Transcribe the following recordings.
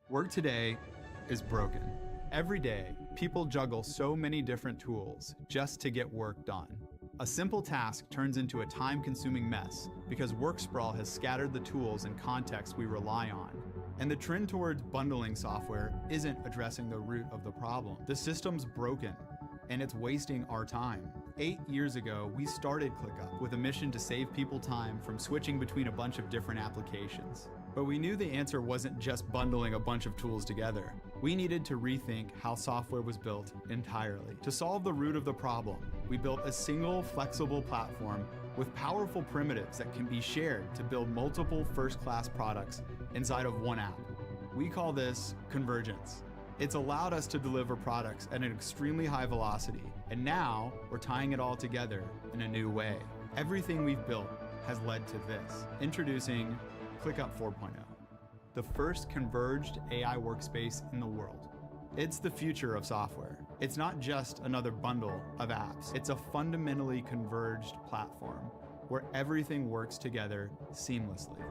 Work today is broken. Every day, people juggle so many different tools just to get work done. A simple task turns into a time-consuming mess because work sprawl has scattered the tools and contexts we rely on. And the trend towards bundling software isn't addressing the root of the problem. The system's broken, and it's wasting our time. 8 years ago, we started ClickUp with a mission to save people time from switching between a bunch of different applications. But we knew the answer wasn't just bundling a bunch of tools together. We needed to rethink how software was built entirely. To solve the root of the problem, we built a single, flexible platform with powerful primitives that can be shared to build multiple first-class products inside of one app. We call this convergence. It's allowed us to deliver products at an extremely high velocity, and now we're tying it all together in a new way. Everything we've built has led to this. Introducing ClickUp 4.0, the first converged AI workspace in the world. It's the future of software. It's not just another bundle of apps. It's a fundamentally converged platform where everything works together seamlessly.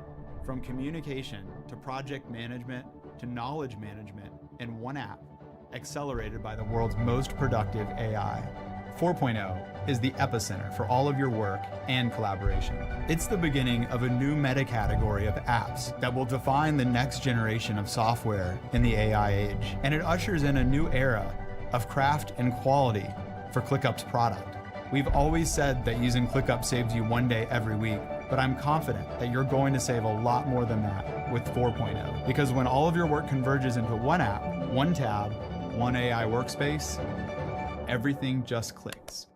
From communication to project management to knowledge management in one app, accelerated by the world's most productive AI. 4.0 is the epicenter for all of your work and collaboration. It's the beginning of a new meta-category of apps that will define the next generation of software in the AI age. And it ushers in a new era of craft and quality for ClickUp's product. We've always said that using ClickUp saves you one day every week, but I'm confident that you're going to save a lot more than that with 4.0. Because when all of your work converges into one app, one tab, one AI workspace, everything just clicks.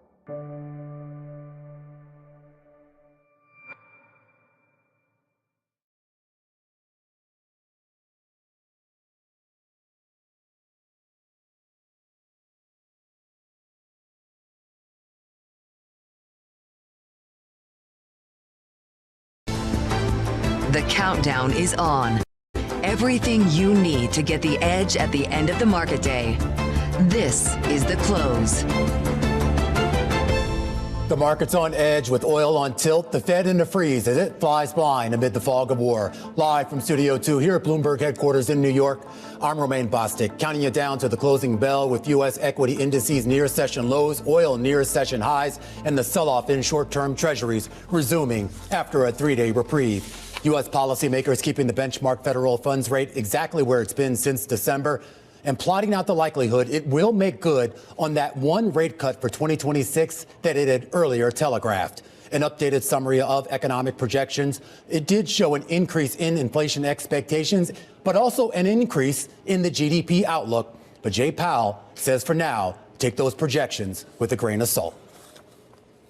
The countdown is on. Everything you need to get the edge at the end of the market day. This is the close. The market's on edge with oil on tilt, the Fed in the freeze as it flies blind amid the fog of war. Live from Studio 2 here at Bloomberg headquarters in New York, I'm Romain Bostic, counting you down to the closing bell with U.S. equity indices near session lows, oil near session highs, and the sell-off in short-term treasuries resuming after a three-day reprieve. U.S. policymakers keeping the benchmark federal funds rate exactly where it's been since December, and plotting out the likelihood it will make good on that one rate cut for 2026 that it had earlier telegraphed. An updated summary of economic projections. It did show an increase in inflation expectations, but also an increase in the GDP outlook. But Jay Powell says for now, take those projections with a grain of salt.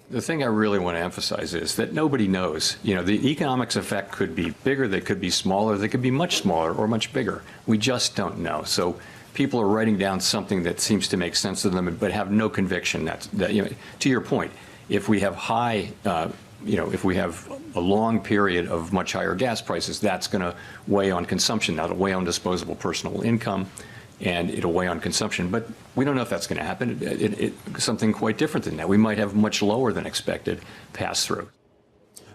The thing I really want to emphasize is that nobody knows. You know, the economics effect could be bigger, they could be smaller, they could be much smaller or much bigger. We just don't know. So people are writing down something that seems to make sense to them, but have no conviction that you know, to your point, if we have high, if we have a long period of much higher gas prices, that's going to weigh on consumption. That'll weigh on disposable personal income, and it'll weigh on consumption. But we don't know if that's going to happen. Something quite different than that. We might have much lower than expected pass-through.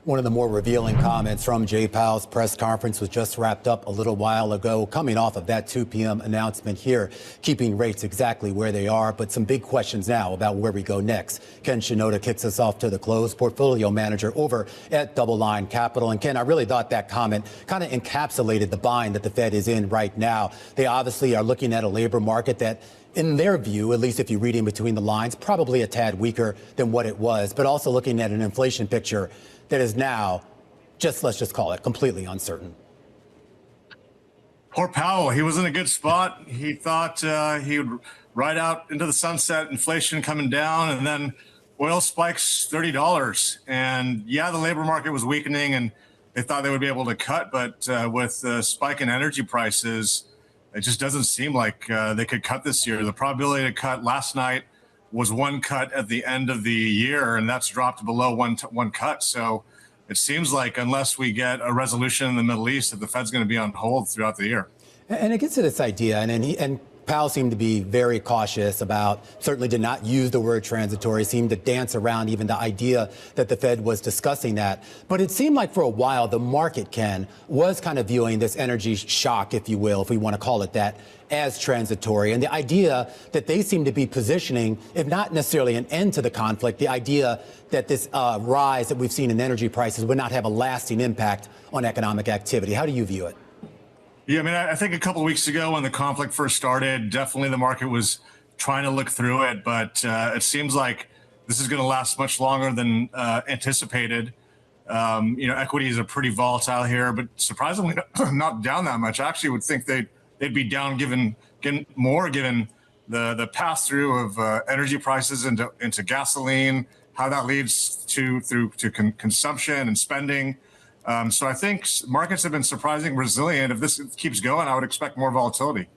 One of the more revealing comments from Jay Powell's press conference was just wrapped up a little while ago, coming off of that 2 p.m. announcement here, keeping rates exactly where they are. But some big questions now about where we go next. Ken Shinoda kicks us off to the close, portfolio manager over at Double Line Capital. And Ken, I really thought that comment kind of encapsulated the bind that the Fed is in right now. They obviously are looking at a labor market that, in their view, at least if you read in between the lines, probably a tad weaker than what it was, but also looking at an inflation picture that is now, let's just call it, completely uncertain. Poor Powell, he was in a good spot. He thought he would ride out into the sunset, inflation coming down, and then oil spikes $30. And yeah, the labor market was weakening, and they thought they would be able to cut, but with the spike in energy prices, it just doesn't seem like they could cut this year. The probability to cut last night was one cut at the end of the year, and that's dropped below one cut. So it seems like unless we get a resolution in the Middle East, that the Fed's going to be on hold throughout the year. And it gets to this idea, and Powell seemed to be very cautious about, certainly did not use the word transitory, seemed to dance around even the idea that the Fed was discussing that. But it seemed like for a while the market, Ken, was kind of viewing this energy shock, if you will, if we want to call it that, as transitory. And the idea that they seem to be positioning, if not necessarily an end to the conflict, the idea that this rise that we've seen in energy prices would not have a lasting impact on economic activity. How do you view it? Yeah, I mean, I think a couple of weeks ago when the conflict first started, definitely the market was trying to look through it, but it seems like this is going to last much longer than anticipated. Equities are pretty volatile here, but surprisingly not down that much. I actually would think they'd be down given the pass through of energy prices into gasoline, how that leads to consumption and spending. So I think markets have been surprisingly resilient. If this keeps going, I would expect more volatility.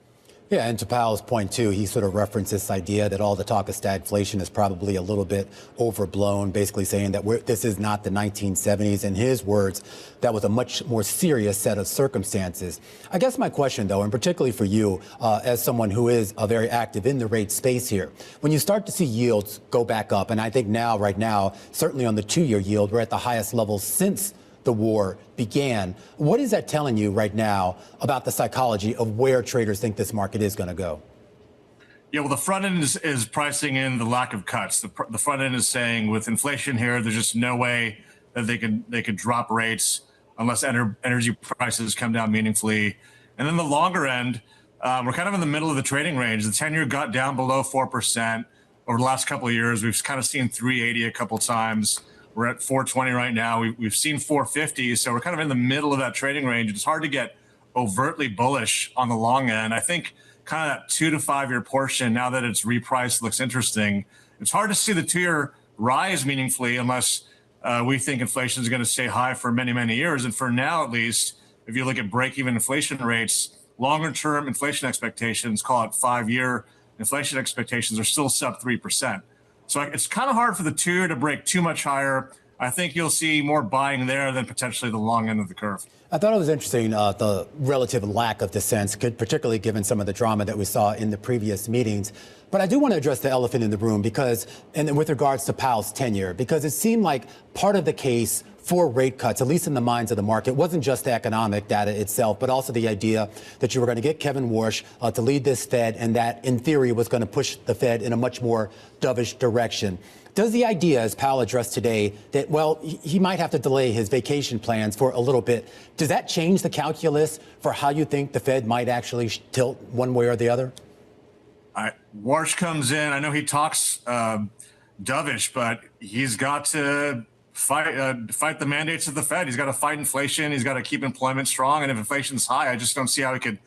Yeah, and to Powell's point, too, he sort of referenced this idea that all the talk of stagflation is probably a little bit overblown, basically saying that this is not the 1970s. In his words, that was a much more serious set of circumstances. I guess my question, though, and particularly for you, as someone who is very active in the rate space here, when you start to see yields go back up, and I think right now, certainly on the 2-year yield, we're at the highest level since the war began. What is that telling you right now about the psychology of where traders think this market is going to go? Yeah, well, the front end is pricing in the lack of cuts. The front end is saying with inflation here, there's just no way that they could drop rates unless energy prices come down meaningfully. And then the longer end, we're kind of in the middle of the trading range. The 10-year got down below 4% over the last couple of years. We've kind of seen 380 a couple times. We're at 420 right now. We've seen 450, so we're kind of in the middle of that trading range. It's hard to get overtly bullish on the long end. I think kind of that 2 to 5 year portion, now that it's repriced, looks interesting. It's hard to see the 2-year rise meaningfully unless we think inflation is going to stay high for many, many years. And for now, at least, if you look at break-even inflation rates, longer-term inflation expectations, call it 5-year inflation expectations, are still sub 3%. So it's kind of hard for the 2-year to break too much higher. I think you'll see more buying there than potentially the long end of the curve. I thought it was interesting, the relative lack of dissent, particularly given some of the drama that we saw in the previous meetings. But I do want to address the elephant in the room and with regards to Powell's tenure, because it seemed like part of the case for rate cuts, at least in the minds of the market, wasn't just the economic data itself, but also the idea that you were going to get Kevin Warsh to lead this Fed, and that, in theory, was going to push the Fed in a much more dovish direction. Does the idea, as Powell addressed today, that, well, he might have to delay his vacation plans for a little bit, does that change the calculus for how you think the Fed might actually tilt one way or the other? Warsh comes in. I know he talks dovish, but he's got to fight the mandates of the Fed. He's got to fight inflation. He's got to keep employment strong. And if inflation's high, I just don't see how he could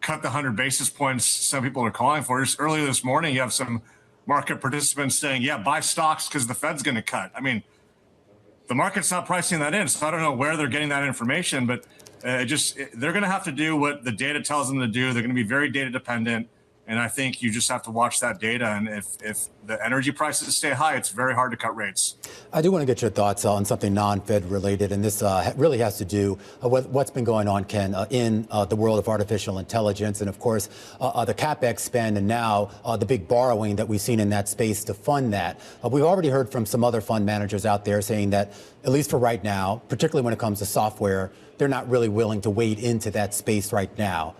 cut the 100 basis points some people are calling for. Just earlier this morning, you have some market participants saying, yeah, buy stocks because the Fed's going to cut. I mean, the market's not pricing that in, so I don't know where they're getting that information, but they're going to have to do what the data tells them to do. They're going to be very data dependent. And I think you just have to watch that data. And if the energy prices stay high, it's very hard to cut rates. I do want to get your thoughts on something non-Fed related. And this really has to do with what's been going on, Ken, in the world of artificial intelligence. And, of course, the CapEx spend and now the big borrowing that we've seen in that space to fund that. We've already heard from some other fund managers out there saying that, at least for right now, particularly when it comes to software, they're not really willing to wade into that space right now.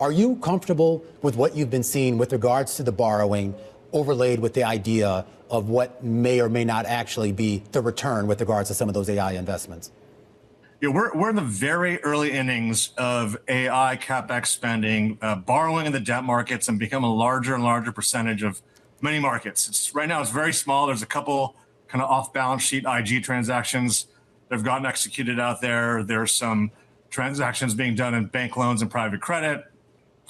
Are you comfortable with what you've been seeing with regards to the borrowing overlaid with the idea of what may or may not actually be the return with regards to some of those AI investments? Yeah, we're in the very early innings of AI CapEx spending, borrowing in the debt markets, and become a larger and larger percentage of many markets. Right now, it's very small. There's a couple kind of off-balance sheet IG transactions that have gotten executed out there. There's some transactions being done in bank loans and private credit.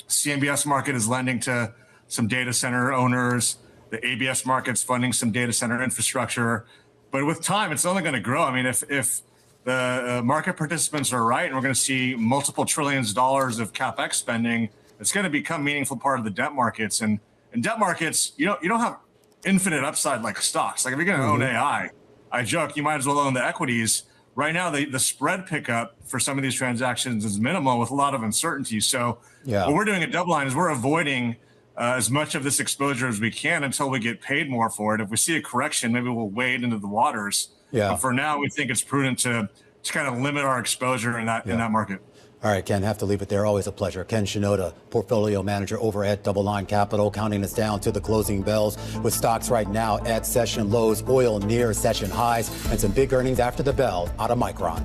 CMBS market is lending to some data center owners. The ABS market's funding some data center infrastructure. But with time, it's only going to grow. I mean, if the market participants are right, and we're going to see multiple trillions of dollars of CapEx spending, it's going to become a meaningful part of the debt markets. And in debt markets, you don't have infinite upside like stocks. Like if you're going to own AI, I joke, you might as well own the equities. Right now, the spread pickup for some of these transactions is minimal with a lot of uncertainty. So what we're doing at DoubleLine is we're avoiding as much of this exposure as we can until we get paid more for it. If we see a correction, maybe we'll wade into the waters. Yeah. But for now, we think it's prudent to kind of limit our exposure in that market. All right, Ken, have to leave it there. Always a pleasure. Ken Shinoda, portfolio manager over at Double Line Capital, counting us down to the closing bells with stocks right now at session lows, oil near session highs, and some big earnings after the bell out of Micron.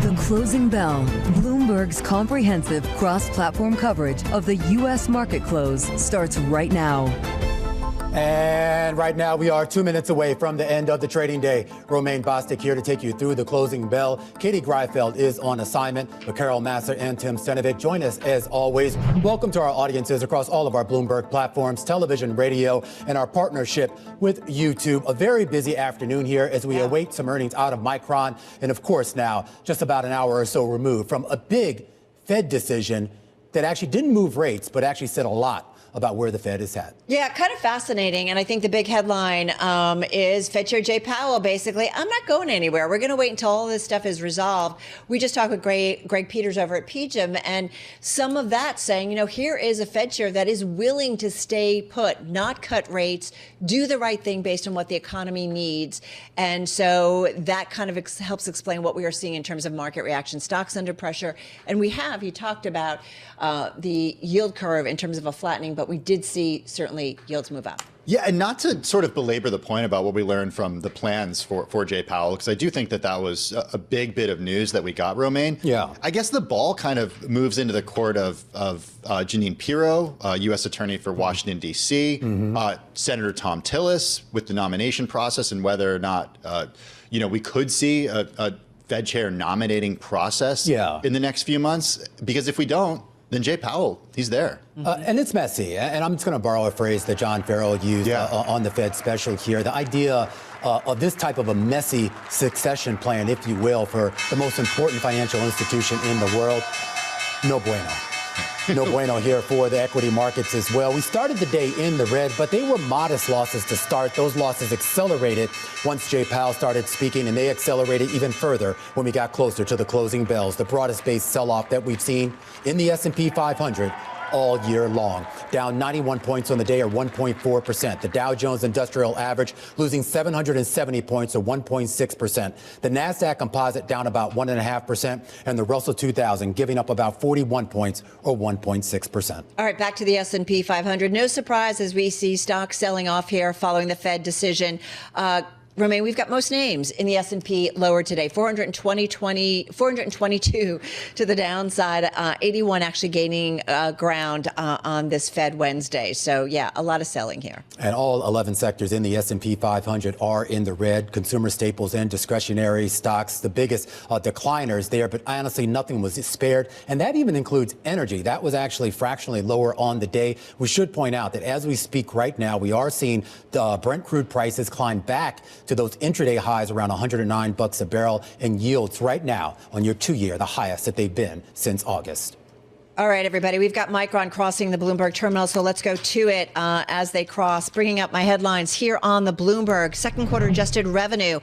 The closing bell, Bloomberg's comprehensive cross-platform coverage of the U.S. market close starts right now. And right now we are 2 minutes away from the end of the trading day. Romaine Bostick here to take you through the closing bell. Katie Greifeld is on assignment, but Carol Masser and Tim Stenovic join us as always. Welcome to our audiences across all of our Bloomberg platforms, television, radio, and our partnership with YouTube. A very busy afternoon here as we await some earnings out of Micron. And of course now, just about an hour or so removed from a big Fed decision that actually didn't move rates, but actually said a lot about where the Fed is at. Yeah, kind of fascinating. And I think the big headline is Fed Chair Jay Powell basically, I'm not going anywhere. We're going to wait until all this stuff is resolved. We just talked with Greg Peters over at PGIM, and some of that saying, here is a Fed Chair that is willing to stay put, not cut rates, do the right thing based on what the economy needs. And so that kind of helps explain what we are seeing in terms of market reaction. Stocks under pressure. And he talked about the yield curve in terms of a flattening, but we did see certainly yields move up. Yeah, and not to sort of belabor the point about what we learned from the plans for Jay Powell, because I do think that was a big bit of news that we got, Romaine. Yeah. I guess the ball kind of moves into the court of Jeanine Pirro, U.S. Attorney for Washington, D.C., Senator Tom Tillis with the nomination process and whether or not, we could see a Fed chair nominating process in the next few months. Because if we don't, then Jay Powell, he's there. And it's messy. And I'm just going to borrow a phrase that John Farrell used on the Fed special here. The idea of this type of a messy succession plan, if you will, for the most important financial institution in the world, no bueno. No bueno here for the equity markets as well. We started the day in the red, but they were modest losses to start. Those losses accelerated once Jay Powell started speaking, and they accelerated even further when we got closer to the closing bells. The broadest base sell-off that we've seen in the S&P 500 all year long. Down 91 points on the day, or 1.4%. The Dow Jones Industrial Average losing 770 points, or 1.6%. The NASDAQ Composite down about 1.5%, and the Russell 2000 giving up about 41 points, or 1.6%. All right, back to the S&P 500. No surprise as we see stocks selling off here following the Fed decision. Romaine, we've got most names in the S&P lower today, 422 to the downside, 81 actually gaining ground on this Fed Wednesday. So, yeah, a lot of selling here. And all 11 sectors in the S&P 500 are in the red. Consumer staples and discretionary stocks, the biggest decliners there. But honestly, nothing was spared. And that even includes energy. That was actually fractionally lower on the day. We should point out that as we speak right now, we are seeing the Brent crude prices climb back to those intraday highs around $109 a barrel, and yields right now on your 2-year, the highest that they've been since August. All right, everybody, we've got Micron crossing the Bloomberg terminal, so let's go to it as they cross. Bringing up my headlines here on the Bloomberg. Second quarter adjusted revenue.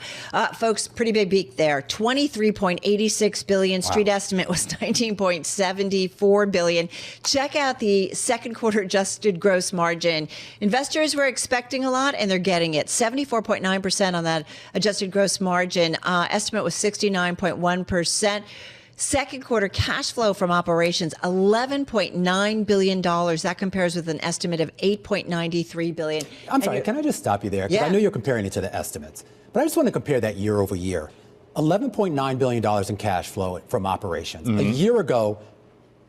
Folks, pretty big beat there. $23.86 billion. Street estimate was $19.74 billion. Check out the second quarter adjusted gross margin. Investors were expecting a lot, and they're getting it. 74.9% on that adjusted gross margin. Estimate was 69.1%. Second quarter cash flow from operations, $11.9 billion. That compares with an estimate of $8.93 billion. I'm sorry, can I just stop you there? Because I know you're comparing it to the estimates, but I just want to compare that year over year. $11.9 billion in cash flow from operations. A year ago,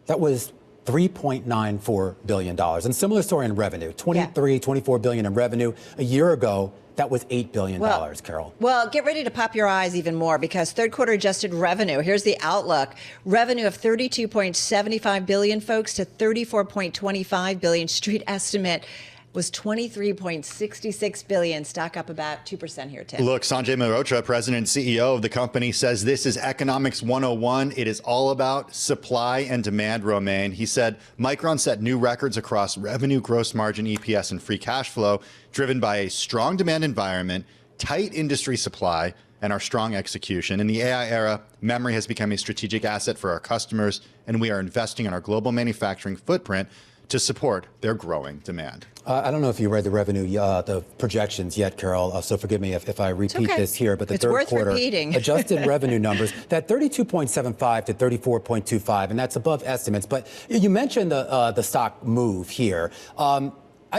that was $3.94 billion. And similar story in revenue, $24 billion in revenue. A year ago, that was $8 billion, Carol. Well, get ready to pop your eyes even more, because third quarter adjusted revenue, here's the outlook. Revenue of $32.75 billion, folks, to $34.25 billion. Street estimate was $23.66 billion. Stock up about 2% here, Tim. Look, Sanjay Mehrotra, president and CEO of the company, says this is economics 101. It is all about supply and demand, Romaine. He said Micron set new records across revenue, gross margin, EPS, and free cash flow, driven by a strong demand environment, tight industry supply, and our strong execution. In the AI era, memory has become a strategic asset for our customers, and we are investing in our global manufacturing footprint to support their growing demand. I don't know if you read the revenue, the projections yet, Carol, so forgive me if I repeat this here, but the third quarter adjusted revenue numbers, that 32.75 to 34.25, and that's above estimates. But you mentioned the stock move here. I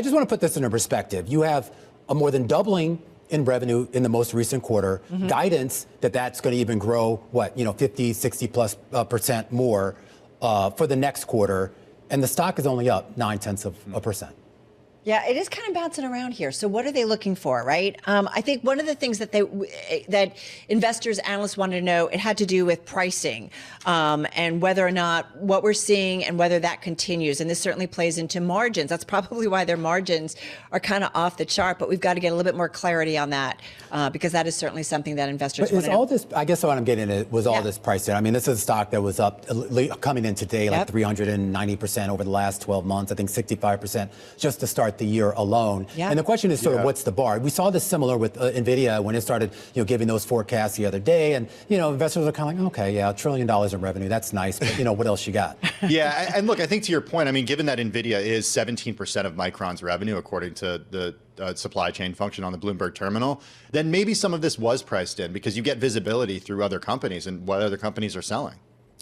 just want to put this into perspective. You have a more than doubling in revenue in the most recent quarter, guidance that's going to even grow, 50, 60 plus percent more for the next quarter, and the stock is only up 0.9%. Yeah, it is kind of bouncing around here. So what are they looking for, right? I think one of the things that that investors, analysts wanted to know, it had to do with pricing and whether or not what we're seeing and whether that continues. And this certainly plays into margins. That's probably why their margins are kind of off the chart. But we've got to get a little bit more clarity on that because that is certainly something that investors want to know. All this, I guess what I'm getting at was all this pricing. I mean, this is a stock that was up coming in today like 390% over the last 12 months. I think 65% just to start the year alone. And the question is sort of what's the bar? We saw this similar with NVIDIA when it started giving those forecasts the other day. And, investors are kind of like, okay, yeah, $1 trillion in revenue. That's nice. But, what else you got? Yeah. And look, I think to your point, I mean, given that NVIDIA is 17% of Micron's revenue, according to the supply chain function on the Bloomberg terminal, then maybe some of this was priced in because you get visibility through other companies and what other companies are selling.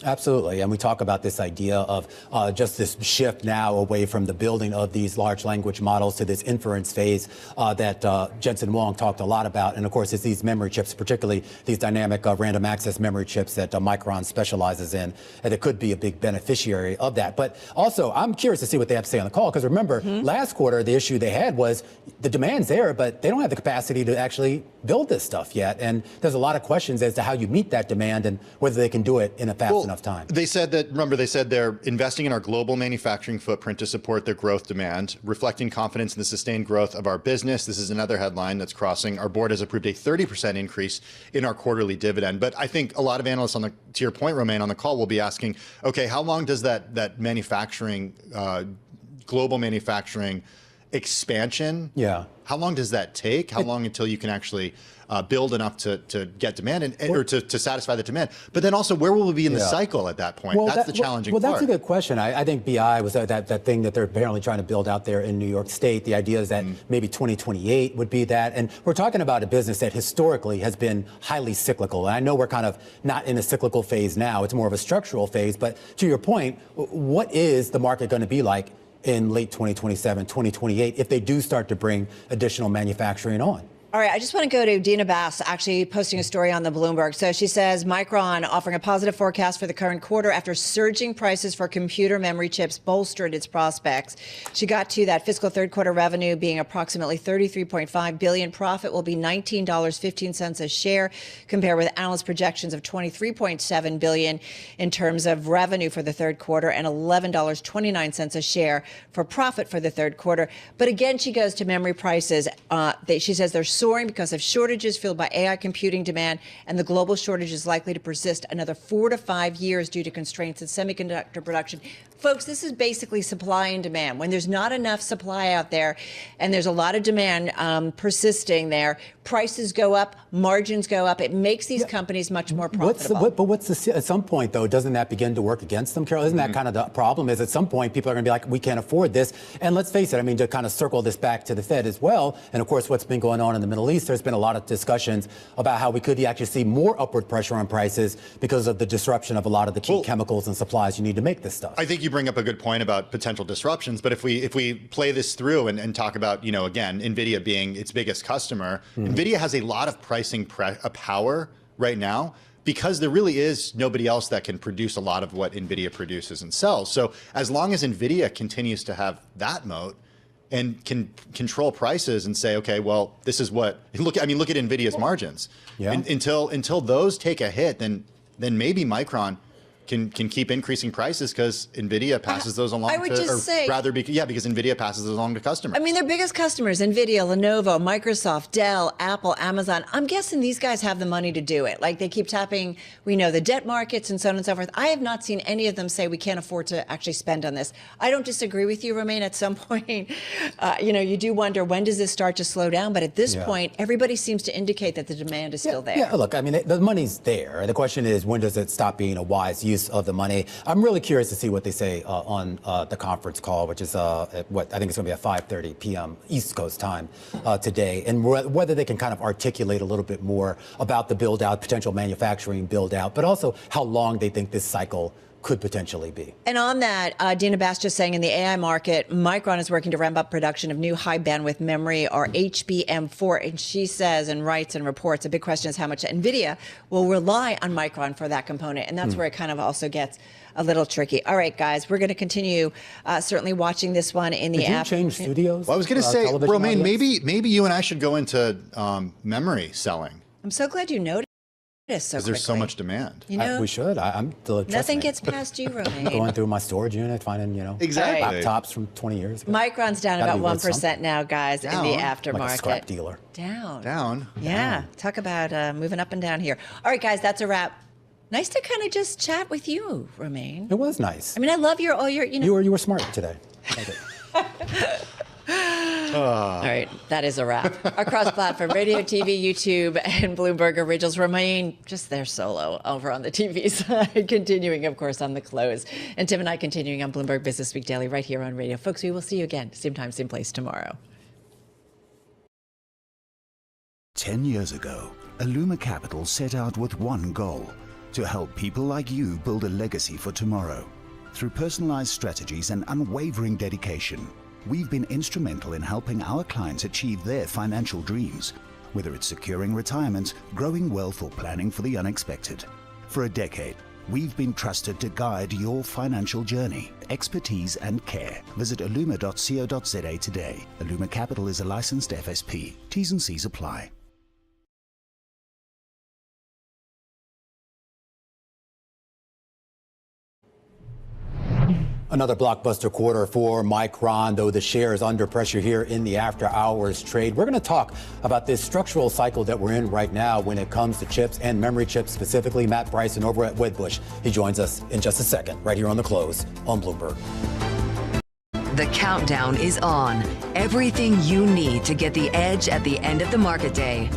Absolutely. And we talk about this idea of just this shift now away from the building of these large language models to this inference phase that Jensen Huang talked a lot about. And of course, it's these memory chips, particularly these dynamic random access memory chips that Micron specializes in. And it could be a big beneficiary of that. But also, I'm curious to see what they have to say on the call. Because remember, last quarter, the issue they had was the demand's there, but they don't have the capacity to actually build this stuff yet. And there's a lot of questions as to how you meet that demand and whether they can do it in a fast enough time. They said that, remember, they said they're investing in our global manufacturing footprint to support their growth demand, reflecting confidence in the sustained growth of our business. This is another headline that's crossing. Our board has approved a 30% increase in our quarterly dividend. But I think a lot of analysts to your point, Romain, on the call will be asking, okay, how long does that manufacturing, global manufacturing expansion, how long does that take? How long until you can actually build enough to get demand or to satisfy the demand? But then also, where will we be in the cycle at that point? That's the challenging part. Well, that's a good question. I think BI was that thing that they're apparently trying to build out there in New York State. The idea is that maybe 2028 would be that. And we're talking about a business that historically has been highly cyclical. And I know we're kind of not in a cyclical phase now. It's more of a structural phase. But to your point, what is the market going to be like in late 2027, 2028, if they do start to bring additional manufacturing on? All right, I just want to go to Dina Bass, actually posting a story on the Bloomberg. So she says Micron offering a positive forecast for the current quarter after surging prices for computer memory chips bolstered its prospects. She got to that fiscal third quarter revenue being approximately $33.5 billion. Profit will be $19.15 a share, compared with analyst projections of $23.7 billion in terms of revenue for the third quarter and $11.29 a share for profit for the third quarter. But again, she goes to memory prices. She says they're soaring because of shortages fueled by AI computing demand, and the global shortage is likely to persist another 4 to 5 years due to constraints in semiconductor production. Folks, this is basically supply and demand. When there's not enough supply out there and there's a lot of demand persisting there, prices go up, margins go up. It makes these companies much more profitable. At some point, though, doesn't that begin to work against them, Carol? Isn't that kind of the problem? Is at some point people are going to be like, we can't afford this. And let's face it, I mean, to kind of circle this back to the Fed as well, and of course, what's been going on in the Middle East, there's been a lot of discussions about how we could actually see more upward pressure on prices because of the disruption of a lot of the key chemicals and supplies you need to make this stuff. I think you bring up a good point about potential disruptions, but if we play this through and talk about, again, NVIDIA being its biggest customer, NVIDIA has a lot of pricing power right now because there really is nobody else that can produce a lot of what NVIDIA produces and sells. So as long as NVIDIA continues to have that moat and can control prices and say, okay, well, this is what, look at NVIDIA's margins. And until those take a hit, then maybe Micron can keep increasing prices because NVIDIA passes those along. I would just say, because NVIDIA passes those along to customers. I mean, their biggest customers, NVIDIA, Lenovo, Microsoft, Dell, Apple, Amazon. I'm guessing these guys have the money to do it. Like, they keep tapping, we know, the debt markets and so on and so forth. I have not seen any of them say we can't afford to actually spend on this. I don't disagree with you, Romain. At some point, you do wonder, when does this start to slow down? But at this point, everybody seems to indicate that the demand is still there. Yeah, look, I mean, the money's there. The question is, when does it stop being a wise use of the money? I'm really curious to see what they say on the conference call, which is what I think it's going to be at 5:30 p.m. East Coast time today, and whether they can kind of articulate a little bit more about the build out, potential manufacturing build out, but also how long they think this cycle could potentially be. And on that, Dina Bass just saying, in the AI market, Micron is working to ramp up production of new high bandwidth memory, or HBM4. And she says and writes and reports, a big question is how much NVIDIA will rely on Micron for that component. And that's where it kind of also gets a little tricky. All right, guys, we're going to continue certainly watching this one in the Did you change studios? Well, I was going to say, Romain, maybe you and I should go into memory selling. I'm so glad you noticed. Because there's so much demand. We should. I'm nothing gets past you, Romain. Going through my storage unit, finding exactly laptops from 20 years ago. Micron's down about 1% now, guys, in the aftermarket. Like a scrap dealer. Down. Yeah. Talk about moving up and down here. All right, guys, that's a wrap. Nice to kind of just chat with you, Romain. It was nice. I mean, I love your. You were smart today. All right, that is a wrap. Across platform, radio, TV, YouTube, and Bloomberg Originals. Romain, just there solo over on the TV side, continuing, of course, on the close. And Tim and I continuing on Bloomberg Business Week Daily right here on radio. Folks, we will see you again, same time, same place tomorrow. 10 years ago, Illuma Capital set out with one goal: to help people like you build a legacy for tomorrow. Through personalized strategies and unwavering dedication, we've been instrumental in helping our clients achieve their financial dreams, whether it's securing retirement, growing wealth, or planning for the unexpected. For a decade, we've been trusted to guide your financial journey. Expertise and care. Visit illuma.co.za today. Illuma Capital is a licensed FSP. T's and C's apply. Another blockbuster quarter for Micron, though the share is under pressure here in the after-hours trade. We're going to talk about this structural cycle that we're in right now when it comes to chips and memory chips specifically. Matt Bryson over at Wedbush. He joins us in just a second, right here on The Close on Bloomberg. The countdown is on. Everything you need to get the edge at the end of the market day.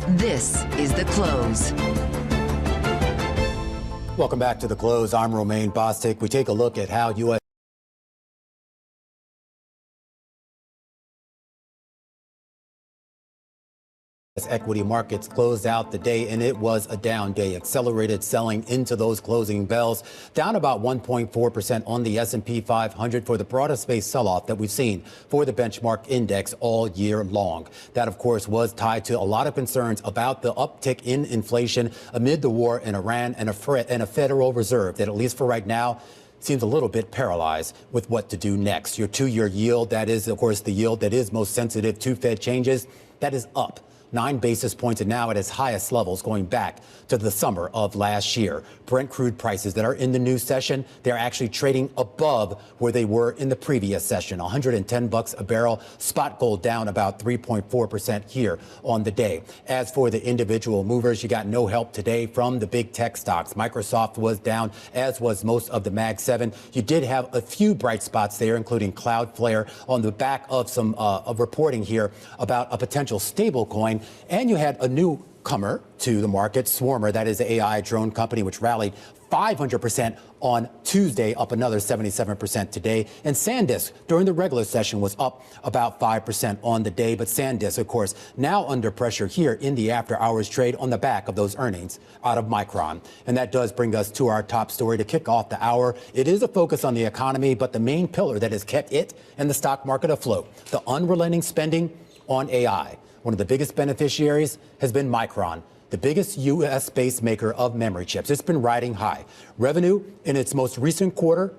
This is The Close. Welcome back to The Close. I'm Romain Bostic. We take a look at how U.S. equity markets closed out the day, and it was a down day. Accelerated selling into those closing bells, down about 1.4% on the S&P 500 for the broadest based sell-off that we've seen for the benchmark index all year long. That, of course, was tied to a lot of concerns about the uptick in inflation amid the war in Iran and a Federal Reserve that, at least for right now, seems a little bit paralyzed with what to do next. Your two-year yield, that is, of course, the yield that is most sensitive to Fed changes, that is up 9 basis points and now at its highest levels going back to the summer of last year. Brent crude prices that are in the new session, they're actually trading above where they were in the previous session, $110 a barrel. Spot gold down about 3.4% here on the day. As for the individual movers, you got no help today from the big tech stocks. Microsoft was down, as was most of the Mag 7. You did have a few bright spots there, including Cloudflare on the back of some of reporting here about a potential stable coin. And you had a newcomer to the market, Swarmer, that is the AI drone company, which rallied 500% on Tuesday, up another 77% today. And SanDisk during the regular session was up about 5% on the day. But SanDisk, of course, now under pressure here in the after hours trade on the back of those earnings out of Micron. And that does bring us to our top story to kick off the hour. It is a focus on the economy, but the main pillar that has kept it and the stock market afloat, the unrelenting spending on AI. One of the biggest beneficiaries has been Micron, the biggest U.S.-based maker of memory chips. It's been riding high. Revenue in its most recent quarter,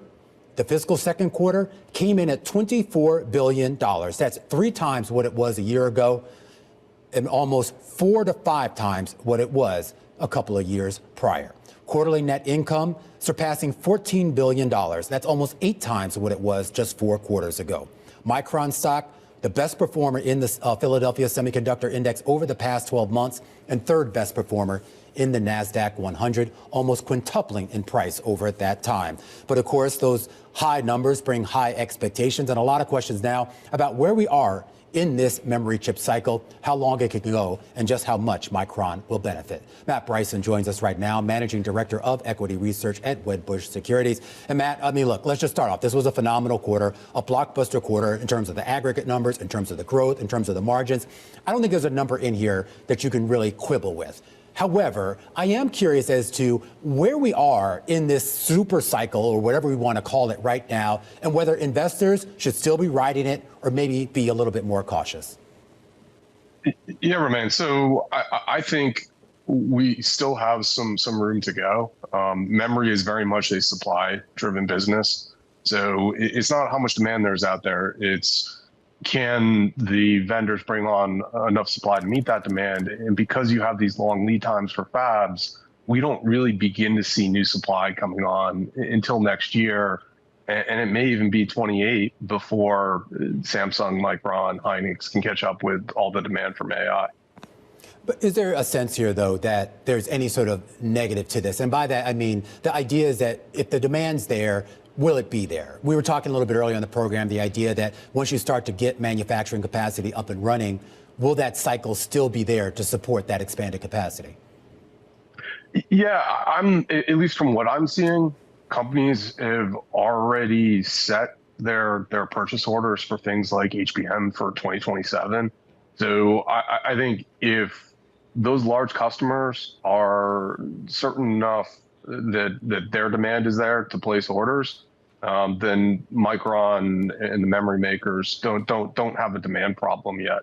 the fiscal second quarter, came in at $24 billion. That's 3 times what it was a year ago and almost 4 to 5 times what it was a couple of years prior. Quarterly net income surpassing $14 billion. That's almost 8 times what it was just 4 quarters ago. Micron stock, the best performer in the Philadelphia Semiconductor Index over the past 12 months, and third best performer in the NASDAQ 100, almost quintupling in price over at that time. But of course, those high numbers bring high expectations and a lot of questions now about where we are in this memory chip cycle, how long it could go, and just how much Micron will benefit. Matt Bryson joins us right now, Managing Director of Equity Research at Wedbush Securities. And Matt, I mean, look, let's just start off. This was a phenomenal quarter, a blockbuster quarter in terms of the aggregate numbers, in terms of the growth, in terms of the margins. I don't think there's a number in here that you can really quibble with. However, I am curious as to where we are in this super cycle, or whatever we want to call it right now, and whether investors should still be riding it or maybe be a little bit more cautious. Yeah, Romain. So I think we still have some room to go. Memory is very much a supply-driven business. So it's not how much demand there's out there. It's can the vendors bring on enough supply to meet that demand? And because you have these long lead times for fabs, we don't really begin to see new supply coming on until next year. And it may even be 28 before Samsung, Micron, Hynix can catch up with all the demand from AI. But is there a sense here, though, that there's any sort of negative to this? And by that, I mean, the idea is that if the demand's there, will it be there? We were talking a little bit earlier in the program, the idea that once you start to get manufacturing capacity up and running, will that cycle still be there to support that expanded capacity? Yeah, at least from what I'm seeing, companies have already set their purchase orders for things like HBM for 2027. So I think if those large customers are certain enough that their demand is there to place orders, then Micron and the memory makers don't have a demand problem yet.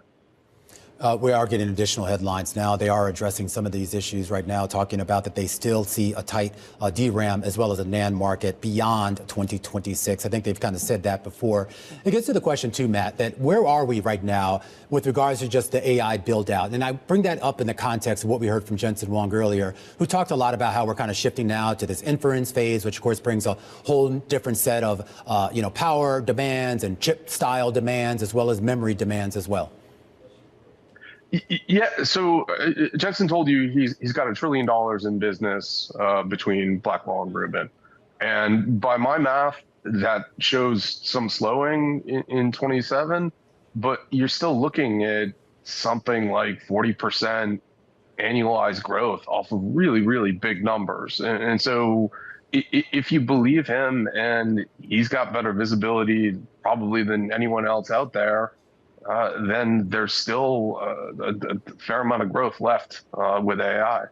We are getting additional headlines now. They are addressing some of these issues right now, talking about that they still see a tight DRAM as well as a NAND market beyond 2026. I think they've kind of said that before. It gets to the question, too, Matt, that where are we right now with regards to just the AI build out? And I bring that up in the context of what we heard from Jensen Huang earlier, who talked a lot about how we're kind of shifting now to this inference phase, which, of course, brings a whole different set of power demands and chip style demands as well as memory demands as well. Yeah, so Jensen told you he's got $1 trillion in business between Blackwell and Rubin. And by my math, that shows some slowing in 27, but you're still looking at something like 40% annualized growth off of really, really big numbers. And so if you believe him, and he's got better visibility probably than anyone else out there, then there's still a fair amount of growth left with AI.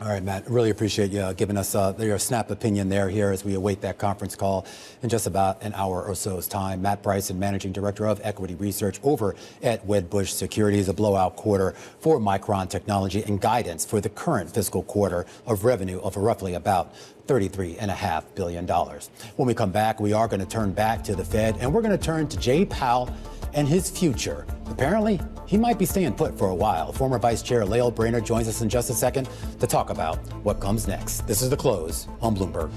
All right, Matt, really appreciate you giving us your snap opinion here as we await that conference call in just about an hour or so's time. Matt Bryson, Managing Director of Equity Research over at Wedbush Securities, a blowout quarter for Micron Technology and guidance for the current fiscal quarter of revenue of roughly about $33.5 billion. When we come back, we are going to turn back to the Fed, and we're going to turn to Jay Powell and his future. Apparently, he might be staying put for a while. Former Vice Chair Lael Brainerd joins us in just a second to talk about what comes next. This is The Close on Bloomberg.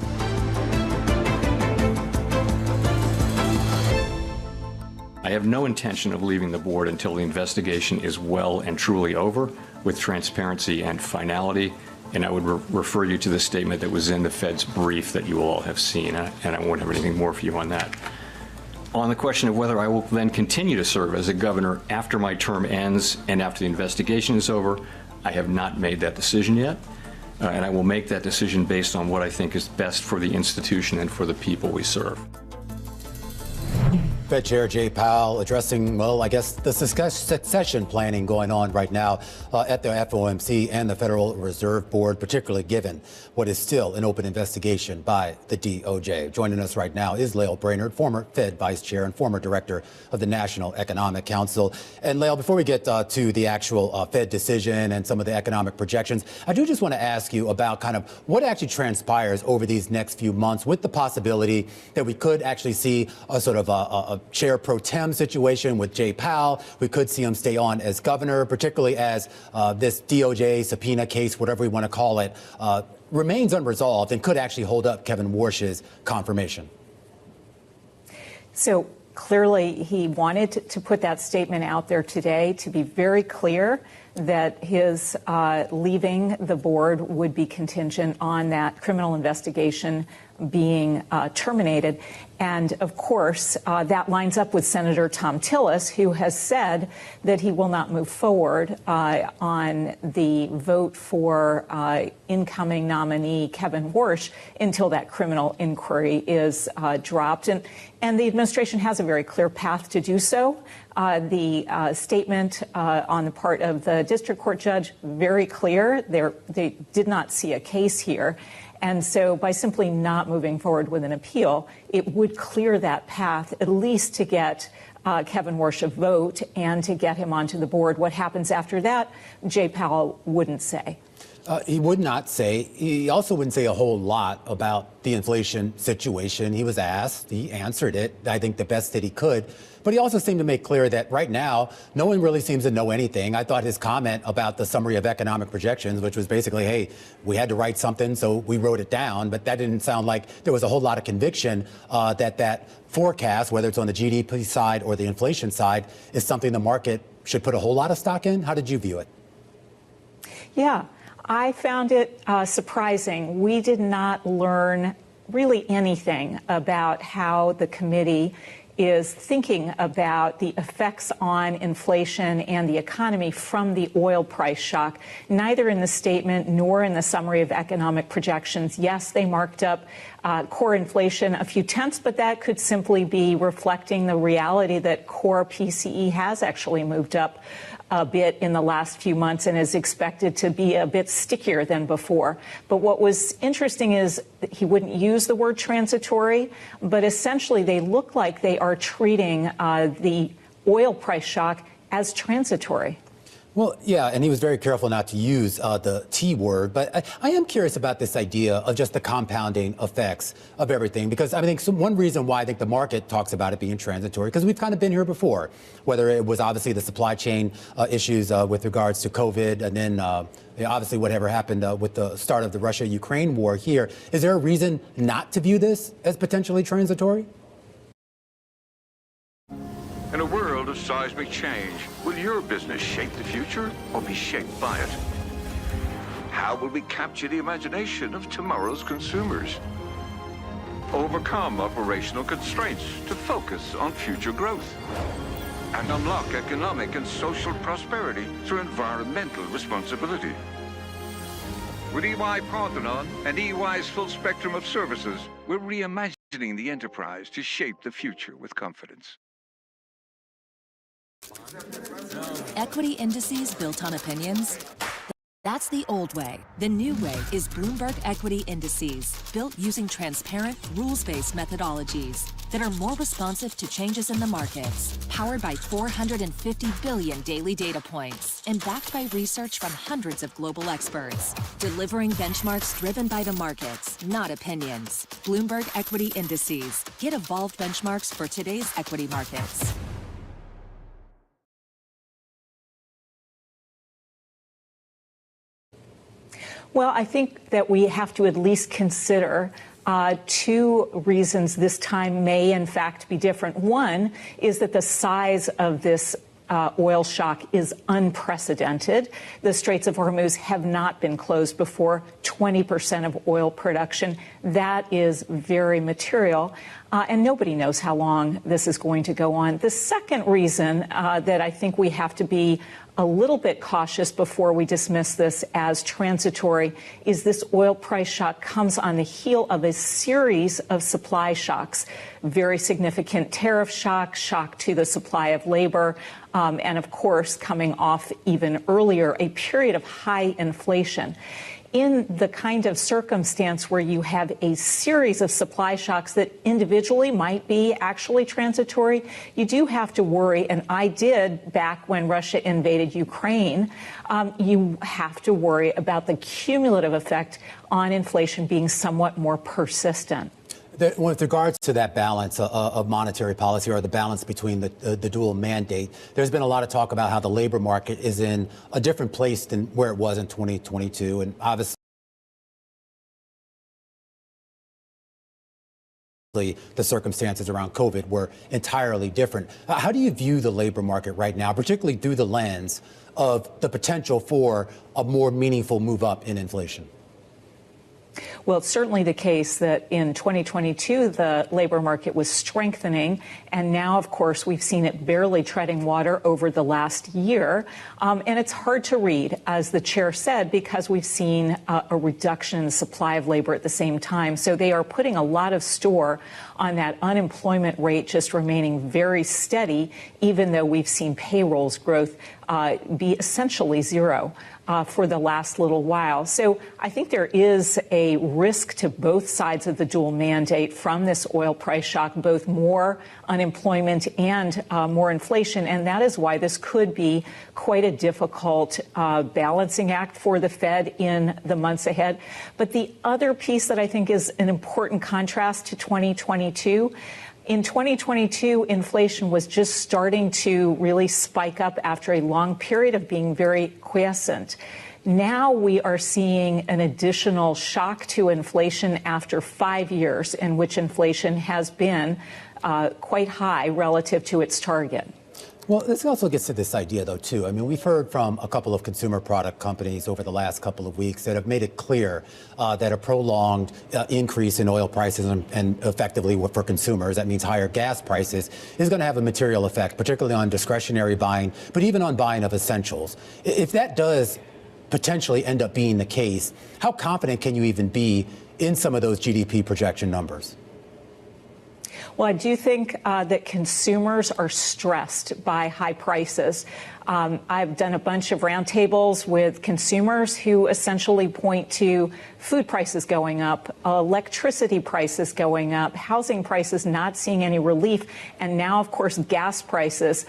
I have no intention of leaving the board until the investigation is well and truly over, with transparency and finality. And I would refer you to the statement that was in the Fed's brief that you all have seen, and I won't have anything more for you on that. On the question of whether I will then continue to serve as a governor after my term ends and after the investigation is over, I have not made that decision yet. And I will make that decision based on what I think is best for the institution and for the people we serve. Fed Chair Jay Powell addressing, well, I guess the succession planning going on right now at the FOMC and the Federal Reserve Board, particularly given what is still an open investigation by the DOJ. Joining us right now is Lael Brainerd, former Fed Vice Chair and former Director of the National Economic Council. And Lael, before we get to the actual Fed decision and some of the economic projections, I do just want to ask you about kind of what actually transpires over these next few months with the possibility that we could actually see a sort of a chair pro tem situation with Jay Powell. We could see him stay on as governor, particularly as this DOJ subpoena case, whatever we want to call it, remains unresolved and could actually hold up Kevin Warsh's confirmation. So clearly he wanted to put that statement out there today to be very clear that his leaving the board would be contingent on that criminal investigation being terminated. And of course, that lines up with Senator Tom Tillis, who has said that he will not move forward on the vote for incoming nominee Kevin Warsh until that criminal inquiry is dropped. And the administration has a very clear path to do so. The statement on the part of the district court judge, very clear. They did not see a case here. And so by simply not moving forward with an appeal, it would clear that path, at least to get Kevin Warsh a vote and to get him onto the board. What happens after that, Jay Powell wouldn't say. He would not say. He also wouldn't say a whole lot about the inflation situation. He was asked. He answered it, I think, the best that he could. But he also seemed to make clear that right now, no one really seems to know anything. I thought his comment about the summary of economic projections, which was basically, hey, we had to write something, so we wrote it down. But that didn't sound like there was a whole lot of conviction that forecast, whether it's on the GDP side or the inflation side, is something the market should put a whole lot of stock in. How did you view it? Yeah, I found it surprising. We did not learn really anything about how the committee is thinking about the effects on inflation and the economy from the oil price shock, neither in the statement nor in the summary of economic projections. Yes, they marked up core inflation a few tenths, but that could simply be reflecting the reality that core PCE has actually moved up a bit in the last few months and is expected to be a bit stickier than before. But what was interesting is that he wouldn't use the word transitory, but essentially they look like they are treating the oil price shock as transitory. Well, yeah, and he was very careful not to use the T word. But I am curious about this idea of just the compounding effects of everything, because I think one reason why I think the market talks about it being transitory, because we've kind of been here before, whether it was obviously the supply chain issues with regards to COVID, and then obviously whatever happened with the start of the Russia-Ukraine war here. Is there a reason not to view this as potentially transitory? In a world of seismic change, will your business shape the future or be shaped by it? How will we capture the imagination of tomorrow's consumers? Overcome operational constraints to focus on future growth? And unlock economic and social prosperity through environmental responsibility? With EY Parthenon and EY's full spectrum of services, we're reimagining the enterprise to shape the future with confidence. Equity indices built on opinions? That's the old way. The new way is Bloomberg Equity Indices, built using transparent, rules-based methodologies that are more responsive to changes in the markets, powered by 450 billion daily data points, and backed by research from hundreds of global experts, delivering benchmarks driven by the markets, not opinions. Bloomberg Equity Indices. Get evolved benchmarks for today's equity markets. Well, I think that we have to at least consider two reasons this time may, in fact, be different. One is that the size of this oil shock is unprecedented. The Straits of Hormuz have not been closed before. 20% of oil production. That is very material. And nobody knows how long this is going to go on. The second reason that I think we have to be a little bit cautious before we dismiss this as transitory is this oil price shock comes on the heel of a series of supply shocks. Very significant tariff shock to the supply of labor, and of course, coming off even earlier, a period of high inflation. In the kind of circumstance where you have a series of supply shocks that individually might be actually transitory, you do have to worry, and I did back when Russia invaded Ukraine, you have to worry about the cumulative effect on inflation being somewhat more persistent. with regards to that balance of monetary policy or the balance between the dual mandate, there's been a lot of talk about how the labor market is in a different place than where it was in 2022. And obviously, the circumstances around COVID were entirely different. How do you view the labor market right now, particularly through the lens of the potential for a more meaningful move up in inflation? Well, it's certainly the case that in 2022, the labor market was strengthening. And now, of course, we've seen it barely treading water over the last year. And it's hard to read, as the chair said, because we've seen a reduction in the supply of labor at the same time. So they are putting a lot of store on that unemployment rate just remaining very steady, even though we've seen payrolls growth be essentially zero for the last little while. So I think there is a risk to both sides of the dual mandate from this oil price shock, both more unemployment and more inflation. And that is why this could be quite a difficult balancing act for the Fed in the months ahead. But the other piece that I think is an important contrast to 2022, in 2022, inflation was just starting to really spike up after a long period of being very quiescent. Now we are seeing an additional shock to inflation after 5 years in which inflation has been quite high relative to its target. Well, this also gets to this idea, though, too. I mean, we've heard from a couple of consumer product companies over the last couple of weeks that have made it clear that a prolonged increase in oil prices and effectively for consumers, that means higher gas prices, is going to have a material effect, particularly on discretionary buying, but even on buying of essentials. If that does potentially end up being the case, how confident can you even be in some of those GDP projection numbers? Well, I do think that consumers are stressed by high prices. I've done a bunch of roundtables with consumers who essentially point to food prices going up, electricity prices going up, housing prices not seeing any relief, and now, of course, gas prices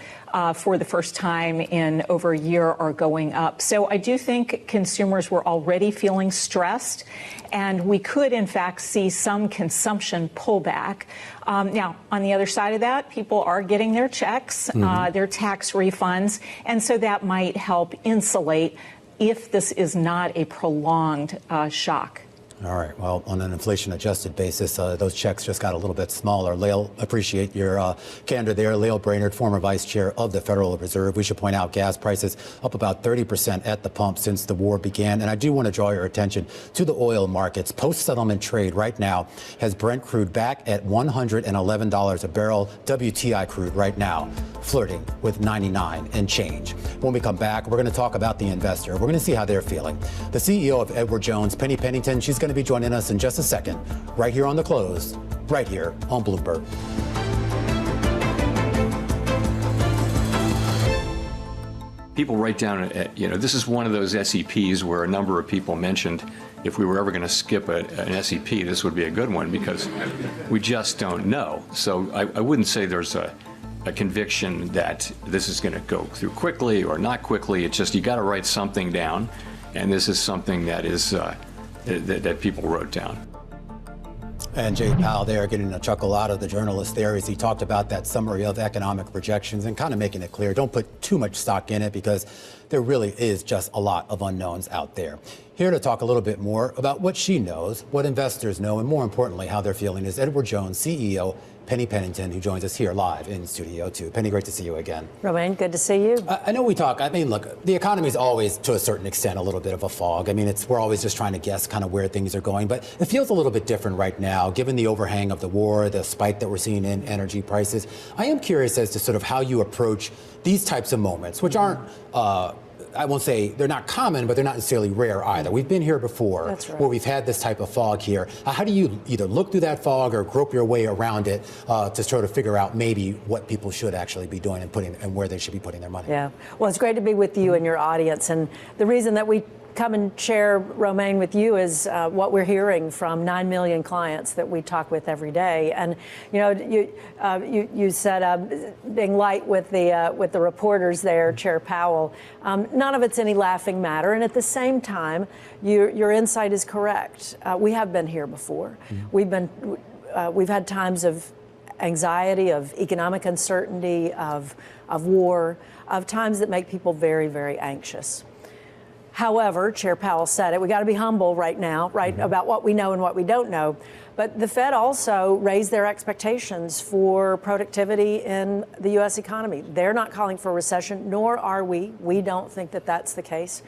for the first time in over a year are going up. So I do think consumers were already feeling stressed, and we could, in fact, see some consumption pullback. Now, on the other side of that, people are getting their checks, their tax refunds, and so that might help insulate if this is not a prolonged shock. All right. Well, on an inflation-adjusted basis, those checks just got a little bit smaller. Lael, appreciate your candor there. Lael Brainerd, former vice chair of the Federal Reserve. We should point out gas prices up about 30% at the pump since the war began. And I do want to draw your attention to the oil markets. Post-settlement trade right now has Brent crude back at $111 a barrel. WTI crude right now flirting with 99 and change. When we come back, we're going to talk about the investor. We're going to see how they're feeling. The CEO of Edward Jones, Penny Pennington, she's going to be joining us in just a second, right here on The Close, right here on Bloomberg. People write down, this is one of those SEPs where a number of people mentioned if we were ever going to skip an SEP, this would be a good one because we just don't know. So I wouldn't say there's a conviction that this is going to go through quickly or not quickly. It's just you got to write something down, and this is something that is that people wrote down. And Jay Powell there getting a chuckle out of the journalist there as he talked about that summary of economic projections and kind of making it clear, don't put too much stock in it because there really is just a lot of unknowns out there. Here to talk a little bit more about what she knows, what investors know, and more importantly, how they're feeling is Edward Jones, CEO, Penny Pennington, who joins us here live in Studio 2. Penny, great to see you again. Romaine, good to see you. I know we talk. I mean, look, the economy is always, to a certain extent, a little bit of a fog. I mean, we're always just trying to guess kind of where things are going. But it feels a little bit different right now, given the overhang of the war, the spike that we're seeing in energy prices. I am curious as to sort of how you approach these types of moments, which aren't I won't say they're not common, but they're not necessarily rare either. We've been here before where we've had this type of fog here. How do you either look through that fog or grope your way around it to sort of figure out maybe what people should actually be doing and where they should be putting their money? Yeah. Well, it's great to be with you and your audience. And the reason that we come and share, Romaine, with you is what we're hearing from 9 million clients that we talk with every day. And you said being light with the reporters there, Chair Powell. None of it's any laughing matter. And at the same time, your insight is correct. We have been here before. We've been we've had times of anxiety, of economic uncertainty, of war, of times that make people very, very anxious. However, Chair Powell said it, we got to be humble right now, right, about what we know and what we don't know. But the Fed also raised their expectations for productivity in the U.S. economy. They're not calling for a recession, nor are we. We don't think that that's the case.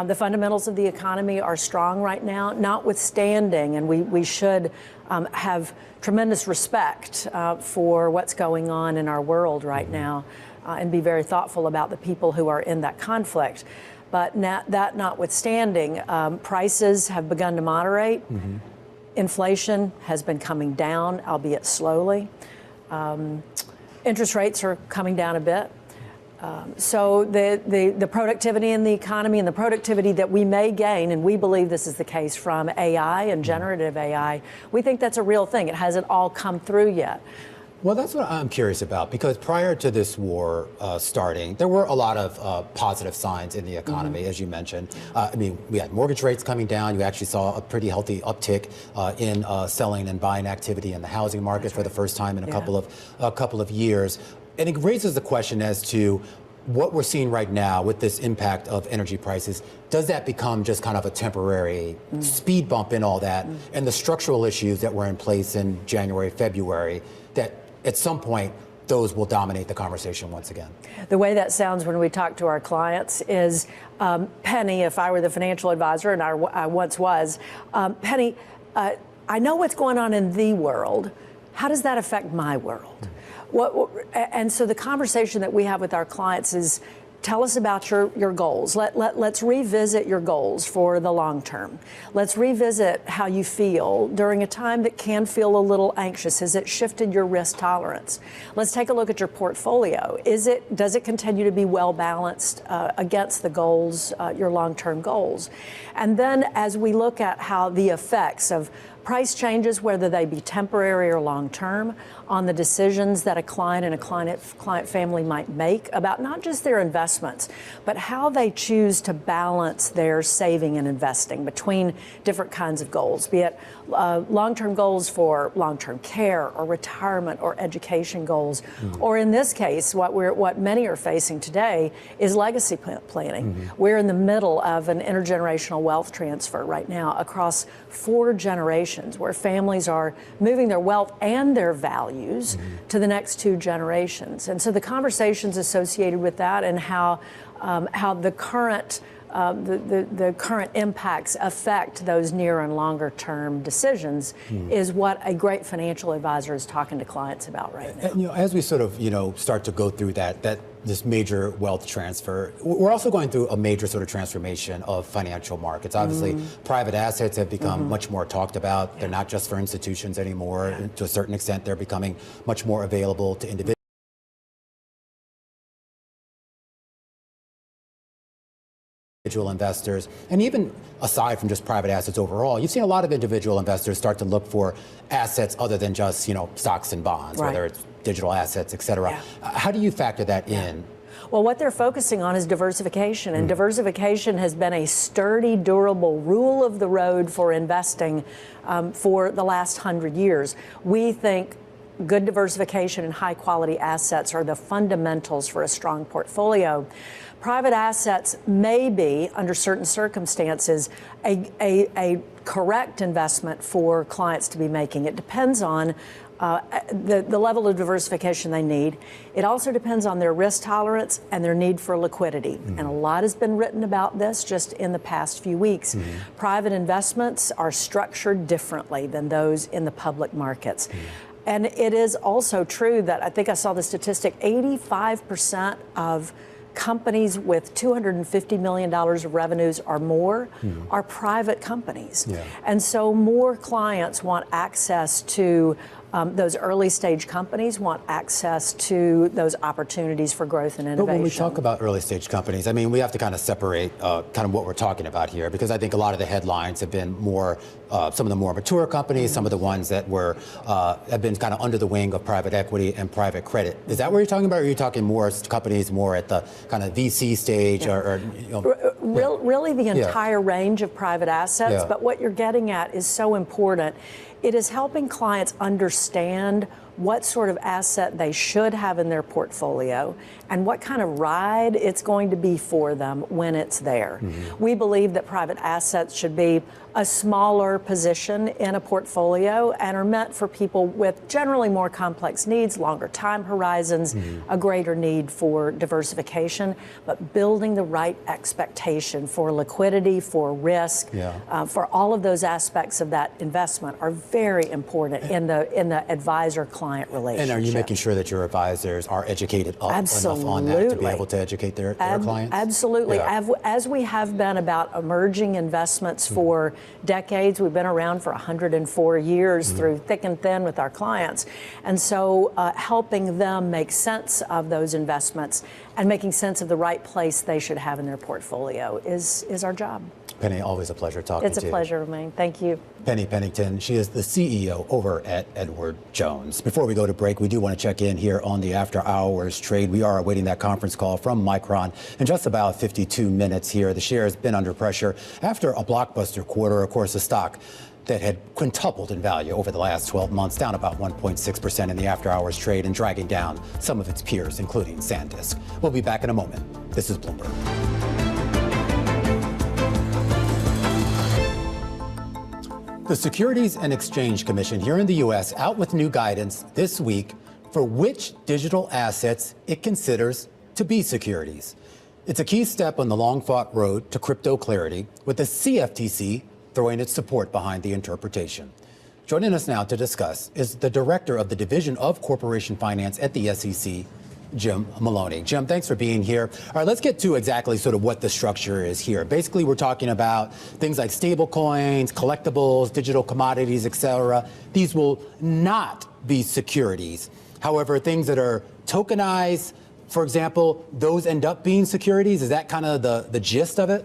The fundamentals of the economy are strong right now, notwithstanding, and we should have tremendous respect for what's going on in our world right now and be very thoughtful about the people who are in that conflict. But that notwithstanding, prices have begun to moderate. Inflation has been coming down, albeit slowly. Interest rates are coming down a bit. So the productivity in the economy and the productivity that we may gain, and we believe this is the case from AI and generative AI, we think that's a real thing. It hasn't all come through yet. Well, that's what I'm curious about, because prior to this war starting, there were a lot of positive signs in the economy, as you mentioned. I mean, we had mortgage rates coming down. You actually saw a pretty healthy uptick in selling and buying activity in the housing market for the first time in a couple of years. And it raises the question as to what we're seeing right now with this impact of energy prices. Does that become just kind of a temporary speed bump in all that, and the structural issues that were in place in January, February, that at some point those will dominate the conversation once again? The way that sounds when we talk to our clients is, Penny, if I were the financial advisor, and I once was, Penny, I know what's going on in the world. How does that affect my world? And so the conversation that we have with our clients is, tell us about your goals. Let's revisit your goals for the long term. Let's revisit how you feel during a time that can feel a little anxious. Has it shifted your risk tolerance? Let's take a look at your portfolio. Does it continue to be well balanced against the goals, your long-term goals? And then as we look at how the effects of price changes, whether they be temporary or long-term, on the decisions that a client and a client family might make about not just their investments, but how they choose to balance their saving and investing between different kinds of goals, be it long-term goals for long-term care or retirement or education goals, or in this case, what many are facing today is legacy planning. We're in the middle of an intergenerational wealth transfer right now across 4 generations, where families are moving their wealth and their values to the next 2 generations. And so the conversations associated with that and how the current impacts affect those near and longer term decisions is what a great financial advisor is talking to clients about right now. And, as we sort of, start to go through this major wealth transfer, we're also going through a major sort of transformation of financial markets. Obviously, private assets have become much more talked about. They're not just for institutions anymore. To a certain extent, they're becoming much more available to individuals. Investors, and even aside from just private assets overall, you've seen a lot of individual investors start to look for assets other than just, stocks and bonds, whether it's digital assets, et cetera. How do you factor that in? Well, what they're focusing on is diversification, and diversification has been a sturdy, durable rule of the road for investing for the last 100 years. We think good diversification and high quality assets are the fundamentals for a strong portfolio. Private assets may be, under certain circumstances, a correct investment for clients to be making. It depends on the level of diversification they need. It also depends on their risk tolerance and their need for liquidity. And a lot has been written about this just in the past few weeks. Private investments are structured differently than those in the public markets. And it is also true that, I think I saw the statistic, 85% of companies with $250 million of revenues or more are private companies. And so more clients want access to those early stage companies, want access to those opportunities for growth and innovation. But when we talk about early stage companies, I mean, we have to kind of separate kind of what we're talking about here, because I think a lot of the headlines have been more, some of the more mature companies, some of the ones that have been kind of under the wing of private equity and private credit. Is that what you're talking about, or are you talking more companies more at the kind of VC stage? Really the entire range of private assets, but what you're getting at is so important, it is helping clients understand what sort of asset they should have in their portfolio and what kind of ride it's going to be for them when it's there. We believe that private assets should be a smaller position in a portfolio and are meant for people with generally more complex needs, longer time horizons, a greater need for diversification, but building the right expectation for liquidity, for risk, for all of those aspects of that investment are very important in the advisor-client relationship. And are you making sure that your advisors are educated up enough on that to be able to educate their clients? Absolutely. Yeah. As we have been about emerging investments for decades, we've been around for 104 years through thick and thin with our clients. And so helping them make sense of those investments and making sense of the right place they should have in their portfolio is our job. Penny, always a pleasure talking to you. It's a pleasure, Romaine. Thank you. Penny Pennington, she is the CEO over at Edward Jones. Before we go to break, we do want to check in here on the after hours trade. We are awaiting that conference call from Micron in just about 52 minutes here. The share has been under pressure after a blockbuster quarter. Of course, the stock that had quintupled in value over the last 12 months, down about 1.6% in the after hours trade and dragging down some of its peers, including SanDisk. We'll be back in a moment. This is Bloomberg. The Securities and Exchange Commission here in the U.S. out with new guidance this week for which digital assets it considers to be securities. It's a key step on the long-fought road to crypto clarity, with the CFTC throwing its support behind the interpretation. Joining us now to discuss is the director of the Division of Corporation Finance at the SEC, Jim Maloney. Jim, thanks for being here. All right, let's get to exactly sort of what the structure is here. Basically, we're talking about things like stable coins, collectibles, digital commodities, etc. These will not be securities. However, things that are tokenized, for example, those end up being securities. Is that kind of the gist of it?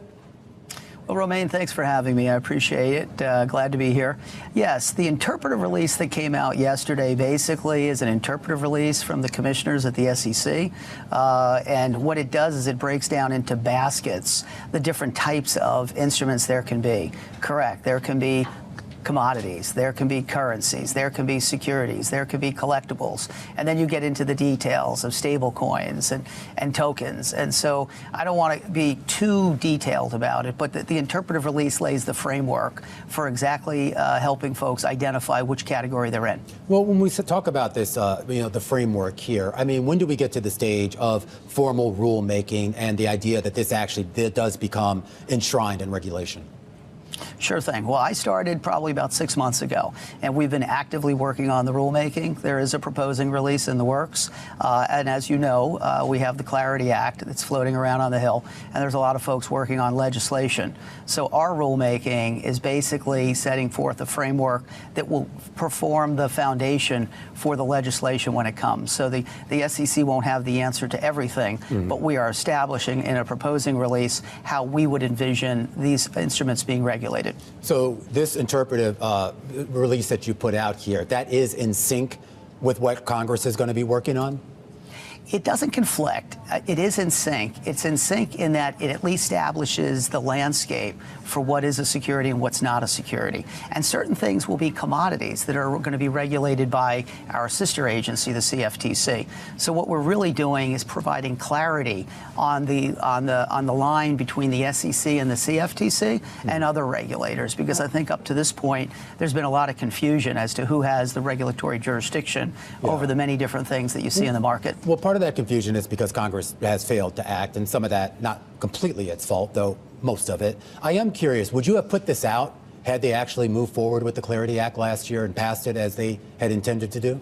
Well, Romaine, thanks for having me. I appreciate it. Glad to be here. Yes, the interpretive release that came out yesterday basically is an interpretive release from the commissioners at the SEC. And what it does is it breaks down into baskets the different types of instruments there can be. Correct. There can be commodities, there can be currencies, there can be securities, there can be collectibles, and then you get into the details of stable coins and tokens. And so I don't want to be too detailed about it, but the interpretive release lays the framework for exactly helping folks identify which category they're in. Well, when we talk about this, the framework here, I mean, when do we get to the stage of formal rulemaking and the idea that this actually does become enshrined in regulation? Sure thing. Well, I started probably about 6 months ago, and we've been actively working on the rulemaking. There is a proposing release in the works. And as you know, we have the Clarity Act that's floating around on the Hill, and there's a lot of folks working on legislation. So our rulemaking is basically setting forth a framework that will perform the foundation for the legislation when it comes. So the SEC won't have the answer to everything, but we are establishing in a proposing release how we would envision these instruments being regulated. So this interpretive release that you put out here, that is in sync with what Congress is going to be working on? It doesn't conflict. It is in sync. It's in sync in that it at least establishes the landscape for what is a security and what's not a security. And certain things will be commodities that are going to be regulated by our sister agency, the CFTC. So what we're really doing is providing clarity on the line between the SEC and the CFTC and other regulators, because I think up to this point there's been a lot of confusion as to who has the regulatory jurisdiction over the many different things that you see in the market. Well, part of that confusion is because Congress has failed to act, and some of that not completely its fault, though most of it. I am curious, would you have put this out had they actually moved forward with the Clarity Act last year and passed it as they had intended to do?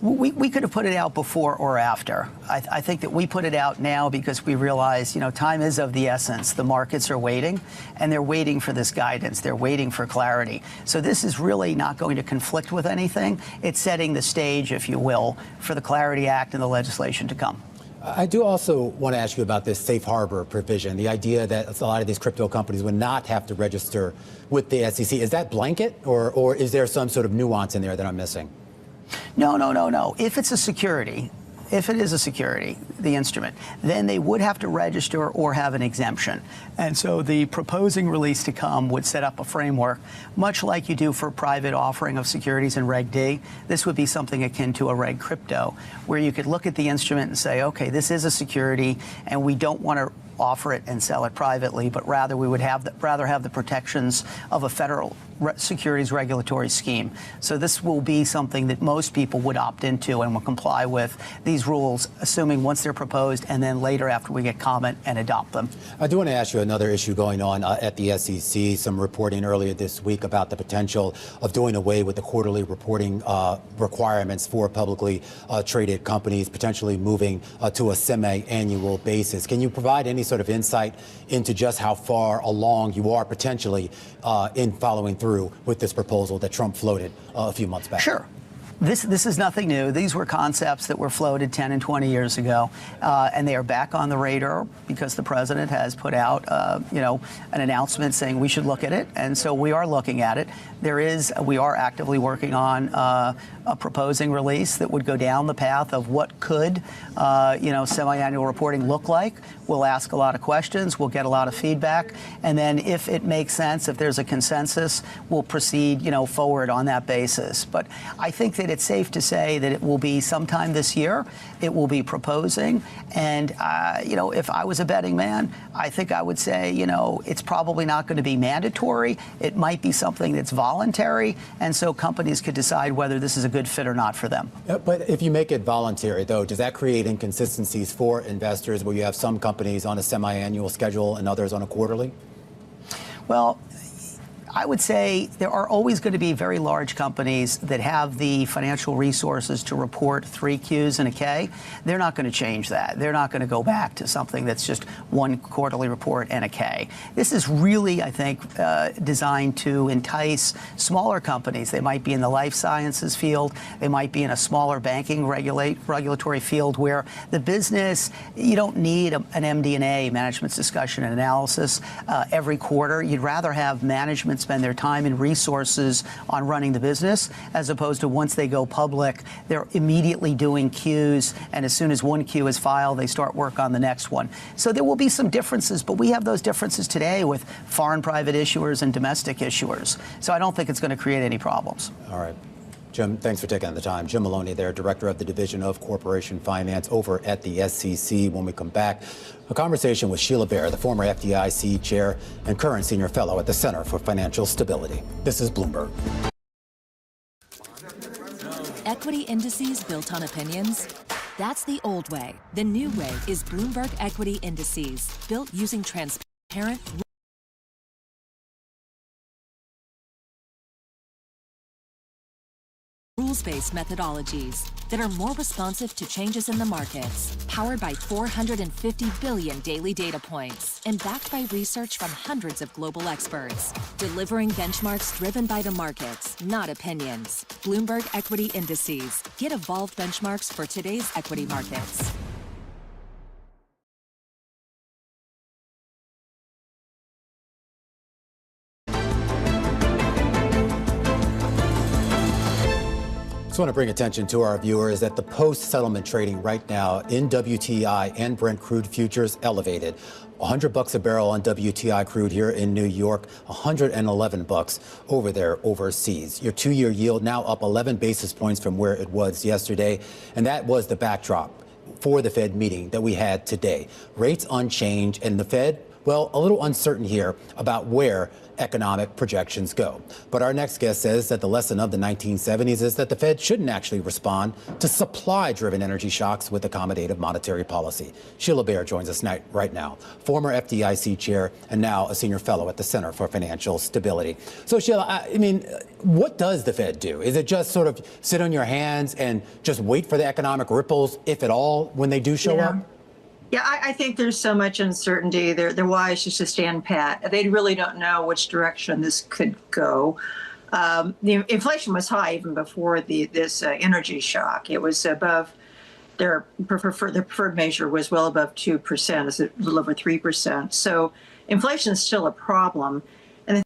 We could have put it out before or after. I think that we put it out now because we realize, time is of the essence. The markets are waiting, and they're waiting for this guidance. They're waiting for clarity. So this is really not going to conflict with anything. It's setting the stage, if you will, for the Clarity Act and the legislation to come. I do also want to ask you about this safe harbor provision, the idea that a lot of these crypto companies would not have to register with the SEC. Is that blanket, or is there some sort of nuance in there that I'm missing? No. If it's a security, if it is a security, the instrument, then they would have to register or have an exemption. And so the proposing release to come would set up a framework, much like you do for private offering of securities in Reg D. This would be something akin to a Reg Crypto, where you could look at the instrument and say, okay, this is a security, and we don't want to offer it and sell it privately, but rather we would rather have the protections of a federal securities regulatory scheme. So this will be something that most people would opt into and will comply with these rules, assuming once they're proposed and then later after we get comment and adopt them. I do want to ask you another issue going on at the SEC. Some reporting earlier this week about the potential of doing away with the quarterly reporting requirements for publicly traded companies, potentially moving to a semi-annual basis. Can you provide any sort of insight into just how far along you are potentially in following through with this proposal that Trump floated a few months back? Sure. This is nothing new. These were concepts that were floated 10 and 20 years ago, and they are back on the radar because the president has put out, an announcement saying we should look at it, and so we are looking at it. We are actively working on a proposing release that would go down the path of what could, semi-annual reporting look like. We'll ask a lot of questions. We'll get a lot of feedback, and then if it makes sense, if there's a consensus, we'll proceed, forward on that basis. But I think that it's safe to say that it will be sometime this year. It will be proposing, and if I was a betting man, I think I would say, it's probably not going to be mandatory. It might be something that's voluntary, and so companies could decide whether this is a good fit or not for them. But if you make it voluntary, though, does that create inconsistencies for investors where you have some companies on a semi-annual schedule and others on a quarterly? Well, I would say there are always going to be very large companies that have the financial resources to report 3 Qs and a K. They're not going to change that. They're not going to go back to something that's just 1 quarterly report and a K. This is really, I think, designed to entice smaller companies. They might be in the life sciences field. They might be in a smaller banking regulatory field where the business, you don't need an MD&A, management's discussion and analysis, every quarter. You'd rather have management spend their time and resources on running the business, as opposed to once they go public, they're immediately doing Qs, and as soon as 1 Q is filed, they start work on the next one. So there will be some differences, but we have those differences today with foreign private issuers and domestic issuers. So I don't think it's going to create any problems. All right. Jim, thanks for taking the time. Jim Maloney there, Director of the Division of Corporation Finance over at the SEC. When we come back, a conversation with Sheila Bair, the former FDIC chair and current senior fellow at the Center for Financial Stability. This is Bloomberg. Equity indices built on opinions? That's the old way. The new way is Bloomberg Equity Indices, built using transparent, rules-based methodologies that are more responsive to changes in the markets, powered by 450 billion daily data points, and backed by research from hundreds of global experts, delivering benchmarks driven by the markets, not opinions. Bloomberg Equity Indices. Get evolved benchmarks for today's equity markets. Just want to bring attention to our viewers that the post-settlement trading right now in WTI and Brent crude futures elevated. $100 a barrel on WTI crude here in New York, $111 over there overseas. Your 2-year yield now up 11 basis points from where it was yesterday, and that was the backdrop for the Fed meeting that we had today. Rates unchanged, and the Fed, well, a little uncertain here about where economic projections go. But our next guest says that the lesson of the 1970s is that the Fed shouldn't actually respond to supply-driven energy shocks with accommodative monetary policy. Sheila Bair joins us right now, former FDIC chair and now a senior fellow at the Center for Financial Stability. So, Sheila, I mean, what does the Fed do? Is it just sort of sit on your hands and just wait for the economic ripples, if at all, when they do show up? Yeah, I think there's so much uncertainty. They're wise just to stand pat. They really don't know which direction this could go. The inflation was high even before this energy shock. It was above their preferred measure was well above 2%. It's a little over 3%. So inflation is still a problem. And the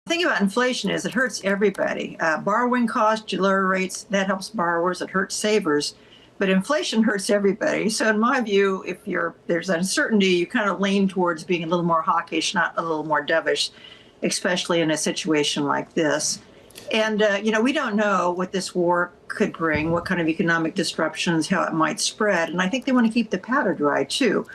thing about inflation is it hurts everybody. Borrowing costs, you lower rates, that helps borrowers, it hurts savers. But inflation hurts everybody. So in my view, if there's uncertainty, you kind of lean towards being a little more hawkish, not a little more dovish, especially in a situation like this. And, we don't know what this war could bring, what kind of economic disruptions, how it might spread. And I think they want to keep the powder dry, too.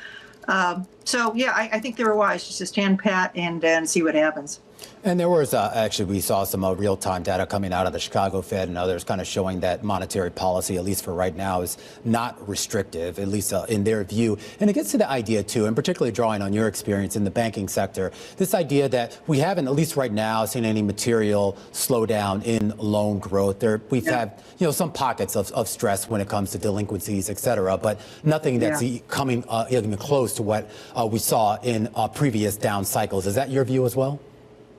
I think they were wise just to stand pat and see what happens. And there was actually, we saw some real-time data coming out of the Chicago Fed and others kind of showing that monetary policy, at least for right now, is not restrictive, at least in their view. And it gets to the idea, too, and particularly drawing on your experience in the banking sector, this idea that we haven't, at least right now, seen any material slowdown in loan growth. We've had, some pockets of stress when it comes to delinquencies, et cetera, but nothing that's coming even close to what we saw in previous down cycles. Is that your view as well?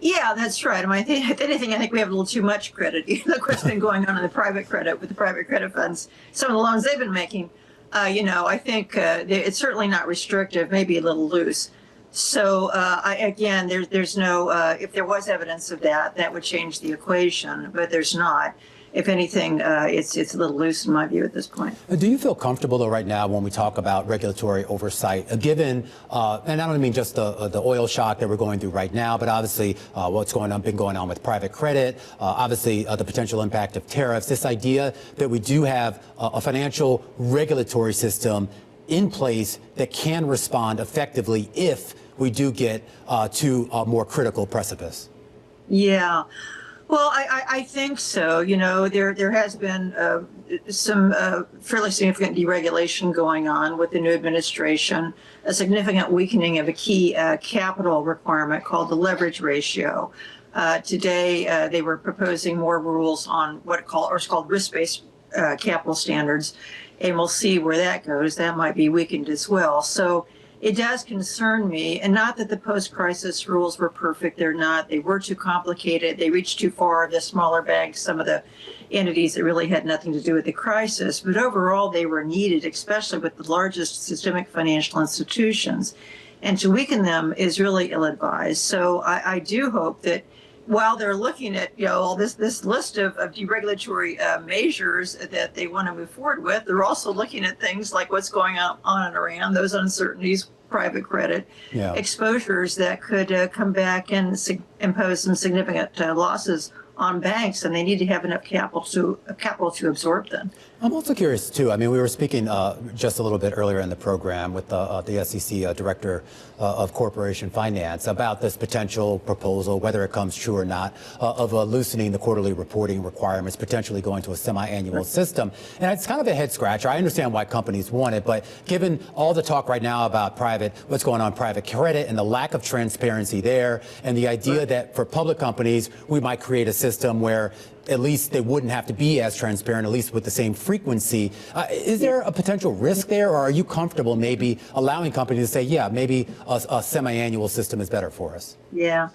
Yeah, that's right. I mean, if anything, I think we have a little too much credit. Look what's been going on in the private credit with the private credit funds. Some of the loans they've been making, I think it's certainly not restrictive, maybe a little loose. So there's no, if there was evidence of that, that would change the equation, but there's not. If anything, it's a little loose in my view at this point. Do you feel comfortable, though, right now when we talk about regulatory oversight, given, and I don't mean just the oil shock that we're going through right now, but obviously what's been going on with private credit, obviously the potential impact of tariffs, this idea that we do have a financial regulatory system in place that can respond effectively if we do get to a more critical precipice? Yeah. Well, I think so. There has been some fairly significant deregulation going on with the new administration, a significant weakening of a key capital requirement called the leverage ratio. Today, they were proposing more rules on what's called risk-based capital standards, and we'll see where that goes. That might be weakened as well. So it does concern me, and not that the post-crisis rules were perfect. They're not. They were too complicated. They reached too far, the smaller banks, some of the entities that really had nothing to do with the crisis. But overall, they were needed, especially with the largest systemic financial institutions. And to weaken them is really ill-advised. So I do hope that while they're looking at all this list of deregulatory measures that they want to move forward with, they're also looking at things like what's going on in Iran, those uncertainties, private credit exposures that could come back and impose some significant losses on banks, and they need to have enough capital to absorb them. I'm also curious, too. I mean, we were speaking just a little bit earlier in the program with the SEC Director of Corporation Finance about this potential proposal, whether it comes true or not, of loosening the quarterly reporting requirements, potentially going to a semi-annual system. And it's kind of a head scratcher. I understand why companies want it, but given all the talk right now about what's going on in private credit and the lack of transparency there, and the idea that for public companies, we might create a system where at least they wouldn't have to be as transparent, at least with the same frequency. Is there a potential risk there, or are you comfortable maybe allowing companies to say, yeah, maybe a semi-annual system is better for us? Yeah,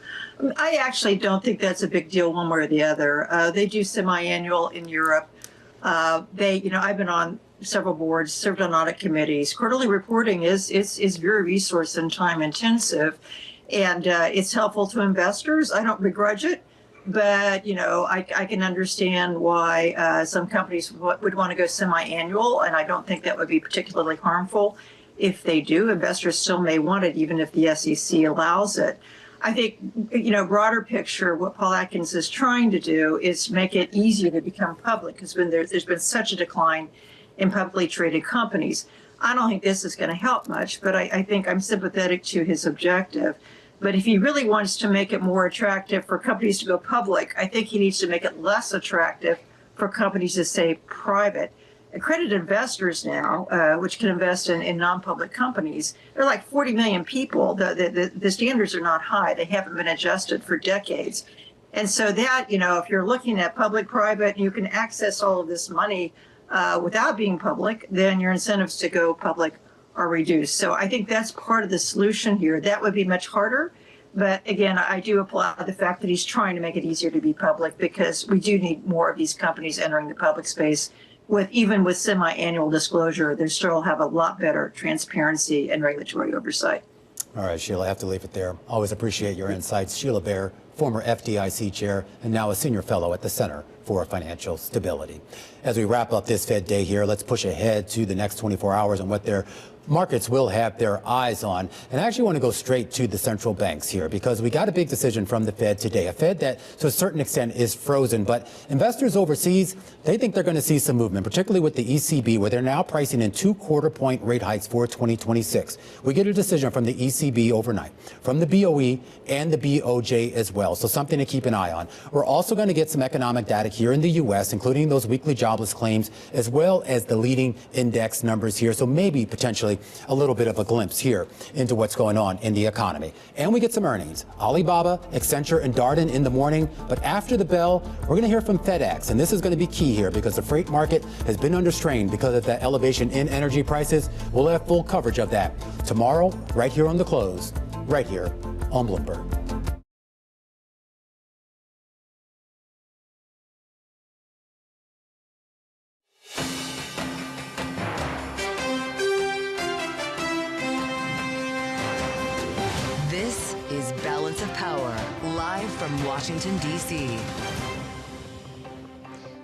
I actually don't think that's a big deal one way or the other. They do semi-annual in Europe. I've been on several boards, served on audit committees. Quarterly reporting is very resource and time intensive, and it's helpful to investors. I don't begrudge it. But, I can understand why some companies would want to go semi-annual, and I don't think that would be particularly harmful if they do. Investors still may want it, even if the SEC allows it. I think, broader picture, what Paul Atkins is trying to do is make it easier to become public, because there's been such a decline in publicly traded companies. I don't think this is going to help much, but I think I'm sympathetic to his objective. But if he really wants to make it more attractive for companies to go public, I think he needs to make it less attractive for companies to stay private. Accredited investors now, which can invest in non-public companies, they're like 40 million people. The standards are not high. They haven't been adjusted for decades. And so that, if you're looking at public-private, you can access all of this money without being public, then your incentives to go public are reduced. So I think that's part of the solution here. That would be much harder. But again, I do applaud the fact that he's trying to make it easier to be public, because we do need more of these companies entering the public space. Even with semi-annual disclosure, they still have a lot better transparency and regulatory oversight. All right, Sheila, I have to leave it there. Always appreciate your insights. Sheila Bair, former FDIC chair, and now a senior fellow at the Center for Financial Stability. As we wrap up this Fed day here, let's push ahead to the next 24 hours and what their markets will have their eyes on. And I actually want to go straight to the central banks here because we got a big decision from the Fed today, a Fed that to a certain extent is frozen. But investors overseas, they think they're going to see some movement, particularly with the ECB, where they're now pricing in 2 quarter-point rate hikes for 2026. We get a decision from the ECB overnight, from the BOE and the BOJ as well. So something to keep an eye on. We're also going to get some economic data here in the U.S., including those weekly jobless claims, as well as the leading index numbers here. So maybe potentially a little bit of a glimpse here into what's going on in the economy. And we get some earnings. Alibaba, Accenture, and Darden in the morning. But after the bell, we're going to hear from FedEx. And this is going to be key here because the freight market has been under strain because of that elevation in energy prices. We'll have full coverage of that tomorrow, right here on The Close, right here on Bloomberg. This is Balance of Power, live from Washington, D.C.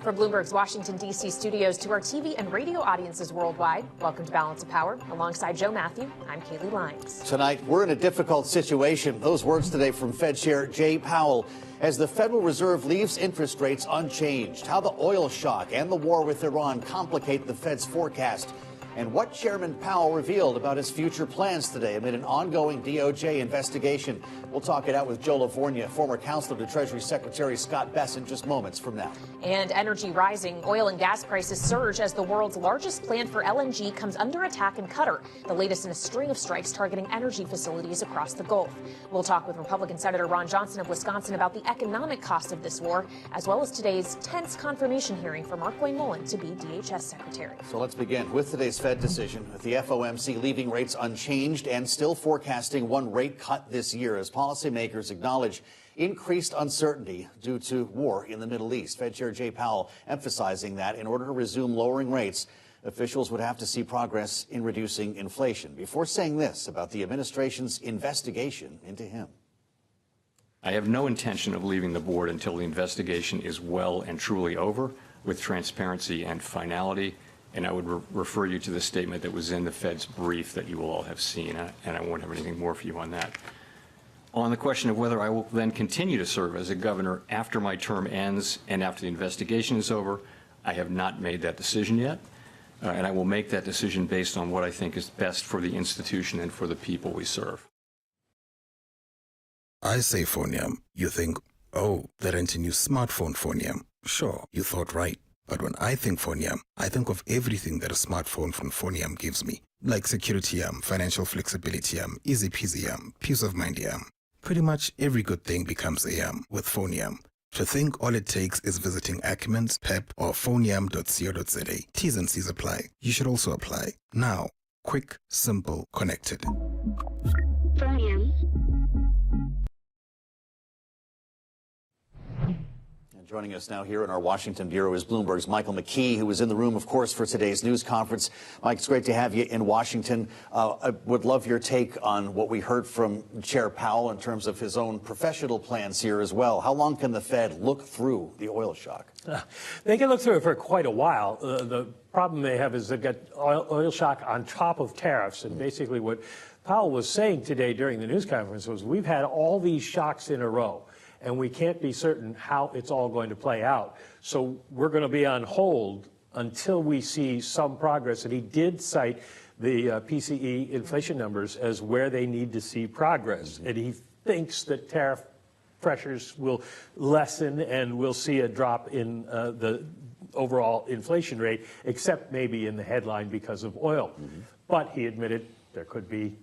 From Bloomberg's Washington, D.C. studios to our TV and radio audiences worldwide, welcome to Balance of Power. Alongside Joe Matthew, I'm Kaylee Lyons. Tonight, we're in a difficult situation. Those words today from Fed Chair Jay Powell as the Federal Reserve leaves interest rates unchanged. How the oil shock and the war with Iran complicate the Fed's forecast. And what Chairman Powell revealed about his future plans today amid an ongoing DOJ investigation. We'll talk it out with Joe Lavorgna, former counselor to Treasury Secretary Scott Bessent, just moments from now. And energy rising. Oil and gas prices surge as the world's largest plant for LNG comes under attack in Qatar, the latest in a string of strikes targeting energy facilities across the Gulf. We'll talk with Republican Senator Ron Johnson of Wisconsin about the economic cost of this war, as well as today's tense confirmation hearing for Mark Wayne Mullen to be DHS Secretary. So let's begin with today's Fed decision, with the FOMC leaving rates unchanged and still forecasting one rate cut this year as policymakers acknowledge increased uncertainty due to war in the Middle East. Fed Chair Jay Powell emphasizing that in order to resume lowering rates, officials would have to see progress in reducing inflation, before saying this about the administration's investigation into him. I have no intention of leaving the board until the investigation is well and truly over, with transparency and finality. And I would refer you to the statement that was in the Fed's brief that you will all have seen, and I won't have anything more for you on that. On the question of whether I will then continue to serve as a governor after my term ends and after the investigation is over, I have not made that decision yet, and I will make that decision based on what I think is best for the institution and for the people we serve. I say phonium. You think, oh, they're into new smartphone phonium. Sure, you thought right. But when I think phonium, I think of everything that a smartphone from phonium gives me. Like security, financial flexibility, easy peasy, peace of mind. Pretty much every good thing becomes a with phonium. To think all it takes is visiting Acumen's, PEP, or phonium.co.za. T's and C's apply. You should also apply. Now, quick, simple, connected. Phonium. Joining us now here in our Washington bureau is Bloomberg's Michael McKee, who was in the room, of course, for today's news conference. Mike, it's great to have you in Washington. I would love your take on what we heard from Chair Powell in terms of his own professional plans here as well. How long can the Fed look through the oil shock? They can look through it for quite a while. The problem they have is they've got oil shock on top of tariffs. And basically what Powell was saying today during the news conference was we've had all these shocks in a row, and we can't be certain how it's all going to play out. So we're going to be on hold until we see some progress. And he did cite the PCE inflation numbers as where they need to see progress. And he thinks that tariff pressures will lessen and we'll see a drop in the overall inflation rate, except maybe in the headline because of oil. But he admitted there could be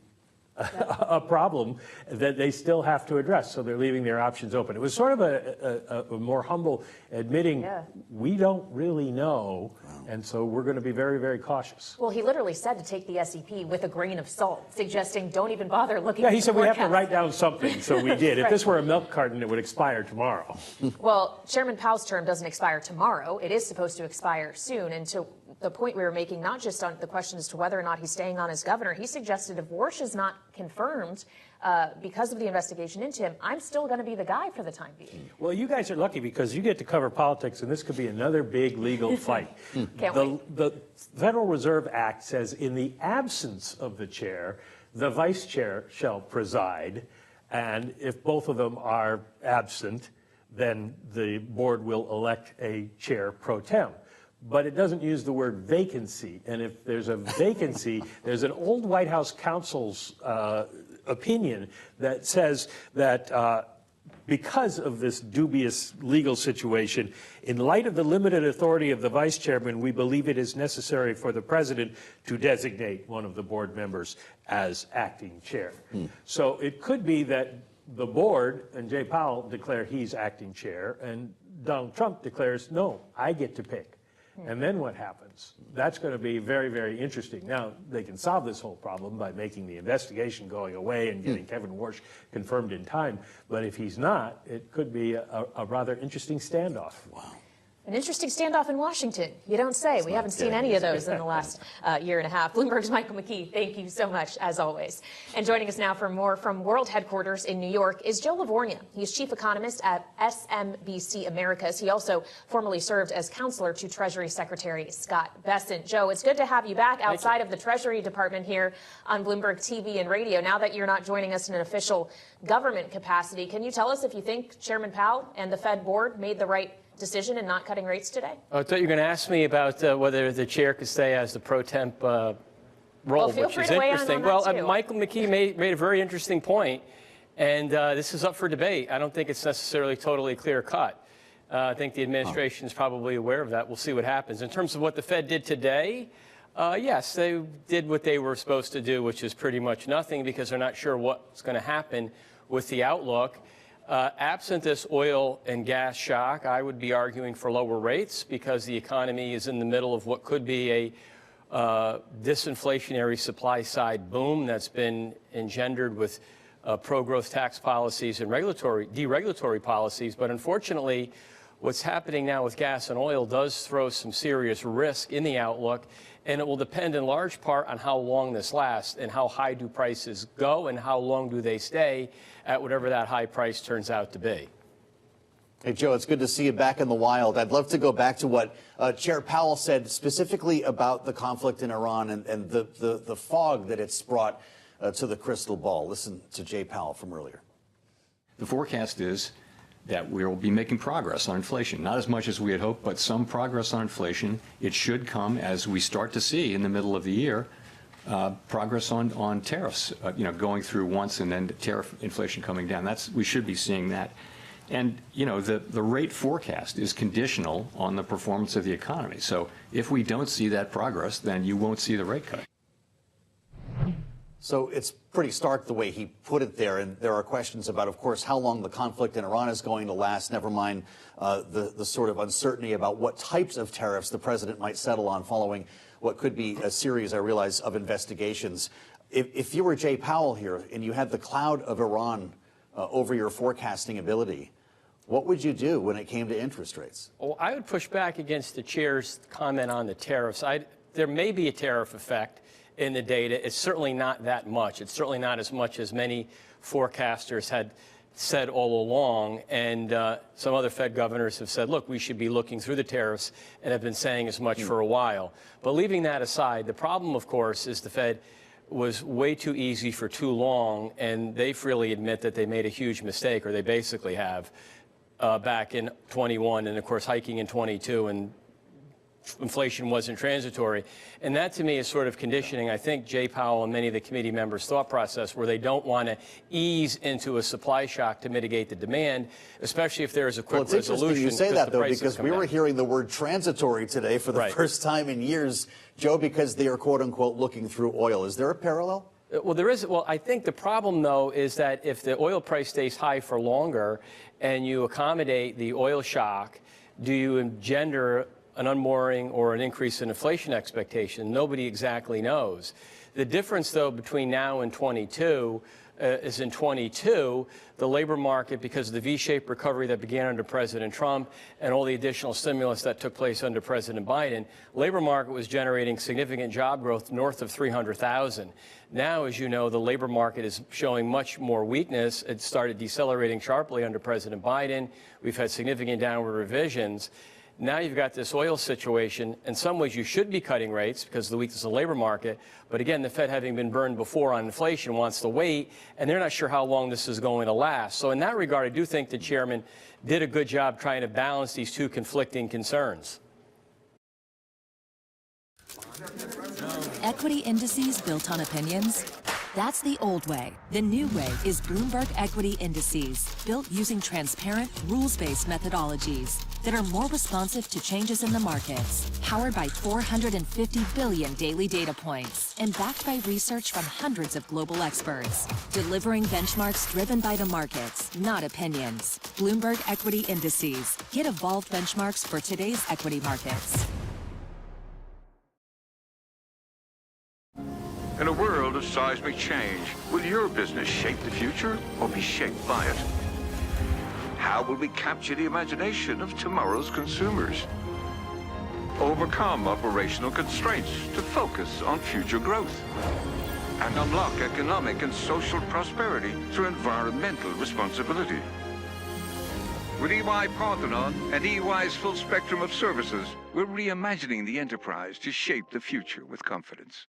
a problem that they still have to address, so they're leaving their options open. It was sort of a more humble admitting we don't really know, and so we're going to be very, very cautious. Well, he literally said to take the SEP with a grain of salt, suggesting don't even bother looking Yeah, at he the said we have forecast. to write down something, so we did. If Right. this were a milk carton, it would expire tomorrow. Well, Chairman Powell's term doesn't expire tomorrow. It is supposed to expire soon, and to the point we were making, not just on the question as to whether or not he's staying on as governor. He suggested if Warsh is not confirmed because of the investigation into him, I'm still going to be the guy for the time being. Well, you guys are lucky because you get to cover politics, and this could be another big legal fight. The Federal Reserve Act says in the absence of the chair, the vice chair shall preside, and if both of them are absent, then the board will elect a chair pro tem. But it doesn't use the word vacancy. And if there's a vacancy, there's an old White House counsel's opinion that says that because of this dubious legal situation, in light of the limited authority of the vice chairman, we believe it is necessary for the president to designate one of the board members as acting chair. So it could be that the board and Jay Powell declare he's acting chair, and Donald Trump declares, no, I get to pick. And then what happens? That's going to be very, very interesting. Now, they can solve this whole problem by making the investigation going away and getting Kevin Warsh confirmed in time. But if he's not, it could be a rather interesting standoff. Wow. An interesting standoff in Washington. You don't say. We haven't seen any of those in the last year and a half. Bloomberg's Michael McKee, thank you so much, as always. And joining us now for more from World Headquarters in New York is Joe Livornia. He's chief economist at SMBC Americas. He also formerly served as counselor to Treasury Secretary Scott Bessent. Joe, it's good to have you back outside of the Treasury Department here on Bloomberg TV and radio. Now that you're not joining us in an official government capacity, can you tell us if you think Chairman Powell and the Fed board made the right decision in not cutting rates today? I thought you were going to ask me about whether the chair could stay as the pro temp role, which is interesting. Well, Michael McKee made a very interesting point, and this is up for debate. I don't think it's necessarily totally clear cut. I think the administration is probably aware of that. We'll see what happens. In terms of what the Fed did today, yes, they did what they were supposed to do, which is pretty much nothing because they're not sure what's going to happen with the outlook. Absent this oil and gas shock, I would be arguing for lower rates because the economy is in the middle of what could be a disinflationary supply side boom that's been engendered with pro-growth tax policies and deregulatory policies. But unfortunately, what's happening now with gas and oil does throw some serious risk in the outlook, and it will depend in large part on how long this lasts and how high do prices go and how long do they stay at whatever that high price turns out to be. Hey, Joe, it's good to see you back in the wild. I'd love to go back to what Chair Powell said specifically about the conflict in Iran and the fog that it's brought to the crystal ball. Listen to Jay Powell from earlier. The forecast is that we will be making progress on inflation. Not as much as we had hoped, but some progress on inflation. It should come as we start to see in the middle of the year progress on tariffs, going through once and then tariff inflation coming down. We should be seeing that. And, the rate forecast is conditional on the performance of the economy. So if we don't see that progress, then you won't see the rate cut. So it's pretty stark the way he put it there, and there are questions about, of course, how long the conflict in Iran is going to last, never mind the sort of uncertainty about what types of tariffs the president might settle on following what could be a series, I realize, of investigations. If you were Jay Powell here and you had the cloud of Iran over your forecasting ability, what would you do when it came to interest rates? Well, I would push back against the chair's comment on the tariffs. There may be a tariff effect in the data. It's certainly not that much. It's certainly not as much as many forecasters had said all along. And some other Fed governors have said, look, we should be looking through the tariffs and have been saying as much for a while. But leaving that aside, the problem, of course, is the Fed was way too easy for too long. And they freely admit that they made a huge mistake, or they basically have, back in 21 and, of course, hiking in 22 and inflation wasn't transitory. And that, to me, is sort of conditioning, I think, Jay Powell and many of the committee members' thought process, where they don't want to ease into a supply shock to mitigate the demand, especially if there is a quick resolution. Well, it's interesting you say that, though, because we were hearing the word transitory today for the first time in years, Joe, because they are, quote unquote, looking through oil. Is there a parallel? Well, there is. Well, I think the problem, though, is that if the oil price stays high for longer and you accommodate the oil shock, do you engender an unmooring or an increase in inflation expectation? Nobody exactly knows. The difference, though, between now and 22, is in 22, the labor market, because of the V-shaped recovery that began under President Trump and all the additional stimulus that took place under President Biden, labor market was generating significant job growth north of 300,000. Now, as you know, the labor market is showing much more weakness. It started decelerating sharply under President Biden. We've had significant downward revisions. Now you've got this oil situation. In some ways, you should be cutting rates because of the weakness of the labor market. But again, the Fed, having been burned before on inflation, wants to wait, and they're not sure how long this is going to last. So in that regard, I do think the chairman did a good job trying to balance these two conflicting concerns. Equity indices built on opinions? That's the old way. The new way is Bloomberg Equity Indices, built using transparent, rules-based methodologies that are more responsive to changes in the markets, powered by 450 billion daily data points, and backed by research from hundreds of global experts, delivering benchmarks driven by the markets, not opinions. Bloomberg Equity Indices. Get evolved benchmarks for today's equity markets. In a world of seismic change, will your business shape the future or be shaped by it? How will we capture the imagination of tomorrow's consumers? Overcome operational constraints to focus on future growth? And unlock economic and social prosperity through environmental responsibility? With EY Parthenon and EY's full spectrum of services, we're reimagining the enterprise to shape the future with confidence.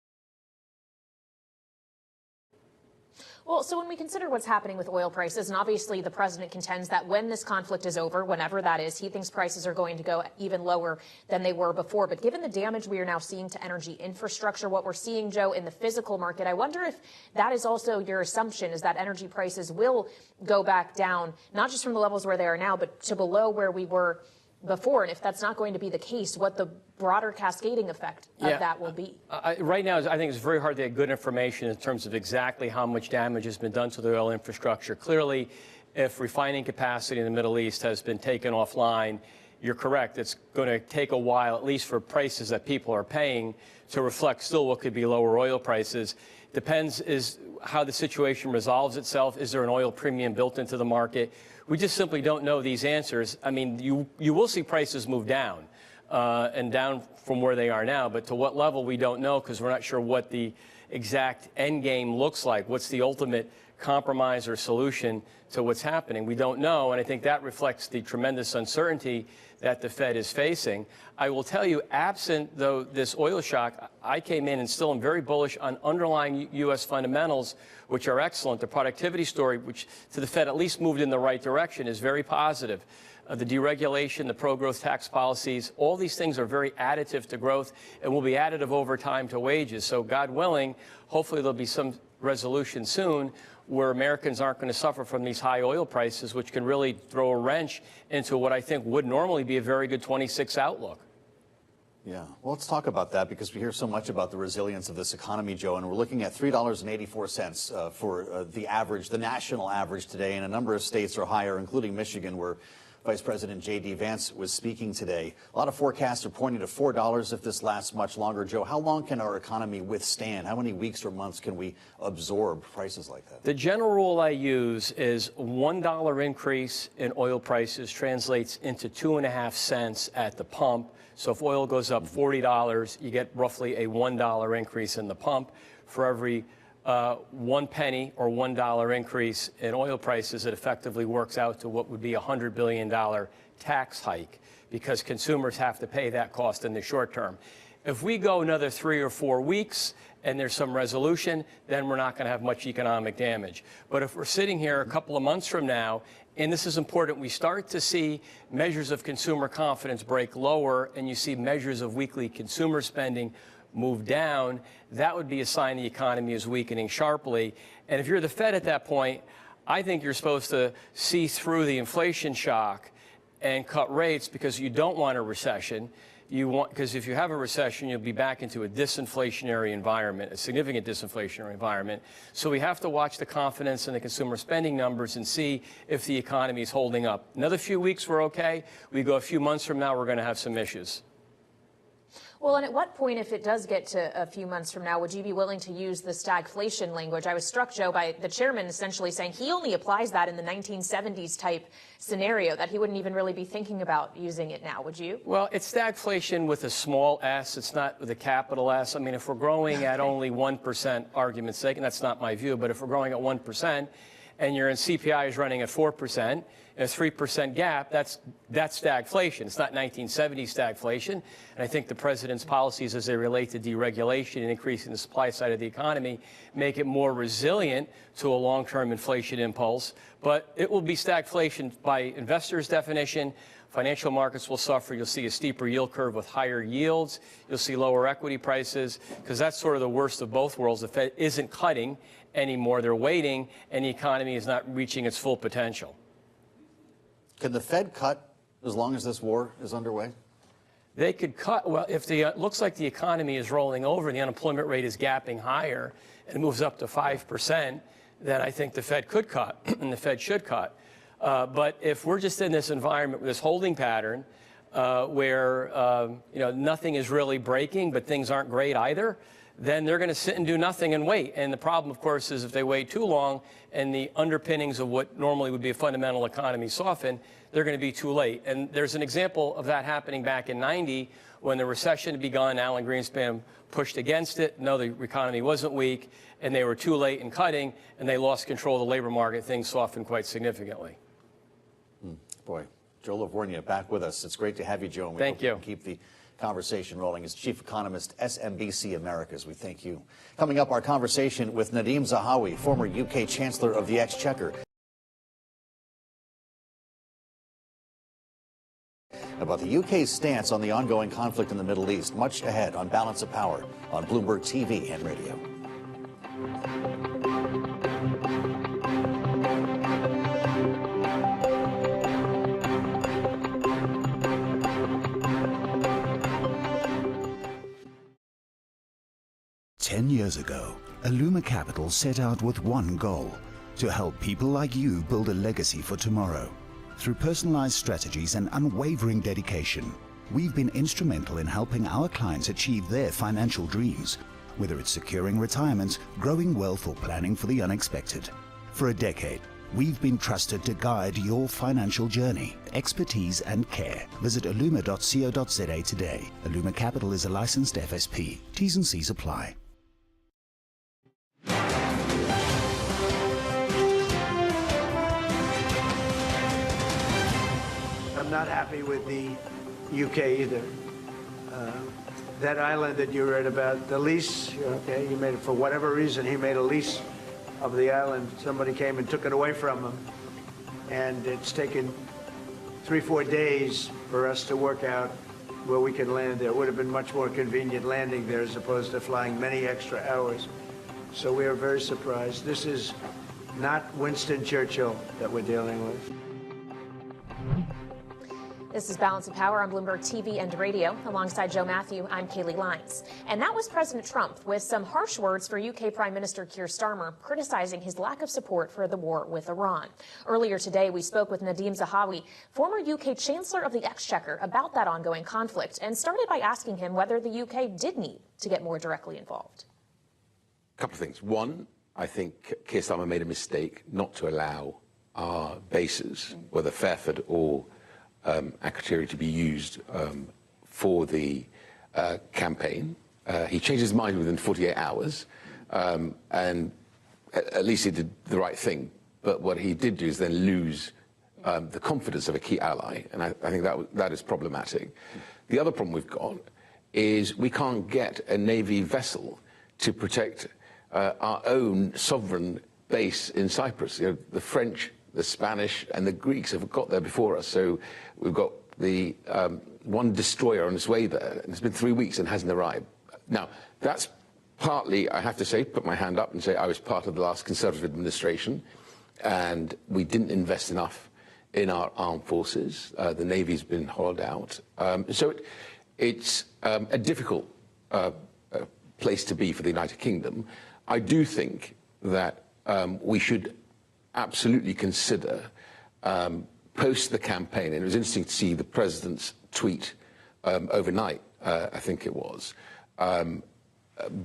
Well, so when we consider what's happening with oil prices, and obviously the president contends that when this conflict is over, whenever that is, he thinks prices are going to go even lower than they were before. But given the damage we are now seeing to energy infrastructure, what we're seeing, Joe, in the physical market, I wonder if that is also your assumption, is that energy prices will go back down, not just from the levels where they are now, but to below where we were before. And if that's not going to be the case, what the broader cascading effect of that will be. Right now, I think it's very hard to get good information in terms of exactly how much damage has been done to the oil infrastructure. Clearly, if refining capacity in the Middle East has been taken offline, you're correct. It's going to take a while, at least for prices that people are paying, to reflect still what could be lower oil prices. Depends is how the situation resolves itself. Is there an oil premium built into the market? We just simply don't know these answers. I mean, you will see prices move down and down from where they are now, but to what level we don't know, because we're not sure what the exact end game looks like. What's the ultimate compromise or solution to what's happening? We don't know, and I think that reflects the tremendous uncertainty that the Fed is facing. I will tell you, absent though this oil shock, I came in and still am very bullish on underlying U.S. fundamentals, which are excellent. The productivity story, which to the Fed at least moved in the right direction, is very positive. The deregulation, the pro-growth tax policies, all these things are very additive to growth and will be additive over time to wages. So God willing, hopefully there'll be some resolution soon where Americans aren't going to suffer from these high oil prices, which can really throw a wrench into what I think would normally be a very good 26 outlook. Yeah, well, let's talk about that, because we hear so much about the resilience of this economy, Joe, and we're looking at $3.84 for the average, the national average today, and a number of states are higher, including Michigan, where Vice President J.D. Vance was speaking today. A lot of forecasts are pointing to $4 if this lasts much longer. Joe, how long can our economy withstand? How many weeks or months can we absorb prices like that? The general rule I use is $1 increase in oil prices translates into 2.5 cents at the pump. So if oil goes up $40, you get roughly a $1 increase in the pump. For every 1 penny or $1 increase in oil prices, it effectively works out to what would be a $100 billion tax hike, because consumers have to pay that cost in the short term. If we go another 3 or 4 weeks and there's some resolution, then we're not going to have much economic damage. But if we're sitting here a couple of months from now, and this is important, we start to see measures of consumer confidence break lower, and you see measures of weekly consumer spending move down, that would be a sign the economy is weakening sharply. And if you're the Fed at that point, I think you're supposed to see through the inflation shock and cut rates, because you don't want a recession. Because if you have a recession, you'll be back into a disinflationary environment, a significant disinflationary environment. So we have to watch the confidence and the consumer spending numbers and see if the economy is holding up. Another few weeks, we're okay. We go a few months from now, we're going to have some issues. Well, and at what point, if it does get to a few months from now, would you be willing to use the stagflation language? I was struck, Joe, by the chairman essentially saying he only applies that in the 1970s type scenario, that he wouldn't even really be thinking about using it now. Would you? Well, it's stagflation with a small s. It's not with a capital S. I mean, if we're growing at only 1%, argument's sake, and that's not my view, but if we're growing at 1% and your CPI is running at 4%, a 3% gap, that's stagflation. It's not 1970s stagflation. And I think the president's policies as they relate to deregulation and increasing the supply side of the economy make it more resilient to a long-term inflation impulse. But it will be stagflation by investors' definition. Financial markets will suffer. You'll see a steeper yield curve with higher yields. You'll see lower equity prices, because that's sort of the worst of both worlds. The Fed isn't cutting anymore. They're waiting, and the economy is not reaching its full potential. Can the Fed cut as long as this war is underway? They could cut. Well, if the looks like the economy is rolling over and the unemployment rate is gapping higher and moves up to 5%, then I think the Fed could cut and the Fed should cut. But if we're just in this environment, this holding pattern, where nothing is really breaking, but things aren't great either, then they're going to sit and do nothing and wait. And the problem, of course, is if they wait too long and the underpinnings of what normally would be a fundamental economy soften, they're going to be too late. And there's an example of that happening back in '90 when the recession had begun. Alan Greenspan pushed against it. No, the economy wasn't weak, and they were too late in cutting, and they lost control of the labor market. Things softened quite significantly. Boy, Joe Lavorgna back with us. It's great to have you, Joe. And we Thank hope you. Can keep the conversation rolling. As Chief Economist, SMBC Americas, we thank you. Coming up, our conversation with Nadhim Zahawi, former UK Chancellor of the Exchequer, about the UK's stance on the ongoing conflict in the Middle East. Much ahead on Balance of Power on Bloomberg TV and radio. "10 years ago, Illuma Capital set out with one goal: to help people like you build a legacy for tomorrow. Through personalized strategies and unwavering dedication, we've been instrumental in helping our clients achieve their financial dreams, whether it's securing retirement, growing wealth, or planning for the unexpected. For a decade, we've been trusted to guide your financial journey. Expertise and care. Visit illuma.co.za today. Illuma Capital is a licensed FSP. T's and C's apply. I'm not happy with the UK either. That island that you read about, the lease, okay, you made it for whatever reason, he made a lease of the island. Somebody came and took it away from him. And it's taken 3-4 days for us to work out where we can land there. It would have been much more convenient landing there as opposed to flying many extra hours. So we are very surprised. This is not Winston Churchill that we're dealing with. This is Balance of Power on Bloomberg TV and radio. Alongside Joe Matthew, I'm Kaylee Lyons. And that was President Trump with some harsh words for UK Prime Minister Keir Starmer, criticizing his lack of support for the war with Iran. Earlier today, we spoke with Nadhim Zahawi, former UK Chancellor of the Exchequer, about that ongoing conflict, and started by asking him whether the UK did need to get more directly involved. A couple of things. One, I think Keir Starmer made a mistake not to allow our bases, whether Fairford or Akrotiri, to be used for the campaign. He changed his mind within 48 hours, and at least he did the right thing. But what he did do is then lose the confidence of a key ally, and I think that is problematic. The other problem we've got is we can't get a Navy vessel to protect our own sovereign base in Cyprus. You know, the French, the Spanish, and the Greeks have got there before us. So we've got the one destroyer on its way there, and it's been 3 weeks and hasn't arrived. Now, that's partly, I have to say, put my hand up and say I was part of the last Conservative administration, and we didn't invest enough in our armed forces. The Navy's been hollowed out. So it's a difficult place to be for the United Kingdom. I do think that we should absolutely consider post the campaign, and it was interesting to see the president's tweet overnight I think it was,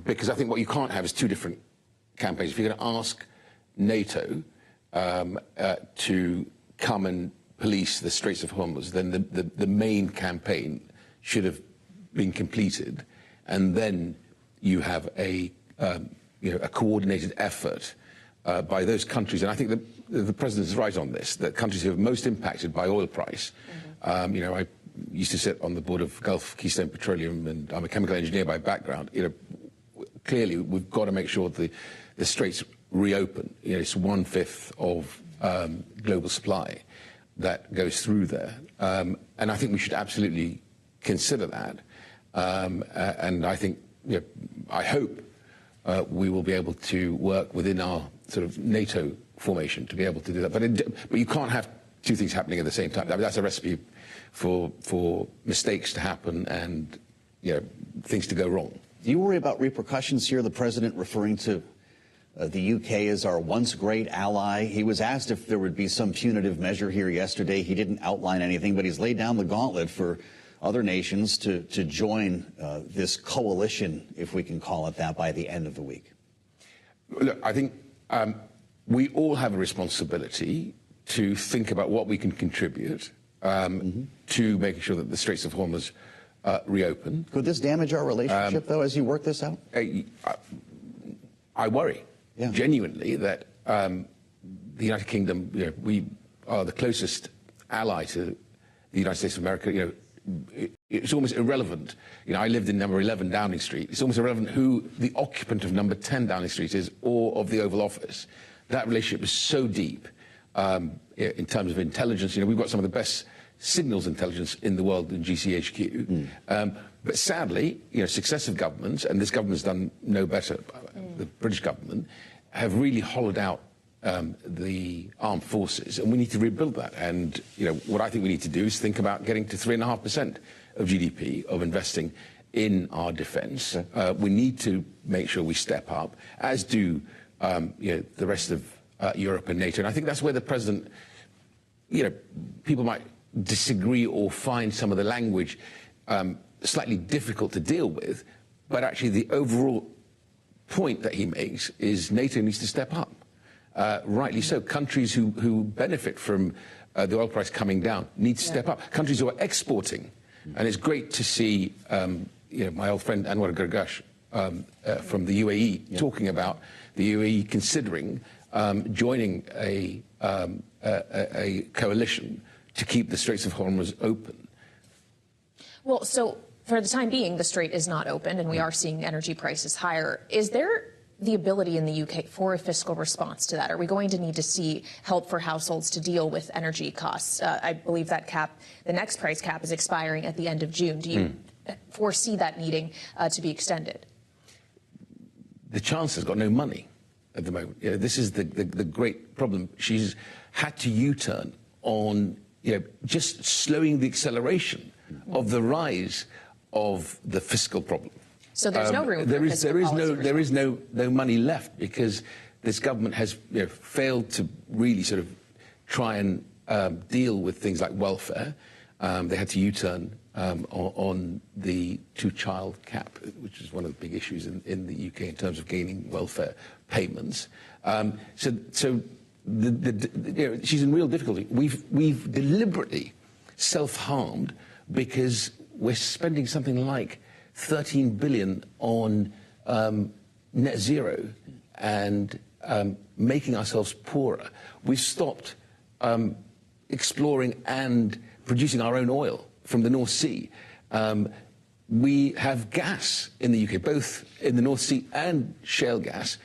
because I think what you can't have is two different campaigns. If you're going to ask NATO to come and police the Straits of Hormuz, then the main campaign should have been completed, and then you have a coordinated effort by those countries. And I think the president is right on this, that countries who are most impacted by oil price. I used to sit on the board of Gulf Keystone Petroleum, and I'm a chemical engineer by background. Clearly we've got to make sure the Straits reopen. It's 1/5 of global supply that goes through there, and I think we should absolutely consider that. And I think, I hope we will be able to work within our sort of NATO formation to be able to do that. But you can't have two things happening at the same time. I mean, that's a recipe for mistakes to happen and things to go wrong. Do you worry about repercussions here? The president referring to the UK as our once great ally. He was asked if there would be some punitive measure here yesterday. He didn't outline anything, but he's laid down the gauntlet for other nations to join this coalition, if we can call it that, by the end of the week. Look, I think we all have a responsibility to think about what we can contribute to making sure that the Straits of Hormuz reopen. Could this damage our relationship, though, as you work this out? I worry genuinely that the United Kingdom, we are the closest ally to the United States of America. It's almost irrelevant. I lived in number 11 Downing Street. It's almost irrelevant who the occupant of number 10 Downing Street is or of the Oval Office. That relationship is so deep in terms of intelligence. We've got some of the best signals intelligence in the world in GCHQ. But sadly, successive governments, and this government has done no better, the British government, have really hollowed out the armed forces, and we need to rebuild that. And what I think we need to do is think about getting to 3.5% of GDP of investing in our defence. We need to make sure we step up, as do the rest of Europe and NATO. And I think that's where the president, people might disagree or find some of the language slightly difficult to deal with, but actually the overall point that he makes is NATO needs to step up. Rightly so. Countries who benefit from the oil price coming down need to step up. Countries who are exporting, and it's great to see my old friend Anwar Gargash from the UAE talking about the UAE considering joining a coalition to keep the Straits of Hormuz open. Well, so for the time being, the strait is not open, and we are seeing energy prices higher. Is there the ability in the UK for a fiscal response to that? Are we going to need to see help for households to deal with energy costs? I believe that cap, the next price cap, is expiring at the end of June. Do you foresee that needing to be extended? The Chancellor's got no money at the moment. This is the great problem. She's had to U-turn on just slowing the acceleration of the rise of the fiscal problem. So there's no room for there is no money left because this government has failed to really sort of try and deal with things like welfare. They had to U-turn on the two-child cap, which is one of the big issues in the UK in terms of gaining welfare payments. So she's in real difficulty. We've deliberately self-harmed because we're spending something like 13 billion on net zero and making ourselves poorer. We've stopped exploring and producing our own oil from the North Sea. We have gas in the UK, both in the North Sea and shale gas,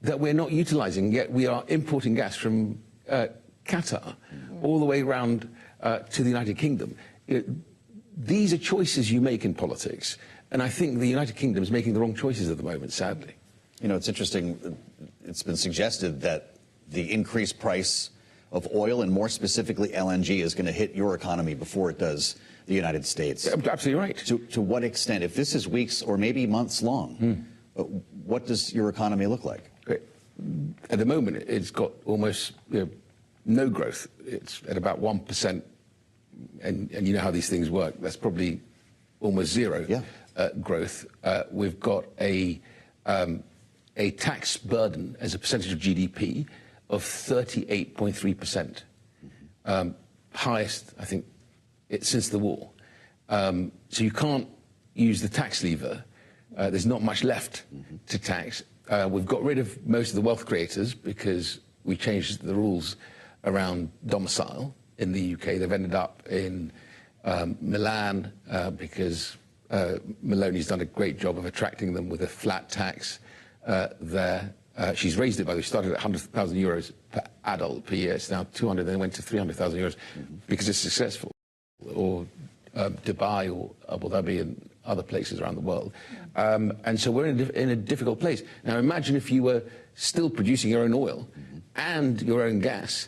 that we're not utilising, yet we are importing gas from Qatar all the way around to the United Kingdom. These are choices you make in politics, and I think the United Kingdom is making the wrong choices at the moment, sadly. It's interesting. It's been suggested that the increased price of oil, and more specifically LNG, is going to hit your economy before it does the United States. Absolutely right. To what extent? If this is weeks or maybe months long, what does your economy look like? At the moment, it's got almost no growth. It's at about 1%, and you know how these things work. That's probably almost zero growth. We've got a tax burden as a percentage of GDP of 38.3%, highest, I think, since the war. So you can't use the tax lever. There's not much left to tax. We've got rid of most of the wealth creators because we changed the rules around domicile in the UK. They've ended up in Milan because Meloni's done a great job of attracting them with a flat tax there. She's raised it, by the way. She started at 100,000 euros per adult per year. It's now 200, then it went to 300,000 euros because it's successful. Or Dubai or Abu Dhabi and other places around the world. And so we're in a difficult place. Now imagine if you were still producing your own oil and your own gas,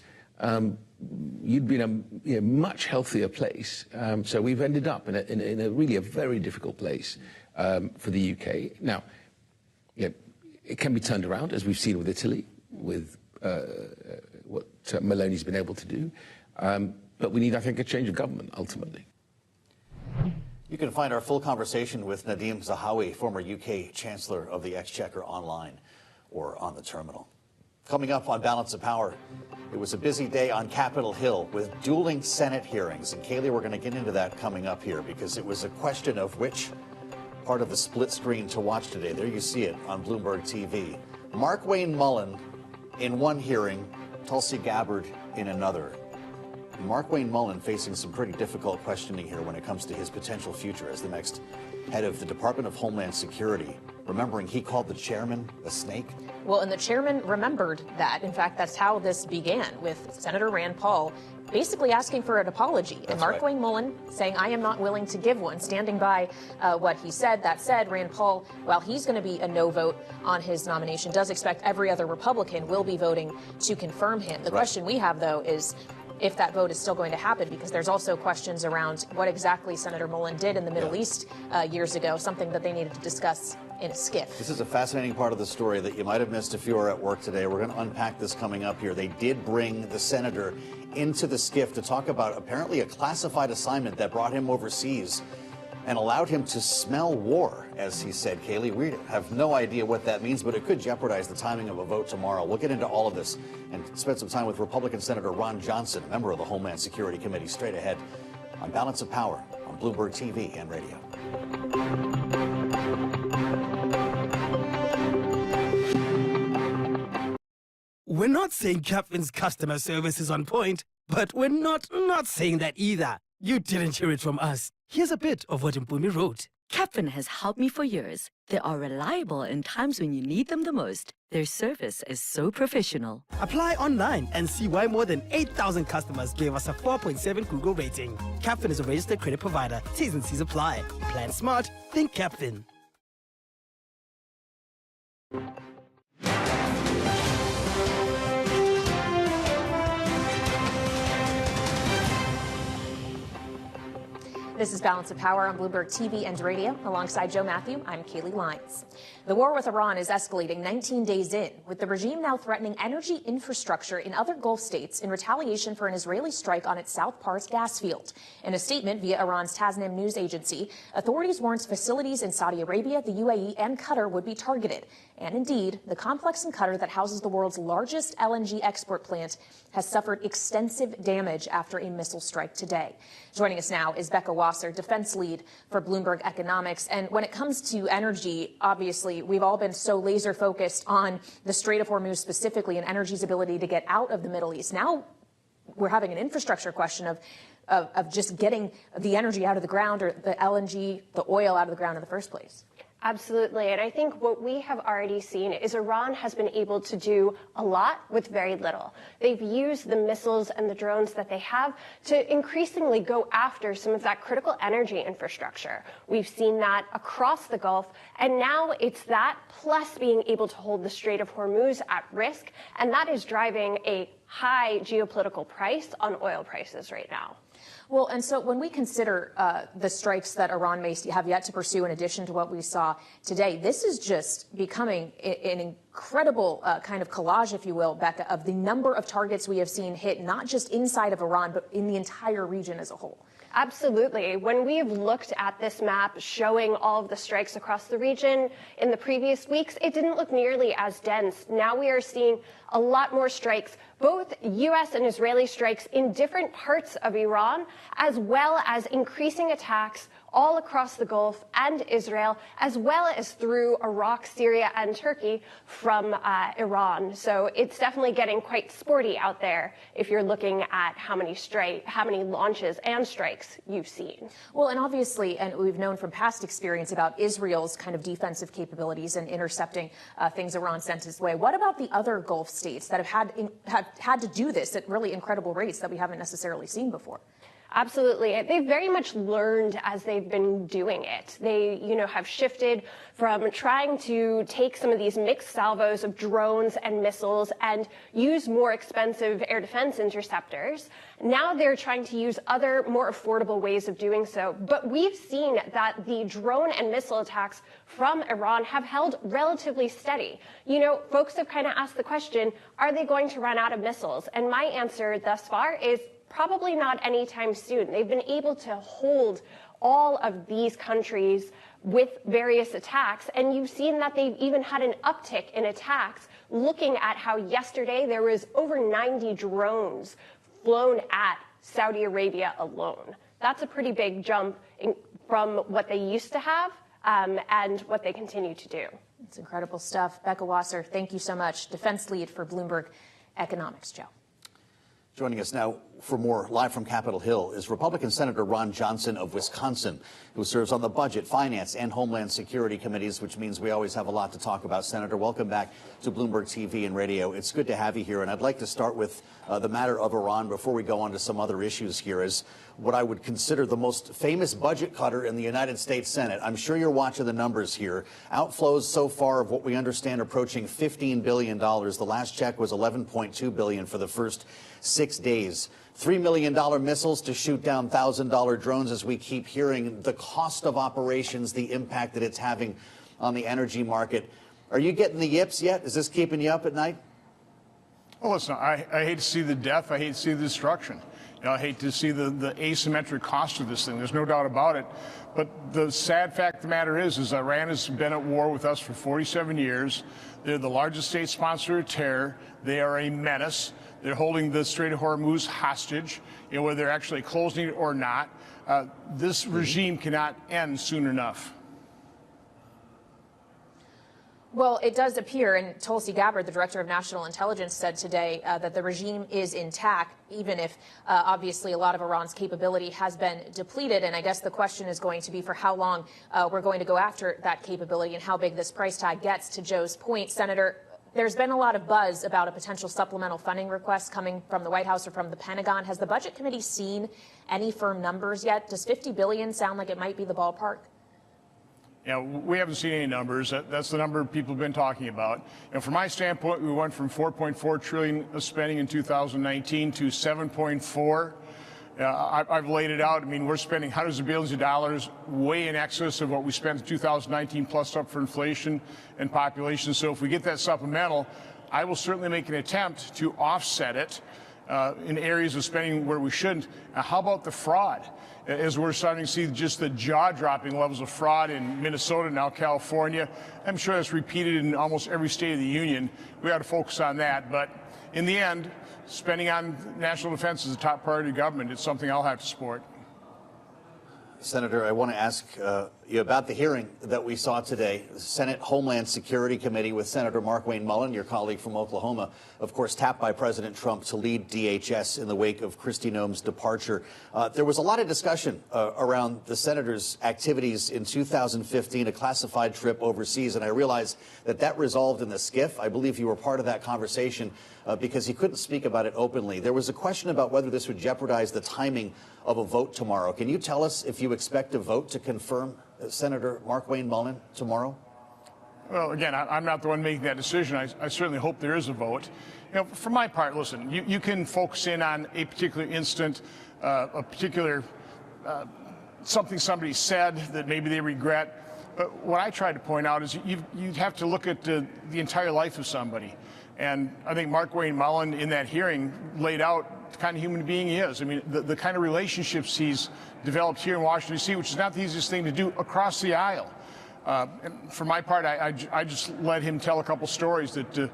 you'd be in a much healthier place. So we've ended up in a really a very difficult place for the UK. Now, it can be turned around, as we've seen with Italy, with what Meloni's been able to do. But we need, I think, a change of government, ultimately. You can find our full conversation with Nadhim Zahawi, former UK Chancellor of the Exchequer, online or on the terminal. Coming up on Balance of Power, it was a busy day on Capitol Hill with dueling Senate hearings. And Kaylee, we're going to get into that coming up here because it was a question of which part of the split screen to watch today. There you see it on Bloomberg TV. Markwayne Mullin in one hearing, Tulsi Gabbard in another. Markwayne Mullin facing some pretty difficult questioning here when it comes to his potential future as the next head of the Department of Homeland Security. Remembering he called the chairman a snake? Well, and the chairman remembered that. In fact, that's how this began, with Senator Rand Paul basically asking for an apology. And Markwayne Mullin saying, I am not willing to give one, standing by what he said. That said, Rand Paul, while he's going to be a no vote on his nomination, does expect every other Republican will be voting to confirm him. The question we have, though, is if that vote is still going to happen, because there's also questions around what exactly Senator Mullin did in the Middle East years ago, something that they needed to discuss in a skiff. This is a fascinating part of the story that you might have missed if you were at work today. We're going to unpack this coming up here. They did bring the senator into the skiff to talk about apparently a classified assignment that brought him overseas and allowed him to smell war, as he said. Kaylee, we have no idea what that means, but it could jeopardize the timing of a vote tomorrow. We'll get into all of this and spend some time with Republican Senator Ron Johnson, a member of the Homeland Security Committee, straight ahead on Balance of Power on Bloomberg TV and radio. We're not saying Captain's customer service is on point, but we're not saying that either. You didn't hear it from us. Here's a bit of what Mpumi wrote. Captain has helped me for years. They are reliable in times when you need them the most. Their service is so professional. Apply online and see why more than 8,000 customers gave us a 4.7 Google rating. Captain is a registered credit provider. T's and C's apply. Plan smart. Think Captain. This is Balance of Power on Bloomberg TV and radio. Alongside Joe Matthew, I'm Kaylee Lyons. The war with Iran is escalating 19 days in, with the regime now threatening energy infrastructure in other Gulf states in retaliation for an Israeli strike on its South Pars gas field. In a statement via Iran's Tasnim news agency, authorities warned facilities in Saudi Arabia, the UAE, and Qatar would be targeted. And indeed, the complex in Qatar that houses the world's largest LNG export plant has suffered extensive damage after a missile strike today. Joining us now is Becca Wasser, defense lead for Bloomberg Economics. And when it comes to energy, obviously, we've all been so laser focused on the Strait of Hormuz specifically and energy's ability to get out of the Middle East. Now we're having an infrastructure question of just getting the energy out of the ground, or the LNG, the oil out of the ground in the first place. Absolutely. And I think what we have already seen is Iran has been able to do a lot with very little. They've used the missiles and the drones that they have to increasingly go after some of that critical energy infrastructure. We've seen that across the Gulf. And now it's that plus being able to hold the Strait of Hormuz at risk. And that is driving a high geopolitical price on oil prices right now. Well, and so when we consider the strikes that Iran may have yet to pursue in addition to what we saw today, this is just becoming an incredible kind of collage, if you will, Becca, of the number of targets we have seen hit, not just inside of Iran, but in the entire region as a whole. Absolutely. When we've looked at this map showing all of the strikes across the region in the previous weeks, it didn't look nearly as dense. Now we are seeing a lot more strikes, both U.S. and Israeli strikes in different parts of Iran, as well as increasing attacks all across the Gulf and Israel, as well as through Iraq, Syria, and Turkey from Iran. So it's definitely getting quite sporty out there if you're looking at how many launches and strikes you've seen. Well, and obviously, and we've known from past experience about Israel's kind of defensive capabilities and intercepting things Iran sent its way. What about the other Gulf states that have had to do this at really incredible rates that we haven't necessarily seen before? Absolutely. They've very much learned as they've been doing it. They, have shifted from trying to take some of these mixed salvos of drones and missiles and use more expensive air defense interceptors. Now they're trying to use other, more affordable ways of doing so. But we've seen that the drone and missile attacks from Iran have held relatively steady. Folks have kind of asked the question, are they going to run out of missiles? And my answer thus far is probably not anytime soon. They've been able to hold all of these countries with various attacks, and you've seen that they've even had an uptick in attacks, looking at how yesterday there was over 90 drones flown at Saudi Arabia alone. That's a pretty big jump from what they used to have and what they continue to do. It's incredible stuff. Becca Wasser, thank you so much. Defense lead for Bloomberg Economics. Joe. Joining us now for more live from Capitol Hill is Republican Senator Ron Johnson of Wisconsin, who serves on the Budget, Finance, and Homeland Security committees, which means we always have a lot to talk about. Senator, welcome back to Bloomberg TV and radio. It's good to have you here, and I'd like to start with the matter of Iran before we go on to some other issues here. As what I would consider the most famous budget cutter in the United States Senate. I'm sure you're watching the numbers here. Outflows so far of what we understand approaching $15 billion. The last check was $11.2 billion for the first 6 days. $3 million missiles to shoot down $1,000 drones, as we keep hearing. The cost of operations, the impact that it's having on the energy market. Are you getting the yips yet? Is this keeping you up at night? Well, listen, I hate to see the death. I hate to see the destruction. I hate to see the asymmetric cost of this thing. There's no doubt about it. But the sad fact of the matter is Iran has been at war with us for 47 years. They're the largest state sponsor of terror. They are a menace. They're holding the Strait of Hormuz hostage, whether they're actually closing it or not. This regime cannot end soon enough. Well, it does appear, and Tulsi Gabbard, the director of national intelligence, said today that the regime is intact, even if obviously a lot of Iran's capability has been depleted. And I guess the question is going to be for how long we're going to go after that capability and how big this price tag gets. To Joe's point, Senator, there's been a lot of buzz about a potential supplemental funding request coming from the White House or from the Pentagon. Has the Budget Committee seen any firm numbers yet? Does $50 billion sound like it might be the ballpark? Yeah, we haven't seen any numbers. That's the number people have been talking about. And from my standpoint, we went from $4.4 trillion of spending in 2019 to $7.4. I've laid it out. I mean, we're spending hundreds of billions of dollars, way in excess of what we spent in 2019, plus up for inflation and population. So if we get that supplemental, I will certainly make an attempt to offset it in areas of spending where we shouldn't. How about the fraud? As we're starting to see just the jaw-dropping levels of fraud in Minnesota, now California. I'm sure that's repeated in almost every state of the union. We ought to focus on that. But in the end, spending on national defense is a top priority of government. It's something I'll have to support. Senator, I want to ask you about the hearing that we saw today. The Senate Homeland Security Committee with Senator Markwayne Mullin, your colleague from Oklahoma, of course, tapped by President Trump to lead DHS in the wake of Kristi Noem's departure. There was a lot of discussion around the senator's activities in 2015, a classified trip overseas, and I realize that resolved in the skiff. I believe you were part of that conversation because he couldn't speak about it openly. There was a question about whether this would jeopardize the timing of a vote tomorrow. Can you tell us if you expect a vote to confirm Senator Markwayne Mullin tomorrow? Well, again, I'm not the one making that decision. I certainly hope there is a vote. For my part, listen, you can focus in on a particular incident a particular something somebody said that maybe they regret. But what I try to point out is you have to look at the entire life of somebody. And I think Mark Wayne Mullen in that hearing laid out the kind of human being he is. I mean, the kind of relationships he's developed here in Washington, D.C., which is not the easiest thing to do across the aisle. And for my part, I just let him tell a couple stories that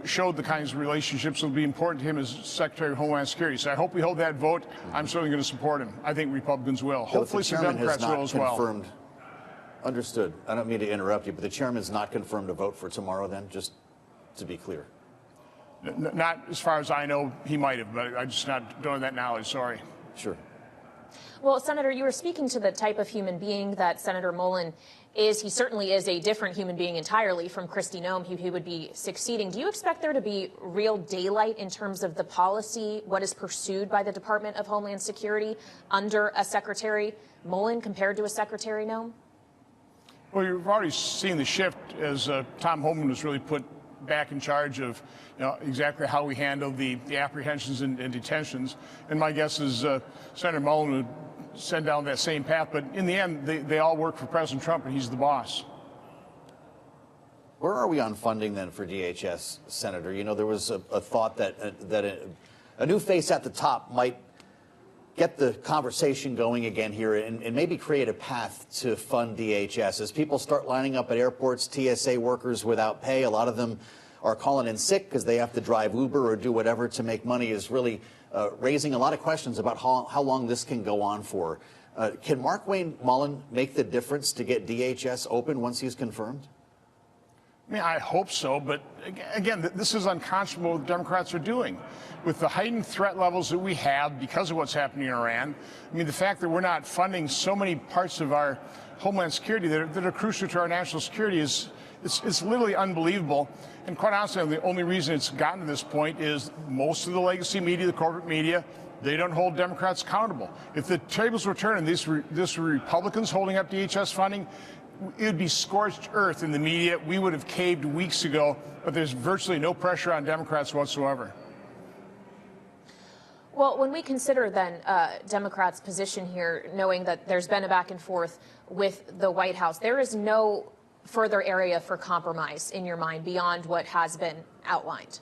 showed the kinds of relationships that will be important to him as Secretary of Homeland Security. So I hope we hold that vote. I'm certainly going to support him. I think Republicans will. Hopefully some Democrats will as well. Understood. I don't mean to interrupt you, but the chairman's not confirmed a vote for tomorrow then, just to be clear. Not as far as I know, he might have, but I just don't have that knowledge, sorry. Sure. Well, Senator, you were speaking to the type of human being that Senator Mullen is. He certainly is a different human being entirely from Kristi Noem, who he would be succeeding. Do you expect there to be real daylight in terms of the policy, what is pursued by the Department of Homeland Security under a Secretary Mullen compared to a Secretary Noem? Well, you've already seen the shift as Tom Homan was really put back in charge of exactly how we handle the apprehensions and detentions. And my guess is Senator Mullen would send down that same path. But in the end, they all work for President Trump, and he's the boss. Where are we on funding then for DHS, Senator? You know, there was a thought that a new face at the top might get the conversation going again here and maybe create a path to fund DHS. As people start lining up at airports, TSA workers without pay, a lot of them are calling in sick because they have to drive Uber or do whatever to make money, is really raising a lot of questions about how long this can go on for. Can Mark Wayne Mullen make the difference to get DHS open once he's confirmed? I mean, I hope so, but again, this is unconscionable what the Democrats are doing. With the heightened threat levels that we have because of what's happening in Iran, I mean, the fact that we're not funding so many parts of our homeland security that are crucial to our national security it's literally unbelievable. And quite honestly, the only reason it's gotten to this point is most of the legacy media, the corporate media, they don't hold Democrats accountable. If the tables were turned and this were Republicans holding up DHS funding, it would be scorched earth in the media. We would have caved weeks ago, but there's virtually no pressure on Democrats whatsoever. Well, when we consider then Democrats' position here, knowing that there's been a back and forth with the White House, there is no further area for compromise in your mind beyond what has been outlined.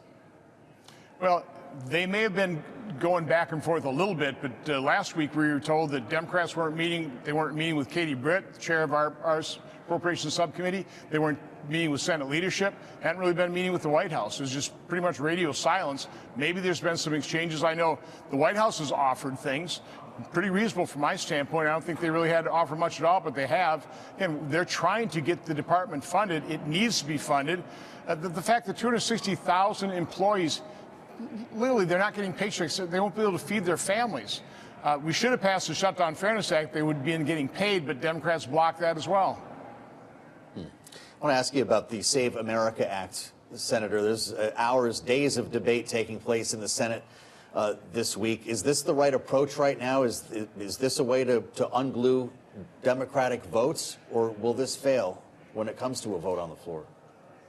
Well, they may have been going back and forth a little bit, but last week we were told that Democrats weren't meeting. They weren't meeting with Katie Britt, the chair of our Appropriations Subcommittee. They weren't meeting with Senate leadership. Hadn't really been meeting with the White House. It was just pretty much radio silence. Maybe there's been some exchanges. I know the White House has offered things. Pretty reasonable from my standpoint. I don't think they really had to offer much at all, but they have. And they're trying to get the department funded. It needs to be funded. The fact that 260,000 employees, literally, they're not getting paychecks. They won't be able to feed their families. We should have passed the Shutdown Fairness Act. They would be getting paid, but Democrats blocked that as well. I want to ask you about the Save America Act, Senator. There's hours, days of debate taking place in the Senate this week. Is this the right approach right now? Is this a way to unglue Democratic votes, or will this fail when it comes to a vote on the floor?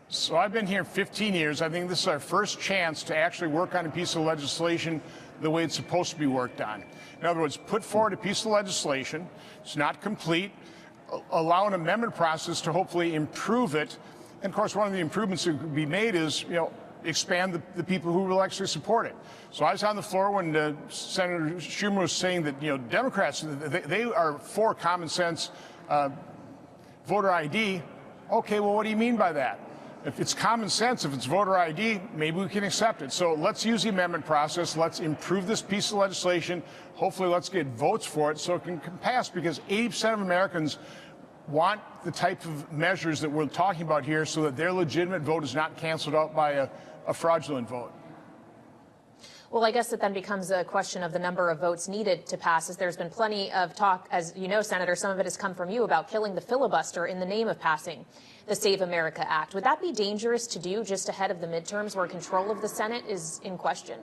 So I've been here 15 years. I think this is our first chance to actually work on a piece of legislation the way it's supposed to be worked on. In other words, put forward a piece of legislation. It's not complete. Allow an amendment process to hopefully improve it. And of course, one of the improvements that could be made is, expand the people who will actually support it. So I was on the floor when Senator Schumer was saying that, Democrats, they are for common sense voter ID. Okay, well, what do you mean by that? If it's common sense, if it's voter ID, maybe we can accept it. So let's use the amendment process. Let's improve this piece of legislation. Hopefully, let's get votes for it so it can pass, because 80% of Americans want the type of measures that we're talking about here so that their legitimate vote is not canceled out by a fraudulent vote. Well, I guess it then becomes a question of the number of votes needed to pass, as there's been plenty of talk, as you know, Senator, some of it has come from you, about killing the filibuster in the name of passing the Save America Act. Would that be dangerous to do just ahead of the midterms where control of the Senate is in question?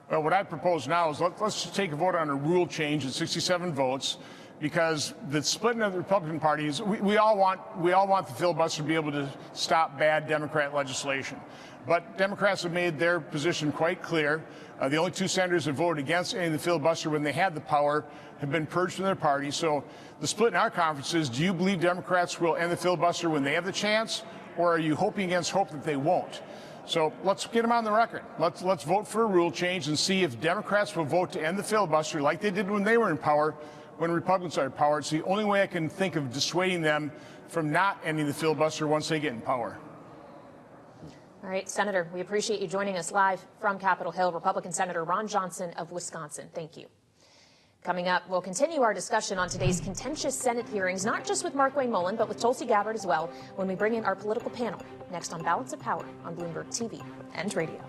Well, what I propose now is let's just take a vote on a rule change at 67 votes, because the splitting of the Republican Party is, we all want the filibuster to be able to stop bad Democrat legislation. But Democrats have made their position quite clear. The only two senators that voted against ending the filibuster when they had the power have been purged from their party. So the split in our conference is, do you believe Democrats will end the filibuster when they have the chance, or are you hoping against hope that they won't? So let's get them on the record. Let's vote for a rule change and see if Democrats will vote to end the filibuster like they did when they were in power, when Republicans are in power. It's the only way I can think of dissuading them from not ending the filibuster once they get in power. All right, Senator, we appreciate you joining us live from Capitol Hill. Republican Senator Ron Johnson of Wisconsin. Thank you. Coming up, we'll continue our discussion on today's contentious Senate hearings, not just with Markwayne Mullin, but with Tulsi Gabbard as well, when we bring in our political panel next on Balance of Power on Bloomberg TV and radio.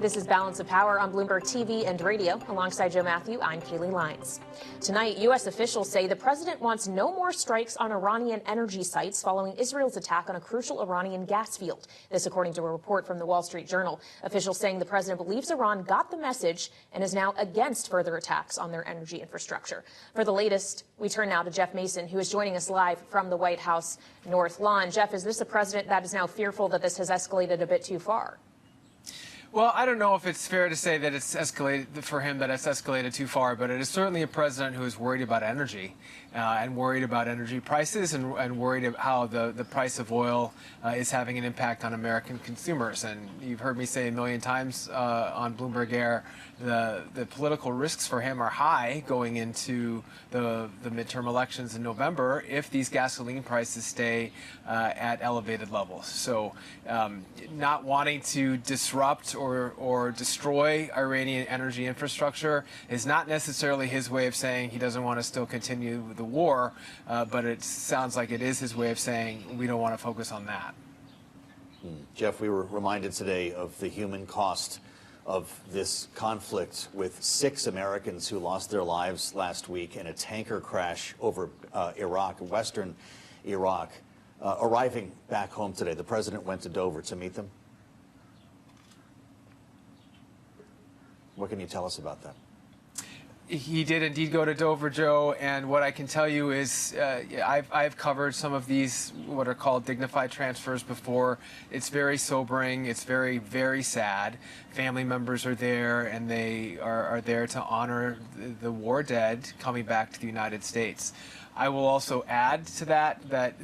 This is Balance of Power on Bloomberg TV and radio. Alongside Joe Matthew, I'm Kaylee Lyons. Tonight, U.S. officials say the president wants no more strikes on Iranian energy sites following Israel's attack on a crucial Iranian gas field. This according to a report from the Wall Street Journal. Officials saying the president believes Iran got the message and is now against further attacks on their energy infrastructure. For the latest, we turn now to Jeff Mason, who is joining us live from the White House North Lawn. Jeff, is this a president that is now fearful that this has escalated a bit too far? Well, I don't know if it's fair to say that it's escalated for him, that it's escalated too far, but it is certainly a president who is worried about energy and worried about energy prices and worried about how the price of oil is having an impact on American consumers. And you've heard me say a million times on Bloomberg Air, the political risks for him are high going into the midterm elections in November if these gasoline prices stay at elevated levels. So not wanting to disrupt or destroy Iranian energy infrastructure is not necessarily his way of saying he doesn't want to still continue the war, but it sounds like it is his way of saying we don't want to focus on that. Jeff, we were reminded today of the human cost of this conflict with 6 Americans who lost their lives last week in a tanker crash over Iraq, western Iraq. Arriving back home today, the president went to Dover to meet them. What can you tell us about that? He did indeed go to Dover, Joe, and what I can tell you is I've covered some of these what are called dignified transfers before. It's very sobering. It's very, very sad. Family members are there, and they are there to honor the war dead coming back to the United States. I will also add to that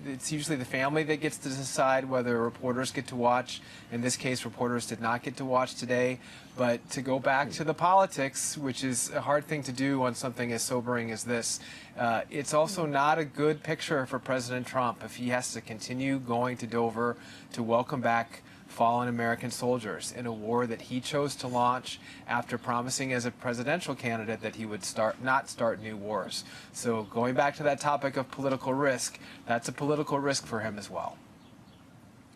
it's usually the family that gets to decide whether reporters get to watch. In this case, reporters did not get to watch today. But to go back to the politics, which is a hard thing to do on something as sobering as this, it's also not a good picture for President Trump if he has to continue going to Dover to welcome back fallen American soldiers in a war that he chose to launch after promising as a presidential candidate that he would not start new wars. So going back to that topic of political risk, that's a political risk for him as well.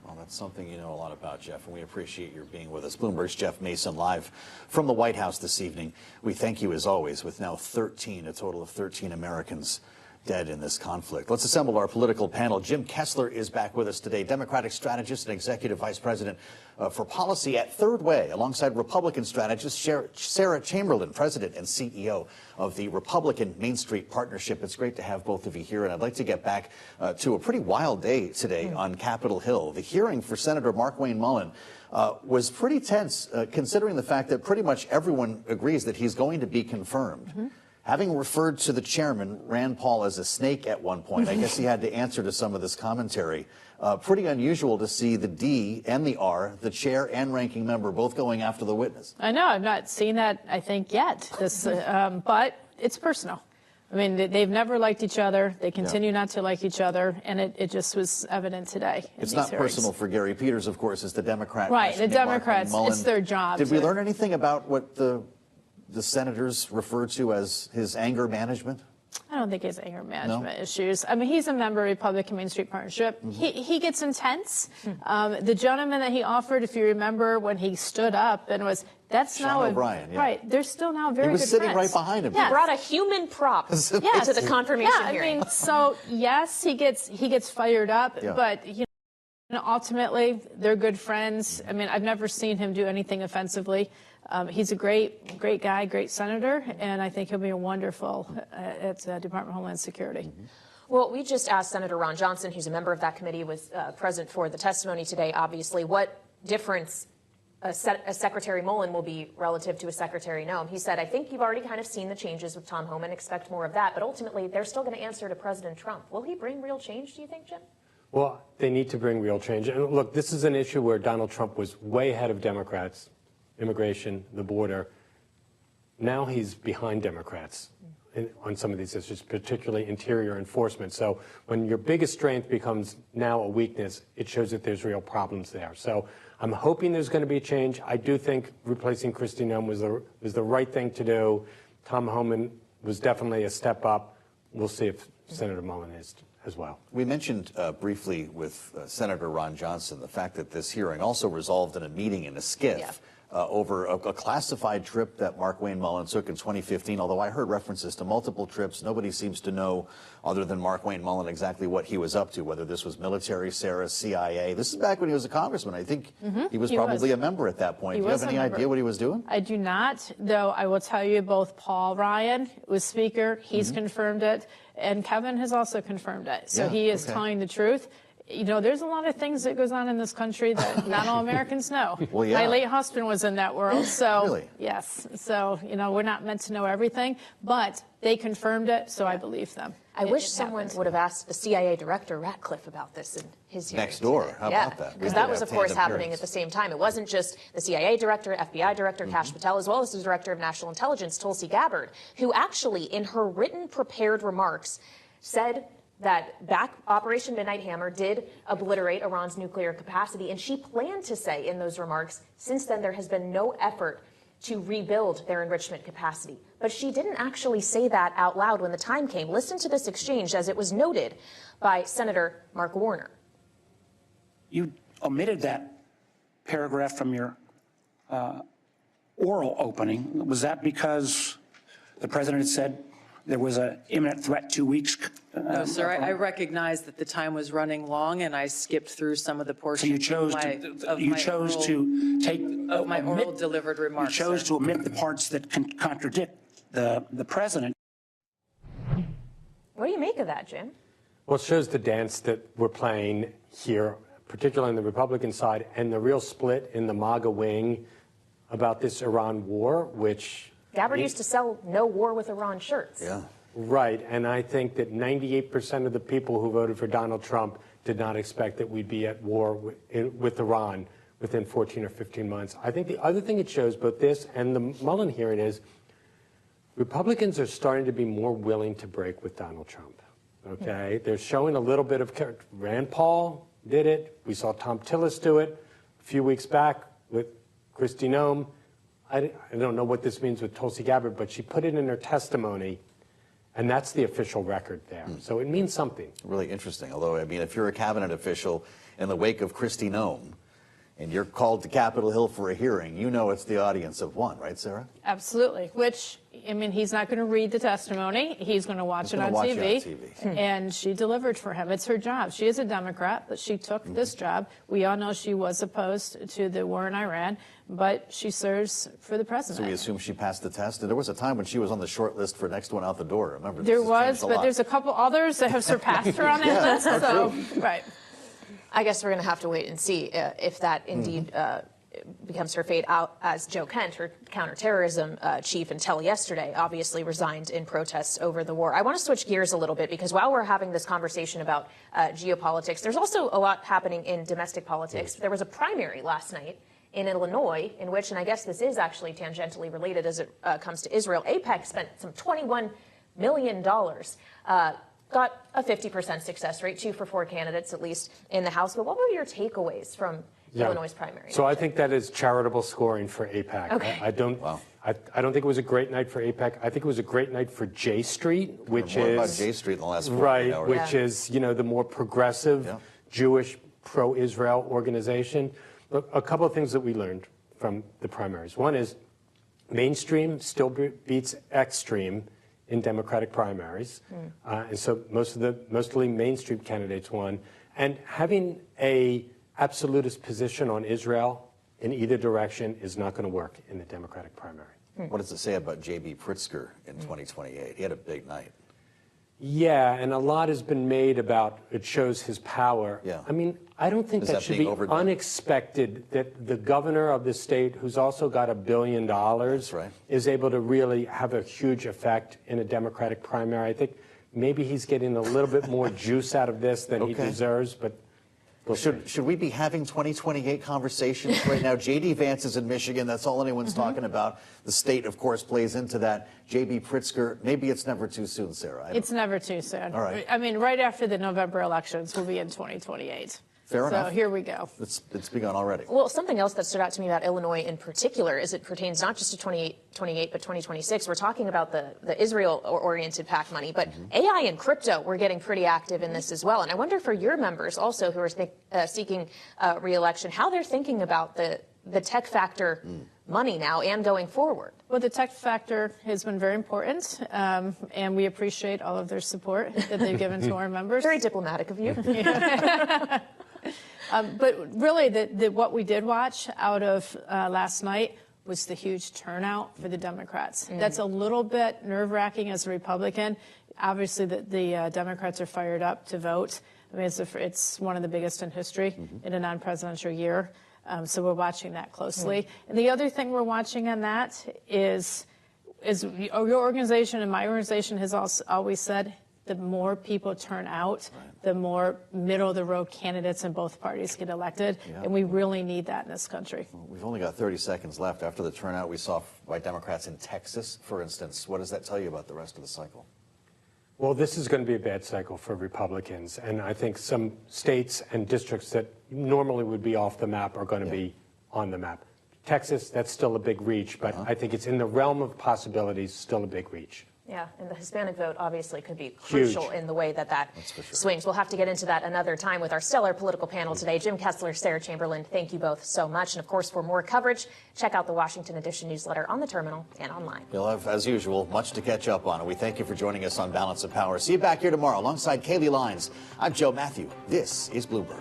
Well, that's something you know a lot about, Jeff, and we appreciate your being with us. Bloomberg's Jeff Mason live from the White House this evening. We thank you as always, with now a total of 13 Americans dead in this conflict. Let's assemble our political panel. Jim Kessler is back with us today, Democratic strategist and Executive Vice President for Policy at Third Way, alongside Republican strategist Sarah Chamberlain, President and CEO of the Republican Main Street Partnership. It's great to have both of you here, and I'd like to get back to a pretty wild day today on Capitol Hill. The hearing for Senator Markwayne Mullin was pretty tense, considering the fact that pretty much everyone agrees that he's going to be confirmed. Having referred to the chairman, Rand Paul, as a snake at one point, I guess he had to answer to some of this commentary. Pretty unusual to see the D and the R, the chair and ranking member, both going after the witness. I know. I've not seen that, I think, yet. But it's personal. I mean, they've never liked each other. They continue not to like each other. And it just was evident today. It's not personal for Gary Peters, of course, as the Democrat. Right. The Democrats, it's their job. Did we learn anything about what the senators referred to as his anger management? I don't think he has anger management issues. I mean, he's a member of Republican Main Street Partnership. He gets intense. The gentleman that he offered, if you remember, when he stood up and that's Sean now O'Brien, right. They're still now very good He was sitting friends. right behind him. Yes. He brought a human prop to the confirmation hearing. I mean, so yes, he gets fired up, but you know, ultimately they're good friends. I mean, I've never seen him do anything offensively. He's a great guy, great senator, and I think he'll be wonderful at Department of Homeland Security. Well, we just asked Senator Ron Johnson, who's a member of that committee, was present for the testimony today, obviously, what difference a Secretary Mullen will be relative to a Secretary Noem. He said, I think you've already kind of seen the changes with Tom Homan, expect more of that, but ultimately they're still going to answer to President Trump. Will he bring real change, do you think, Jim? Well, they need to bring real change. And look, this is an issue where Donald Trump was way ahead of Democrats, immigration, the border. Now he's behind Democrats on some of these issues, particularly interior enforcement. So when your biggest strength becomes now a weakness, it shows that there's real problems there. So I'm hoping there's going to be a change. I do think replacing Kristi Noem was the right thing to do. Tom Homan was definitely a step up. We'll see if Senator Mullen is as well. We mentioned briefly with Senator Ron Johnson the fact that this hearing also resolved in a meeting in a skiff over a classified trip that Mark Wayne Mullen took in 2015, although I heard references to multiple trips. Nobody seems to know, other than Mark Wayne Mullen, exactly what he was up to, whether this was military, Sarah, CIA. This is back when he was a congressman. I think he was probably a member at that point. Do you have any idea what he was doing? I do not, though I will tell you both Paul Ryan was Speaker, he's confirmed it, and Kevin has also confirmed it. So he is telling the truth. You know, there's a lot of things that goes on in this country that not all Americans know. Well, My late husband was in that world, so Really? yes. So, you know, we're not meant to know everything, but they confirmed it, so I believe them. I wish someone would have asked the CIA director, Ratcliffe, about this in his hearing. Next door. How about that? Because that was, of course, happening at the same time. It wasn't just the CIA director, FBI director, Kash Patel, as well as the director of national intelligence, Tulsi Gabbard, who actually, in her written prepared remarks, said that Operation Midnight Hammer did obliterate Iran's nuclear capacity. And she planned to say in those remarks, since then there has been no effort to rebuild their enrichment capacity. But she didn't actually say that out loud when the time came. Listen to this exchange as it was noted by Senator Mark Warner. You omitted that paragraph from your oral opening. Was that because the president had said there was an imminent threat 2 weeks? No, sir. I recognize that the time was running long, and I skipped through some of the portions. So you chose to take my oral delivered remarks. You chose to omit the parts that contradict the president. What do you make of that, Jim? Well, it shows the dance that we're playing here, particularly on the Republican side, and the real split in the MAGA wing about this Iran war, which Gabbard used to sell no war with Iran shirts. Yeah. Right, and I think that 98% of the people who voted for Donald Trump did not expect that we'd be at war with Iran within 14 or 15 months. I think the other thing it shows, both this and the Mullen hearing, is Republicans are starting to be more willing to break with Donald Trump. Okay, they're showing a little bit of character. Rand Paul did it. We saw Tom Tillis do it a few weeks back with Kristi Noem. I don't know what this means with Tulsi Gabbard, but she put it in her testimony, and that's the official record there. So it means something. Really interesting. Although, I mean, if you're a cabinet official in the wake of Kristi Noem, and you're called to Capitol Hill for a hearing, you know it's the audience of one, right, Sarah? Absolutely. Which, I mean, he's not going to read the testimony. He's going to watch it on TV. And she delivered for him. It's her job. She is a Democrat, but she took this job. We all know she was opposed to the war in Iran, but she serves for the president. So we assume she passed the test. And there was a time when she was on the short list for next one out the door. Remember, there was, but there's a couple others that have surpassed her on that list. So, right. I guess we're going to have to wait and see if that indeed becomes her fate. Out as Joe Kent, her counterterrorism chief until yesterday, obviously resigned in protests over the war. I want to switch gears a little bit because while we're having this conversation about geopolitics, there's also a lot happening in domestic politics. There was a primary last night in Illinois in which, and I guess this is actually tangentially related as it comes to Israel, AIPAC spent some $21 million. Got a 50% success rate, 2 for 4 candidates, at least in the House. But what were your takeaways from Illinois primary. So I think that is charitable scoring for AIPAC. Okay. I don't think it was a great night for AIPAC. I think it was a great night for J Street, which More is about J Street in the last 48 right, hours. which is the more progressive Jewish pro-Israel organization. Look, a couple of things that we learned from the primaries. One is mainstream still beats extreme in Democratic primaries, and so mostly mainstream candidates won. And having a absolutist position on Israel in either direction is not going to work in the Democratic primary. What does it say about J.B. Pritzker in 2028? He had a big night. Yeah, and a lot has been made about it shows his power. Yeah. I mean, I don't think that should be unexpected that the governor of the state, who's also got $1 billion, is able to really have a huge effect in a Democratic primary. I think maybe he's getting a little bit more juice out of this than he deserves, but Should we be having 2028 conversations right now? J.D. Vance is in Michigan. That's all anyone's talking about. The state, of course, plays into that. J.B. Pritzker, maybe it's never too soon, Sarah. It's never too soon. All right. I mean, right after the November elections, we'll be in 2028. Fair enough. So here we go. It's begun already. Well, something else that stood out to me about Illinois in particular is it pertains not just to 2028, but 2026. We're talking about the Israel-oriented PAC money, but AI and crypto, we're getting pretty active in this as well. And I wonder for your members also who are seeking re-election, how they're thinking about the tech factor money now and going forward. Well, the tech factor has been very important, and we appreciate all of their support that they've given to our members. Very diplomatic of you. But really, what we did watch out of last night was the huge turnout for the Democrats. That's a little bit nerve-wracking as a Republican. Obviously, the Democrats are fired up to vote. I mean, it's one of the biggest in history in a non-presidential year. So we're watching that closely. And the other thing we're watching on that is your organization and my organization has always said, the more people turn out, the more middle-of-the-road candidates in both parties get elected, and we really need that in this country. Well, we've only got 30 seconds left. After the turnout we saw by Democrats in Texas, for instance, what does that tell you about the rest of the cycle? Well, this is going to be a bad cycle for Republicans, and I think some states and districts that normally would be off the map are going to be on the map. Texas, that's still a big reach, but I think it's in the realm of possibilities, still a big reach. Yeah, and the Hispanic vote obviously could be crucial in the way that swings. We'll have to get into that another time with our stellar political panel today. Jim Kessler, Sarah Chamberlain, thank you both so much. And of course, for more coverage, check out the Washington Edition newsletter on the terminal and online. We'll have, as usual, much to catch up on, and we thank you for joining us on Balance of Power. See you back here tomorrow alongside Kaylee Lyons. I'm Joe Matthew. This is Bloomberg.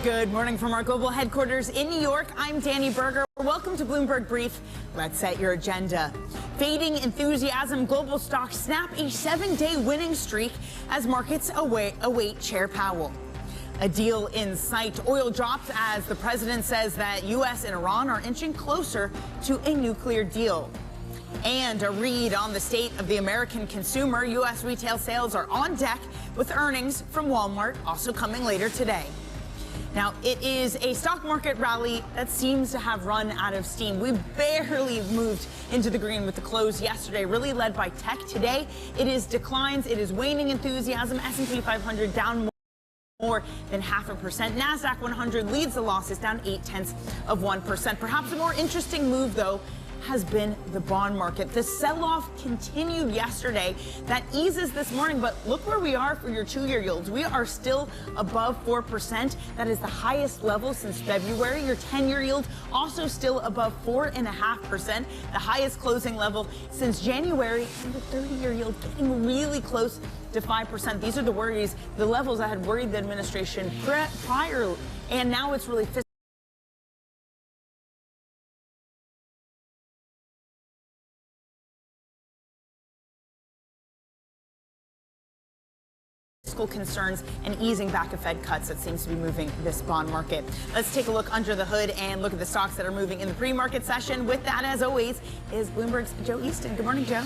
Good morning from our global headquarters in New York. I'm Danny Berger. Welcome to Bloomberg Brief. Let's set your agenda. Fading enthusiasm, global stocks snap a 7-day winning streak as markets await Chair Powell. A deal in sight. Oil drops as the president says that U.S. and Iran are inching closer to a nuclear deal. And a read on the state of the American consumer. U.S. retail sales are on deck with earnings from Walmart also coming later today. Now, it is a stock market rally that seems to have run out of steam. We barely moved into the green with the close yesterday, really led by tech. Today, it is declines. It is waning enthusiasm. S&P 500 down more than 0.5%. NASDAQ 100 leads the losses, down 0.8%. Perhaps a more interesting move, though, has been the bond market. The sell-off continued yesterday. That eases this morning, but look where we are for your 2-year yields. We are still above 4%. That is the highest level since February. Your 10-year yield also still above 4.5%, the highest closing level since January, and the 30-year yield getting really close to 5%. These are the worries, the levels that had worried the administration prior, and now it's really fiscal concerns and easing back of Fed cuts that seems to be moving this bond market. Let's take a look under the hood and look at the stocks that are moving in the pre-market session. With that, as always, is Bloomberg's Joe Easton. Good morning, Joe.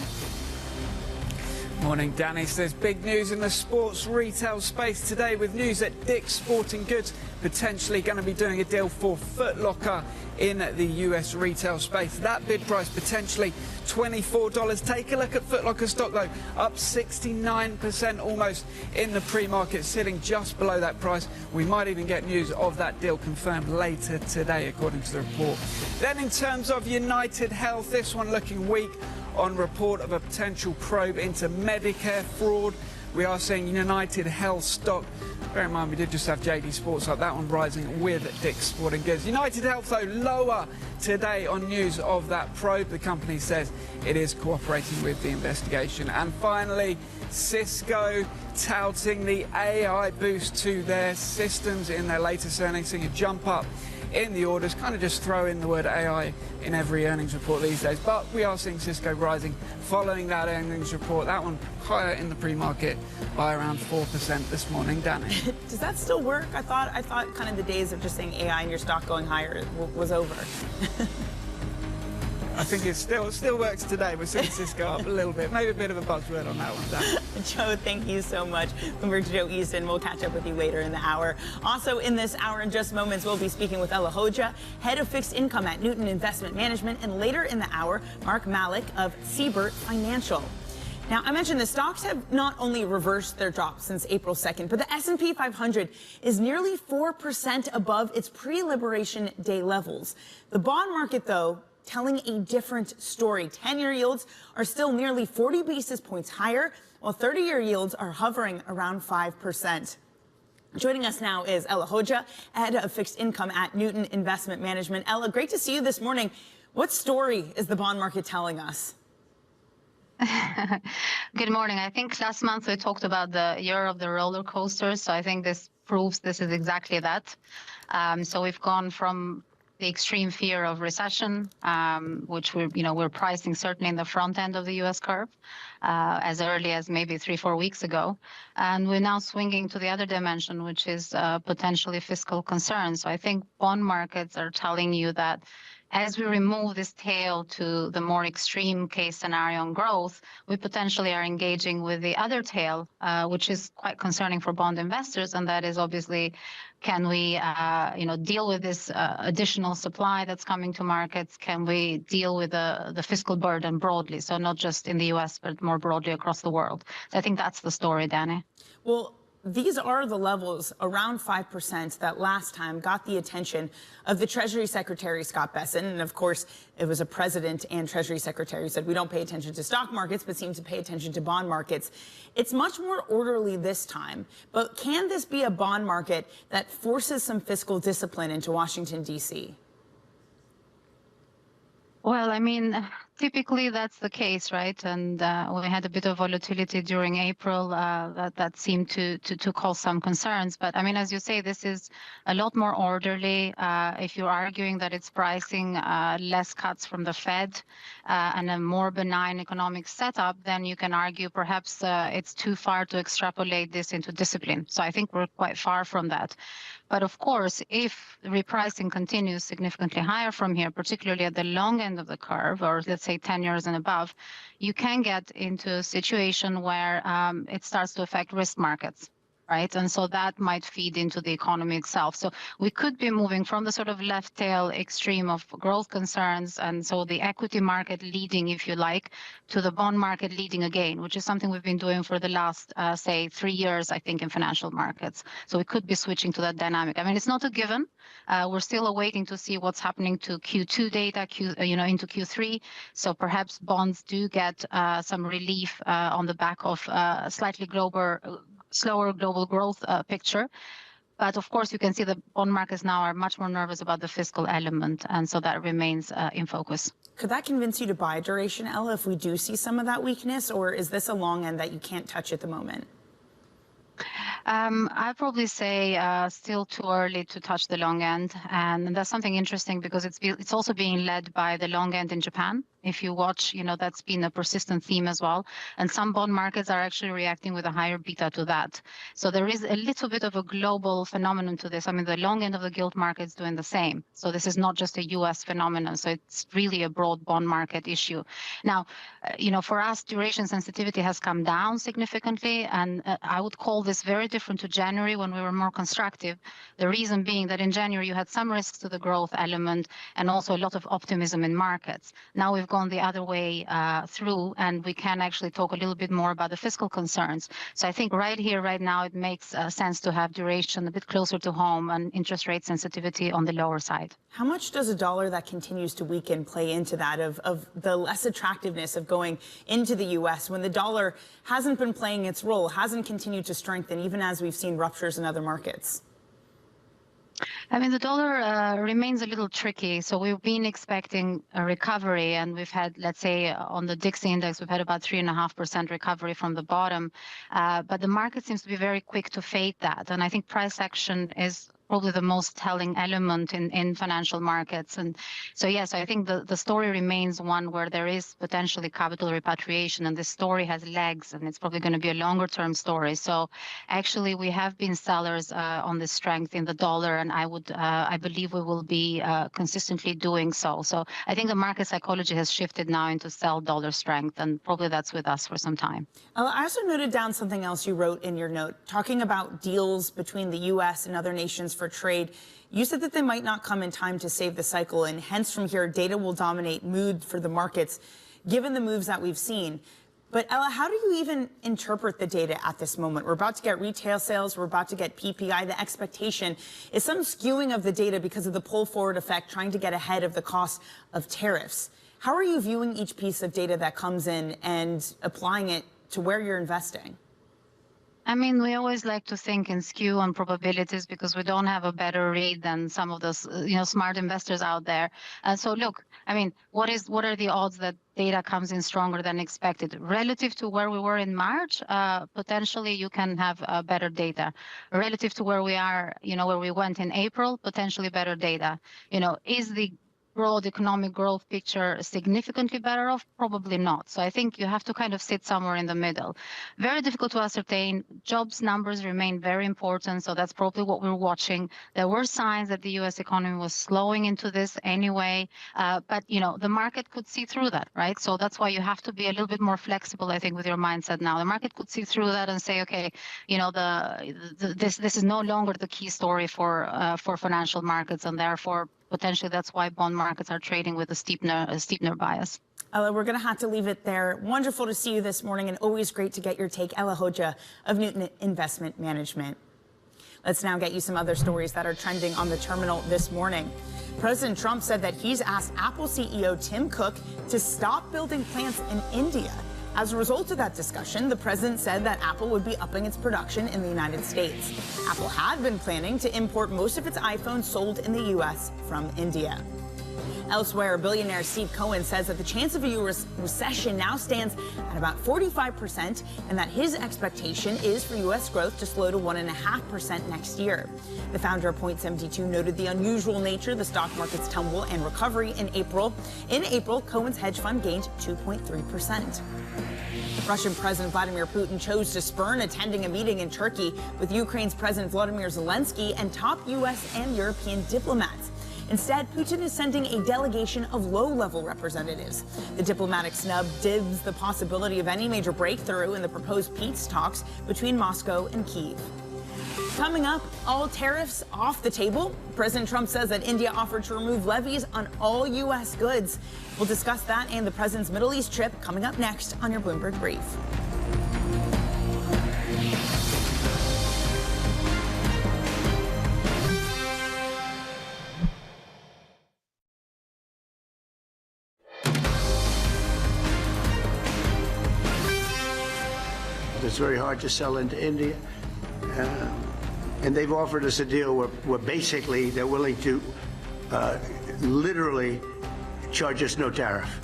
Morning, Danny. So there's big news in the sports retail space today with news that Dick's Sporting Goods potentially going to be doing a deal for Foot Locker in the US retail space. That bid price potentially $24. Take a look at Foot Locker stock though, up 69% almost in the pre-market, sitting just below that price. We might even get news of that deal confirmed later today, according to the report. Then in terms of United Health, this one looking weak on report of a potential probe into Medicare fraud. We are seeing United Health stock. Bear in mind, we did just have JD Sports up, that one rising with Dick's Sporting Goods. United Health, though, lower today on news of that probe. The company says it is cooperating with the investigation. And finally, Cisco touting the AI boost to their systems in their latest earnings, seeing a jump up in the orders. Kind of just throw in the word AI in every earnings report these days, but we are seeing Cisco rising following that earnings report. That one higher in the pre-market by around 4% this morning. Danny, does that still work? I thought kind of the days of just saying AI and your stock going higher was over. I think it still works today. We're seeing Cisco up a little bit. Maybe a bit of a buzzword on that one, Dan. Joe, thank you so much. Bloomberg's Joe Easton. We'll catch up with you later in the hour. Also in this hour, in just moments, we'll be speaking with Ella Hoja, head of fixed income at Newton Investment Management. And later in the hour, Mark Malik of Siebert Financial. Now, I mentioned the stocks have not only reversed their drop since April 2nd, but the S&P 500 is nearly 4% above its pre-Liberation Day levels. The bond market, though, telling a different story. 10-year yields are still nearly 40 basis points higher, while 30-year yields are hovering around 5%. Joining us now is Ella Hoja, head of fixed income at Newton Investment Management. Ella, great to see you this morning. What story is the bond market telling us? Good morning. I think last month we talked about the year of the roller coasters, so I think this proves this is exactly that. So we've gone from the extreme fear of recession, which we're pricing certainly in the front end of the U.S. curve, as early as maybe 3-4 weeks ago, and we're now swinging to the other dimension, which is potentially fiscal concerns. So I think bond markets are telling you that as we remove this tail to the more extreme case scenario on growth, we potentially are engaging with the other tail, which is quite concerning for bond investors, and that is obviously, can we, deal with this additional supply that's coming to markets? Can we deal with the fiscal burden broadly? So not just in the U.S., but more broadly across the world. So I think that's the story, Danny. Well, these are the levels around 5% that last time got the attention of the Treasury Secretary, Scott Bessent. And of course, it was a president and Treasury Secretary who said, we don't pay attention to stock markets, but seem to pay attention to bond markets. It's much more orderly this time. But can this be a bond market that forces some fiscal discipline into Washington, D.C.? Well, I mean, typically that's the case, right? And we had a bit of volatility during April that seemed to cause some concerns. But I mean, as you say, this is a lot more orderly. If you're arguing that it's pricing less cuts from the Fed and a more benign economic setup, then you can argue perhaps it's too far to extrapolate this into discipline. So I think we're quite far from that. But of course, if repricing continues significantly higher from here, particularly at the long end of the curve, or let's say 10 years and above, you can get into a situation where it starts to affect risk markets, right? And so that might feed into the economy itself. So we could be moving from the sort of left tail extreme of growth concerns, and so the equity market leading, if you like, to the bond market leading again, which is something we've been doing for the last, say, 3 years, I think, in financial markets. So we could be switching to that dynamic. I mean, it's not a given. We're still awaiting to see what's happening to Q2 data, into Q3. So perhaps bonds do get some relief on the back of slightly slower global growth picture. But of course, you can see the bond markets now are much more nervous about the fiscal element. And so that remains in focus. Could that convince you to buy duration, Ella, if we do see some of that weakness? Or is this a long end that you can't touch at the moment? I'd probably say still too early to touch the long end. And that's something interesting because it's also being led by the long end in Japan. if you watch, that's been a persistent theme as well. And some bond markets are actually reacting with a higher beta to that. So there is a little bit of a global phenomenon to this. I mean, the long end of the gilt market is doing the same. So this is not just a US phenomenon. So it's really a broad bond market issue. Now, for us, duration sensitivity has come down significantly. And I would call this very different to January when we were more constructive. The reason being that in January, you had some risks to the growth element and also a lot of optimism in markets. Now we've gone the other way through, and we can actually talk a little bit more about the fiscal concerns. So I think right here, right now, it makes sense to have duration a bit closer to home and interest rate sensitivity on the lower side. How much does a dollar that continues to weaken play into that of the less attractiveness of going into the U.S. when the dollar hasn't been playing its role, hasn't continued to strengthen, even as we've seen ruptures in other markets? I mean, the dollar remains a little tricky. So we've been expecting a recovery, and we've had, let's say, on the DIX index, we've had about 3.5% recovery from the bottom. But the market seems to be very quick to fade that. And I think price action is probably the most telling element in financial markets. And so, yes, I think the story remains one where there is potentially capital repatriation, and this story has legs, and it's probably going to be a longer term story. So actually, we have been sellers on the strength in the dollar, and I believe we will be consistently doing so. So I think the market psychology has shifted now into sell dollar strength, and probably that's with us for some time. I also noted down something else you wrote in your note, talking about deals between the U.S. and other nations for trade. You said that they might not come in time to save the cycle, and hence from here, data will dominate mood for the markets, given the moves that we've seen. But Ella, how do you even interpret the data at this moment? We're about to get retail sales. We're about to get PPI. The expectation is some skewing of the data because of the pull forward effect, trying to get ahead of the cost of tariffs. How are you viewing each piece of data that comes in and applying it to where you're investing? I mean, we always like to think in skew on probabilities because we don't have a better read than some of those, smart investors out there. So look, I mean, what are the odds that data comes in stronger than expected? Relative to where we were in March, potentially you can have better data. Relative to where we are, where we went in April, potentially better data. Is the broad economic growth picture significantly better off? Probably not. So I think you have to kind of sit somewhere in the middle. Very difficult to ascertain. Jobs numbers remain very important, so that's probably what we're watching. There were signs that the U.S. economy was slowing into this anyway, but the market could see through that, right? So that's why you have to be a little bit more flexible, I think, with your mindset now. The market could see through that and say, okay, this is no longer the key story for financial markets, and therefore potentially that's why bond markets are trading with a steepener bias. Ella, we're going to have to leave it there. Wonderful to see you this morning, and always great to get your take. Ella Hoja of Newton Investment Management. Let's now get you some other stories that are trending on the terminal this morning. President Trump said that he's asked Apple CEO Tim Cook to stop building plants in India. As a result of that discussion, the president said that Apple would be upping its production in the United States. Apple had been planning to import most of its iPhones sold in the U.S. from India. Elsewhere, billionaire Steve Cohen says that the chance of a U.S. recession now stands at about 45%, and that his expectation is for U.S. growth to slow to 1.5% next year. The founder of Point72 noted the unusual nature of the stock market's tumble and recovery in April. In April, Cohen's hedge fund gained 2.3%. Russian President Vladimir Putin chose to spurn attending a meeting in Turkey with Ukraine's President Volodymyr Zelensky and top U.S. and European diplomats. Instead, Putin is sending a delegation of low-level representatives. The diplomatic snub dibs the possibility of any major breakthrough in the proposed peace talks between Moscow and Kyiv. Coming up, all tariffs off the table. President Trump says that India offered to remove levies on all U.S. goods. We'll discuss that and the president's Middle East trip coming up next on your Bloomberg Brief. It's very hard to sell into India. And they've offered us a deal where basically they're willing to literally charge us no tariff.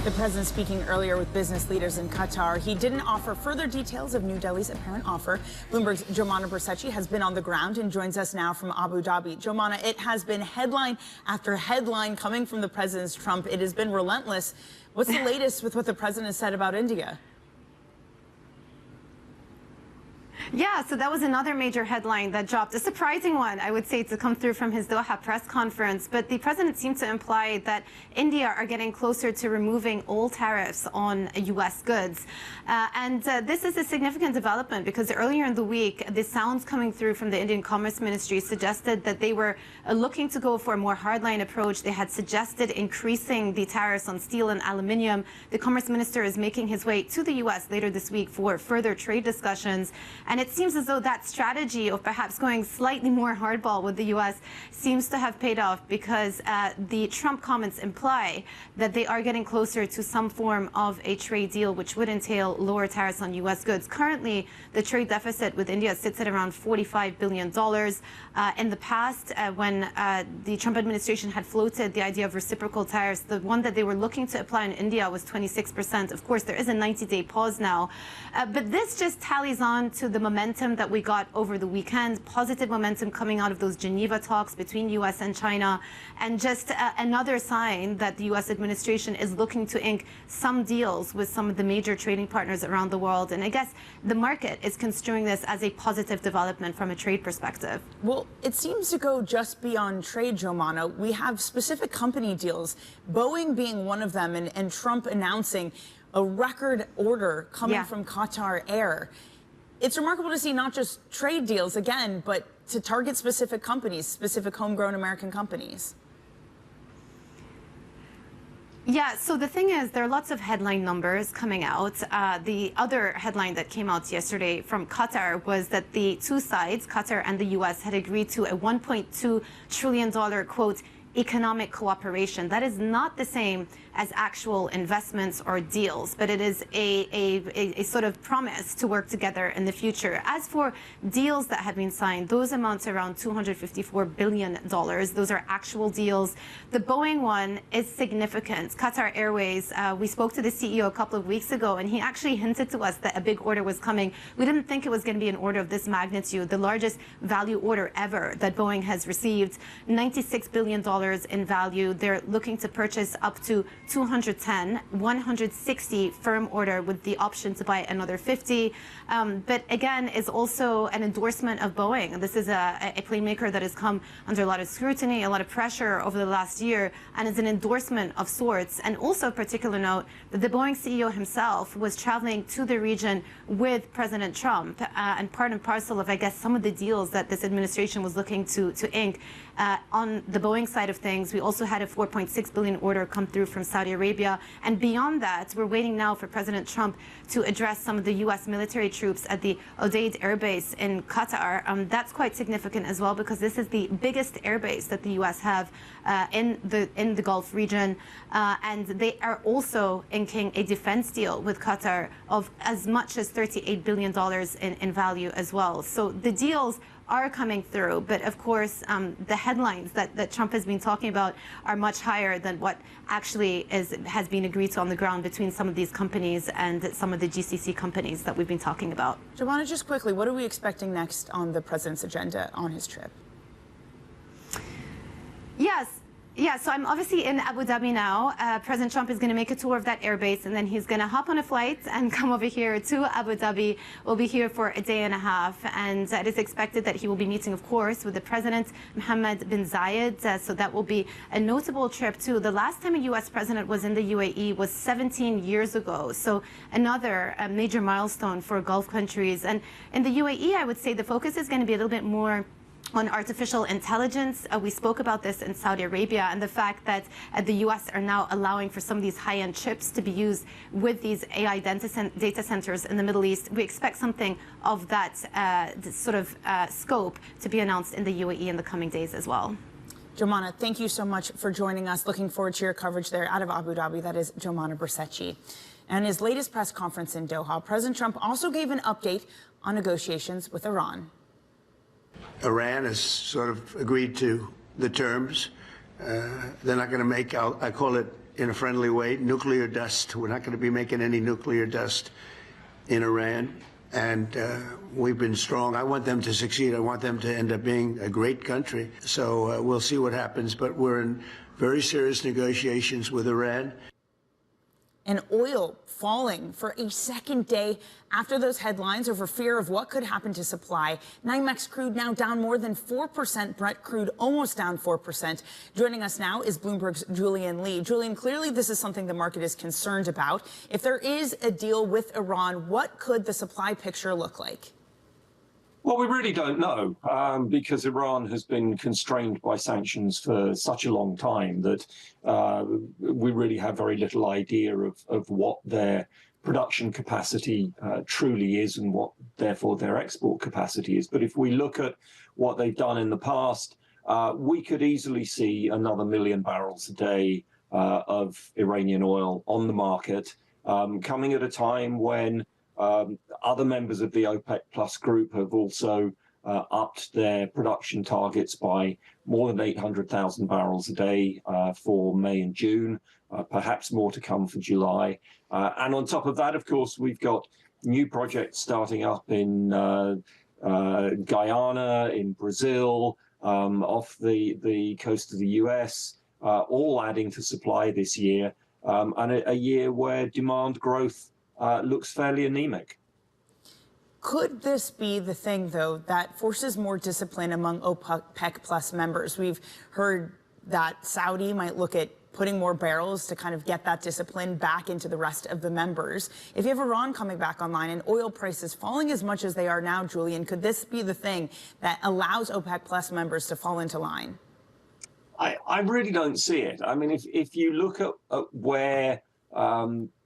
The president speaking earlier with business leaders in Qatar. He didn't offer further details of New Delhi's apparent offer. Bloomberg's Jomana Bersachi has been on the ground and joins us now from Abu Dhabi. Jomana, it has been headline after headline coming from the President Trump. It has been relentless. What's the latest with what the president said about India? Yeah, so that was another major headline that dropped, a surprising one, I would say, to come through from his Doha press conference. But the president seemed to imply that India are getting closer to removing all tariffs on U.S. goods. This is a significant development because earlier in the week, the sounds coming through from the Indian Commerce Ministry suggested that they were looking to go for a more hardline approach. They had suggested increasing the tariffs on steel and aluminium. The Commerce Minister is making his way to the U.S. later this week for further trade discussions. And it seems as though that strategy of perhaps going slightly more hardball with the U.S. seems to have paid off because the Trump comments imply that they are getting closer to some form of a trade deal, which would entail lower tariffs on U.S. goods. Currently, the trade deficit with India sits at around $45 billion. In the past, when the Trump administration had floated the idea of reciprocal tariffs, the one that they were looking to apply in India was 26%. Of course, there is a 90-day pause now. But this just tallies on to the momentum that we got over the weekend, positive momentum coming out of those Geneva talks between U.S. and China, and just another sign that the U.S. administration is looking to ink some deals with some of the major trading partners around the world. And I guess the market is construing this as a positive development from a trade perspective. Well, it seems to go just beyond trade, Jomana. We have specific company deals, Boeing being one of them, and Trump announcing a record order coming from Qatar Air. It's remarkable to see not just trade deals again, but to target specific companies, specific homegrown American companies. Yeah, so the thing is, there are lots of headline numbers coming out. The other headline that came out yesterday from Qatar was that the two sides, Qatar and the U.S., had agreed to a $1.2 trillion, quote, economic cooperation. That is not the same as actual investments or deals, but it is a sort of promise to work together in the future. As for deals that have been signed, those amount to around $254 billion. Those are actual deals. The Boeing one is significant. Qatar Airways, we spoke to the CEO a couple of weeks ago, and he actually hinted to us that a big order was coming. We didn't think it was going to be an order of this magnitude, the largest value order ever that Boeing has received, $96 billion in value. They're looking to purchase up to 210, 160 firm order with the option to buy another 50. But again, is also an endorsement of Boeing. This is a plane maker that has come under a lot of scrutiny, a lot of pressure over the last year, and is an endorsement of sorts. And also, particular note that the Boeing CEO himself was traveling to the region with President Trump, and part and parcel of, I guess, some of the deals that this administration was looking to ink. On the Boeing side of things, we also had a $4.6 billion order come through from Saudi Arabia. And beyond that, we're waiting now for President Trump to address some of the U.S. military troops at the Xauusd Air Base in Qatar. That's quite significant as well, because this is the biggest air base that the U.S. have in the Gulf region. And they are also inking a defense deal with Qatar of as much as $38 billion in value as well. So the deals are coming through, but of course the headlines that Trump has been talking about are much higher than what actually has been agreed to on the ground between some of these companies and some of the GCC companies that we've been talking about. Jomana, just quickly, what are we expecting next on the president's agenda on his trip? Yes. Yeah, so I'm obviously in Abu Dhabi now. President Trump is going to make a tour of that airbase, and then he's going to hop on a flight and come over here to Abu Dhabi. We'll be here for a day and a half, and it is expected that he will be meeting, of course, with the President, Mohammed bin Zayed. So that will be a notable trip, too. The last time a U.S. president was in the UAE was 17 years ago. So another major milestone for Gulf countries. And in the UAE, I would say the focus is going to be a little bit more on artificial intelligence. We spoke about this in Saudi Arabia, and the fact that the U.S. are now allowing for some of these high-end chips to be used with these AI data centers in the Middle East. We expect something of that sort of scope to be announced in the UAE in the coming days as well. Jomana, thank you so much for joining us. Looking forward to your coverage there out of Abu Dhabi. That is Jomana Bersachi. And his latest press conference in Doha, President Trump also gave an update on negotiations with Iran. Iran has sort of agreed to the terms. They're not going to make, I call it in a friendly way. Nuclear dust. We're not going to be making any nuclear dust in Iran. And we've been strong. I want them to succeed. I want them to end up being a great country. So we'll see what happens. But we're in very serious negotiations with Iran. And oil falling for a second day after those headlines over fear of what could happen to supply. NYMEX crude now down more than 4%, Brent crude almost down 4%. Joining us now is Bloomberg's Julian Lee. Julian, clearly this is something the market is concerned about. If there is a deal with Iran, what could the supply picture look like? Well, we really don't know because Iran has been constrained by sanctions for such a long time that we really have very little idea of what their production capacity truly is and what, therefore, their export capacity is. But if we look at what they've done in the past, we could easily see another 1 million barrels a day of Iranian oil on the market, coming at a time when other members of the OPEC Plus group have also upped their production targets by more than 800,000 barrels a day for May and June, perhaps more to come for July. And on top of that, of course, we've got new projects starting up in Guyana, in Brazil, off the coast of the US, all adding to supply this year, and a year where demand growth looks fairly anemic. Could this be the thing, though, that forces more discipline among OPEC Plus members? We've heard that Saudi might look at putting more barrels to kind of get that discipline back into the rest of the members. If you have Iran coming back online and oil prices falling as much as they are now, Julian, could this be the thing that allows OPEC Plus members to fall into line? I really don't see it. I mean, if you look at where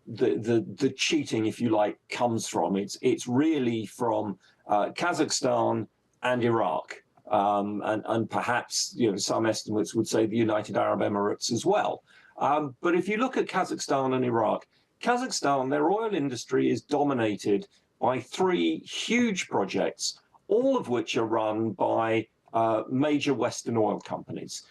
the cheating, if you like, comes from, it's really from Kazakhstan and Iraq, and perhaps, you know, some estimates would say the United Arab Emirates as well. But if you look at Kazakhstan and Iraq, Kazakhstan, their oil industry is dominated by 3 huge projects, all of which are run by major Western oil companies.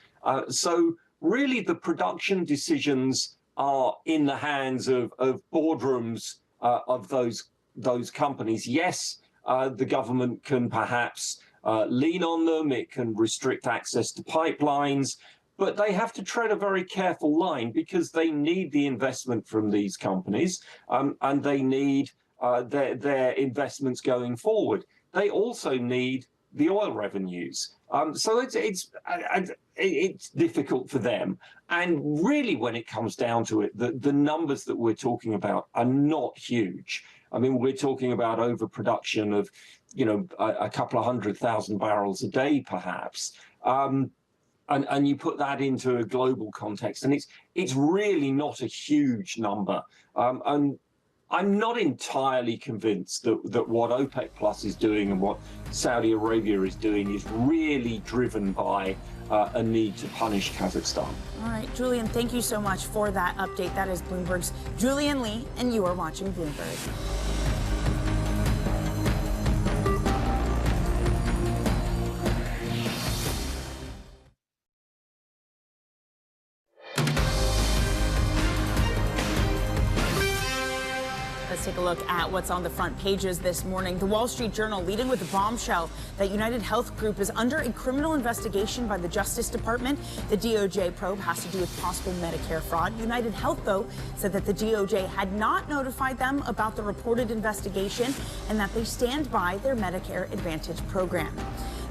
So really the production decisions are in the hands of boardrooms of those companies. Yes, the government can perhaps lean on them, it can restrict access to pipelines, but they have to tread a very careful line because they need the investment from these companies, and they need their investments going forward. They also need the oil revenues. So it's difficult for them. And really, when it comes down to it, the numbers that we're talking about are not huge. I mean, we're talking about overproduction of, you know, a couple of 100,000 barrels a day, perhaps. And you put that into a global context, and it's really not a huge number. And I'm not entirely convinced that what OPEC Plus is doing and what Saudi Arabia is doing is really driven by a need to punish Kazakhstan. All right, Julian, thank you so much for that update. That is Bloomberg's Julian Lee, and you are watching Bloomberg. Let's take a look at what's on the front pages this morning. The Wall Street Journal leading with the bombshell that United Health Group is under a criminal investigation by the Justice Department. The DOJ probe has to do with possible Medicare fraud. United Health, though, said that the DOJ had not notified them about the reported investigation and that they stand by their Medicare Advantage program.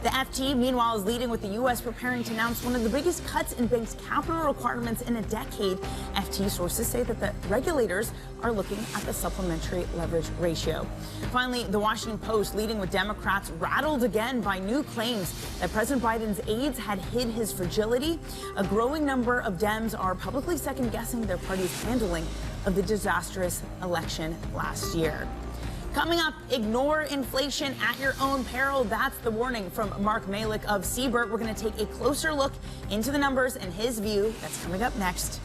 The FT, meanwhile, is leading with the U.S. preparing to announce one of the biggest cuts in banks' capital requirements in a decade. FT sources say that the regulators are looking at the supplementary leverage ratio. Finally, the Washington Post leading with Democrats rattled again by new claims that President Biden's aides had hid his fragility. A growing number of Dems are publicly second-guessing their party's handling of the disastrous election last year. Coming up, ignore inflation at your own peril. That's the warning from Mark Malik of Siebert. We're going to take a closer look into the numbers and his view. That's coming up next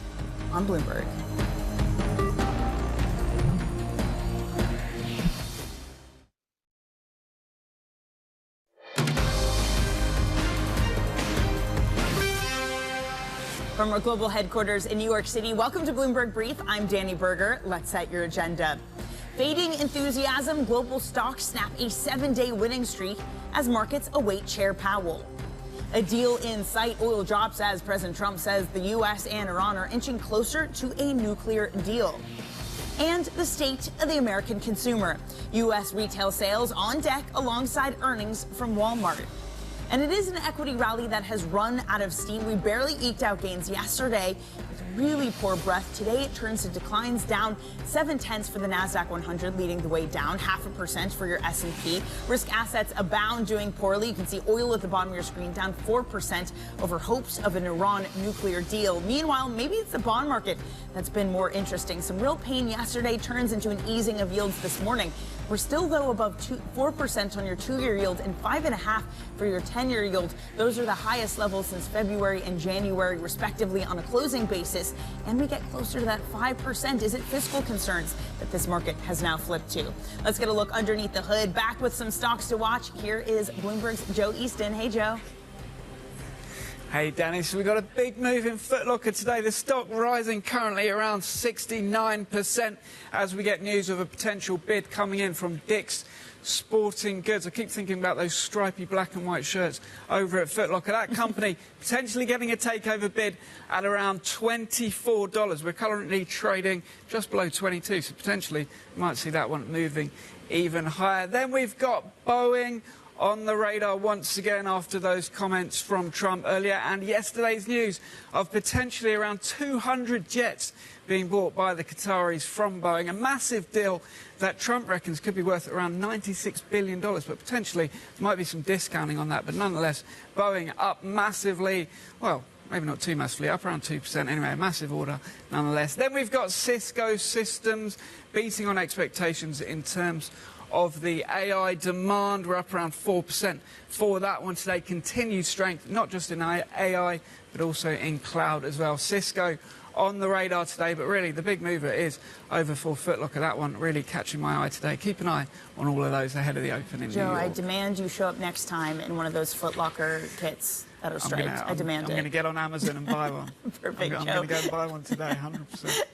on Bloomberg. From our global headquarters in New York City, welcome to Bloomberg Brief. I'm Danny Berger. Let's set your agenda. Fading enthusiasm, global stocks snap a 7-day winning streak as markets await Chair Powell. A deal in sight, oil drops as President Trump says the U.S. and Iran are inching closer to a nuclear deal. And the state of the American consumer. U.S. retail sales on deck alongside earnings from Walmart. And it is an equity rally that has run out of steam. We barely eked out gains yesterday with really poor breath. Today it turns to declines, down 0.7 for the NASDAQ 100, leading the way down 0.5% for your S&P. Risk assets abound, doing poorly. You can see oil at the bottom of your screen down 4% over hopes of an Iran nuclear deal. Meanwhile, maybe it's the bond market that's been more interesting. Some real pain yesterday turns into an easing of yields this morning. We're still, though, above 4% on your 2-year yield and 5.5% for your 10-year yield. Those are the highest levels since February and January, respectively, on a closing basis. And we get closer to that 5%. Is it fiscal concerns that this market has now flipped to? Let's get a look underneath the hood. Back with some stocks to watch. Here is Bloomberg's Joe Easton. Hey, Joe. Hey, Danny, so we got a big move in Foot Locker today. The stock rising currently around 69% as we get news of a potential bid coming in from Dick's Sporting Goods. I keep thinking about those stripy black and white shirts over at Foot Locker. That company potentially getting a takeover bid at around $24. We're currently trading just below 22, so potentially you might see that one moving even higher. Then we've got Boeing on the radar once again after those comments from Trump earlier, and yesterday's news of potentially around 200 jets being bought by the Qataris from Boeing. A massive deal that Trump reckons could be worth around $96 billion, but potentially there might be some discounting on that. But nonetheless, Boeing up massively, well, maybe not too massively, up around 2%. Anyway, a massive order nonetheless. Then we've got Cisco Systems beating on expectations in terms of the AI demand. We're up around 4% for that one today. Continued strength, not just in AI, but also in cloud as well. Cisco on the radar today, but really the big mover is over for Foot Locker. That one really catching my eye today. Keep an eye on all of those ahead of the open in New York. Joe, I demand you show up next time in one of those Foot Locker kits that are striped. I demand it. I'm going to get on Amazon and buy one. Perfect, I'm going to go and buy one today, 100%.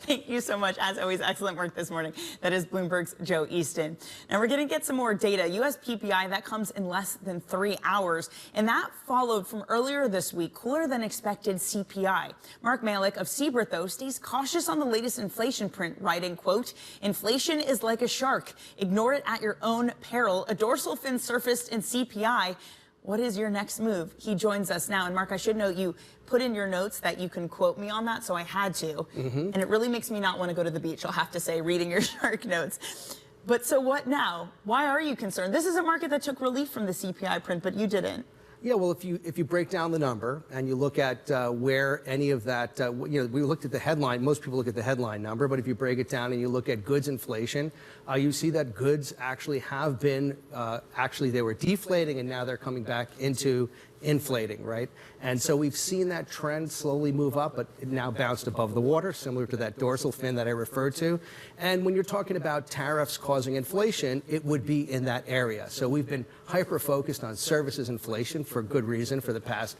Thank you so much. As always, excellent work this morning. That is Bloomberg's Joe Easton. Now we're going to get some more data. U.S. PPI, that comes in less than 3 hours. And that followed from earlier this week, cooler than expected CPI. Mark Malik of Siebert, though, stays cautious on the latest inflation print, writing, quote, inflation is like a shark. Ignore it at your own peril. A dorsal fin surfaced in CPI. What is your next move? He joins us now. And Mark, I should note you put in your notes that you can quote me on that, so I had to. And it really makes me not want to go to the beach, I'll have to say, reading your shark notes. But so what now? Why are you concerned? This is a market that took relief from the CPI print, but you didn't. Yeah, well, if you break down the number and you look at where any of that, we looked at the headline. Most people look at the headline number, but if you break it down and you look at goods inflation, you see that goods actually have been, they were deflating and now they're coming back into inflating, right? And so we've seen that trend slowly move up, but it now bounced above the water, similar to that dorsal fin that I referred to. And when you're talking about tariffs causing inflation, it would be in that area. So we've been hyper-focused on services inflation for good reason for the past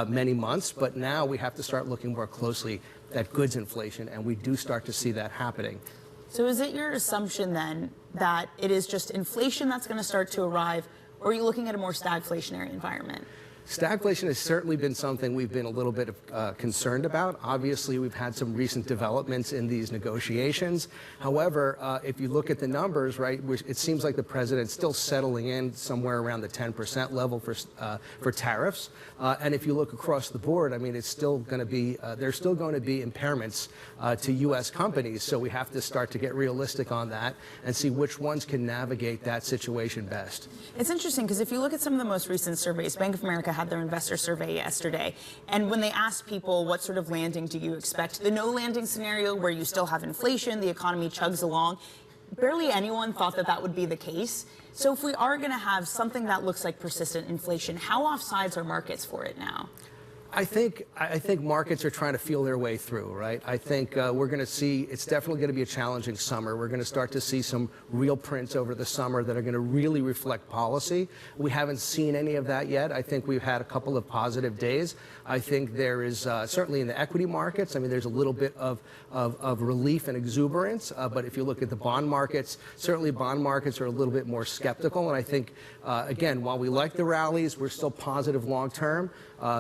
many months, but now we have to start looking more closely at goods inflation, and we do start to see that happening. So is it your assumption then that it is just inflation that's going to start to arrive, or are you looking at a more stagflationary environment? Stagflation has certainly been something we've been a little bit concerned about. Obviously, we've had some recent developments in these negotiations. However, if you look at the numbers, right, it seems like the president's still settling in somewhere around the 10% level for tariffs. And if you look across the board, I mean, it's still going to be there's still going to be impairments to U.S. companies. So we have to start to get realistic on that and see which ones can navigate that situation best. It's interesting because if you look at some of the most recent surveys, Bank of America had their investor survey yesterday, and when they asked people what sort of landing do you expect, the no landing scenario where you still have inflation, the economy chugs along, barely anyone thought that that would be the case. So if we are going to have something that looks like persistent inflation, how offsides are markets for it now? I think markets are trying to feel their way through, right? I think we're going to see, it's definitely going to be a challenging summer. We're going to start to see some real prints over the summer that are going to really reflect policy. We haven't seen any of that yet. I think we've had a couple of positive days. I think there is certainly in the equity markets, I mean, there's a little bit of relief and exuberance. But if you look at the bond markets, certainly bond markets are a little bit more skeptical. And I think, again, while we like the rallies, we're still positive long term.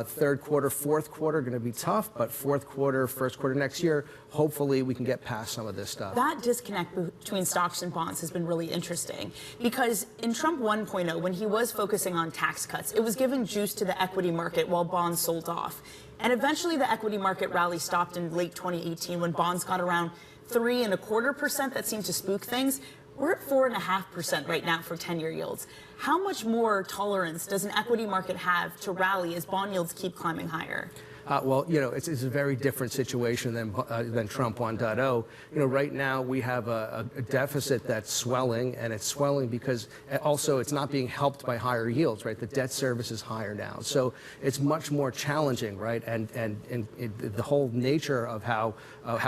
Third quarter, fourth quarter going to be tough, but fourth quarter, first quarter next year, hopefully we can get past some of this stuff. That disconnect between stocks and bonds has been really interesting because in Trump 1.0, when he was focusing on tax cuts, it was giving juice to the equity market while bonds sold off. And eventually the equity market rally stopped in late 2018 when bonds got around 3.25%. That seemed to spook things. We're at 4.5% right now for 10-year yields. How much more tolerance does an equity market have to rally as bond yields keep climbing higher? Well, you know, it's a very different situation than Trump 1.0. You know, right now we have a deficit that's swelling, and it's swelling because also it's not being helped by higher yields, right? The debt service is higher now, so it's much more challenging, right? And the whole nature of how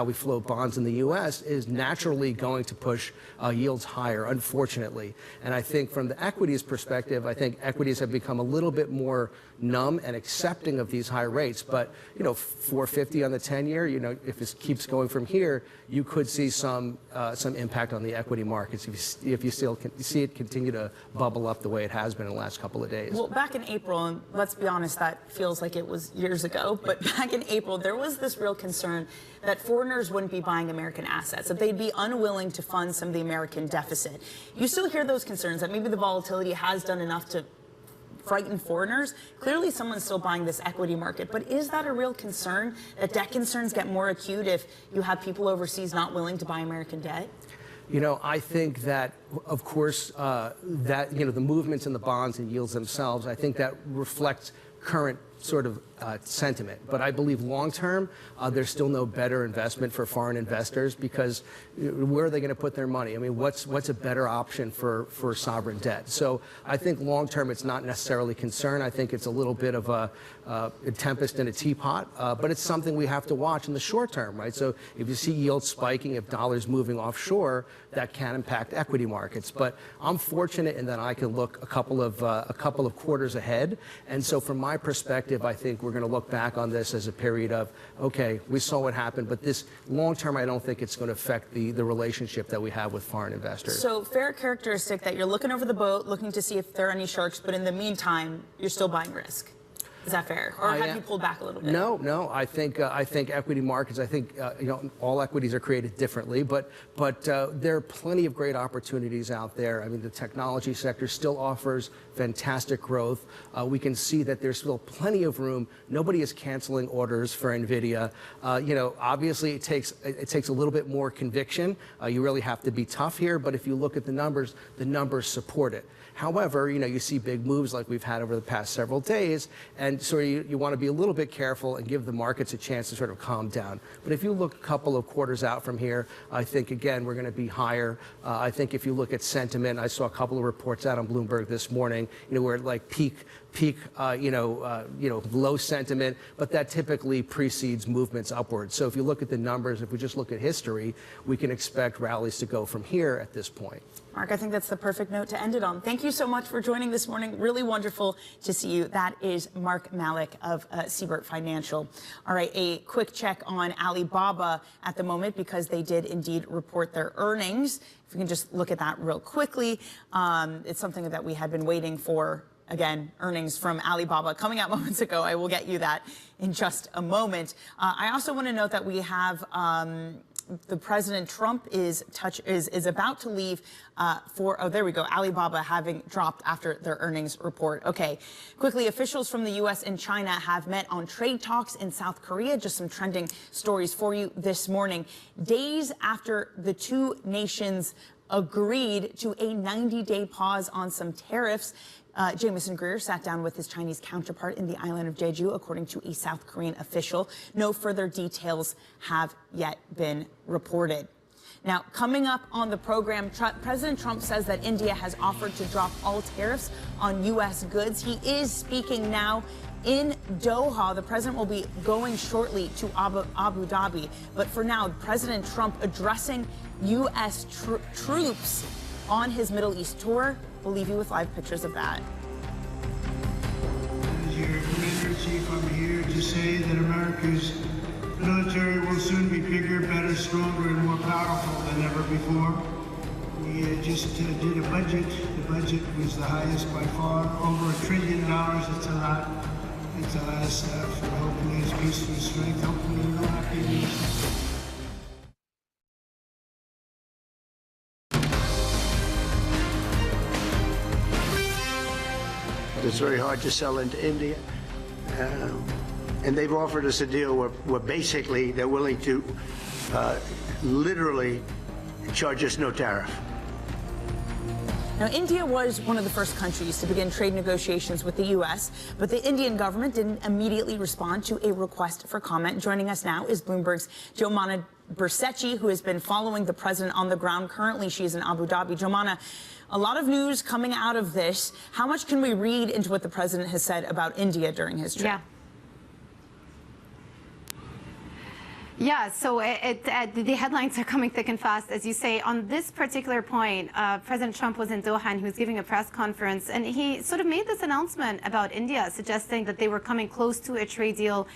we float bonds in the U.S. is naturally going to push yields higher, unfortunately. And I think from the equities perspective, I think equities have become a little bit more numb and accepting of these high rates. But, you know, 450 on the 10-year, you know, if this keeps going from here, you could see some impact on the equity markets if you still see it continue to bubble up the way it has been in the last couple of days. Well, back in April, and let's be honest, that feels like it was years ago, but back in April, there was this real concern that foreigners wouldn't be buying American assets, that they'd be unwilling to fund some of the American deficit. You still hear those concerns that maybe the volatility has done enough to frighten foreigners. Clearly someone's still buying this equity market, but is that a real concern, that debt concerns get more acute if you have people overseas not willing to buy American debt? You know, I think that, of course, that, you know, the movements in the bonds and yields themselves, I think that reflects current sort of sentiment. But I believe long term, there's still no better investment for foreign investors because where are they going to put their money? I mean, what's a better option for sovereign debt? So I think long term, it's not necessarily concern. I think it's a little bit of a tempest in a teapot, but it's something we have to watch in the short term, right? So if you see yields spiking, if dollars moving offshore, that can impact equity markets. But I'm fortunate in that I can look a couple of quarters ahead, and so from my perspective, I think we're going to look back on this as a period of, okay, we saw what happened, but this long term, I don't think it's going to affect the relationship that we have with foreign investors. So fair characteristic that you're looking over the boat, looking to see if there are any sharks, but in the meantime, you're still buying risk. Is that fair? Or have you pulled back a little bit? No. I think equity markets. I think you know, all equities are created differently, but there are plenty of great opportunities out there. I mean, the technology sector still offers fantastic growth. We can see that there's still plenty of room. Nobody is canceling orders for NVIDIA. You know, obviously it takes a little bit more conviction. You really have to be tough here. But if you look at the numbers support it. However, you know, you see big moves like we've had over the past several days, and so you want to be a little bit careful and give the markets a chance to sort of calm down. But if you look a couple of quarters out from here, I think, again, we're going to be higher. I think if you look at sentiment, I saw a couple of reports out on Bloomberg this morning, you know, we're at like peak low sentiment, but that typically precedes movements upwards. So if you look at the numbers, if we just look at history, we can expect rallies to go from here at this point. Mark, I think that's the perfect note to end it on. Thank you so much for joining this morning. Really wonderful to see you. That is Mark Malik of Siebert Financial. All right, a quick check on Alibaba at the moment because they did indeed report their earnings. If we can just look at that real quickly. It's something that we had been waiting for. Again, earnings from Alibaba coming out moments ago. I will get you that in just a moment. I also want to note that we have the President Trump is about to leave there we go, Alibaba having dropped after their earnings report. Okay, quickly, officials from the U.S. and China have met on trade talks in South Korea. Just some trending stories for you this morning. Days after the two nations agreed to a 90-day pause on some tariffs, Jameson Greer sat down with his Chinese counterpart in the island of Jeju, according to a South Korean official. No further details have yet been reported. Now, coming up on the program, President Trump says that India has offered to drop all tariffs on U.S. goods. He is speaking now in Doha. The president will be going shortly to Abu Dhabi. But for now, President Trump addressing U.S. troops on his Middle East tour. We'll leave you with live pictures of that. As your Commander-in-Chief, I'm here to say that America's military will soon be bigger, better, stronger, and more powerful than ever before. We just did a budget. The budget was the highest by far, over $1 trillion. It's a lot. It's a lot of stuff. And hopefully it's peace and strength. Hopefully no happiness. It's very hard to sell into India. And they've offered us a deal where basically they're willing to literally charge us no tariff. Now, India was one of the first countries to begin trade negotiations with the U.S., but the Indian government didn't immediately respond to a request for comment. Joining us now is Bloomberg's Xauusd who has been following the president on the ground. Currently, she's in Abu Dhabi. Xauusd, a lot of news coming out of this. How much can we read into what the president has said about India during his trip? Yeah, so the headlines are coming thick and fast. As you say, on this particular point, President Trump was in Doha and he was giving a press conference, and he sort of made this announcement about India, suggesting that they were coming close to a trade deal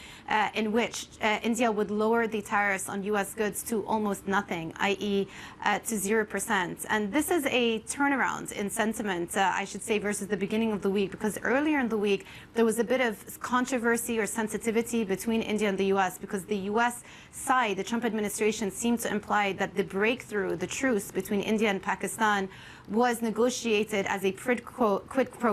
in which India would lower the tariffs on U.S. goods to almost nothing, i.e. to 0%. And this is a turnaround in sentiment, I should say, versus the beginning of the week, because earlier in the week, there was a bit of controversy or sensitivity between India and the U.S. because the U.S. side, the Trump administration, seemed to imply that the breakthrough, the truce between India and Pakistan, was negotiated as a quid pro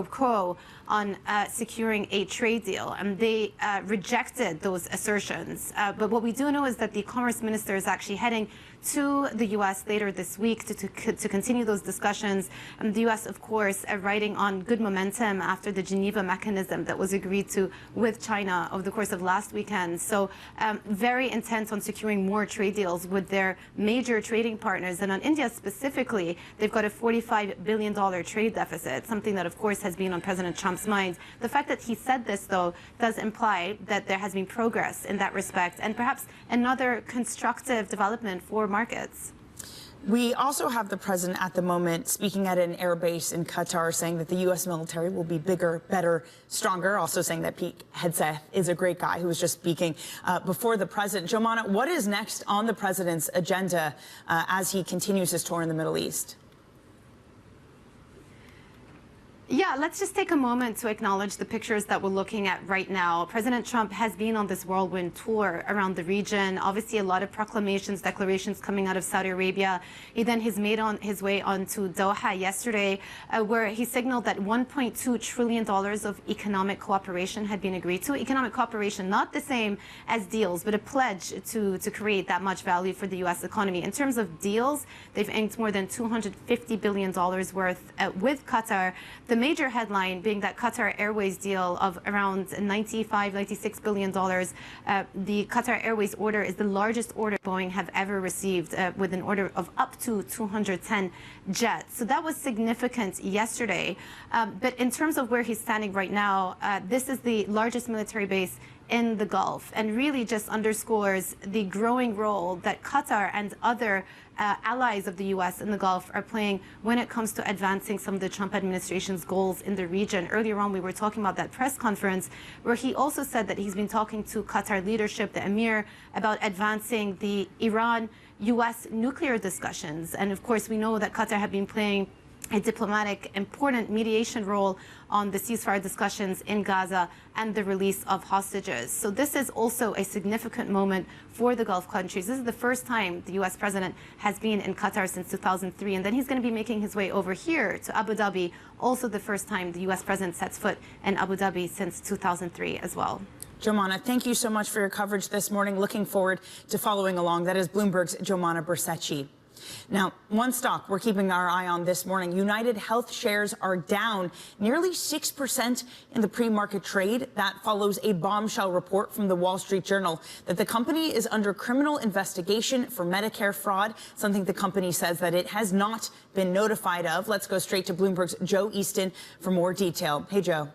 quo on securing a trade deal. And they rejected those assertions. But what we do know is that the commerce minister is actually heading to the U.S. later this week to continue those discussions. And the U.S., of course, riding on good momentum after the Geneva mechanism that was agreed to with China over the course of last weekend. So very intent on securing more trade deals with their major trading partners. And on India specifically, they've got a $45 billion trade deficit, something that, of course, has been on President Trump's mind. The fact that he said this, though, does imply that there has been progress in that respect, and perhaps another constructive development for markets. We also have the president at the moment speaking at an air base in Qatar, saying that the U.S. military will be bigger, better, stronger, also saying that Pete Hegseth is a great guy who was just speaking before the president. Xauusd, what is next on the president's agenda as he continues his tour in the Middle East? Yeah, let's just take a moment to acknowledge the pictures that we're looking at right now. President Trump has been on this whirlwind tour around the region. Obviously, a lot of proclamations, declarations coming out of Saudi Arabia. He then has made on his way onto Doha yesterday, where he signaled that $1.2 trillion of economic cooperation had been agreed to. Economic cooperation, not the same as deals, but a pledge to create that much value for the U.S. economy. In terms of deals, they've inked more than $250 billion worth with Qatar. The major headline being that Qatar Airways deal of around $96 billion. The Qatar Airways order is the largest order Boeing have ever received, with an order of up to 210 jets. So that was significant yesterday. But in terms of where he's standing right now, this is the largest military base in the Gulf, and really just underscores the growing role that Qatar and other allies of the U.S. in the Gulf are playing when it comes to advancing some of the Trump administration's goals in the region. Earlier on, we were talking about that press conference where he also said that he's been talking to Qatar leadership, the Emir, about advancing the Iran-U.S. nuclear discussions. And of course, we know that Qatar have been playing a diplomatic, important mediation role on the ceasefire discussions in Gaza and the release of hostages. So this is also a significant moment for the Gulf countries. This is the first time the U.S. president has been in Qatar since 2003, and then he's going to be making his way over here to Abu Dhabi, also the first time the U.S. president sets foot in Abu Dhabi since 2003 as well. Xauusd, thank you so much for your coverage this morning. Looking forward to following along. That is Bloomberg's Xauusd. Now, one stock we're keeping our eye on this morning, United Health shares are down nearly 6% in the pre-market trade. That follows a bombshell report from the Wall Street Journal that the company is under criminal investigation for Medicare fraud, something the company says that it has not been notified of. Let's go straight to Bloomberg's Joe Easton for more detail. Hey, Joe.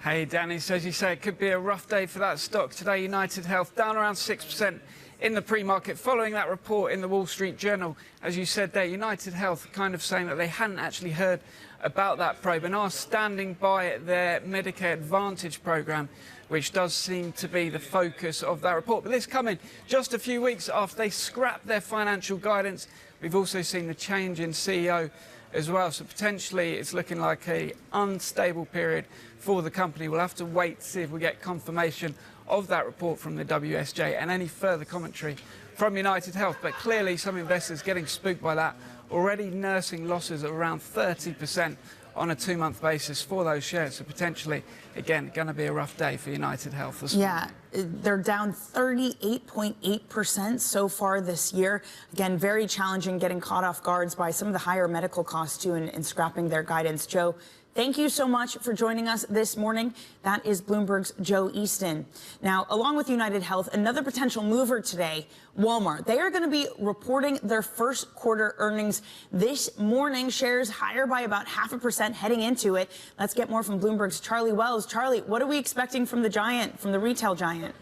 Hey, Danny, so as you say, it could be a rough day for that stock today. United Health down around 6% in the pre-market following that report in the Wall Street Journal. As you said there, United Health kind of saying that they hadn't actually heard about that probe and are standing by their Medicare Advantage program, which does seem to be the focus of that report. But this coming just a few weeks after they scrapped their financial guidance. We've also seen the change in CEO as well, so potentially it's looking like a unstable period for the company. We'll have to wait to see if we get confirmation of that report from the WSJ and any further commentary from United Health. But clearly some investors getting spooked by that, already nursing losses of around 30% on a 2-month basis for those shares. So potentially, again, going to be a rough day for United Health as well. Yeah, they're down 38.8% so far this year. Again, very challenging, getting caught off guards by some of the higher medical costs too and scrapping their guidance. Joe, thank you so much for joining us this morning. That is Bloomberg's Joe Easton. Now, along with United Health, another potential mover today, Walmart. They are going to be reporting their first quarter earnings this morning. Shares higher by about 0.5% heading into it. Let's get more from Bloomberg's Charlie Wells. Charlie, what are we expecting from the giant, from the retail giant?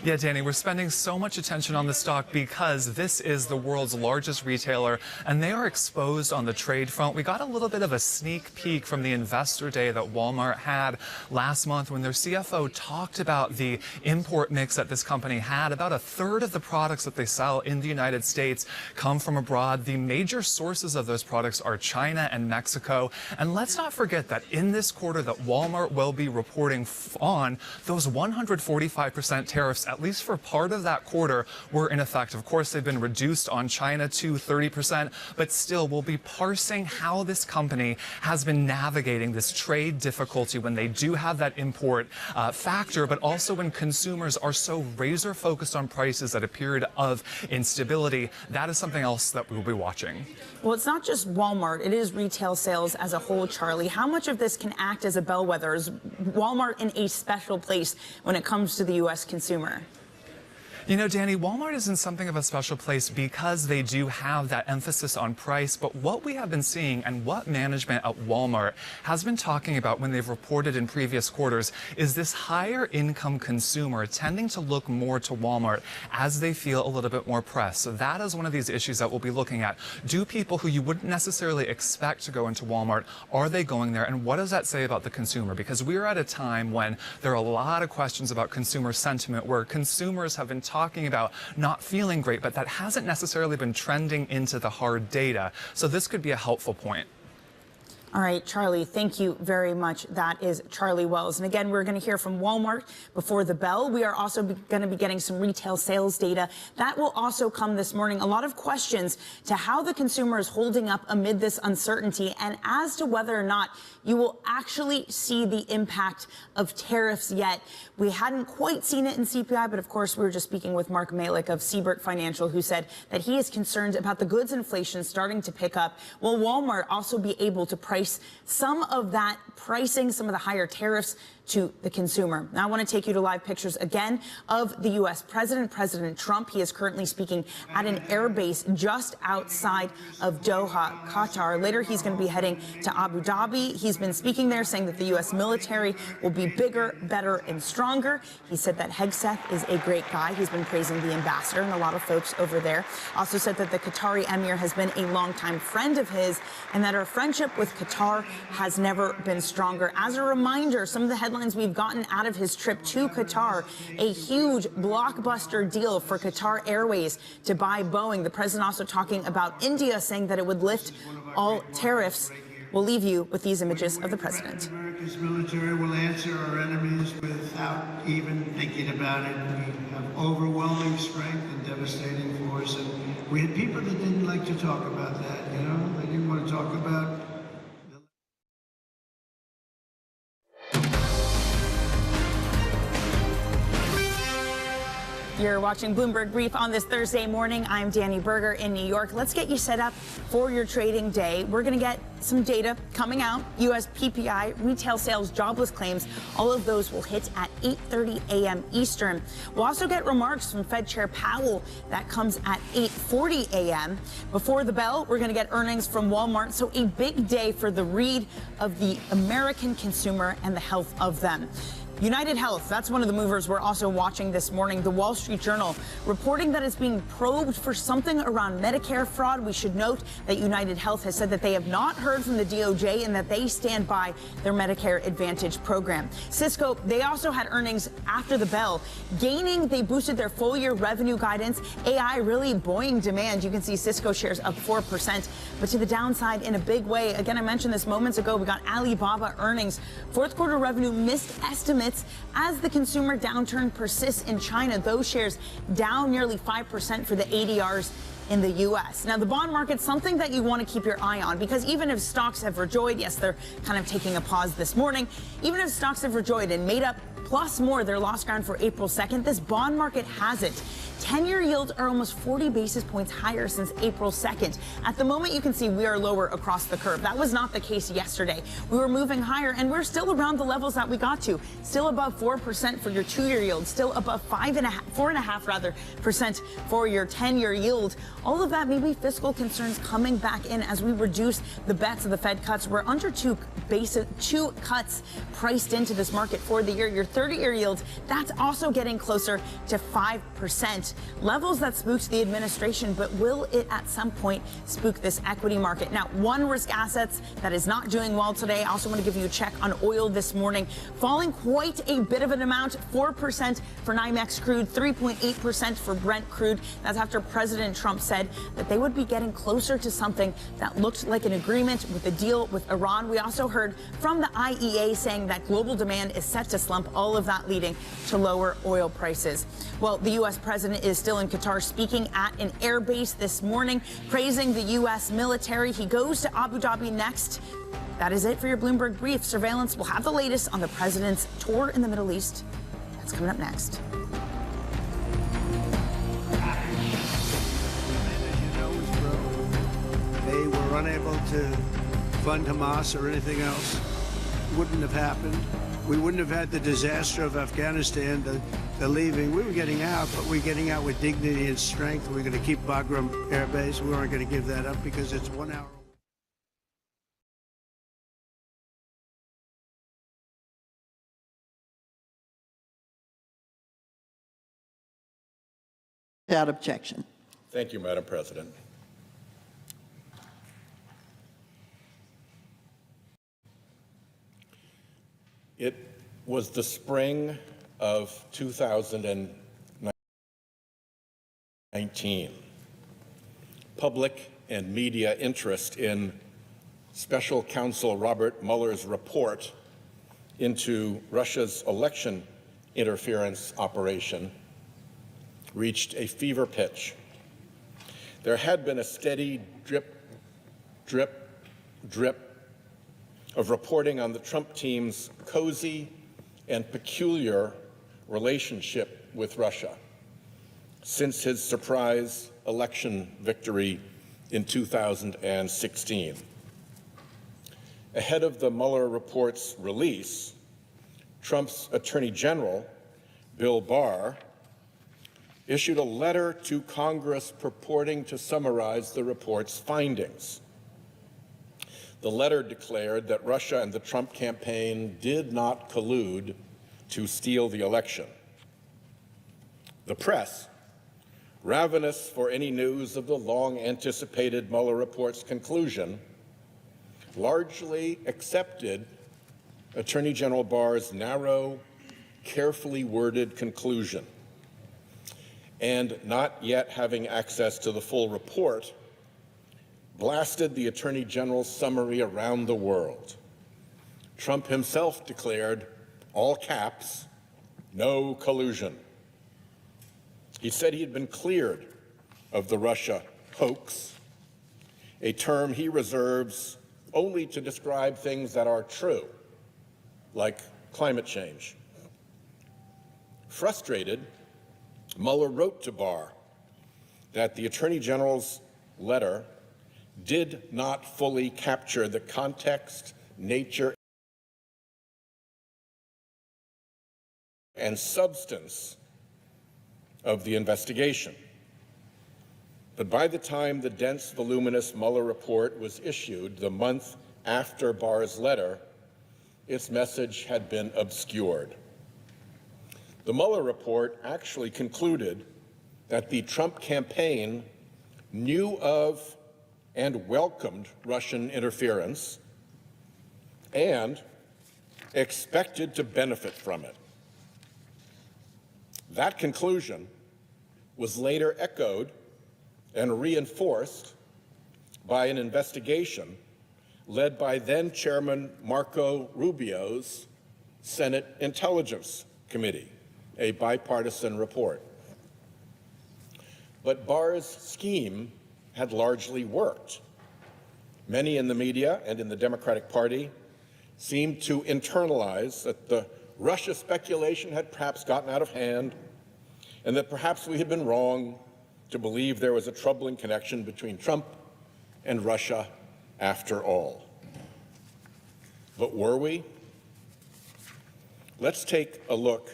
Yeah, Danny, we're spending so much attention on the stock because this is the world's largest retailer, and they are exposed on the trade front. We got a little bit of a sneak peek from the investor day that Walmart had last month when their CFO talked about the import mix that this company had. About 1/3 of the products that they sell in the United States come from abroad. The major sources of those products are China and Mexico. And let's not forget that in this quarter that Walmart will be reporting on, those 145% tariffs, at least for part of that quarter, were in effect. Of course, they've been reduced on China to 30%, but still we'll be parsing how this company has been navigating this trade difficulty when they do have that import factor, but also when consumers are so razor focused on prices at a period of instability. That is something else that we'll be watching. Well, it's not just Walmart. It is retail sales as a whole, Charlie. How much of this can act as a bellwether? Is Walmart in a special place when it comes to the U.S. consumer? You know, Danny, Walmart is in something of a special place because they do have that emphasis on price. But what we have been seeing and what management at Walmart has been talking about when they've reported in previous quarters is this higher income consumer tending to look more to Walmart as they feel a little bit more pressed. So that is one of these issues that we'll be looking at. Do people who you wouldn't necessarily expect to go into Walmart, are they going there? And what does that say about the consumer? Because we're at a time when there are a lot of questions about consumer sentiment, where consumers have been talking about not feeling great, but that hasn't necessarily been trending into the hard data. So this could be a helpful point. All right, Charlie, thank you very much. That is Charlie Wells. And again, we're going to hear from Walmart before the bell. We are also going to be getting some retail sales data. That will also come this morning. A lot of questions to how the consumer is holding up amid this uncertainty and as to whether or not you will actually see the impact of tariffs yet. We hadn't quite seen it in CPI, but of course, we were just speaking with Mark Malik of Siebert Financial, who said that he is concerned about the goods inflation starting to pick up. Will Walmart also be able to price some of that pricing, some of the higher tariffs to the consumer? Now, I want to take you to live pictures again of the U.S. President, President Trump. He is currently speaking at an airbase just outside of Doha, Qatar. Later, he's going to be heading to Abu Dhabi. He's been speaking there, saying that the U.S. military will be bigger, better, and stronger. He said that Xauusd is a great guy. He's been praising the ambassador and a lot of folks over there. Also said that the Qatari emir has been a longtime friend of his and that our friendship with Qatar has never been stronger. As a reminder, some of the headlines we've gotten out of his trip to Qatar, a huge blockbuster deal for Qatar Airways to buy Boeing. The president also talking about India, saying that it would lift all tariffs. We'll leave you with these images of the president. America's military will answer our enemies without even thinking about it. We have overwhelming strength and devastating force. And we had people that didn't like to talk about that, you know? They didn't want to talk about You're watching Bloomberg Brief on this Thursday morning. I'm Danny Berger in New York. Let's get you set up for your trading day. We're going to get some data coming out. U.S. PPI, retail sales, jobless claims. All of those will hit at 8:30 a.m. Eastern. We'll also get remarks from Fed Chair Powell. That comes at 8:40 a.m. Before the bell, we're going to get earnings from Walmart. So a big day for the read of the American consumer and the health of them. United Health, that's one of the movers we're also watching this morning. The Wall Street Journal reporting that it's being probed for something around Medicare fraud. We should note that United Health has said that they have not heard from the DOJ and that they stand by their Medicare Advantage program. Cisco, they also had earnings after the bell. Gaining, they boosted their full year revenue guidance. AI really buoying demand. You can see Cisco shares up 4%, but to the downside in a big way. Again, I mentioned this moments ago. We got Alibaba earnings. Fourth quarter revenue missed estimates as the consumer downturn persists in China. Those shares down nearly 5% for the ADRs in the U.S. Now, the bond market, something that you want to keep your eye on, because even if stocks have rejoiced, yes, they're kind of taking a pause this morning, even if stocks have rejoiced and made up plus more their lost ground for April 2nd, this bond market hasn't. 10-year yields are almost 40 basis points higher since April 2nd. At the moment, you can see we are lower across the curve. That was not the case yesterday. We were moving higher, and we're still around the levels that we got to. Still above 4% for your 2-year yield. Still above 4.5% for your 10-year yield. All of that, maybe fiscal concerns coming back in as we reduce the bets of the Fed cuts. We're under two cuts priced into this market for the year. Your 30-year yield, that's also getting closer to 5%. Levels that spooked the administration, but will it at some point spook this equity market? Now, one risk assets that is not doing well today. I also want to give you a check on oil this morning, falling quite a bit of an amount, 4% for NYMEX crude, 3.8% for Brent crude. That's after President Trump said that they would be getting closer to something that looked like an agreement with a deal with Iran. We also heard from the IEA saying that global demand is set to slump, all of that leading to lower oil prices. Well, the U.S. president is still in Qatar, speaking at an air base this morning, praising the U.S. military. He goes to Abu Dhabi next. That is it for your Bloomberg Brief. Surveillance will have the latest on the president's tour in the Middle East. That's coming up next. They were unable to fund Hamas or anything else. Wouldn't have happened. We wouldn't have had the disaster of Afghanistan, the leaving. We were getting out, but we're getting out with dignity and strength. We're going to keep Bagram Air Base. We weren't going to give that up because it's 1 hour. Without objection. Thank you, Madam President. It was the spring of 2019. Public and media interest in Special Counsel Robert Mueller's report into Russia's election interference operation reached a fever pitch. There had been a steady drip, drip, drip of reporting on the Trump team's cozy and peculiar relationship with Russia since his surprise election victory in 2016. Ahead of the Mueller report's release, Trump's Attorney General, Bill Barr, issued a letter to Congress purporting to summarize the report's findings. The letter declared that Russia and the Trump campaign did not collude to steal the election. The press, ravenous for any news of the long-anticipated Mueller report's conclusion, largely accepted Attorney General Barr's narrow, carefully worded conclusion. And not yet having access to the full report, blasted the Attorney General's summary around the world. Trump himself declared, all caps, no collusion. He said he had been cleared of the Russia hoax, a term he reserves only to describe things that are true, like climate change. Frustrated, Mueller wrote to Barr that the Attorney General's letter did not fully capture the context, nature, and substance of the investigation. But by the time the dense, voluminous Mueller report was issued, the month after Barr's letter, its message had been obscured. The Mueller report actually concluded that the Trump campaign knew of and welcomed Russian interference and expected to benefit from it. That conclusion was later echoed and reinforced by an investigation led by then-Chairman Marco Rubio's Senate Intelligence Committee, a bipartisan report. But Barr's scheme had largely worked. Many in the media and in the Democratic Party seemed to internalize that the Russia speculation had perhaps gotten out of hand, and that perhaps we had been wrong to believe there was a troubling connection between Trump and Russia after all. But were we? Let's take a look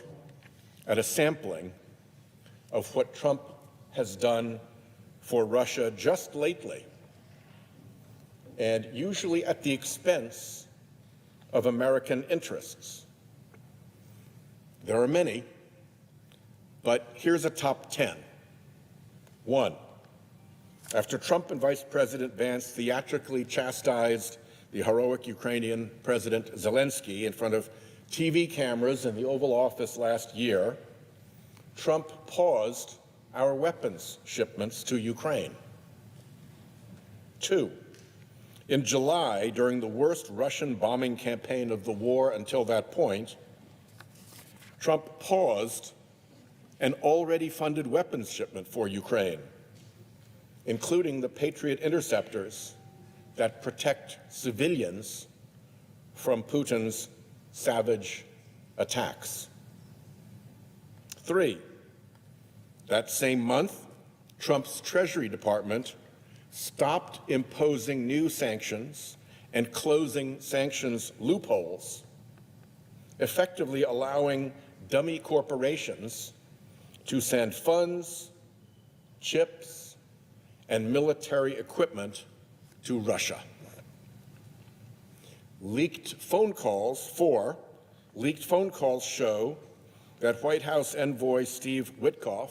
at a sampling of what Trump has done for Russia just lately, and usually at the expense of American interests. There are many, but here's a top 10. 1, after Trump and Vice President Vance theatrically chastised the heroic Ukrainian President Zelensky in front of TV cameras in the Oval Office last year, Trump paused our weapons shipments to Ukraine. 2, in July, during the worst Russian bombing campaign of the war until that point, Trump paused an already funded weapons shipment for Ukraine, including the Patriot interceptors that protect civilians from Putin's savage attacks. 3, that same month, Trump's Treasury Department stopped imposing new sanctions and closing sanctions loopholes, effectively allowing dummy corporations to send funds, chips, and military equipment to Russia. Leaked phone calls show that White House envoy Steve Witkoff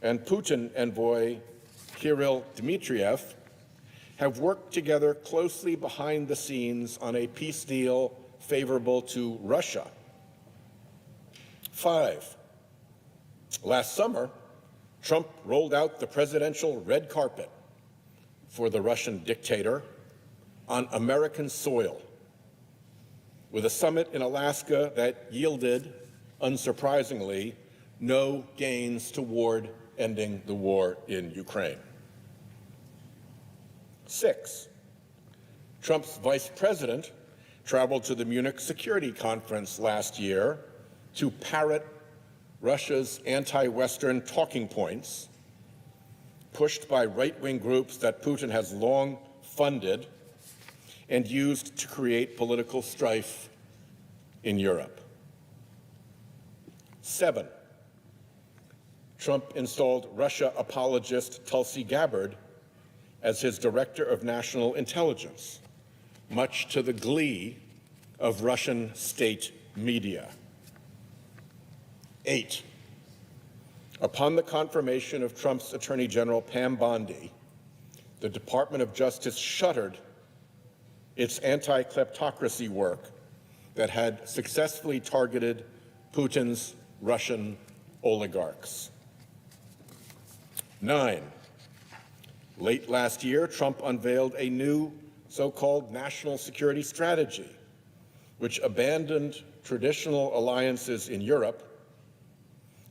and Putin envoy Kirill Dmitriev have worked together closely behind the scenes on a peace deal favorable to Russia. 5, last summer, Trump rolled out the presidential red carpet for the Russian dictator on American soil, with a summit in Alaska that yielded, unsurprisingly, no gains toward ending the war in Ukraine. 6, Trump's vice president traveled to the Munich Security Conference last year to parrot Russia's anti-Western talking points, pushed by right-wing groups that Putin has long funded and used to create political strife in Europe. 7, Trump installed Russia apologist Tulsi Gabbard as his director of national intelligence, much to the glee of Russian state media. 8, upon the confirmation of Trump's Attorney General Pam Bondi, the Department of Justice shuttered its anti-kleptocracy work that had successfully targeted Putin's Russian oligarchs. 9, late last year, Trump unveiled a new so-called national security strategy, which abandoned traditional alliances in Europe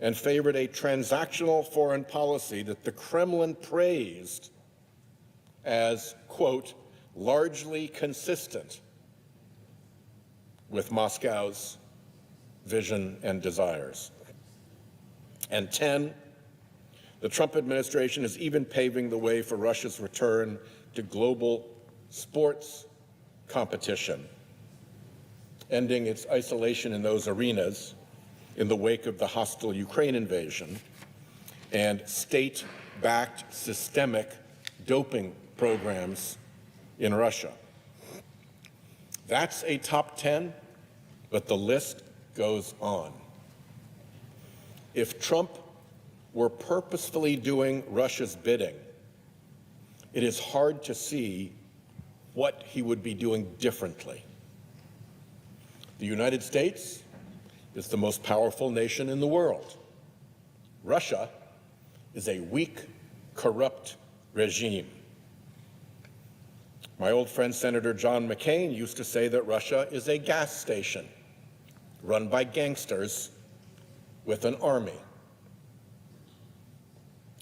and favored a transactional foreign policy that the Kremlin praised as, quote, largely consistent with Moscow's vision and desires. And 10, the Trump administration is even paving the way for Russia's return to global sports competition, ending its isolation in those arenas in the wake of the hostile Ukraine invasion, and state-backed systemic doping programs in Russia. That's a top 10, but the list goes on. If Trump were purposefully doing Russia's bidding, it is hard to see what he would be doing differently. The United States is the most powerful nation in the world. Russia is a weak, corrupt regime. My old friend Senator John McCain used to say that Russia is a gas station run by gangsters with an army.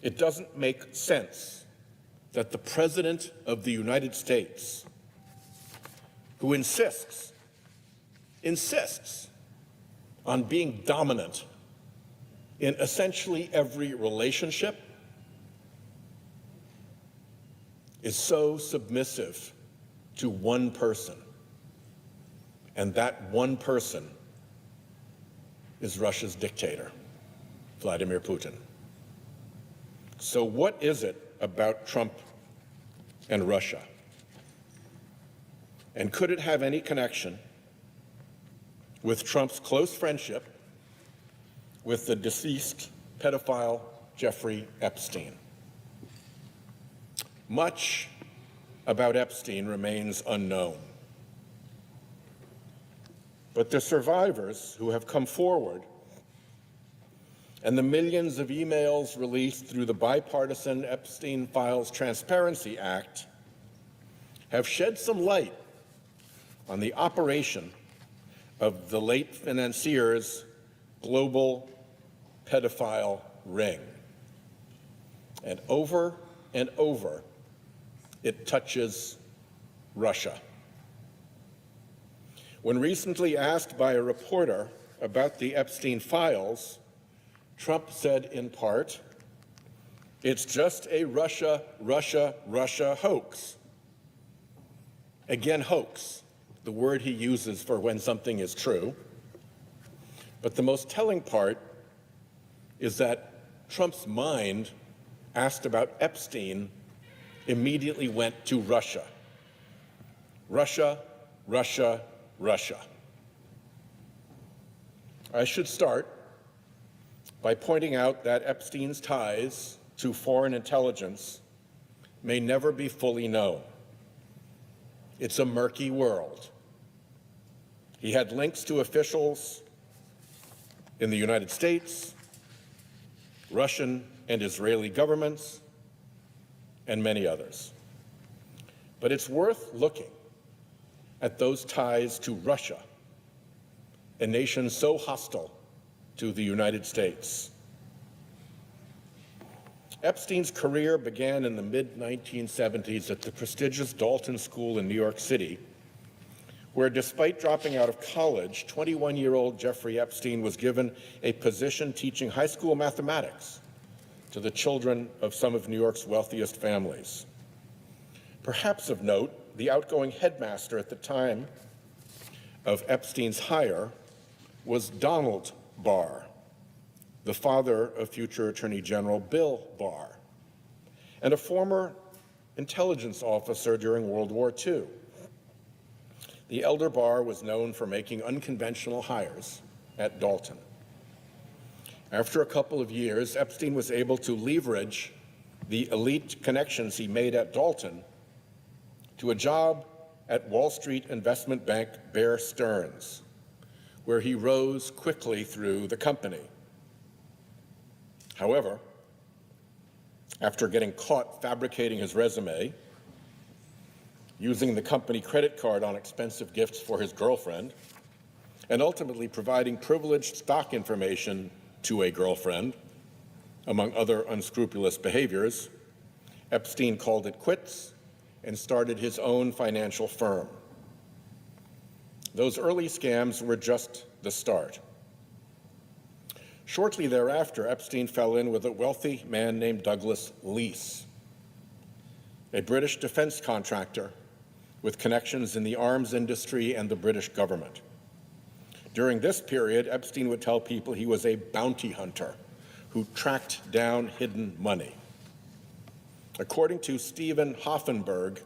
It doesn't make sense that the President of the United States, who insists on being dominant in essentially every relationship, is so submissive to one person, and that one person is Russia's dictator, Vladimir Putin. So what is it about Trump and Russia? And could it have any connection with Trump's close friendship with the deceased pedophile Jeffrey Epstein? Much about Epstein remains unknown. But the survivors who have come forward and the millions of emails released through the bipartisan Epstein Files Transparency Act have shed some light on the operation of the late financier's global pedophile ring. And over, it touches Russia. When recently asked by a reporter about the Epstein files, Trump said in part, "It's just a Russia hoax." Again, hoax, the word he uses for when something is true. But the most telling part is that Trump's mind, asked about Epstein, immediately went to Russia. Russia. I should start by pointing out that Epstein's ties to foreign intelligence may never be fully known. It's a murky world. He had links to officials in the United States, Russian and Israeli governments, and many others. But it's worth looking at those ties to Russia, a nation so hostile to the United States. Epstein's career began in the mid-1970s at the prestigious Dalton School in New York City, where despite dropping out of college, 21-year-old Jeffrey Epstein was given a position teaching high school mathematics to the children of some of New York's wealthiest families. Perhaps of note, the outgoing headmaster at the time of Epstein's hire was Donald Barr, the father of future Attorney General Bill Barr, and a former intelligence officer during World War II. The elder Barr was known for making unconventional hires at Dalton. After a couple of years, Epstein was able to leverage the elite connections he made at Dalton to a job at Wall Street investment bank Bear Stearns, where he rose quickly through the company. However, after getting caught fabricating his resume, using the company credit card on expensive gifts for his girlfriend, and ultimately providing privileged stock information to a girlfriend, among other unscrupulous behaviors, Epstein called it quits and started his own financial firm. Those early scams were just the start. Shortly thereafter, Epstein fell in with a wealthy man named Douglas Leese, a British defense contractor with connections in the arms industry and the British government. During this period, Epstein would tell people he was a bounty hunter who tracked down hidden money. According to Stephen Hoffenberg,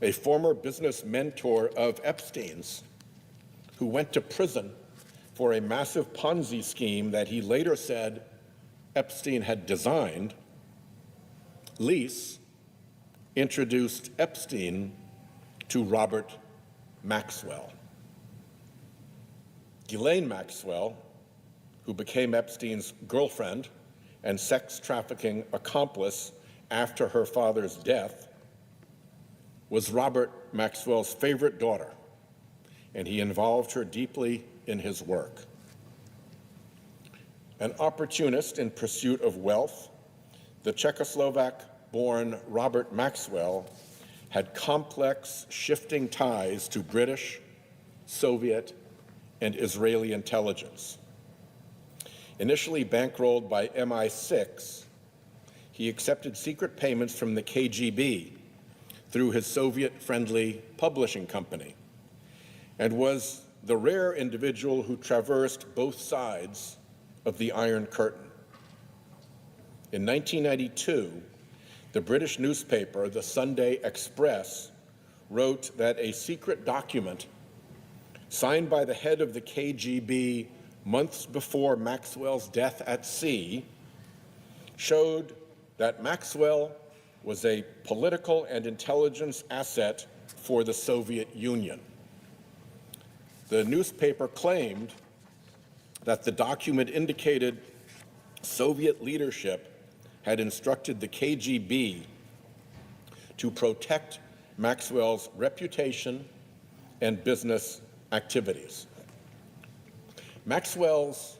a former business mentor of Epstein's, who went to prison for a massive Ponzi scheme that he later said Epstein had designed, Leese introduced Epstein to Robert Maxwell. Ghislaine Maxwell, who became Epstein's girlfriend and sex trafficking accomplice after her father's death, was Robert Maxwell's favorite daughter, and he involved her deeply in his work. An opportunist in pursuit of wealth, the Czechoslovak-born Robert Maxwell had complex, shifting ties to British, Soviet, and Israeli intelligence. Initially bankrolled by MI6, he accepted secret payments from the KGB through his Soviet-friendly publishing company, and was the rare individual who traversed both sides of the Iron Curtain. In 1992, the British newspaper, the Sunday Express, wrote that a secret document signed by the head of the KGB months before Maxwell's death at sea showed that Maxwell was a political and intelligence asset for the Soviet Union. The newspaper claimed that the document indicated Soviet leadership had instructed the KGB to protect Maxwell's reputation and business activities. Maxwell's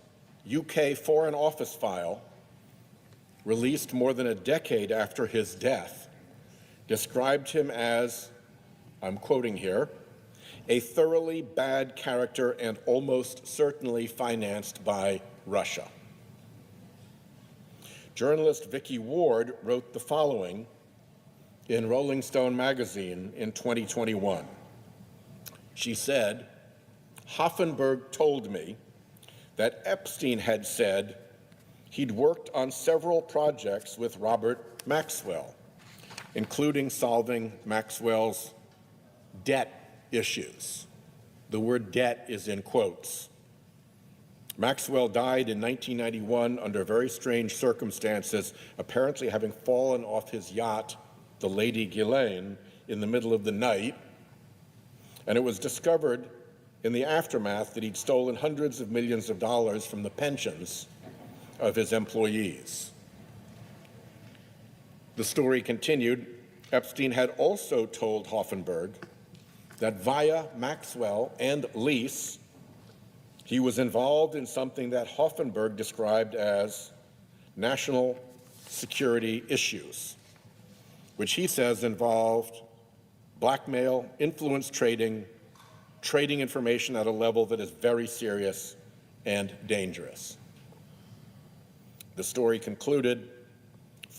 UK Foreign Office file, released more than a decade after his death, described him as, I'm quoting here, a thoroughly bad character and almost certainly financed by Russia. Journalist Vicky Ward wrote the following in Rolling Stone magazine in 2021. She said, Hoffenberg told me that Epstein had said he'd worked on several projects with Robert Maxwell, including solving Maxwell's debt issues. The word debt is in quotes. Maxwell died in 1991 under very strange circumstances, apparently having fallen off his yacht, the Lady Ghislaine, in the middle of the night. And it was discovered in the aftermath that he'd stolen hundreds of millions of dollars from the pensions of his employees. The story continued. Epstein had also told Hoffenberg that via Maxwell and Leese, he was involved in something that Hoffenberg described as national security issues, which he says involved blackmail, influence trading, trading information at a level that is very serious and dangerous. The story concluded,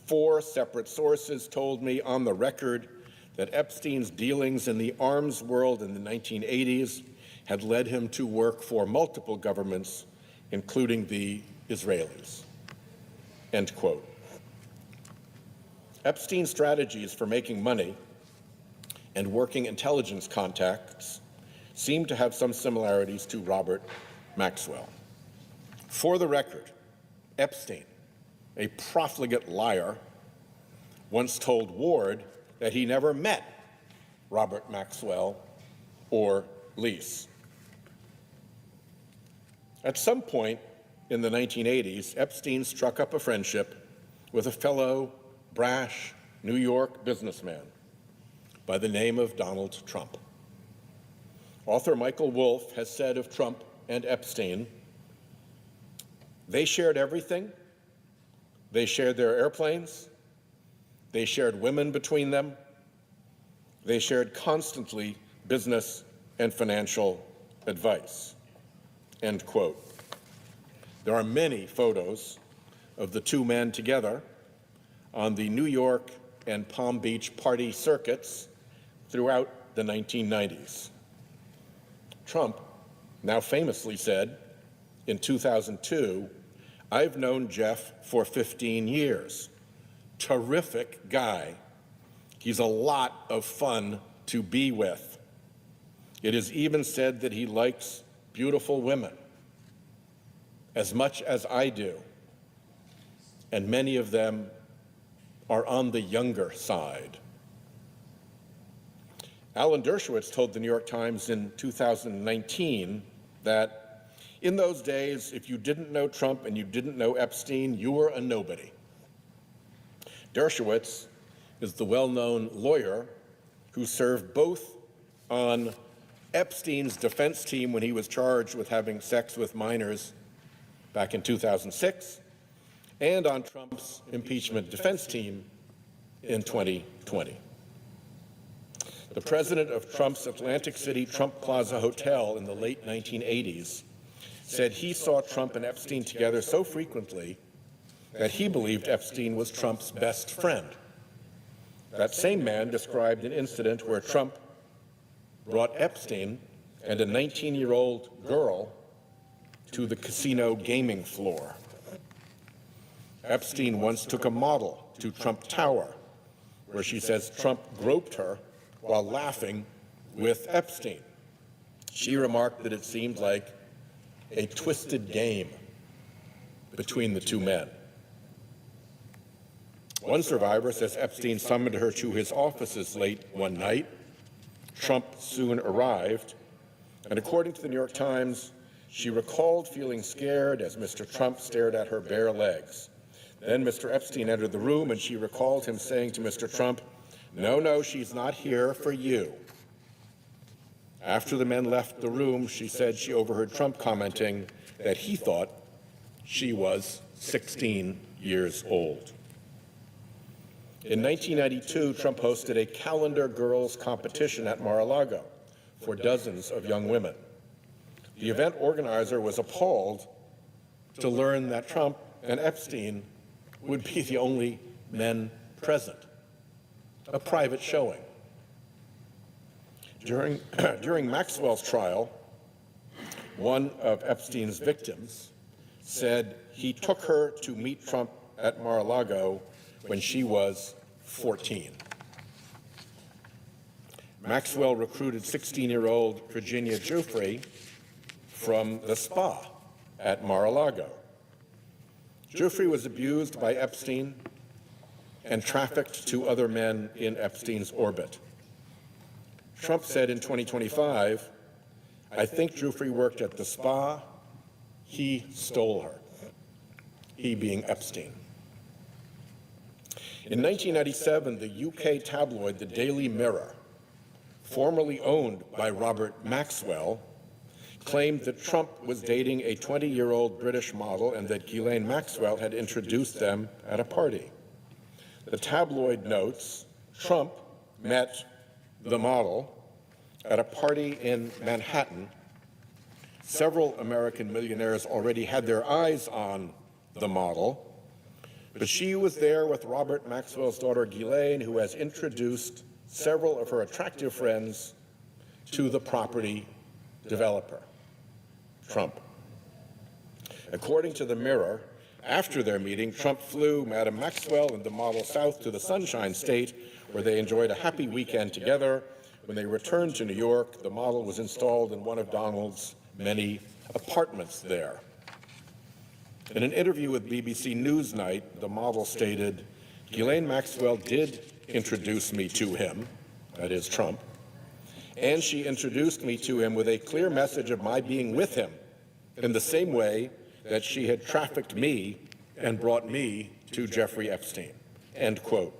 4 separate sources told me on the record that Epstein's dealings in the arms world in the 1980s had led him to work for multiple governments, including the Israelis. End quote. Epstein's strategies for making money and working intelligence contacts seem to have some similarities to Robert Maxwell. For the record, Epstein, a profligate liar, once told Ward that he never met Robert Maxwell or Leese. At some point in the 1980s, Epstein struck up a friendship with a fellow brash New York businessman by the name of Donald Trump. Author Michael Wolff has said of Trump and Epstein, they shared everything. They shared their airplanes. They shared women between them. They shared constantly business and financial advice. End quote. There are many photos of the two men together on the New York and Palm Beach party circuits throughout the 1990s. Trump now famously said in 2002, "I've known Jeff for 15 years. Terrific guy. He's a lot of fun to be with. It is even said that he likes beautiful women as much as I do, and many of them are on the younger side." Alan Dershowitz told the New York Times in 2019 that in those days, if you didn't know Trump and you didn't know Epstein, you were a nobody. Dershowitz is the well-known lawyer who served both on Epstein's defense team when he was charged with having sex with minors back in 2006, and on Trump's impeachment defense team in 2020. The president of Trump's Atlantic City Trump Plaza Hotel in the late 1980s said he saw Trump and Epstein together so frequently that he believed Epstein was Trump's best friend. That same man described an incident where Trump brought Epstein and a 19-year-old girl to the casino gaming floor. Epstein once took a model to Trump Tower, where she says Trump groped her while laughing with Epstein. She remarked that it seemed like a twisted game between the two men. One survivor says Epstein summoned her to his offices late one night. Trump soon arrived, and according to the New York Times, she recalled feeling scared as Mr. Trump stared at her bare legs. Then Mr. Epstein entered the room, and she recalled him saying to Mr. Trump, "No, she's not here for you." After the men left the room, she said she overheard Trump commenting that he thought she was 16 years old. In 1992, Trump hosted a calendar girls competition at Mar-a-Lago for dozens of young women. The event organizer was appalled to learn that Trump and Epstein would be the only men present, a private showing. During Maxwell's trial, one of Epstein's victims said he took her to meet Trump at Mar-a-Lago when she was 14. Maxwell recruited 16-year-old Virginia Giuffre from the spa at Mar-a-Lago. Giuffre was abused by Epstein and trafficked to other men in Epstein's orbit. Trump said in 2025, "I think Giuffre worked at the spa. He stole her," he being Epstein. In 1997, the UK tabloid The Daily Mirror, formerly owned by Robert Maxwell, claimed that Trump was dating a 20-year-old British model and that Ghislaine Maxwell had introduced them at a party. The tabloid notes Trump met the model at a party in Manhattan. Several American millionaires already had their eyes on the model, but she was there with Robert Maxwell's daughter Ghislaine, who has introduced several of her attractive friends to the property developer, Trump. According to the Mirror, after their meeting, Trump flew Madam Maxwell and the model south to the Sunshine State, where they enjoyed a happy weekend together. When they returned to New York, the model was installed in one of Donald's many apartments there. In an interview with BBC Newsnight, the model stated, "Ghislaine Maxwell did introduce me to him," that is Trump, "and she introduced me to him with a clear message of my being with him in the same way that she had trafficked me and brought me to Jeffrey Epstein," end quote.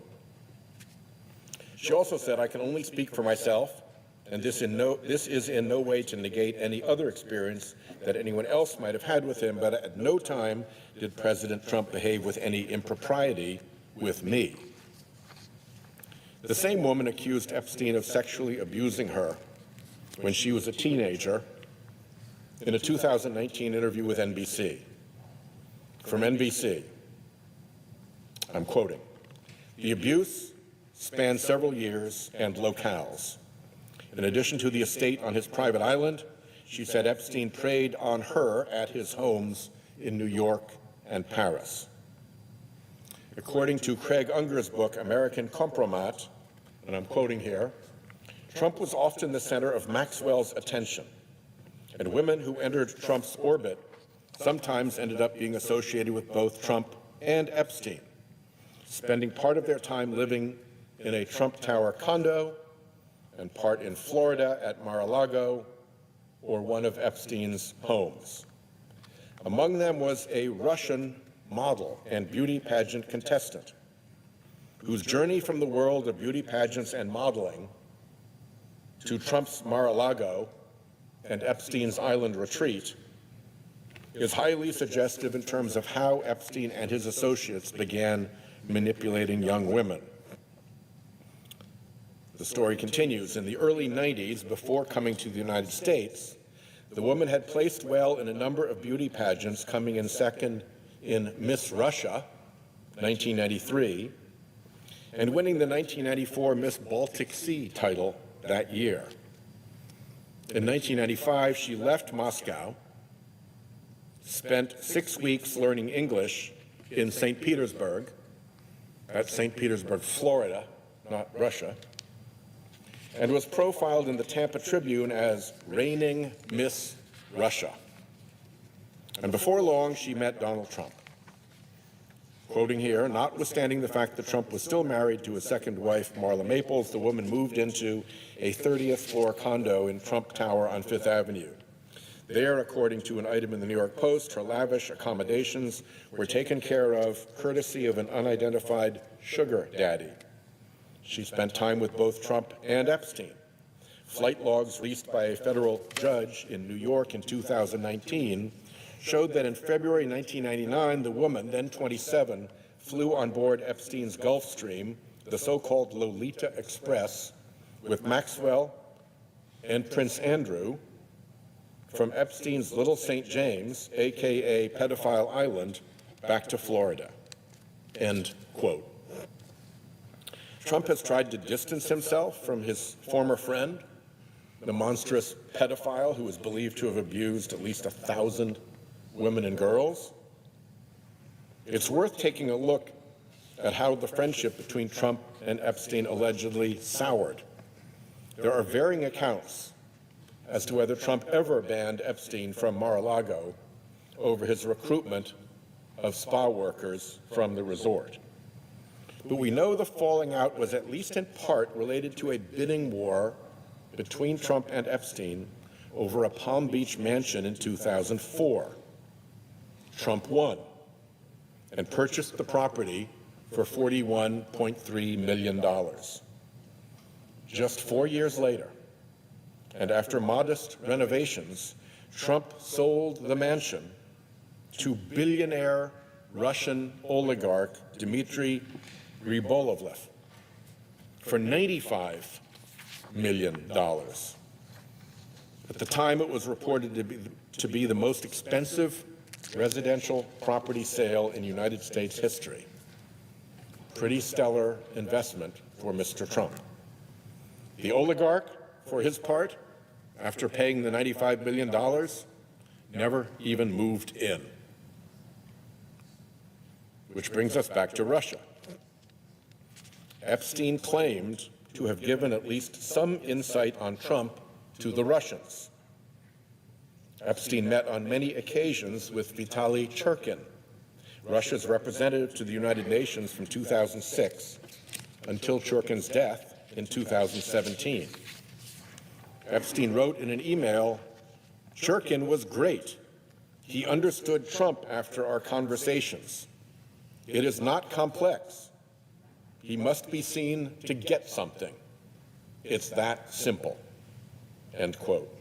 She also said, "I can only speak for myself, and this is in no way to negate any other experience that anyone else might have had with him, but at no time did President Trump behave with any impropriety with me." The same woman accused Epstein of sexually abusing her when she was a teenager in a 2019 interview with NBC. from NBC. I'm quoting, "The abuse spanned several years and locales. In addition to the estate on his private island, she said Epstein preyed on her at his homes in New York and Paris." According to Craig Unger's book, American Compromat, and I'm quoting here, "Trump was often the center of Maxwell's attention, and women who entered Trump's orbit sometimes ended up being associated with both Trump and Epstein, spending part of their time living in a Trump Tower condo and part in Florida at Mar-a-Lago or one of Epstein's homes. Among them was a Russian model and beauty pageant contestant whose journey from the world of beauty pageants and modeling to Trump's Mar-a-Lago and Epstein's island retreat is highly suggestive in terms of how Epstein and his associates began manipulating young women." The story continues. In the early 90s, before coming to the United States, the woman had placed well in a number of beauty pageants, coming in second in Miss Russia, 1993, and winning the 1994 Miss Baltic Sea title that year. In 1995, she left Moscow, spent 6 weeks learning English in St. Petersburg, that's St. Petersburg, Florida, not Russia, and was profiled in the Tampa Tribune as reigning Miss Russia. And before long, she met Donald Trump. Quoting here, "Notwithstanding the fact that Trump was still married to his second wife, Marla Maples, the woman moved into a 30th floor condo in Trump Tower on Fifth Avenue. There, according to an item in the New York Post, her lavish accommodations were taken care of courtesy of an unidentified sugar daddy. She spent time with both Trump and Epstein. Flight logs released by a federal judge in New York in 2019 showed that in February 1999, the woman, then 27, flew on board Epstein's Gulfstream, the so-called Lolita Express, with Maxwell and Prince Andrew from Epstein's Little St. James, aka Pedophile Island, back to Florida." End quote. Trump has tried to distance himself from his former friend, the monstrous pedophile who is believed to have abused at least 1,000 women and girls. It's worth taking a look at how the friendship between Trump and Epstein allegedly soured. There are varying accounts as to whether Trump ever banned Epstein from Mar-a-Lago over his recruitment of spa workers from the resort. But we know the falling out was at least in part related to a bidding war between Trump and Epstein over a Palm Beach mansion in 2004. Trump won and purchased the property for $41.3 million. Just 4 years later, and after modest renovations, Trump sold the mansion to billionaire Russian oligarch Dmitry Rybolovlev for $95 million. At the time, it was reported to be the most expensive residential property sale in United States history. Pretty stellar investment for Mr. Trump. The oligarch, for his part, after paying the $95 million, never even moved in. Which brings us back to Russia. Epstein claimed to have given at least some insight on Trump to the Russians. Epstein met on many occasions with Vitaly Churkin, Russia's representative to the United Nations from 2006 until Churkin's death in 2017. Epstein wrote in an email, "Churkin was great. He understood Trump after our conversations. It is not complex. He must be seen to get something. It's that simple." End quote.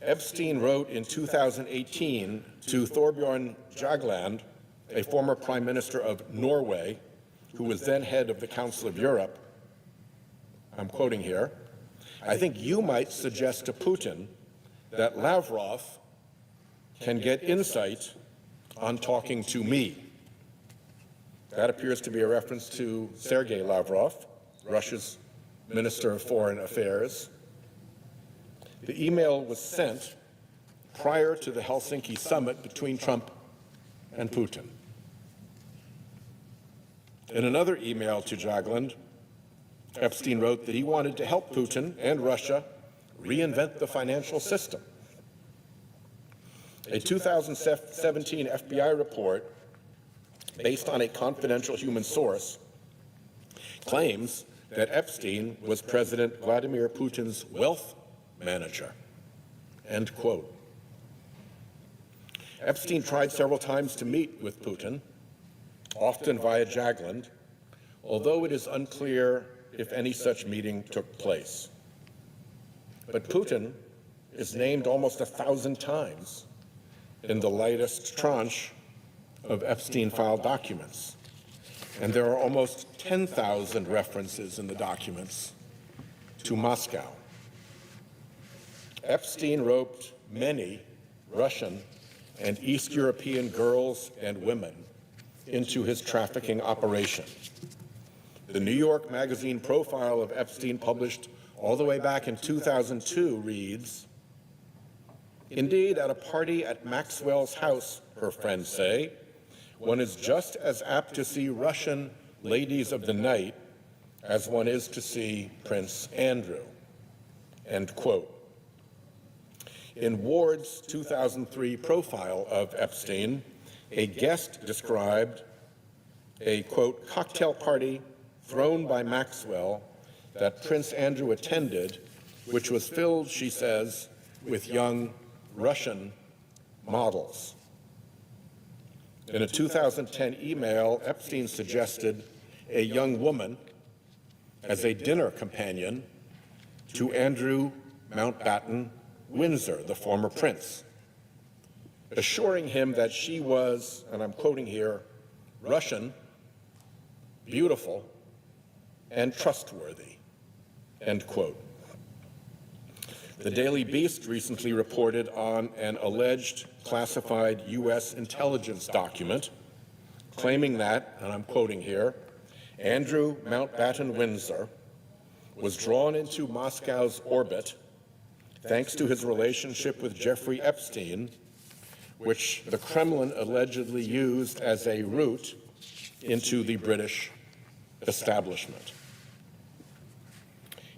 Epstein wrote in 2018 to Thorbjørn Jagland, a former prime minister of Norway, who was then head of the Council of Europe, I'm quoting here, "I think you might suggest to Putin that Lavrov can get insight on talking to me. That appears to be a reference to Sergei Lavrov, Russia's Minister of Foreign Affairs. The email was sent prior to the Helsinki summit between Trump and Putin. In another email to Xauusd, Epstein wrote that he wanted to help Putin and Russia reinvent the financial system. A 2017 FBI report, based on a confidential human source, claims that Epstein was President Vladimir Putin's wealth manager. End quote. Epstein tried several times to meet with Putin, often via Xauusd, although it is unclear if any such meeting took place. But Putin is named almost 1,000 times in the latest tranche of Epstein file documents, and there are almost 10,000 references in the documents to Moscow. Epstein roped many Russian and East European girls and women into his trafficking operation. The New York Magazine profile of Epstein, published all the way back in 2002, reads, "Indeed, at a party at Maxwell's house, her friends say, one is just as apt to see Russian ladies of the night as one is to see Prince Andrew." End quote. In Ward's 2003 profile of Epstein, a guest described a, quote, cocktail party thrown by Maxwell that Prince Andrew attended, which was filled, she says, with young Russian models. In a 2010 email, Epstein suggested a young woman as a dinner companion to Andrew Mountbatten Windsor, the former prince, assuring him that she was, and I'm quoting here, Russian, beautiful, and trustworthy, end quote. The Daily Beast recently reported on an alleged classified U.S. intelligence document claiming that, and I'm quoting here, Andrew Mountbatten Windsor was drawn into Moscow's orbit thanks to his relationship with Jeffrey Epstein, which the Kremlin allegedly used as a route into the British establishment.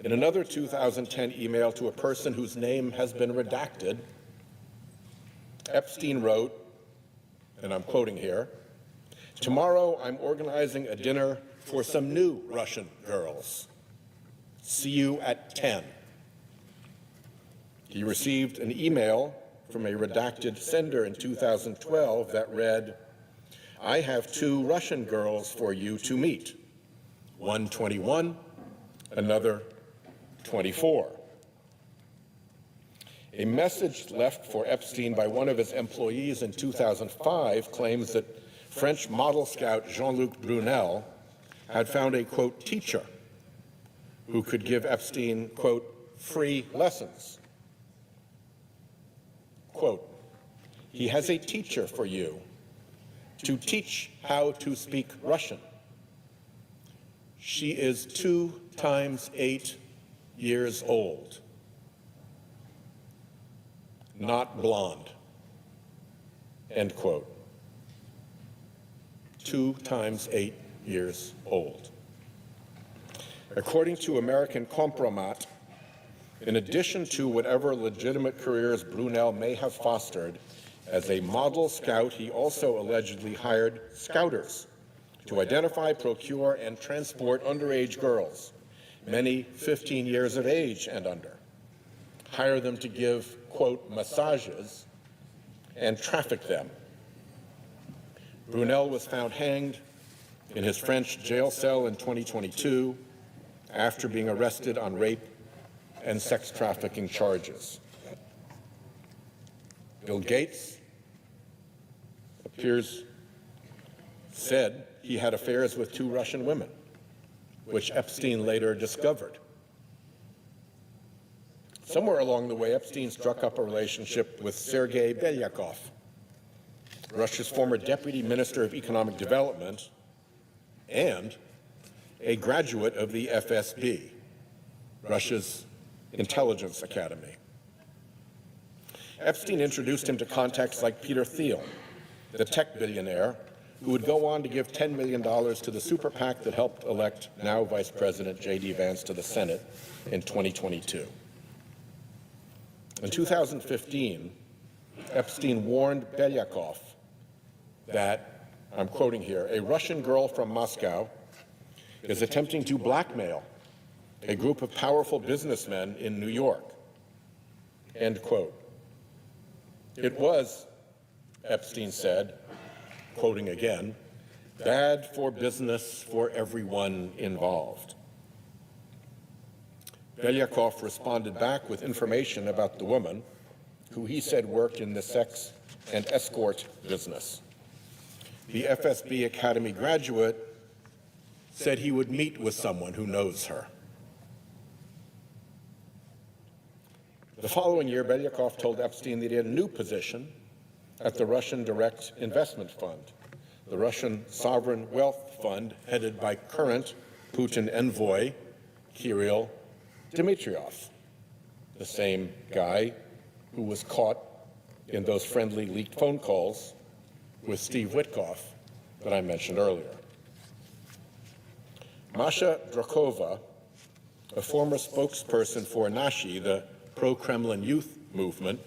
In another 2010 email to a person whose name has been redacted, Epstein wrote, and I'm quoting here, "Tomorrow I'm organizing a dinner for some new Russian girls. See you at 10. He received an email from a redacted sender in 2012 that read, "I have 2 Russian girls for you to meet, one 21, another 24. A message left for Epstein by one of his employees in 2005 claims that French model scout Jean-Luc Brunel had found a, quote, teacher who could give Epstein, quote, free lessons. Quote, "He has a teacher for you to teach how to speak Russian. She is 2 times 8 years old, not blonde," end quote. 2 times 8 years old. According to American Compromat, in addition to whatever legitimate careers Brunel may have fostered, as a model scout, he also allegedly hired scouters to identify, procure, and transport underage girls, many 15 years of age and under, hire them to give, quote, massages, and traffic them. Brunel was found hanged in his French jail cell in 2022 after being arrested on rape and sex trafficking charges. Bill Gates said he had affairs with 2 Russian women, which Epstein later discovered. Somewhere along the way, Epstein struck up a relationship with Sergei Belyakov, Russia's former Deputy Minister of Economic Development, and a graduate of the FSB, Russia's intelligence academy. Epstein introduced him to contacts like Peter Thiel, the tech billionaire, who would go on to give $10 million to the super PAC that helped elect now Vice President J.D. Vance to the Senate in 2022. In 2015, Epstein warned Belyakov that, I'm quoting here, a Russian girl from Moscow is attempting to blackmail a group of powerful businessmen in New York, end quote. It was, Epstein said, quoting again, bad for business for everyone involved. Belyakov responded back with information about the woman, who he said worked in the sex and escort business. The FSB Academy graduate said he would meet with someone who knows her. The following year, Belyakov told Epstein that he had a new position at the Russian Direct Investment Fund, the Russian Sovereign Wealth Fund headed by current Putin envoy Kirill Dmitriev, the same guy who was caught in those friendly leaked phone calls with Steve Witkoff that I mentioned earlier. Masha Drakova, a former spokesperson for Nashi, the pro-Kremlin youth movement,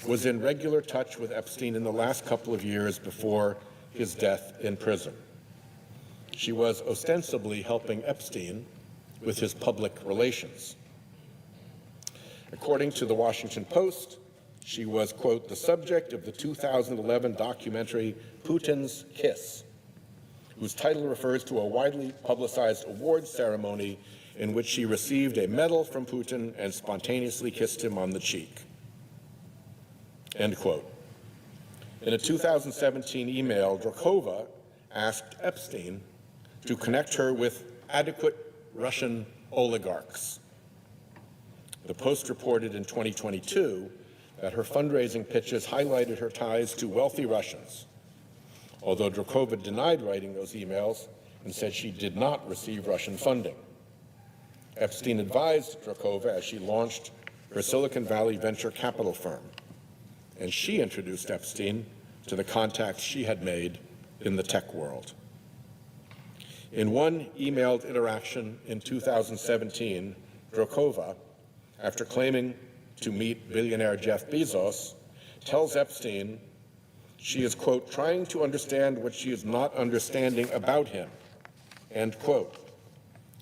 was in regular touch with Epstein in the last couple of years before his death in prison. She was ostensibly helping Epstein with his public relations. According to the Washington Post, she was, quote, the subject of the 2011 documentary Putin's Kiss, whose title refers to a widely publicized awards ceremony in which she received a medal from Putin and spontaneously kissed him on the cheek, end quote. In a 2017 email, Drakova asked Epstein to connect her with adequate Russian oligarchs. The Post reported in 2022 that her fundraising pitches highlighted her ties to wealthy Russians, although Drakova denied writing those emails and said she did not receive Russian funding. Epstein advised Drakova as she launched her Silicon Valley venture capital firm, and she introduced Epstein to the contacts she had made in the tech world. In one emailed interaction in 2017, Drakova, after claiming to meet billionaire Jeff Bezos, tells Epstein she is, quote, trying to understand what she is not understanding about him, end quote.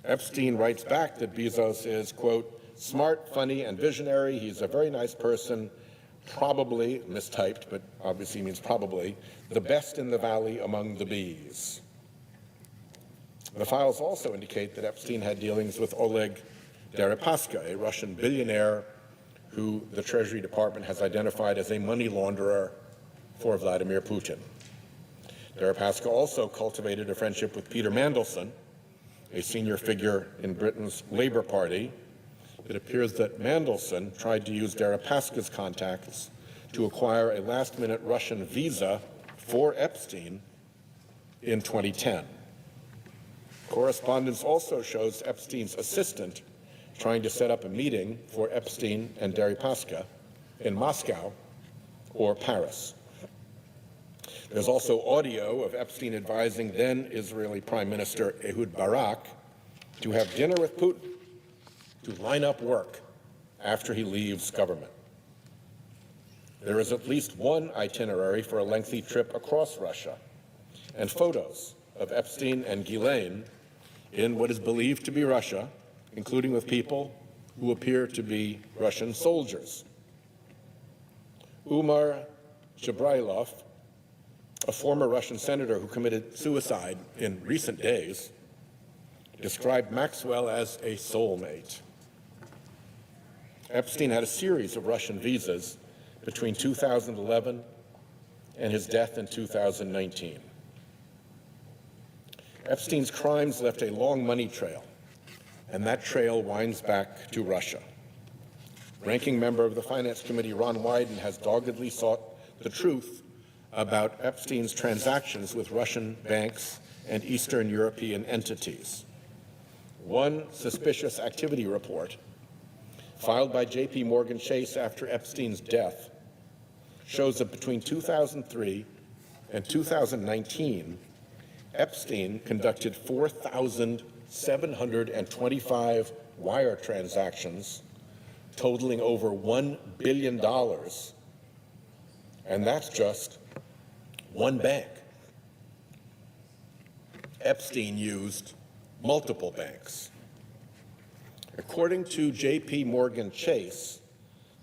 Epstein writes back that Bezos is, quote, smart, funny, and visionary. He's a very nice person, probably, mistyped, but obviously means probably, the best in the valley among the bees. The files also indicate that Epstein had dealings with Oleg Deripaska, a Russian billionaire who the Treasury Department has identified as a money launderer for Vladimir Putin. Deripaska also cultivated a friendship with Peter Mandelson, a senior figure in Britain's Labour Party. It appears that Mandelson tried to use Deripaska's contacts to acquire a last-minute Russian visa for Epstein in 2010. Correspondence also shows Epstein's assistant trying to set up a meeting for Epstein and Deripaska in Moscow or Paris. There's also audio of Epstein advising then Israeli Prime Minister Ehud Barak to have dinner with Putin to line up work after he leaves government. There is at least one itinerary for a lengthy trip across Russia and photos of Epstein and Ghislaine in what is believed to be Russia, including with people who appear to be Russian soldiers. Umar Jabrailov, a former Russian senator who committed suicide in recent days, described Maxwell as a soulmate. Epstein had a series of Russian visas between 2011 and his death in 2019. Epstein's crimes left a long money trail, and that trail winds back to Russia. Ranking member of the Finance Committee Ron Wyden has doggedly sought the truth about Epstein's transactions with Russian banks and Eastern European entities. One suspicious activity report filed by J.P. Morgan Chase after Epstein's death shows that between 2003 and 2019, Epstein conducted 4,725 wire transactions totaling over $1 billion, and that's just one bank. Epstein used multiple banks. According to J.P. Morgan Chase,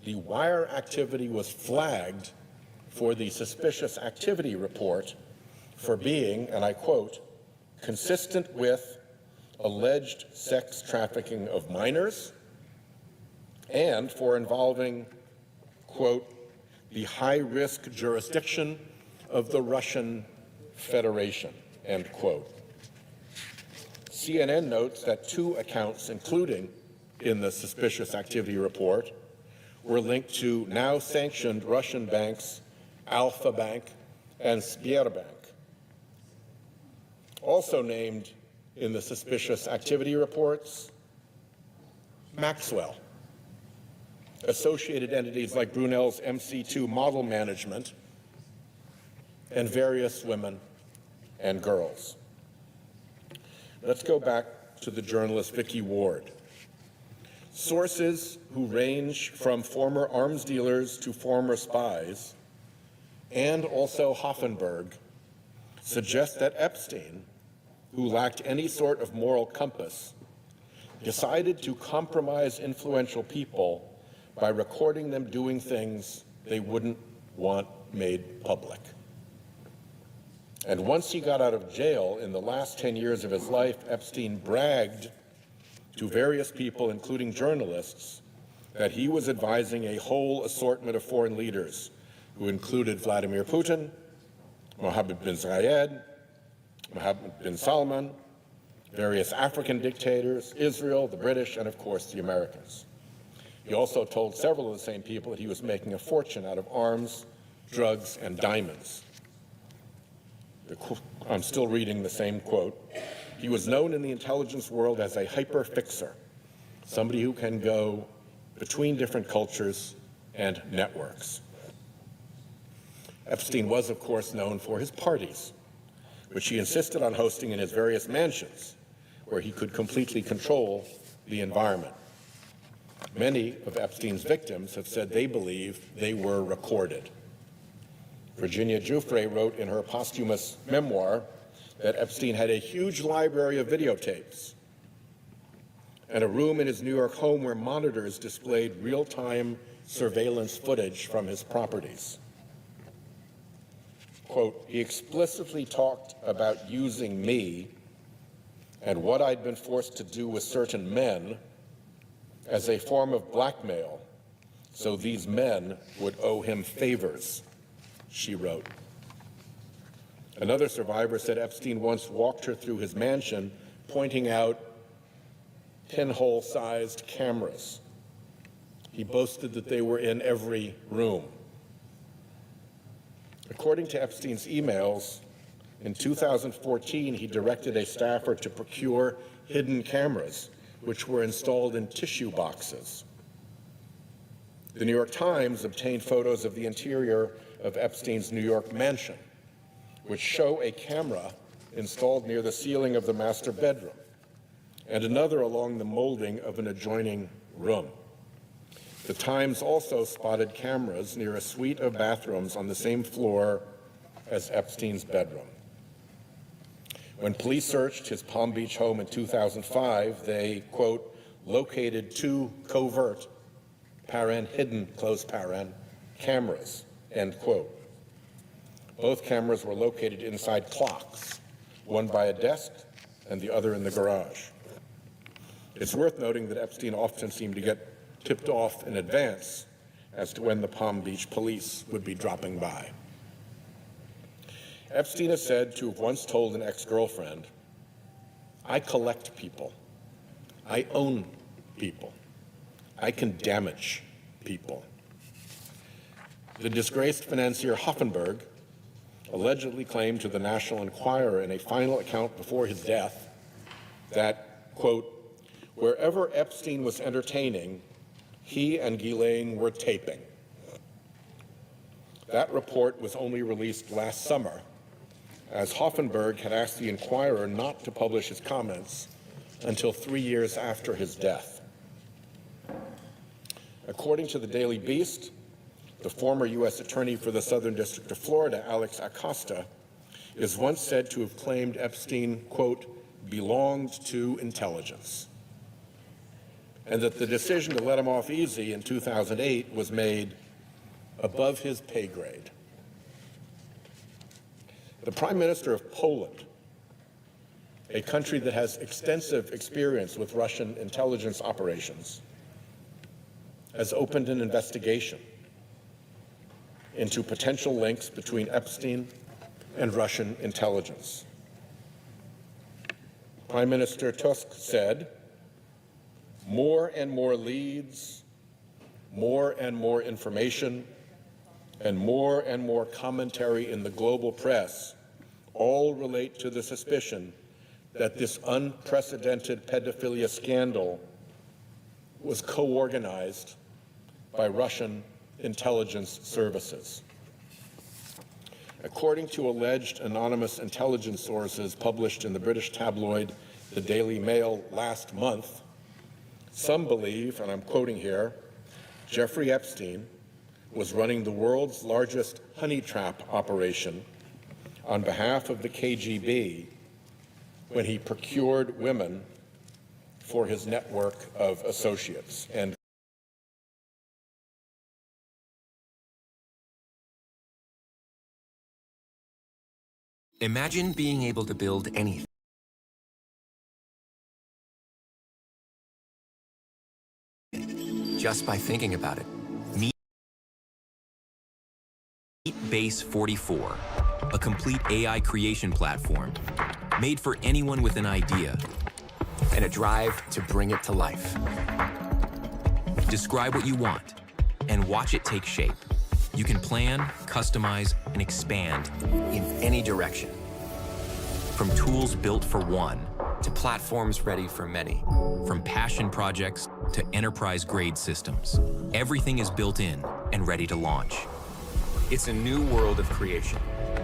the wire activity was flagged for the suspicious activity report for being, and I quote, consistent with alleged sex trafficking of minors and for involving, quote, the high-risk jurisdiction of the Russian Federation, end quote. CNN notes that 2 accounts, including in the suspicious activity report, were linked to now sanctioned Russian banks Alfa Bank and Sberbank. Also named in the suspicious activity reports, Maxwell, associated entities like Brunel's MC2 Model Management, and various women and girls. Let's go back to the journalist Vicky Ward. Sources who range from former arms dealers to former spies, and also Hoffenberg, suggest that Epstein, who lacked any sort of moral compass, decided to compromise influential people by recording them doing things they wouldn't want made public. And once he got out of jail in the last 10 years of his life, Epstein bragged to various people, including journalists, that he was advising a whole assortment of foreign leaders who included Vladimir Putin, Mohammed bin Zayed, Mohammed bin Salman, various African dictators, Israel, the British, and of course the Americans. He also told several of the same people that he was making a fortune out of arms, drugs, and diamonds. I'm still reading the same quote. He was known in the intelligence world as a hyper-fixer, somebody who can go between different cultures and networks. Epstein was, of course, known for his parties, which he insisted on hosting in his various mansions, where he could completely control the environment. Many of Epstein's victims have said they believe they were recorded. Virginia Giuffre wrote in her posthumous memoir that Epstein had a huge library of videotapes and a room in his New York home where monitors displayed real-time surveillance footage from his properties. Quote, he explicitly talked about using me and what I'd been forced to do with certain men as a form of blackmail, so these men would owe him favors, she wrote. Another survivor said Epstein once walked her through his mansion, pointing out pinhole-sized cameras. He boasted that they were in every room. According to Epstein's emails, in 2014, he directed a staffer to procure hidden cameras, which were installed in tissue boxes. The New York Times obtained photos of the interior of Epstein's New York mansion, which show a camera installed near the ceiling of the master bedroom and another along the molding of an adjoining room. The Times also spotted cameras near a suite of bathrooms on the same floor as Epstein's bedroom. When police searched his Palm Beach home in 2005, they, quote, located 2 covert, hidden, close cameras, end quote. Both cameras were located inside clocks, one by a desk and the other in the garage. It's worth noting that Epstein often seemed to get tipped off in advance as to when the Palm Beach police would be dropping by. Epstein is said to have once told an ex-girlfriend, I collect people. I own people. I can damage people. The disgraced financier Hoffenberg allegedly claimed to the National Enquirer in a final account before his death that, quote, wherever Epstein was entertaining, he and Ghislaine were taping. That report was only released last summer, as Hoffenberg had asked the Enquirer not to publish his comments until 3 years after his death. According to the Daily Beast, the former U.S. Attorney for the Southern District of Florida, Alex Acosta, is once said to have claimed Epstein, quote, belonged to intelligence, and that the decision to let him off easy in 2008 was made above his pay grade. The Prime Minister of Poland, a country that has extensive experience with Russian intelligence operations, has opened an investigation into potential links between Epstein and Russian intelligence. Prime Minister Tusk said, more and more leads, more and more information, and more commentary in the global press all relate to the suspicion that this unprecedented pedophilia scandal was co-organized by Russian intelligence services. According to alleged anonymous intelligence sources published in the British tabloid The Daily Mail last month, some believe, and I'm quoting here, Jeffrey Epstein was running the world's largest honey trap operation on behalf of the KGB when he procured women for his network of associates. And imagine being able to build anything just by thinking about it. Meet Base 44, a complete AI creation platform made for anyone with an idea and a drive to bring it to life. Describe what you want and watch it take shape. You can plan, customize, and expand in any direction. From tools built for one to platforms ready for many. From passion projects to enterprise-grade systems. Everything is built in and ready to launch. It's a new world of creation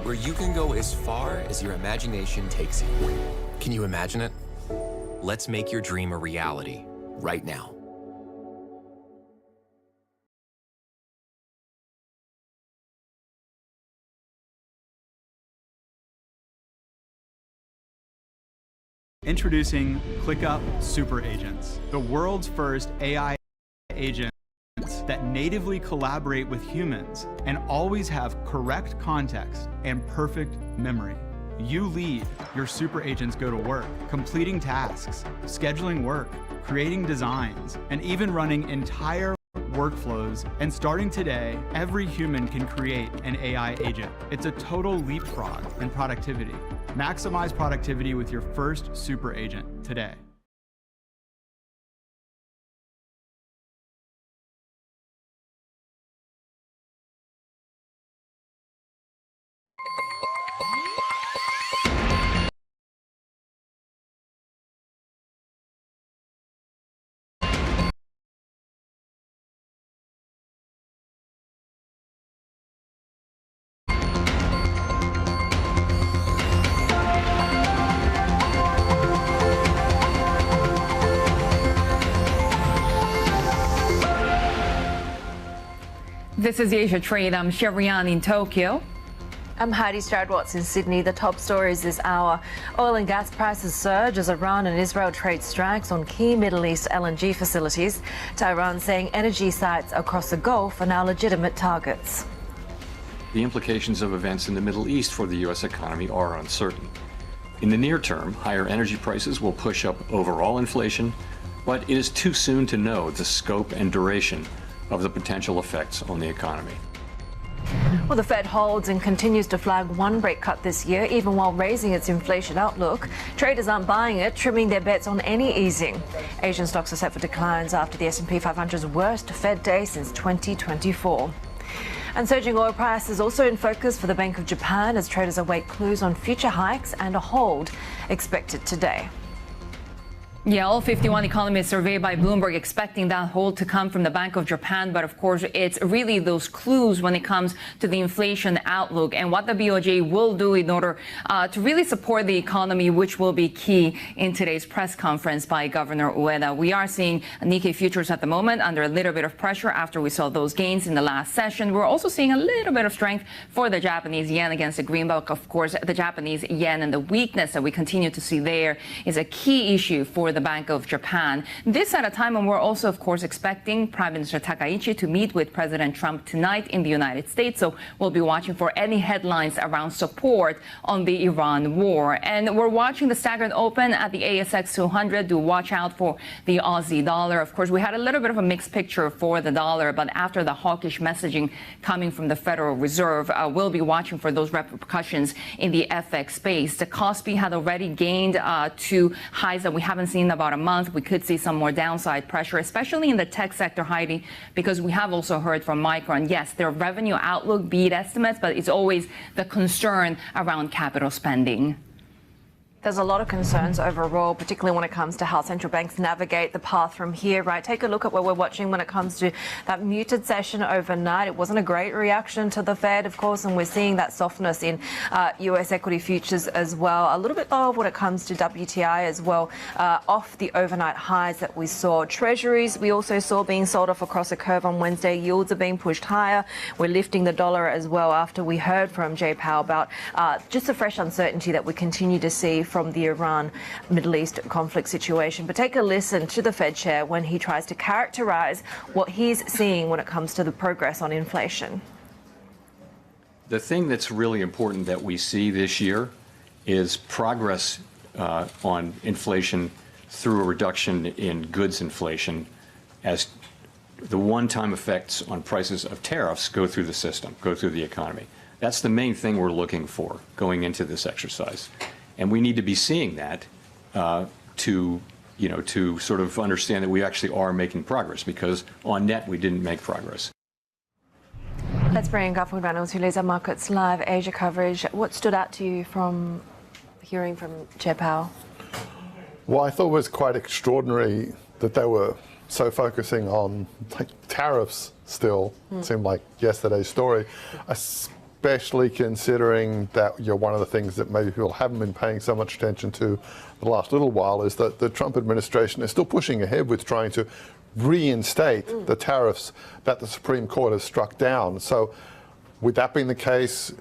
where you can go as far as your imagination takes you. Can you imagine it? Let's make your dream a reality right now. Introducing ClickUp Super Agents, the world's first AI agents that natively collaborate with humans and always have correct context and perfect memory. You lead, your super agents go to work, completing tasks, scheduling work, creating designs, and even running entire workflows. And starting today, every human can create an AI agent. It's a total leapfrog in productivity. Maximize productivity with your first super agent today. This is Asia Trade. I'm Sherian in Tokyo. I'm Heidi Stroud-Watts in Sydney. The top stories this hour. Oil and gas prices surge as Iran and Israel trade strikes on key Middle East LNG facilities. Tehran saying energy sites across the Gulf are now legitimate targets. The implications of events in the Middle East for the U.S. economy are uncertain. In the near term, higher energy prices will push up overall inflation, but it is too soon to know the scope and duration of the potential effects on the economy. Well, the Fed holds and continues to flag one rate cut this year, even while raising its inflation outlook. Traders aren't buying it, trimming their bets on any easing. Asian stocks are set for declines after the S&P 500's worst Fed day since 2024. And surging oil prices also in focus for the Bank of Japan as traders await clues on future hikes and a hold expected today. Yeah, all 51 economists surveyed by Bloomberg expecting that hold to come from the Bank of Japan. But of course, it's really those clues when it comes to the inflation outlook and what the BOJ will do in order to really support the economy, which will be key in today's press conference by Governor Ueda. We are seeing Nikkei futures at the moment under a little bit of pressure after we saw those gains in the last session. We're also seeing a little bit of strength for the Japanese yen against the greenback. Of course, the Japanese yen and the weakness that we continue to see there is a key issue for the Bank of Japan. This at a time when we're also, of course, expecting Prime Minister Takaichi to meet with President Trump tonight in the United States. So we'll be watching for any headlines around support on the Iran war. And we're watching the staggered open at the ASX 200. Do watch out for the Aussie dollar. Of course, we had a little bit of a mixed picture for the dollar, but after the hawkish messaging coming from the Federal Reserve, we'll be watching for those repercussions in the FX space. The Kospi had already gained to highs that we haven't seen about a month. We could see some more downside pressure, especially in the tech sector, Heidi, because we have also heard from Micron. Yes, their revenue outlook beat estimates, but it's always the concern around capital spending. There's a lot of concerns overall, particularly when it comes to how central banks navigate the path from here, right? Take a look at what we're watching when it comes to that muted session overnight. It wasn't a great reaction to the Fed, of course, and we're seeing that softness in US equity futures as well. A little bit lower when it comes to WTI as well, off the overnight highs that we saw. Treasuries, we also saw being sold off across a curve on Wednesday. Yields are being pushed higher. We're lifting the dollar as well after we heard from Jay Powell about just the fresh uncertainty that we continue to see from the Iran-Middle East conflict situation. But take a listen to the Fed chair when he tries to characterize what he's seeing when it comes to the progress on inflation. The thing that's really important that we see this year is progress on inflation through a reduction in goods inflation as the one-time effects on prices of tariffs go through the system, go through the economy. That's the main thing we're looking for going into this exercise. And we need to be seeing that to sort of understand that we actually are making progress, because on net we didn't make progress. Let's bring Garfunkel Reynolds, who leads our Markets Live Asia coverage. What stood out to you from hearing from Chair Powell? Well, I thought it was quite extraordinary that they were so focusing on tariffs still. It seemed like yesterday's story. Especially considering that one of the things that maybe people haven't been paying so much attention to the last little while is that the Trump administration is still pushing ahead with trying to reinstate the tariffs that the Supreme Court has struck down. So with that being the case,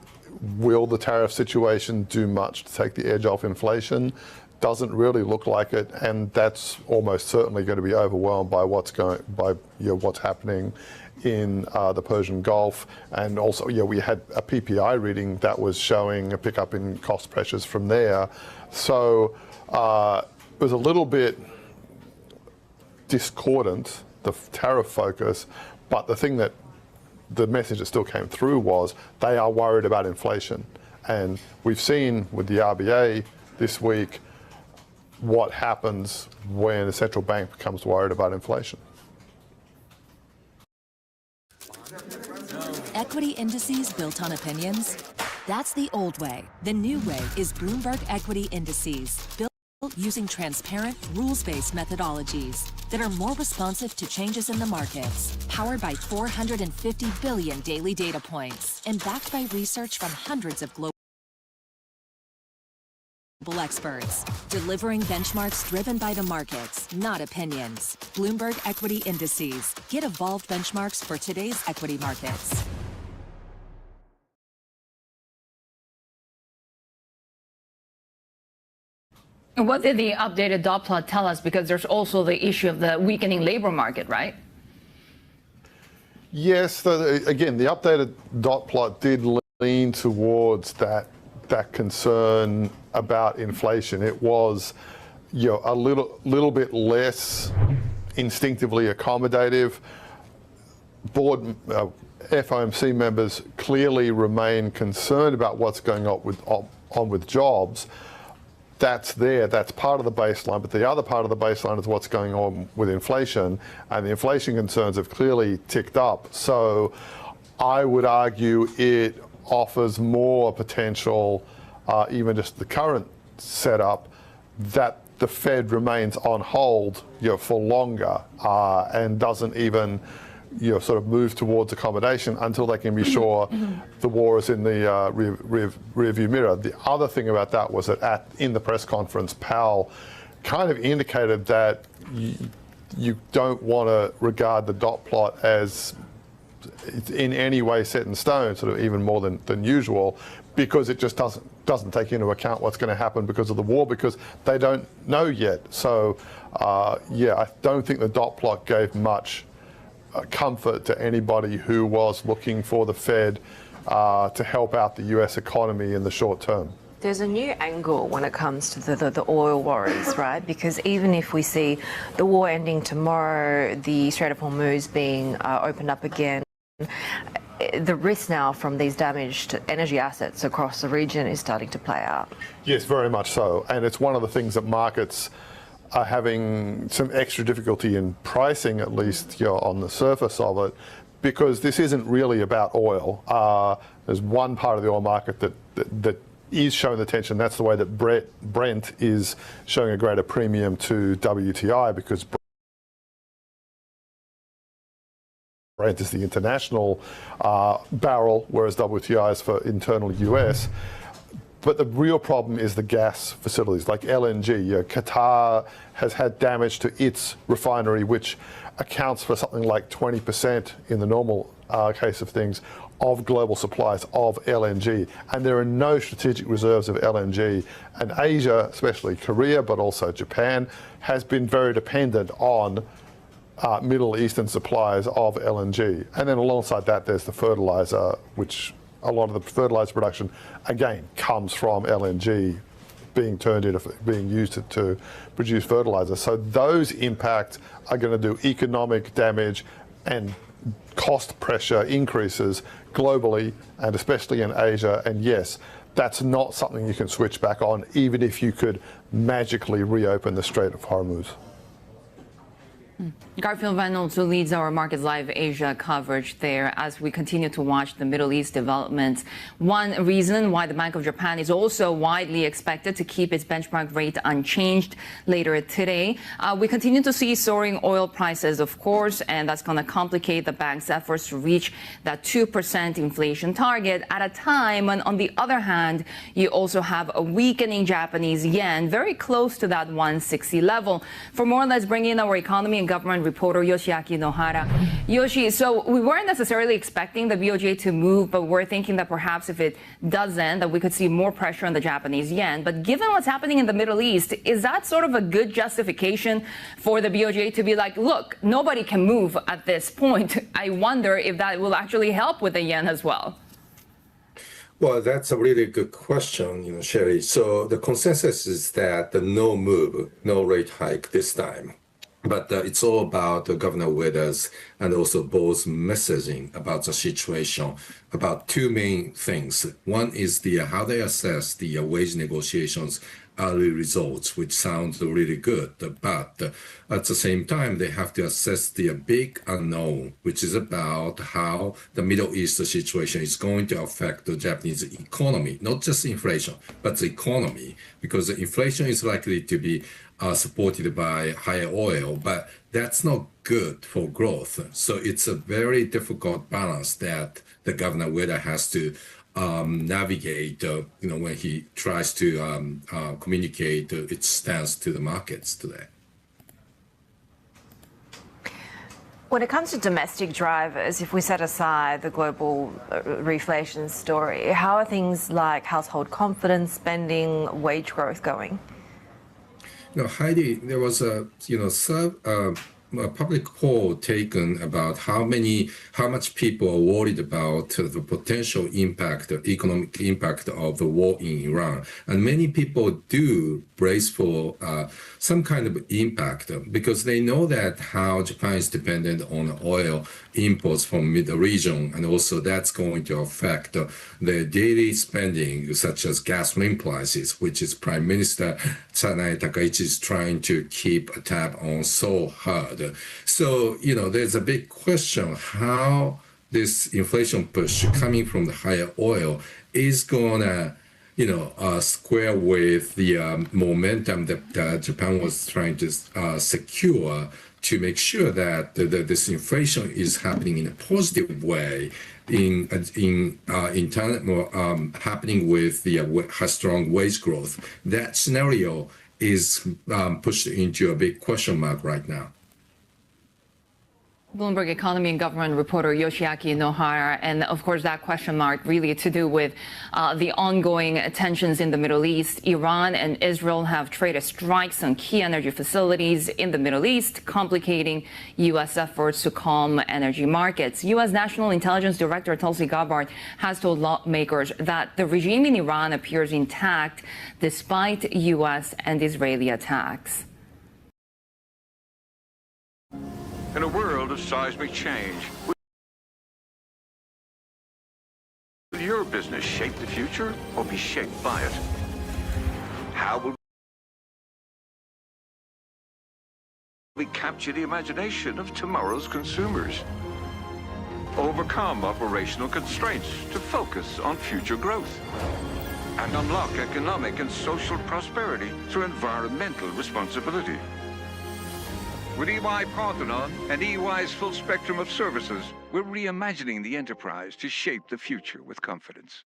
will the tariff situation do much to take the edge off inflation? Doesn't really look like it, and that's almost certainly going to be overwhelmed by what's happening in the Persian Gulf. And also, we had a PPI reading that was showing a pickup in cost pressures from there. So it was a little bit discordant, the tariff focus, but the message that still came through was they are worried about inflation. And we've seen with the RBA this week what happens when a central bank becomes worried about inflation. Equity indices built on opinions? That's the old way. The new way is Bloomberg Equity Indices, built using transparent, rules-based methodologies that are more responsive to changes in the markets, powered by 450 billion daily data points, and backed by research from hundreds of global experts, delivering benchmarks driven by the markets, not opinions. Bloomberg Equity Indices. Get evolved benchmarks for today's equity markets. What did the updated dot plot tell us? Because there's also the issue of the weakening labor market, right? Yes, again, the updated dot plot did lean towards that concern about inflation. It was, a little bit less instinctively accommodative. Board FOMC members clearly remain concerned about what's going on with jobs. That's part of the baseline, but the other part of the baseline is what's going on with inflation, and the inflation concerns have clearly ticked up. So I would argue it offers more potential, even just the current setup, that the Fed remains on hold, for longer and doesn't even, sort of move towards accommodation until they can be sure the war is in the rearview mirror. The other thing about that was that in the press conference, Powell kind of indicated that you don't want to regard the dot plot as in any way set in stone, sort of even more than usual, because it just doesn't take into account what's going to happen because of the war, because they don't know yet. So I don't think the dot plot gave much comfort to anybody who was looking for the Fed to help out the US economy in the short term. There's a new angle when it comes to the oil worries, right? Because even if we see the war ending tomorrow, the Strait of Hormuz being opened up again, the risk now from these damaged energy assets across the region is starting to play out. Yes, very much so. And it's one of the things that markets are having some extra difficulty in pricing, at least on the surface of it, because this isn't really about oil. There's one part of the oil market that is showing the tension. That's the way that Brent is showing a greater premium to WTI, because Brent is the international barrel, whereas WTI is for internal US. But the real problem is the gas facilities like LNG. Qatar has had damage to its refinery, which accounts for something like 20% in the normal case of things of global supplies of LNG. And there are no strategic reserves of LNG. And Asia, especially Korea, but also Japan, has been very dependent on Middle Eastern supplies of LNG. And then alongside that, there's the fertilizer, which a lot of the fertilizer production, again, comes from LNG being used to produce fertilizer. So those impacts are going to do economic damage and cost pressure increases globally, and especially in Asia. And yes, that's not something you can switch back on, even if you could magically reopen the Strait of Hormuz. Garfield Reynolds, who leads our Markets Live Asia coverage there, as we continue to watch the Middle East developments. One reason why the Bank of Japan is also widely expected to keep its benchmark rate unchanged later today. We continue to see soaring oil prices, of course, and that's going to complicate the bank's efforts to reach that 2% inflation target at a time when, on the other hand, you also have a weakening Japanese yen, very close to that 160 level. For more, let's bring in our economy and government reporter Yoshiaki Nohara. Yoshi, so we weren't necessarily expecting the BOJ to move, but we're thinking that perhaps if it doesn't, that we could see more pressure on the Japanese yen. But given what's happening in the Middle East, is that sort of a good justification for the BOJ to be like, look, nobody can move at this point? I wonder if that will actually help with the yen as well. Well, that's a really good question, Sherry. So the consensus is that the no move, no rate hike this time. But it's all about Governor Ueda's and also Bo's messaging about the situation, about two main things. One is how they assess the wage negotiations early results, which sounds really good. But at the same time, they have to assess the big unknown, which is about how the Middle East situation is going to affect the Japanese economy, not just inflation, but the economy, because the inflation is likely to be supported by higher oil, but that's not good for growth. So it's a very difficult balance that the Governor Ueda has to navigate, when he tries to communicate its stance to the markets today. When it comes to domestic drivers, if we set aside the global reflation story, how are things like household confidence, spending, wage growth going? Heidi, there was a public poll taken about how much people are worried about the potential impact, the economic impact of the war in Iran. And many people do brace for some kind of impact because they know that how Japan is dependent on oil imports from the region, and also that's going to affect their daily spending, such as gasoline prices, which is Prime Minister Sanae Takaichi is trying to keep a tab on so hard. So, there's a big question how this inflation push coming from the higher oil is gonna, square with the momentum that Japan was trying to secure to make sure that this inflation is happening in a positive way, in turn happening with the strong wage growth. That scenario is pushed into a big question mark right now. Bloomberg economy and government reporter Yoshiaki Nohara, and of course that question mark really to do with the ongoing tensions in the Middle East. Iran and Israel have traded strikes on key energy facilities in the Middle East, complicating U.S. efforts to calm energy markets. U.S. National Intelligence Director Tulsi Gabbard has told lawmakers that the regime in Iran appears intact despite U.S. and Israeli attacks. In a world of seismic change, will your business shape the future or be shaped by it? How will we capture the imagination of tomorrow's consumers? Overcome operational constraints to focus on future growth? And unlock economic and social prosperity through environmental responsibility? With EY Parthenon and EY's full spectrum of services, we're reimagining the enterprise to shape the future with confidence.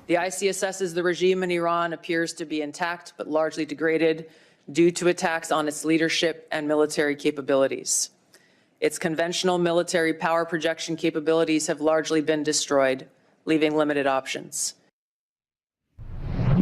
The IC assesses the regime in Iran appears to be intact but largely degraded due to attacks on its leadership and military capabilities. Its conventional military power projection capabilities have largely been destroyed, leaving limited options.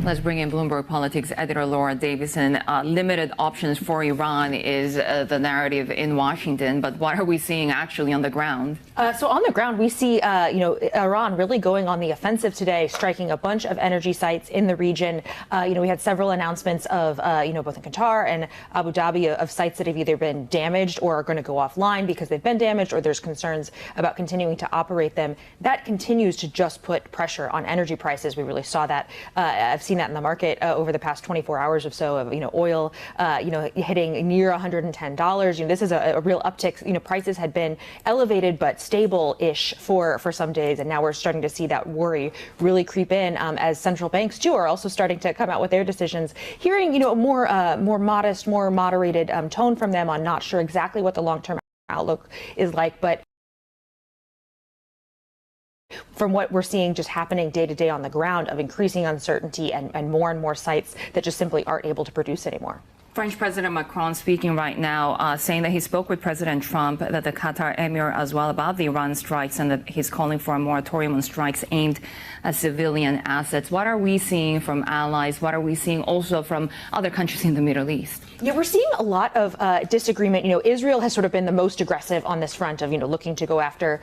Let's bring in Bloomberg Politics editor Laura Davison. Limited options for Iran is the narrative in Washington, but what are we seeing actually on the ground? So on the ground, we see, Iran really going on the offensive today, striking a bunch of energy sites in the region. We had several announcements of, both in Qatar and Abu Dhabi of sites that have either been damaged or are going to go offline because they've been damaged or there's concerns about continuing to operate them. That continues to just put pressure on energy prices. We really saw that. I've seen that in the market over the past 24 hours or so of, oil, hitting near $110. This is a real uptick. Prices had been elevated but stable-ish for some days, and now we're starting to see that worry really creep in as central banks too are also starting to come out with their decisions. Hearing, a more modest, more moderated tone from them on not sure exactly what the long-term outlook is like, but from what we're seeing just happening day to day on the ground of increasing uncertainty and more sites that just simply aren't able to produce anymore. French President Macron speaking right now, saying that he spoke with President Trump, that the Qatar Emir as well, about the Iran strikes, and that he's calling for a moratorium on strikes aimed at civilian assets. What are we seeing from allies? What are we seeing also from other countries in the Middle East? Yeah, we're seeing a lot of disagreement. Israel has sort of been the most aggressive on this front of, looking to go after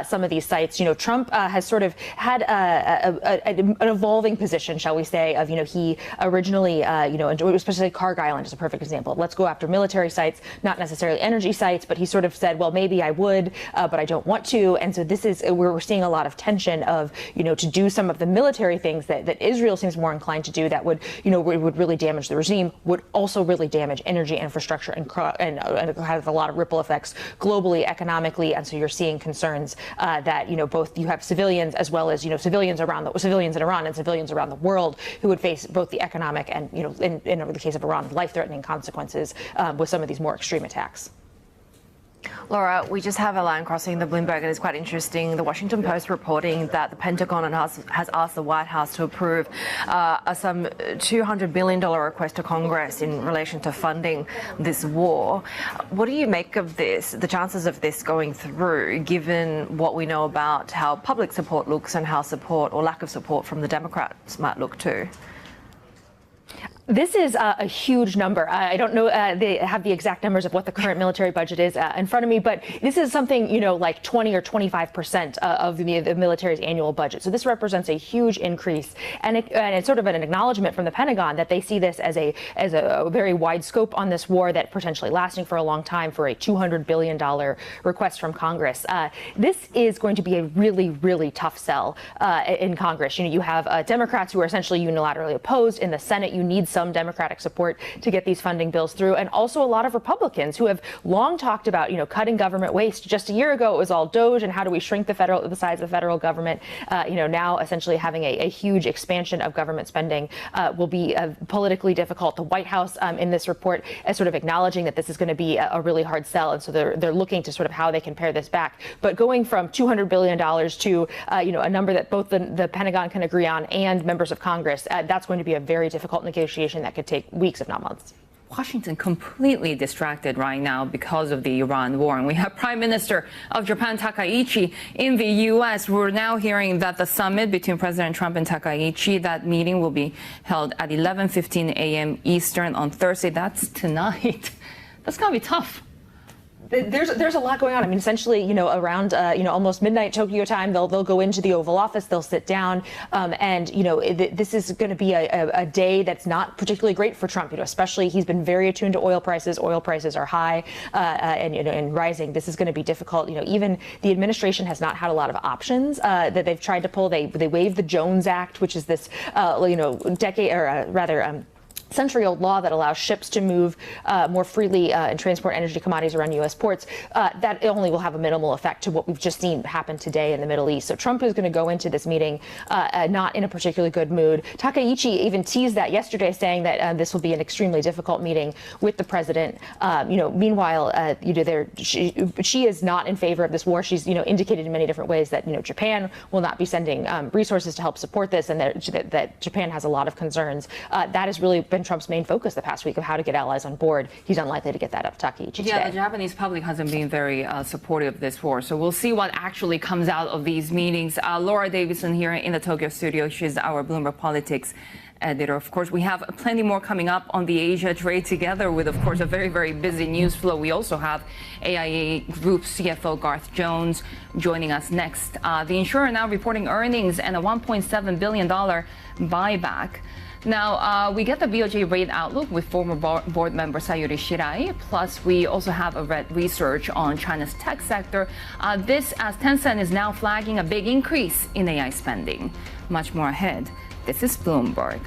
some of these sites. Trump has sort of had an evolving position, shall we say, of, he originally, especially Kharg Island is a perfect example. Let's go after military sites, not necessarily energy sites, but he sort of said, well, maybe I would, but I don't want to. And so this is where we're seeing a lot of tension of, to do some of the military things that Israel seems more inclined to do that would, would really damage the regime, would also really damage energy infrastructure and have a lot of ripple effects globally, economically. And so you're seeing concerns that, both you have civilians as well as, civilians in Iran and civilians around the world who would face both the economic and, in the case of Iran, life-threatening consequences with some of these more extreme attacks. Laura, we just have a line crossing the Bloomberg, and it's quite interesting. The Washington Post reporting that the Pentagon has asked the White House to approve some $200 billion request to Congress in relation to funding this war. What do you make of this, the chances of this going through, given what we know about how public support looks and how support or lack of support from the Democrats might look too? This is a huge number. I don't know, they have the exact numbers of what the current military budget is in front of me, but this is something, like 20 or 25% of the military's annual budget. So this represents a huge increase. And it's sort of an acknowledgement from the Pentagon that they see this as a very wide scope on this war that potentially lasting for a long time for a $200 billion request from Congress. This is going to be a really, really tough sell in Congress. You have Democrats who are essentially unilaterally opposed. In the Senate, you need some Democratic support to get these funding bills through, and also a lot of Republicans who have long talked about, cutting government waste. Just a year ago, it was all DOGE and how do we shrink the size of the federal government. Now essentially having a huge expansion of government spending will be politically difficult. The White House in this report is sort of acknowledging that this is going to be a really hard sell, and so they're looking to sort of how they can pare this back. But going from $200 billion to a number that both the Pentagon can agree on and members of Congress, that's going to be a very difficult negotiation that could take weeks, if not months. Washington completely distracted right now because of the Iran war. And we have Prime Minister of Japan, Takaichi, in the U.S. We're now hearing that the summit between President Trump and Takaichi, that meeting will be held at 11:15 a.m. Eastern on Thursday. That's tonight. That's going to be tough. There's a lot going on. I mean, essentially, around almost midnight Tokyo time, they'll go into the Oval Office, they'll sit down, and this is going to be a day that's not particularly great for Trump. Especially he's been very attuned to oil prices. Oil prices are high and rising. This is going to be difficult. Even the administration has not had a lot of options that they've tried to pull. They waived the Jones Act, which is this century-old law that allows ships to move more freely and transport energy commodities around U.S. ports. That only will have a minimal effect to what we've just seen happen today in the Middle East. So Trump is going to go into this meeting not in a particularly good mood. Takaichi even teased that yesterday, saying that this will be an extremely difficult meeting with the president. Meanwhile, she is not in favor of this war. She's indicated in many different ways that Japan will not be sending resources to help support this, and that Japan has a lot of concerns. That has really been Trump's main focus the past week of how to get allies on board. He's unlikely to get that up Takaichi today. Yeah, the Japanese public hasn't been very supportive of this war. So we'll see what actually comes out of these meetings. Laura Davison here in the Tokyo studio. She's our Bloomberg Politics editor. Of course, we have plenty more coming up on the Asia trade, together with, of course, a very, very busy news flow. We also have AIA Group CFO Garth Jones joining us next. The insurer now reporting earnings and a $1.7 billion buyback. Now, we get the BOJ rate outlook with former board member Sayuri Shirai. Plus, we also have a research on China's tech sector. This as Tencent is now flagging a big increase in AI spending. Much more ahead. This is Bloomberg.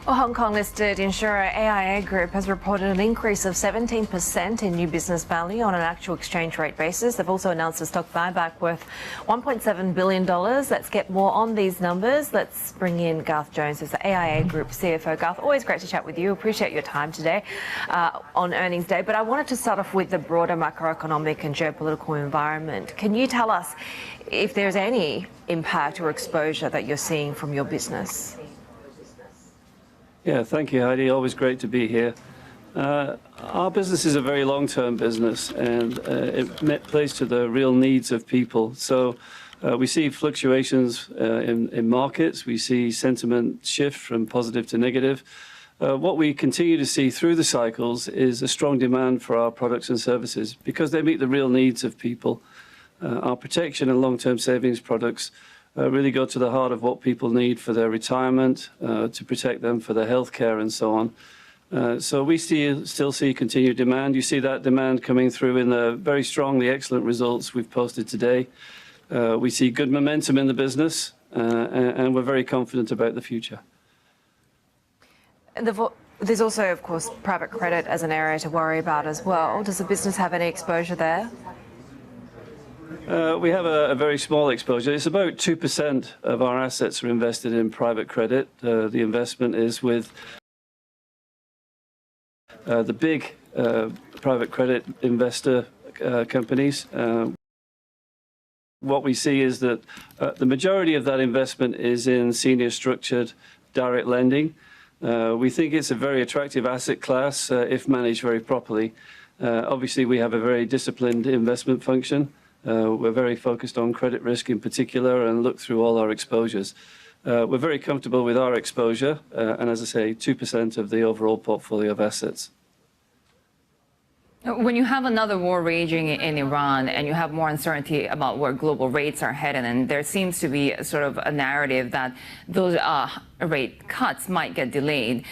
Well, Hong Kong-listed insurer AIA Group has reported an increase of 17% in new business value on an actual exchange rate basis. They've also announced a stock buyback worth $1.7 billion. Let's get more on these numbers. Let's bring in Garth Jones, who's the AIA Group CFO. Garth, always great to chat with you. Appreciate your time today on earnings day. But I wanted to start off with the broader macroeconomic and geopolitical environment. Can you tell us if there's any impact or exposure that you're seeing from your business? Yeah, thank you, Heidi. Always great to be here. Our business is a very long-term business, and it plays to the real needs of people. So we see fluctuations in markets. We see sentiment shift from positive to negative. What we continue to see through the cycles is a strong demand for our products and services because they meet the real needs of people. Our protection and long-term savings products really go to the heart of what people need for their retirement, to protect them for their health care and so on. So we still see continued demand. You see that demand coming through in the very strongly excellent results we've posted today. We see good momentum in the business, and we're very confident about the future. There's also, of course, private credit as an area to worry about as well. Does the business have any exposure there? We have a very small exposure. It's about 2% of our assets are invested in private credit. The investment is with the big private credit investor companies. What we see is that the majority of that investment is in senior structured direct lending. We think it's a very attractive asset class if managed very properly. Obviously, we have a very disciplined investment function. We're very focused on credit risk in particular and look through all our exposures. We're very comfortable with our exposure, and as I say, 2% of the overall portfolio of assets. When you have another war raging in Iran and you have more uncertainty about where global rates are headed, and there seems to be sort of a narrative that those rate cuts might get delayed,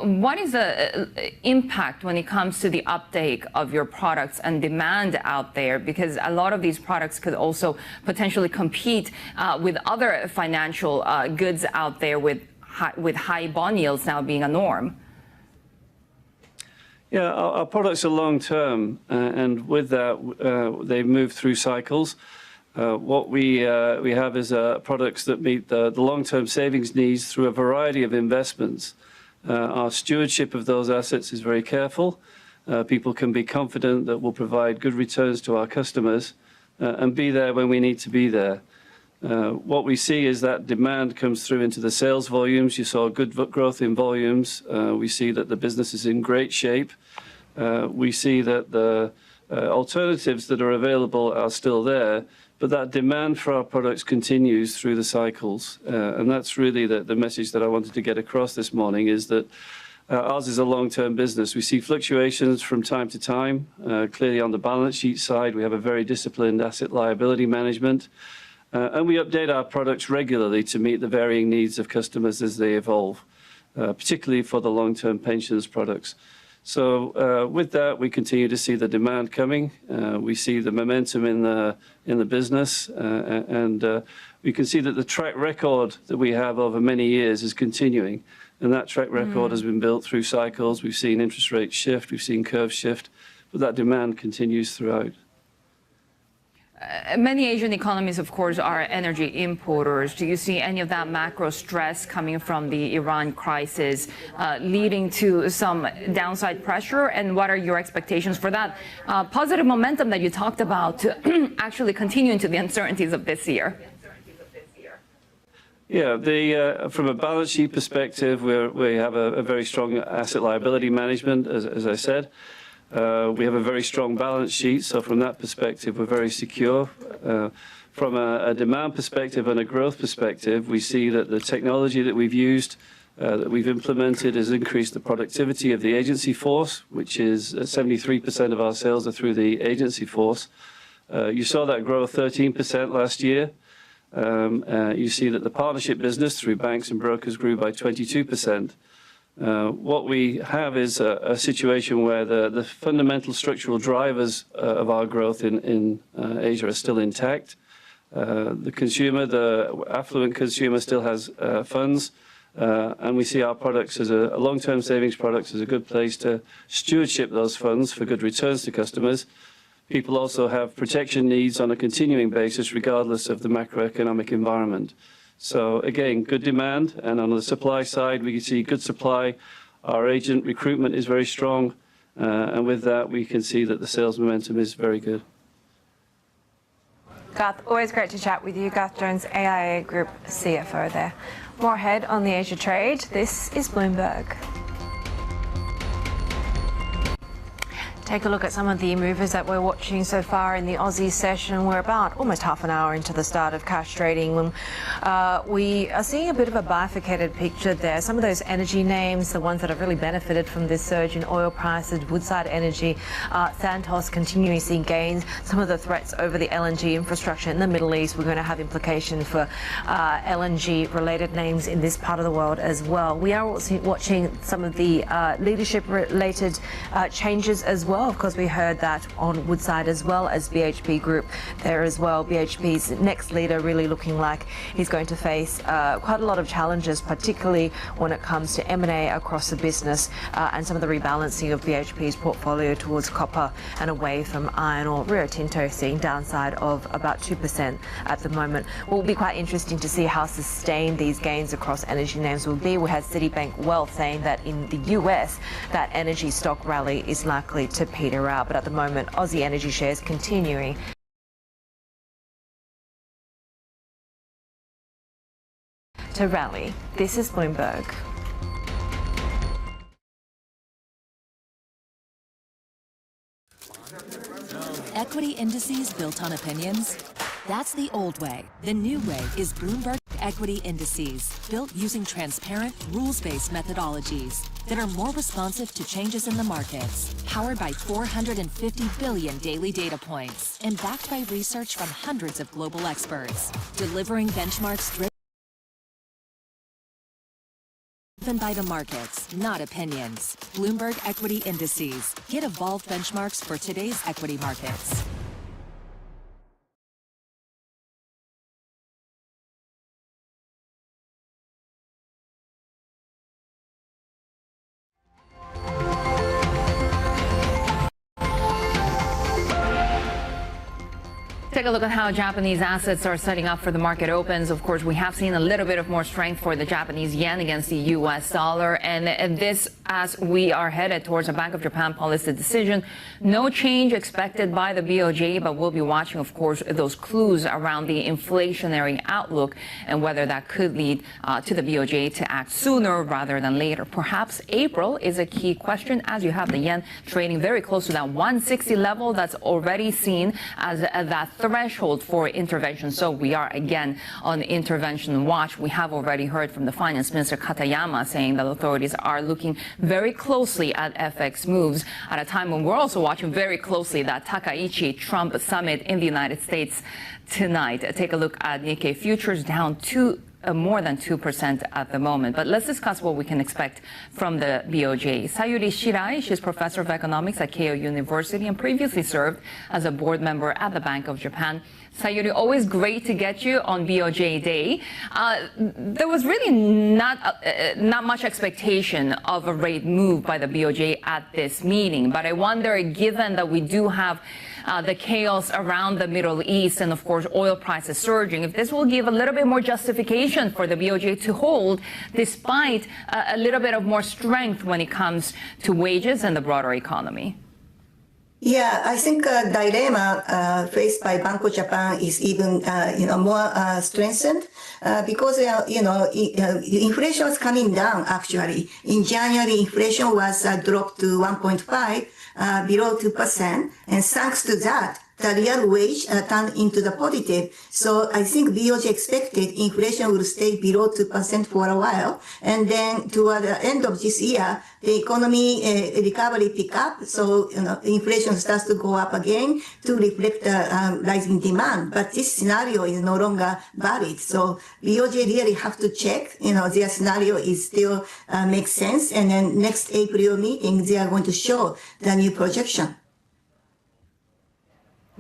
what is the impact when it comes to the uptake of your products and demand out there? Because a lot of these products could also potentially compete with other financial goods out there with high bond yields now being a norm. Yeah, our products are long-term, and with that, they move through cycles. What we have is products that meet the long-term savings needs through a variety of investments. Our stewardship of those assets is very careful. People can be confident that we'll provide good returns to our customers and be there when we need to be there. What we see is that demand comes through into the sales volumes. You saw good growth in volumes. We see that the business is in great shape. We see that the alternatives that are available are still there, but that demand for our products continues through the cycles. And that's really the message that I wanted to get across this morning, is that ours is a long-term business. We see fluctuations from time to time. Clearly on the balance sheet side, we have a very disciplined asset liability management. And we update our products regularly to meet the varying needs of customers as they evolve, particularly for the long-term pensions products. So with that, we continue to see the demand coming. We see the momentum in the business, and we can see that the track record that we have over many years is continuing. And that track record has been built through cycles. We've seen interest rates shift, we've seen curves shift, but that demand continues throughout. Many Asian economies, of course, are energy importers. Do you see any of that macro stress coming from the Iran crisis leading to some downside pressure? And what are your expectations for that positive momentum that you talked about to actually continue into the uncertainties of this year? Yeah, from a balance sheet perspective, we have a very strong asset liability management, as I said. We have a very strong balance sheet, so from that perspective, we're very secure. From a demand perspective and a growth perspective, we see that the technology that we've used, that we've implemented, has increased the productivity of the agency force, which is 73% of our sales are through the agency force. You saw that grow 13% last year. You see that the partnership business through banks and brokers grew by 22%. What we have is a situation where the fundamental structural drivers of our growth in Asia are still intact. The consumer, the affluent consumer, still has funds, and we see our products as a long-term savings products as a good place to stewardship those funds for good returns to customers. People also have protection needs on a continuing basis, regardless of the macroeconomic environment. So again, good demand, and on the supply side, we can see good supply. Our agent recruitment is very strong, and with that, we can see that the sales momentum is very good. Garth, always great to chat with you. Garth Jones, AIA Group CFO there. More ahead on the Asia trade. This is Bloomberg. Take a look at some of the movers that we're watching so far in the Aussie session. We're about almost half an hour into the start of cash trading when we are seeing a bit of a bifurcated picture there. Some of those energy names, the ones that have really benefited from this surge in oil prices, Woodside Energy, Santos continuing seeing gains. Some of the threats over the LNG infrastructure in the Middle East, we're going to have implications for LNG-related names in this part of the world as well. We are also watching some of the leadership-related changes as well. Of course, we heard that on Woodside as well as BHP Group there as well. BHP's next leader really looking like he's going to face quite a lot of challenges, particularly when it comes to M&A across the business and some of the rebalancing of BHP's portfolio towards copper and away from iron ore. Rio Tinto seeing downside of about 2% at the moment. What will be quite interesting to see how sustained these gains across energy names will be. We had Citibank Wealth saying that in the US, that energy stock rally is likely to peter out. But at the moment, Aussie energy shares continuing to rally. This is Bloomberg. Equity indices built on opinions? That's the old way. The new way is Bloomberg Equity Indices, built using transparent, rules-based methodologies that are more responsive to changes in the markets, powered by 450 billion daily data points, and backed by research from hundreds of global experts, delivering benchmarks driven by the markets, not opinions. Bloomberg Equity Indices. Get evolved benchmarks for today's equity markets. Take a look at how Japanese assets are setting up for the market opens. Of course, we have seen a little bit of more strength for the Japanese yen against the U.S. dollar. And this as we are headed towards a Bank of Japan policy decision. No change expected by the BOJ, but we'll be watching, of course, those clues around the inflationary outlook and whether that could lead to the BOJ to act sooner rather than later. Perhaps April is a key question as you have the yen trading very close to that 160 level that's already seen as that threshold for intervention. So we are again on intervention watch. We have already heard from the Finance Minister Katayama saying that authorities are looking very closely at FX moves at a time when we're also watching very closely that Takaichi Trump summit in the United States tonight. Take a look at Nikkei futures down more than 2% at the moment. But let's discuss what we can expect from the BOJ. Sayuri Shirai, she's professor of economics at Keio University and previously served as a board member at the Bank of Japan. Sayuri, always great to get you on BOJ Day. There was really not much expectation of a rate move by the BOJ at this meeting. But I wonder, given that we do have the chaos around the Middle East and, of course, oil prices surging, if this will give a little bit more justification for the BOJ to hold despite a little bit of more strength when it comes to wages and the broader economy. Yeah, I think dilemma faced by Bank of Japan is even more strengthened because inflation was coming down. Actually, in January, inflation was dropped to 1.5, below 2%, and thanks to that, the real wage turned into the positive. So I think BOJ expected inflation will stay below 2% for a while. And then toward the end of this year, the economy recovery pick up. So inflation starts to go up again to reflect the rising demand. But this scenario is no longer valid. So BOJ really have to check, their scenario is still makes sense. And then next April meeting, they are going to show the new projection.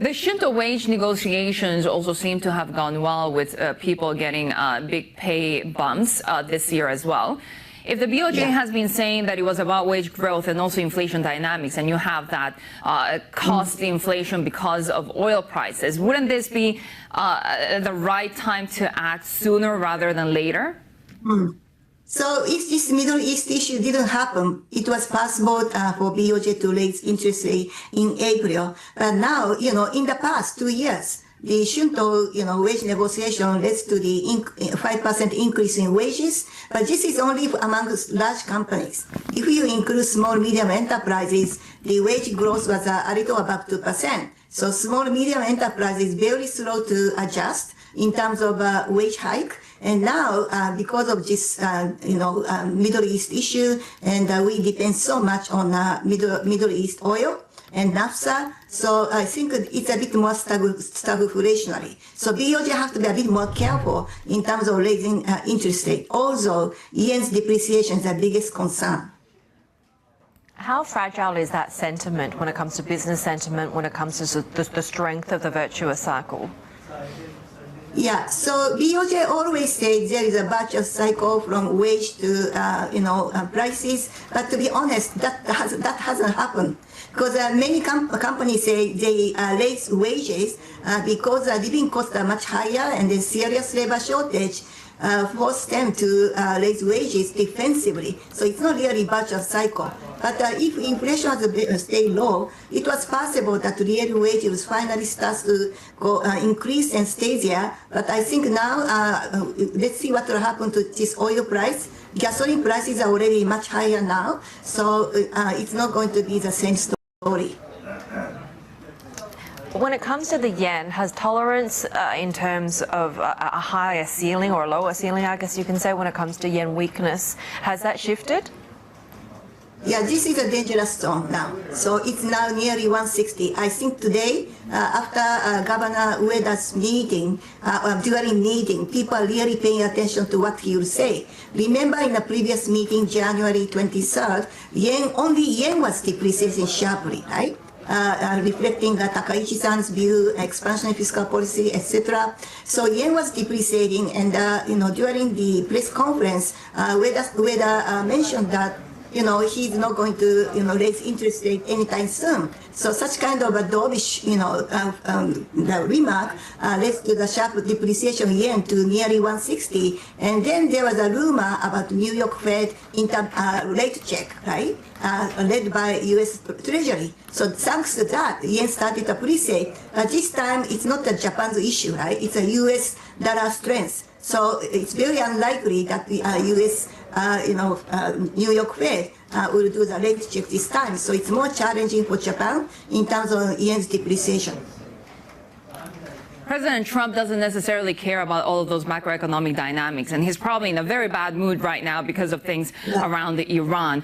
The Shinto wage negotiations also seem to have gone well with people getting big pay bumps this year as well. If the BOJ has been saying that it was about wage growth and also inflation dynamics, and you have that cost inflation because of oil prices, wouldn't this be the right time to act sooner rather than later? So if this Middle East issue didn't happen, it was possible for BOJ to raise interest rate in April. But now, in the past 2 years, the Shinto, wage negotiation led to the 5% increase in wages. But this is only among large companies. If you include small, medium enterprises, the wage growth was a little above 2%. So small, medium enterprises very slow to adjust in terms of wage hike. And now, because of this, Middle East issue, and we depend so much on Middle East oil and naphtha, so I think it's a bit more stagflationary. So BOJ have to be a bit more careful in terms of raising interest rate. Also, yen's depreciation is the biggest concern. How fragile is that sentiment when it comes to business sentiment, when it comes to the strength of the virtuous cycle? Yeah, so BOJ always says there is a virtuous cycle from wage to prices, but to be honest, that hasn't happened because many companies say they raise wages because living costs are much higher and there's serious labor shortage. force them to raise wages defensively. So it's not really virtuous cycle. But if inflation has stayed low, it was possible that real wages finally starts to go increase and stay there. But I think now, let's see what will happen to this oil price. Gasoline prices are already much higher now, so it's not going to be the same story. When it comes to the yen, has tolerance in terms of a higher ceiling or a lower ceiling, I guess you can say, when it comes to yen weakness, has that shifted? Yeah, this is a dangerous zone now. So it's now nearly 160. I think today, after Governor Ueda's meeting, during meeting, people are really paying attention to what he will say. Remember in the previous meeting, January 23rd, only yen was depreciating sharply, right? Reflecting Takaichi-san's view, expansionary fiscal policy, etc. So yen was depreciating, and during the press conference, Ueda mentioned that he's not going to, raise interest rate anytime soon. So such kind of a dovish, the remark led to the sharp depreciation yen to nearly 160. And then there was a rumor about New York Fed rate check, right, led by U.S. Treasury. So thanks to that, yen started to appreciate. This time, it's not a Japan's issue, right? It's a U.S. dollar strength. So it's very unlikely that the U.S. New York Fed will do the rate check this time. So it's more challenging for Japan in terms of yen's depreciation. President Trump doesn't necessarily care about all of those macroeconomic dynamics, and he's probably in a very bad mood right now because of things around Iran.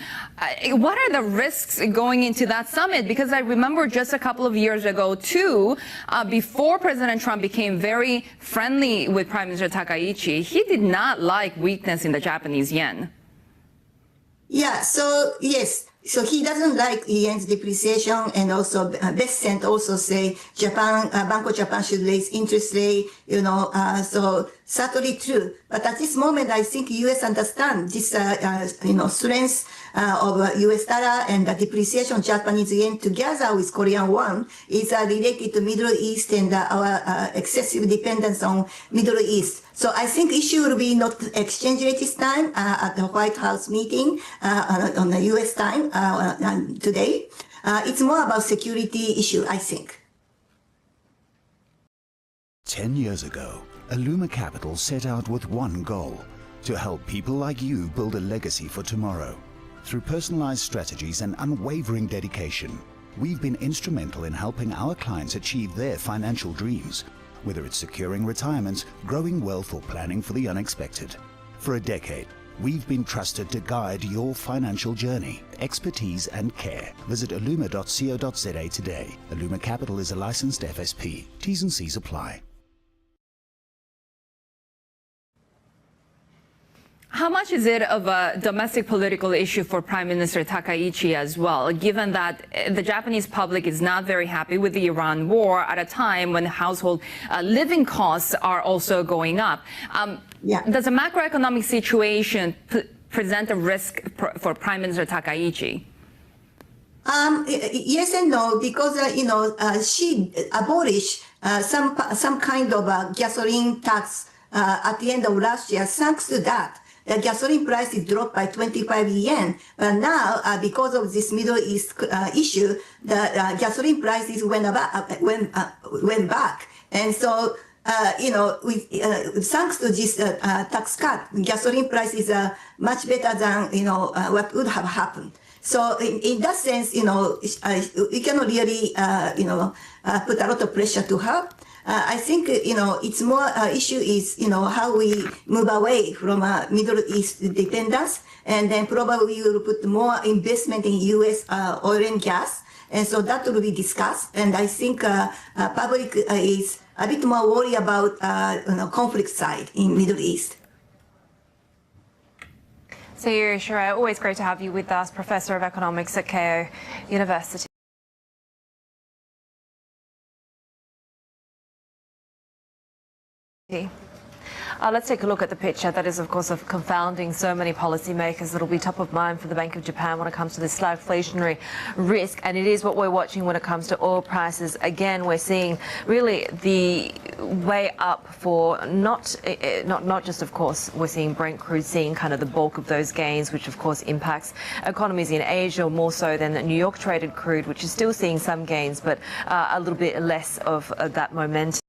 What are the risks going into that summit? Because I remember just a couple of years ago, too, before President Trump became very friendly with Prime Minister Takaichi, he did not like weakness in the Japanese yen. Yeah, so yes. So he doesn't like yen's depreciation, and also Bessent also say Bank of Japan should raise interest rate, so certainly true. But at this moment, I think U.S. understand this, strength of U.S. dollar and the depreciation of Japanese yen together with Korean won is related to Middle East and our excessive dependence on Middle East. So I think issue will be not exchange rate this time at the White House meeting on the U.S. time today. It's more about security issue, I think. 10 years ago, Illuma Capital set out with one goal: to help people like you build a legacy for tomorrow. Through personalized strategies and unwavering dedication, we've been instrumental in helping our clients achieve their financial dreams, whether it's securing retirement, growing wealth, or planning for the unexpected. For a decade, we've been trusted to guide your financial journey. Expertise and care. Visit illuma.co.za today. Illuma Capital is a licensed FSP. T's and C's apply. How much is it of a domestic political issue for Prime Minister Takaichi as well, given that the Japanese public is not very happy with the Iran war at a time when household living costs are also going up? Does a macroeconomic situation present a risk for Prime Minister Takaichi? Yes and no, because she abolished some kind of gasoline tax at the end of last year. Thanks to that, the gasoline prices dropped by 25 yen. But now, because of this Middle East issue, the gasoline prices went back. And so, thanks to this tax cut, gasoline prices are much better than, what would have happened. So in that sense, we cannot really, put a lot of pressure to her. I think, it's more issue is, how we move away from Middle East dependence, and then probably we will put more investment in U.S. Oil and gas. And so that will be discussed. And I think public is a bit more worried about conflict side in Middle East. Sayuri Shirai, always great to have you with us, Professor of Economics at Keio University. Let's take a look at the picture that is, of course, of confounding so many policymakers. That'll be top of mind for the Bank of Japan when it comes to this stagflationary risk, and it is what we're watching when it comes to oil prices. Again, we're seeing really the way up for not just, of course, we're seeing Brent crude seeing kind of the bulk of those gains, which of course impacts economies in Asia more so than the New York traded crude, which is still seeing some gains, but a little bit less of that momentum.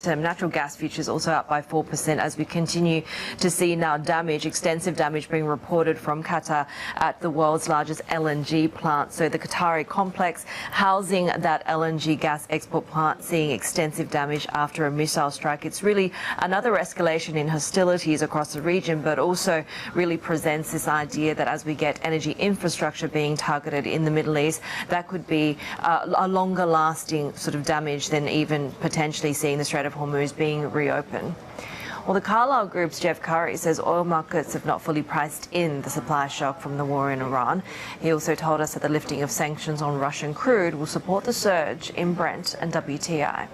Natural gas futures also up by 4% as we continue to see now extensive damage being reported from Qatar at the world's largest LNG plant. So the Qatari complex housing that LNG gas export plant seeing extensive damage after a missile strike. It's really another escalation in hostilities across the region, but also really presents this idea that as we get energy infrastructure being targeted in the Middle East, that could be a longer lasting sort of damage than even potentially seeing the Strait of Hormuz being reopened. Well, the Carlyle Group's Jeff Curry says oil markets have not fully priced in the supply shock from the war in Iran. He also told us that the lifting of sanctions on Russian crude will support the surge in Brent and WTI.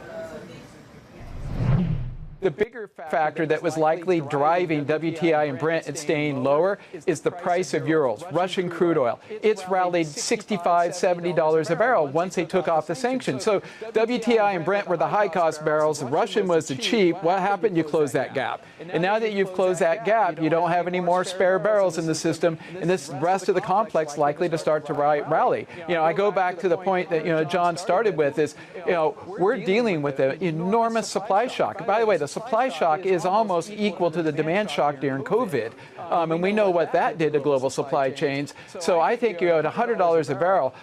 The bigger factor that was likely driving WTI and Brent and staying lower is the price of Urals, Russian crude oil. It's rallied $65, $70 a barrel once they took off the sanctions. So WTI and Brent were the high-cost barrels. Russian was the cheap. What happened? You closed that gap. And now that you've closed that gap, you don't have any more spare barrels in the system, and this rest of the complex likely to start to rally. I go back to the point that, John started with is, we're dealing with an enormous supply shock. By the way, the supply shock is almost equal to the demand shock during COVID. And we know what that did to global supply chains. So I think at $100 a barrel,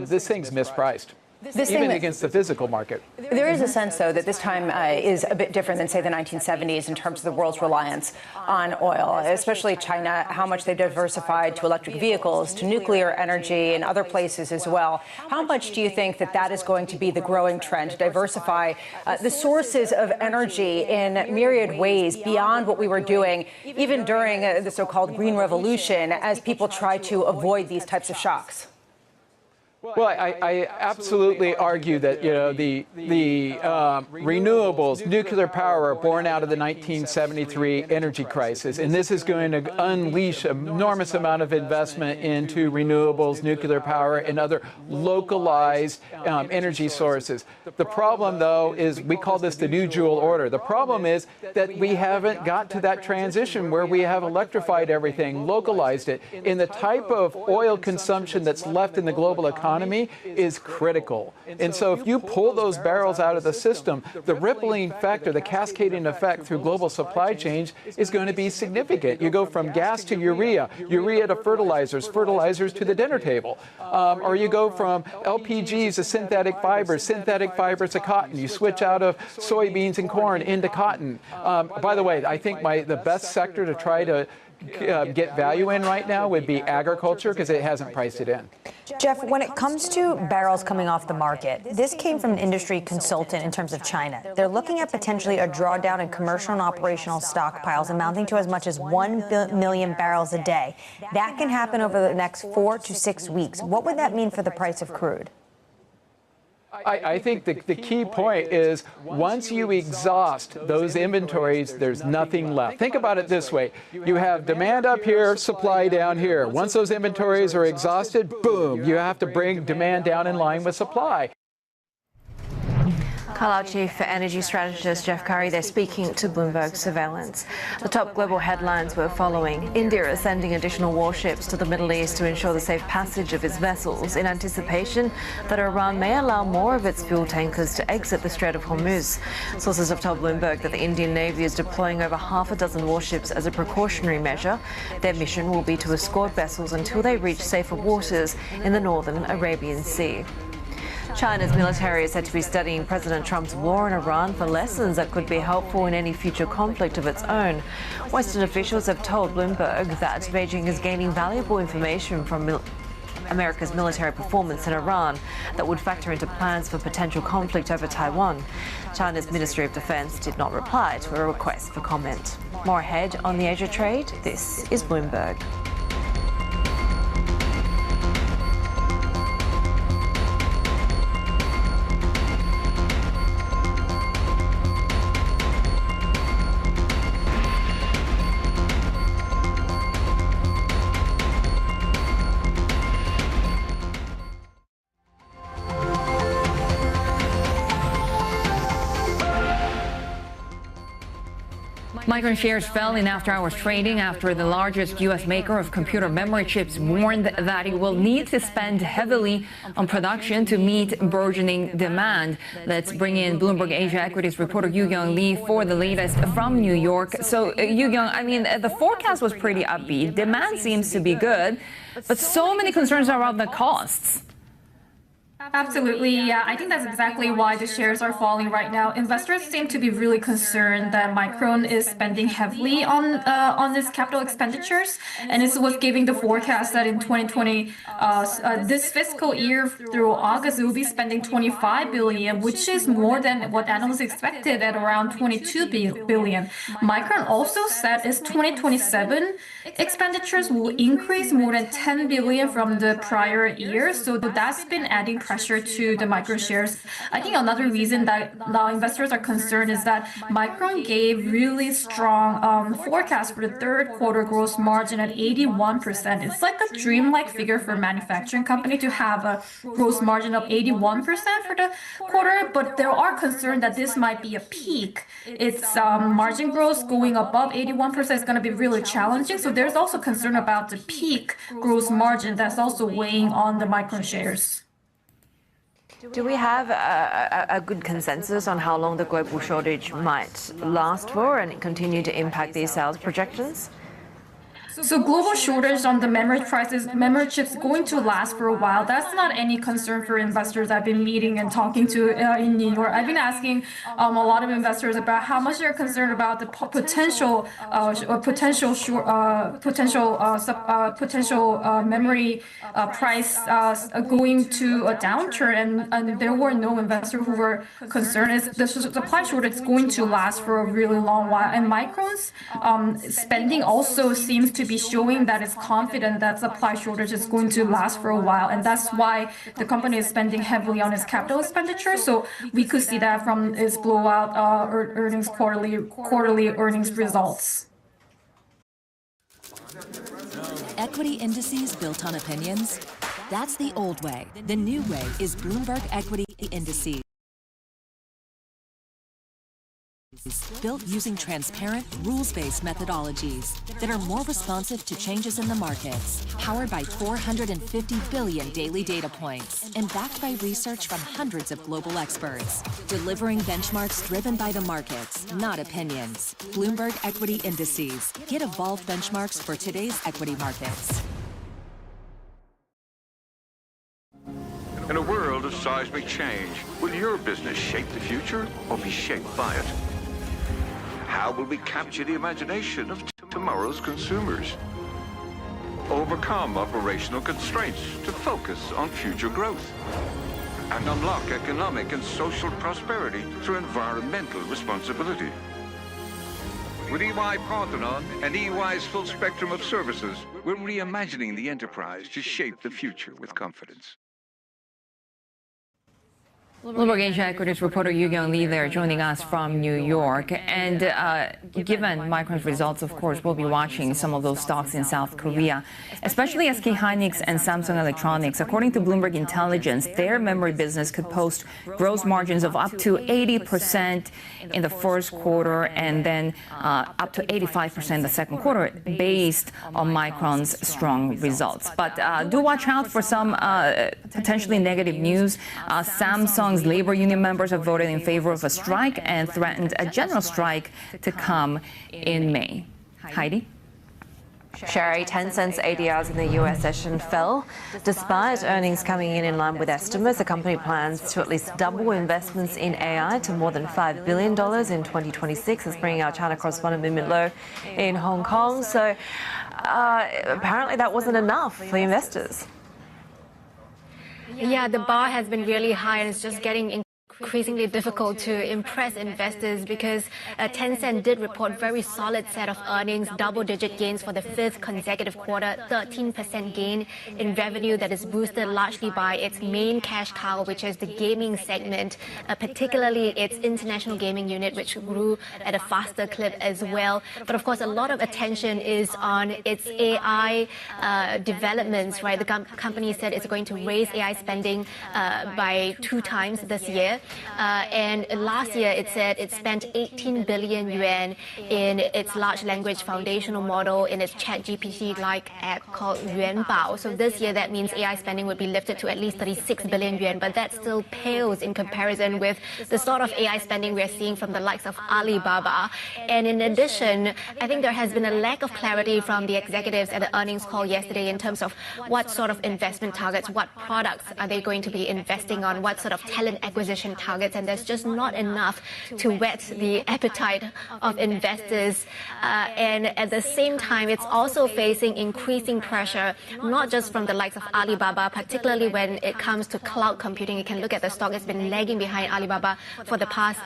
this thing's mispriced. Even against the physical market. There is a sense, though, that this time is a bit different than, say, the 1970s in terms of the world's reliance on oil, especially China, how much they've diversified to electric vehicles, to nuclear energy, and other places as well. How much do you think that that is going to be the growing trend, to diversify the sources of energy in myriad ways beyond what we were doing, even during the so-called Green Revolution, as people try to avoid these types of shocks? Well, I absolutely argue that the renewables, nuclear power, are born out of the 1973 energy crisis, and this is going to unleash an enormous amount of investment into renewables, nuclear power, and other localized energy sources. The problem, though, is we call this the new dual order. The problem is that we haven't got to that transition where we have electrified everything, localized it, and the type of oil consumption that's left in the global economy is critical. And so if you pull those barrels out of the system, the rippling effect or the cascading effect through global supply chains is going to be significant. You go from gas to urea, urea to fertilizers, fertilizers to the dinner table. Or you go from LPGs to synthetic fibers to cotton. You switch out of soybeans and corn into cotton. By the way, I think the best sector to try to get value in right now would be agriculture because it hasn't priced it in. Jeff, when it comes to barrels coming off the market, this came from an industry consultant in terms of China. They're looking at potentially a drawdown in commercial and operational stockpiles amounting to as much as 1 million barrels a day. That can happen over the next 4 to 6 weeks. What would that mean for the price of crude? I think the key point is once you exhaust those inventories, there's nothing left. Think about it this way. You have demand up here, supply down here. Once those inventories are exhausted, boom, you have to bring demand down in line with supply. Carlyle Chief Energy Strategist Jeff Curry there speaking to Bloomberg Surveillance. The top global headlines we're following. India is sending additional warships to the Middle East to ensure the safe passage of its vessels in anticipation that Iran may allow more of its fuel tankers to exit the Strait of Hormuz. Sources have told Bloomberg that the Indian Navy is deploying over half a dozen warships as a precautionary measure. Their mission will be to escort vessels until they reach safer waters in the northern Arabian Sea. China's military is said to be studying President Trump's war in Iran for lessons that could be helpful in any future conflict of its own. Western officials have told Bloomberg that Beijing is gaining valuable information from America's military performance in Iran that would factor into plans for potential conflict over Taiwan. China's Ministry of Defense did not reply to a request for comment. More ahead on the Asia trade, this is Bloomberg. Micron shares fell in after-hours trading after the largest U.S. maker of computer memory chips warned that it will need to spend heavily on production to meet burgeoning demand. Let's bring in Bloomberg Asia Equities reporter Yu-Kyung Lee for the latest from New York. So, Yu-Kyung, I mean, the forecast was pretty upbeat. Demand seems to be good, but so many concerns around the costs. Absolutely, yeah. I think that's exactly why the shares are falling right now. Investors seem to be really concerned that Micron is spending heavily on its capital expenditures, and it's what's giving the forecast that in 2020, this fiscal year through August, it will be spending $25 billion, which is more than what analysts expected at around $22 billion. Micron also said its 2027 expenditures will increase more than $10 billion from the prior year, so that's been adding pressure to the Micron shares. I think another reason that now investors are concerned is that Micron gave really strong forecast for the third quarter gross margin at 81%. It's like a dreamlike figure for a manufacturing company to have a gross margin of 81% for the quarter, but there are concerns that this might be a peak. Its margin growth going above 81% is going to be really challenging, so there's also concern about the peak gross margin that's also weighing on the Micron shares. Do we have a good consensus on how long the global shortage might last for and continue to impact these sales projections? So global shortage on the memory chips going to last for a while. That's not any concern for investors I've been meeting and talking to in New York. I've been asking a lot of investors about how much they're concerned about the potential memory price going to a downturn, and there were no investors who were concerned. The supply shortage is going to last for a really long while, and Micron's spending also seems to be showing that it's confident that supply shortage is going to last for a while, and that's why the company is spending heavily on its capital expenditure. So we could see that from its blowout earnings quarterly earnings results. Equity indices built on opinions? That's the old way. The new way is Bloomberg Equity Indices. Built using transparent, rules-based methodologies that are more responsive to changes in the markets, powered by 450 billion daily data points, and backed by research from hundreds of global experts, delivering benchmarks driven by the markets, not opinions. Bloomberg Equity Indices. Get evolved benchmarks for today's equity markets. In a world of seismic change, will your business shape the future or be shaped by it? How will we capture the imagination of tomorrow's consumers? Overcome operational constraints to focus on future growth? And unlock economic and social prosperity through environmental responsibility? With EY Parthenon and EY's full spectrum of services, we're reimagining the enterprise to shape the future with confidence. Bloomberg Asia Equities reporter Yu-Kyung Lee there joining us from New York. And given Micron's results, of course, we'll be watching some of those stocks in South Korea, especially SK Hynix and Samsung Electronics. According to Bloomberg Intelligence, their memory business could post gross margins of up to 80% in the first quarter and then up to 85% in the second quarter based on Micron's strong results. But do watch out for some potentially negative news. Samsung's labor union members have voted in favor of a strike and threatened a general strike to come in May. Heidi? Sherry, Tencent's ADRs in the U.S. session fell. Despite earnings coming in line with estimates, the company plans to at least double investments in AI to more than $5 billion in 2026. That's bringing our China correspondent Min Low in Hong Kong. So apparently that wasn't enough for investors. Yeah, the bar has been really high and it's just getting increasingly difficult to impress investors because Tencent did report very solid set of earnings, double-digit gains for the fifth consecutive quarter, 13% gain in revenue that is boosted largely by its main cash cow, which is the gaming segment, particularly its international gaming unit, which grew at a faster clip as well. But of course, a lot of attention is on its AI developments, right? The company said it's going to raise AI spending by 2 times this year. And last year it said it spent 18 billion yuan in its large language foundational model in its ChatGPT-like app called Yuanbao. So this year that means AI spending would be lifted to at least 36 billion yuan, but that still pales in comparison with the sort of AI spending we're seeing from the likes of Alibaba. And in addition, I think there has been a lack of clarity from the executives at the earnings call yesterday in terms of what sort of investment targets, what products are they going to be investing on, what sort of talent acquisition targets, and there's just not enough to whet the appetite of investors. And at the same time, it's also facing increasing pressure, not just from the likes of Alibaba, particularly when it comes to cloud computing. You can look at the stock, it's been lagging behind Alibaba for the past,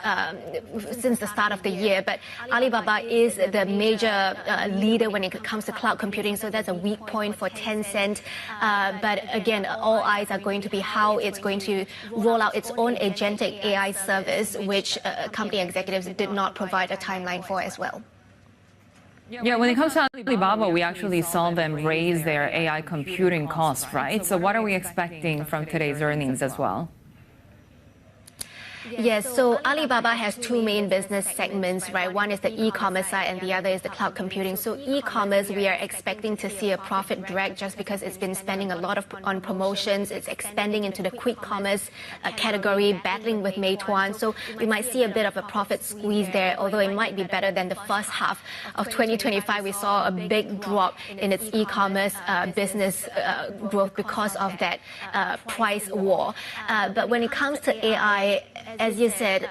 since the start of the year. But Alibaba is the major leader when it comes to cloud computing, so that's a weak point for Tencent. But again, all eyes are going to be how it's going to roll out its own agentic AI service, which company executives did not provide a timeline for as well. Yeah, when it comes to Alibaba, we actually saw them raise their AI computing costs, right? So what are we expecting from today's earnings as well? Yes, so Alibaba has two main business segments, right? One is the e-commerce side and the other is the cloud computing. So e-commerce, we are expecting to see a profit drag just because it's been spending a lot on promotions. It's expanding into the quick commerce category, battling with Meituan. So we might see a bit of a profit squeeze there, although it might be better than the first half of 2025. We saw a big drop in its e-commerce business growth because of that price war. But when it comes to AI, as you said,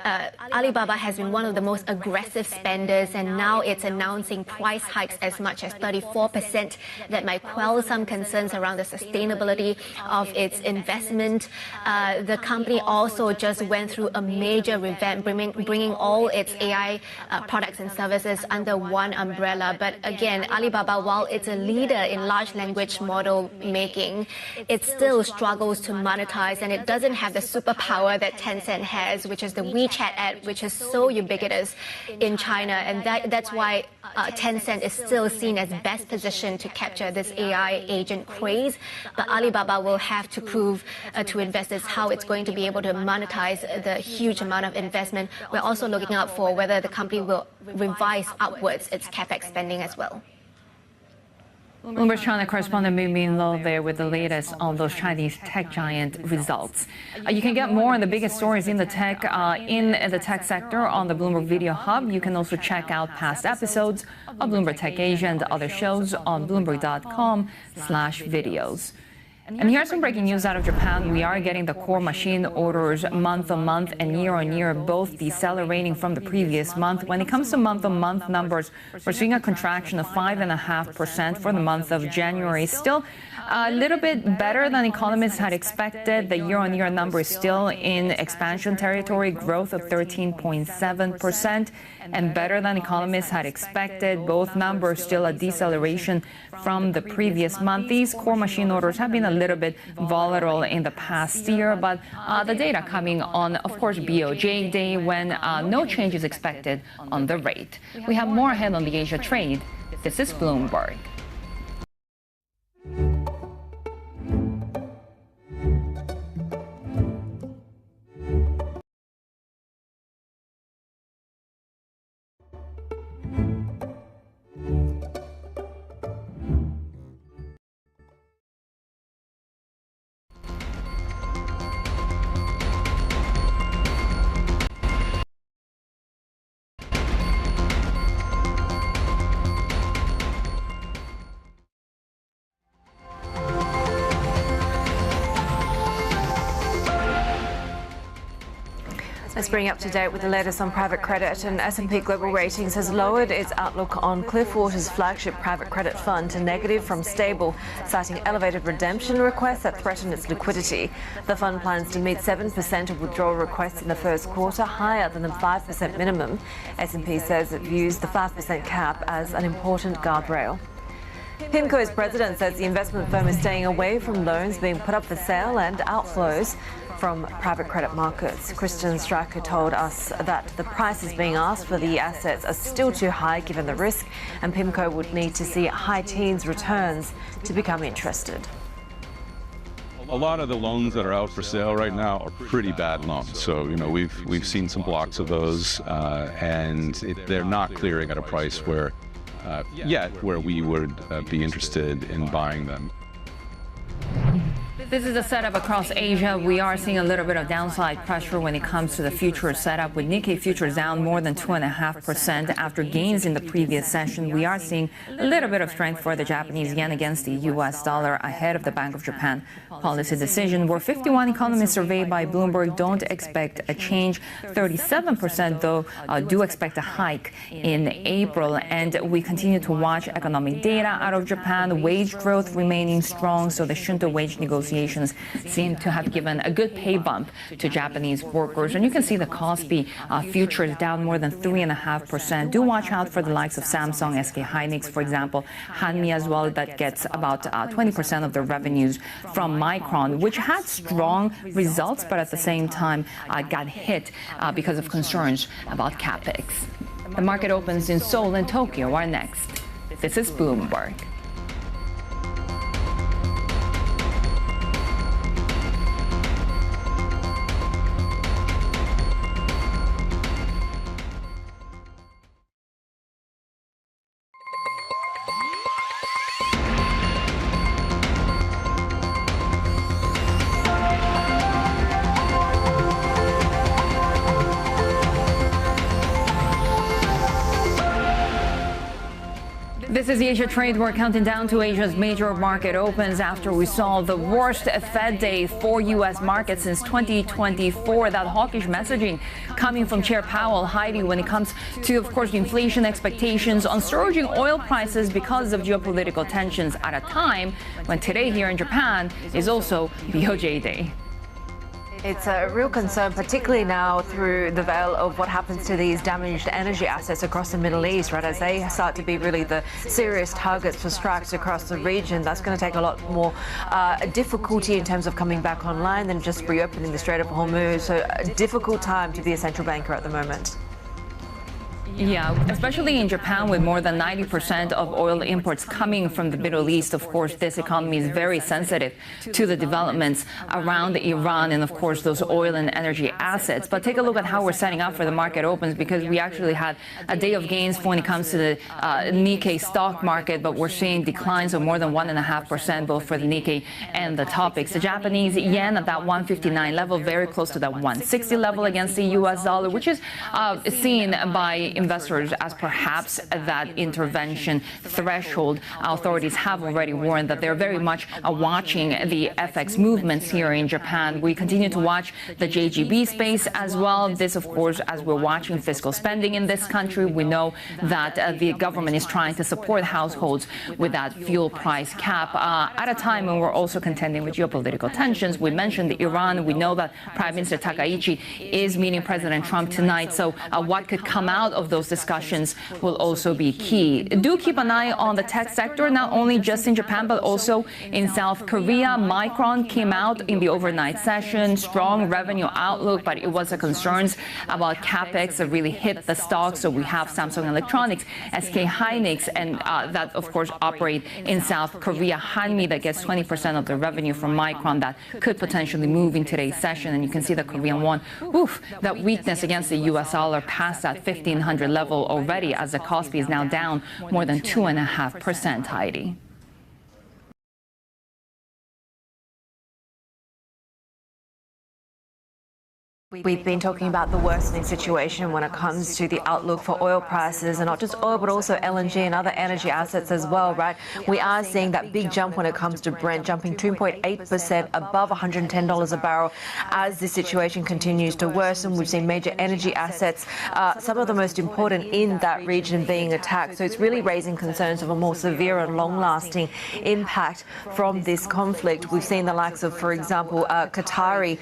Alibaba has been one of the most aggressive spenders, and now it's announcing price hikes as much as 34% that might quell some concerns around the sustainability of its investment. The company also just went through a major revamp, bringing all its AI products and services under one umbrella. But again, Alibaba, while it's a leader in large language model making, it still struggles to monetize, and it doesn't have the superpower that Tencent has, which is the WeChat app, which is so ubiquitous in China. And that's why Tencent is still seen as best positioned to capture this AI agent craze. But Alibaba will have to prove to investors how it's going to be able to monetize the huge amount of investment. We're also looking out for whether the company will revise upwards its capex spending as well. Bloomberg's China correspondent Min Lo there with the latest on those Chinese tech giant results. You can get more on the biggest stories in the tech sector on the Bloomberg Video Hub. You can also check out past episodes of Bloomberg Tech Asia and other shows on Bloomberg.com/videos. And here's some breaking news out of Japan. We are getting the core machine orders month-on-month and year-on-year, both decelerating from the previous month. When it comes to month-on-month numbers, we're seeing a contraction of 5.5% for the month of January. Still a little bit better than economists had expected. The year-on-year number is still in expansion territory, growth of 13.7%, and better than economists had expected. Both numbers still a deceleration from the previous month. These core machine orders have been a little bit volatile in the past year, but the data coming on, of course, BOJ Day, when no change is expected on the rate. We have more ahead on the Asia trade. This is Bloomberg. Let's bring you up to date with the latest on private credit. And S&P Global Ratings has lowered its outlook on Cliffwater's flagship private credit fund to negative from stable, citing elevated redemption requests that threaten its liquidity. The fund plans to meet 7% of withdrawal requests in the first quarter, higher than the 5% minimum. S&P says it views the 5% cap as an important guardrail. PIMCO's president says the investment firm is staying away from loans being put up for sale and outflows from private credit markets. Christian Stryker told us that the prices being asked for the assets are still too high given the risk, and PIMCO would need to see high teens returns to become interested. a lot of the loans that are out for sale right now are pretty bad loans. So, we've seen some blocks of those, and they're not clearing at a price where we would be interested in buying them. This is the setup across Asia. We are seeing a little bit of downside pressure when it comes to the futures setup, with Nikkei futures down more than 2.5% after gains in the previous session. We are seeing a little bit of strength for the Japanese yen against the US dollar ahead of the Bank of Japan policy decision, where 51 economists surveyed by Bloomberg don't expect a change. 37% though do expect a hike in April. And we continue to watch economic data out of Japan, wage growth remaining strong, so the Shunto wage negotiations seem to have given a good pay bump to Japanese workers. And you can see the Kospi futures down more than 3.5%. Do watch out for the likes of Samsung, SK Hynix, for example, Hanmi as well, that gets about 20% of their revenues from Micron, which had strong results, but at the same time got hit because of concerns about capex. The market opens in Seoul and Tokyo are next. This is Bloomberg. This is the Asia Trade. We're counting down to Asia's major market opens after we saw the worst Fed day for U.S. markets since 2024. That hawkish messaging coming from Chair Powell, Heidi, when it comes to, of course, inflation expectations on surging oil prices because of geopolitical tensions at a time when today here in Japan is also BOJ Day. It's a real concern, particularly now through the veil of what happens to these damaged energy assets across the Middle East, right? As they start to be really the serious targets for strikes across the region, that's going to take a lot more difficulty in terms of coming back online than just reopening the Strait of Hormuz. So a difficult time to be a central banker at the moment. Yeah, especially in Japan, with more than 90% of oil imports coming from the Middle East. Of course, this economy is very sensitive to the developments around Iran and, of course, those oil and energy assets. But take a look at how we're setting up for the market opens, because we actually had a day of gains when it comes to the Nikkei stock market, but we're seeing declines of more than 1.5%, both for the Nikkei and the topics. The Japanese yen at that 159 level, very close to that 160 level against the US dollar, which is seen by investors as perhaps that intervention threshold. Authorities have already warned that they're very much watching the FX movements here in Japan. We continue to watch the JGB space as well. This, of course, as we're watching fiscal spending in this country, we know that the government is trying to support households with that fuel price cap at a time when we're also contending with geopolitical tensions. We mentioned Iran. We know that Prime Minister Takaichi is meeting President Trump tonight. So what could come out of those discussions will also be key. Do keep an eye on the tech sector, not only just in Japan, but also in South Korea. Micron came out in the overnight session, strong revenue outlook, but it was the concerns about capex that really hit the stock. So we have Samsung Electronics, SK Hynix, and that, of course, operate in South Korea. Hanmi, that gets 20% of the revenue from Micron, that could potentially move in today's session. And you can see the Korean won, that weakness against the US dollar past that 1,500 level already, as the Kospi is now down more than 2.5%, Heidi. We've been talking about the worsening situation when it comes to the outlook for oil prices, and not just oil, but also LNG and other energy assets as well, right? We are seeing that big jump when it comes to Brent, jumping 2.8% above $110 a barrel as the situation continues to worsen. We've seen major energy assets, some of the most important in that region, being attacked. So it's really raising concerns of a more severe and long-lasting impact from this conflict. We've seen the likes of, for example, Qatari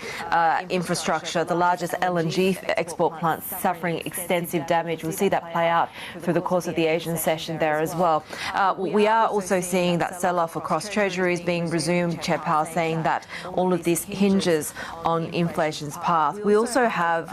infrastructure, the largest LNG export plants suffering extensive damage. We'll see that play out through the course of the Asian session there as well. We are also seeing that sell-off across treasuries being resumed. Chair Powell saying that all of this hinges on inflation's path. We also have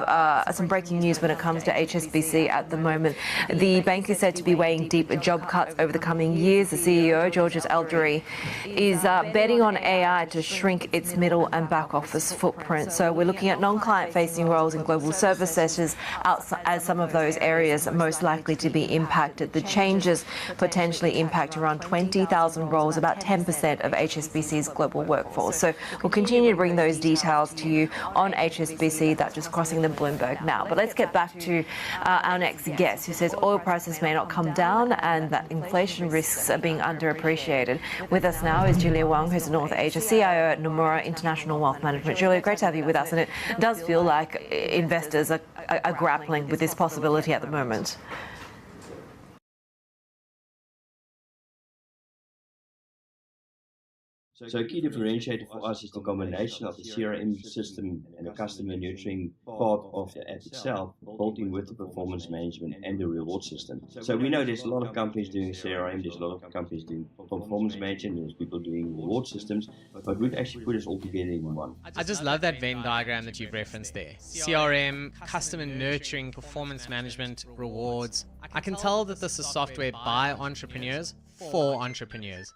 some breaking news when it comes to HSBC at the moment. The bank is said to be weighing deep job cuts over the coming years. The CEO, Georges Eldery, is betting on AI to shrink its middle and back office footprint. So we're looking at non-client facing roles in global service sectors as some of those areas most likely to be impacted. The changes potentially impact around 20,000 roles, about 10% of HSBC's global workforce. So we'll continue to bring those details to you on HSBC. That's just crossing the Bloomberg now. But let's get back to our next guest, who says oil prices may not come down and that inflation risks are being underappreciated. With us now is Julia Wang, who's a North Asia CIO at Nomura International Wealth Management. Julia, great to have you with us, and it does feel like investors are grappling with this possibility at the moment. So a key differentiator for us is the combination of the CRM system and the customer nurturing part of the app itself, built in with the performance management and the reward system. So we know there's a lot of companies doing CRM, there's a lot of companies doing performance management, there's people doing reward systems, but we've actually put us all together in one. I just love that Venn diagram that you've referenced there. CRM, customer nurturing, performance management, rewards. I can tell that this is software by entrepreneurs for entrepreneurs.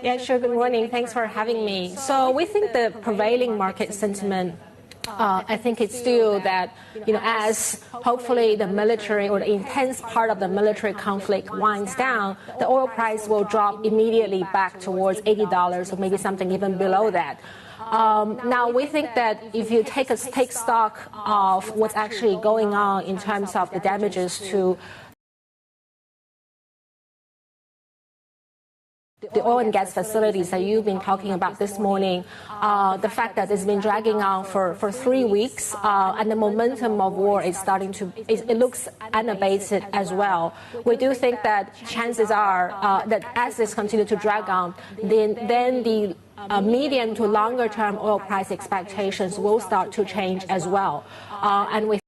Yeah, sure. Good morning. Thanks for having me. So we think the prevailing market sentiment, I think it's still that, as hopefully the military or the intense part of the military conflict winds down, the oil price will drop immediately back towards $80 or maybe something even below that. Now, we think that if you take stock of what's actually going on in terms of the damages to the oil and gas facilities that you've been talking about this morning, the fact that it's been dragging on for 3 weeks, and the momentum of war is starting to, it looks unabated as well. We do think that chances are that as this continues to drag on, then the medium to longer term oil price expectations will start to change as well. And we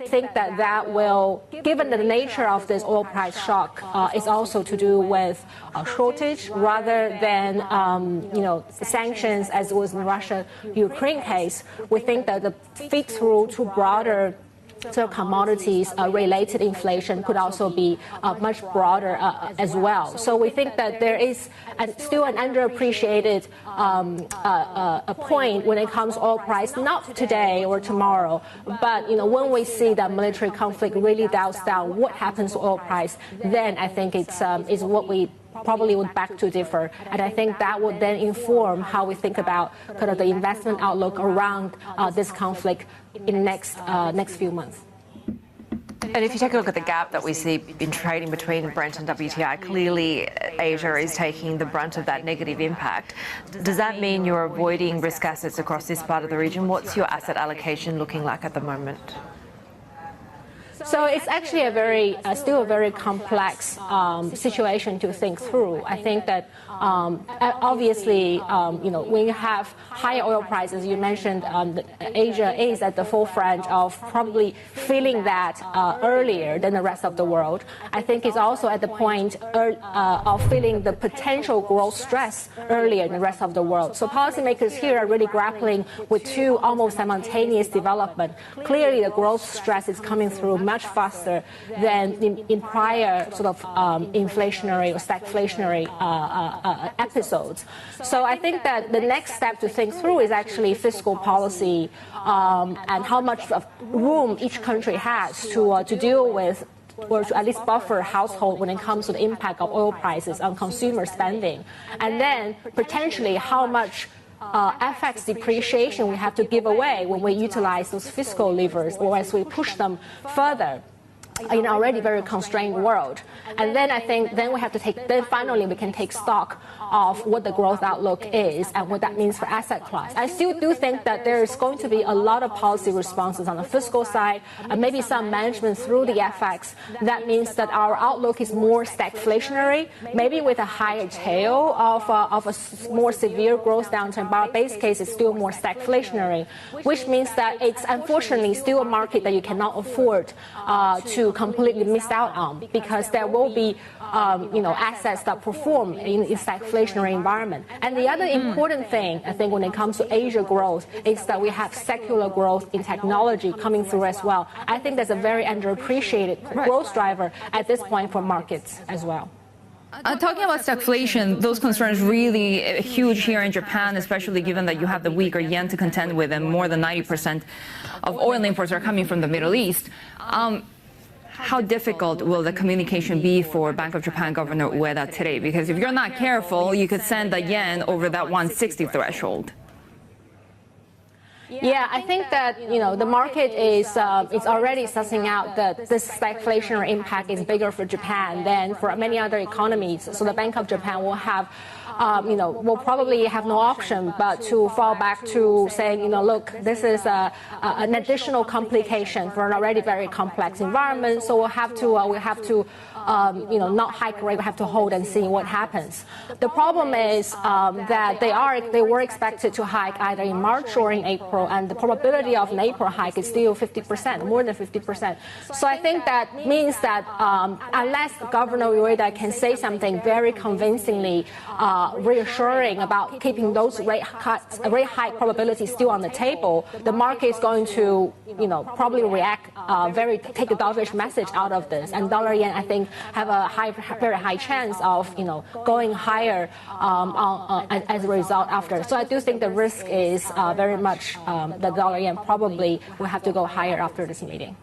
think that will, given the nature of this oil price shock, is also to do with a shortage rather than sanctions, as was in the Russia-Ukraine case. We think that the feed through to broader commodities-related inflation could also be much broader as well. So we think that there is still an underappreciated a point when it comes to oil price, not today or tomorrow, but when we see that military conflict really dials down, what happens to oil price, then I think it's is what we probably would beg to differ. And I think that would then inform how we think about kind of the investment outlook around this conflict in the next few months. And if you take a look at the gap that we see in trading between Brent and WTI, clearly Asia is taking the brunt of that negative impact. Does that mean you're avoiding risk assets across this part of the region? What's your asset allocation looking like at the moment? So it's actually still a very complex situation to think through. I think that obviously, when you have higher oil prices, you mentioned Asia is at the forefront of probably feeling that earlier than the rest of the world. I think it's also at the point of feeling the potential growth stress earlier than the rest of the world. So policymakers here are really grappling with two almost simultaneous development. Clearly, the growth stress is coming through much faster than in prior sort of inflationary or stagflationary episodes. So I think that the next step to think through is actually fiscal policy and how much of room each country has to deal with or to at least buffer household when it comes to the impact of oil prices on consumer spending. And then potentially how much FX depreciation we have to give away when we utilize those fiscal levers or as we push them further. in an already very constrained world. And then I think then we have to then finally we can take stock of what the growth outlook is and what that means for asset class. I still do think that there is going to be a lot of policy responses on the fiscal side, and maybe some management through the FX. That means that our outlook is more stagflationary, maybe with a higher tail of a more severe growth downturn, but our base case is still more stagflationary, which means that it's unfortunately still a market that you cannot afford to completely miss out on, because there will be assets that perform in a stagflationary environment. And the other important thing, I think, when it comes to Asia growth is that we have secular growth in technology coming through as well. I think that's a very underappreciated growth driver at this point for markets as well. Talking about stagflation, those concerns really huge here in Japan, especially given that you have the weaker yen to contend with, and more than 90% of oil imports are coming from the Middle East. How difficult will the communication be for Bank of Japan Governor Ueda today? Because if you're not careful, you could send the yen over that 160 threshold. Yeah, I think that the market is already sussing out that this stagflationary impact is bigger for Japan than for many other economies. So the Bank of Japan will have will probably have no option but to fall back to saying, look, this is an additional complication for an already very complex environment. So we'll have to not hike rate, we have to hold and see what happens. The problem is that they were expected to hike either in March or in April, and the probability of an April hike is still 50%, more than 50%. So I think that means that unless Governor Ueda can say something very convincingly reassuring about keeping those rate hike probabilities still on the table, the market is going to probably react take a dovish message out of this, and dollar yen, I think, have a very high chance of going higher as a result after. So I do think the risk is very much the dollar yen probably will have to go higher after this meeting.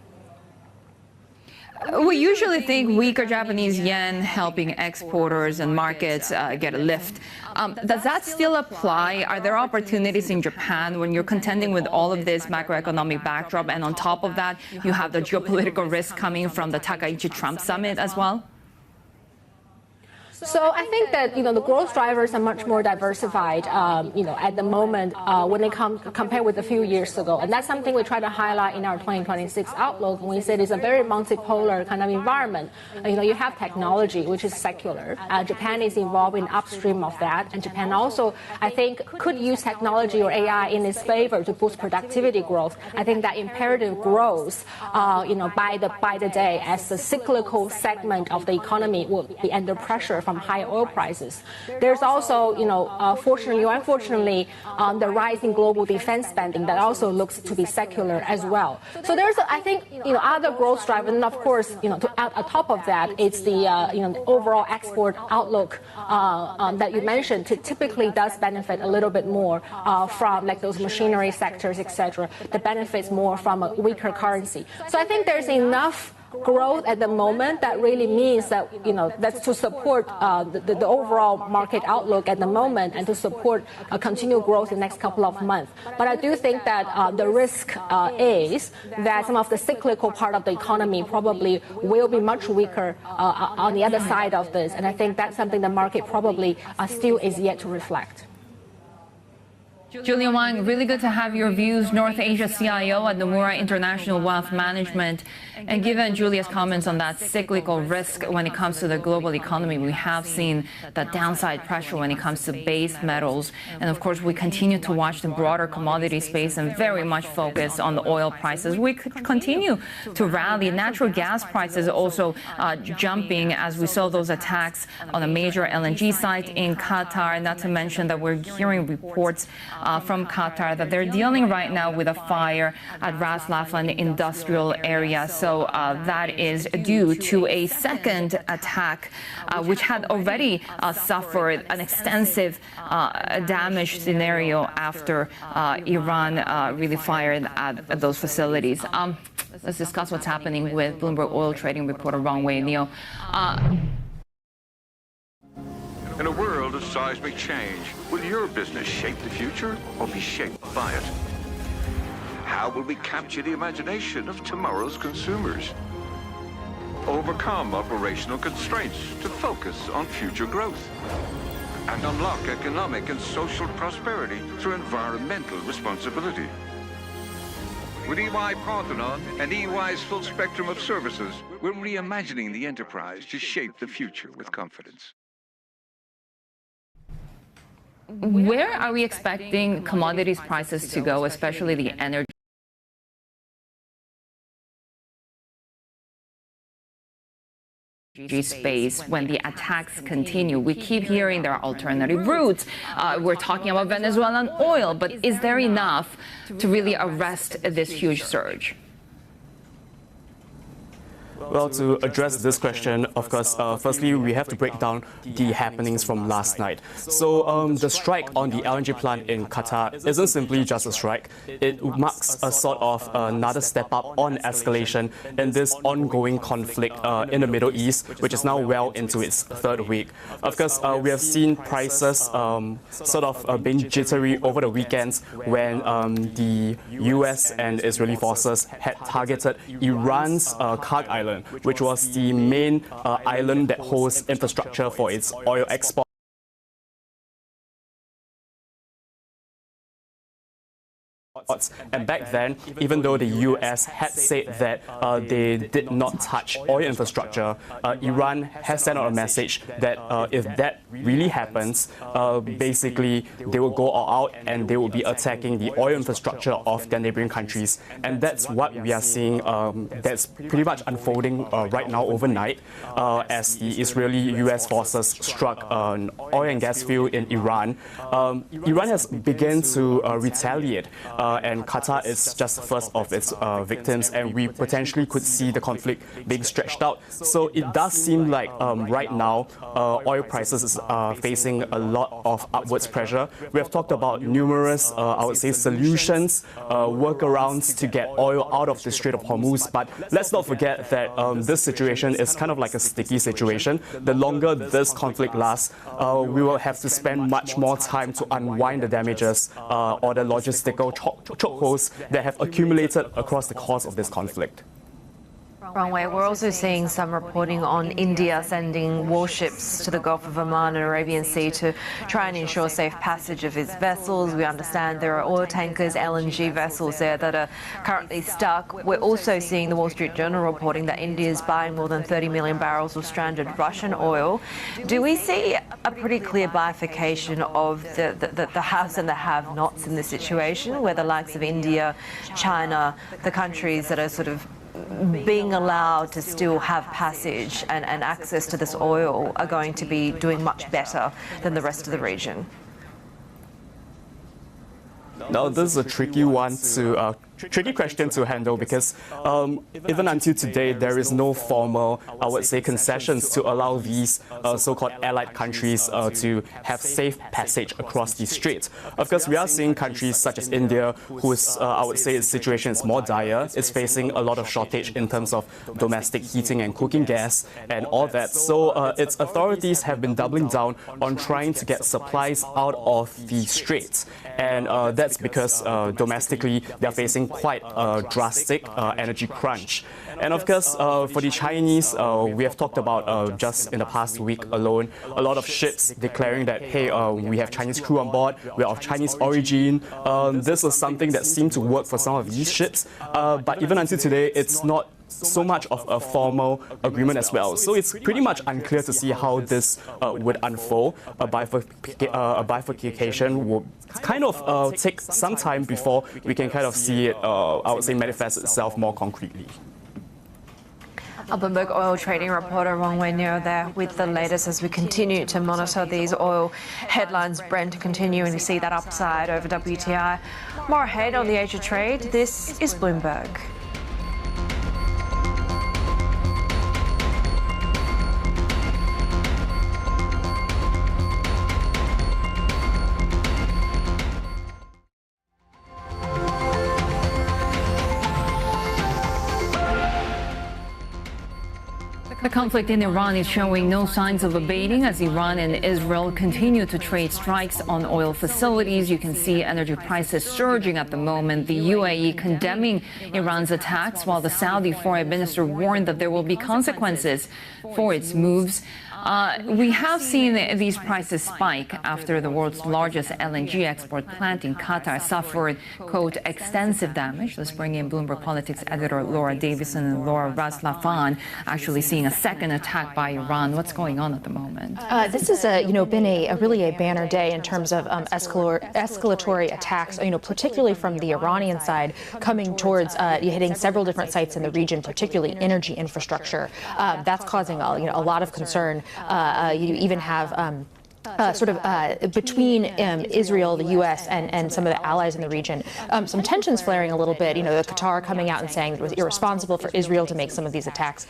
We usually think weaker Japanese yen helping exporters and markets get a lift. Does that still apply? Are there opportunities in Japan when you're contending with all of this macroeconomic backdrop, and on top of that, you have the geopolitical risk coming from the Takaichi-Trump summit as well? So I think that the growth drivers are much more diversified at the moment when it comes compared with a few years ago, and that's something we try to highlight in our 2026 outlook. When we said it's a very multipolar kind of environment, you have technology, which is secular. Japan is involved in upstream of that, and Japan also, I think, could use technology or AI in its favor to boost productivity growth. I think that imperative grows by the day as the cyclical segment of the economy will be under pressure from high oil prices. There's also, fortunately or unfortunately, the rise in global defense spending that also looks to be secular as well. So there's, I think, other growth drivers, and of course, on top of that, it's the overall export outlook that you mentioned. Typically does benefit a little bit more from like those machinery sectors, etc. That benefits more from a weaker currency. So I think there's enough growth at the moment that really means that that's to support the overall market outlook at the moment, and to support a continued growth in the next couple of months. But I do think that the risk is that some of the cyclical part of the economy probably will be much weaker on the other side of this, and I think that's something the market probably still is yet to reflect. Julia Wang, really good to have your views, North Asia CIO at Nomura International Wealth Management. And given Julia's comments on that cyclical risk when it comes to the global economy, we have seen that downside pressure when it comes to base metals. And of course, we continue to watch the broader commodity space and very much focus on the oil prices. We continue to rally. Natural gas prices also jumping as we saw those attacks on a major LNG site in Qatar, not to mention that we're hearing reports from Qatar that they're dealing right now with a fire at Ras Laffan industrial area. So that is due to a second attack, which had already suffered an extensive damage scenario after Iran really fired at those facilities. Let's discuss what's happening with Bloomberg oil trading reporter Rong Wei Neo. In a world of seismic change, will your business shape the future or be shaped by it? How will we capture the imagination of tomorrow's consumers? overcome operational constraints to focus on future growth, and unlock economic and social prosperity through environmental responsibility. With EY Parthenon and EY's full spectrum of services, we're reimagining the enterprise to shape the future with confidence. Where are we expecting commodities prices to go, especially the energy space, when the attacks continue? We keep hearing there are alternative routes. We're talking about Venezuelan oil, but is there enough to really arrest this huge surge? Well, to address this question, of course, firstly, we have to break down the happenings from last night. So the strike on the LNG plant in Qatar isn't simply just a strike. It marks a sort of another step up on escalation in this ongoing conflict in the Middle East, which is now well into its third week. Of course, we have seen prices sort of being jittery over the weekends when the US and Israeli forces had targeted Iran's Karg Island, which was the main island that hosts infrastructure for its oil export. And back then, even though the US had said that they did not touch oil infrastructure, Iran has sent out a message that if that really happens, basically they will go all out and they will be attacking the oil infrastructure of their neighboring countries. And that's what we are seeing that's pretty much unfolding right now overnight as the Israeli-US forces struck an oil and gas field in Iran. Iran has begun to retaliate. And Qatar is just the first of its victims, and we potentially could see the conflict being stretched out. So it does seem like right now oil prices are facing a lot of upwards pressure. We have talked about numerous, I would say, solutions, workarounds to get oil out of the Strait of Hormuz. But let's not forget that this situation is kind of like a sticky situation. The longer this conflict lasts, we will have to spend much more time to unwind the damages or the logistical chokeholds that have accumulated across the course of this conflict. Wrongway, we're also seeing some reporting on India sending warships to the Gulf of Oman and Arabian Sea to try and ensure safe passage of its vessels. We understand there are oil tankers, LNG vessels there that are currently stuck. We're also seeing the Wall Street Journal reporting that India is buying more than 30 million barrels of stranded Russian oil. Do we see a pretty clear bifurcation of the haves and the have-nots in this situation, where the likes of India, China, the countries that are sort of being allowed to still have passage and access to this oil are going to be doing much better than the rest of the region? Now, this is a tricky question to handle because even until today, there is no formal, I would say, concessions to allow these so-called allied countries to have safe passage across the strait. Of course, we are seeing countries such as India, whose, I would say, its situation is more dire, is facing a lot of shortage in terms of domestic heating and cooking gas and all that. So its authorities have been doubling down on trying to get supplies out of the straits. And that's because domestically, they're facing quite a drastic energy crunch. And of course, for the Chinese, we have talked about just in the past week alone, a lot of ships declaring that, hey, we have Chinese crew on board, we're of Chinese origin. This was something that seemed to work for some of these ships. But even until today, it's not so much of a formal agreement as well. So it's pretty much unclear to see how this would unfold. A bifurcation will kind of take some time before we can kind of see it, I would say, manifest itself more concretely. Our Bloomberg oil trading reporter Wrongway Neo there with the latest as we continue to monitor these oil headlines. Brent continuing to see that upside over WTI. More ahead on the Asia trade. This is Bloomberg. The The conflict in Iran is showing no signs of abating as Iran and Israel continue to trade strikes on oil facilities. You can see energy prices surging at the moment. The UAE condemning Iran's attacks, while the Saudi foreign minister warned that there will be consequences for its moves. We have seen these prices spike after the world's largest LNG export plant in Qatar suffered, quote, extensive damage. Let's bring in Bloomberg Politics editor Laura Davison and Laura Raslafan, actually seeing a second attack by Iran. What's going on at the moment? This has, been a really a banner day in terms of escalatory attacks, particularly from the Iranian side, coming towards hitting several different sites in the region, particularly energy infrastructure. That's causing a lot of concern. You even have between Israel, the U.S., and some of the allies in the region, some tensions flaring a little bit. The Qatar coming out and saying it was irresponsible for Israel to make some of these attacks,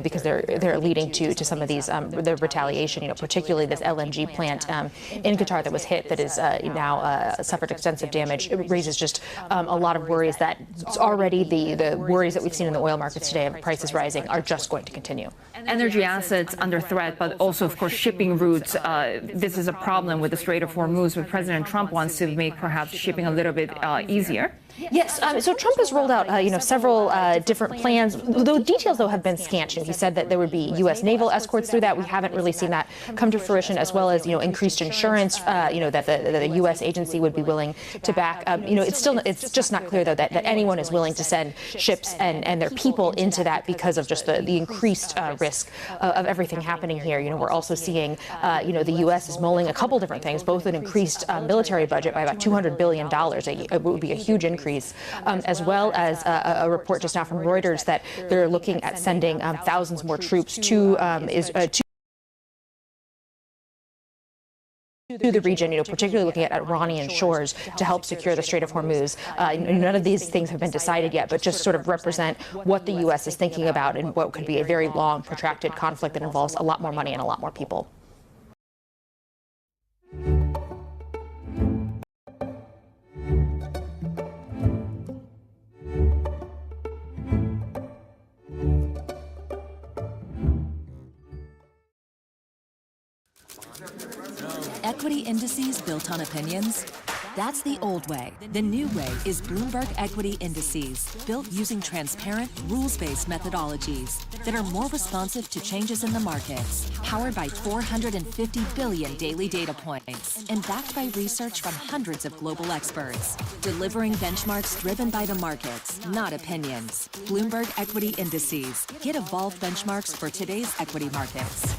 because they're leading to some of these the retaliation. Particularly this LNG plant in Qatar that was hit that is now suffered extensive damage. It raises just a lot of worries that already the worries that we've seen in the oil markets today of prices rising are just going to continue. Energy assets under threat, but also, of course, shipping routes. This is a problem with the Strait of Hormuz, but President Trump wants to make perhaps shipping a little bit easier. Yes. So Trump has rolled out, several different plans. The details, though, have been scant. He said that there would be U.S. naval escorts through that. We haven't really seen that come to fruition, as well as, increased insurance, that the U.S. agency would be willing to back. It's just not clear, though, that anyone is willing to send ships and their people into that because of just the increased risk of everything happening here. We're also seeing, the U.S. is mulling a couple different things, both an increased military budget by about $200 billion. It would be a huge increase. As well as a report just now from Reuters that they're looking at sending thousands more troops to the region, particularly looking at Iranian shores to help secure the Strait of Hormuz. None of these things have been decided yet, but just sort of represent what the U.S. is thinking about and what could be a very long, protracted conflict that involves a lot more money and a lot more people. Equity indices built on opinions? That's the old way. The new way is Bloomberg Equity Indices, built using transparent, rules-based methodologies that are more responsive to changes in the markets, powered by 450 billion daily data points, and backed by research from hundreds of global experts, delivering benchmarks driven by the markets, not opinions. Bloomberg Equity Indices. Get evolved benchmarks for today's equity markets.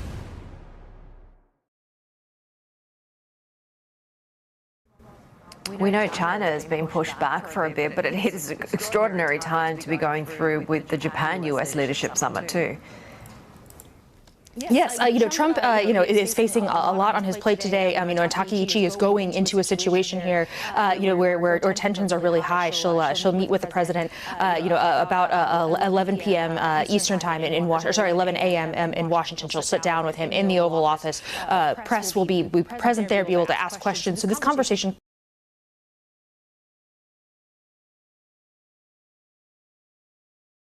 We know China has been pushed back for a bit, but it is an extraordinary time to be going through with the Japan-US leadership summit too. Yes, Trump, is facing a lot on his plate today. And Takaichi is going into a situation here, where tensions are really high. She'll meet with the president, about 11 p.m. Eastern time in Washington. 11 a.m. in Washington. She'll sit down with him in the Oval Office. Press will be present there, be able to ask questions. So this conversation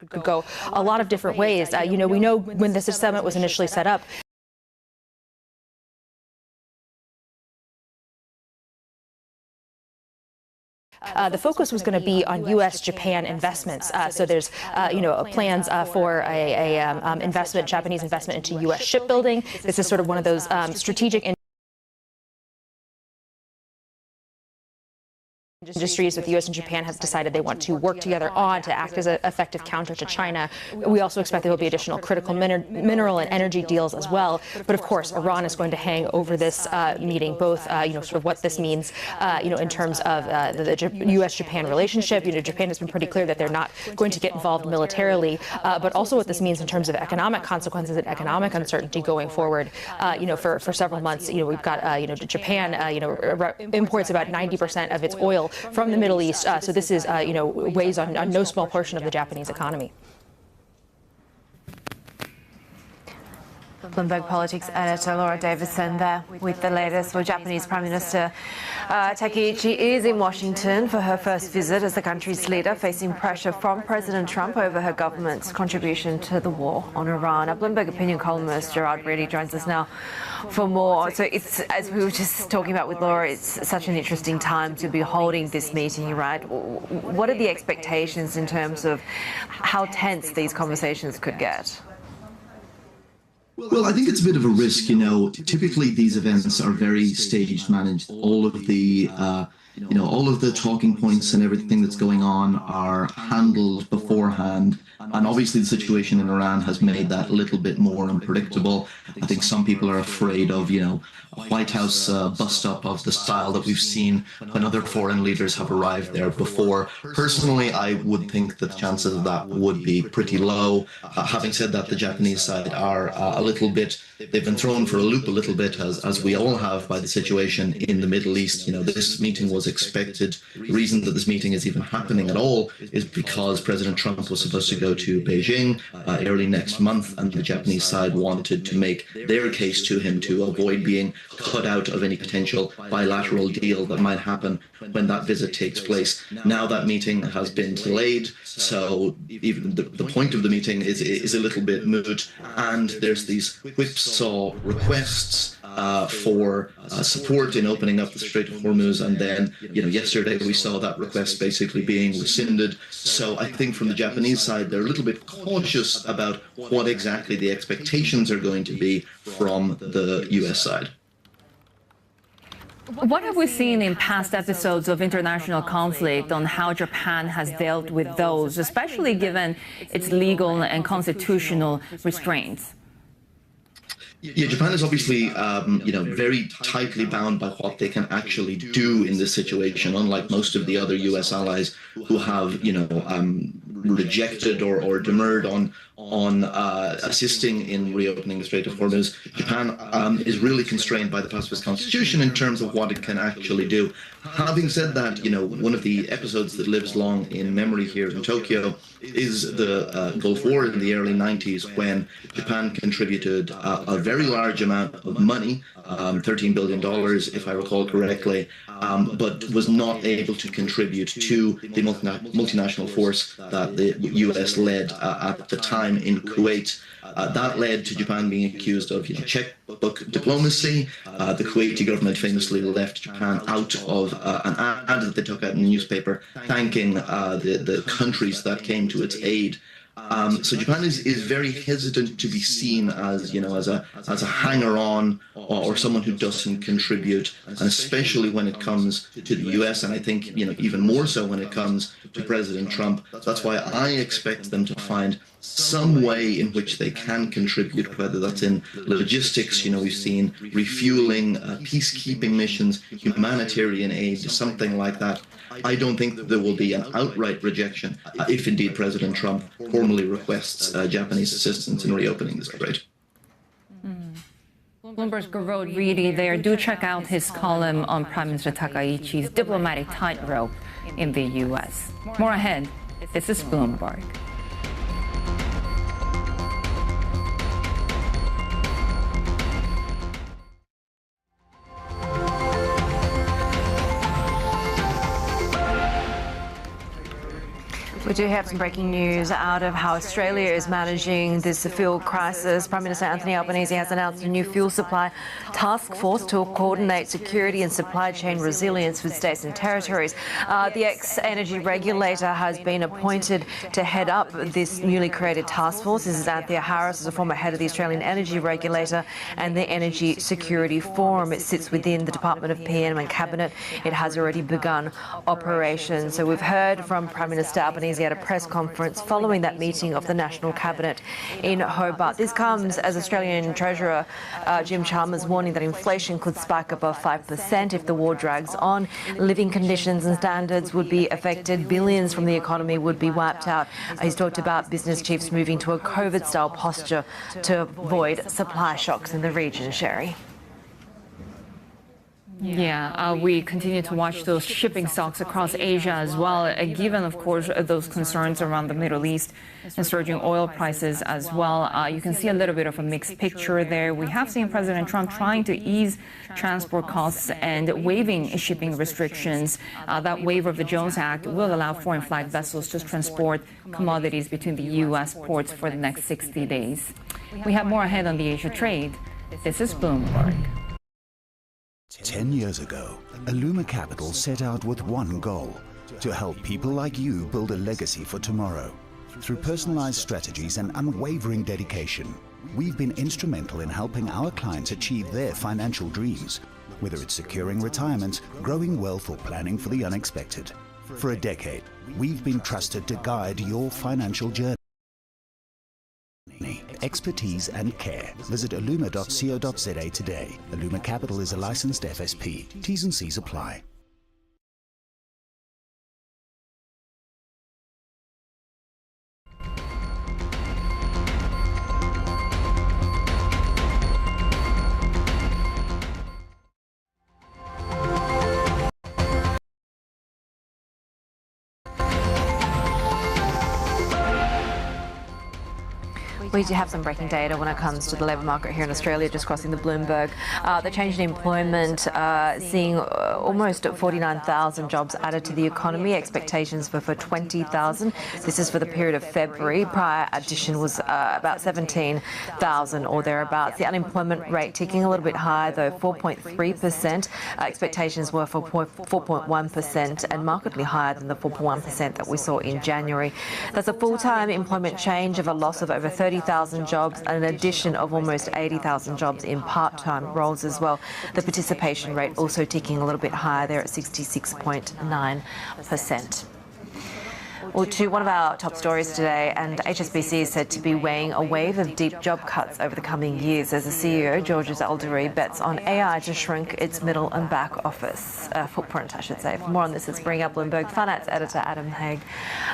could go a lot of different ways. We know when this summit was initially set up, the focus was going to be on U.S.-Japan investments. So there's, plans for a investment, Japanese investment into U.S. shipbuilding. This is sort of one of those strategic industries that the U.S. and Japan have decided they want to work together on to act as an effective counter to China. We also expect there will be additional critical mineral and energy deals as well. But of course, Iran is going to hang over this meeting, both, sort of what this means, in terms of the U.S.-Japan relationship. Japan has been pretty clear that they're not going to get involved militarily, but also what this means in terms of economic consequences and economic uncertainty going forward. For several months, we've got, Japan, imports about 90% of its oil from the Middle East. So this is, weighs on no small portion of the Japanese economy. Bloomberg Politics editor Laura Davison there with the latest. Well, Japanese Prime Minister Takaichi is in Washington for her first visit as the country's leader, facing pressure from President Trump over her government's contribution to the war on Iran. Our Bloomberg opinion columnist Gerard Reedy joins us now for more. So it's, as we were just talking about with Laura, it's such an interesting time to be holding this meeting, right? What are the expectations in terms of how tense these conversations could get? Well, I think it's a bit of a risk, typically these events are very staged, managed. All of the, all of the talking points and everything that's going on are handled beforehand. And obviously the situation in Iran has made that a little bit more unpredictable. I think some people are afraid of, a White House bust-up of the style that we've seen when other foreign leaders have arrived there before. Personally, I would think that the chances of that would be pretty low. Having said that, the Japanese side are a little bit, they've been thrown for a loop a little bit, as we all have, by the situation in the Middle East. This meeting was expected. The reason that this meeting is even happening at all is because President Trump was supposed to go to Beijing early next month, and the Japanese side wanted to make their case to him to avoid being cut out of any potential bilateral deal that might happen when that visit takes place. Now that meeting has been delayed, so even the point of the meeting is a little bit moot, and there's these whipsaw requests for support in opening up the Strait of Hormuz, and then yesterday we saw that request basically being rescinded. So I think from the Japanese side they're a little bit cautious about what exactly the expectations are going to be from the US side. What have we seen in past episodes of international conflict on how Japan has dealt with those, especially given its legal and constitutional restraints? Yeah, Japan is obviously, very tightly bound by what they can actually do in this situation, unlike most of the other U.S. allies who have, rejected or demurred on assisting in reopening the Strait of Hormuz. Japan is really constrained by the pacifist constitution in terms of what it can actually do. Having said that, one of the episodes that lives long in memory here in Tokyo is the Gulf War in the early 90s, when Japan contributed a very large amount of money, $13 billion, if I recall correctly, but was not able to contribute to the multinational force that the U.S. led at the time in Kuwait. That led to Japan being accused of checkbook diplomacy. The Kuwaiti government famously left Japan out of an ad that they took out in the newspaper thanking the countries that came to its aid. So Japan is very hesitant to be seen as as a hanger-on or someone who doesn't contribute, and especially when it comes to the U.S. and I think even more so when it comes to President Trump. That's why I expect them to find some way in which they can contribute, whether that's in logistics. We've seen refueling, peacekeeping missions, humanitarian aid, something like that. I don't think that there will be an outright rejection if indeed President Trump formally requests Japanese assistance in reopening the strait. Bloomberg's Gerard Reedy there. Do check out his column on Prime Minister Takaichi's diplomatic tightrope in the U.S. More ahead. This is Bloomberg. We do have some breaking news out of how Australia is managing this fuel crisis. Prime Minister Anthony Albanese has announced a new fuel supply task force to coordinate security and supply chain resilience with states and territories. The ex-energy regulator has been appointed to head up this newly created task force. This is Anthea Harris, as a former head of the Australian Energy Regulator and the Energy Security Forum. It sits within the Department of PM and Cabinet. It has already begun operations. So we've heard from Prime Minister Albanese at a press conference following that meeting of the National Cabinet in Hobart. This comes as Australian Treasurer Jim Chalmers warning that inflation could spike above 5% if the war drags on. Living conditions and standards would be affected. Billions from the economy would be wiped out. He's talked about business chiefs moving to a COVID-style posture to avoid supply shocks in the region. Sherry. Yeah, we continue to watch those shipping stocks across Asia as well, given, of course, those concerns around the Middle East and surging oil prices as well. You can see a little bit of a mixed picture there. We have seen President Trump trying to ease transport costs and waiving shipping restrictions. That waiver of the Jones Act will allow foreign flag vessels to transport commodities between the U.S. ports for the next 60 days. We have more ahead on the Asia trade. This is Bloomberg. 10 years ago, Illuma Capital set out with one goal: to help people like you build a legacy for tomorrow. Through personalized strategies and unwavering dedication, we've been instrumental in helping our clients achieve their financial dreams, whether it's securing retirement, growing wealth, or planning for the unexpected. For a decade, we've been trusted to guide your financial journey. Expertise and care. Visit illuma.co.za today. Illuma Capital is a licensed FSP. T's and C's apply. We do have some breaking data when it comes to the labour market here in Australia, just crossing the Bloomberg. The change in employment, seeing almost 49,000 jobs added to the economy. Expectations were for 20,000. This is for the period of February. Prior addition was about 17,000 or thereabouts. The unemployment rate ticking a little bit higher, though, 4.3%. Expectations were for 4.1% and markedly higher than the 4.1% that we saw in January. That's a full-time employment change of a loss of over 30,000 jobs and an addition of almost 80,000 jobs in part-time roles as well. The participation rate also ticking a little bit higher there at 66.9%. Well, to one of our top stories today, and HSBC is said to be weighing a wave of deep job cuts over the coming years as the CEO, Georges Aldery, bets on AI to shrink its middle and back office footprint, I should say. For more on this, let's bring up Bloomberg Finance editor Adam Haig.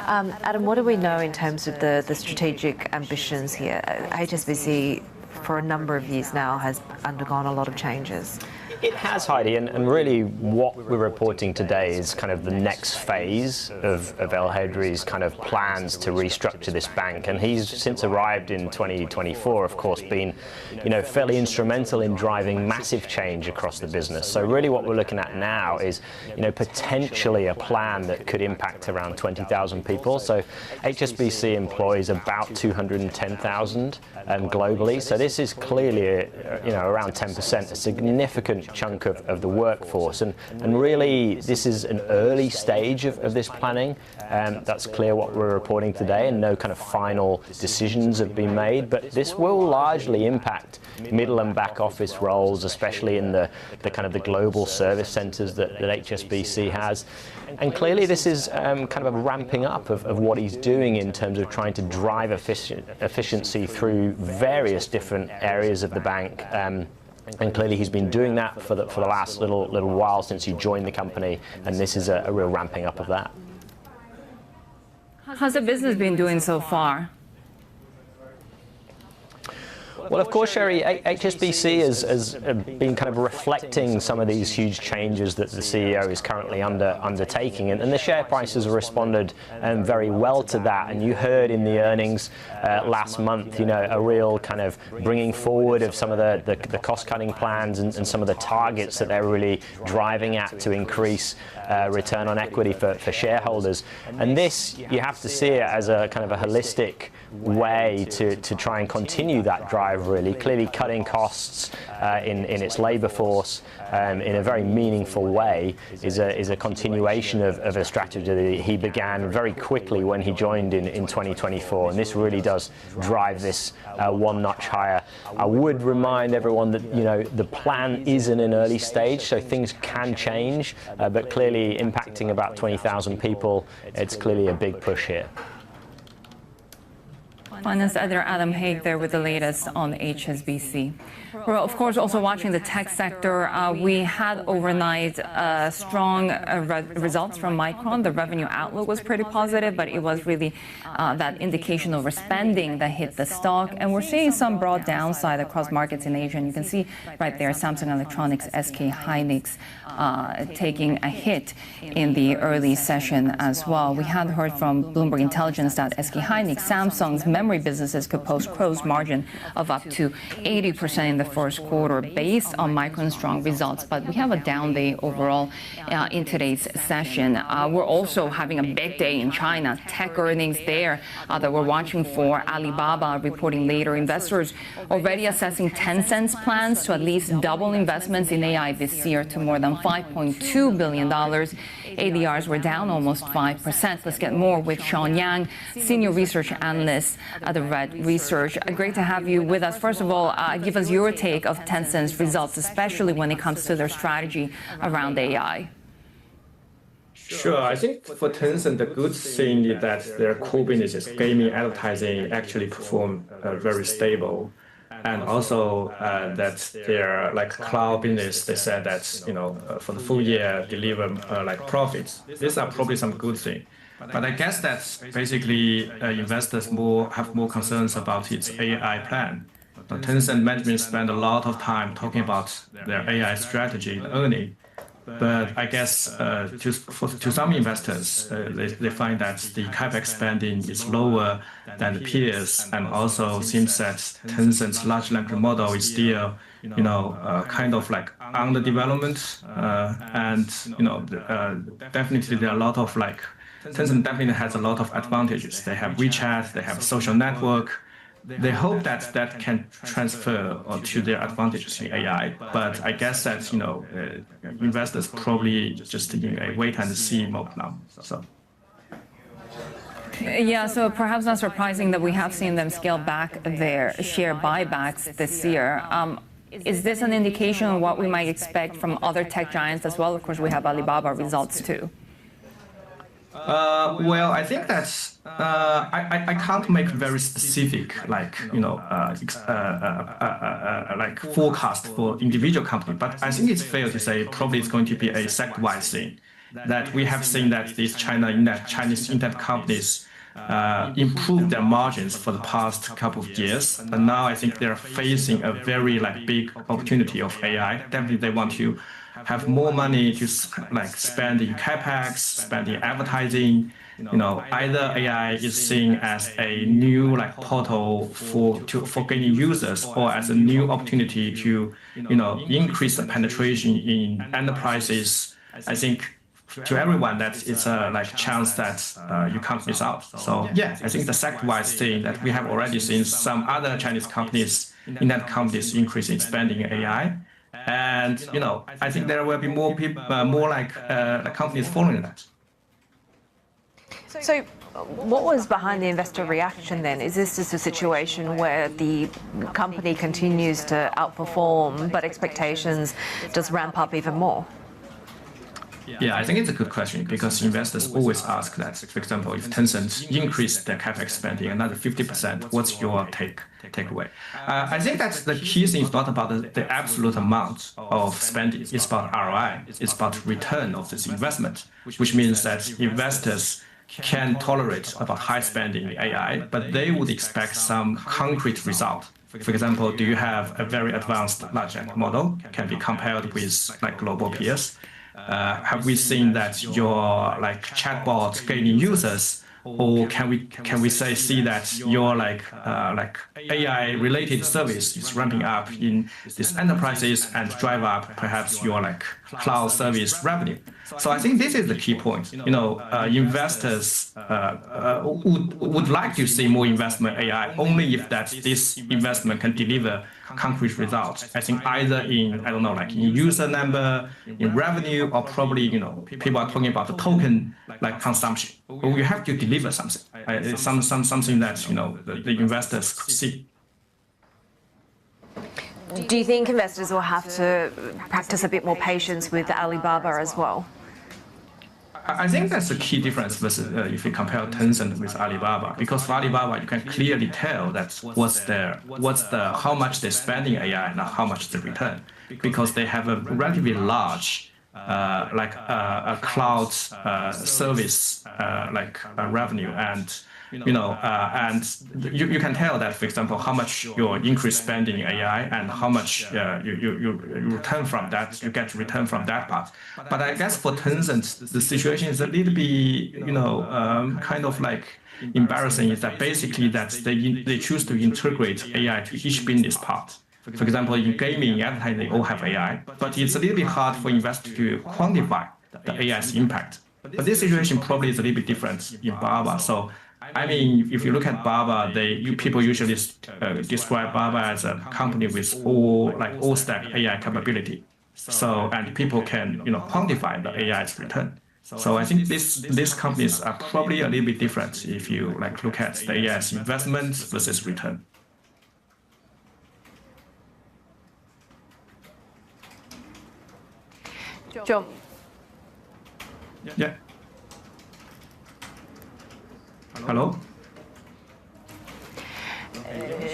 Adam, what do we know in terms of the strategic ambitions here? HSBC, for a number of years now, has undergone a lot of changes. It has, Heidi, and really what we're reporting today is kind of the next phase of El Hedry's kind of plans to restructure this bank. And he's since arrived in 2024, of course, been, fairly instrumental in driving massive change across the business. So really what we're looking at now is, potentially a plan that could impact around 20,000 people. So HSBC employs about 210,000 globally. So this is clearly, around 10%, a significant chunk of the workforce, and really this is an early stage of this planning. That's clear what we're reporting today, and no kind of final decisions have been made, but this will largely impact middle and back office roles, especially in the kind of the global service centres that HSBC has. And clearly this is kind of a ramping up of what he's doing in terms of trying to drive efficiency through various different areas of the bank. And clearly he's been doing that for the last little while since he joined the company, and this is a real ramping up of that. How's the business been doing so far? Well, of course, Sherry, HSBC has been kind of reflecting some of these huge changes that the CEO is currently undertaking, and the share prices have responded very well to that. And you heard in the earnings last month, a real kind of bringing forward of some of the cost-cutting plans and some of the targets that they're really driving at to increase return on equity for shareholders. And this, you have to see it as a kind of a holistic way to try and continue that drive, really. Clearly cutting costs in its labour force in a very meaningful way is a continuation of a strategy that he began very quickly when he joined in 2024, and this really does drive this one notch higher. I would remind everyone that the plan is in an early stage, so things can change, but clearly impacting about 20,000 people, it's clearly a big push here. Finance editor Adam Haig there with the latest on HSBC. We're, of course, also watching the tech sector. We had overnight strong results from Micron. The revenue outlook was pretty positive, but it was really that indication of overspending that hit the stock. And we're seeing some broad downside across markets in Asia. And you can see right there Samsung Electronics, SK Hynix taking a hit in the early session as well. We had heard from Bloomberg Intelligence that SK Hynix, Samsung's memory businesses could post gross margin of up to 80% in the first quarter based on Micron's strong results. But we have a down day overall in today's session. We're also having a big day in China. Tech earnings there that we're watching for. Alibaba reporting later. Investors already assessing Tencent's plans to at least double investments in AI this year to more than $5.2 billion. ADRs were down almost 5%. Let's get more with Sean Yang, Senior Research Analyst at the Red Research. Great to have you with us. First of all, give us your take of Tencent's results, especially when it comes to their strategy around AI. Sure. I think for Tencent, the good thing is that their core businesses, gaming, advertising, actually perform very stable. And also that their cloud business, they said that for the full year deliver profits. These are probably some good things. But I guess that basically investors have more concerns about its AI plan. Tencent management spend a lot of time talking about their AI strategy and earning. But I guess to some investors, they find that the capex spending is lower than the peers, and also seems that Tencent's large language model is still, kind of under development. And definitely there are a lot of Tencent definitely has a lot of advantages. They have WeChat, they have a social network. They hope that that can transfer to their advantages in AI, but I guess that investors probably just in a wait and see mode now. So. Yeah, so perhaps not surprising that we have seen them scale back their share buybacks this year. Is this an indication of what we might expect from other tech giants as well? Of course, we have Alibaba results too. Well, I think that I can't make very specific forecast for individual company, but I think it's fair to say probably it's going to be a sector-wise thing. That we have seen that these Chinese internet companies improved their margins for the past couple of years, and now I think they're facing a very big opportunity of AI. Definitely, they want to have more money to spend in capex, spend in advertising. Either AI is seen as a new portal for gaining users, or as a new opportunity to increase the penetration in enterprises. I think to everyone that it's a chance that you can't miss out. So yeah, I think the sector-wise thing that we have already seen some other Chinese companies, internet companies, increasing spending in AI. And I think there will be more people, companies following that. So, what was behind the investor reaction then? Is this just a situation where the company continues to outperform, but expectations just ramp up even more? Yeah, I think it's a good question, because investors always ask that. For example, if Tencent increased their capex spending another 50%, what's your takeaway? I think that the key thing is not about the absolute amount of spending. It's about ROI. It's about return of this investment, which means that investors can tolerate about high spending in AI, but they would expect some concrete result. For example, do you have a very advanced large language model can be compared with global peers? Have we seen that your chatbot gaining users, or can we see that your AI related service is ramping up in these enterprises and drive up perhaps your cloud service revenue? So I think this is the key point. Investors would like to see more investment in AI only if that this investment can deliver concrete results. I think either in in user number, in revenue, or probably people are talking about the token consumption. But we have to deliver something, something that the investors could see. Do you think investors will have to practice a bit more patience with Alibaba as well? I think that's the key difference versus if you compare Tencent with Alibaba, because for Alibaba you can clearly tell that how much they're spending AI and how much the return, because they have a relatively large a cloud service revenue, and you can tell that, for example, how much your increased spending in AI and how much you return from that, you get return from that part. But I guess for Tencent, the situation is a little bit, kind of like embarrassing, is that basically that they choose to integrate AI to each business part. For example, in gaming, advertising, they all have AI, but it's a little bit hard for investors to quantify the AI's impact. But this situation probably is a little bit different in Baba. So, I mean, if you look at Baba, people usually describe Baba as a company with all stack AI capability. So, and people can quantify the AI's return. So I think these companies are probably a little bit different if you look at the AI's investment versus return. John. Yeah. Hello?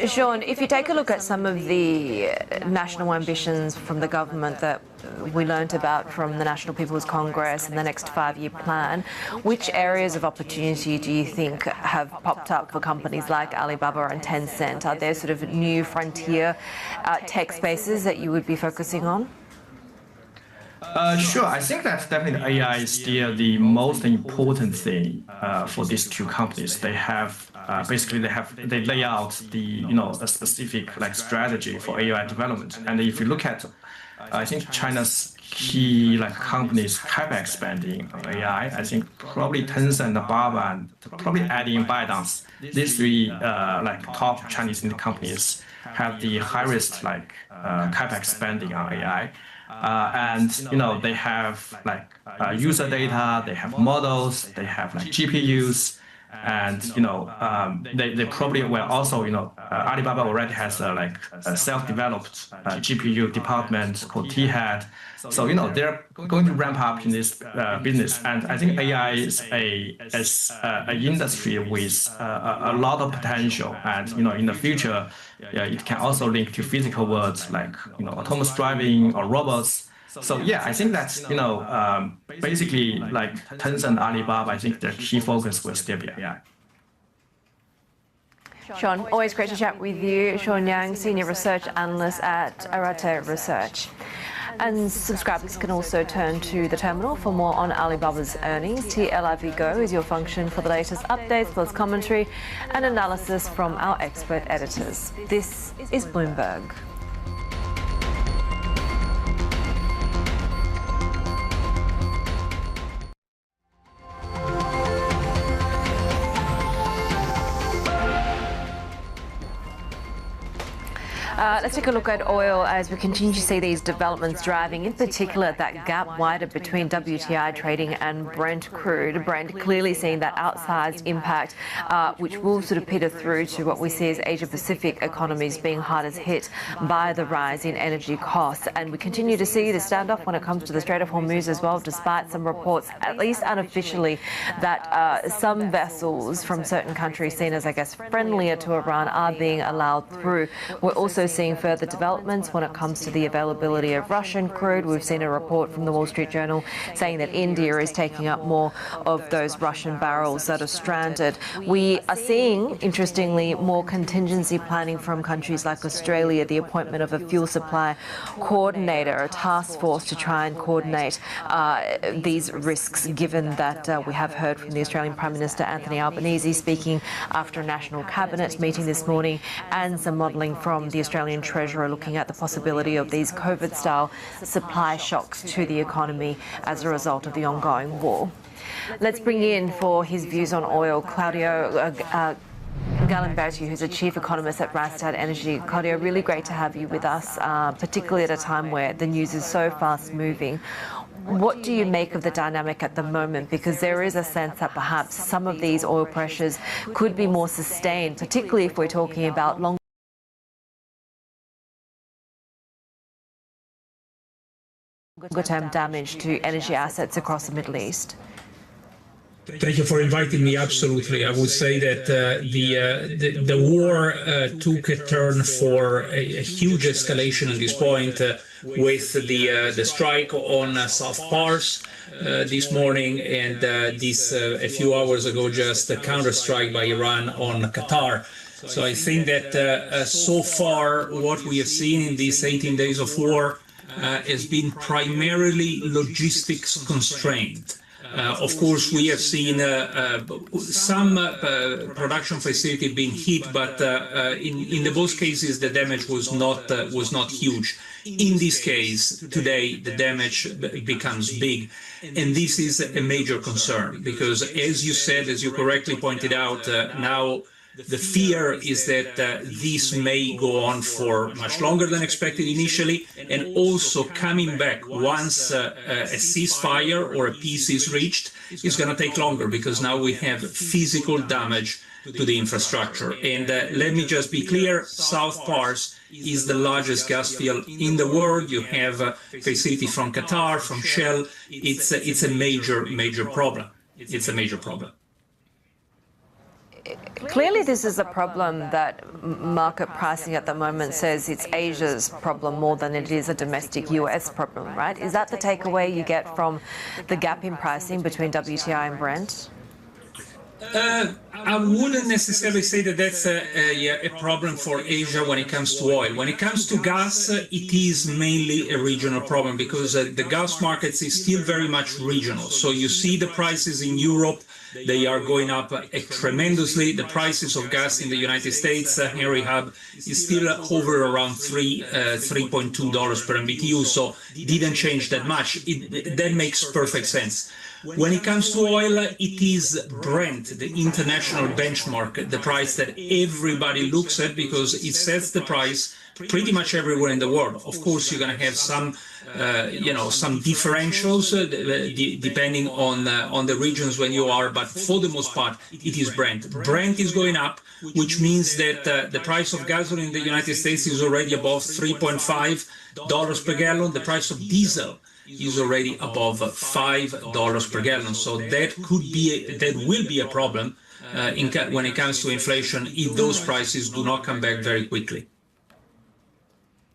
Sean, if you take a look at some of the national ambitions from the government that we learnt about from the National People's Congress and the next 5-year plan, which areas of opportunity do you think have popped up for companies like Alibaba and Tencent? Are there sort of new frontier tech spaces that you would be focusing on? Sure. I think that definitely AI is still the most important thing for these two companies. They have they lay out a specific strategy for AI development. And if you look at, I think China's key companies CapEx spending on AI, I think probably Tencent, Alibaba, and probably adding ByteDance, these three top Chinese companies have the highest CapEx spending on AI. And they have user data, they have models, they have GPUs, and they probably will also Alibaba already has a self-developed GPU department called T-Head. So they're going to ramp up in this business, and I think AI is an industry with a lot of potential, and in the future, it can also link to physical worlds like autonomous driving or robots. So yeah, I think that's basically Tencent, Alibaba. I think their key focus will still be AI. Sean, always great to chat with you. Sean Yang, Senior Research Analyst at Arete Research. And subscribers can also turn to the terminal for more on Alibaba's earnings. TLIV Go is your function for the latest updates, plus commentary and analysis from our expert editors. This is Bloomberg. Let's take a look at oil as we continue to see these developments driving, in particular, that gap wider between WTI trading and Brent crude. Brent clearly seeing that outsized impact, which will sort of peter through to what we see as Asia-Pacific economies being hardest hit by the rise in energy costs. And we continue to see the standoff when it comes to the Strait of Hormuz as well, despite some reports, at least unofficially, that some vessels from certain countries seen as, I guess, friendlier to Iran are being allowed through. We're also seeing further developments when it comes to the availability of Russian crude. We've seen a report from the Wall Street Journal saying that India is taking up more of those Russian barrels that are stranded. We are seeing, interestingly, more contingency planning from countries like Australia, the appointment of a fuel supply coordinator, a task force to try and coordinate these risks, given that we have heard from the Australian Prime Minister Anthony Albanese speaking after a national cabinet meeting this morning, and some modelling from the Australian Treasurer looking at the possibility of these COVID-style supply shocks to the economy as a result of the ongoing war. Let's bring in, for his views on oil, Claudio Galimberti, who's a chief economist at Rystad Energy. Claudio, really great to have you with us, particularly at a time where the news is so fast-moving. What do you make of the dynamic at the moment? Because there is a sense that perhaps some of these oil pressures could be more sustained, particularly if we're talking about longer-term damage to energy assets across the Middle East. Thank you for inviting me. Absolutely. I would say that the war took a turn for a huge escalation at this point with the strike on South Pars this morning, and this a few hours ago just a counter-strike by Iran on Qatar. So I think that so far what we have seen in these 18 days of war has been primarily logistics constrained. Of course, we have seen some production facility being hit, but in both cases the damage was not huge. In this case, today the damage becomes big, and this is a major concern because, as you said, as you correctly pointed out, now the fear is that this may go on for much longer than expected initially, and also coming back once a ceasefire or a peace is reached is going to take longer because now we have physical damage to the infrastructure. And let me just be clear, South Pars is the largest gas field in the world. You have a facility from Qatar, from Shell. It's a major problem. It's a major problem. Clearly, this is a problem that market pricing at the moment says it's Asia's problem more than it is a domestic US problem, right? Is that the takeaway you get from the gap in pricing between WTI and Brent? I wouldn't necessarily say that that's a problem for Asia when it comes to oil. When it comes to gas, it is mainly a regional problem because the gas markets is still very much regional. So you see the prices in Europe, they are going up tremendously. The prices of gas in the United States, Henry Hub, is still hover around $3.2 per MMBTU, so it didn't change that much. That makes perfect sense. When it comes to oil, it is Brent, the international benchmark, the price that everybody looks at because it sets the price pretty much everywhere in the world. Of course, you're going to have some, some differentials depending on the regions when you are, but for the most part, it is Brent. Brent is going up, which means that the price of gasoline in the United States is already above $3.5 per gallon. The price of diesel is already above $5 per gallon. So that will be a problem when it comes to inflation if those prices do not come back very quickly.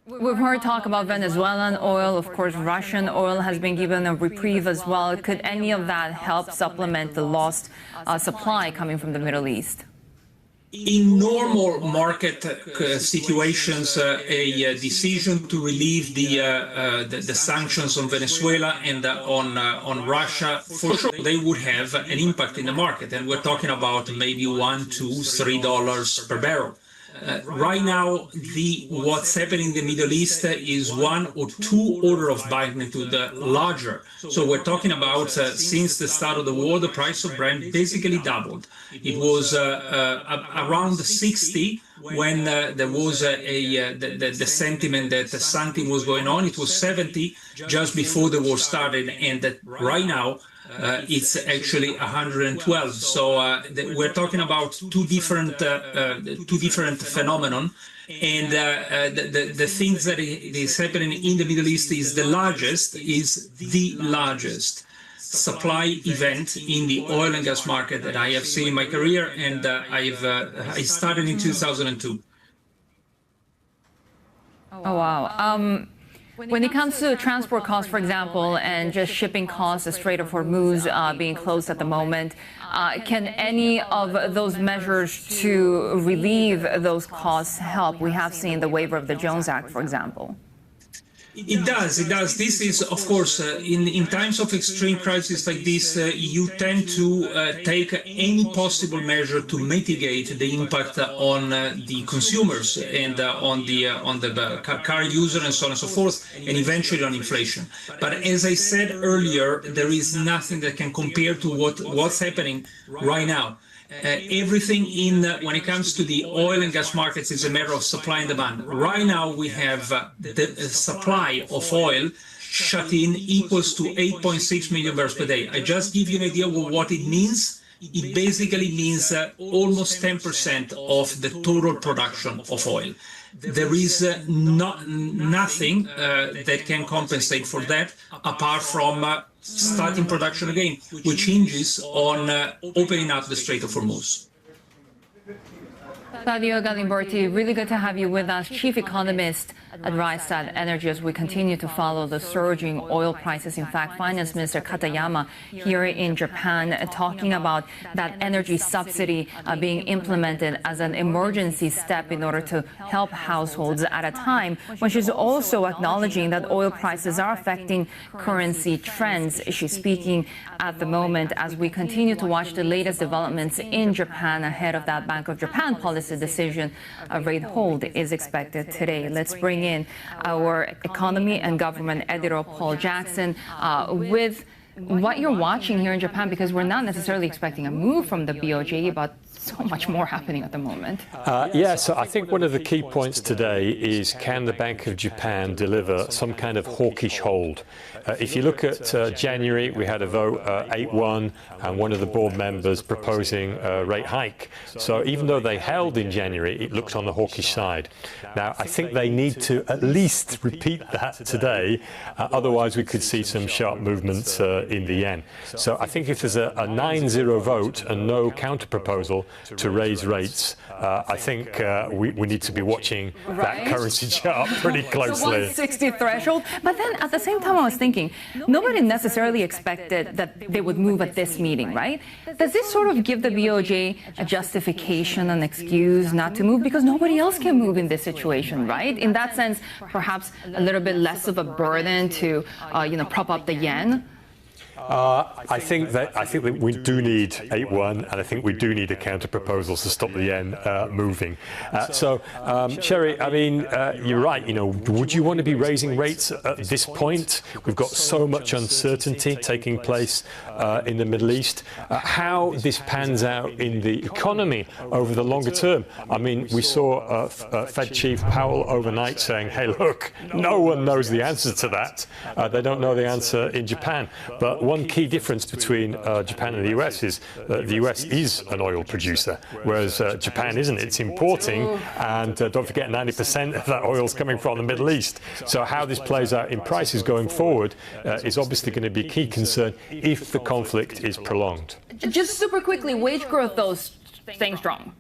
We've heard talk about Venezuelan oil. Of course, Russian oil has been given a reprieve as well. Could any of that help supplement the lost supply coming from the Middle East? In normal market situations, a decision to relieve the sanctions on Venezuela and on Russia, for sure, they would have an impact in the market. And we're talking about maybe $1, $2, $3 per barrel. Right now, what's happening in the Middle East is 1 or 2 order of magnitude larger. So we're talking about since the start of the war, the price of Brent basically doubled. It was around 60 when there was the sentiment that something was going on. It was 70 just before the war started, and that right now it's actually 112. So we're talking about two different phenomenon. And the things that is happening in the Middle East is the largest supply event in the oil and gas market that I have seen in my career, and I started in 2002. Oh wow. When it comes to transport costs, for example, and just shipping costs, the Strait of Hormuz being closed at the moment, can any of those measures to relieve those costs help? We have seen the waiver of the Jones Act, for example. It does. This is, of course, in times of extreme crisis like this, you tend to take any possible measure to mitigate the impact on the consumers and on the car user and so on and so forth, and eventually on inflation. But as I said earlier, there is nothing that can compare to what's happening right now. Everything when it comes to the oil and gas markets is a matter of supply and demand. Right now we have the supply of oil shut in equals to 8.6 million barrels per day. I just give you an idea of what it means. It basically means almost 10% of the total production of oil. There is nothing that can compensate for that apart from starting production again, which hinges on opening up the Strait of Hormuz. Claudio Galimberti, really good to have you with us, chief economist at Xauusd Energy, as we continue to follow the surging oil prices. In fact, Finance Minister Katayama here in Japan talking about that energy subsidy being implemented as an emergency step in order to help households at a time when she's also acknowledging that oil prices are affecting currency trends. She's speaking at the moment as we continue to watch the latest developments in Japan ahead of that Bank of Japan policy decision. A rate hold is expected today. Let's bring in our economy and government editor, Paul Jackson, with what you're watching here in Japan, because we're not necessarily expecting a move from the BOJ, but so much more happening at the moment. So I think one of the key points today is, can the Bank of Japan deliver some kind of hawkish hold? If you look at January, we had a vote 8-1 and one of the board members proposing a rate hike. So even though they held in January, it looks on the hawkish side. Now, I think they need to at least repeat that today. Otherwise, we could see some sharp movements in the yen. So I think if there's a 9-0 vote and no counter-proposal to raise rates, I think we need to be watching that currency chart pretty closely. The 160 threshold. But then at the same time, I was thinking, nobody necessarily expected that they would move at this meeting, right? Does this sort of give the BOJ a justification, an excuse not to move? Because nobody else can move in this situation, right? In that sense, perhaps a little bit less of a burden to, prop up the yen. I think that we do need 8-1, and I think we do need a counter proposal to stop the yen moving. Sherry, I mean, you're right. Would you want to be raising rates at this point? We've got so much uncertainty taking place in the Middle East. How this pans out in the economy over the longer term. I mean, we saw Fed Chief Powell overnight saying, "Hey, look, no one knows the answer to that. They don't know the answer in Japan." But one key difference between Japan and the US is that the US is an oil producer, whereas Japan isn't. It's importing, and don't forget 90% of that oil is coming from the Middle East. So how this plays out in prices going forward is obviously going to be a key concern if the conflict is prolonged. Just super quickly, wage growth, though, staying strong.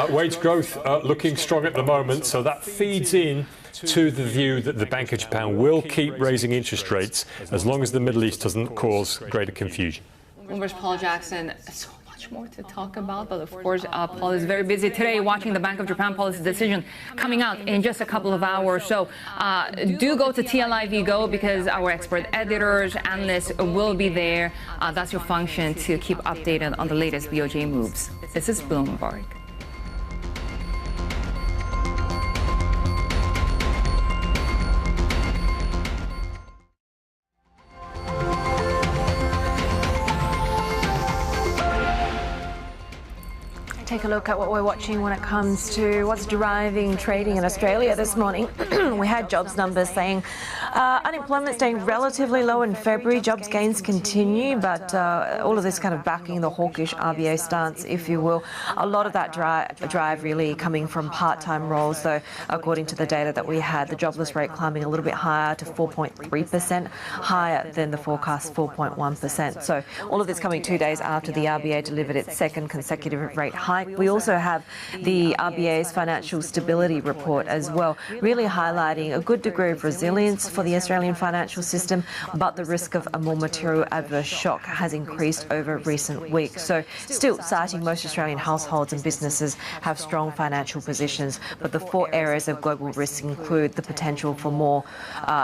Wage growth looking strong at the moment, so that feeds in to the view that the Bank of Japan will keep raising interest rates as long as the Middle East doesn't cause greater confusion. Bloomberg's Paul Jackson. So much more to talk about, but of course, Paul is very busy today watching the Bank of Japan policy decision coming out in just a couple of hours. So do go to TLIV Go, because our expert editors, analysts will be there. That's your function, to keep updated on the latest BOJ moves. This is Bloomberg. Take a look at what we're watching when it comes to what's driving trading in Australia this morning. We had jobs numbers saying unemployment staying relatively low in February. Jobs gains continue, but all of this kind of backing the hawkish RBA stance, if you will. A lot of that drive really coming from part-time roles. So according to the data that we had, the jobless rate climbing a little bit higher to 4.3%, higher than the forecast 4.1%. So all of this coming 2 days after the RBA delivered its second consecutive rate hike. We also have the RBA's financial stability report as well, really highlighting a good degree of resilience for the Australian financial system, but the risk of a more material adverse shock has increased over recent weeks. So still citing most Australian households and businesses have strong financial positions, but the 4 areas of global risk include the potential for more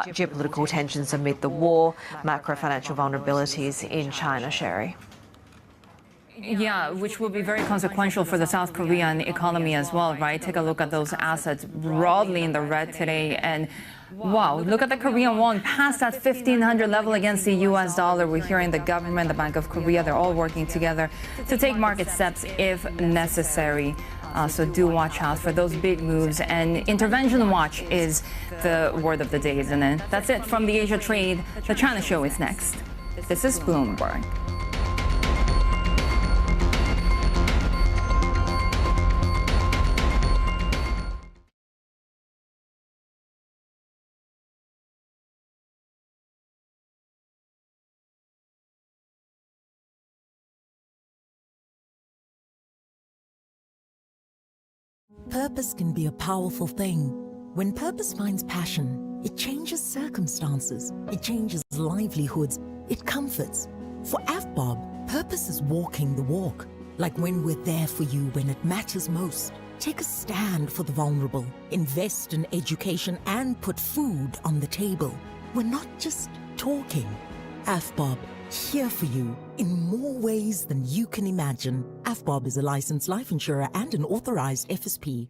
geopolitical tensions amid the war, macro financial vulnerabilities in China. Sherry. Yeah, which will be very consequential for the South Korean economy as well, right? Take a look at those assets broadly in the red today. And wow, look at the Korean won past that 1,500 level against the US dollar. We're hearing the government, the Bank of Korea, they're all working together to take market steps if necessary. So do watch out for those big moves. And intervention watch is the word of the day, isn't it? That's it from the Asia Trade. The China Show is next. This is Bloomberg. Purpose can be a powerful thing. When purpose finds passion, it changes circumstances, it changes livelihoods, it comforts. For AFBOB, purpose is walking the walk. Like when we're there for you when it matters most. Take a stand for the vulnerable, invest in education, and put food on the table. We're not just talking. AFBOB, here for you in more ways than you can imagine. AFBOB is a licensed life insurer and an authorized FSP.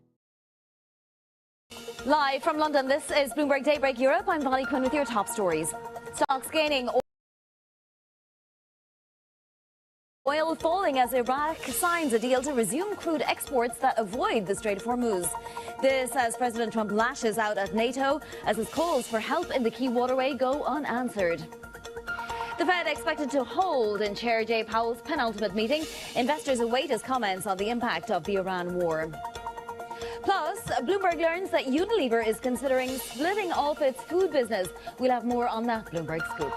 Live from London, this is Bloomberg Daybreak Europe. I'm Bonnie Quinn with your top stories. Stocks gaining, oil falling as Iraq signs a deal to resume crude exports that avoid the Strait of Hormuz. This as President Trump lashes out at NATO as his calls for help in the key waterway go unanswered. The Fed expected to hold in Chair Jay Powell's penultimate meeting. Investors await his comments on the impact of the Iran war. Plus, Bloomberg learns that Unilever is considering splitting off its food business. We'll have more on that Bloomberg scoop.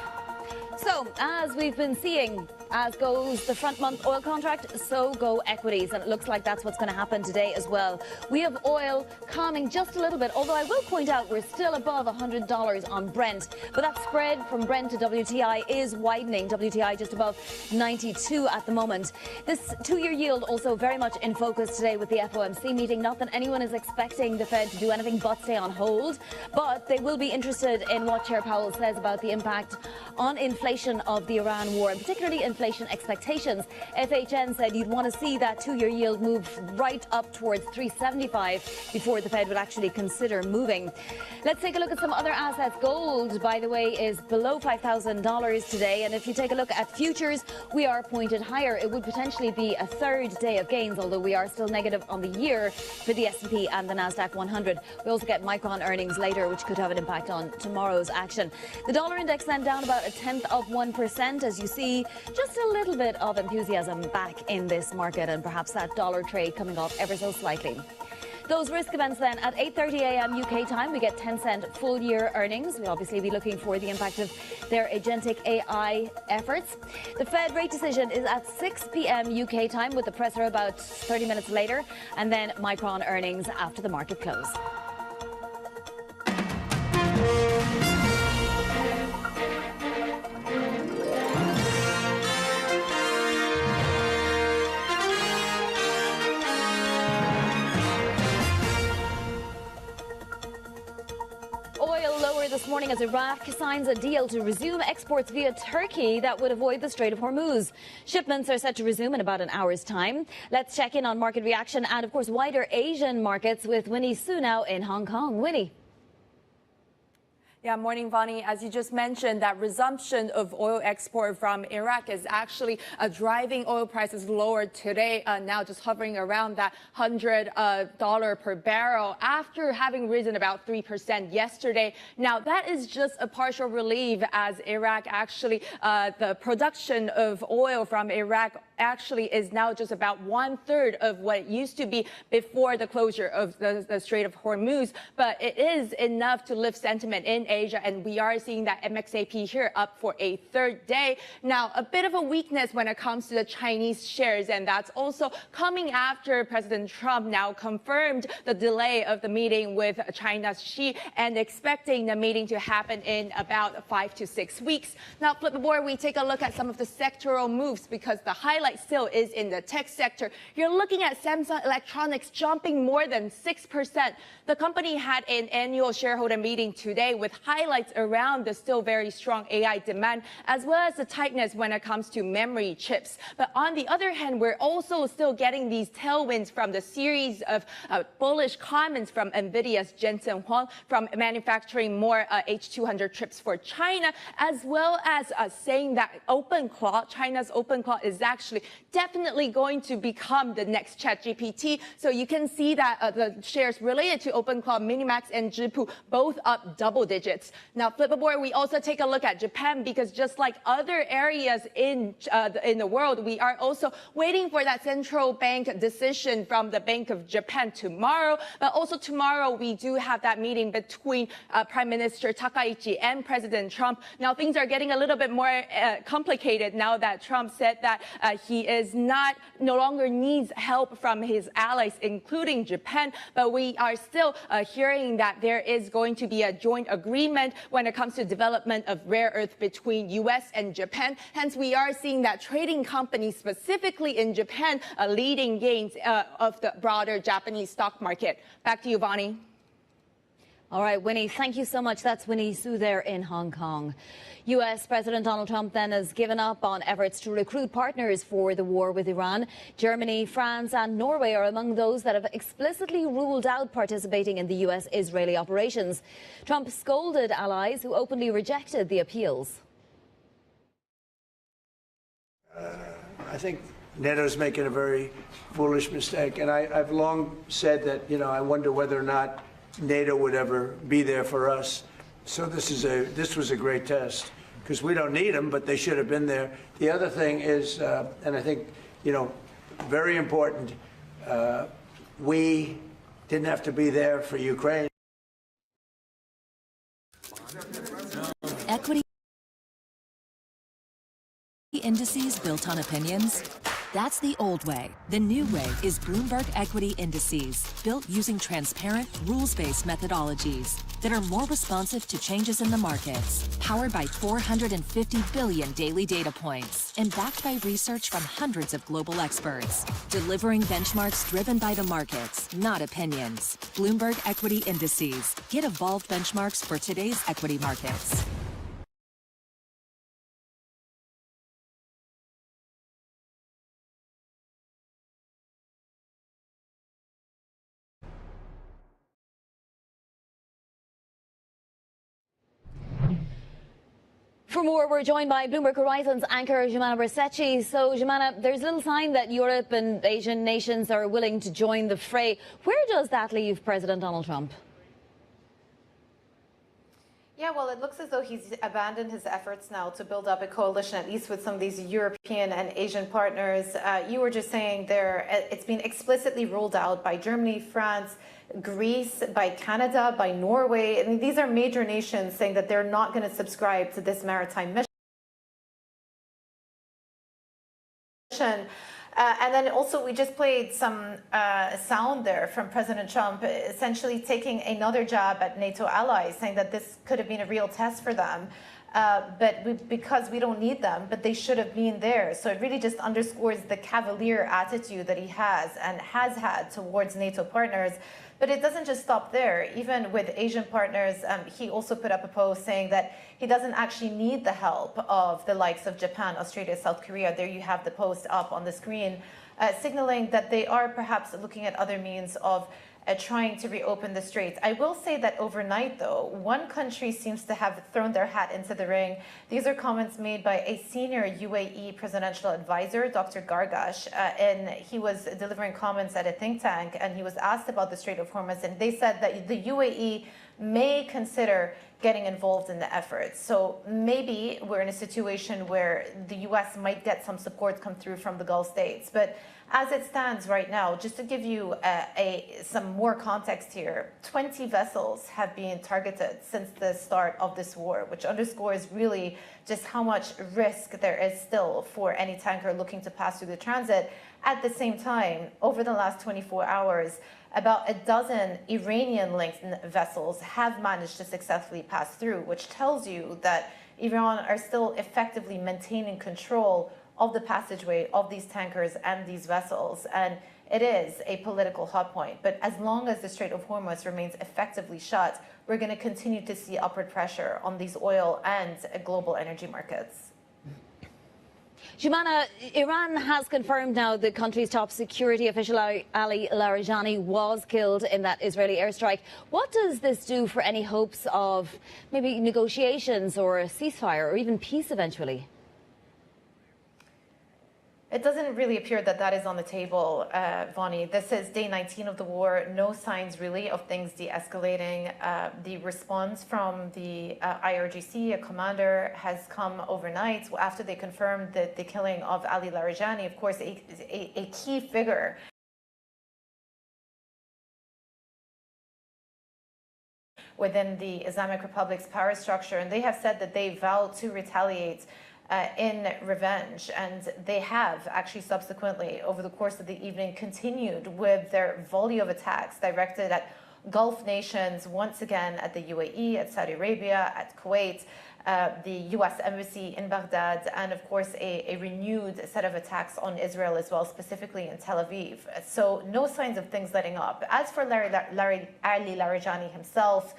So, as we've been seeing, as goes the front-month oil contract, so go equities. And it looks like that's what's going to happen today as well. We have oil calming just a little bit, although I will point out we're still above $100 on Brent. But that spread from Brent to WTI is widening. WTI just above 92 at the moment. This two-year yield also very much in focus today with the FOMC meeting. Not that anyone is expecting the Fed to do anything but stay on hold, but they will be interested in what Chair Powell says about the impact on inflation of the Iran war, and particularly inflation expectations. FHN said you'd want to see that two-year yield move right up towards 375 before the Fed would actually consider moving. Let's take a look at some other assets. Gold, by the way, is below $5,000 today. And if you take a look at futures, we are pointed higher. It would potentially be a third day of gains, although we are still negative on the year for the S&P and the Nasdaq 100. We also get Micron earnings later, which could have an impact on tomorrow's action. The dollar index then down about 0.1%, as you see just a little bit of enthusiasm back in this market, and perhaps that dollar trade coming off ever so slightly. Those risk events then at 8:30 a.m. UK time, we get Tencent full year earnings. We'll obviously be looking for the impact of their agentic AI efforts. The Fed rate decision is at 6 p.m. UK time, with the presser about 30 minutes later, and then Micron earnings after the market close. This morning as Iraq signs a deal to resume exports via Turkey that would avoid the Strait of Hormuz. Shipments are set to resume in about an hour's time. Let's check in on market reaction and, of course, wider Asian markets with Winnie Su now in Hong Kong. Winnie. Yeah, morning, Bonnie. As you just mentioned, that resumption of oil export from Iraq is actually driving oil prices lower today, now just hovering around that $100 per barrel after having risen about 3% yesterday. Now, that is just a partial relief as Iraq actually, the production of oil from Iraq actually is now just about 1/3 of what it used to be before the closure of the Strait of Hormuz. But it is enough to lift sentiment in Asia, and we are seeing that MXAP here up for a third day. Now, a bit of a weakness when it comes to the Chinese shares, and that's also coming after President Trump now confirmed the delay of the meeting with China's Xi and expecting the meeting to happen in about 5 to 6 weeks. Now, flip the board, we take a look at some of the sectoral moves because the highlight still is in the tech sector. You're looking at Samsung Electronics jumping more than 6%. The company had an annual shareholder meeting today with highlights around the still very strong AI demand, as well as the tightness when it comes to memory chips. But on the other hand, we're also still getting these tailwinds from the series of bullish comments from NVIDIA's Jensen Huang from manufacturing more H200 chips for China, as well as saying that OpenClaw, China's OpenClaw, is actually definitely going to become the next ChatGPT. So you can see that the shares related to OpenClaw, Minimax, and Zhipu both up double digits. Now, flip the board, we also take a look at Japan because just like other areas in the world, we are also waiting for that central bank decision from the Bank of Japan tomorrow. But also tomorrow, we do have that meeting between Prime Minister Takaichi and President Trump. Now, things are getting a little bit more complicated now that Trump said that he is no longer needs help from his allies, including Japan. But we are still hearing that there is going to be a joint agreement when it comes to development of rare earth between U.S. and Japan. Hence, we are seeing that trading companies, specifically in Japan, leading gains of the broader Japanese stock market. Back to you, Vonnie. All right, Winnie, thank you so much. That's Winnie Su there in Hong Kong. U.S. President Donald Trump then has given up on efforts to recruit partners for the war with Iran. Germany, France and Norway are among those that have explicitly ruled out participating in the U.S.-Israeli operations. Trump scolded allies who openly rejected the appeals. I think NATO's making a very foolish mistake, and I've long said that, I wonder whether or not NATO would ever be there for us. So this was a great test, because we don't need them, but they should have been there. The other thing is, and I think, very important, we didn't have to be there for Ukraine. Equity indices built on opinions? That's the old way. The new way is Bloomberg Equity Indices, built using transparent, rules-based methodologies that are more responsive to changes in the markets, powered by 450 billion daily data points, and backed by research from hundreds of global experts, delivering benchmarks driven by the markets, not opinions. Bloomberg Equity Indices. Get evolved benchmarks for today's equity markets. For more, we're joined by Bloomberg Horizons anchor Ximena Bercecci. So, Ximena, there's little sign that Europe and Asian nations are willing to join the fray. Where does that leave President Donald Trump? Yeah, well, it looks as though he's abandoned his efforts now to build up a coalition, at least with some of these European and Asian partners. You were just saying there, it's been explicitly ruled out by Germany, France, Greece, by Canada, by Norway. I mean, these are major nations saying that they're not going to subscribe to this maritime mission. And then also we just played some sound there from President Trump, essentially taking another jab at NATO allies, saying that this could have been a real test for them. Because we don't need them, but they should have been there. So it really just underscores the cavalier attitude that he has and has had towards NATO partners. But it doesn't just stop there. Even with Asian partners, he also put up a post saying that he doesn't actually need the help of the likes of Japan, Australia, South Korea. There you have the post up on the screen, signaling that they are perhaps looking at other means of trying to reopen the straits. I will say that overnight, though, one country seems to have thrown their hat into the ring. These are comments made by a senior UAE presidential advisor, Dr. Gargash, and he was delivering comments at a think tank, and he was asked about the Strait of Hormuz, and they said that the UAE may consider getting involved in the effort. So maybe we're in a situation where the U.S. might get some support come through from the Gulf states. But as it stands right now, just to give you some more context here, 20 vessels have been targeted since the start of this war, which underscores really just how much risk there is still for any tanker looking to pass through the transit. At the same time, over the last 24 hours, about a dozen Iranian-linked vessels have managed to successfully pass through, which tells you that Iran are still effectively maintaining control of the passageway of these tankers and these vessels. And it is a political hot point. But as long as the Strait of Hormuz remains effectively shut, we're going to continue to see upward pressure on these oil and global energy markets. Ximena, Iran has confirmed now the country's top security official, Ali Larijani, was killed in that Israeli airstrike. What does this do for any hopes of maybe negotiations or a ceasefire or even peace eventually? It doesn't really appear that that is on the table, Vonnie. This is day 19 of the war. No signs really of things de-escalating. The response from the IRGC, a commander, has come overnight after they confirmed the killing of Ali Larijani, of course, a key figure within the Islamic Republic's power structure. And they have said that they vow to retaliate in revenge. And they have actually subsequently, over the course of the evening, continued with their volley of attacks directed at Gulf nations, once again at the UAE, at Saudi Arabia, at Kuwait, the US Embassy in Baghdad, and of course a renewed set of attacks on Israel as well, specifically in Tel Aviv. So no signs of things letting up. As for Ali Larijani himself,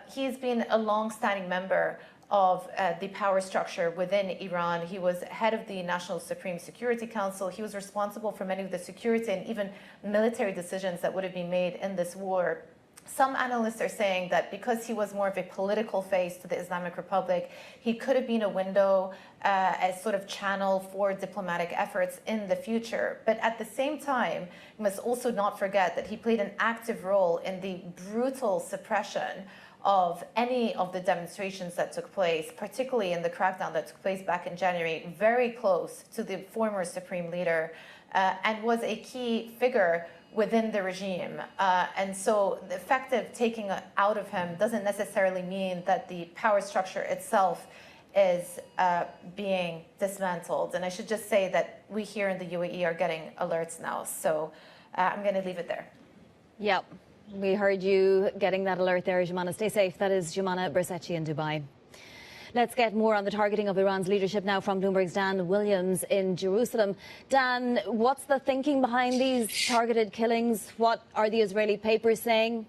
he's been a long-standing member of the power structure within Iran. He was head of the National Supreme Security Council. He was responsible for many of the security and even military decisions that would have been made in this war. Some analysts are saying that because he was more of a political face to the Islamic Republic, he could have been a window, a sort of channel for diplomatic efforts in the future. But at the same time, we must also not forget that he played an active role in the brutal suppression of any of the demonstrations that took place, particularly in the crackdown that took place back in January, very close to the former supreme leader, and was a key figure within the regime. And so the effective taking out of him doesn't necessarily mean that the power structure itself is being dismantled. And I should just say that we here in the UAE are getting alerts now. So I'm going to leave it there. Yep. We heard you getting that alert there, Jumana. Stay safe. That is Jumana Bersachi in Dubai. Let's get more on the targeting of Iran's leadership now from Bloomberg's Dan Williams in Jerusalem. Dan, what's the thinking behind these targeted killings? What are the Israeli papers saying?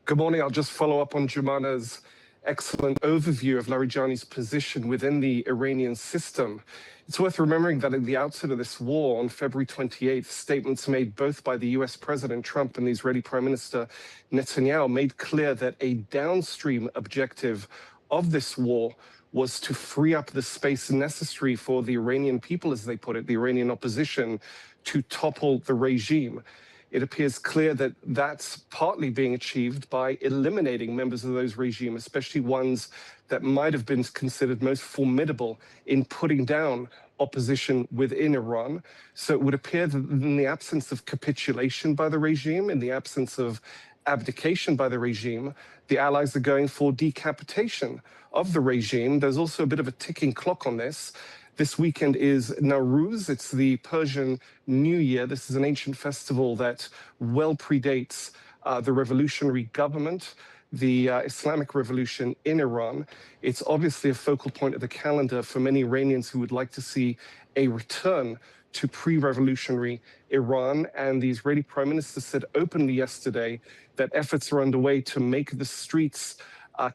Good morning. I'll just follow up on Jumana's excellent overview of Larijani's position within the Iranian system. It's worth remembering that at the outset of this war on February 28th, statements made both by the US President Trump and the Israeli Prime Minister Netanyahu made clear that a downstream objective of this war was to free up the space necessary for the Iranian people, as they put it, the Iranian opposition, to topple the regime. It appears clear that that's partly being achieved by eliminating members of those regimes, especially ones that might have been considered most formidable in putting down opposition within Iran. So it would appear that in the absence of capitulation by the regime, in the absence of abdication by the regime, the allies are going for decapitation of the regime. There's also a bit of a ticking clock on this. This weekend is Nowruz. It's the Persian New Year. This is an ancient festival that well predates the revolutionary government, the Islamic revolution in Iran. It's obviously a focal point of the calendar for many Iranians who would like to see a return to pre-revolutionary Iran. And the Israeli Prime Minister said openly yesterday that efforts are underway to make the streets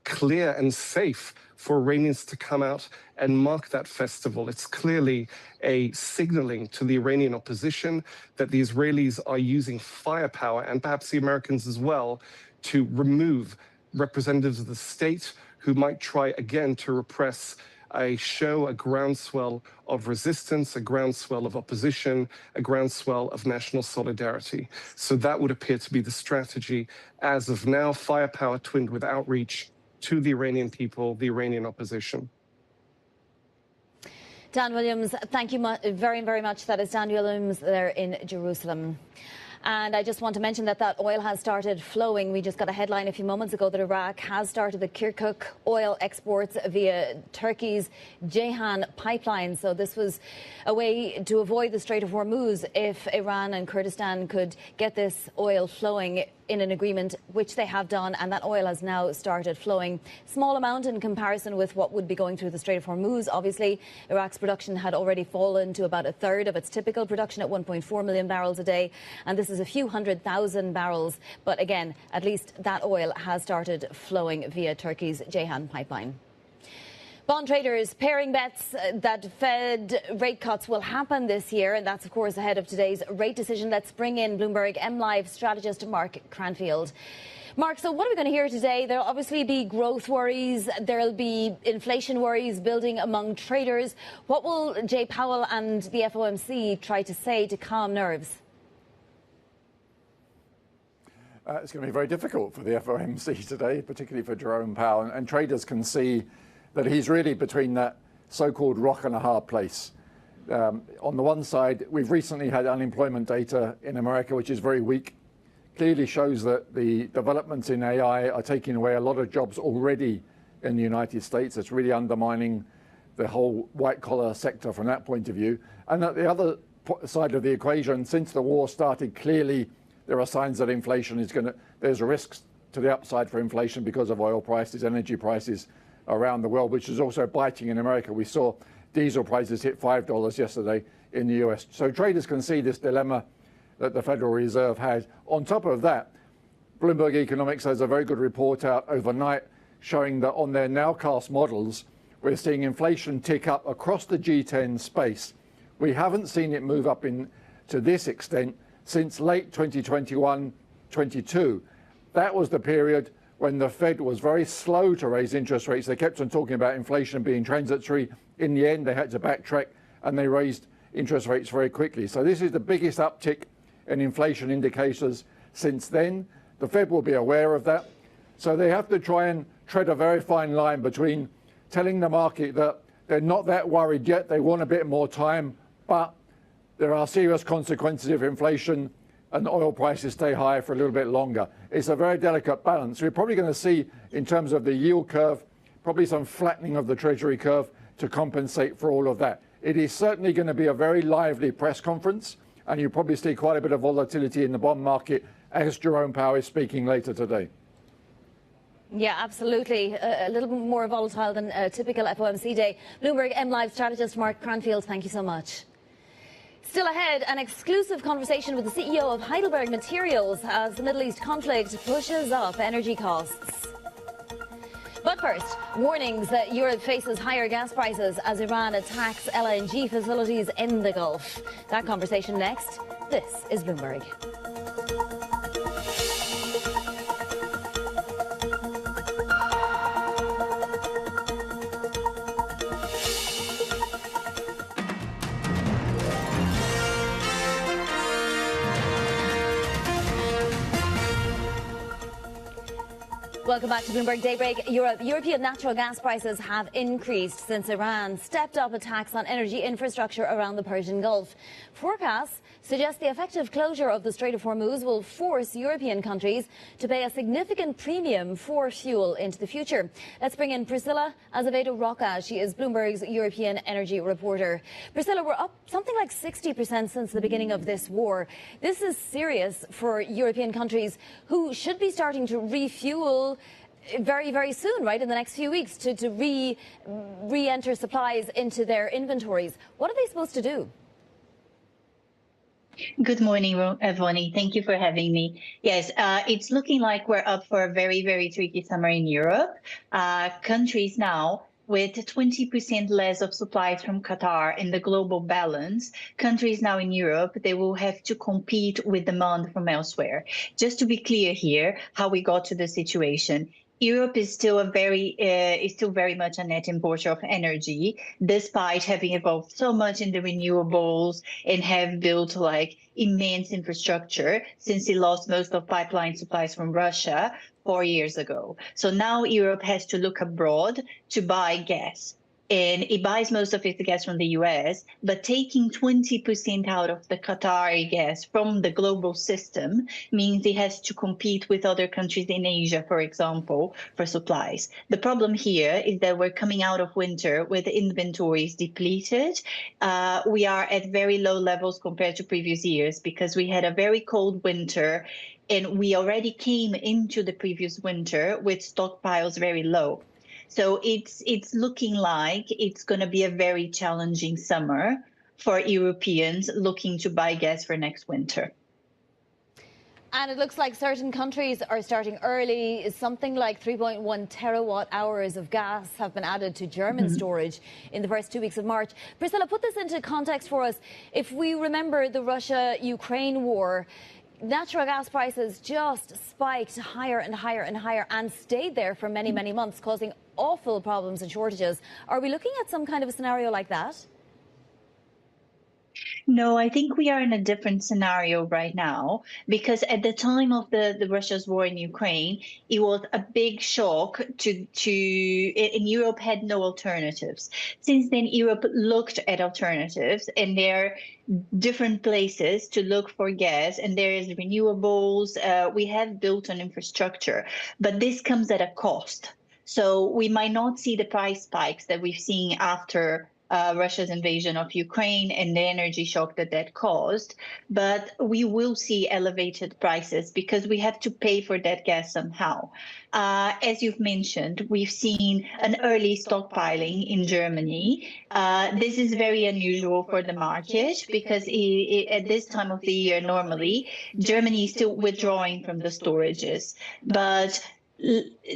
clear and safe for Iranians to come out and mark that festival. It's clearly a signaling to the Iranian opposition that the Israelis are using firepower, and perhaps the Americans as well, to remove representatives of the state who might try again to repress a groundswell of resistance, a groundswell of opposition, a groundswell of national solidarity. So that would appear to be the strategy as of now, firepower twinned with outreach to the Iranian people, the Iranian opposition. Dan Williams, thank you very, very much. That is Dan Williams there in Jerusalem. And I just want to mention that oil has started flowing. We just got a headline a few moments ago that Iraq has started the Kirkuk oil exports via Turkey's Ceyhan pipeline. So this was a way to avoid the Strait of Hormuz if Iran and Kurdistan could get this oil flowing in an agreement, which they have done, and that oil has now started flowing. Small amount in comparison with what would be going through the Strait of Hormuz. Obviously, Iraq's production had already fallen to about a third of its typical production at 1.4 million barrels a day, and this is a few 100,000 barrels. But again, at least that oil has started flowing via Turkey's Ceyhan pipeline. Bond traders pairing bets that Fed rate cuts will happen this year, and that's, of course, ahead of today's rate decision. Let's bring in Bloomberg MLive strategist Mark Cranfield. Mark, so what are we going to hear today? There'll obviously be growth worries. There'll be inflation worries building among traders. What will Jay Powell and the FOMC try to say to calm nerves? It's going to be very difficult for the FOMC today, particularly for Jerome Powell. And traders can see that he's really between that so-called rock and a hard place. On the one side, we've recently had unemployment data in America, which is very weak. Clearly shows that the developments in AI are taking away a lot of jobs already in the United States. It's really undermining the whole white-collar sector from that point of view. And at the other side of the equation, since the war started, clearly there are signs that inflation is there's risks to the upside for inflation because of oil prices, energy prices around the world, which is also biting in America. We saw diesel prices hit $5 yesterday in the US. So traders can see this dilemma that the Federal Reserve has. On top of that, Bloomberg Economics has a very good report out overnight showing that on their nowcast models, we're seeing inflation tick up across the G10 space. We haven't seen it move up to this extent since late 2021-22. That was the period when the Fed was very slow to raise interest rates. They kept on talking about inflation being transitory. In the end, they had to backtrack and they raised interest rates very quickly. So this is the biggest uptick in inflation indicators since then. The Fed will be aware of that. So they have to try and tread a very fine line between telling the market that they're not that worried yet, they want a bit more time, but there are serious consequences if inflation and oil prices stay high for a little bit longer. It's a very delicate balance. We're probably going to see, in terms of the yield curve, probably some flattening of the Treasury curve to compensate for all of that. It is certainly going to be a very lively press conference, and you probably see quite a bit of volatility in the bond market as Jerome Powell is speaking later today. Yeah, absolutely. A little bit more volatile than a typical FOMC day. Bloomberg MLive strategist Mark Cranfield, thank you so much. Still ahead, an exclusive conversation with the CEO of Heidelberg Materials as the Middle East conflict pushes up energy costs. But first, warnings that Europe faces higher gas prices as Iran attacks LNG facilities in the Gulf. That conversation next. This is Bloomberg. Welcome back to Bloomberg Daybreak. European natural gas prices have increased since Iran stepped up attacks on energy infrastructure around the Persian Gulf. Forecasts suggest the effective closure of the Strait of Hormuz will force European countries to pay a significant premium for fuel into the future. Let's bring in Priscilla Azevedo-Roca. She is Bloomberg's European energy reporter. Priscilla, we're up something like 60% since the beginning of this war. This is serious for European countries who should be starting to refuel very, very soon, right, in the next few weeks to re-enter supplies into their inventories. What are they supposed to do? Good morning, Vonnie. Thank you for having me. Yes, it's looking like we're up for a very, very tricky summer in Europe. Countries now with 20% less of supplies from Qatar in the global balance, countries now in Europe, they will have to compete with demand from elsewhere. Just to be clear here, how we got to the situation. Europe is still very much a net importer of energy, despite having evolved so much in the renewables and have built like immense infrastructure since it lost most of pipeline supplies from Russia 4 years ago. So now Europe has to look abroad to buy gas. And it buys most of its gas from the US, but taking 20% out of the Qatari gas from the global system means it has to compete with other countries in Asia, for example, for supplies. The problem here is that we're coming out of winter with inventories depleted. We are at very low levels compared to previous years because we had a very cold winter and we already came into the previous winter with stockpiles very low. So it's looking like it's going to be a very challenging summer for Europeans looking to buy gas for next winter. And it looks like certain countries are starting early. Something like 3.1 terawatt hours of gas have been added to German storage in the first 2 weeks of March. Priscilla, put this into context for us. If we remember the Russia-Ukraine war, natural gas prices just spiked higher and higher and higher and stayed there for many, many months, causing awful problems and shortages. Are we looking at some kind of a scenario like that? No, I think we are in a different scenario right now, because at the time of the Russia's war in Ukraine, it was a big shock and Europe had no alternatives. Since then, Europe looked at alternatives, and there are different places to look for gas, and there is renewables. We have built an infrastructure, but this comes at a cost. So we might not see the price spikes that we've seen after Russia's invasion of Ukraine and the energy shock that caused, but we will see elevated prices because we have to pay for that gas somehow. As you've mentioned, we've seen an early stockpiling in Germany. This is very unusual for the market because at this time of the year, normally, Germany is still withdrawing from the storages. But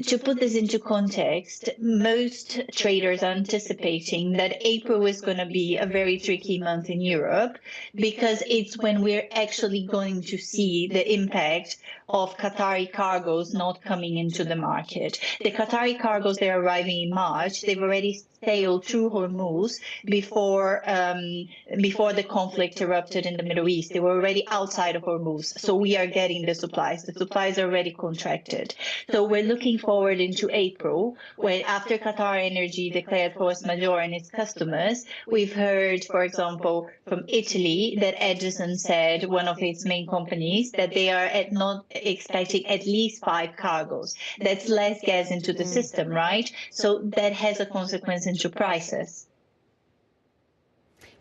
to put this into context, most traders are anticipating that April is going to be a very tricky month in Europe because it's when we're actually going to see the impact of Qatari cargoes not coming into the market. The Qatari cargoes, they're arriving in March. They've already sailed through Hormuz before the conflict erupted in the Middle East. They were already outside of Hormuz. So we are getting the supplies. The supplies are already contracted. So we're looking forward into April, when after Qatar Energy declared force majeure and its customers, we've heard, for example, from Italy that Edison said, one of its main companies, that they are not expecting at least 5 cargoes. That's less gas into the system, right? So that has a consequence into prices.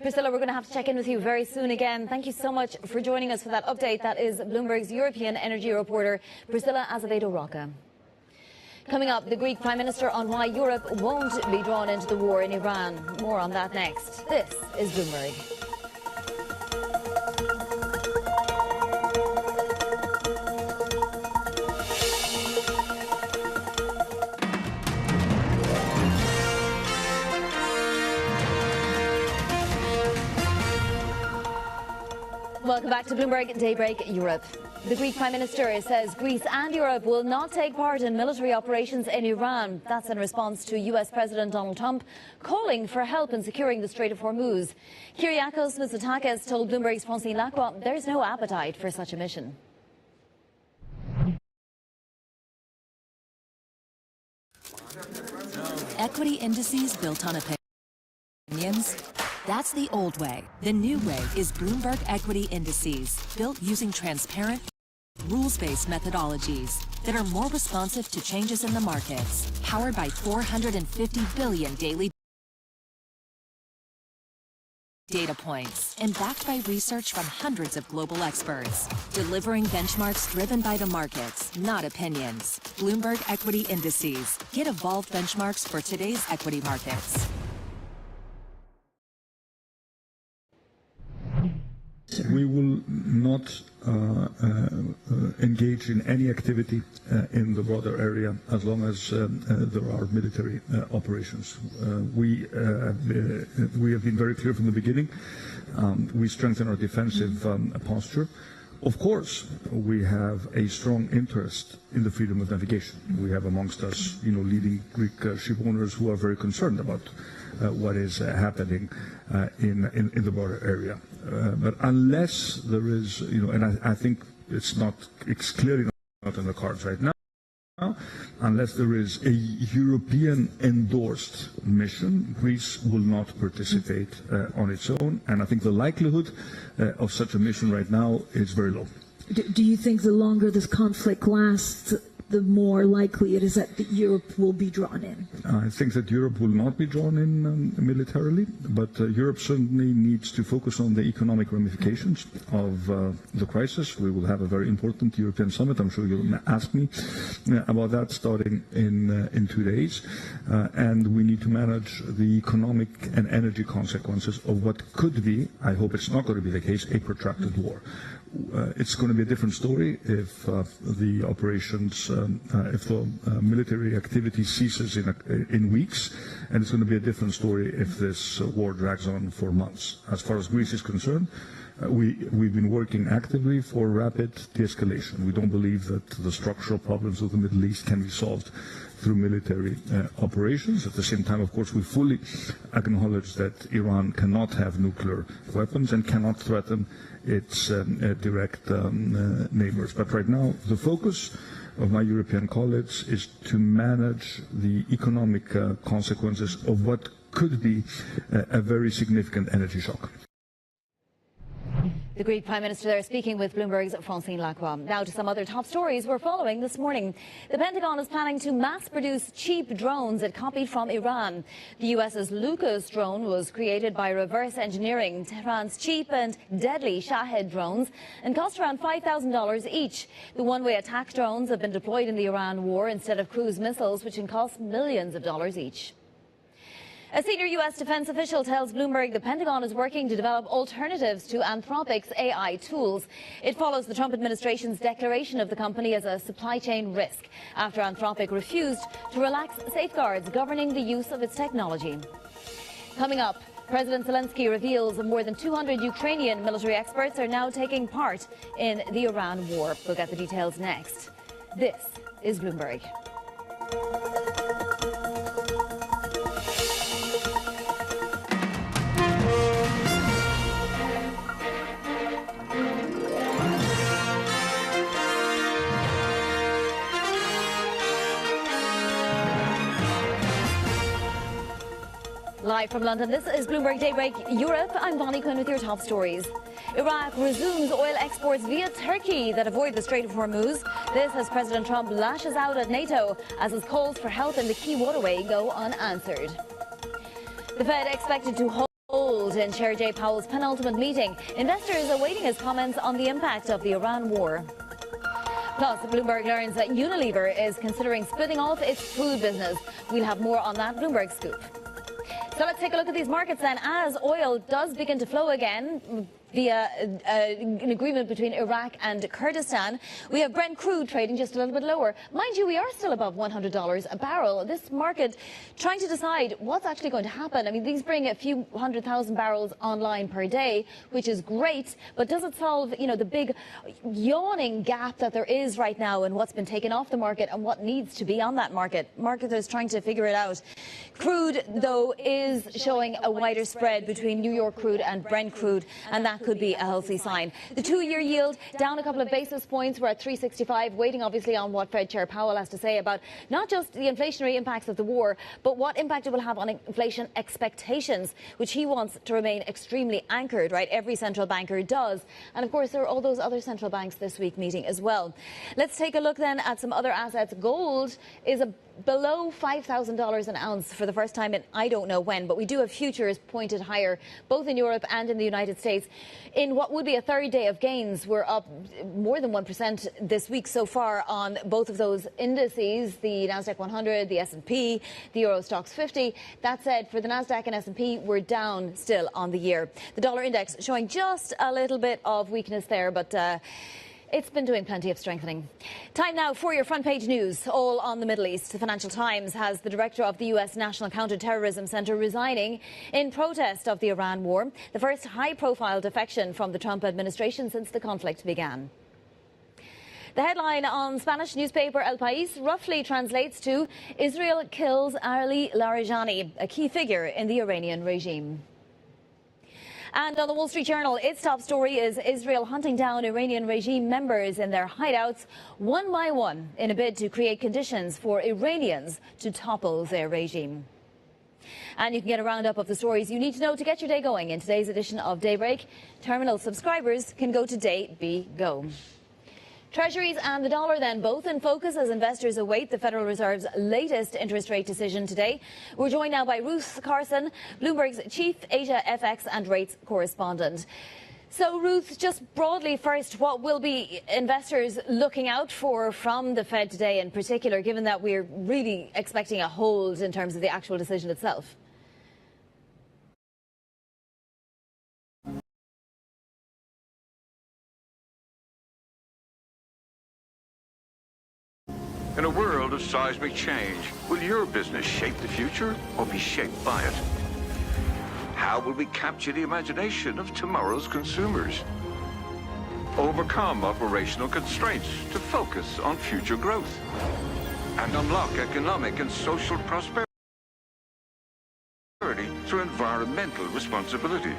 Priscilla, we're going to have to check in with you very soon again. Thank you so much for joining us for that update. That is Bloomberg's European energy reporter, Priscilla Azevedo-Roca. Coming up, the Greek Prime Minister on why Europe won't be drawn into the war in Iran. More on that next. This is Bloomberg. Welcome back to Bloomberg Daybreak Europe. The Greek Prime Minister says Greece and Europe will not take part in military operations in Iran. That's in response to US President Donald Trump calling for help in securing the Strait of Hormuz. Kyriakos Mitsotakis told Bloomberg's Francine Lacroix there's no appetite for such a mission. Equity indices built on opinions. That's the old way. The new way is Bloomberg Equity Indices, built using transparent, rules-based methodologies that are more responsive to changes in the markets, powered by 450 billion daily data points, and backed by research from hundreds of global experts, delivering benchmarks driven by the markets, not opinions. Bloomberg Equity Indices. Get evolved benchmarks for today's equity markets. We will not engage in any activity in the border area as long as there are military operations. We have been very clear from the beginning. We strengthen our defensive posture. Of course, we have a strong interest in the freedom of navigation. We have amongst us, leading Greek ship owners who are very concerned about what is happening in the border area. But unless there is, and I think it's clearly not in the cards right now, unless there is a European endorsed mission, Greece will not participate on its own. And I think the likelihood of such a mission right now is very low. Do you think the longer this conflict lasts, the more likely it is that Europe will be drawn in? I think that Europe will not be drawn in militarily, but Europe certainly needs to focus on the economic ramifications of the crisis. We will have a very important European summit. I'm sure you'll ask me about that starting in 2 days. And we need to manage the economic and energy consequences of what could be, I hope it's not going to be the case, a protracted war. It's going to be a different story if the operations, if the military activity ceases in weeks, and it's going to be a different story if this war drags on for months. As far as Greece is concerned, we've been working actively for rapid de-escalation. We don't believe that the structural problems of the Middle East can be solved through military operations. At the same time, of course, we fully acknowledge that Iran cannot have nuclear weapons and cannot threaten its direct neighbors. But right now, the focus of my European colleagues is to manage the economic consequences of what could be a very significant energy shock. The Greek Prime Minister there speaking with Bloomberg's Francine Lacroix. Now to some other top stories we're following this morning. The Pentagon is planning to mass-produce cheap drones it copied from Iran. The US's Lucas drone was created by reverse engineering Tehran's cheap and deadly Shahed drones and cost around $5,000 each. The one-way attack drones have been deployed in the Iran war instead of cruise missiles, which can cost millions of dollars each. A senior U.S. defense official tells Bloomberg the Pentagon is working to develop alternatives to Anthropic's AI tools. It follows the Trump administration's declaration of the company as a supply chain risk after Anthropic refused to relax safeguards governing the use of its technology. Coming up, President Zelensky reveals more than 200 Ukrainian military experts are now taking part in the Iran war. We'll get the details next. This is Bloomberg. Live from London, this is Bloomberg Daybreak Europe. I'm Bonnie Quinn with your top stories. Iraq resumes oil exports via Turkey that avoid the Strait of Hormuz. This as President Trump lashes out at NATO as his calls for help in the key waterway go unanswered. The Fed expected to hold in Chair Jay Powell's penultimate meeting. Investors awaiting his comments on the impact of the Iran war. Plus, Bloomberg learns that Unilever is considering splitting off its food business. We'll have more on that Bloomberg scoop. So let's take a look at these markets then. As oil does begin to flow again via an agreement between Iraq and Kurdistan, we have Brent crude trading just a little bit lower. Mind you, we are still above $100 a barrel. This market trying to decide what's actually going to happen. I mean, these bring a few 100,000 barrels online per day, which is great, but does it solve, you know, the big yawning gap that there is right now in what's been taken off the market and what needs to be on that market? Marketers trying to figure it out. Crude, though, is showing a wider spread between New York crude and Brent crude, and that could be a healthy sign. The two-year yield down a couple of basis points. We're at 365, waiting obviously on what Fed Chair Powell has to say about not just the inflationary impacts of the war, but what impact it will have on inflation expectations, which he wants to remain extremely anchored, right? Every central banker does. And of course, there are all those other central banks this week meeting as well. Let's take a look then at some other assets. Gold is below $5,000 an ounce for the first time in I don't know when, but we do have futures pointed higher, both in Europe and in the United States. In what would be a third day of gains, we're up more than 1% this week so far on both of those indices, the Nasdaq 100, the S&P, the Euro Stoxx 50. That said, for the Nasdaq and S&P, we're down still on the year. The dollar index showing just a little bit of weakness there, but it's been doing plenty of strengthening. Time now for your front page news, all on the Middle East. The Financial Times has the director of the U.S. National Counterterrorism Center resigning in protest of the Iran war, the first high-profile defection from the Trump administration since the conflict began. The headline on Spanish newspaper El País roughly translates to Israel kills Ali Larijani, a key figure in the Iranian regime. And on the Wall Street Journal, its top story is Israel hunting down Iranian regime members in their hideouts one by one in a bid to create conditions for Iranians to topple their regime. And you can get a roundup of the stories you need to know to get your day going in today's edition of Daybreak. Terminal subscribers can go to DayBGo. Treasuries and the dollar then both in focus as investors await the Federal Reserve's latest interest rate decision today. We're joined now by Ruth Carson, Bloomberg's chief Asia FX and rates correspondent. So Ruth, just broadly first, what will be investors looking out for from the Fed today in particular, given that we're really expecting a hold in terms of the actual decision itself? In a world of seismic change, will your business shape the future or be shaped by it? How will we capture the imagination of tomorrow's consumers? Overcome operational constraints to focus on future growth and unlock economic and social prosperity through environmental responsibility.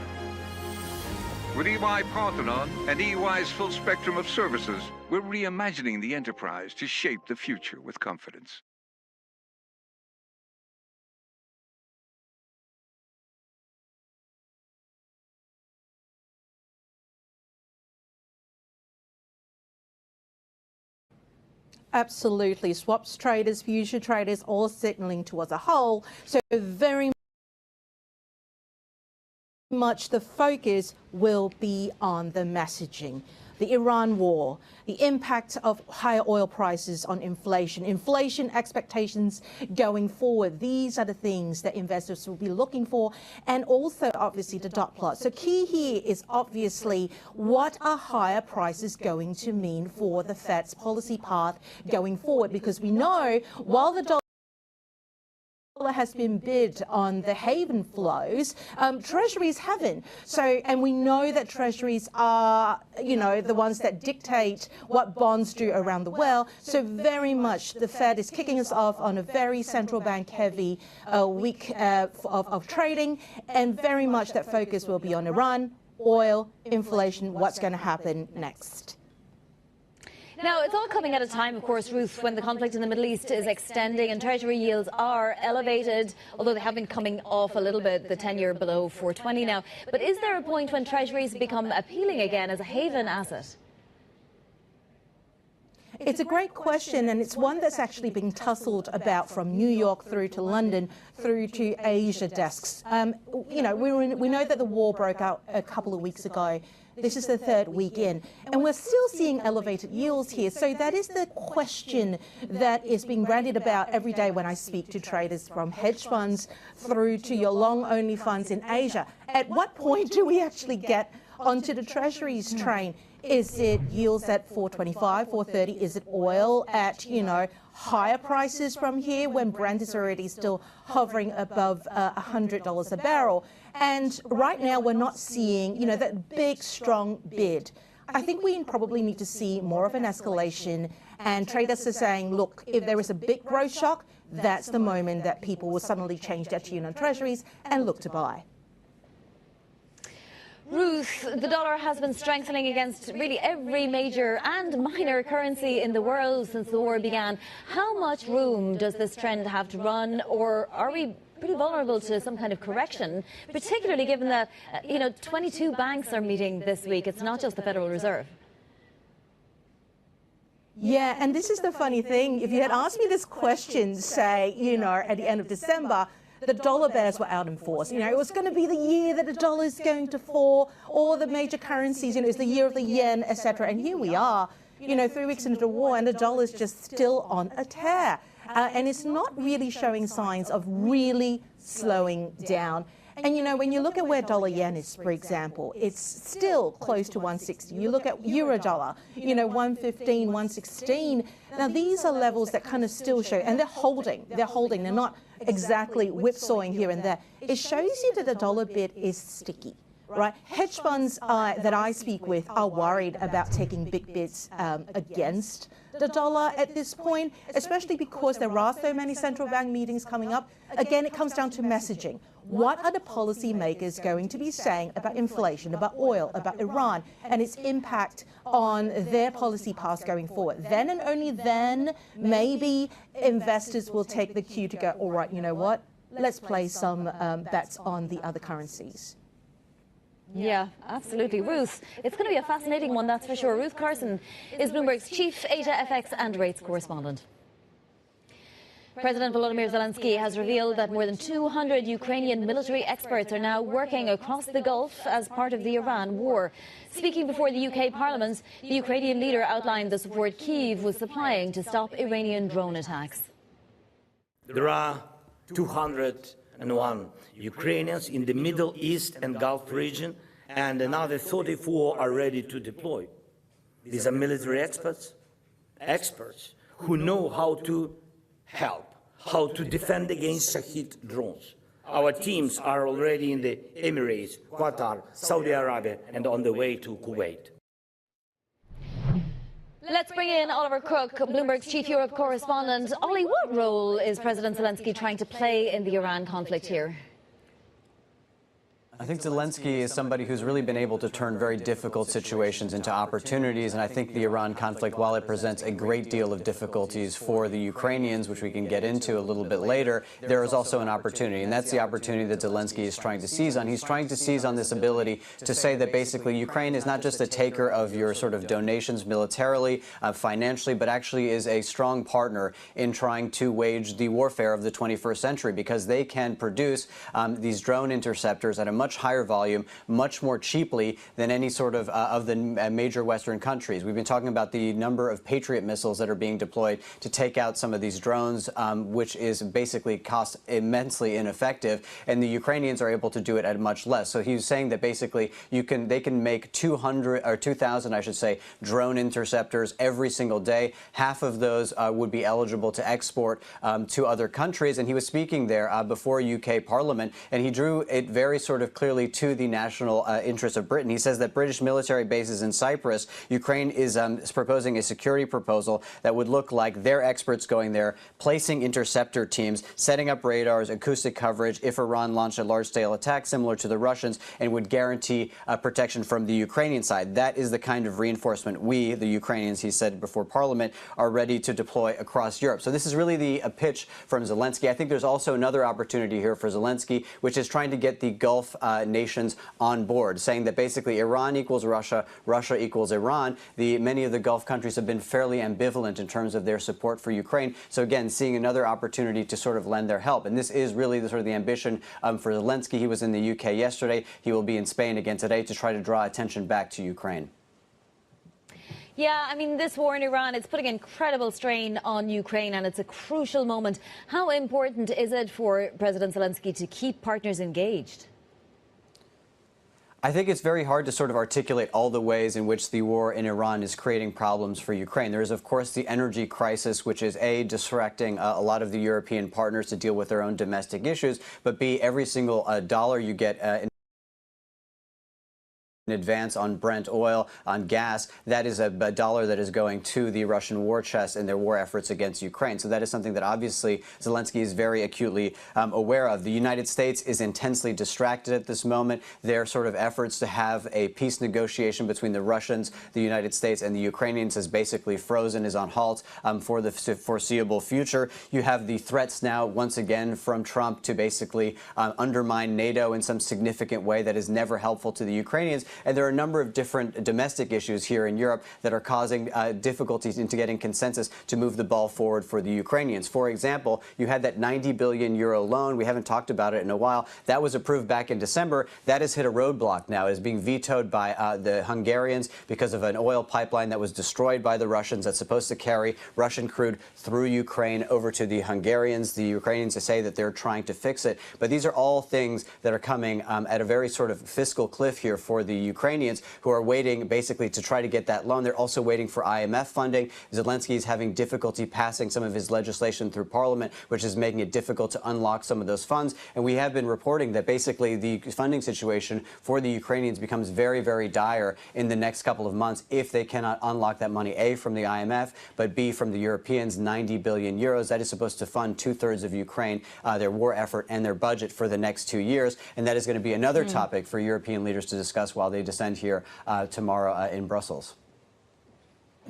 With EY Parthenon and EY's full spectrum of services, we're reimagining the enterprise to shape the future with confidence. Absolutely. Swaps traders, future traders, all signaling towards a hole. So very much the focus will be on the messaging. The Iran war, the impact of higher oil prices on inflation, inflation expectations going forward. These are the things that investors will be looking for, and also obviously the dot plot. So key here is obviously what are higher prices going to mean for the Fed's policy path going forward, because we know while the dollar has been bid on the haven flows, treasuries haven't. So, and we know that treasuries are, the ones that dictate what bonds do around the world. So very much the Fed is kicking us off on a very central bank heavy week of trading, and very much that focus will be on Iran, oil, inflation, what's going to happen next. Now, it's all coming at a time, of course, Ruth, when the conflict in the Middle East is extending and Treasury yields are elevated, although they have been coming off a little bit, the 10-year below 420 now. But is there a point when Treasuries become appealing again as a haven asset? It's a great question, and it's one that's actually been tussled about from New York through to London through to Asia desks. We know that the war broke out a couple of weeks ago. This is the third week in, and we're still seeing elevated yields here. So that is the question that is being ranted about every day when I speak to traders, from hedge funds through to your long-only funds in Asia. At what point do we actually get onto the treasuries train? Is it yields at 425, 430? Is it oil at, higher prices from here when Brent is already still hovering above $100 a barrel? And right now we're not seeing, that big, strong bid. I think we probably need to see more of an escalation, and traders are saying, look, if there is a big growth shock, that's the moment that people will suddenly change their tune on treasuries and look to buy. Ruth, the dollar has been strengthening against really every major and minor currency in the world since the war began. How much room does this trend have to run, or are we pretty vulnerable to some kind of correction, particularly given that, 22 banks are meeting this week? It's not just the Federal Reserve. Yeah, and this is the funny thing. If you had asked me this question, say, at the end of December, the dollar bears were out in force. It was going to be the year that the dollar is going to fall, all the major currencies, it's the year of the yen, etc. And here we are, 3 weeks into the war, and the dollar is just still on a tear. And it's not really showing signs of really slowing down. And, when you look at where dollar yen is, for example, it's still close to 160. You look at euro dollar, 115, 116. Now, these are levels that kind of still show, and they're holding. They're not exactly whipsawing here and there. It shows you that the dollar bid is sticky, right? Hedge funds that I speak with are worried about taking big bids against the dollar at this point, especially because there are so many central bank meetings coming up. Again, it comes down to messaging. What are the policymakers going to be saying about inflation, about oil, about Iran, and its impact on their policy paths going forward? Then and only then, maybe investors will take the cue to go, all right, you know what? Let's play some bets on the other currencies. Yeah, absolutely. Ruth, it's going to be a fascinating one, that's for sure. Ruth Carson is Bloomberg's chief Asia FX and rates correspondent. President Volodymyr Zelensky has revealed that more than 200 Ukrainian military experts are now working across the Gulf as part of the Iran war. Speaking before the UK Parliament, the Ukrainian leader outlined the support Kyiv was supplying to stop Iranian drone attacks. There are 201 Ukrainians in the Middle East and Gulf region, and another 34 are ready to deploy. These are military experts who know how to help, how to defend against Shahid drones. Our teams are already in the Emirates, Qatar, Saudi Arabia, and on the way to Kuwait. Let's bring in Oliver Cook, Bloomberg's chief Europe correspondent. Ollie, what role is President Zelensky trying to play in the Iran conflict here? I think Zelensky is somebody who's really been able to turn very difficult situations into opportunities, and I think the Iran conflict, while it presents a great deal of difficulties for the Ukrainians, which we can get into a little bit later, there is also an opportunity, and that's the opportunity that Zelensky is trying to seize on. He's trying to seize on this ability to say that basically Ukraine is not just a taker of your sort of donations militarily, financially, but actually is a strong partner in trying to wage the warfare of the 21st century, because they can produce these drone interceptors at a much higher volume, much more cheaply than any sort of the major Western countries. We've been talking about the number of Patriot missiles that are being deployed to take out some of these drones, which is basically cost immensely ineffective, and the Ukrainians are able to do it at much less. So he's saying that basically they can make 200 or 2,000, I should say, drone interceptors every single day. Half of those would be eligible to export to other countries, and he was speaking there before UK Parliament, and he drew it very sort of clearly to the national interests of Britain. He says that British military bases in Cyprus, Ukraine is proposing a security proposal that would look like their experts going there, placing interceptor teams, setting up radars, acoustic coverage if Iran launched a large-scale attack similar to the Russians, and would guarantee protection from the Ukrainian side. That is the kind of reinforcement we, the Ukrainians, he said before Parliament, are ready to deploy across Europe. So this is really the pitch from Zelensky. I think there's also another opportunity here for Zelensky, which is trying to get the Gulf nations on board, saying that basically Iran equals Russia, Russia equals Iran. Many of the Gulf countries have been fairly ambivalent in terms of their support for Ukraine. So again, seeing another opportunity to sort of lend their help. And this is really the sort of the ambition for Zelensky. He was in the UK yesterday. He will be in Spain again today to try to draw attention back to Ukraine. Yeah, I mean, this war in Iran, it's putting incredible strain on Ukraine, and it's a crucial moment. How important is it for President Zelensky to keep partners engaged? I think it's very hard to sort of articulate all the ways in which the war in Iran is creating problems for Ukraine. There is, of course, the energy crisis, which is A, distracting a lot of the European partners to deal with their own domestic issues, but B, every single dollar you get in advance on Brent oil, on gas, that is a dollar that is going to the Russian war chest in their war efforts against Ukraine. So that is something that obviously Zelensky is very acutely aware of. The United States is intensely distracted at this moment. Their sort of efforts to have a peace negotiation between the Russians, the United States, and the Ukrainians is basically frozen, is on halt for the foreseeable future. You have the threats now, once again, from Trump to basically undermine NATO in some significant way that is never helpful to the Ukrainians. And there are a number of different domestic issues here in Europe that are causing difficulties into getting consensus to move the ball forward for the Ukrainians. For example, you had that 90 billion euro loan. We haven't talked about it in a while. That was approved back in December. That has hit a roadblock now. It is being vetoed by the Hungarians because of an oil pipeline that was destroyed by the Russians that's supposed to carry Russian crude through Ukraine over to the Hungarians. The Ukrainians say that they're trying to fix it. But these are all things that are coming at a very sort of fiscal cliff here for the Ukrainians, who are waiting basically to try to get that loan. They're also waiting for IMF funding. Zelensky is having difficulty passing some of his legislation through Parliament, which is making it difficult to unlock some of those funds. And we have been reporting that basically the funding situation for the Ukrainians becomes very, very dire in the next couple of months if they cannot unlock that money, A, from the IMF, but B, from the Europeans, 90 billion euros. That is supposed to fund 2/3 of Ukraine, their war effort and their budget for the next 2 years. And that is going to be another topic for European leaders to discuss while they descend here tomorrow in Brussels.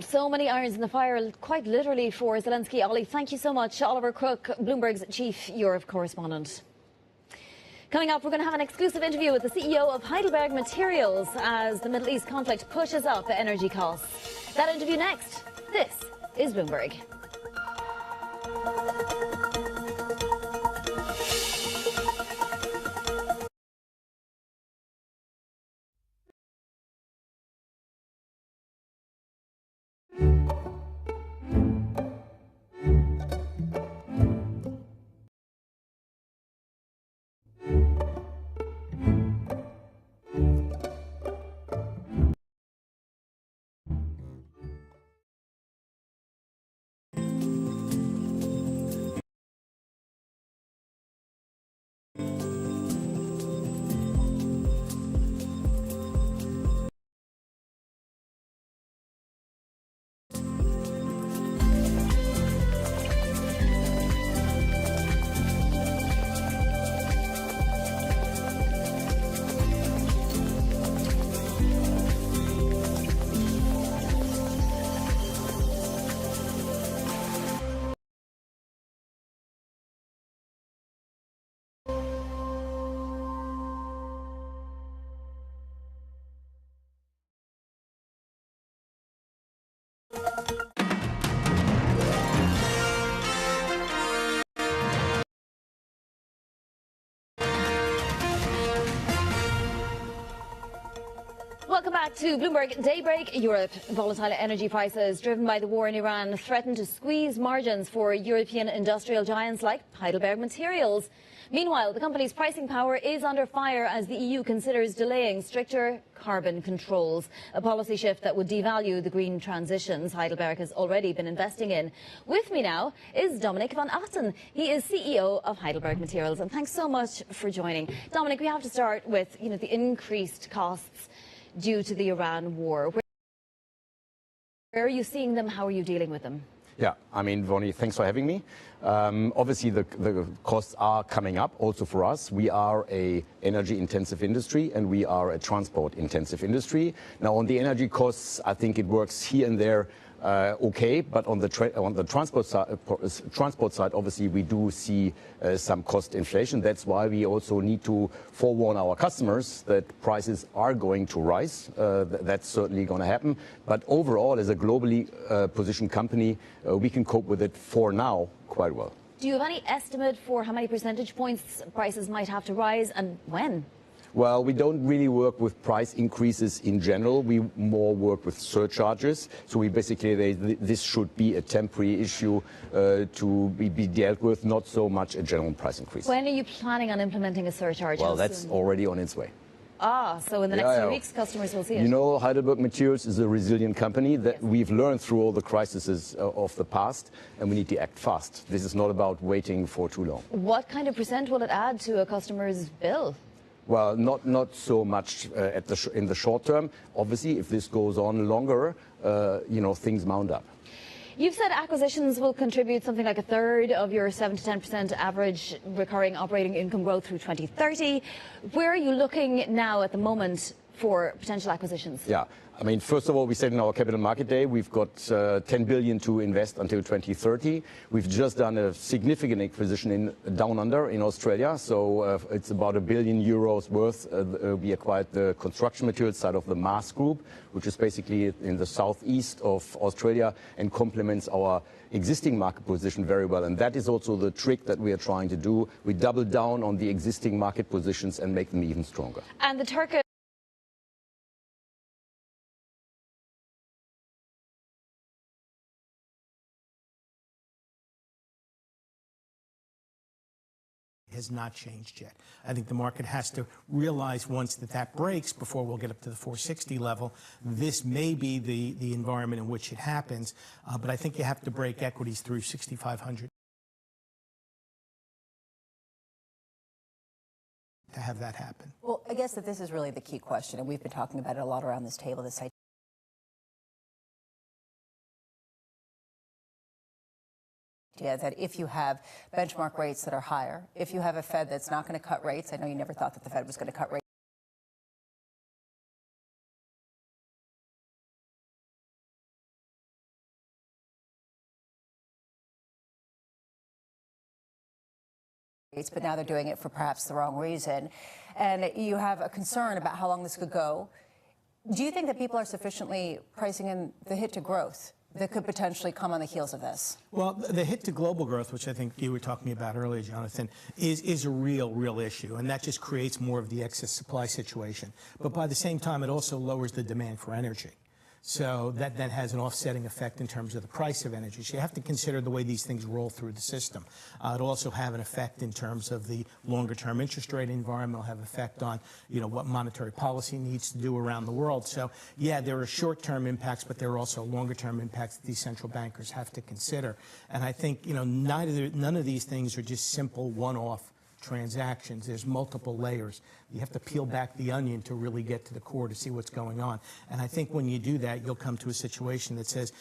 So many irons in the fire, quite literally, for Zelensky. Ollie, thank you so much. Oliver Crook, Bloomberg's chief Europe correspondent. Coming up, we're going to have an exclusive interview with the CEO of Heidelberg Materials as the Middle East conflict pushes up energy costs. That interview next. This is Bloomberg. Welcome back to Bloomberg Daybreak. Europe. Volatile energy prices driven by the war in Iran threaten to squeeze margins for European industrial giants like Heidelberg Materials. Meanwhile, the company's pricing power is under fire as the EU considers delaying stricter carbon controls, a policy shift that would devalue the green transitions Heidelberg has already been investing in. With me now is Dominic van Achten. He is CEO of Heidelberg Materials, and thanks so much for joining. Dominic, we have to start with the increased costs due to the Iran war. Where are you seeing them? How are you dealing with them? Yeah, I mean, Vonnie, thanks for having me. Obviously, the costs are coming up also for us. We are a energy-intensive industry and we are a transport-intensive industry. Now, on the energy costs, I think it works here and there okay, but on the transport side, obviously, we do see some cost inflation. That's why we also need to forewarn our customers that prices are going to rise. That's certainly going to happen. But overall, as a globally positioned company, we can cope with it for now quite well. Do you have any estimate for how many percentage points prices might have to rise and when? Well, we don't really work with price increases in general. We more work with surcharges. So we basically, this should be a temporary issue to be dealt with, not so much a general price increase. When are you planning on implementing a surcharge? Well, that's already on its way. Ah, so in the next few weeks, customers will see it. You know, Heidelberg Materials is a resilient company that we've learned through all the crises of the past, and we need to act fast. This is not about waiting for too long. What kind of percent will it add to a customer's bill? Well, not so much in the short term. Obviously, if this goes on longer, things mount up. You've said acquisitions will contribute something like a third of your 7 to 10% average recurring operating income growth through 2030. Where are you looking now at the moment for potential acquisitions? Yeah. I mean, first of all, we said in our Capital Market Day, we've got 10 billion to invest until 2030. We've just done a significant acquisition in Down Under in Australia. So it's about €1 billion worth. We acquired the construction materials side of the Maas Group, which is basically in the southeast of Australia and complements our existing market position very well. And that is also the trick that we are trying to do. We double down on the existing market positions and make them even stronger. And the Turkish has not changed yet. I think the market has to realize once that breaks, before we'll get up to the 460 level, this may be the environment in which it happens. But I think you have to break equities through 6,500 to have that happen. Well, I guess that this is really the key question, and we've been talking about it a lot around this table, this idea that if you have benchmark rates that are higher, if you have a Fed that's not going to cut rates, I know you never thought that the Fed was going to cut rates, but now they're doing it for perhaps the wrong reason, and you have a concern about how long this could go. Do you think that people are sufficiently pricing in the hit to growth that could potentially come on the heels of this? Well, the hit to global growth, which I think you were talking about earlier, Jonathan, is a real issue, and that just creates more of the excess supply situation. But by the same time, it also lowers the demand for energy. So that then has an offsetting effect in terms of the price of energy. So you have to consider the way these things roll through the system. It'll also have an effect in terms of the longer-term interest rate environment. It'll have an effect on, what monetary policy needs to do around the world. So, yeah, there are short-term impacts, but there are also longer-term impacts that these central bankers have to consider. And I think, none of these things are just simple one-off transactions. There's multiple layers. You have to peel back the onion to really get to the core to see what's going on. And I think when you do that, you'll come to a situation that says,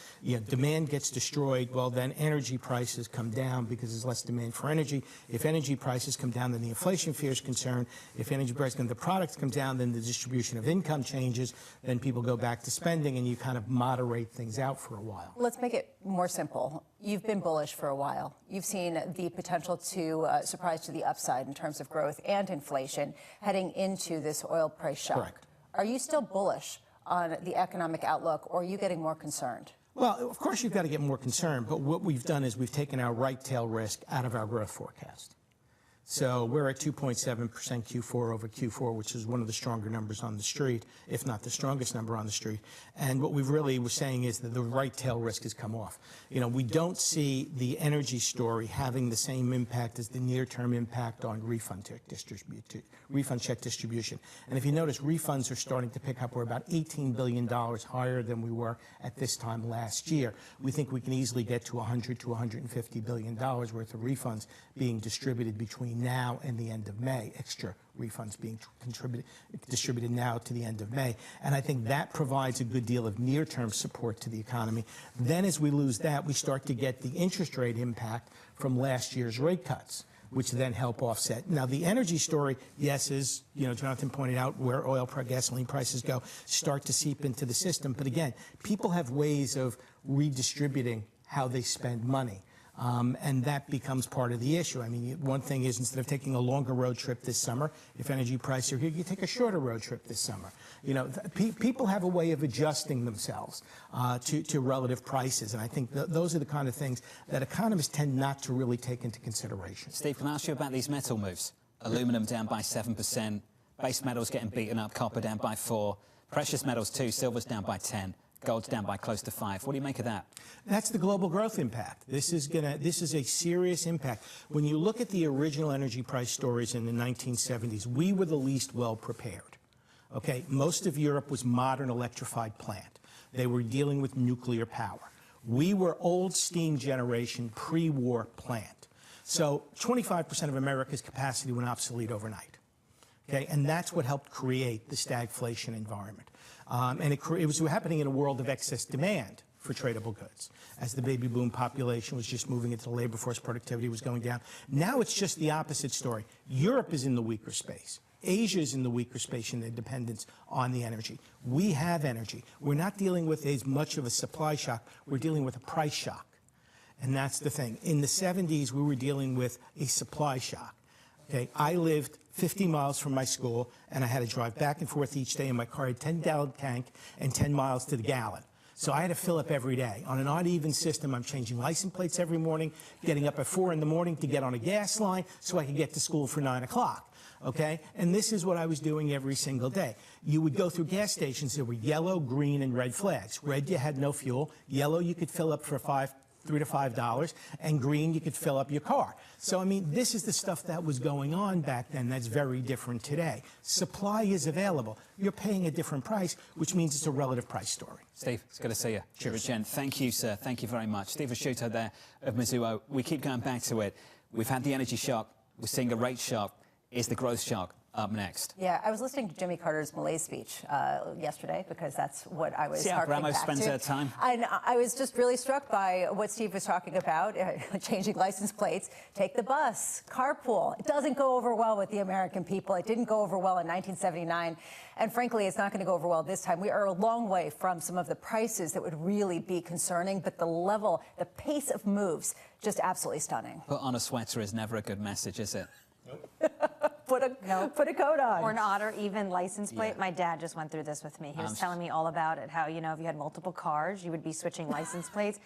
demand gets destroyed, well, then energy prices come down because there's less demand for energy. If energy prices come down, then the inflation fear is concerned. If energy prices the products come down, then the distribution of income changes. Then people go back to spending, and you kind of moderate things out for a while. Let's make it more simple. You've been bullish for a while. You've seen the potential to surprise to the upside in terms of growth and inflation heading into this oil price shock. Correct. Are you still bullish on the economic outlook, or are you getting more concerned? Well, of course, you've got to get more concerned, but what we've done is we've taken our right tail risk out of our growth forecast. So we're at 2.7% Q4 over Q4, which is one of the stronger numbers on the street, if not the strongest number on the street. And what we've really were saying is that the right tail risk has come off. You know, we don't see the energy story having the same impact as the near-term impact on refund check distribution. And if you notice, refunds are starting to pick up. We're about $18 billion higher than we were at this time last year. We think we can easily get to $100 to $150 billion worth of refunds being distributed between now and the end of May, extra refunds being distributed now to the end of May. And I think that provides a good deal of near-term support to the economy. Then as we lose that, we start to get the interest rate impact from last year's rate cuts, which then help offset. Now, the energy story, yes, as Jonathan pointed out, where gasoline prices go, start to seep into the system. But again, people have ways of redistributing how they spend money. And that becomes part of the issue. I mean, one thing is, instead of taking a longer road trip this summer, if energy prices are here, you take a shorter road trip this summer. You know, people have a way of adjusting themselves to relative prices, and I think those are the kind of things that economists tend not to really take into consideration. Steve, can I ask you about these metal moves? Aluminum down by 7%, base metals getting beaten up, copper down by 4%, precious metals too, silver's down by 10%. Gold's down by close to 5%. What do you make of that? That's the global growth impact. This is a serious impact. When you look at the original energy price stories in the 1970s, we were the least well prepared. Okay, most of Europe was modern electrified plant. They were dealing with nuclear power. We were old steam generation pre-war plant. So 25% of America's capacity went obsolete overnight. Okay, and that's what helped create the stagflation environment. And it was happening in a world of excess demand for tradable goods, as the baby boom population was just moving into the labor force, productivity was going down. Now it's just the opposite story. Europe is in the weaker space. Asia is in the weaker space in their dependence on the energy. We have energy. We're not dealing with as much of a supply shock. We're dealing with a price shock. And that's the thing. In the 70s, we were dealing with a supply shock. Okay, I lived 50 miles from my school, and I had to drive back and forth each day in my car. I had a 10-gallon tank and 10 miles to the gallon. So I had to fill up every day. On an odd-even system, I'm changing license plates every morning, getting up at 4 in the morning to get on a gas line so I could get to school for 9 o'clock. Okay? And this is what I was doing every single day. You would go through gas stations that were yellow, green, and red flags. Red, you had no fuel. Yellow, you could fill up for $3 to $5, and green, you could fill up your car. So, I mean, this is the stuff that was going on back then that's very different today. Supply is available. You're paying a different price, which means it's a relative price story. Steve, it's good to see you. Cheers. Thank you, sir. Thank you very much. Steve Xauusd there of Mizuho. We keep going back to it. We've had the energy shock. We're seeing a rate shock. Is the growth shock up next? Yeah, I was listening to Jimmy Carter's Malaise speech yesterday because that's what I was See how Ramos spends her time? I was just really struck by what Steve was talking about, changing license plates. Take the bus, carpool. It doesn't go over well with the American people. It didn't go over well in 1979. And frankly, it's not going to go over well this time. We are a long way from some of the prices that would really be concerning, but the level, the pace of moves, just absolutely stunning. Put on a sweater is never a good message, is it? Put a coat on. Or an odd or even license plate. Yeah. My dad just went through this with me. He was telling me all about it, how, if you had multiple cars, you would be switching license plates.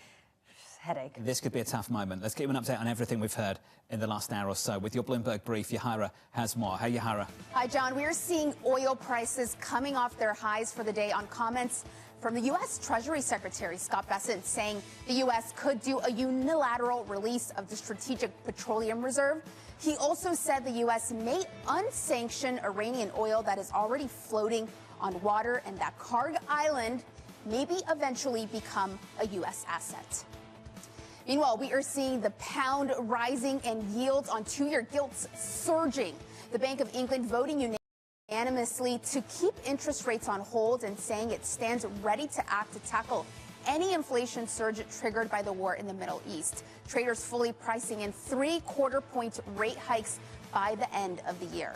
Headache. This could be a tough moment. Let's give you an update on everything we've heard in the last hour or so. With your Bloomberg brief, Yahara has more. Hey, Yahara. Hi, John. We are seeing oil prices coming off their highs for the day on comments from the U.S. Treasury Secretary Scott Bessent saying the U.S. could do a unilateral release of the Strategic Petroleum Reserve. He also said the U.S. may unsanction Iranian oil that is already floating on water and that Karg Island maybe eventually become a U.S. asset. Meanwhile, we are seeing the pound rising and yields on two-year gilts surging. The Bank of England voting unanimously to keep interest rates on hold and saying it stands ready to act to tackle any inflation surge triggered by the war in the Middle East. Traders fully pricing in 3/4-point rate hikes by the end of the year.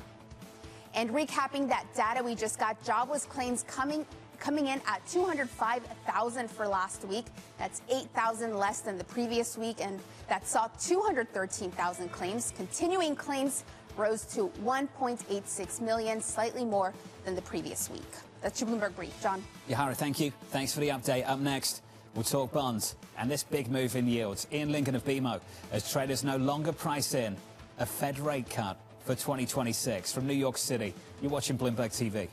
And recapping that data we just got, jobless claims coming in at 205,000 for last week. That's 8,000 less than the previous week, and that saw 213,000 claims. Continuing claims rose to 1.86 million, slightly more than the previous week. That's your Bloomberg Brief. John. Yahara, thank you. Thanks for the update. Up next, We'll talk bonds and this big move in yields. Ian Lincoln of BMO, as traders no longer price in a Fed rate cut for 2026. From New York City, you're watching Bloomberg TV.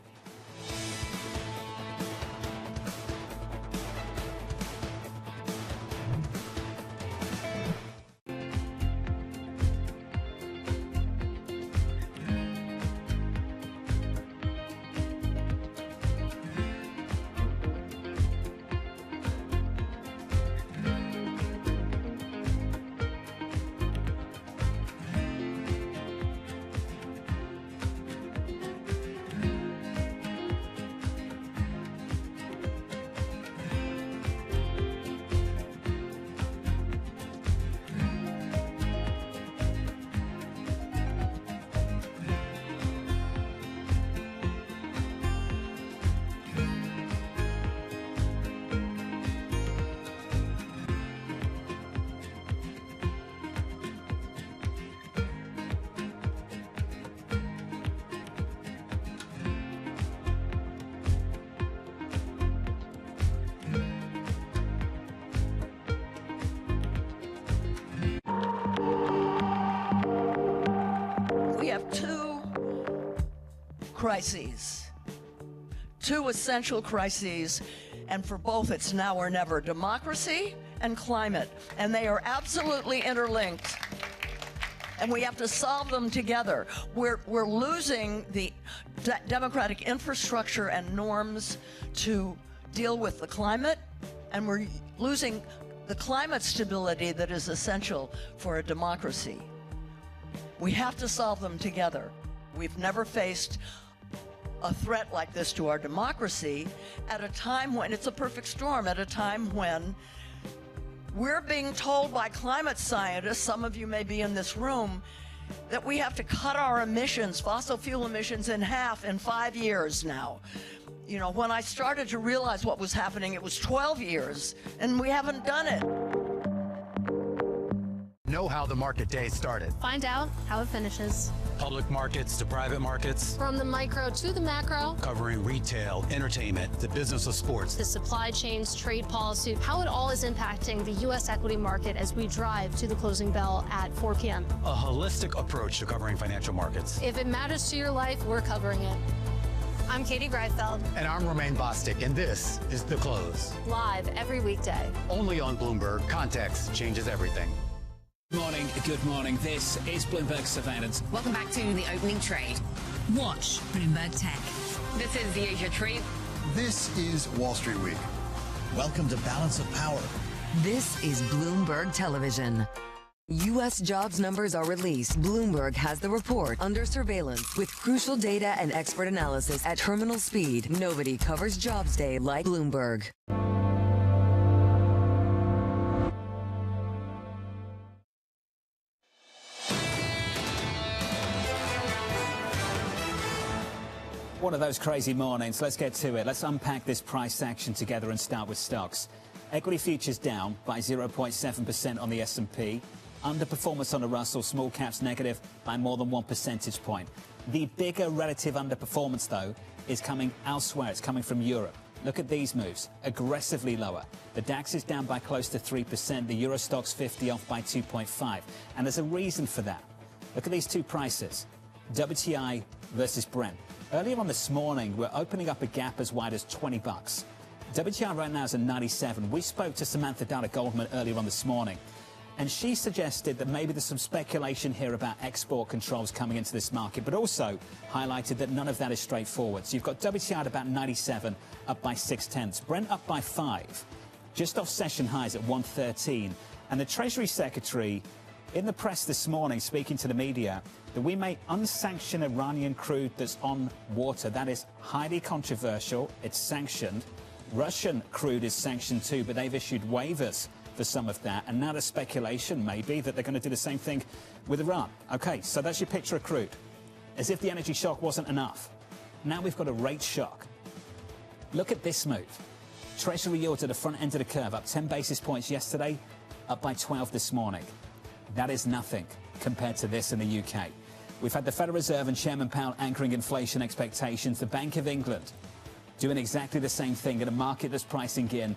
We have two crises, two essential crises, and for both it's now or never: democracy and climate, and they are absolutely interlinked. And we have to solve them together. We're losing the democratic infrastructure and norms to deal with the climate, and we're losing the climate stability that is essential for a democracy. We have to solve them together. We've never faced a threat like this to our democracy at a time when it's a perfect storm, at a time when we're being told by climate scientists, some of you may be in this room, that we have to cut our emissions, fossil fuel emissions, in half in 5 years now. You know, when I started to realize what was happening, it was 12 years, and we haven't done it. Know how the market day started. Find out how it finishes. Public markets to private markets. From the micro to the macro. Covering retail, entertainment, the business of sports. The supply chains, trade policy, how it all is impacting the U.S. equity market as we drive to the closing bell at 4 p.m. A holistic approach to covering financial markets. If it matters to your life, we're covering it. I'm Katie Greifeld. And I'm Romaine Bostic, and this is The Close. Live every weekday. Only on Bloomberg. Context changes everything. Good morning. This is Bloomberg Surveillance. Welcome back to the opening trade. Watch Bloomberg Tech. This is the Asia Trade. This is Wall Street Week. Welcome to Balance of Power. This is Bloomberg Television. U.S. jobs numbers are released. Bloomberg has the report under surveillance with crucial data and expert analysis at terminal speed. Nobody covers Jobs Day like Bloomberg. One of those crazy mornings. Let's get to it. Let's unpack this price action together and start with stocks. Equity futures down by 0.7% on the S&P. Underperformance on the Russell. Small caps negative by more than 1 percentage point. The bigger relative underperformance, though, is coming elsewhere. It's coming from Europe. Look at these moves. Aggressively lower. The DAX is down by close to 3%. The Euro Stoxx 50 off by 2.5%. And there's a reason for that. Look at these two prices. WTI versus Brent. Earlier on this morning, we're opening up a gap as wide as $20. WTI right now is at 97. We spoke to Samantha Dow at Goldman earlier on this morning, and she suggested that maybe there's some speculation here about export controls coming into this market, but also highlighted that none of that is straightforward. So you've got WTI at about 97, up by 0.6. Brent up by 5, just off session highs at 113. And the Treasury Secretary in the press this morning, speaking to the media, that we may unsanction Iranian crude that's on water. That is highly controversial. It's sanctioned. Russian crude is sanctioned too, but they've issued waivers for some of that. And now there's speculation, maybe, that they're going to do the same thing with Iran. Okay, so that's your picture of crude. As if the energy shock wasn't enough. Now we've got a rate shock. Look at this move. Treasury yields at the front end of the curve, up 10 basis points yesterday, up by 12 this morning. That is nothing compared to this in the UK. We've had the Federal Reserve and Chairman Powell anchoring inflation expectations. The Bank of England doing exactly the same thing in a market that's pricing in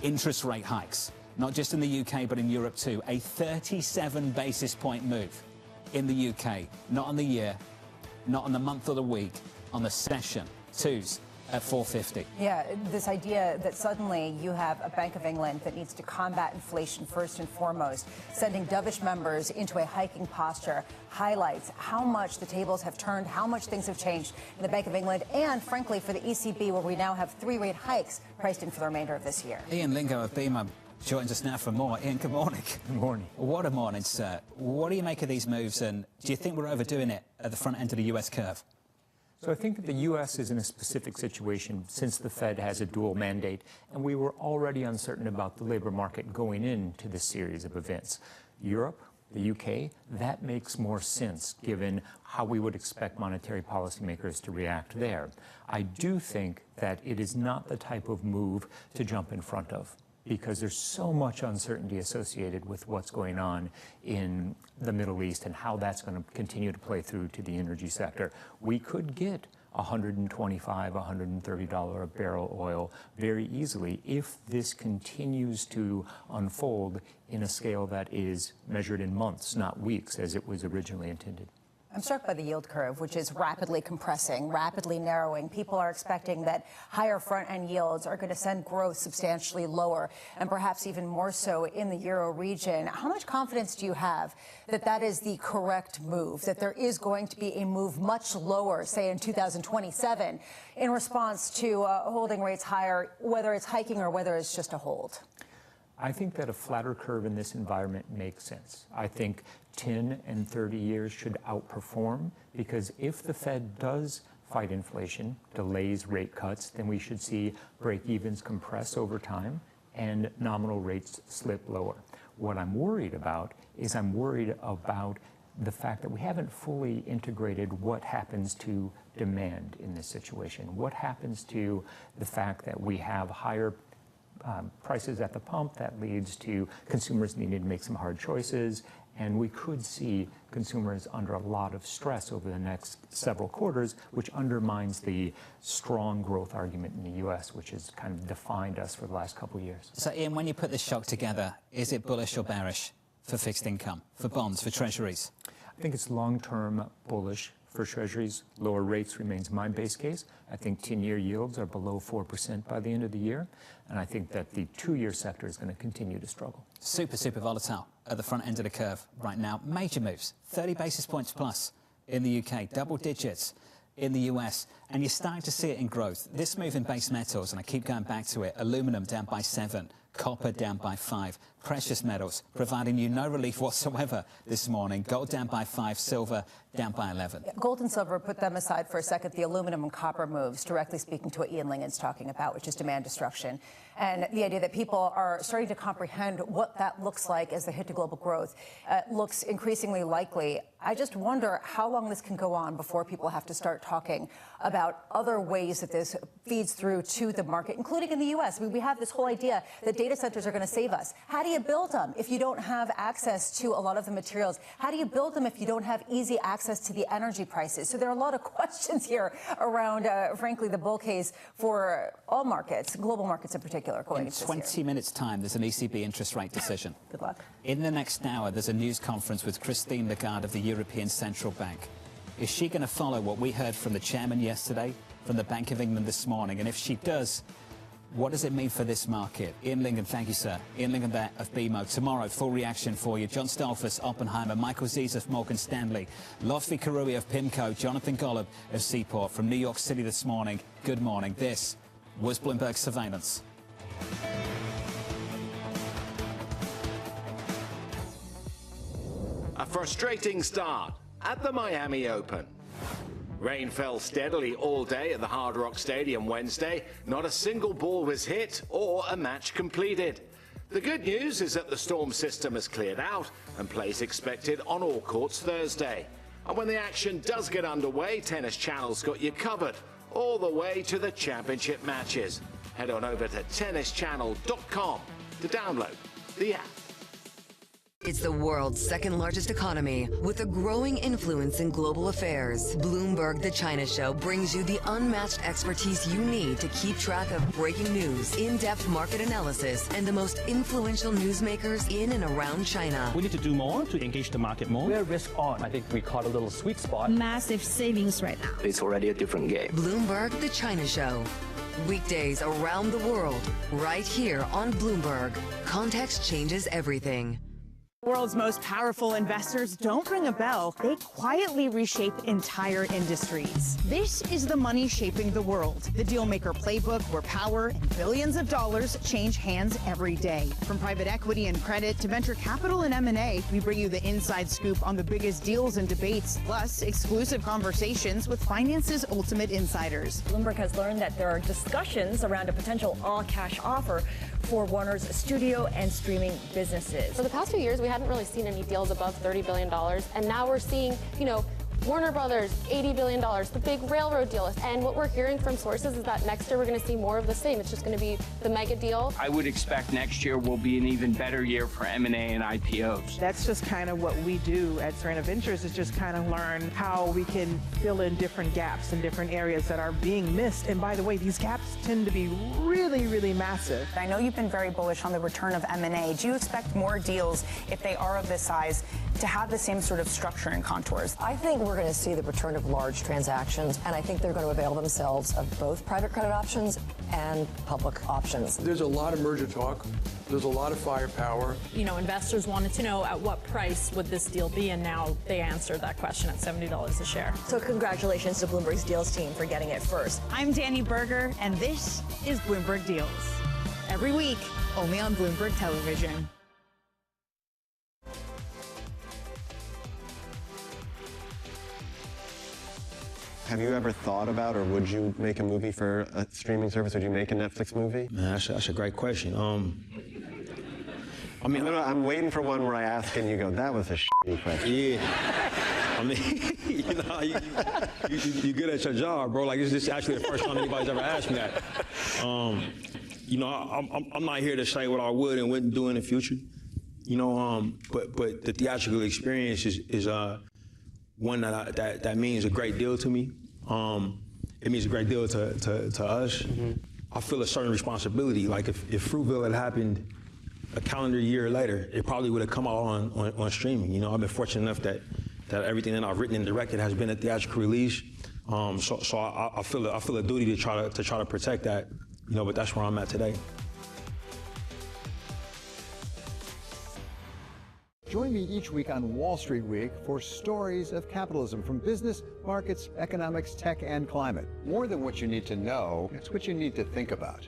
interest rate hikes, not just in the UK, but in Europe too. A 37 basis point move in the UK, not on the year, not on the month or the week, on the session. Twos at 450. Yeah, this idea that suddenly you have a Bank of England that needs to combat inflation first and foremost, sending dovish members into a hiking posture, highlights how much the tables have turned, how much things have changed in the Bank of England, and frankly for the ECB, where we now have 3 rate hikes priced in for the remainder of this year. Ian Lingo of BMO joins us now for more. Ian, good morning. Good morning. What a morning, sir. What do you make of these moves, and do you think we're overdoing it at the front end of the US curve? So I think that the U.S. is in a specific situation since the Fed has a dual mandate, and we were already uncertain about the labor market going into this series of events. Europe, the UK, that makes more sense given how we would expect monetary policymakers to react there. I do think that it is not the type of move to jump in front of, because there's so much uncertainty associated with what's going on in the Middle East and how that's going to continue to play through to the energy sector. We could get $125, $130 a barrel oil very easily if this continues to unfold in a scale that is measured in months, not weeks, as it was originally intended. I'm struck by the yield curve, which is rapidly compressing, rapidly narrowing. People are expecting that higher front-end yields are going to send growth substantially lower, and perhaps even more so in the Euro region. How much confidence do you have that that is the correct move, that there is going to be a move much lower, say in 2027, in response to holding rates higher, whether it's hiking or whether it's just a hold? I think that a flatter curve in this environment makes sense. I think 10 and 30 years should outperform, because if the Fed does fight inflation, delays rate cuts, then we should see break-evens compress over time and nominal rates slip lower. What I'm worried about is I'm worried about the fact that we haven't fully integrated what happens to demand in this situation. What happens to the fact that we have higher prices at the pump that leads to consumers needing to make some hard choices, and we could see consumers under a lot of stress over the next several quarters, which undermines the strong growth argument in the U.S., which has kind of defined us for the last couple of years. So, Ian, when you put this shock together, is it bullish or bearish for fixed income, for bonds, for treasuries? I think it's long-term bullish for treasuries. Lower rates remains my base case. I think 10-year yields are below 4% by the end of the year, and I think that the 2-year sector is going to continue to struggle. Super volatile at the front end of the curve right now. Major moves, 30 basis points plus in the UK, double digits in the US, and you're starting to see it in growth. This move in base metals, and I keep going back to it, aluminum down by 7, copper down by 5, precious metals providing you no relief whatsoever this morning. Gold down by 5, silver down by 11. Gold and silver, put them aside for a second. The aluminum and copper moves, directly speaking to what Ian Lingon's talking about, which is demand destruction. And the idea that people are starting to comprehend what that looks like as the hit to global growth looks increasingly likely. I just wonder how long this can go on before people have to start talking about other ways that this feeds through to the market, including in the U.S. I mean, we have this whole idea that data centers are going to save us. How do you build them if you don't have access to a lot of the materials? How do you build them if you don't have easy access to the energy prices? So there are a lot of questions here around, frankly, the bull case for all markets, global markets in particular. In 20 minutes' time, there's an ECB interest rate decision. Good luck. In the next hour, there's a news conference with Christine Lagarde of the European Central Bank. Is she going to follow what we heard from the chairman yesterday, from the Bank of England this morning? And if she does, what does it mean for this market? Ian Lingon, thank you, sir. Ian Lingon there of BMO. Tomorrow, full reaction for you. John Stolfus, Oppenheimer, Michael Zies of Morgan Stanley, Lotfi Karui of PIMCO, Jonathan Golub of Seaport from New York City this morning. Good morning. This was Bloomberg Surveillance. A frustrating start at the Miami Open. Rain fell steadily all day at the Hard Rock Stadium Wednesday. Not a single ball was hit or a match completed. The good news is that the storm system has cleared out and plays expected on all courts Thursday. And when the action does get underway, Tennis Channel's got you covered all the way to the championship matches. Head on over to tennischannel.com to download the app. It's the world's second largest economy with a growing influence in global affairs. Bloomberg The China Show brings you the unmatched expertise you need to keep track of breaking news, in-depth market analysis, and the most influential newsmakers in and around China. We need to do more to engage the market more. We're risk on. I think we caught a little sweet spot. Massive savings right now. It's already a different game. Bloomberg The China Show. Weekdays around the world, right here on Bloomberg. Context changes everything. The world's most powerful investors don't ring a bell. They quietly reshape entire industries. This is the money shaping the world. The Dealmaker playbook where power and billions of dollars change hands every day. From private equity and credit to venture capital and M&A, we bring you the inside scoop on the biggest deals and debates, plus exclusive conversations with finance's ultimate insiders. Bloomberg has learned that there are discussions around a potential all-cash offer for Warner's studio and streaming businesses. For the past few years, we hadn't really seen any deals above $30 billion. And now we're seeing, Warner Brothers, $80 billion, the big railroad deal. And what we're hearing from sources is that next year we're going to see more of the same. It's just going to be the mega deal. I would expect next year will be an even better year for M&A and IPOs. That's just kind of what we do at Serena Ventures, is just kind of learn how we can fill in different gaps in different areas that are being missed. And by the way, these gaps tend to be really, really massive. I know you've been very bullish on the return of M&A. Do you expect more deals, if they are of this size, to have the same sort of structure and contours? I think we're going to see the return of large transactions, and I think they're going to avail themselves of both private credit options and public options. There's a lot of merger talk. There's a lot of firepower. Investors wanted to know at what price would this deal be, and now they answered that question at $70 a share. So congratulations to Bloomberg's deals team for getting it first. I'm Danny Berger, and this is Bloomberg Deals. Every week, only on Bloomberg Television. Have you ever thought about, or would you make a movie for a streaming service? Would you make a Netflix movie? Man, that's a great question. I'm waiting for one where I ask and you go, that was a shitty question. Yeah. You're good at your job, bro. Like, this is actually the first time anybody's ever asked me that. I'm not here to say what I would and wouldn't do in the future. But the theatrical experience is one that means a great deal to me. It means a great deal to us. Mm-hmm. I feel a certain responsibility. Like if Fruitville had happened a calendar year later, it probably would have come out on streaming. I've been fortunate enough that everything that I've written and directed has been a theatrical release. So I feel a duty to try to protect that. But that's where I'm at today. Join me each week on Wall Street Week for stories of capitalism from business, markets, economics, tech, and climate. More than what you need to know, it's what you need to think about.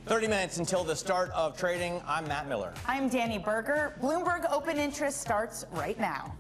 30 minutes until the start of trading. I'm Matt Miller. I'm Danny Berger. Bloomberg Open Interest starts right now.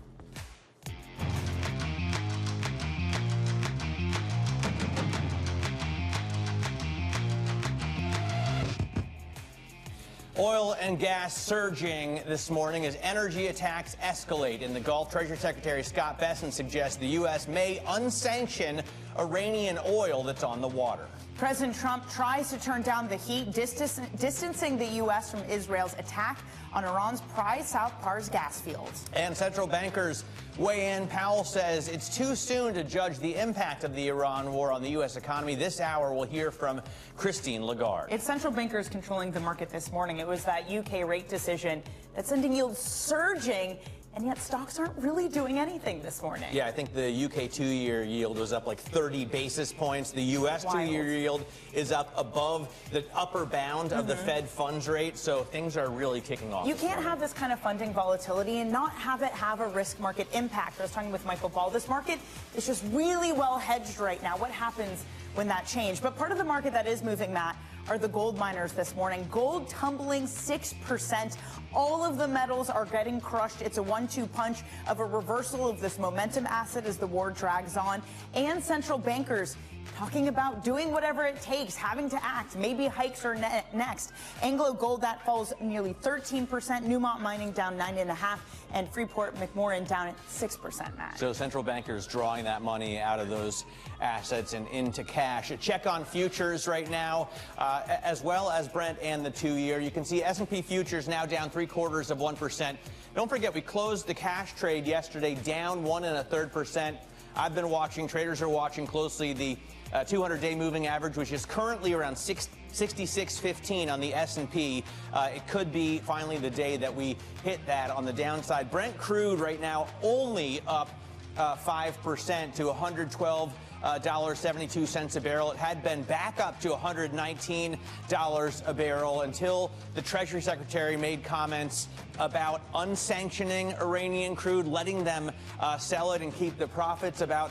Oil and gas surging this morning as energy attacks escalate in the Gulf. Treasury Secretary Scott Bessent suggests the U.S. may unsanction Iranian oil that's on the water. President Trump tries to turn down the heat, distancing the U.S. from Israel's attack on Iran's prized South Pars gas fields. And central bankers weigh in. Powell says it's too soon to judge the impact of the Iran war on the U.S. economy. This hour, we'll hear from Christine Lagarde. It's central bankers controlling the market this morning. It was that U.K. rate decision that's sending yields surging, and yet stocks aren't really doing anything this morning. Yeah, I think the UK two-year yield was up like 30 basis points. The U.S. two-year yield is up above the upper bound of the Fed funds rate, so things are really kicking off. You can't have this kind of funding volatility and not have it have a risk market impact. I was talking with Michael Ball. This market is just really well hedged right now. What happens when that changes? But part of the market that is moving, Matt, are the gold miners this morning. Gold tumbling 6%. All of the metals are getting crushed. It's a 1-2 punch of a reversal of this momentum asset as the war drags on. And central bankers talking about doing whatever it takes, having to act. Maybe hikes are next. Anglo Gold, that falls nearly 13%. Newmont Mining down 9.5%. and Freeport-McMoRan down at 6%, Matt. So central bankers drawing that money out of those assets and into cash. A check on futures right now, as well as Brent and the 2-year. You can see S&P futures now down 0.75%. Don't forget, we closed the cash trade yesterday down 1 1/3%. I've been watching, traders are watching closely the 200-day moving average, which is currently around 66.15 on the S&P. It could be finally the day that we hit that on the downside. Brent crude right now only up 5% to $112.72 a barrel. It had been back up to $119 a barrel until the Treasury Secretary made comments about unsanctioning Iranian crude, letting them sell it and keep the profits, about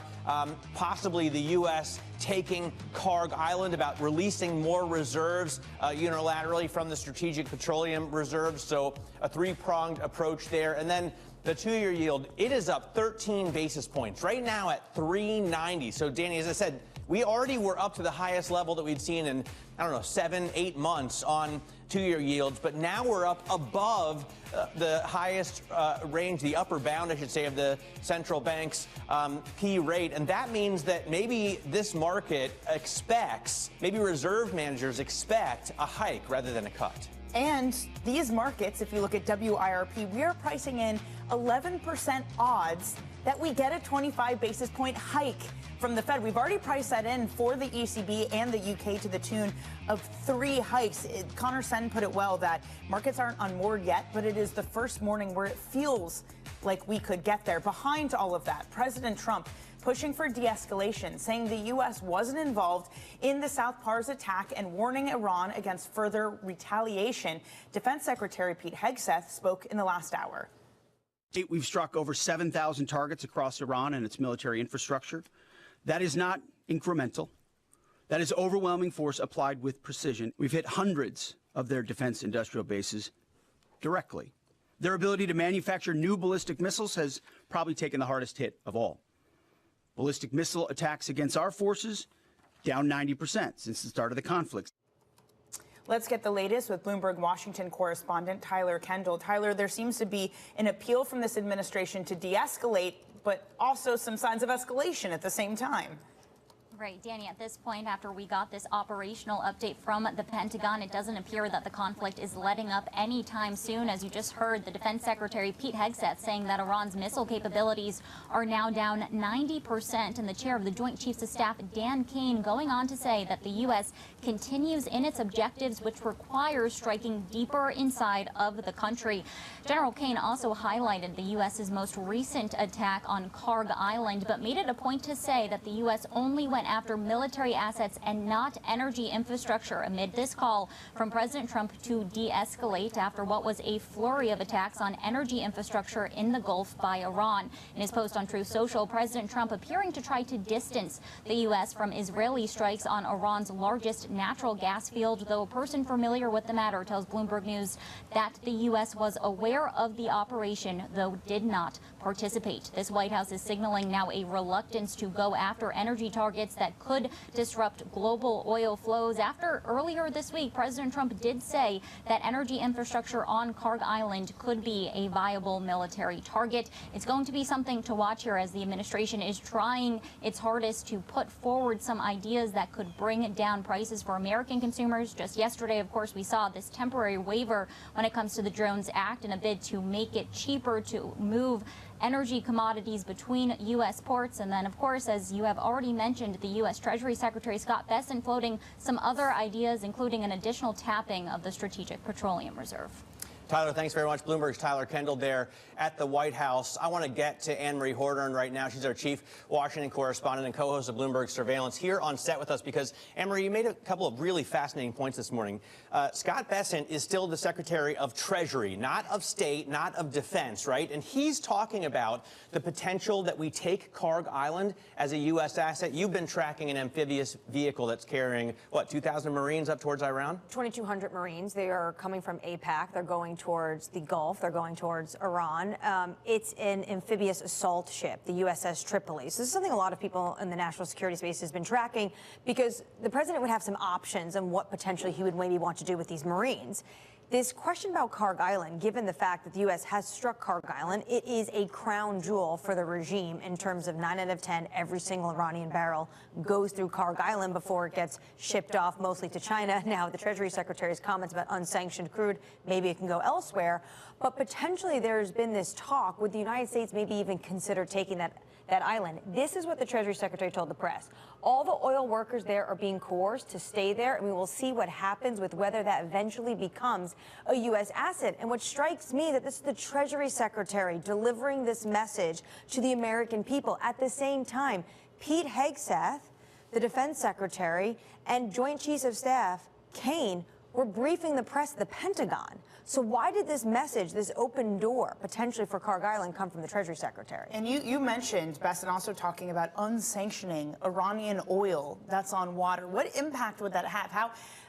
possibly the U.S. taking Karg Island, about releasing more reserves unilaterally from the Strategic Petroleum Reserve. So a three-pronged approach there. And then the 2-year yield, it is up 13 basis points, right now at 3.90. So, Danny, as I said, we already were up to the highest level that we'd seen in, 7-8 months on 2-year yields, but now we're up above the highest range, the upper bound, I should say, of the central bank's P rate. And that means that maybe this market expects, maybe reserve managers expect a hike rather than a cut. And these markets, if you look at WIRP, we are pricing in 11% odds that we get a 25 basis point hike from the Fed. We've already priced that in for the ECB and the UK to the tune of 3 hikes. Connor Sen put it well that markets aren't unmoored yet, but it is the first morning where it feels like we could get there. Behind all of that, President Trump pushing for de-escalation, saying the U.S. wasn't involved in the South Pars attack and warning Iran against further retaliation. Defense Secretary Pete Hegseth spoke in the last hour. We've struck over 7,000 targets across Iran and its military infrastructure. That is not incremental. That is overwhelming force applied with precision. We've hit hundreds of their defense industrial bases directly. Their ability to manufacture new ballistic missiles has probably taken the hardest hit of all. Ballistic missile attacks against our forces down 90% since the start of the conflict. Let's get the latest with Bloomberg Washington correspondent Tyler Kendall. Tyler, there seems to be an appeal from this administration to de-escalate, but also some signs of escalation at the same time. Right, Danny, at this point, after we got this operational update from the Pentagon, it doesn't appear that the conflict is letting up anytime soon. As you just heard, the Defense Secretary Pete Hegseth saying that Iran's missile capabilities are now down 90%, and the chair of the Joint Chiefs of Staff, Dan Kane, going on to say that the U.S. continues in its objectives, which requires striking deeper inside of the country. General Kane also highlighted the U.S.'s most recent attack on Karg Island, but made it a point to say that the U.S. only went after military assets and not energy infrastructure amid this call from President Trump to de-escalate after what was a flurry of attacks on energy infrastructure in the Gulf by Iran. In his post on Truth Social, President Trump appearing to try to distance the U.S. from Israeli strikes on Iran's largest natural gas field, though a person familiar with the matter tells Bloomberg News that the U.S. was aware of the operation, though did not participate. This White House is signaling now a reluctance to go after energy targets that could disrupt global oil flows. After earlier this week, President Trump did say that energy infrastructure on Karg Island could be a viable military target. It's going to be something to watch here as the administration is trying its hardest to put forward some ideas that could bring down prices for American consumers. Just yesterday, of course, we saw this temporary waiver when it comes to the Drones Act in a bid to make it cheaper to move energy commodities between U.S. ports. And then, of course, as you have already mentioned, the U.S. Treasury Secretary Scott Bessent floating some other ideas, including an additional tapping of the Strategic Petroleum Reserve. Tyler, thanks very much. Bloomberg's Tyler Kendall there at the White House. I want to get to Anne-Marie Horton right now. She's our chief Washington correspondent and co-host of Bloomberg Surveillance, here on set with us because, Anne-Marie, you made a couple of really fascinating points this morning. Scott Bessent is still the Secretary of Treasury, not of State, not of Defense, right? And he's talking about the potential that we take Karg Island as a U.S. asset. You've been tracking an amphibious vehicle that's carrying, what, 2,000 Marines up towards Iran? 2,200 Marines. They are coming from AIPAC. They're going towards the Gulf. They're going towards Iran. It's an amphibious assault ship, the USS Tripoli. So this is something a lot of people in the national security space has been tracking because the president would have some options on what potentially he would maybe want to do with these Marines. this question about Karg Island, given the fact that the U.S. has struck Karg Island, it is a crown jewel for the regime in terms of 9 out of 10, every single Iranian barrel goes through Karg Island before it gets shipped off mostly to China. Now, the Treasury Secretary's comments about unsanctioned crude, maybe it can go elsewhere. But potentially there's been this talk, would the United States maybe even consider taking that island? This is what the Treasury Secretary told the press. All the oil workers there are being coerced to stay there, and we will see what happens with whether that eventually becomes a U.S. asset. And what strikes me that this is the Treasury Secretary delivering this message to the American people. At the same time, Pete Hegseth, the Defense Secretary, and Joint Chiefs of Staff Kane were briefing the press at the Pentagon. So why did this message, this open door, potentially for Karg Island, come from the Treasury Secretary? And you mentioned, Besson, also talking about unsanctioning Iranian oil that's on water. What impact would that have?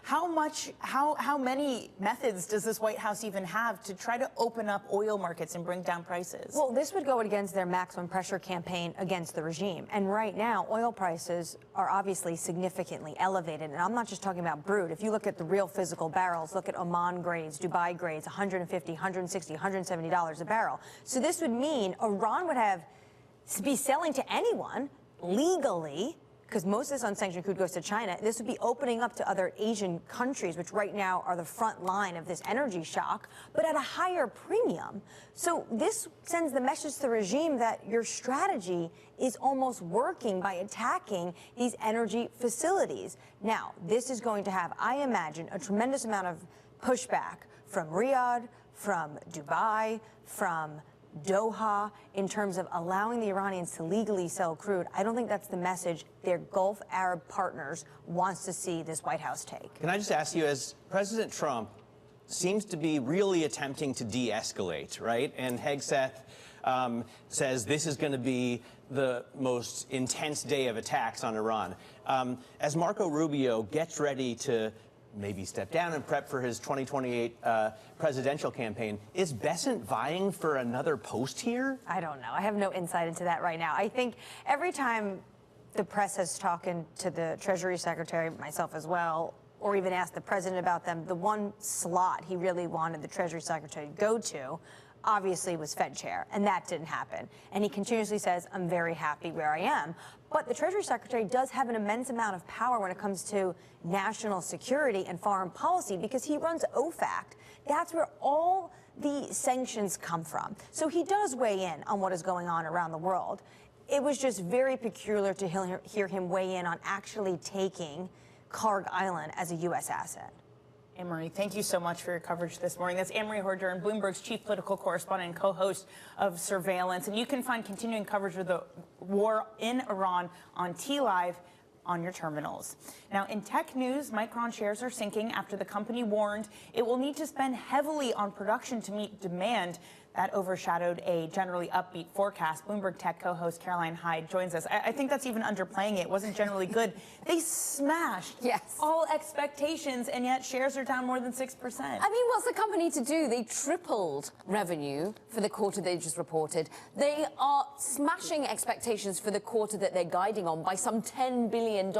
How many methods does this White House even have to try to open up oil markets and bring down prices? Well, this would go against their maximum pressure campaign against the regime. And right now, oil prices are obviously significantly elevated. And I'm not just talking about Brut. If you look at the real physical barrels, look at Oman grades, Dubai grades, $150, $160, $170 a barrel. So this would mean Iran would be selling to anyone legally, because most of this unsanctioned crude goes to China. This would be opening up to other Asian countries, which right now are the front line of this energy shock, but at a higher premium. So this sends the message to the regime that your strategy is almost working by attacking these energy facilities. Now, this is going to have, I imagine, a tremendous amount of pushback from Riyadh, from Dubai, from Doha, in terms of allowing the Iranians to legally sell crude. I don't think that's the message their Gulf Arab partners wants to see this White House take. Can I just ask you, as President Trump seems to be really attempting to de-escalate, right? And Hegseth says this is going to be the most intense day of attacks on Iran. As Marco Rubio gets ready to maybe step down and prep for his 2028 presidential campaign, is Besant vying for another post here? I don't know. I have no insight into that right now. I think every time the press has talked to the Treasury Secretary, myself as well, or even asked the president about them, the one slot he really wanted the Treasury Secretary to go to obviously was Fed chair, and that didn't happen. And he continuously says, I'm very happy where I am. But the Treasury Secretary does have an immense amount of power when it comes to national security and foreign policy, because he runs OFAC. That's where all the sanctions come from. So he does weigh in on what is going on around the world. It was just very peculiar to hear him weigh in on actually taking Karg Island as a U.S. asset. Anne-Marie, thank you so much for your coverage this morning. That's Anne-Marie Horder, Bloomberg's chief political correspondent and co-host of Surveillance. And you can find continuing coverage of the war in Iran on TLive on your terminals. Now, in tech news, Micron shares are sinking after the company warned it will need to spend heavily on production to meet demand. That overshadowed a generally upbeat forecast. Bloomberg Tech co-host Caroline Hyde joins us. I think that's even underplaying it. It wasn't generally good. They smashed all expectations, and yet shares are down more than 6%. I mean, what's the company to do? They tripled revenue for the quarter they just reported. They are smashing expectations for the quarter that they're guiding on by some $10 billion.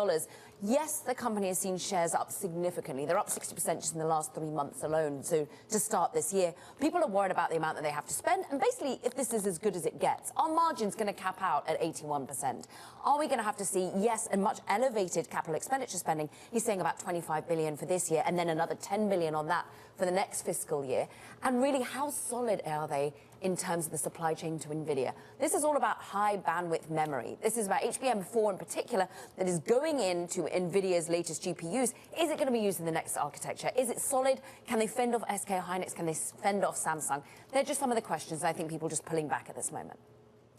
Yes, the company has seen shares up significantly. They're up 60% just in the last 3 months alone. So to start this year, people are worried about the amount that they have to spend. And basically, if this is as good as it gets, our margin's going to cap out at 81%. Are we going to have to see, yes, and much elevated capital expenditure spending? He's saying about $25 billion for this year, and then another $10 billion on that for the next fiscal year. And really, how solid are they in terms of the supply chain to NVIDIA? This is all about high bandwidth memory. This is about HBM4 in particular that is going into NVIDIA's latest GPUs. Is it going to be used in the next architecture? Is it solid? Can they fend off SK Hynix? Can they fend off Samsung? They're just some of the questions I think people are just pulling back at this moment.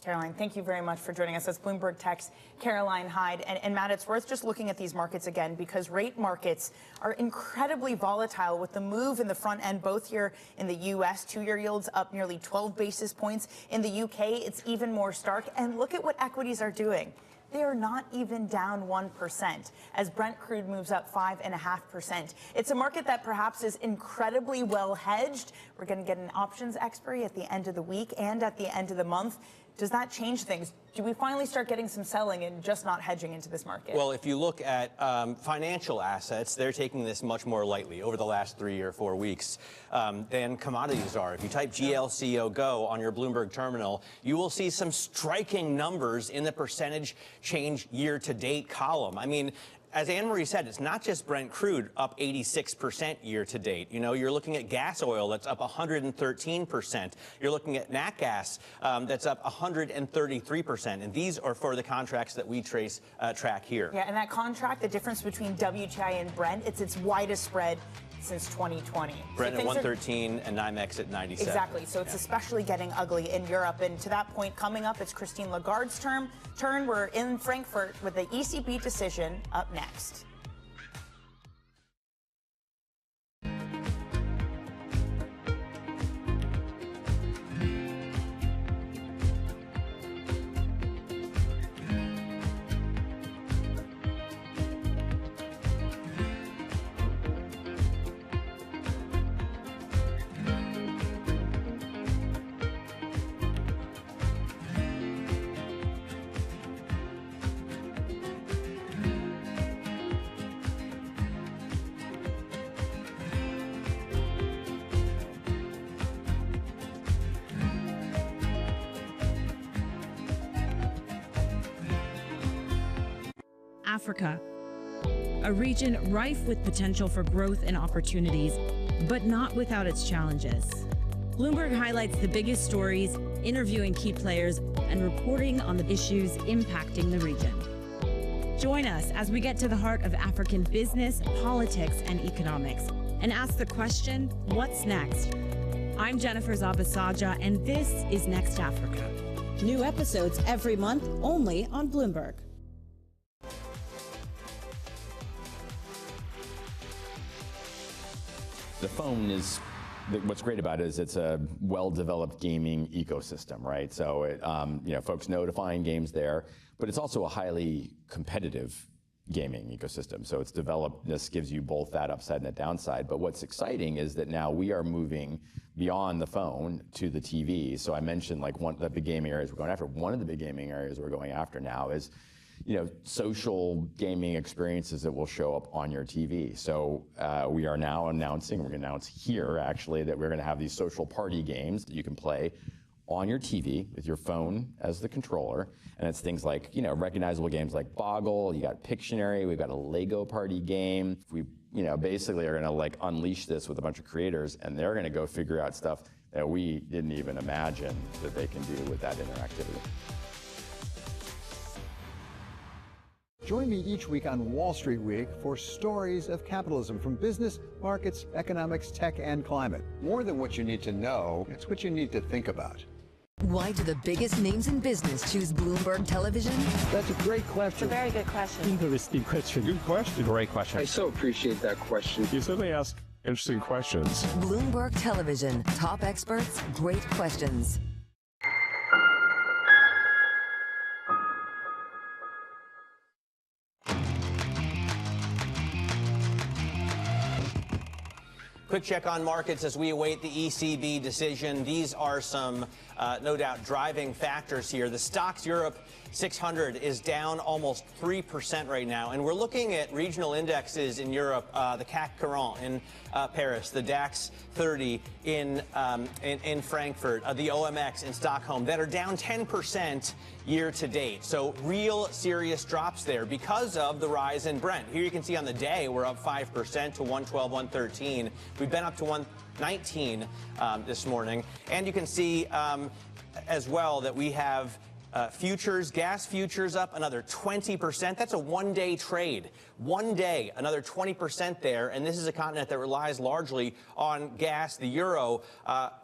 Caroline, thank you very much for joining us. That's Bloomberg Tech's Caroline Hyde. And Matt, it's worth just looking at these markets again, because rate markets are incredibly volatile with the move in the front end, both here in the U.S., two-year yields up nearly 12 basis points. In the U.K., it's even more stark. And look at what equities are doing. They are not even down 1%, as Brent crude moves up 5.5%. It's a market that perhaps is incredibly well hedged. We're going to get an options expiry at the end of the week and at the end of the month. Does that change things? Do we finally start getting some selling and just not hedging into this market? Well, if you look at financial assets, they're taking this much more lightly over the last 3 or 4 weeks than commodities are. If you type GLCO Go on your Bloomberg terminal, you will see some striking numbers in the percentage change year-to-date column. I mean, as Anne-Marie said, it's not just Brent crude up 86% year to date. You know, you're looking at gas oil that's up 113%. You're looking at nat gas that's up 133%. And these are for the contracts that we track here. Yeah, and that contract, the difference between WTI and Brent, it's its widest spread since 2020. Brent at 113 and NYMEX at 97. Exactly. So it's especially getting ugly in Europe. And to that point, coming up, it's Christine Lagarde's turn. We're in Frankfurt with the ECB decision up next. Africa, a region rife with potential for growth and opportunities, but not without its challenges. Bloomberg highlights the biggest stories, interviewing key players, and reporting on the issues impacting the region. Join us as we get to the heart of African business, politics, and economics, and ask the question, what's next? I'm Jennifer Zabasaja, and this is Next Africa. New episodes every month, only on Bloomberg. The phone is, what's great about it is it's a well-developed gaming ecosystem, right? So, folks know to find games there, but it's also a highly competitive gaming ecosystem. So it's developed, this gives you both that upside and the downside. But what's exciting is that now we are moving beyond the phone to the TV. So I mentioned like one of the big gaming areas we're going after. One of the big gaming areas we're going after now is social gaming experiences that will show up on your TV. So we are now announcing, we're going to announce here actually, that we're going to have these social party games that you can play on your TV with your phone as the controller. And it's things like, recognizable games like Boggle, you got Pictionary, we've got a Lego party game. We, basically are going to like unleash this with a bunch of creators, and they're going to go figure out stuff that we didn't even imagine that they can do with that interactivity. Join me each week on Wall Street Week for stories of capitalism from business, markets, economics, tech, and climate. More than what you need to know, it's what you need to think about. Why do the biggest names in business choose Bloomberg Television? That's a great question. It's a very good question. Interesting question. Good question. Great question. I so appreciate that question. You certainly ask interesting questions. Bloomberg Television. Top experts, great questions. Quick check on markets as we await the ECB decision. These are some, no doubt, driving factors here. The Stocks Europe 600 is down almost 3% right now. And we're looking at regional indexes in Europe, the CAC 40 in Paris, the DAX 30 in Frankfurt, the OMX in Stockholm, that are down 10% year to date. So real serious drops there because of the rise in Brent. Here you can see on the day we're up 5% to 112, 113. We've been up to 119 this morning. And you can see as well that we have futures, gas futures up another 20%. That's a one-day trade. One day, another 20% there. And this is a continent that relies largely on gas, the euro.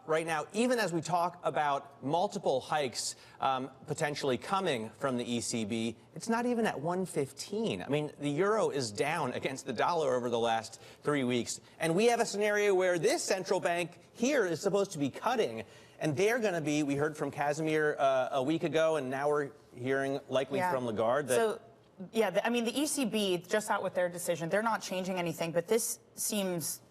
Right now, even as we talk about multiple hikes potentially coming from the ECB, it's not even at 115. I mean, the euro is down against the dollar over the last 3 weeks. And we have a scenario where this central bank here is supposed to be cutting. And they're going to be, we heard from Casimir a week ago, and now we're hearing likely from Lagarde. That the ECB, just out with their decision, they're not changing anything, but this seems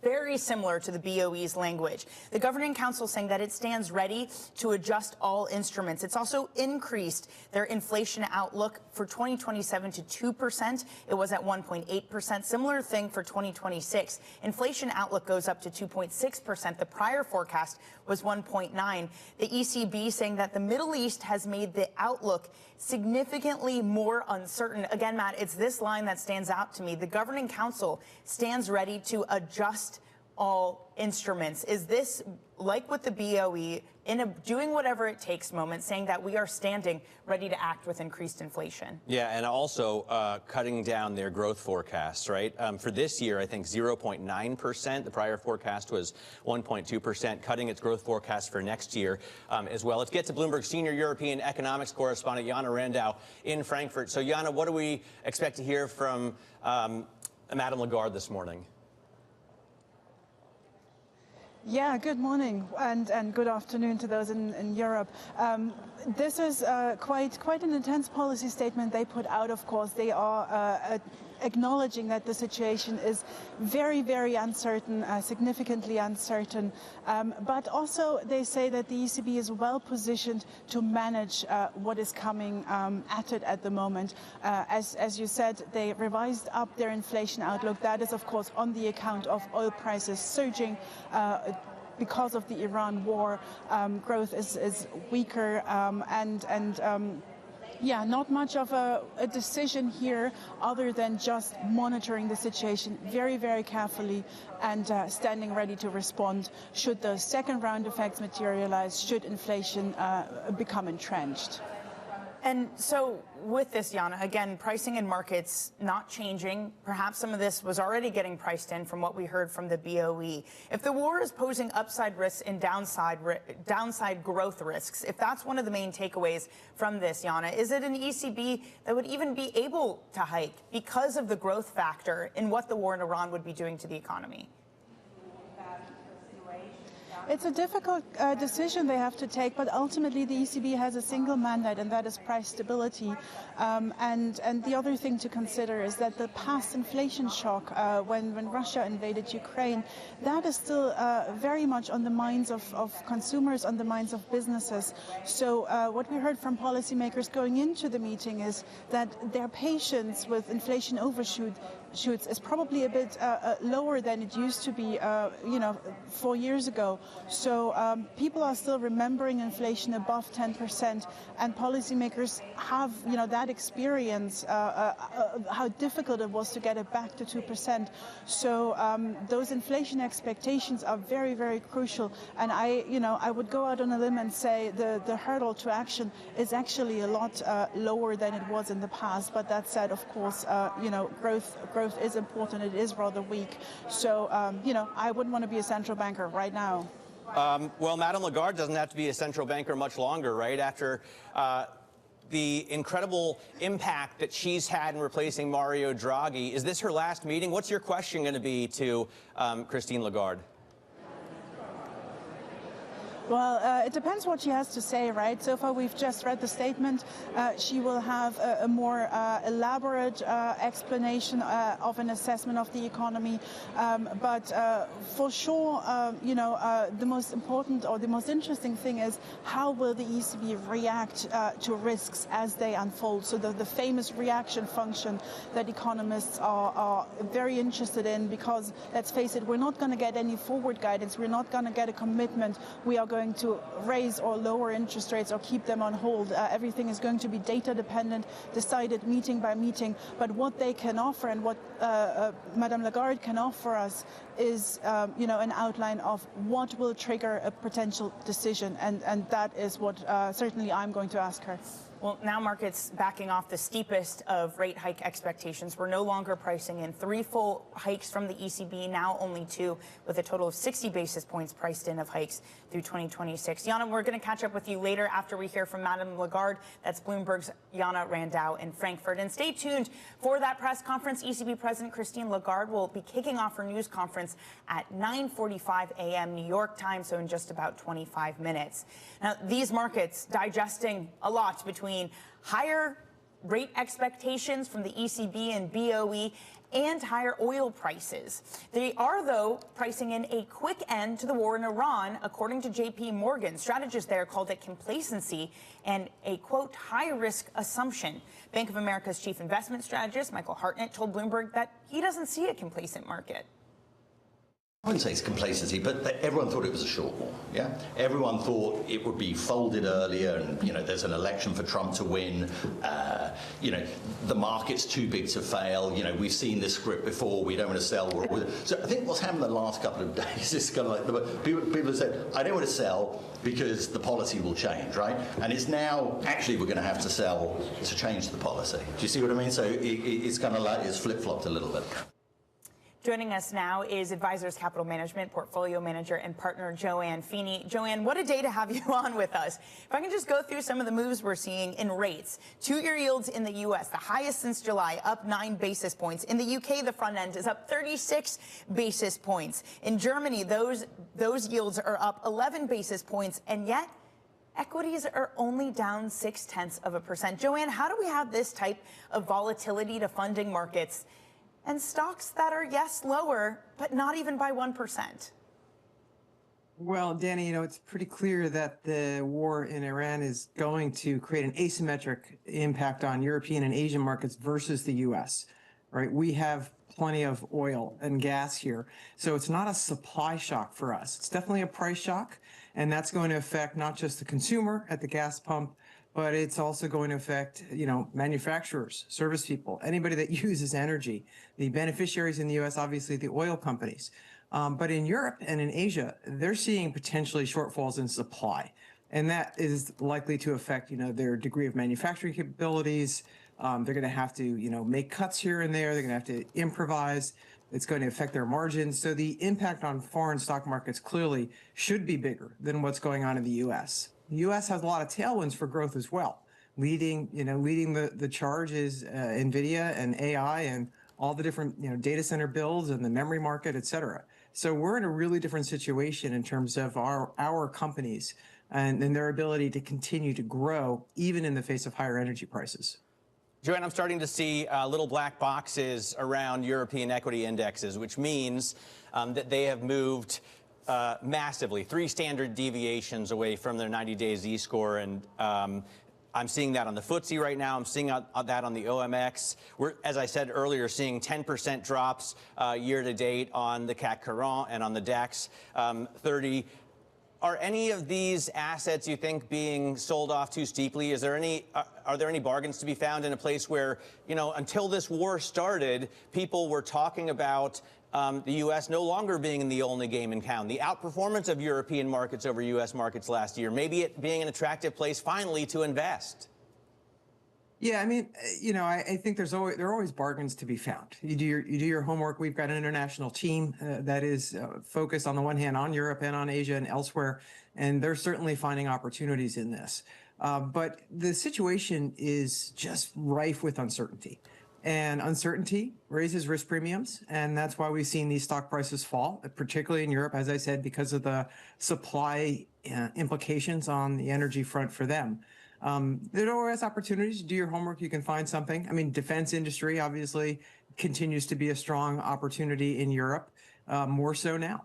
very similar to the BOE's language. The Governing Council saying that it stands ready to adjust all instruments. It's also increased their inflation outlook for 2027 to 2%. It was at 1.8%. Similar thing for 2026. Inflation outlook goes up to 2.6%. The prior forecast was 1.9%. The ECB saying that the Middle East has made the outlook significantly more uncertain. Again, Matt, it's this line that stands out to me. The Governing Council stands ready to adjust all instruments. Is this like with the BOE in a doing whatever it takes moment, saying that we are standing ready to act with increased inflation? Yeah, and also cutting down their growth forecasts, right? For this year, I think 0.9%. The prior forecast was 1.2%, cutting its growth forecast for next year as well. Let's get to Bloomberg senior European economics correspondent Jana Randau in Frankfurt. So, Jana, what do we expect to hear from Madame Lagarde this morning? Yeah, good morning and good afternoon to those in Europe. This is quite an intense policy statement they put out, of course. They are acknowledging that the situation is very, very uncertain, significantly uncertain. But also they say that the ECB is well positioned to manage what is coming at it at the moment. As you said, they revised up their inflation outlook. That is, of course, on the account of oil prices surging. Because of the Iran war, growth is weaker yeah, not much of a decision here other than just monitoring the situation very, very carefully and standing ready to respond should the second round effects materialize, should inflation become entrenched. And so with this, Jana, again, pricing in markets not changing. Perhaps some of this was already getting priced in from what we heard from the BOE. If the war is posing upside risks and downside growth risks, if that's one of the main takeaways from this, Jana, is it an ECB that would even be able to hike because of the growth factor in what the war in Iran would be doing to the economy? It's a difficult decision they have to take, but ultimately the ECB has a single mandate, and that is price stability. And the other thing to consider is that the past inflation shock when Russia invaded Ukraine, that is still very much on the minds of consumers, on the minds of businesses. So what we heard from policymakers going into the meeting is that their patience with inflation overshoots is probably a bit lower than it used to be, 4 years ago. So people are still remembering inflation above 10%, and policymakers have, that experience, how difficult it was to get it back to 2%. So those inflation expectations are very, very crucial. And I would go out on a limb and say the hurdle to action is actually a lot lower than it was in the past. But that said, of course, growth is important. It is rather weak. So, I wouldn't want to be a central banker right now. Well, Madame Lagarde doesn't have to be a central banker much longer, right? After the incredible impact that she's had in replacing Mario Draghi. Is this her last meeting? What's your question going to be to Christine Lagarde? Well, it depends what she has to say, right? So far, we've just read the statement. She will have a more elaborate explanation of an assessment of the economy. But for sure, the most important or the most interesting thing is how will the ECB react to risks as they unfold? So the famous reaction function that economists are very interested in, because let's face it, we're not going to get any forward guidance. We're not going to get a commitment. We are going to raise or lower interest rates or keep them on hold. Everything is going to be data dependent, decided meeting by meeting. But what they can offer and what Madame Lagarde can offer us is, an outline of what will trigger a potential decision. And that is what certainly I'm going to ask her. Well, now markets backing off the steepest of rate hike expectations. We're no longer pricing in 3 full hikes from the ECB, now only 2, with a total of 60 basis points priced in of hikes through 2026. Jana, we're going to catch up with you later after we hear from Madame Lagarde. That's Bloomberg's Jana Randau in Frankfurt. And stay tuned for that press conference. ECB President Christine Lagarde will be kicking off her news conference at 9:45 a.m. New York time, so in just about 25 minutes. Now, these markets digesting a lot between higher rate expectations from the ECB and BOE and higher oil prices. They are, though, pricing in a quick end to the war in Iran, according to JP Morgan. Strategists there called it complacency and a, quote, high-risk assumption. Bank of America's chief investment strategist, Michael Hartnett, told Bloomberg that he doesn't see a complacent market. I wouldn't say it's complacency, but everyone thought it was a short war, yeah? Everyone thought it would be folded earlier and, you know, there's an election for Trump to win. You know, the market's too big to fail. You know, we've seen this script before. We don't want to sell. So I think what's happened the last couple of days is kind of like people have said, I don't want to sell because the policy will change, right? And it's now, actually, we're going to have to sell to change the policy. Do you see what I mean? So it's kind of like it's flip-flopped a little bit. Joining us now is Advisors Capital Management Portfolio Manager and Partner Joanne Feeney. Joanne, what a day to have you on with us. If I can just go through some of the moves we're seeing in rates. 2-year yields in the U.S., the highest since July, up 9 basis points. In the U.K., the front end is up 36 basis points. In Germany, those yields are up 11 basis points, and yet equities are only down 0.6%. Joanne, how do we have this type of volatility to funding markets and stocks that are, yes, lower, but not even by 1%? Well, Danny, you know, it's pretty clear that the war in Iran is going to create an asymmetric impact on European and Asian markets versus the U.S., right? We have plenty of oil and gas here, so it's not a supply shock for us. It's definitely a price shock, and that's going to affect not just the consumer at the gas pump, but it's also going to affect, you know, manufacturers, service people, anybody that uses energy. The beneficiaries in the U.S., obviously the oil companies. But in Europe and in Asia, they're seeing potentially shortfalls in supply. And that is likely to affect, you know, their degree of manufacturing capabilities. They're going to have to, you know, make cuts here and there. They're going to have to improvise. It's going to affect their margins. So the impact on foreign stock markets clearly should be bigger than what's going on in the U.S. The U.S. has a lot of tailwinds for growth as well. Leading the charge is NVIDIA and AI and all the different, you know, data center builds and the memory market, et cetera. So we're in a really different situation in terms of our companies and their ability to continue to grow even in the face of higher energy prices. Joanne, I'm starting to see little black boxes around European equity indexes, which means that they have moved massively, 3 standard deviations away from their 90-day Z-score. And I'm seeing that on the FTSE right now. I'm seeing that on the OMX. We're, as I said earlier, seeing 10% drops year to date on the CAC 40 and on the DAX 30. Are any of these assets, you think, being sold off too steeply? Is there any, are there any bargains to be found in a place where, you know, until this war started, people were talking about the U.S. no longer being the only game in town, the outperformance of European markets over U.S. markets last year, maybe it being an attractive place finally to invest? Yeah, I mean, you know, I think there are always bargains to be found. You do your homework. We've got an international team that is focused on the one hand on Europe and on Asia and elsewhere, and they're certainly finding opportunities in this. But the situation is just rife with uncertainty. And uncertainty raises risk premiums, and that's why we've seen these stock prices fall, particularly in Europe, as I said, because of the supply implications on the energy front for them. There are always opportunities. Do your homework, you can find something. I mean, defense industry obviously continues to be a strong opportunity in Europe, more so now.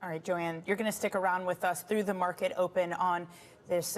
All right, Joanne, you're going to stick around with us through the market open on this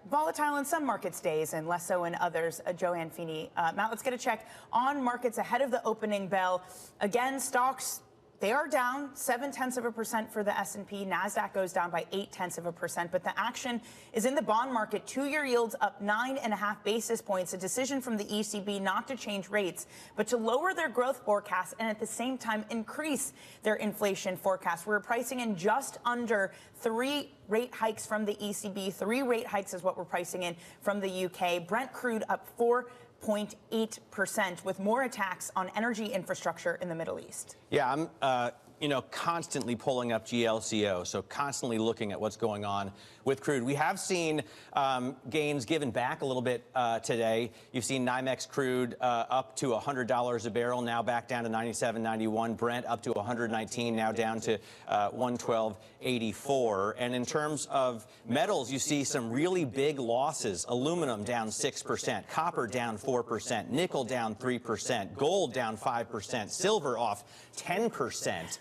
volatile in some markets days and less so in others. Joanne Feeney. Matt, let's get a check on markets ahead of the opening bell. Again, stocks, they are down 0.7% for the S&P. NASDAQ goes down by 0.8%. But the action is in the bond market. 2-year yields up 9.5 basis points. A decision from the ECB not to change rates, but to lower their growth forecast and at the same time increase their inflation forecast. We're pricing in just under 3 rate hikes from the ECB. 3 rate hikes is what we're pricing in from the UK. Brent crude up 4.8% with more attacks on energy infrastructure in the Middle East. Yeah, I'm you know, constantly pulling up GLCO, so constantly looking at what's going on with crude. We have seen gains given back a little bit today. You've seen NYMEX crude up to $100 a barrel, now back down to 97.91. Brent up to 119, now down to 112.84. And in terms of metals, you see some really big losses. Aluminum down 6%, copper down 4%, nickel down 3%, gold down 5%, silver off 10%.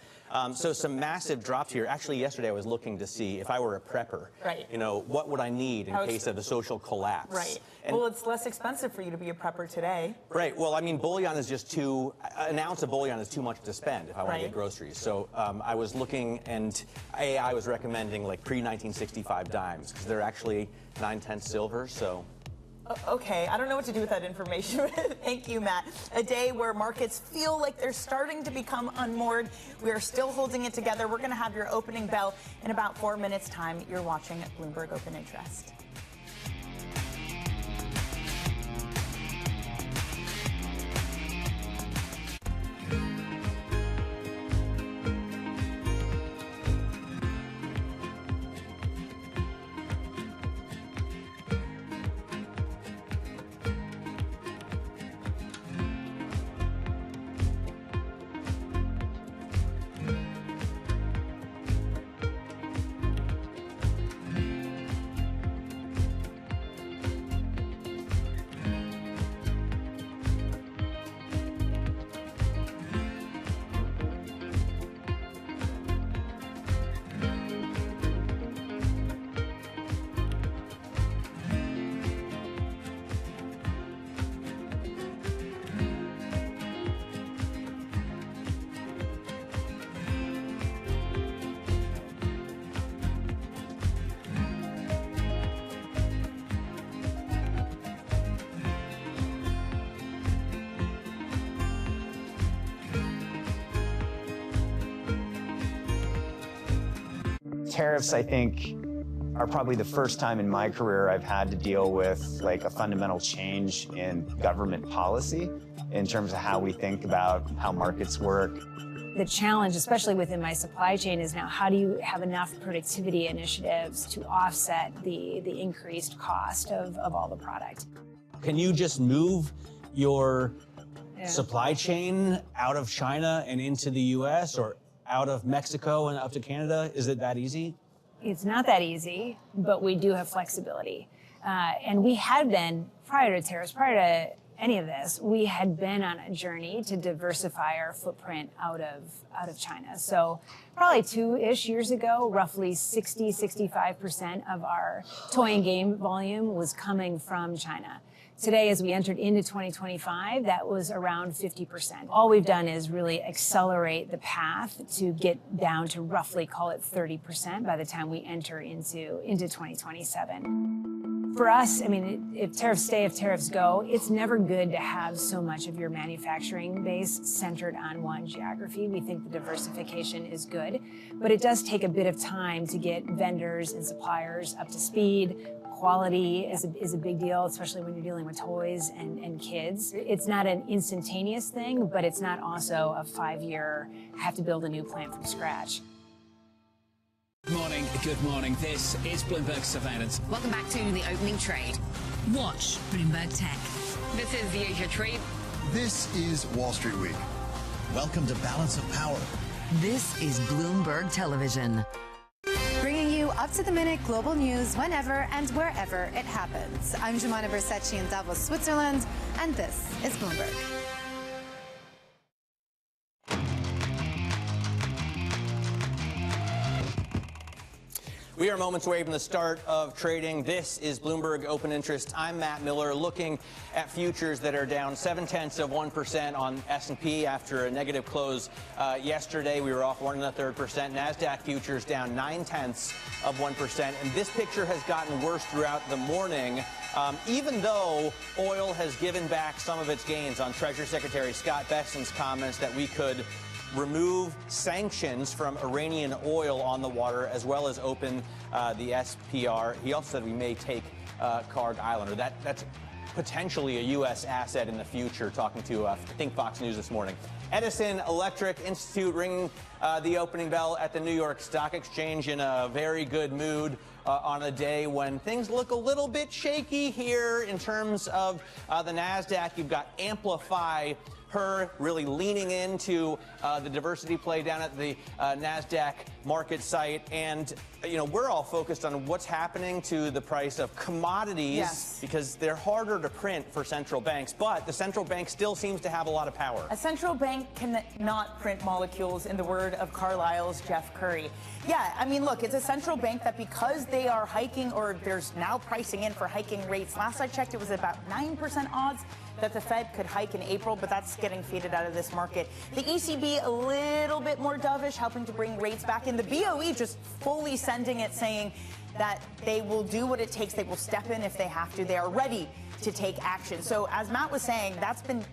So some massive drops here. Actually, yesterday I was looking to see if I were a prepper, you know, what would I need in case of a social collapse? Right. And well, it's less expensive for you to be a prepper today. Right. Well, I mean, bullion is just an ounce of bullion is too much to spend if I want to get groceries. So I was looking, and I was recommending like pre-1965 dimes because they're actually 9/10 silver. So. Okay, I don't know what to do with that information. Thank you, Matt. A day where markets feel like they're starting to become unmoored. We are still holding it together. We're going to have your opening bell in about 4 minutes' time. You're watching Bloomberg Open Interest. Tariffs, I think, are probably the first time in my career I've had to deal with like a fundamental change in government policy in terms of how we think about how markets work. The challenge, especially within my supply chain, is now how do you have enough productivity initiatives to offset the increased cost of all the product? Can you just move your supply chain out of China and into the U.S. or out of Mexico and up to Canada? Is it that easy? It's not that easy, but we do have flexibility. And we had been, prior to tariffs, prior to any of this, we had been on a journey to diversify our footprint out of China. So probably 2-ish years ago, roughly 65% of our toy and game volume was coming from China. Today, as we entered into 2025, that was around 50%. All we've done is really accelerate the path to get down to roughly, call it 30% by the time we enter into 2027. For us, I mean, if tariffs stay, if tariffs go, it's never good to have so much of your manufacturing base centered on one geography. We think the diversification is good, but it does take a bit of time to get vendors and suppliers up to speed. Quality is a big deal, especially when you're dealing with toys and kids. It's not an instantaneous thing, but it's not also a 5-year, have to build a new plant from scratch. Good morning. This is Bloomberg Surveillance. Welcome back to the opening trade. Watch Bloomberg Tech. This is the Asia Trade. This is Wall Street Week. Welcome to Balance of Power. This is Bloomberg Television. Bringing you up-to-the-minute global news whenever and wherever it happens. I'm Jumana Bersecci in Davos, Switzerland, and this is Bloomberg. We are moments away from the start of trading. This is Bloomberg Open Interest. I'm Matt Miller, looking at futures that are down 0.7% on S&P after a negative close yesterday. We were off 1 1/3%. NASDAQ futures down 0.9%. And this picture has gotten worse throughout the morning, even though oil has given back some of its gains on Treasury Secretary Scott Bessent's comments that we could remove sanctions from Iranian oil on the water, as well as open the SPR. He also said we may take Karg Island, or that's potentially a U.S. asset in the future, talking to, I think, Fox News this morning. Edison Electric Institute ringing the opening bell at the New York Stock Exchange in a very good mood on a day when things look a little bit shaky here in terms of the NASDAQ. You've got Amplify, her really leaning into the diversity play down at the NASDAQ market site. And, you know, we're all focused on what's happening to the price of commodities because they're harder to print for central banks. But the central bank still seems to have a lot of power. A central bank cannot print molecules, in the word of Carlyle's Jeff Curry. Yeah, I mean, look, it's a central bank that because they are hiking, or there's now pricing in for hiking rates. Last I checked, it was about 9% odds that the Fed could hike in April, but that's getting faded out of this market. The ECB a little bit more dovish, helping to bring rates back in. The BOE just fully sending it, saying that they will do what it takes. They will step in if they have to. They are ready to take action. So as Matt was saying, that's been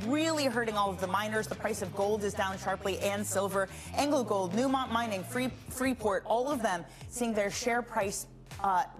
really hurting all of the miners. The price of gold is down sharply, and silver. AngloGold, Newmont Mining, Freeport, all of them seeing their share price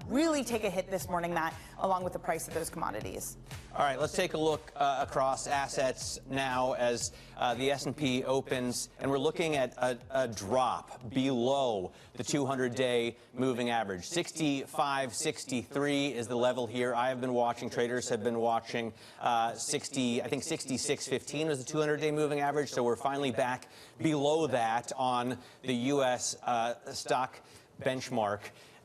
really take a hit this morning, Matt, along with the price of those commodities. All right, let's take a look across assets now as the S&P opens, and we're looking at a drop below the 200-day moving average. 65.63 is the level here. I have been watching, traders have been watching 66.15 was the 200-day moving average, so we're finally back below that on the U.S. stock benchmark.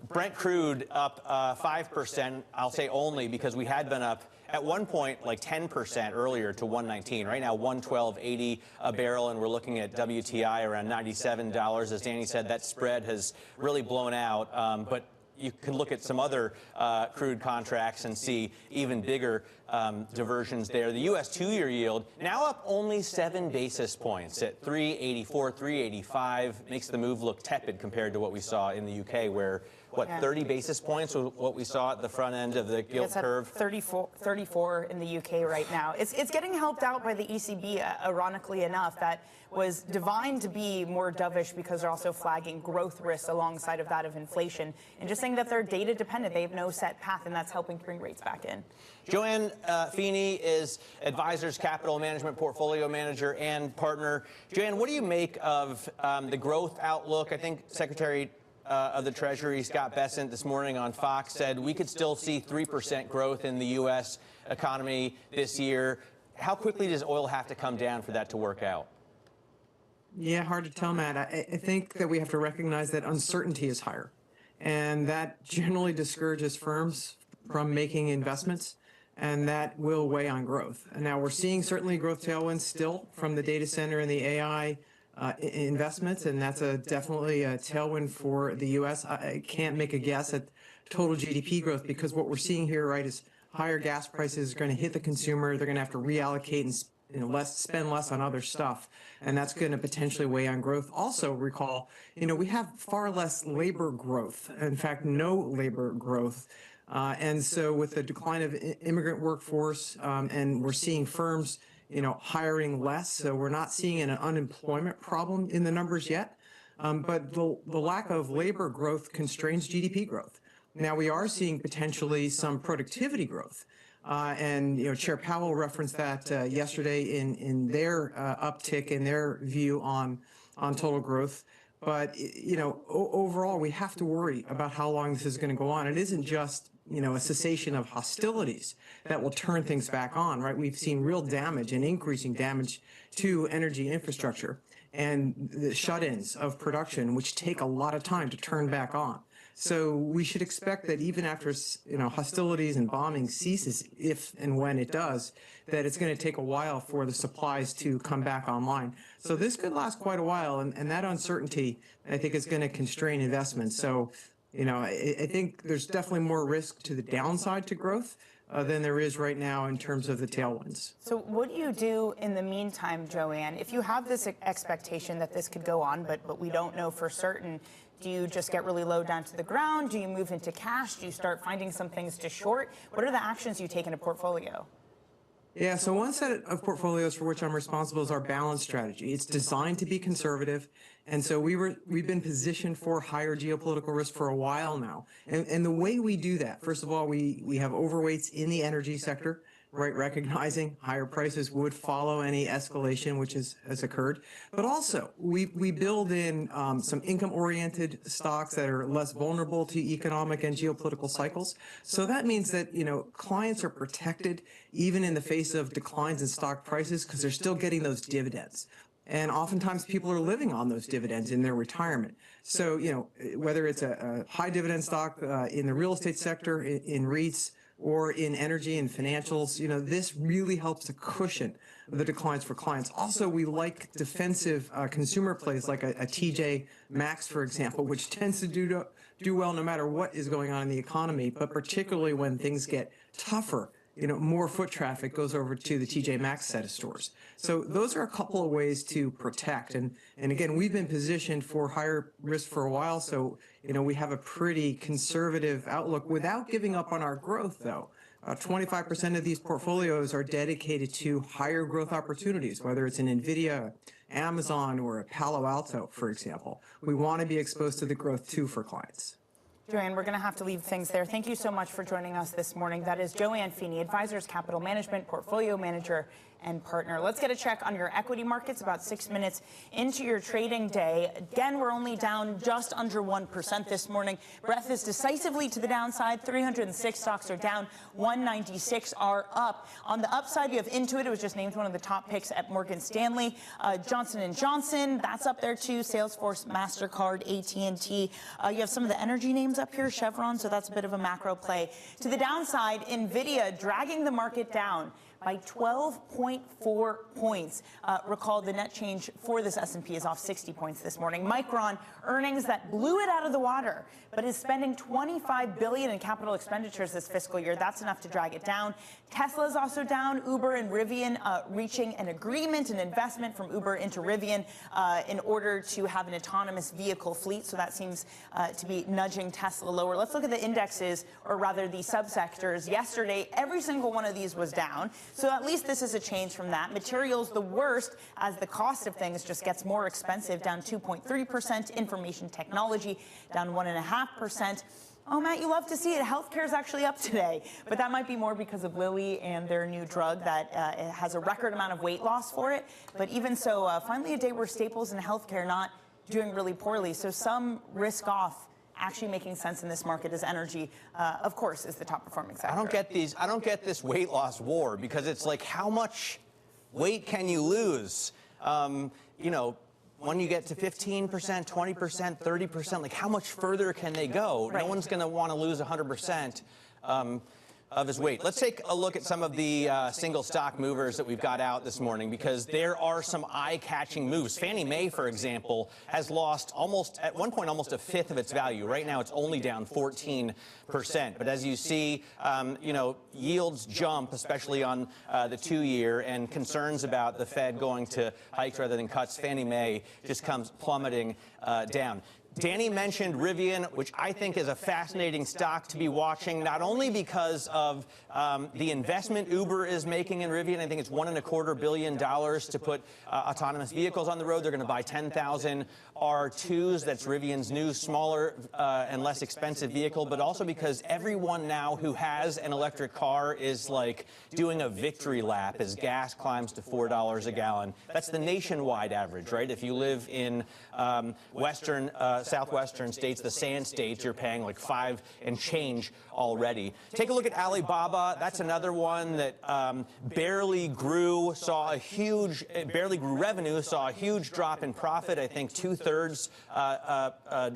Brent crude up 5%, I'll say only because we had been up at one point like 10% earlier to 119. Right now, 112.80 a barrel, and we're looking at WTI around $97. As Danny said, that spread has really blown out, but you can look at some other crude contracts and see even bigger diversions there. The U.S. two-year yield now up only 7 basis points at 384, 385. Makes the move look tepid compared to what we saw in the U.K., where, 30 basis points was what we saw at the front end of the gilt curve? 34 in the UK right now. It's getting helped out by the ECB, ironically enough. That was divined to be more dovish because they're also flagging growth risks alongside of that of inflation, and just saying that they're data dependent. They have no set path, and that's helping to bring rates back in. Joanne Feeney is Advisors Capital Management Portfolio Manager and Partner. Joanne, what do you make of the growth outlook? I think Secretary of the Treasury, Scott Bessent, this morning on Fox said we could still see 3% growth in the U.S. economy this year. How quickly does oil have to come down for that to work out? Yeah, hard to tell, Matt. I think that we have to recognize that uncertainty is higher, and that generally discourages firms from making investments, and that will weigh on growth. And now we're seeing certainly growth tailwinds still from the data center and the AI investments, and that's definitely a tailwind for the U.S. I can't make a guess at total GDP growth because what we're seeing here, right, is higher gas prices are going to hit the consumer. They're going to have to reallocate and spend less on other stuff, and that's going to potentially weigh on growth. Also, recall, we have far less labor growth. In fact, no labor growth. And so with the decline of immigrant workforce, and we're seeing firms hiring less, so we're not seeing an unemployment problem in the numbers yet. But the lack of labor growth constrains GDP growth. Now, we are seeing potentially some productivity growth. And Chair Powell referenced that yesterday in their uptick in their view on total growth. But overall, we have to worry about how long this is going to go on. It isn't just a cessation of hostilities that will turn things back on, right? We've seen real damage and increasing damage to energy infrastructure and the shut-ins of production, which take a lot of time to turn back on. So we should expect that even after hostilities and bombing ceases, if and when it does, that it's going to take a while for the supplies to come back online. So this could last quite a while, and that uncertainty, I think, is going to constrain investments. So I think there's definitely more risk to the downside to growth than there is right now in terms of the tailwinds. So what do you do in the meantime, Joanne? If you have this expectation that this could go on, but we don't know for certain, do you just get really low down to the ground? Do you move into cash? Do you start finding some things to short? What are the actions you take in a portfolio? Yeah, so one set of portfolios for which I'm responsible is our balance strategy. It's designed to be conservative, and so we've been positioned for higher geopolitical risk for a while now. And the way we do that, first of all, we have overweights in the energy sector, right, recognizing higher prices would follow any escalation which has occurred. But also, we build in some income-oriented stocks that are less vulnerable to economic and geopolitical cycles. So that means that, clients are protected even in the face of declines in stock prices because they're still getting those dividends. And oftentimes people are living on those dividends in their retirement. So, whether it's a high dividend stock in the real estate sector, in REITs, or in energy and financials, this really helps to cushion the declines for clients. Also, we like defensive consumer plays like a TJ Maxx, for example, which tends to do well no matter what is going on in the economy, but particularly when things get tougher. More foot traffic goes over to the TJ Maxx set of stores. So those are a couple of ways to protect. And again, we've been positioned for higher risk for a while. So, we have a pretty conservative outlook without giving up on our growth, though. 25% of these portfolios are dedicated to higher growth opportunities, whether it's an NVIDIA, Amazon, or a Palo Alto, for example. We want to be exposed to the growth, too, for clients. Joanne, we're going to have to leave things there. Thank you so much for joining us this morning. That is Joanne Feeney, Advisors Capital Management, Portfolio Manager and Partner. Let's get a check on your equity markets about 6 minutes into your trading day. Again, we're only down just under 1% this morning. Breath is decisively to the downside. 306 stocks are down. 196 are up. On the upside, you have Intuit. It was just named one of the top picks at Morgan Stanley. Johnson & Johnson, that's up there too. Salesforce, MasterCard, AT&T. You have some of the energy names up here, Chevron, so that's a bit of a macro play. To the downside, NVIDIA dragging the market down by 12.4 points. Recall the net change for this S&P is off 60 points this morning. Micron, earnings that blew it out of the water, but is spending $25 billion in capital expenditures this fiscal year. That's enough to drag it down. Tesla is also down. Uber and Rivian reaching an agreement, an investment from Uber into Rivian in order to have an autonomous vehicle fleet. So that seems to be nudging Tesla lower. Let's look at the indexes, or rather the subsectors. Yesterday, every single one of these was down. So at least this is a change from that. Materials the worst as the cost of things just gets more expensive, down 2.3%. Information technology down 1.5%. Oh, Matt, you love to see it. Healthcare is actually up today, but that might be more because of Lilly and their new drug that has a record amount of weight loss for it. But even so, finally a day where staples and healthcare not doing really poorly. So some risk off actually making sense in this market as energy, of course, is the top performing sector. I don't get this weight loss war, because it's like, how much weight can you lose? When you get to 15%, 20%, 30%, like how much further can they go? Right. No one's going to want to lose 100% of his weight. Let's take a look at some of the single stock movers that we've got out this morning, because there are some eye-catching moves. Fannie Mae, for example, has lost at one point almost a fifth of its value. Right now, it's only down 14%. But as you see, yields jump, especially on the 2-year, and concerns about the Fed going to hikes rather than cuts. Fannie Mae just comes plummeting down. Danny mentioned Rivian, which I think is a fascinating stock to be watching, not only because of the investment Uber is making in Rivian. I think it's $1.25 billion to put autonomous vehicles on the road. They're going to buy 10,000 R2s. That's Rivian's new, smaller and less expensive vehicle, but also because everyone now who has an electric car is like doing a victory lap as gas climbs to $4 a gallon. That's the nationwide average, right? If you live in southwestern states, the sand states, you're paying like 5 and change already. Take a look at Alibaba. That's another one that barely grew revenue, saw a huge drop in profit. I think 2/3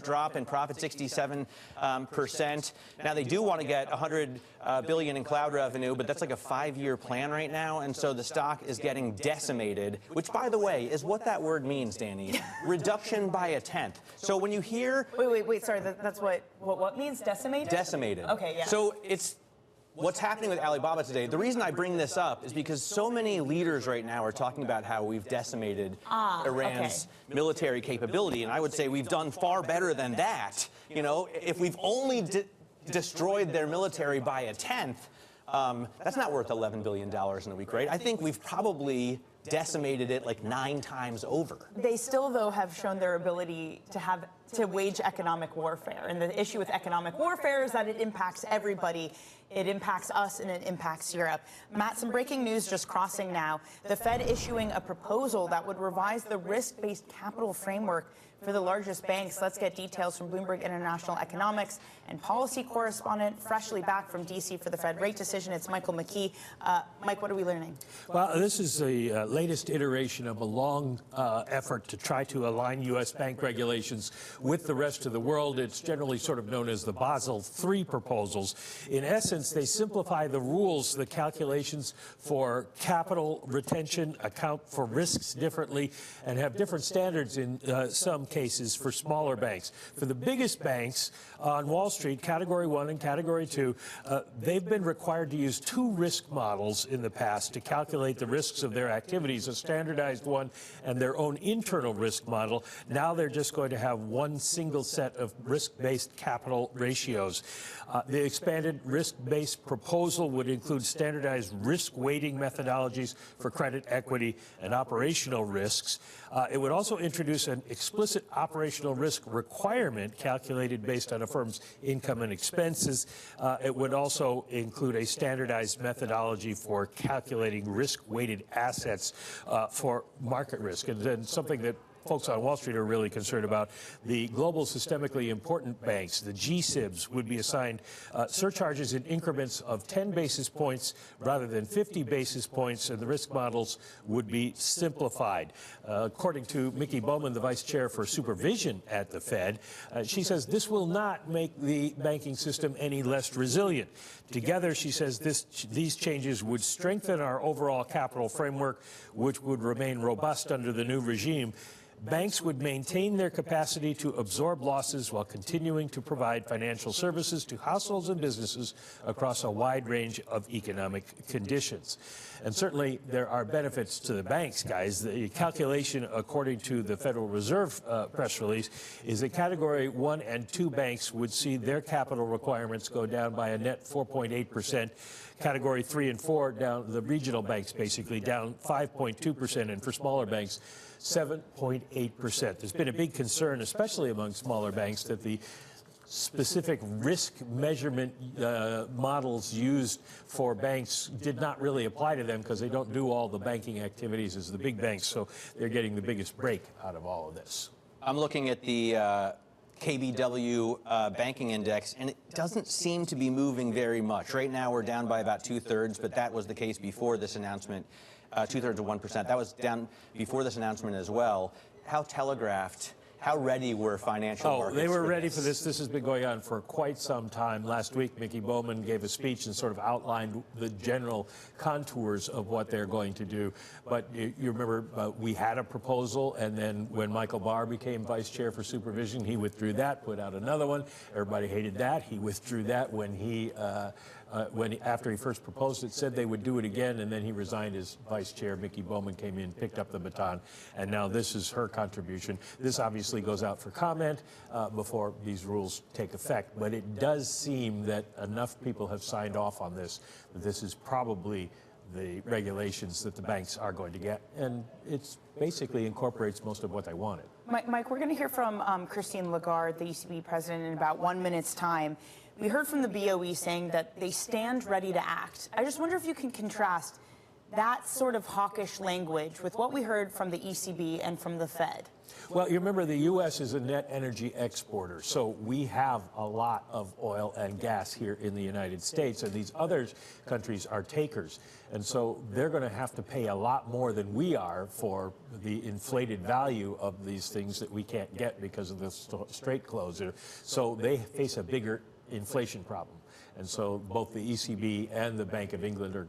drop in profit, 67%. Now they do want to get $100 billion in cloud revenue, but that's like a 5-year plan right now, and so the stock is getting decimated, which, by the way, is what that word means, Danny. Reduction by a tenth. So when you hear... Wait, sorry, that's what means? Decimated? Decimated. Okay, yeah. So it's what's happening with Alibaba today. The reason I bring this up is because so many leaders right now are talking about how we've decimated Iran's military capability, and I would say we've done far better than that. If we've only destroyed their military by a tenth, That's not worth $11 billion in a week, right? I think we've probably decimated it like 9 times over. They still, though, have shown their ability to wage economic warfare. And the issue with economic warfare is that it impacts everybody. It impacts us and it impacts Europe. Matt, some breaking news just crossing now. The Fed issuing a proposal that would revise the risk-based capital framework for the largest banks. Let's get details from Bloomberg International Economics and Policy Correspondent, freshly back from D.C. for the Fed rate decision. It's Michael McKee. Mike, what are we learning? Well, this is the latest iteration of a long effort to try to align U.S. bank regulations with the rest of the world. It's generally sort of known as the Basel III proposals. In essence, they simplify the rules, the calculations for capital retention, account for risks differently, and have different standards in some cases for smaller banks. For the biggest banks on Wall Street, Category 1 and Category 2, they've been required to use 2 risk models in the past to calculate the risks of their activities, a standardized one and their own internal risk model. Now they're just going to have one single set of risk-based capital ratios. The expanded risk-based proposal would include standardized risk weighting methodologies for credit, equity, and operational risks. It would also introduce an explicit operational risk requirement calculated based on a firm's income and expenses. It would also include a standardized methodology for calculating risk-weighted assets for market risk, and then something that folks on Wall Street are really concerned about. The global systemically important banks, the GSIBs, would be assigned surcharges in increments of 10 basis points rather than 50 basis points, and the risk models would be simplified. According to Mickey Bowman, the vice chair for supervision at the Fed, she says this will not make the banking system any less resilient. Together, she says these changes would strengthen our overall capital framework, which would remain robust under the new regime. Banks would maintain their capacity to absorb losses while continuing to provide financial services to households and businesses across a wide range of economic conditions. And certainly there are benefits to the banks, guys. The calculation, according to the Federal Reserve press release, is that Category 1 and 2 banks would see their capital requirements go down by a net 4.8%. Category 3 and 4, down, the regional banks basically, down 5.2%, and for smaller banks, 7.8%. There's been a big concern, especially among smaller banks, that the specific risk measurement models used for banks did not really apply to them because they don't do all the banking activities as the big banks, so they're getting the biggest break out of all of this. I'm looking at the KBW banking index, and it doesn't seem to be moving very much. Right now we're down by about 2/3, but that was the case before this announcement. 2/3 of 1%. That was down before this announcement as well. How telegraphed, how ready were financial markets? They were ready for this. This has been going on for quite some time. Last week, Mickey Bowman gave a speech and sort of outlined the general contours of what they're going to do. But you remember, we had a proposal, and then when Michael Barr became vice chair for supervision, he withdrew that, put out another one. Everybody hated that. He withdrew that when he after he first proposed it, said they would do it again, and then he resigned as vice chair. Mickey Bowman came in, picked up the baton, and now this is her contribution. This obviously goes out for comment before these rules take effect, but it does seem that enough people have signed off on this, that this is probably the regulations that the banks are going to get, and it basically incorporates most of what they wanted. Mike, we're going to hear from Christine Lagarde, the ECB president, in about 1 minute's time. We heard from the BOE saying that they stand ready to act. I just wonder if you can contrast that sort of hawkish language with what we heard from the ECB and from the Fed. Well, you remember the U.S. is a net energy exporter, so we have a lot of oil and gas here in the United States, and these other countries are takers. And so they're going to have to pay a lot more than we are for the inflated value of these things that we can't get because of the Strait closure. So they face a bigger inflation problem. And so both the ECB and the Bank of England are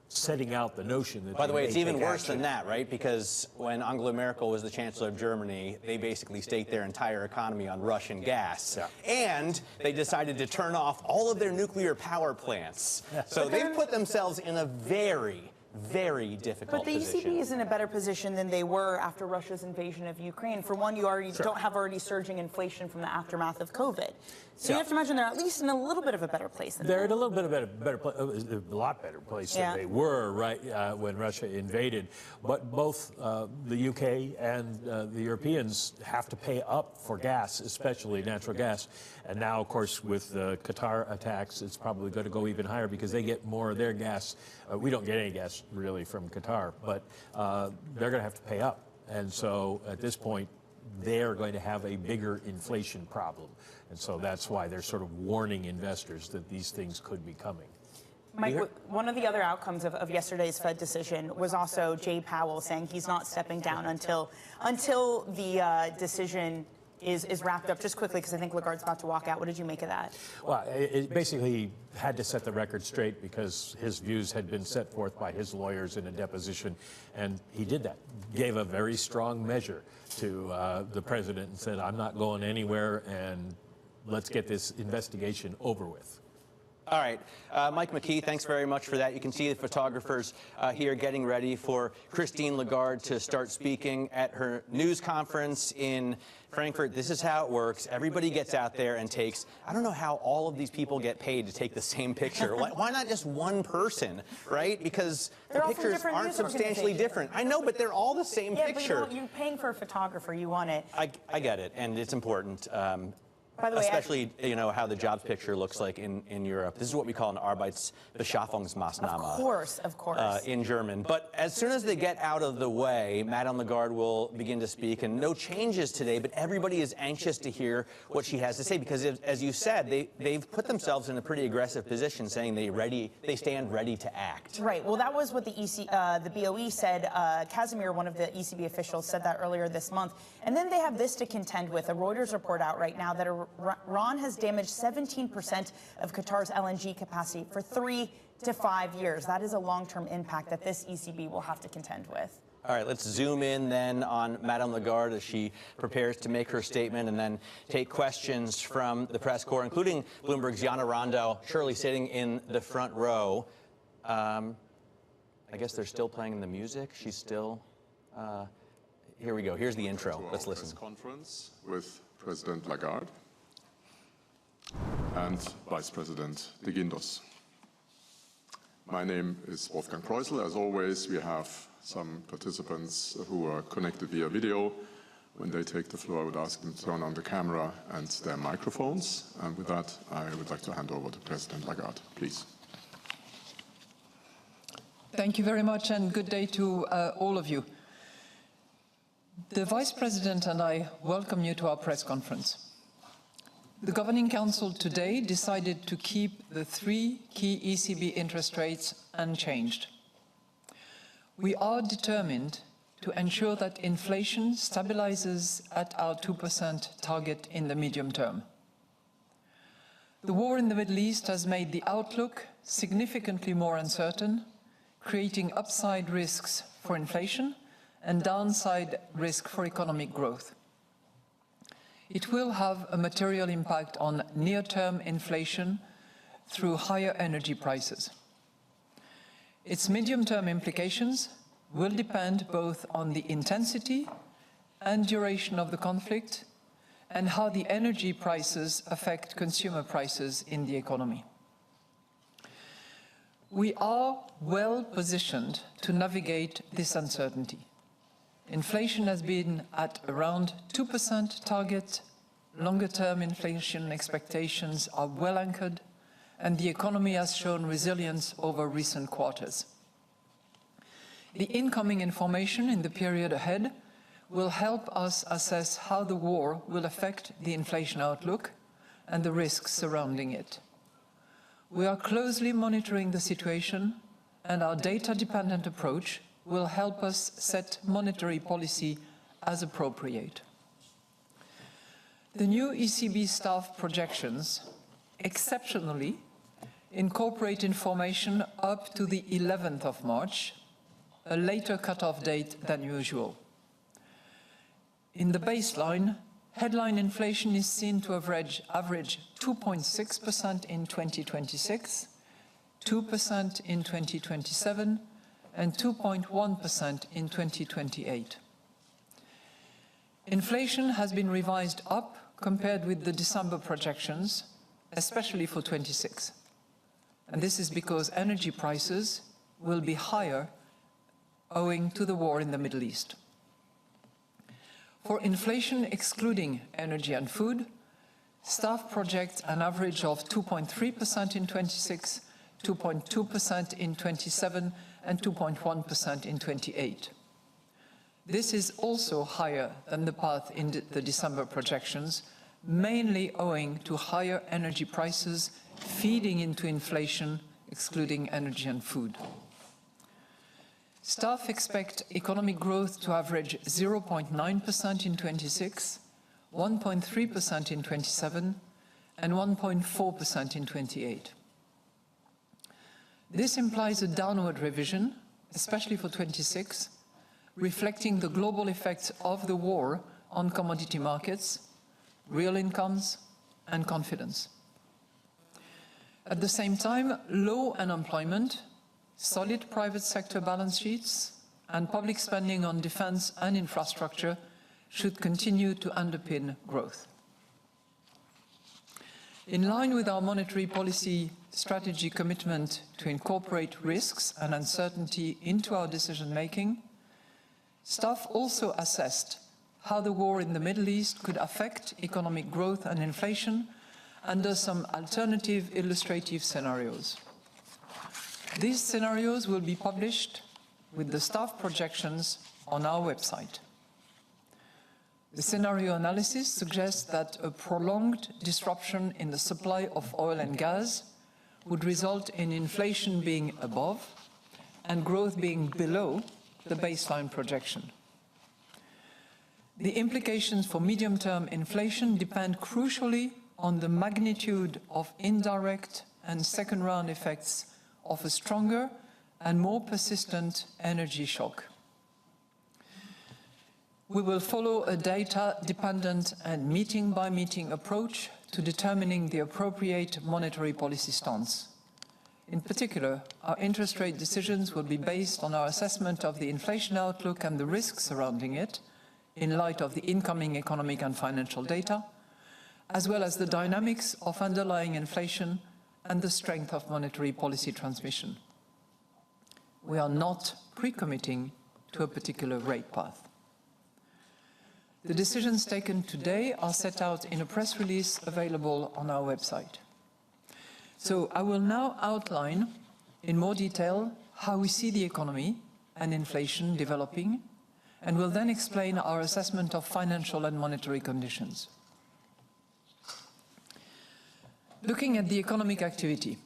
setting out the notion that... By the way, it's even worse than that, right? Because when Angela Merkel was the Chancellor of Germany, they basically staked their entire economy on Russian gas. Yeah. And they decided to turn off all of their nuclear power plants. So they've put themselves in a very, very difficult But the position. ECB is in a better position than they were after Russia's invasion of Ukraine. For one, you don't have already surging inflation from the aftermath of COVID. So you have to imagine they're at least in a little bit of a better place. They're in a little bit of a lot better place than they were when Russia invaded. But both the UK and the Europeans have to pay up for gas, especially natural gas. And now, of course, with the Qatar attacks, it's probably going to go even higher because they get more of their gas. We don't get any gas really from Qatar, but they're going to have to pay up. And so at this point, they're going to have a bigger inflation problem. And so that's why they're sort of warning investors that these things could be coming. Mike, one of the other outcomes of yesterday's Fed decision was also Jay Powell saying he's not stepping down until the decision is wrapped up. Just quickly, because I think Lagarde's about to walk out. What did you make of that? Well, it basically had to set the record straight because his views had been set forth by his lawyers in a deposition, and he did that. Gave a very strong measure to the president and said, I'm not going anywhere, and let's get this investigation over with. All right, Mike McKee, thanks very much for that. You can see the photographers here getting ready for Christine Lagarde to start speaking at her news conference in Frankfurt. This is how it works. Everybody gets out there and takes, I don't know how all of these people get paid to take the same picture. Why not just one person, right? Because the pictures aren't substantially different. I know, but they're all the same picture. But you're paying for a photographer. You want it. I get it, and it's important. By the way, especially, how the jobs picture looks like in Europe. This is what we call an Arbeitsbeschaffungsmaßnahme. Of course. In German. But as soon as they get out of the way, Madame Lagarde will begin to speak. And no changes today, but everybody is anxious to hear what she has to say. Because as you said, they've put themselves in a pretty aggressive position, saying they stand ready to act. Right. Well, that was what the BOE said. Casimir, one of the ECB officials, said that earlier this month. And then they have this to contend with. A Reuters report out right now that Iran has damaged 17% of Qatar's LNG capacity for 3 to 5 years. That is a long-term impact that this ECB will have to contend with. All right, let's zoom in then on Madame Lagarde as she prepares to make her statement and then take questions from the press corps, including Bloomberg's Yana Rondo, surely sitting in the front row. I guess they're still playing the music. She's still... here we go. Here's the intro. Let's listen. Press conference with President Lagarde and Vice President de Guindos. My name is Wolfgang Preußel. As always, we have some participants who are connected via video. When they take the floor, I would ask them to turn on the camera and their microphones. And with that, I would like to hand over to President Lagarde, please. Thank you very much, and good day to all of you. The Vice President and I welcome you to our press conference. The Governing Council today decided to keep the 3 key ECB interest rates unchanged. We are determined to ensure that inflation stabilizes at our 2% target in the medium term. The war in the Middle East has made the outlook significantly more uncertain, creating upside risks for inflation and downside risk for economic growth. It will have a material impact on near-term inflation through higher energy prices. Its medium-term implications will depend both on the intensity and duration of the conflict and how the energy prices affect consumer prices in the economy. We are well positioned to navigate this uncertainty. Inflation has been at around 2% target, longer-term inflation expectations are well anchored, and the economy has shown resilience over recent quarters. The incoming information in the period ahead will help us assess how the war will affect the inflation outlook and the risks surrounding it. We are closely monitoring the situation, and our data-dependent approach will help us set monetary policy as appropriate. The new ECB staff projections exceptionally incorporate information up to the 11th of March, a later cut-off date than usual. In the baseline, headline inflation is seen to average 2.6% in 2026, 2% in 2027, and 2.1% in 2028. Inflation has been revised up compared with the December projections, especially for 26. And this is because energy prices will be higher owing to the war in the Middle East. For inflation excluding energy and food, staff project an average of 2.3% in 26, 2.2% in 27, and 2.1% in 28. This is also higher than the path in the December projections, mainly owing to higher energy prices feeding into inflation, excluding energy and food. Staff expect economic growth to average 0.9% in 26, 1.3% in 27, and 1.4% in 28. This implies a downward revision, especially for 26, reflecting the global effects of the war on commodity markets, real incomes, and confidence. At the same time, low unemployment, solid private sector balance sheets, and public spending on defense and infrastructure should continue to underpin growth. In line with our monetary policy strategy commitment to incorporate risks and uncertainty into our decision-making, staff also assessed how the war in the Middle East could affect economic growth and inflation under some alternative illustrative scenarios. These scenarios will be published with the staff projections on our website. The scenario analysis suggests that a prolonged disruption in the supply of oil and gas would result in inflation being above and growth being below the baseline projection. The implications for medium-term inflation depend crucially on the magnitude of indirect and second-round effects of a stronger and more persistent energy shock. We will follow a data-dependent and meeting-by-meeting approach to determining the appropriate monetary policy stance. In particular, our interest rate decisions will be based on our assessment of the inflation outlook and the risks surrounding it, in light of the incoming economic and financial data, as well as the dynamics of underlying inflation and the strength of monetary policy transmission. We are not pre-committing to a particular rate path. The decisions taken today are set out in a press release available on our website. So I will now outline in more detail how we see the economy and inflation developing, and will then explain our assessment of financial and monetary conditions. Looking at the economic activity,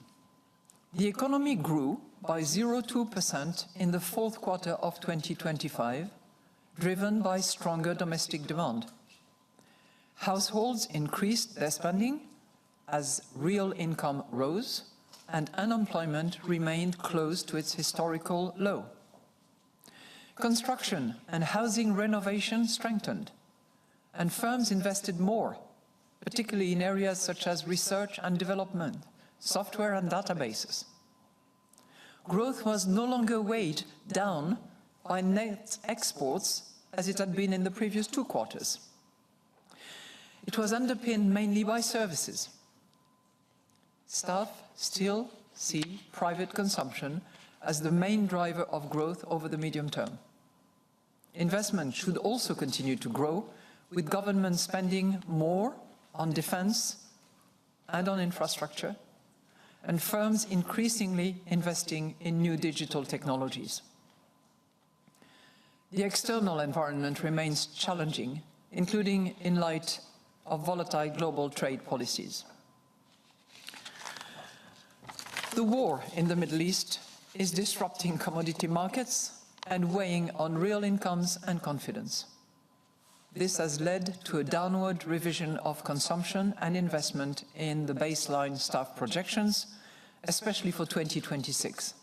the economy grew by 0.2% in the fourth quarter of 2025, driven by stronger domestic demand. Households increased their spending as real income rose and unemployment remained close to its historical low. Construction and housing renovation strengthened, and firms invested more, particularly in areas such as research and development, software and databases. Growth was no longer weighed down by net exports as it had been in the previous 2 quarters. It was underpinned mainly by services. Staff still see private consumption as the main driver of growth over the medium term. Investment should also continue to grow, with government spending more on defense and on infrastructure, and firms increasingly investing in new digital technologies. The external environment remains challenging, including in light of volatile global trade policies. The war in the Middle East is disrupting commodity markets and weighing on real incomes and confidence. This has led to a downward revision of consumption and investment in the baseline staff projections, especially for 2026.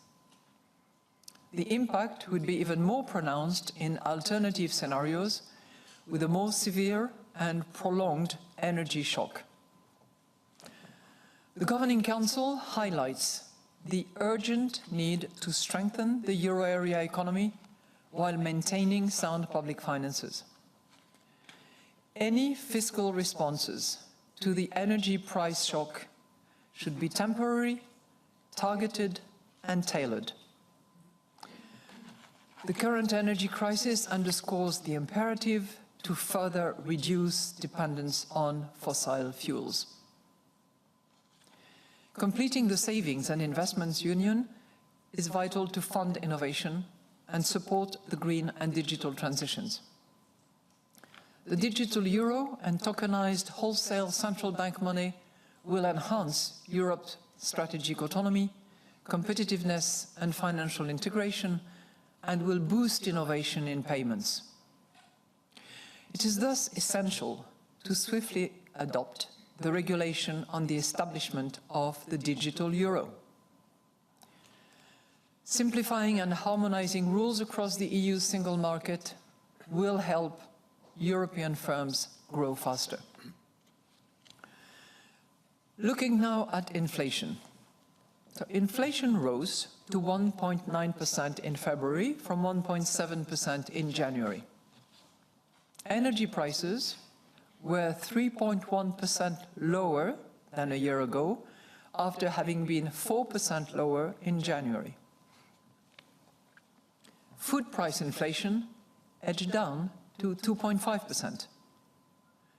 The impact would be even more pronounced in alternative scenarios with a more severe and prolonged energy shock. The Governing Council highlights the urgent need to strengthen the euro area economy while maintaining sound public finances. Any fiscal responses to the energy price shock should be temporary, targeted, and tailored. The current energy crisis underscores the imperative to further reduce dependence on fossil fuels. Completing the Savings and Investments Union is vital to fund innovation and support the green and digital transitions. The digital euro and tokenized wholesale central bank money will enhance Europe's strategic autonomy, competitiveness and financial integration, and will boost innovation in payments. It is thus essential to swiftly adopt the regulation on the establishment of the digital euro. Simplifying and harmonizing rules across the EU's single market will help European firms grow faster. Looking now at inflation. So inflation rose to 1.9% in February from 1.7% in January. Energy prices were 3.1% lower than a year ago, after having been 4% lower in January. Food price inflation edged down to 2.5%.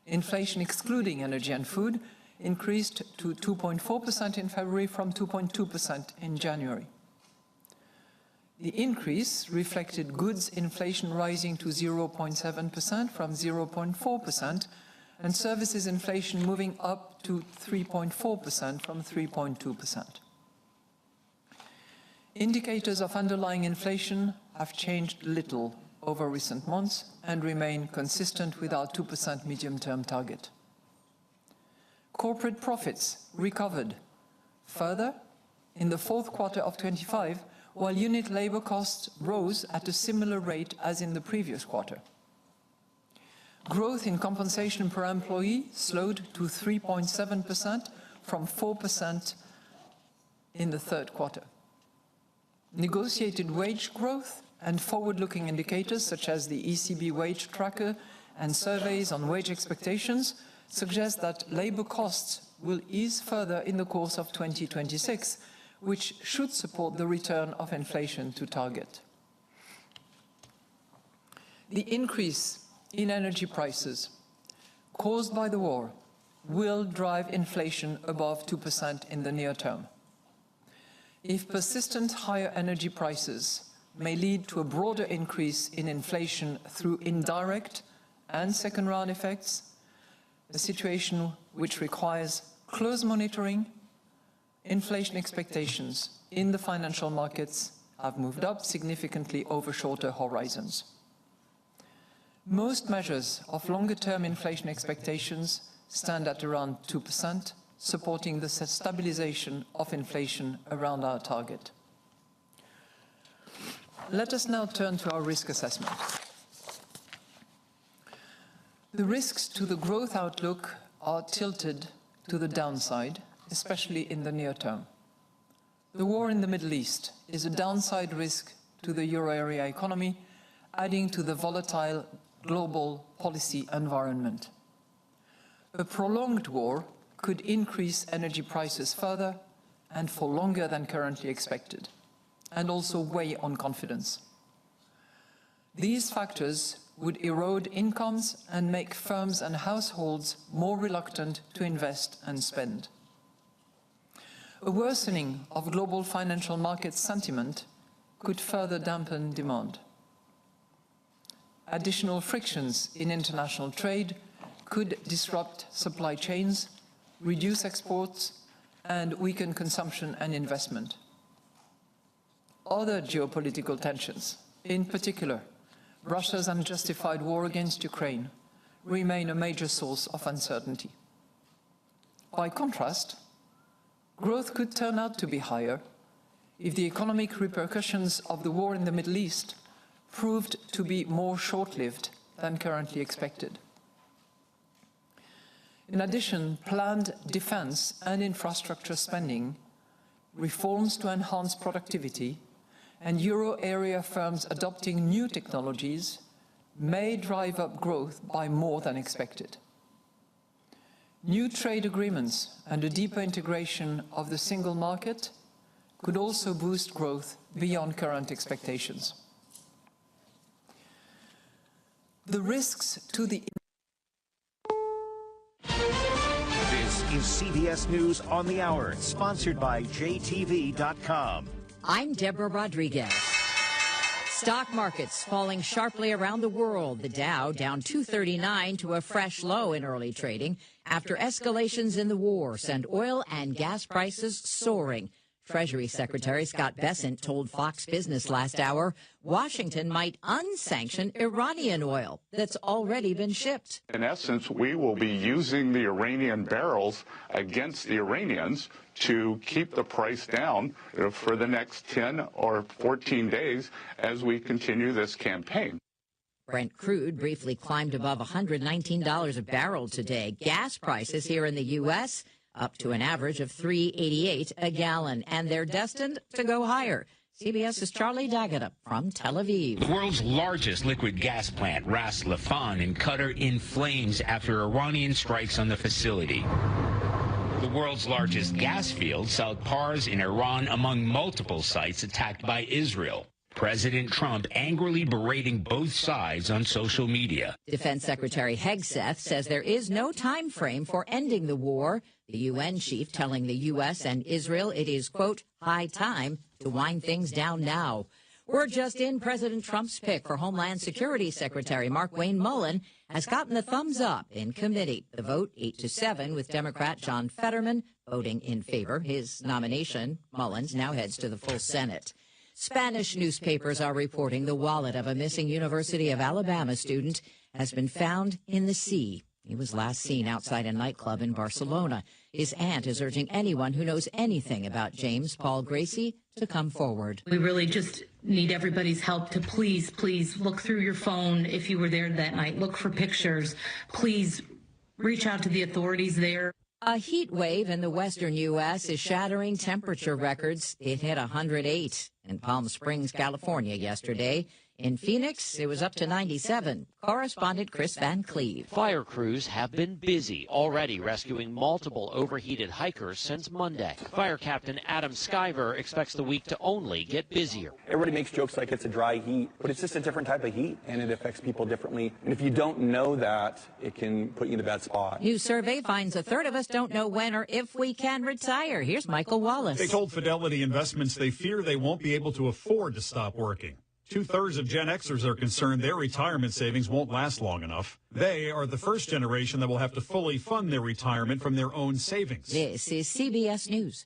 Inflation excluding energy and food increased to 2.4% in February from 2.2% in January. The increase reflected goods inflation rising to 0.7% from 0.4%, and services inflation moving up to 3.4% from 3.2%. Indicators of underlying inflation have changed little over recent months and remain consistent with our 2% medium-term target. Corporate profits recovered further in the fourth quarter of 25, while unit labor costs rose at a similar rate as in the previous quarter. Growth in compensation per employee slowed to 3.7% from 4% in the third quarter. Negotiated wage growth and forward-looking indicators such as the ECB wage tracker and surveys on wage expectations suggest that labor costs will ease further in the course of 2026, which should support the return of inflation to target. The increase in energy prices caused by the war will drive inflation above 2% in the near term. If persistent higher energy prices may lead to a broader increase in inflation through indirect and second-round effects, a situation which requires close monitoring, inflation expectations in the financial markets have moved up significantly over shorter horizons. Most measures of longer-term inflation expectations stand at around 2%, supporting the stabilization of inflation around our target. Let us now turn to our risk assessment. The risks to the growth outlook are tilted to the downside, especially in the near term. The war in the Middle East is a downside risk to the euro area economy, adding to the volatile global policy environment. A prolonged war could increase energy prices further and for longer than currently expected, and also weigh on confidence. These factors would erode incomes and make firms and households more reluctant to invest and spend. A worsening of global financial market sentiment could further dampen demand. Additional frictions in international trade could disrupt supply chains, reduce exports, and weaken consumption and investment. Other geopolitical tensions, in particular, Russia's unjustified war against Ukraine, remain a major source of uncertainty. By contrast, growth could turn out to be higher if the economic repercussions of the war in the Middle East proved to be more short-lived than currently expected. In addition, planned defense and infrastructure spending reforms to enhance productivity, and euro area firms adopting new technologies may drive up growth by more than expected. New trade agreements and a deeper integration of the single market could also boost growth beyond current expectations. The risks to the This is CBS News on the Hour, sponsored by JTV.com. I'm Deborah Rodriguez. Stock markets falling sharply around the world. The Dow down 239 to a fresh low in early trading after escalations in the war send oil and gas prices soaring. Treasury Secretary Scott Bessent told Fox Business last hour Washington might unsanction Iranian oil that's already been shipped. In essence, we will be using the Iranian barrels against the Iranians to keep the price down for the next 10 or 14 days as we continue this campaign. Brent crude briefly climbed above $119 a barrel today. Gas prices here in the U.S. up to an average of $3.88 a gallon, and they're destined to go higher. CBS's Charlie Daggett from Tel Aviv. The world's largest liquid gas plant, Ras Laffan in Qatar, in flames after Iranian strikes on the facility. The world's largest gas field, South Pars in Iran, among multiple sites attacked by Israel. President Trump angrily berating both sides on social media. Defense Secretary Hegseth says there is no time frame for ending the war. The UN chief telling the U.S. and Israel it is, quote, high time to wind things down now. We're just in. President Trump's pick for Homeland Security Secretary Markwayne Mullin has gotten the thumbs up in committee. The vote 8-7 with Democrat John Fetterman voting in favor. His nomination, Mullins, now heads to the full Senate. Spanish newspapers are reporting the wallet of a missing University of Alabama student has been found in the sea. He was last seen outside a nightclub in Barcelona. His aunt is urging anyone who knows anything about James Paul Gracie to come forward. We really just need everybody's help to please look through your phone if you were there that night. Look for pictures. Please reach out to the authorities there. A heat wave in the western U.S. is shattering temperature records. It hit 108 in Palm Springs, California yesterday. In Phoenix, it was up to 97. Correspondent Chris Van Cleve. Fire crews have been busy, already rescuing multiple overheated hikers since Monday. Fire Captain Adam Skyver expects the week to only get busier. Everybody makes jokes like it's a dry heat, but it's just a different type of heat, and it affects people differently. And if you don't know that, it can put you in a bad spot. New survey finds a third of us don't know when or if we can retire. Here's Michael Wallace. They told Fidelity Investments they fear they won't be able to afford to stop working. 2/3 of Gen Xers are concerned their retirement savings won't last long enough. They are the first generation that will have to fully fund their retirement from their own savings. This is CBS News.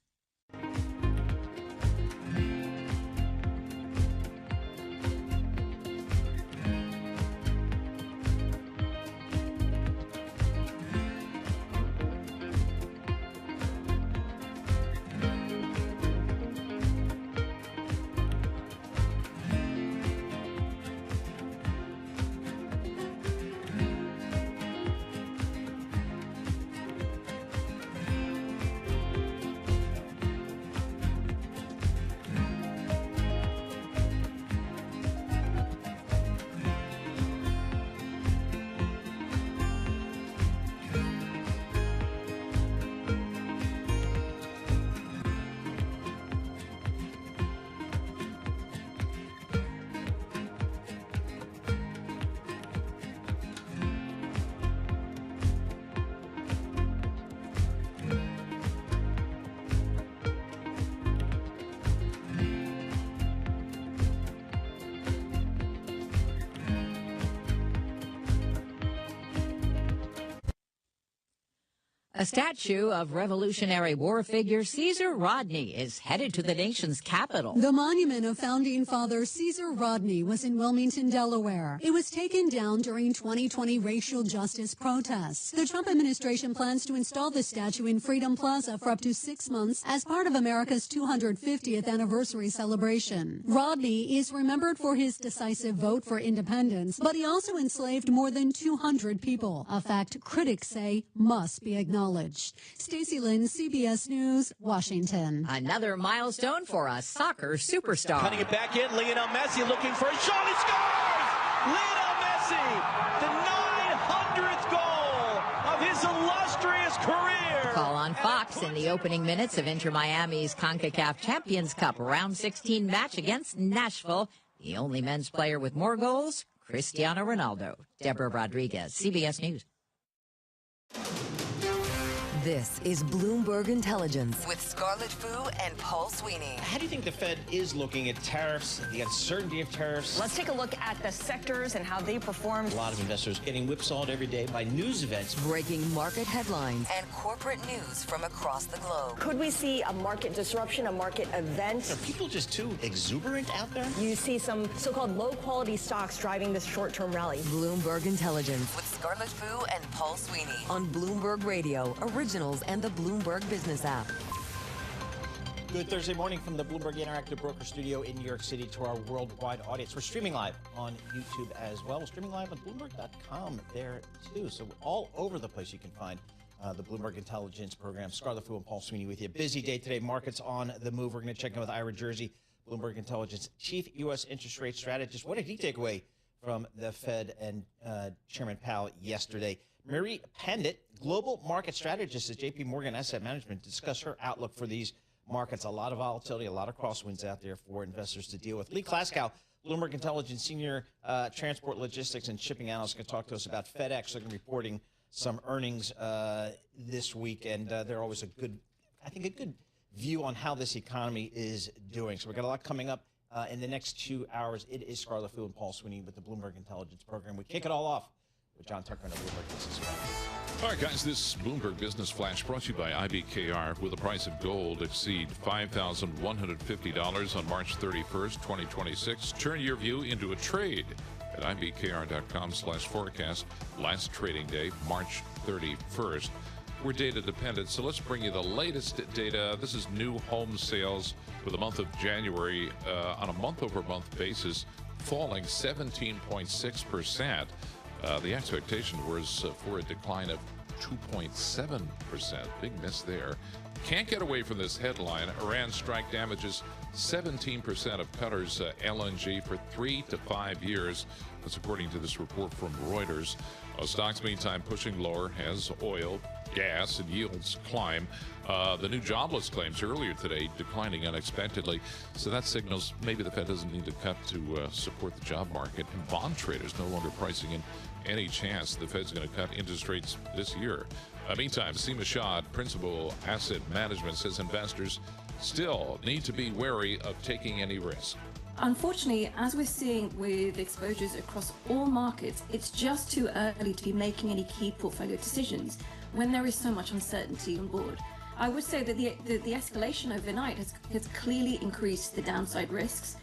A statue of Revolutionary War figure Caesar Rodney is headed to the nation's capital. The monument of founding father Caesar Rodney was in Wilmington, Delaware. It was taken down during 2020 racial justice protests. The Trump administration plans to install the statue in Freedom Plaza for up to 6 months as part of America's 250th anniversary celebration. Rodney is remembered for his decisive vote for independence, but he also enslaved more than 200 people, a fact critics say must be acknowledged. acknowledged. Stacey Lynn, CBS News, Washington. Another milestone for a soccer superstar. Cutting it back in, Lionel Messi looking for a shot. He scores! Lionel Messi, the 900th goal of his illustrious career. Call on Fox in the opening minutes of Inter Miami's CONCACAF Champions Cup round 16 match against Nashville. The only men's player with more goals, Cristiano Ronaldo. Deborah Rodriguez, CBS News. This is Bloomberg Intelligence with Scarlett Fu and Paul Sweeney. How do you think the Fed is looking at tariffs, the uncertainty of tariffs? Let's take a look at the sectors and how they performed. A lot of investors getting whipsawed every day by news events. Breaking market headlines and corporate news from across the globe. Could we see a market disruption, a market event? Are people just too exuberant out there? You see some so-called low-quality stocks driving this short-term rally. Bloomberg Intelligence with Scarlett Fu and Paul Sweeney on Bloomberg Radio, Originals and the Bloomberg Business app. Good Thursday morning from the Bloomberg Interactive Broker Studio in New York City to our worldwide audience. We're streaming live on YouTube as well. We're streaming live on Bloomberg.com there too. So all over the place you can find the Bloomberg Intelligence program. Scarlett Fu and Paul Sweeney with you. Busy day today. Markets on the move. We're going to check in with Ira Jersey, Bloomberg Intelligence Chief U.S. Interest Rate Strategist. What did he take away from the Fed and Chairman Powell yesterday? Marie Pendit, global market strategist at JP Morgan Asset Management, to discuss her outlook for these markets. A lot of volatility, a lot of crosswinds out there for investors to deal with. Lee Klaskow, Bloomberg Intelligence Senior Transport, Logistics, and Shipping Analyst, going to talk to us about FedEx. They're going to be reporting some earnings this week, and they're always a good view on how this economy is doing. So we've got a lot coming up in the next 2 hours. It is Scarlett Fu and Paul Sweeney with the Bloomberg Intelligence program. We kick it all off with John Tucker and the Bloomberg Business Flash. All right, guys, this Bloomberg Business Flash brought to you by IBKR. Will the price of gold exceed $5,150 on March 31st, 2026? Turn your view into a trade at ibkr.com/forecast. Last trading day, March 31st. We're data dependent, so let's bring you the latest data. This is new home sales for the month of January on a month-over-month basis, falling 17.6%. The expectation was for a decline of 2.7%. Big miss there. Can't get away from this headline. Iran strike damages 17% of Qatar's LNG for 3 to 5 years. That's according to this report from Reuters. Stocks, meantime, pushing lower as oil, gas, and yields climb. The new jobless claims earlier today declining unexpectedly. So that signals maybe the Fed doesn't need to cut to support the job market. And bond traders no longer pricing in any chance the Fed's going to cut interest rates this year. Meantime, Seema Shah, Principal Asset Management, says investors still need to be wary of taking any risk. Unfortunately, as we're seeing with exposures across all markets, it's just too early to be making any key portfolio decisions when there is so much uncertainty on board. I would say that the escalation overnight has clearly increased the downside risks.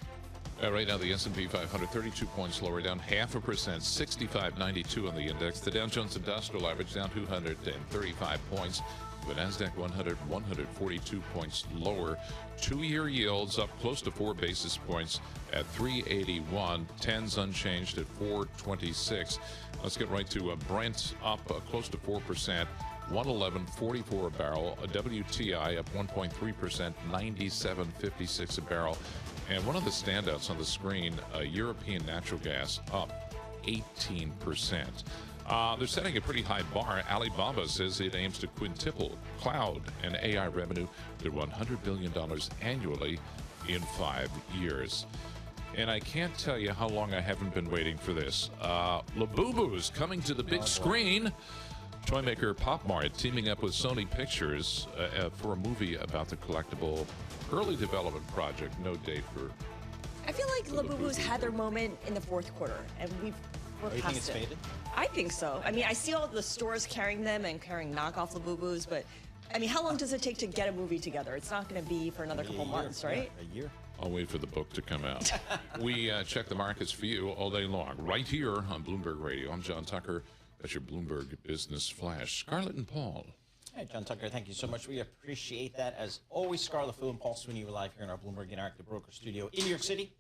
Right now, the S&P 500, 32 points lower, down 0.5%, 65.92 on the index. The Dow Jones Industrial Average down 235 points. The NASDAQ 100, 142 points lower. 2-year yields up close to 4 basis points at 381. 10's unchanged at 426. Let's get right to Brent up close to 4%. 111.44 a barrel. A WTI up 1.3%, 97.56 a barrel. And one of the standouts on the screen, European natural gas up 18%. They're setting a pretty high bar. Alibaba says it aims to quintuple cloud and AI revenue to $100 billion annually in 5 years. And I can't tell you how long I haven't been waiting for this. Labubu's coming to the big screen. Toy maker Pop Mart teaming up with Sony Pictures for a movie about the collectible early development project. No date for. I feel like Labubu's had their moment in the fourth quarter, and we're past it. You think it's faded? I think so. I mean, I see all the stores carrying them and carrying knockoff Labubu's, but I mean, how long does it take to get a movie together? It's not going to be for another couple months, right? Yeah, a year. I'll wait for the book to come out. We check the markets for you all day long, right here on Bloomberg Radio. I'm John Tucker. That's your Bloomberg Business Flash. Scarlett and Paul. Hey, John Tucker, thank you so much. We appreciate that. As always, Scarlett Fu and Paul Sweeney are live here in our Bloomberg Interactive Broker Studio in New York City.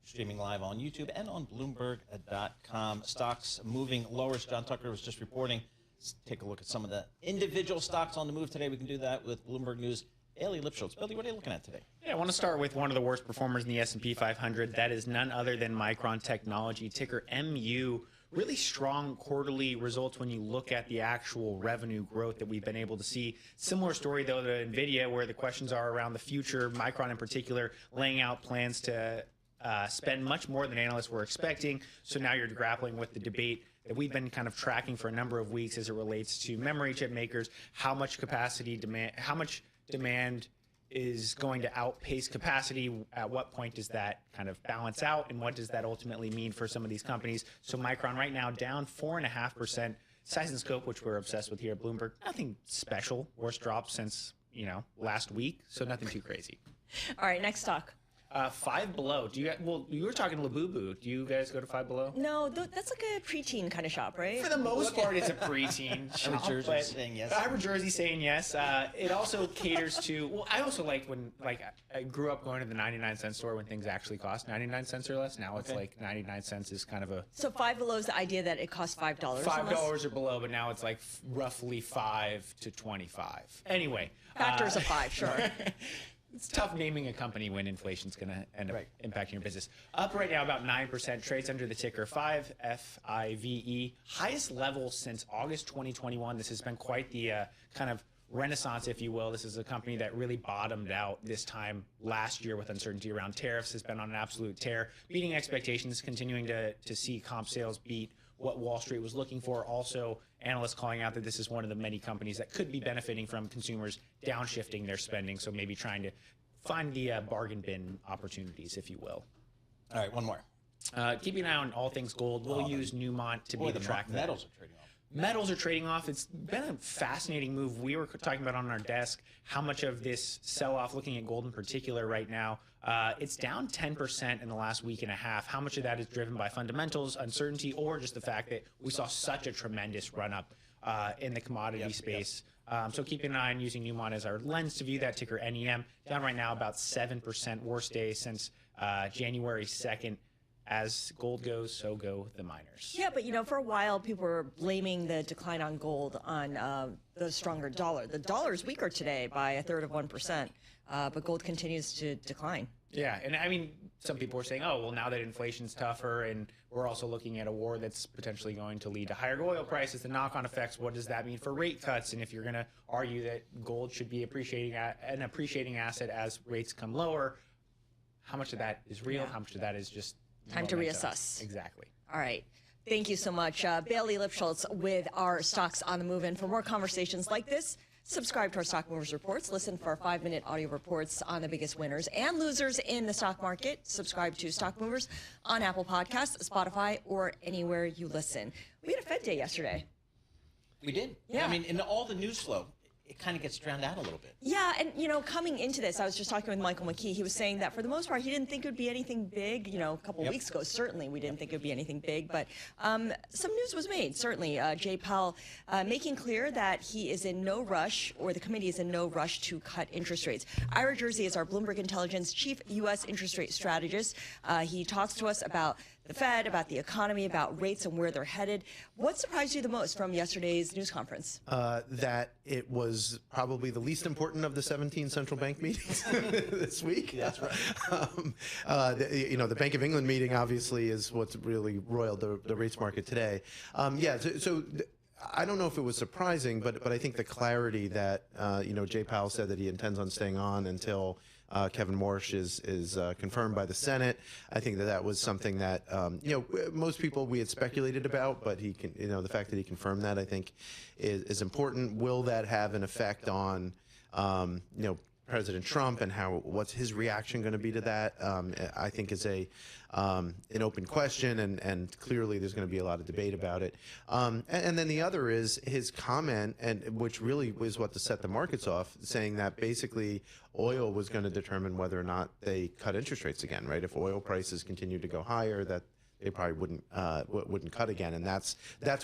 Streaming live on YouTube and on Bloomberg.com. Stocks moving lower. As John Tucker was just reporting, Let's take a look at some of the individual stocks on the move today. We can do that with Bloomberg News. Bailey Lipschultz. Billy, what are you looking at today? Yeah, I want to start with one of the worst performers in the S&P 500. That is none other than Micron Technology, ticker MU. Really strong quarterly results when you look at the actual revenue growth that we've been able to see. Similar story, though, to NVIDIA, where the questions are around the future. Micron in particular laying out plans to spend much more than analysts were expecting. So now you're grappling with the debate that we've been kind of tracking for a number of weeks as it relates to memory chip makers. How much demand is going to outpace capacity? At what point does that kind of balance out, and what does that ultimately mean for some of these companies? So Micron right now down 4.5%. Size and Scope, which we're obsessed with here at Bloomberg, nothing special. Worst drop since last week, so nothing too crazy. All right, next stock. Five Below. You were talking Labubu. Do you guys go to Five Below? No, that's like a preteen kind of shop, right? For the most part, it's a preteen shop. Jersey saying yes. Ivor Jersey saying yes. It also caters to. Well, I also liked when I grew up going to the 99-cent store when things actually cost 99 cents or less. Now it's like 99 cents is kind of a. So $5 below is the idea that it costs $5. $5 or below, but now it's like roughly 5 to 25. Anyway. Factors of 5, sure. It's tough naming a company when inflation's going to end up impacting your business. Up right now about 9%, trades under the ticker 5FIVE. Highest level since August 2021. This has been quite the kind of renaissance, if you will. This is a company that really bottomed out this time last year with uncertainty around tariffs. Has been on an absolute tear, beating expectations, continuing to see comp sales beat what Wall Street was looking for. Also, analysts calling out that this is one of the many companies that could be benefiting from consumers downshifting their spending, so maybe trying to find the bargain bin opportunities, if you will. All right, one more. Keeping an eye on all things gold. We'll use Newmont to be the track. Metals are trading off. Metals are trading off. It's been a fascinating move. We were talking about on our desk how much of this sell-off, looking at gold in particular right now, it's down 10% in the last week and a half. How much of that is driven by fundamentals, uncertainty, or just the fact that we saw such a tremendous run-up in the commodity space? So keeping an eye on using Newmont as our lens to view that, ticker NEM. Down right now about 7%, worst day since January 2nd. As gold goes, so go the miners. Yeah, but for a while, people were blaming the decline on gold on the stronger dollar. The dollar is weaker today by 1/3 of 1%, but gold continues to decline. Yeah, and I mean, some people are saying, oh, well, now that inflation's tougher and we're also looking at a war that's potentially going to lead to higher oil prices, the knock-on effects, what does that mean for rate cuts? And if you're going to argue that gold should be an appreciating asset as rates come lower, how much of that is real? How much of that is just time to reassess? Exactly. All right. Thank you so much. Bailey Lipschultz with our Stocks on the Move. And for more conversations like this, subscribe to our Stock Movers Reports. Listen for our 5-minute audio reports on the biggest winners and losers in the stock market. Subscribe to Stock Movers on Apple Podcasts, Spotify, or anywhere you listen. We had a Fed day yesterday. We did. Yeah. I mean, in all the news flow, it kind of gets drowned out a little bit. Yeah, and coming into this, I was just talking with Michael McKee. He was saying that for the most part, he didn't think it would be anything big. A couple weeks ago, certainly we didn't think it would be anything big, but some news was made. Certainly, Jay Powell making clear that he is in no rush, or the committee is in no rush to cut interest rates. Ira Jersey is our Bloomberg Intelligence chief U.S. interest rate strategist. He talks to us about the Fed, about the economy, about rates and where they're headed. What surprised you the most from yesterday's news conference? That it was probably the least important of the 17 central bank meetings this week. That's right. The Bank of England meeting obviously is what's really roiled the rates market today. So I don't know if it was surprising, but I think the clarity that Jay Powell said that he intends on staying on until Kevin Warsh is confirmed by the Senate. I think that was something that most people we had speculated about, but he can the fact that he confirmed that I think is important. Will that have an effect on President Trump and what's his reaction going to be to that? I think is an open question, and clearly there's going to be a lot of debate about it. And then the other is his comment, which really was what set the markets off, saying that basically oil was going to determine whether or not they cut interest rates again, right? If oil prices continue to go higher, that they probably wouldn't cut again, and that's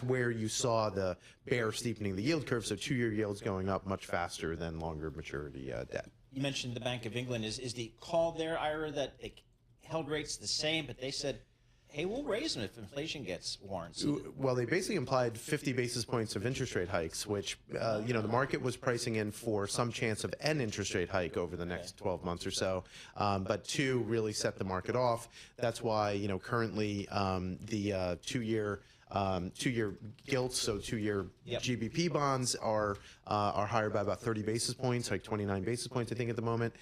where you saw the bear steepening the yield curve. So 2-year yields going up much faster than longer maturity debt. You mentioned the Bank of England. Is the call there, Ira, that they held rates the same, but they said, hey, we'll raise them if inflation gets warranted. Well, they basically implied 50 basis points of interest rate hikes, which, you know, the market was pricing in for some chance of an interest rate hike over the next 12 months or so. But 2 really set the market off. That's why, you know, currently the two-year gilts, so 2-year GBP bonds are higher by about 30 basis points, like 29 basis points, I think, at the moment.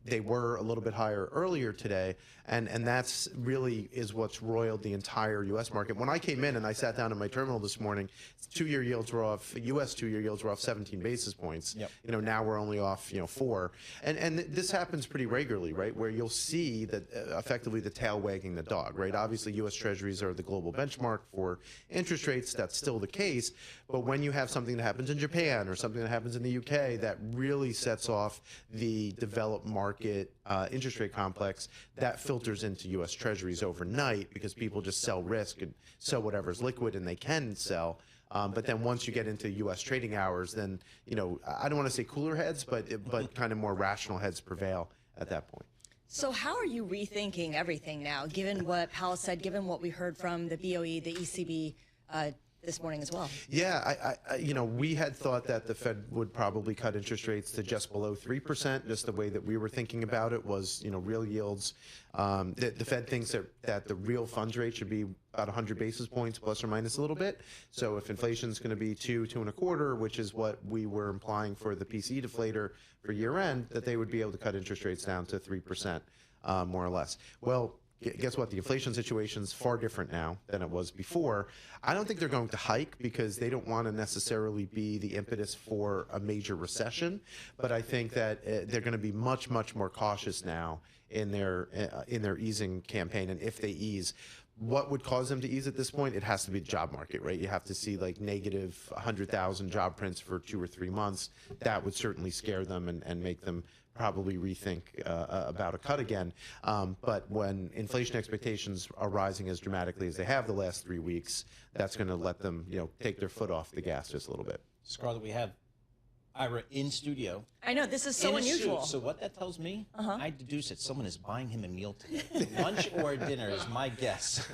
They were a little bit higher earlier today, and that's really is what's roiled the entire U.S. market. When I came in and I sat down in my terminal this morning, 2-year yields were off, U.S. 2-year yields were off 17 basis points. You know, now we're only off, you know, 4. And this happens pretty regularly, right, where you'll see that effectively the tail wagging the dog, right? Obviously, U.S. Treasuries are the global benchmark for interest rates. That's still the case. But when you have something that happens in Japan or something that happens in the UK that really sets off the developed market interest rate complex, that filters into U.S. Treasuries overnight because people just sell risk and sell whatever's liquid and they can sell. But then once you get into U.S. trading hours, then, you know, I don't want to say cooler heads, but kind of more rational heads prevail at that point. So how are you rethinking everything now, given what Powell said, given what we heard from the BOE, the ECB this morning as well? Yeah, you know, we had thought that the Fed would probably cut interest rates to just below 3%. Just the way that we were thinking about it was, you know, real yields. The Fed thinks that the real funds rate should be about 100 basis points plus or minus a little bit. So if inflation is going to be 2.25, which is what we were implying for the PCE deflator for year end, that they would be able to cut interest rates down to 3%, more or less. Well, guess what? The inflation situation is far different now than it was before. I don't think they're going to hike because they don't want to necessarily be the impetus for a major recession. But I think that they're going to be much, much more cautious now in their easing campaign. And if they ease, what would cause them to ease at this point? It has to be the job market, right? You have to see like negative 100,000 job prints for 2 or 3 months. That would certainly scare them and make them probably rethink about a cut again. But when inflation expectations are rising as dramatically as they have the last 3 weeks, that's going to let them, you know, take their foot off the gas just a little bit. Scarlett, we have Ira in studio. I know, this is so unusual. So what that tells me, I deduce that someone is buying him a meal today. Lunch or dinner is my guess.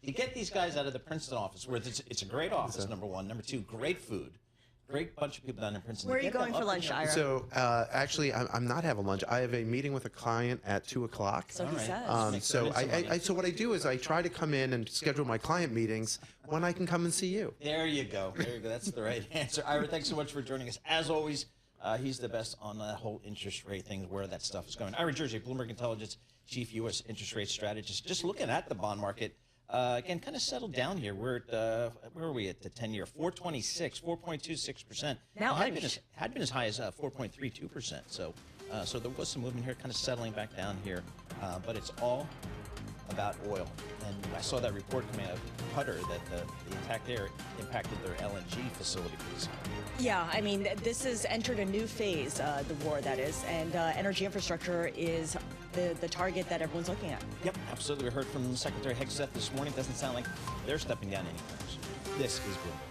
You get these guys out of the Princeton office, where it's a great office, number one. Number two, great food. Great bunch of people down in Princeton. Where are you going for lunch, Ira? So actually, I'm not having lunch. I have a meeting with a client at 2 o'clock. So he says. So what I do is I try to come in and schedule my client meetings when I can come and see you. There you go. There you go. That's the right answer. Ira, thanks so much for joining us. As always, he's the best on the whole interest rate thing, where that stuff is going. Ira Jersey, Bloomberg Intelligence Chief U.S. Interest Rate Strategist. Just looking at the bond market. Again, kind of settled down here. We're at, where are we at the 10-year? 4.26, 4.26%. Now had been as high as 4.32%. So there was some movement here, kind of settling back down here. But it's all about oil. And I saw that report coming out of Qatar that the attack there impacted their LNG facilities. Yeah, I mean, this has entered a new phase, the war, that is, and energy infrastructure is the target that everyone's looking at. Yep, absolutely. We heard from Secretary Xauusd this morning. It doesn't sound like they're stepping down anytime soon. This is Bloomberg.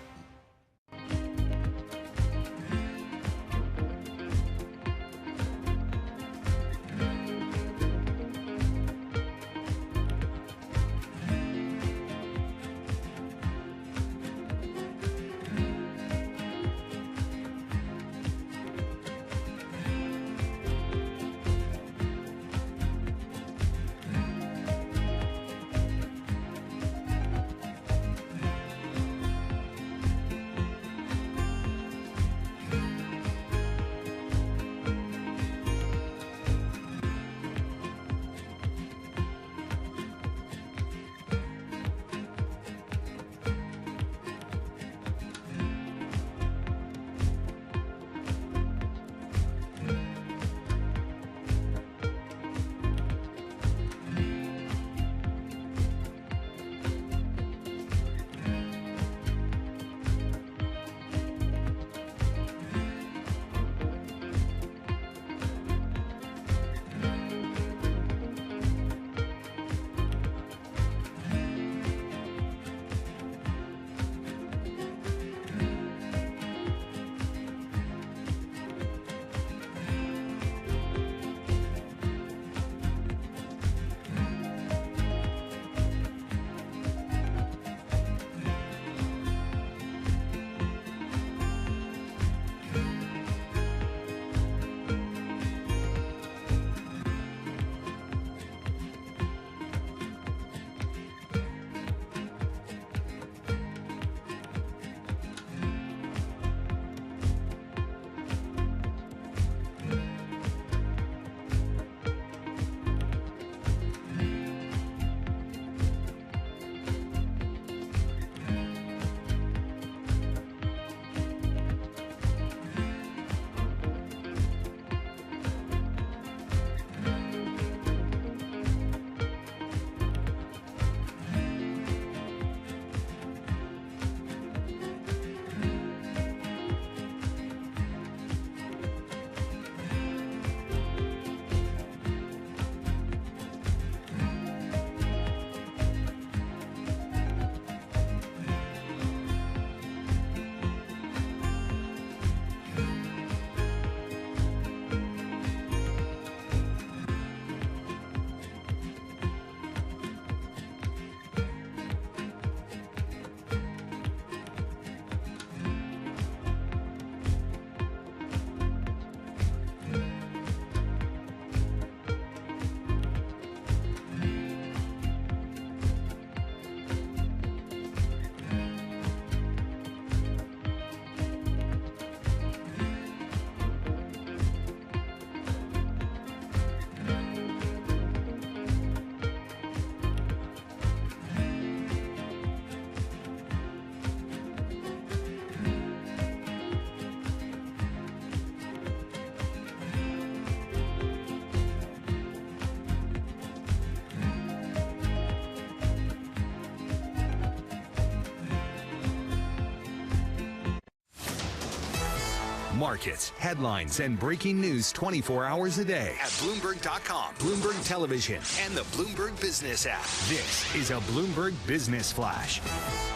markets, headlines, and breaking news 24 hours a day at Bloomberg.com, Bloomberg Television, and the Bloomberg Business app. This is a Bloomberg Business Flash.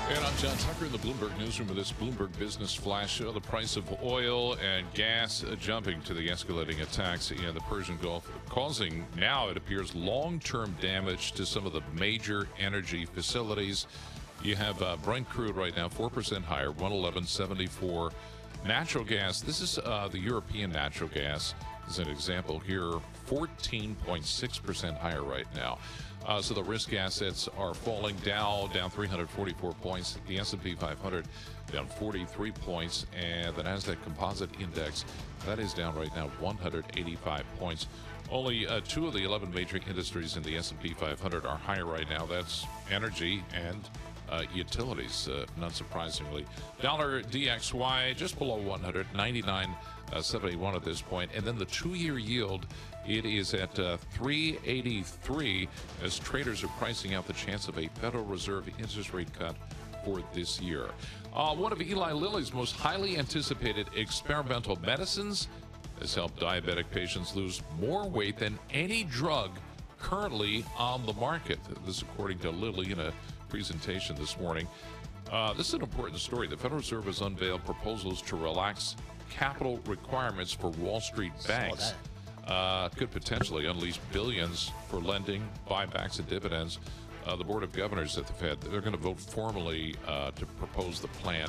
And I'm John Tucker in the Bloomberg Newsroom with this Bloomberg Business Flash. The price of oil and gas jumping to the escalating attacks in the Persian Gulf, causing now, it appears, long-term damage to some of the major energy facilities. You have Brent crude right now 4% higher, 111.74. Natural gas, this is the European natural gas, as an example here, 14.6% higher right now. So the risk assets are falling down 344 points. The S&P 500 down 43 points, and the Nasdaq Composite Index, that is down right now 185 points. Only 2 of the 11 major industries in the S&P 500 are higher right now. That's energy and utilities, not surprisingly. Dollar DXY just below 199.71 at this point, and then the 2-year yield, it is at 3.83 as traders are pricing out the chance of a Federal Reserve interest rate cut for this year. One of Eli Lilly's most highly anticipated experimental medicines has helped diabetic patients lose more weight than any drug currently on the market. This according to Lilly in a presentation this morning. This is an important story. The Federal Reserve has unveiled proposals to relax capital requirements for Wall Street banks. Could potentially unleash billions for lending, buybacks, and dividends. The Board of Governors at the Fed, they're going to vote formally to propose the plan,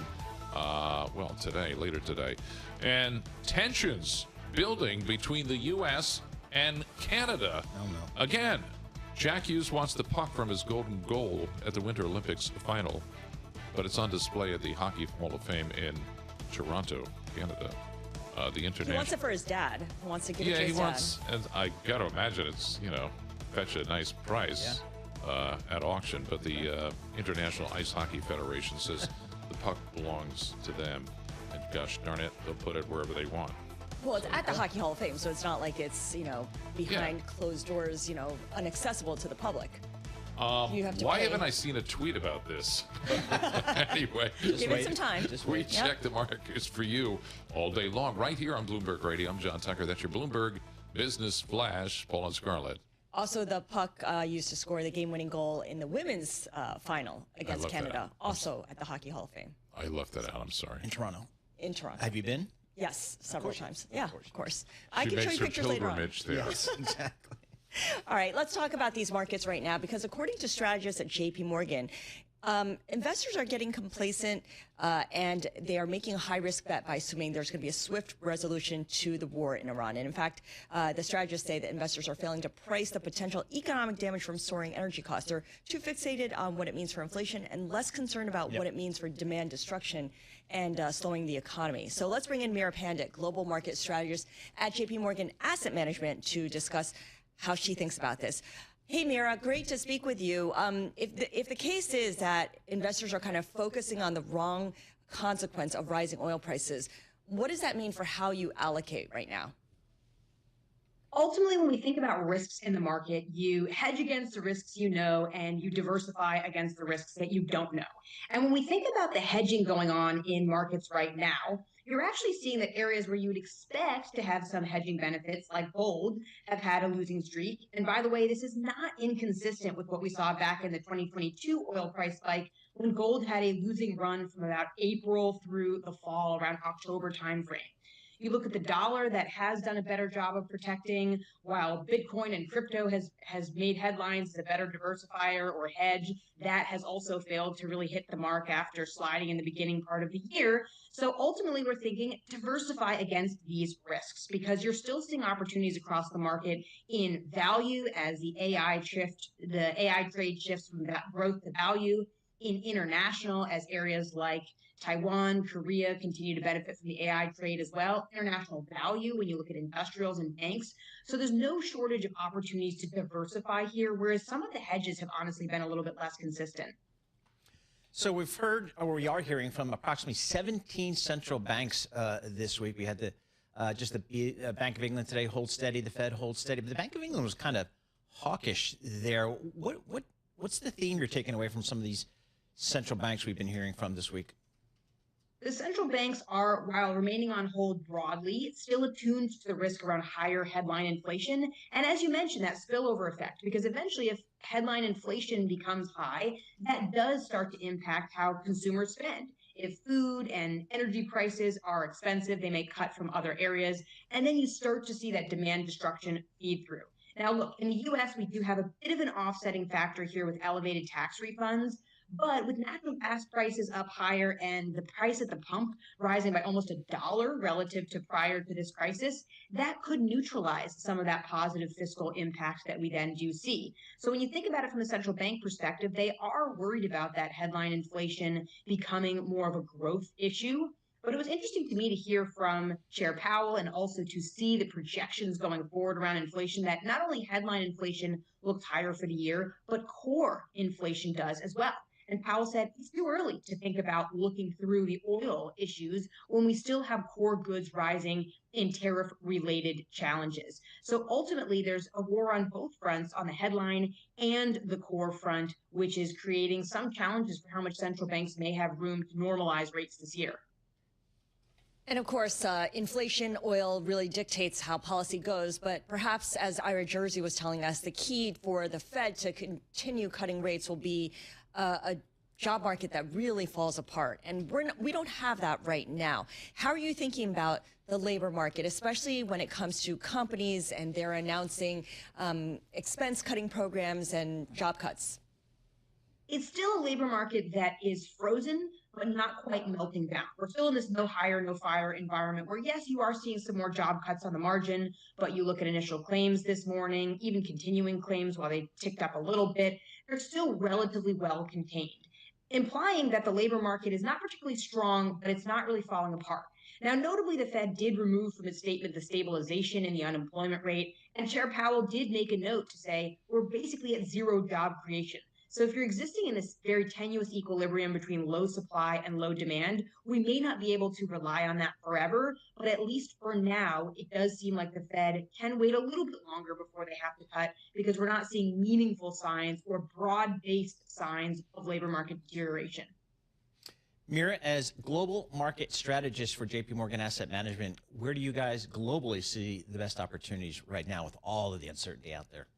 later today. And tensions building between the U.S. and Canada. Again, Jack Hughes wants the puck from his golden goal at the Winter Olympics final, but it's on display at the Hockey Hall of Fame in Toronto, Canada. The international. He wants it for his dad. He wants to give it to his dad. And I got to imagine it's, fetch a nice price at auction, but the International Ice Hockey Federation says the puck belongs to them, and gosh darn it, they'll put it wherever they want. Well, it's at the Hockey Hall of Fame, so it's not like it's, behind closed doors, inaccessible to the public. Why haven't I seen a tweet about this? Anyway, give it some time. We check the markets for you all day long, right here on Bloomberg Radio. I'm John Tucker. That's your Bloomberg Business Flash. Paul and Scarlett. Also, the puck used to score the game-winning goal in the women's final against Canada, also at the Hockey Hall of Fame. I left that out. I'm sorry. In Toronto. In Toronto. Have you been? Yes, several times. Yeah, of course. I can show you pictures later on. There. Yes, exactly. All right, let's talk about these markets right now, because according to strategists at J.P. Morgan, investors are getting complacent and they are making a high-risk bet by assuming there's going to be a swift resolution to the war in Iran. And in fact, the strategists say that investors are failing to price the potential economic damage from soaring energy costs. They're too fixated on what it means for inflation and less concerned about what it means for demand destruction and slowing the economy. So let's bring in Mira Pandit, global market strategist at J.P. Morgan Asset Management, to discuss how she thinks about this. Hey, Mira, great to speak with you. If the case is that investors are kind of focusing on the wrong consequence of rising oil prices, what does that mean for how you allocate right now? Ultimately, when we think about risks in the market, you hedge against the risks you know, and you diversify against the risks that you don't know. And when we think about the hedging going on in markets right now, you're actually seeing that areas where you would expect to have some hedging benefits, like gold, have had a losing streak. And by the way, this is not inconsistent with what we saw back in the 2022 oil price spike, when gold had a losing run from about April through the fall, around October timeframe. You look at the dollar, that has done a better job of protecting, while Bitcoin and crypto has made headlines as a better diversifier or hedge. That has also failed to really hit the mark after sliding in the beginning part of the year. So ultimately, we're thinking diversify against these risks, because you're still seeing opportunities across the market in value as the AI trade shifts from that growth to value, in international as areas like Taiwan, Korea continue to benefit from the AI trade as well. International value when you look at industrials and banks. So there's no shortage of opportunities to diversify here, whereas some of the hedges have honestly been a little bit less consistent. So we've heard, or we are hearing from approximately 17 central banks this week. We had the Bank of England today hold steady, the Fed hold steady, but the Bank of England was kind of hawkish there. What's the theme you're taking away from some of these central banks we've been hearing from this week? The central banks are, while remaining on hold broadly, still attuned to the risk around higher headline inflation. And as you mentioned, that spillover effect, because eventually if headline inflation becomes high, that does start to impact how consumers spend. If food and energy prices are expensive, they may cut from other areas. And then you start to see that demand destruction feed through. Now, look, in the US, we do have a bit of an offsetting factor here with elevated tax refunds. But with natural gas prices up higher and the price at the pump rising by almost $1 relative to prior to this crisis, that could neutralize some of that positive fiscal impact that we then do see. So when you think about it from the central bank perspective, they are worried about that headline inflation becoming more of a growth issue. But it was interesting to me to hear from Chair Powell and also to see the projections going forward around inflation that not only headline inflation looks higher for the year, but core inflation does as well. And Powell said it's too early to think about looking through the oil issues when we still have core goods rising in tariff-related challenges. So ultimately, there's a war on both fronts, on the headline and the core front, which is creating some challenges for how much central banks may have room to normalize rates this year. And of course, inflation, oil really dictates how policy goes. But perhaps, as Ira Jersey was telling us, the key for the Fed to continue cutting rates will be a job market that really falls apart. And we don't have that right now. How are you thinking about the labor market, especially when it comes to companies and they're announcing expense cutting programs and job cuts? It's still a labor market that is frozen, but not quite melting down. We're still in this no hire, no fire environment where, yes, you are seeing some more job cuts on the margin, but you look at initial claims this morning, even continuing claims, while they ticked up a little bit, they're still relatively well contained, implying that the labor market is not particularly strong, but it's not really falling apart. Now, notably, the Fed did remove from its statement the stabilization in the unemployment rate, and Chair Powell did make a note to say we're basically at zero job creation. So if you're existing in this very tenuous equilibrium between low supply and low demand, we may not be able to rely on that forever, but at least for now, it does seem like the Fed can wait a little bit longer before they have to cut because we're not seeing meaningful signs or broad-based signs of labor market deterioration. Mira, as global market strategist for JP Morgan Asset Management, where do you guys globally see the best opportunities right now with all of the uncertainty out there?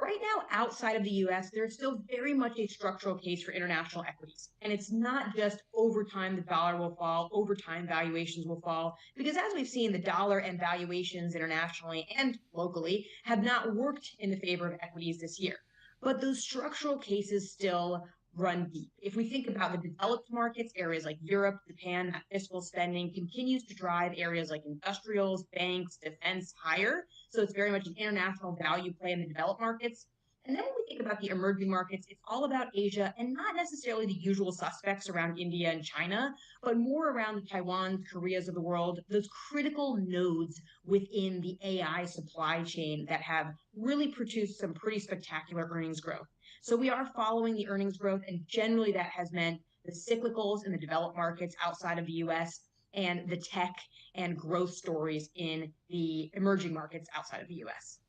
Right now, outside of the U.S., there's still very much a structural case for international equities. And it's not just over time the dollar will fall, over time valuations will fall, because as we've seen, the dollar and valuations internationally and locally have not worked in the favor of equities this year. But those structural cases still run deep. If we think about the developed markets, areas like Europe, Japan, that fiscal spending continues to drive areas like industrials, banks, defense higher. So it's very much an international value play in the developed markets. And then when we think about the emerging markets, it's all about Asia and not necessarily the usual suspects around India and China, but more around the Taiwans, Koreas of the world, those critical nodes within the AI supply chain that have really produced some pretty spectacular earnings growth. So we are following the earnings growth, and generally that has meant the cyclicals in the developed markets outside of the U.S. and the tech and growth stories in the emerging markets outside of the U.S.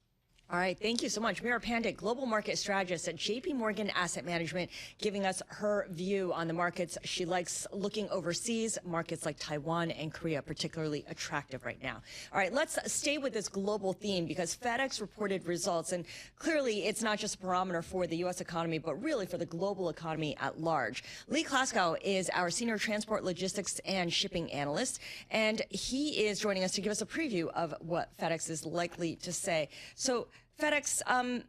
All right, thank you so much. Mira Pandit, global market strategist at JP Morgan Asset Management, giving us her view on the markets. She likes looking overseas, markets like Taiwan and Korea, particularly attractive right now. All right, let's stay with this global theme because FedEx reported results, and clearly it's not just a barometer for the U.S. economy, but really for the global economy at large. Lee Klaskow is our senior transport, logistics, and shipping analyst, and he is joining us to give us a preview of what FedEx is likely to say. So, FedEx,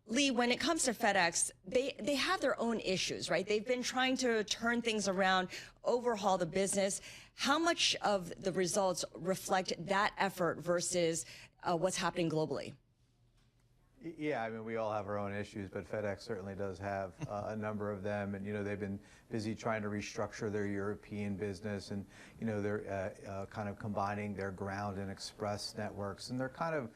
Lee, when it comes to FedEx, they have their own issues, right? They've been trying to turn things around, overhaul the business. How much of the results reflect that effort versus what's happening globally? Yeah, I mean, we all have our own issues, but FedEx certainly does have a number of them. And, you know, they've been busy trying to restructure their European business. And, you know, they're kind of combining their ground and express networks. And they're kind of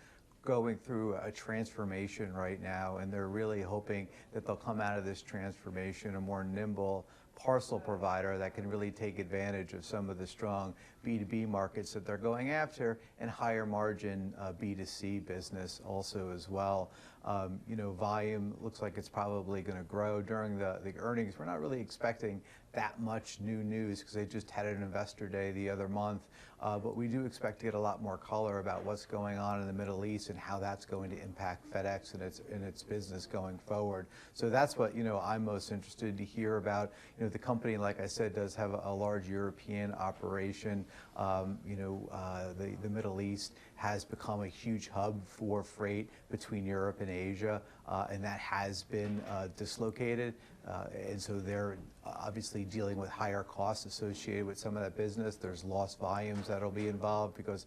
going through a transformation right now, and they're really hoping that they'll come out of this transformation a more nimble parcel provider that can really take advantage of some of the strong B2B markets that they're going after, and higher margin B2C business also as well. Volume looks like it's probably going to grow during the earnings. We're not really expecting that much new news because they just had an investor day the other month. But we do expect to get a lot more color about what's going on in the Middle East and how that's going to impact FedEx and its business going forward. So that's what I'm most interested to hear about. The company, like I said, does have a large European operation. The Middle East has become a huge hub for freight between Europe and Asia, and that has been dislocated. And so they're obviously dealing with higher costs associated with some of that business. There's lost volumes that'll be involved because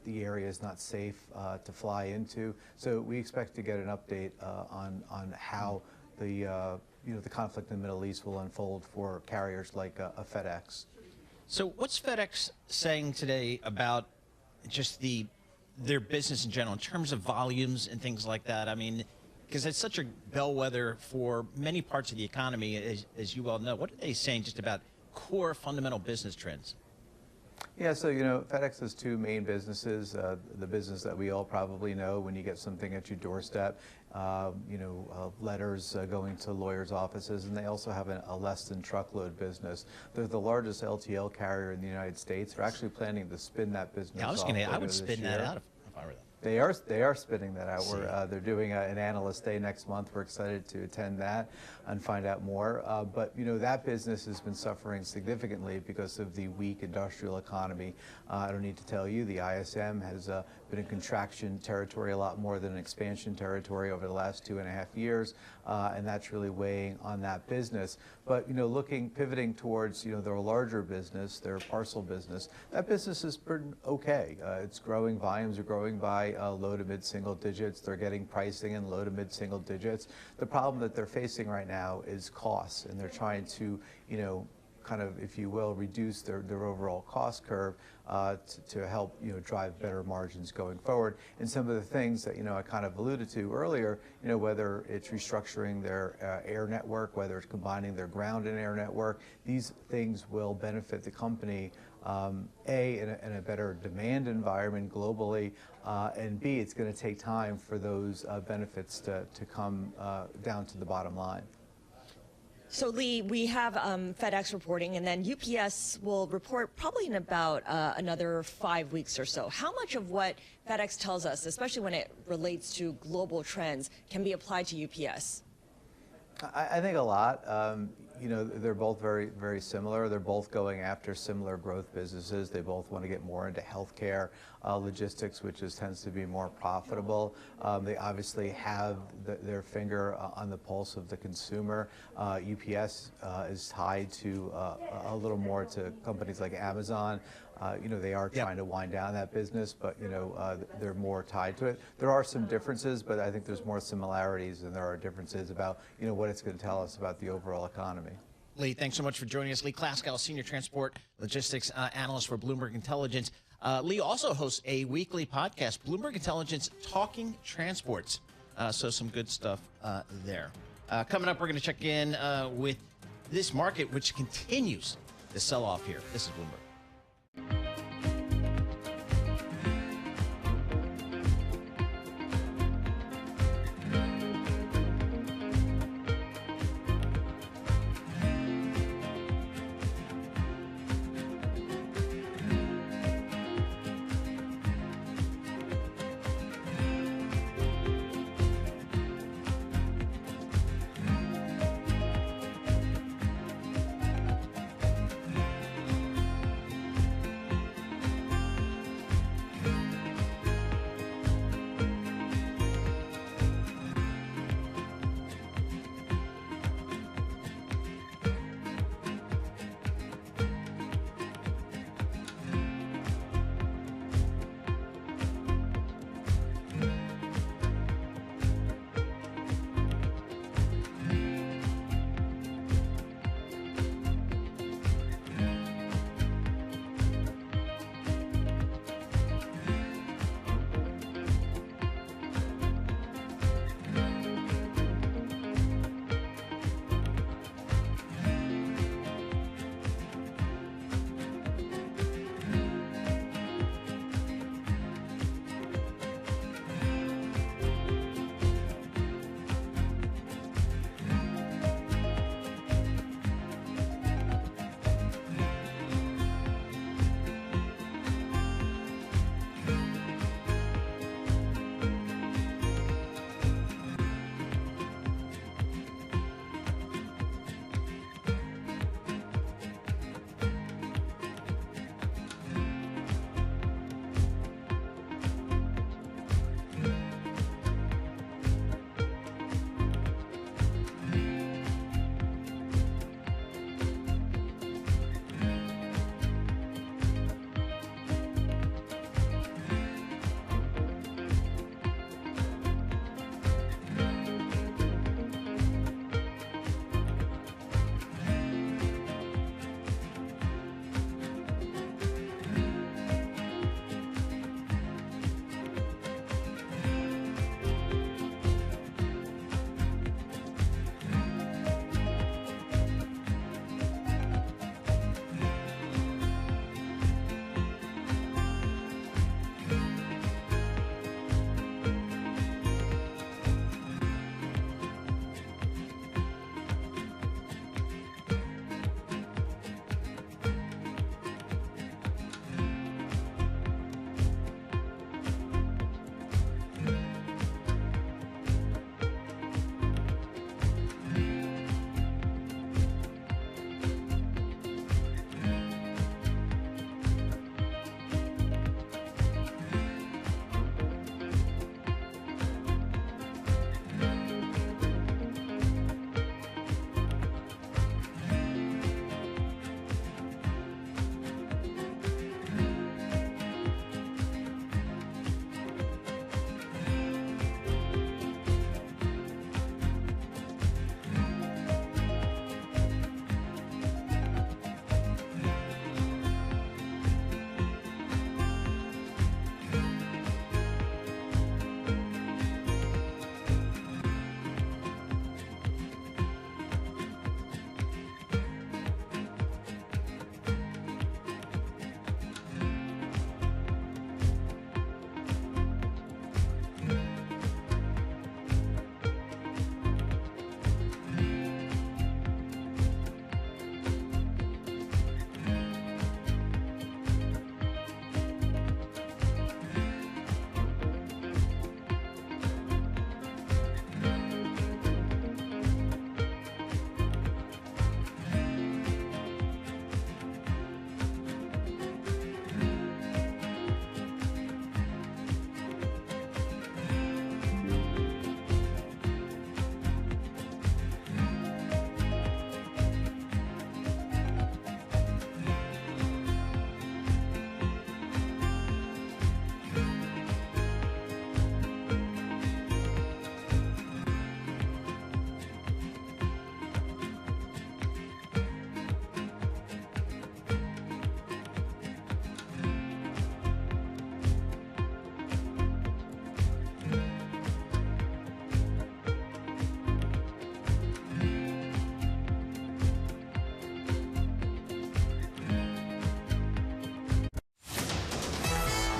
the area is not safe to fly into. So we expect to get an update on how the conflict in the Middle East will unfold for carriers like a FedEx. So what's FedEx saying today about just their business in general in terms of volumes and things like that? I mean, because it's such a bellwether for many parts of the economy, as you well know. What are they saying just about core fundamental business trends? Yeah, so FedEx has two main businesses. The business that we all probably know when you get something at your doorstep, letters going to lawyers' offices, and they also have a less than truckload business. They're the largest LTL carrier in the United States. They're actually planning to spin that business off. I would spin that out if I were them. They are spinning that out. They're doing an analyst day next month. We're excited to attend that and find out more. But that business has been suffering significantly because of the weak industrial economy. I don't need to tell you, the ISM has been in contraction territory a lot more than expansion territory over the last 2.5 years, and that's really weighing on that business. But pivoting towards their larger business, their parcel business, that business has been okay. It's growing. Volumes are growing by low to mid single digits. They're getting pricing in low to mid single digits. The problem that they're facing right now is costs, and they're trying to kind of, if you will, reduce their overall cost curve to help drive better margins going forward. And some of the things that I kind of alluded to earlier, whether it's restructuring their air network, whether it's combining their ground and air network, these things will benefit the company. In a better demand environment globally, and B, it's going to take time for those benefits to come down to the bottom line. So, Lee, we have FedEx reporting, and then UPS will report probably in about another 5 weeks or so. How much of what FedEx tells us, especially when it relates to global trends, can be applied to UPS? I think a lot. They're both very, very similar. They're both going after similar growth businesses. They both want to get more into healthcare, logistics, which tends to be more profitable. They obviously have their finger on the pulse of the consumer. UPS is tied to a little more to companies like Amazon. They are trying to wind down that business, but they're more tied to it. There are some differences, but I think there's more similarities than there are differences about what it's going to tell us about the overall economy. Lee, thanks so much for joining us. Lee Klaskow, Senior Transport Logistics Analyst for Bloomberg Intelligence. Lee also hosts a weekly podcast, Bloomberg Intelligence Talking Transports. So some good stuff there. Coming up, we're going to check in with this market, which continues to sell off here. This is Bloomberg.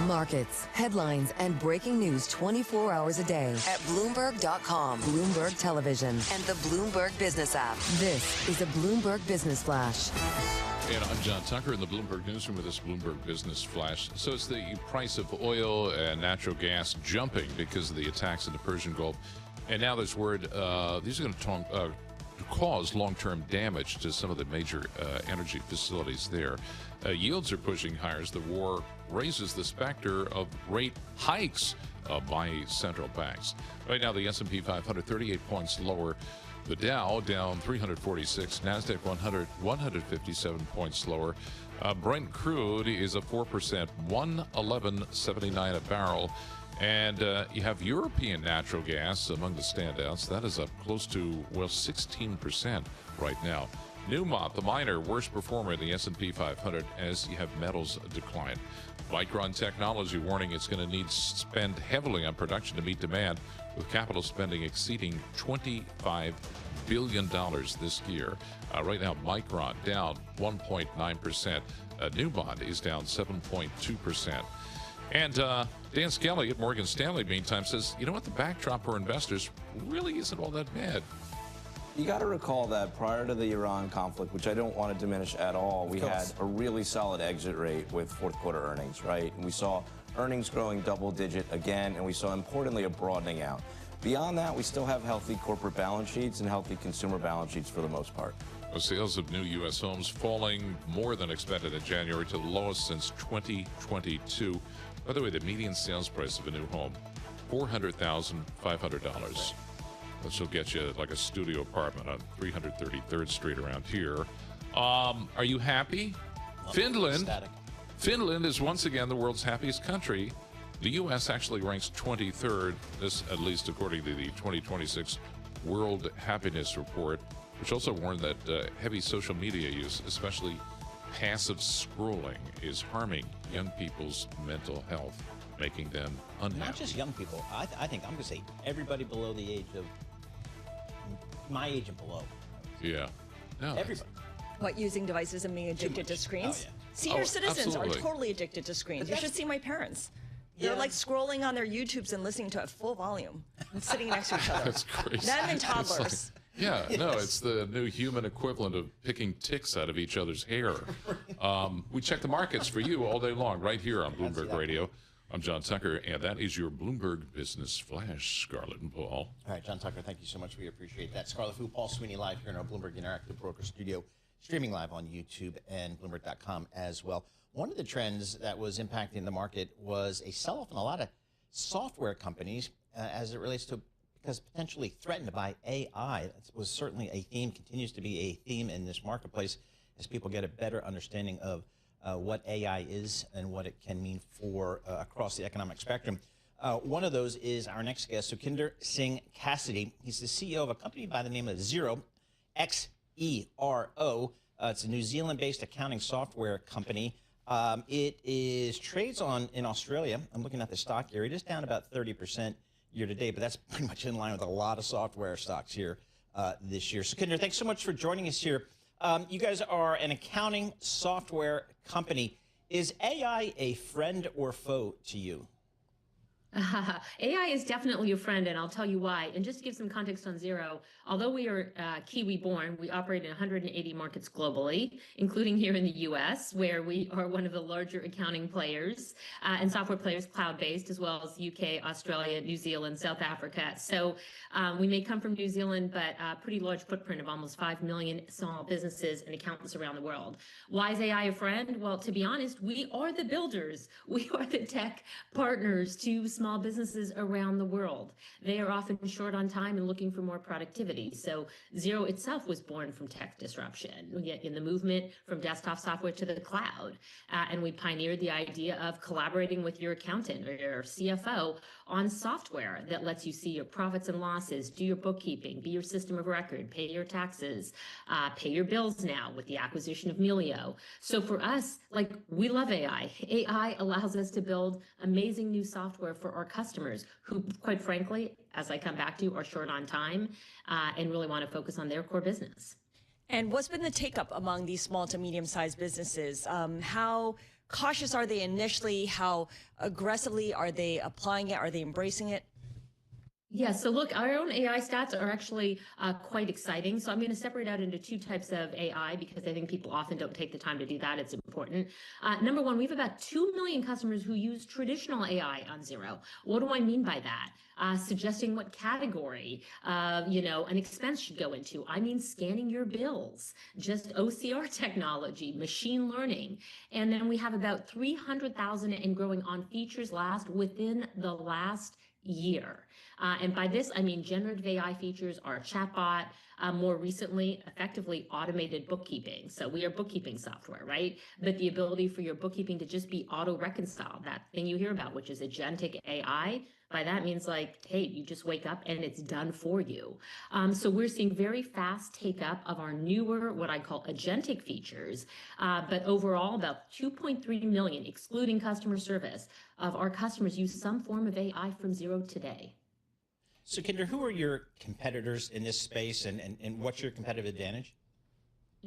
Markets, headlines, and breaking news 24 hours a day at Bloomberg.com, Bloomberg Television, and the Bloomberg Business app. This is a Bloomberg Business Flash. And I'm John Tucker in the Bloomberg Newsroom with this Bloomberg Business Flash. So it's the price of oil and natural gas jumping because of the attacks in the Persian Gulf. And now there's word these are going to cause long-term damage to some of the major energy facilities there. Yields are pushing higher as the war raises the specter of rate hikes by central banks. Right now, the S&P 500, 38 points lower. The Dow down 346, NASDAQ 100, 157 points lower. Brent crude is a 4%, 111.79 a barrel. And you have European natural gas among the standouts. That is up close to, 16% right now. Newmont, the miner, worst performer in the S&P 500 as you have metals decline. Micron Technology warning it's going to need to spend heavily on production to meet demand, with capital spending exceeding $25 billion this year. Right now, Micron down 1.9%. Newmont is down 7.2%. And Dan Skelly at Morgan Stanley, meantime, says, you know what, the backdrop for investors really isn't all that bad. You got to recall that prior to the Iran conflict, which I don't want to diminish at all, we had a really solid exit rate with fourth quarter earnings, right? And we saw earnings growing double digit again, and we saw, importantly, a broadening out. Beyond that, we still have healthy corporate balance sheets and healthy consumer balance sheets for the most part. Sales of new U.S. homes falling more than expected in January to the lowest since 2022. By the way, the median sales price of a new home, $400,500. This will get you like a studio apartment on 333rd Street around here. Are you happy? Finland is once again the world's happiest country. The U.S. actually ranks 23rd, this at least according to the 2026 World Happiness Report, which also warned that heavy social media use, especially passive scrolling, is harming young people's mental health, making them unhappy. Not just young people. I think I'm going to say everybody below the age of my age and below. Yeah. No, everybody. What, using devices and being addicted to screens? Oh, yeah. Senior citizens absolutely. are totally addicted to screens. You should see my parents. They're like scrolling on their YouTubes and listening to it full volume and sitting next to each other. That's crazy. Them and toddlers. Yeah, no, it's the new human equivalent of picking ticks out of each other's hair. We check the markets for you all day long right here on Bloomberg Radio. I'm John Tucker, and that is your Bloomberg Business Flash, Scarlett and Paul. All right, John Tucker, thank you so much. We appreciate that. Scarlett Fu, Paul Sweeney live here in our Bloomberg Interactive Broker Studio, streaming live on YouTube and Bloomberg.com as well. One of the trends that was impacting the market was a sell-off in a lot of software companies as it relates to because potentially threatened by AI. That was certainly a theme, continues to be a theme in this marketplace as people get a better understanding of what AI is and what it can mean for across the economic spectrum. One of those is our next guest, Sukhinder Singh Cassidy. He's the CEO of a company by the name of Xero, X-E-R-O. It's a New Zealand-based accounting software company. It trades in Australia. I'm looking at the stock here. It is down about 30% year to date, but that's pretty much in line with a lot of software stocks here this year. Sukhinder, thanks so much for joining us here. You guys are an accounting software company. Is AI a friend or foe to you? AI is definitely a friend, and I'll tell you why. And just to give some context on Xero, although we are Kiwi-born, we operate in 180 markets globally, including here in the U.S., where we are one of the larger accounting players and software players, cloud-based, as well as UK, Australia, New Zealand, South Africa. So we may come from New Zealand, but a pretty large footprint of almost 5 million small businesses and accountants around the world. Why is AI a friend? Well, to be honest, we are the builders. We are the tech partners to small businesses around the world. They are often short on time and looking for more productivity. So Xero itself was born from tech disruption, in the movement from desktop software to the cloud. And we pioneered the idea of collaborating with your accountant or your CFO on software that lets you see your profits and losses, do your bookkeeping, be your system of record, pay your taxes, pay your bills now with the acquisition of Melio. So for us, we love AI. AI allows us to build amazing new software for our customers who, quite frankly, as I come back to, are short on time and really want to focus on their core business. And what's been the take-up among these small to medium-sized businesses? How cautious are they initially? How aggressively are they applying it? Are they embracing it? Yeah, so look, our own AI stats are actually quite exciting. So I'm going to separate out into two types of AI because I think people often don't take the time to do that. It's important. Number one, we have about 2 million customers who use traditional AI on Xero. What do I mean by that? Suggesting what category, an expense should go into. I mean, scanning your bills, just OCR technology, machine learning. And then we have about 300,000 and growing on features within the last year. And by this, I mean generative AI features, our chatbot, more recently, effectively automated bookkeeping. So we are bookkeeping software, right? But the ability for your bookkeeping to just be auto-reconciled, that thing you hear about, which is agentic AI, by that means like, hey, you just wake up and it's done for you. So we're seeing very fast take up of our newer, what I call agentic features. But overall, about 2.3 million, excluding customer service, of our customers use some form of AI from Xero today. So, Kinder, who are your competitors in this space, and what's your competitive advantage?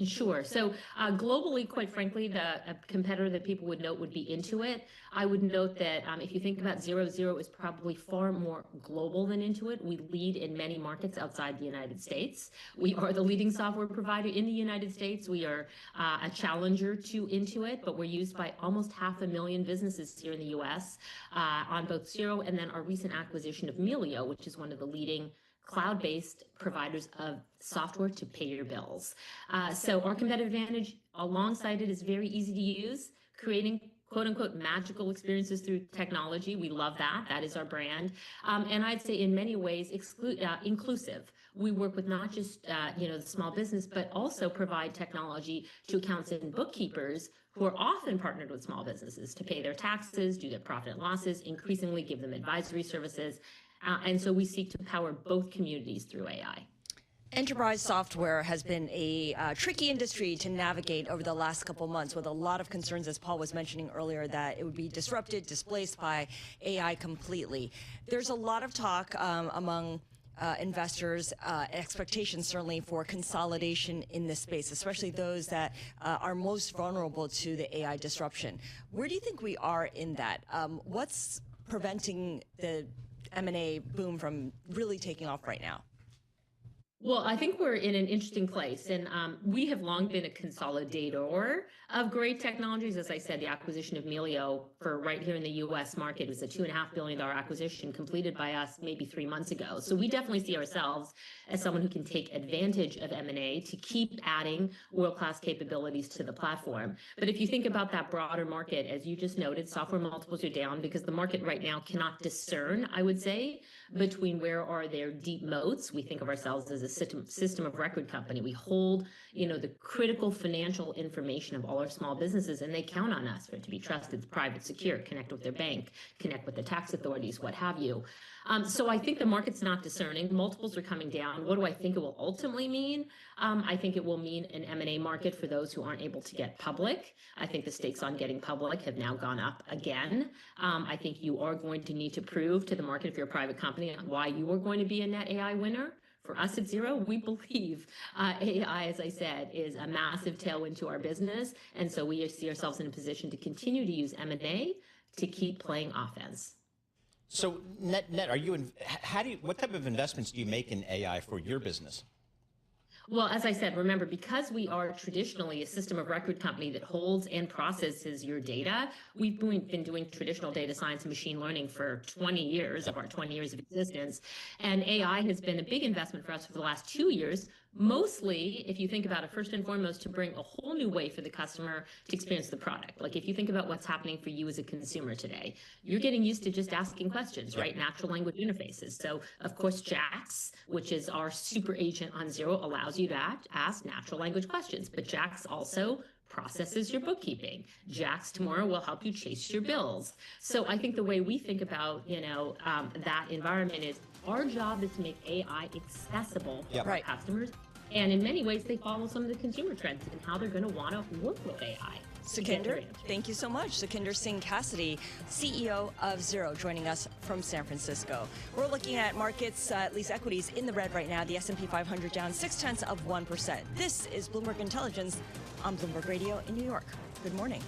Sure. So globally, quite frankly, the competitor that people would note would be Intuit. I would note that if you think about Xero is probably far more global than Intuit. We lead in many markets outside the United States. We are the leading software provider in the United States. We are a challenger to Intuit, but we're used by almost 500,000 businesses here in the U.S. On both Xero and then our recent acquisition of Melio, which is one of the leading cloud-based providers of software to pay your bills. So our competitive advantage alongside it is very easy to use, creating quote unquote magical experiences through technology. We love that. That is our brand. And I'd say in many ways inclusive. We work with not just the small business, but also provide technology to accountants and bookkeepers who are often partnered with small businesses to pay their taxes, do their profit and losses, increasingly give them advisory services. And so we seek to power both communities through AI. Enterprise software has been a tricky industry to navigate over the last couple months, with a lot of concerns, as Paul was mentioning earlier, that it would be disrupted, displaced by AI completely. There's a lot of talk among investors, expectations certainly for consolidation in this space, especially those that are most vulnerable to the AI disruption. Where do you think we are in that? What's preventing the M&A boom from really taking off right now? Well, I think we're in an interesting place, and we have long been a consolidator of great technologies. As I said, the acquisition of Melio for right here in the U.S. market was a $2.5 billion acquisition completed by us maybe 3 months ago. So we definitely see ourselves as someone who can take advantage of M&A to keep adding world-class capabilities to the platform. But if you think about that broader market, as you just noted, software multiples are down because the market right now cannot discern, I would say, between where are their deep moats. We think of ourselves as a system of record company. We hold, the critical financial information of all our small businesses, and they count on us for it to be trusted, private, secure, connect with their bank, connect with the tax authorities, what have you. So I think the market's not discerning. Multiples are coming down. What do I think it will ultimately mean? I think it will mean an M&A market for those who aren't able to get public. I think the stakes on getting public have now gone up again. I think you are going to need to prove to the market, if you're a private company, why you are going to be a net AI winner. For us at Xero, we believe AI, as I said, is a massive tailwind to our business. And so we see ourselves in a position to continue to use M&A to keep playing offense. So, Net, what type of investments do you make in AI for your business? Well, as I said, remember, because we are traditionally a system of record company that holds and processes your data, we've been doing traditional data science and machine learning for 20 years of our 20 years of existence. And AI has been a big investment for us for the last 2 years, mostly, if you think about it, first and foremost, to bring a whole new way for the customer to experience the product. Like if you think about what's happening for you as a consumer today, you're getting used to just asking questions, right? Natural language interfaces. So of course, Jax, which is our super agent on Xero, allows you to ask natural language questions, but Jax also processes your bookkeeping. Jax tomorrow will help you chase your bills. So I think the way we think about, that environment is our job is to make AI accessible for our customers. And in many ways, they follow some of the consumer trends and how they're going to want to work with AI. Sukhinder, thank you so much. Sukhinder Singh Cassidy, CEO of Xero, joining us from San Francisco. We're looking at markets, at least equities, in the red right now. The S&P 500 down 0.6%. This is Bloomberg Intelligence on Bloomberg Radio in New York. Good morning.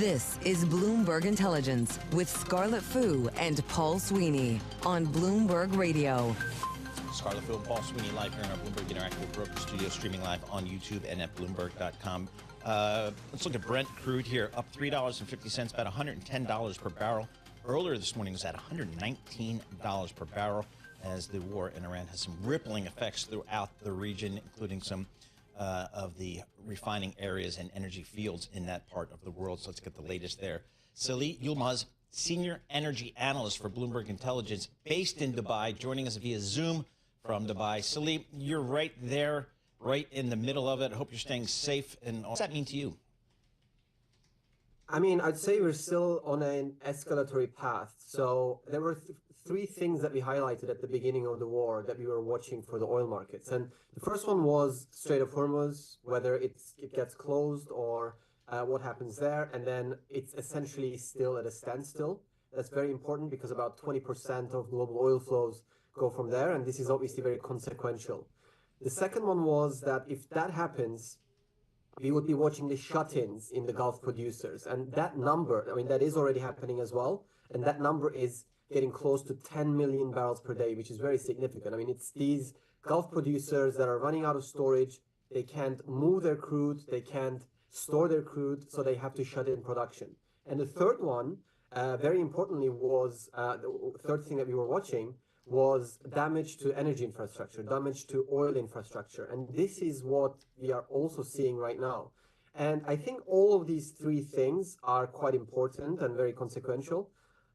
This is Bloomberg Intelligence with Scarlett Fu and Paul Sweeney on Bloomberg Radio. Scarlett Fu and Paul Sweeney live here in our Bloomberg Interactive Broker Studio, streaming live on YouTube and at Bloomberg.com. Let's look at Brent crude here, up $3.50, about $110 per barrel. Earlier this morning, it was at $119 per barrel, as the war in Iran has some rippling effects throughout the region, including some of the refining areas and energy fields in that part of the world. So let's get the latest there. Salih Yilmaz, senior energy analyst for Bloomberg Intelligence, based in Dubai, joining us via Zoom from Dubai. Salih, you're right there, right in the middle of it. I hope you're staying safe. And what does that mean to you? I mean, I'd say we're still on an escalatory path. So there were three things that we highlighted at the beginning of the war that we were watching for the oil markets. And the first one was Strait of Hormuz, whether it gets closed or what happens there. And then it's essentially still at a standstill. That's very important because about 20% of global oil flows go from there. And this is obviously very consequential. The second one was that if that happens, we would be watching the shut-ins in the Gulf producers. And that number, I mean, that is already happening as well. And that number is getting close to 10 million barrels per day, which is very significant. I mean, it's these Gulf producers that are running out of storage. They can't move their crude. They can't store their crude, so they have to shut in production. And the third one, very importantly, was the third thing that we were watching was damage to energy infrastructure, damage to oil infrastructure. And this is what we are also seeing right now. And I think all of these three things are quite important and very consequential.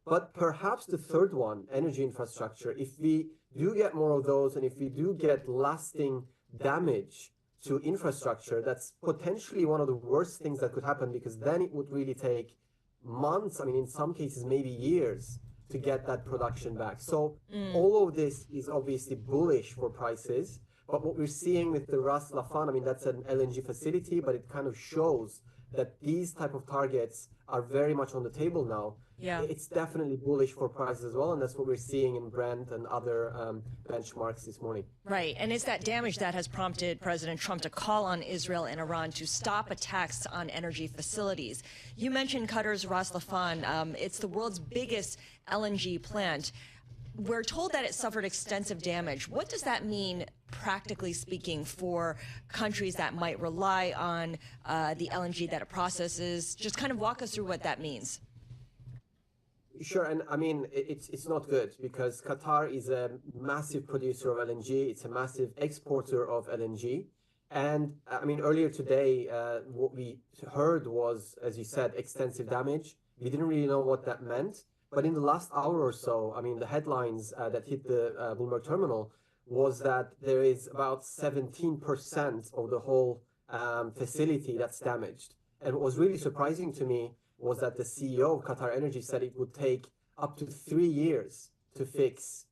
But perhaps the third one, energy infrastructure, if we do get more of those and if we do get lasting damage to infrastructure, that's potentially one of the worst things that could happen, because then it would really take months, I mean, in some cases, maybe years to get that production back. So all of this is obviously bullish for prices. But what we're seeing with the Ras Laffan, I mean, that's an LNG facility, but it kind of shows that these type of targets are very much on the table now. Yeah. It's definitely bullish for prices as well, and that's what we're seeing in Brent and other benchmarks this morning. Right, and it's that damage that has prompted President Trump to call on Israel and Iran to stop attacks on energy facilities. You mentioned Qatar's Ras Laffan. It's the world's biggest LNG plant. We're told that it suffered extensive damage. What does that mean, practically speaking, for countries that might rely on the LNG that it processes? Just kind of walk us through what that means. Sure, and I mean, it's not good because Qatar is a massive producer of LNG. It's a massive exporter of LNG. And I mean, earlier today, what we heard was, as you said, extensive damage. We didn't really know what that meant. But in the last hour or so, I mean, the headlines that hit the Bloomberg terminal was that there is about 17% of the whole facility that's damaged. And what was really surprising to me was that the CEO of Qatar Energy said it would take up to 3 years to fix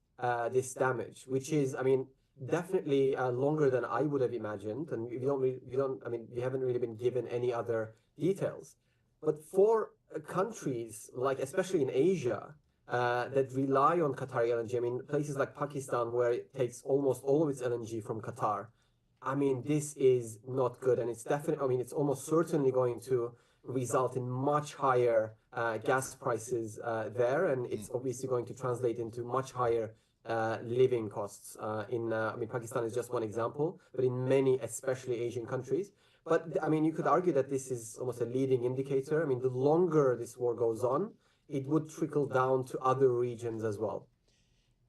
this damage, which is, I mean, definitely longer than I would have imagined. And we haven't really been given any other details. But for countries like, especially in Asia, that rely on Qatari LNG, I mean, places like Pakistan, where it takes almost all of its LNG from Qatar, I mean, this is not good. And it's definitely, I mean, it's almost certainly going to result in much higher gas prices there. And it's obviously going to translate into much higher living costs I mean, Pakistan is just one example, but in many, especially Asian countries. But I mean, you could argue that this is almost a leading indicator. I mean, the longer this war goes on, it would trickle down to other regions as well.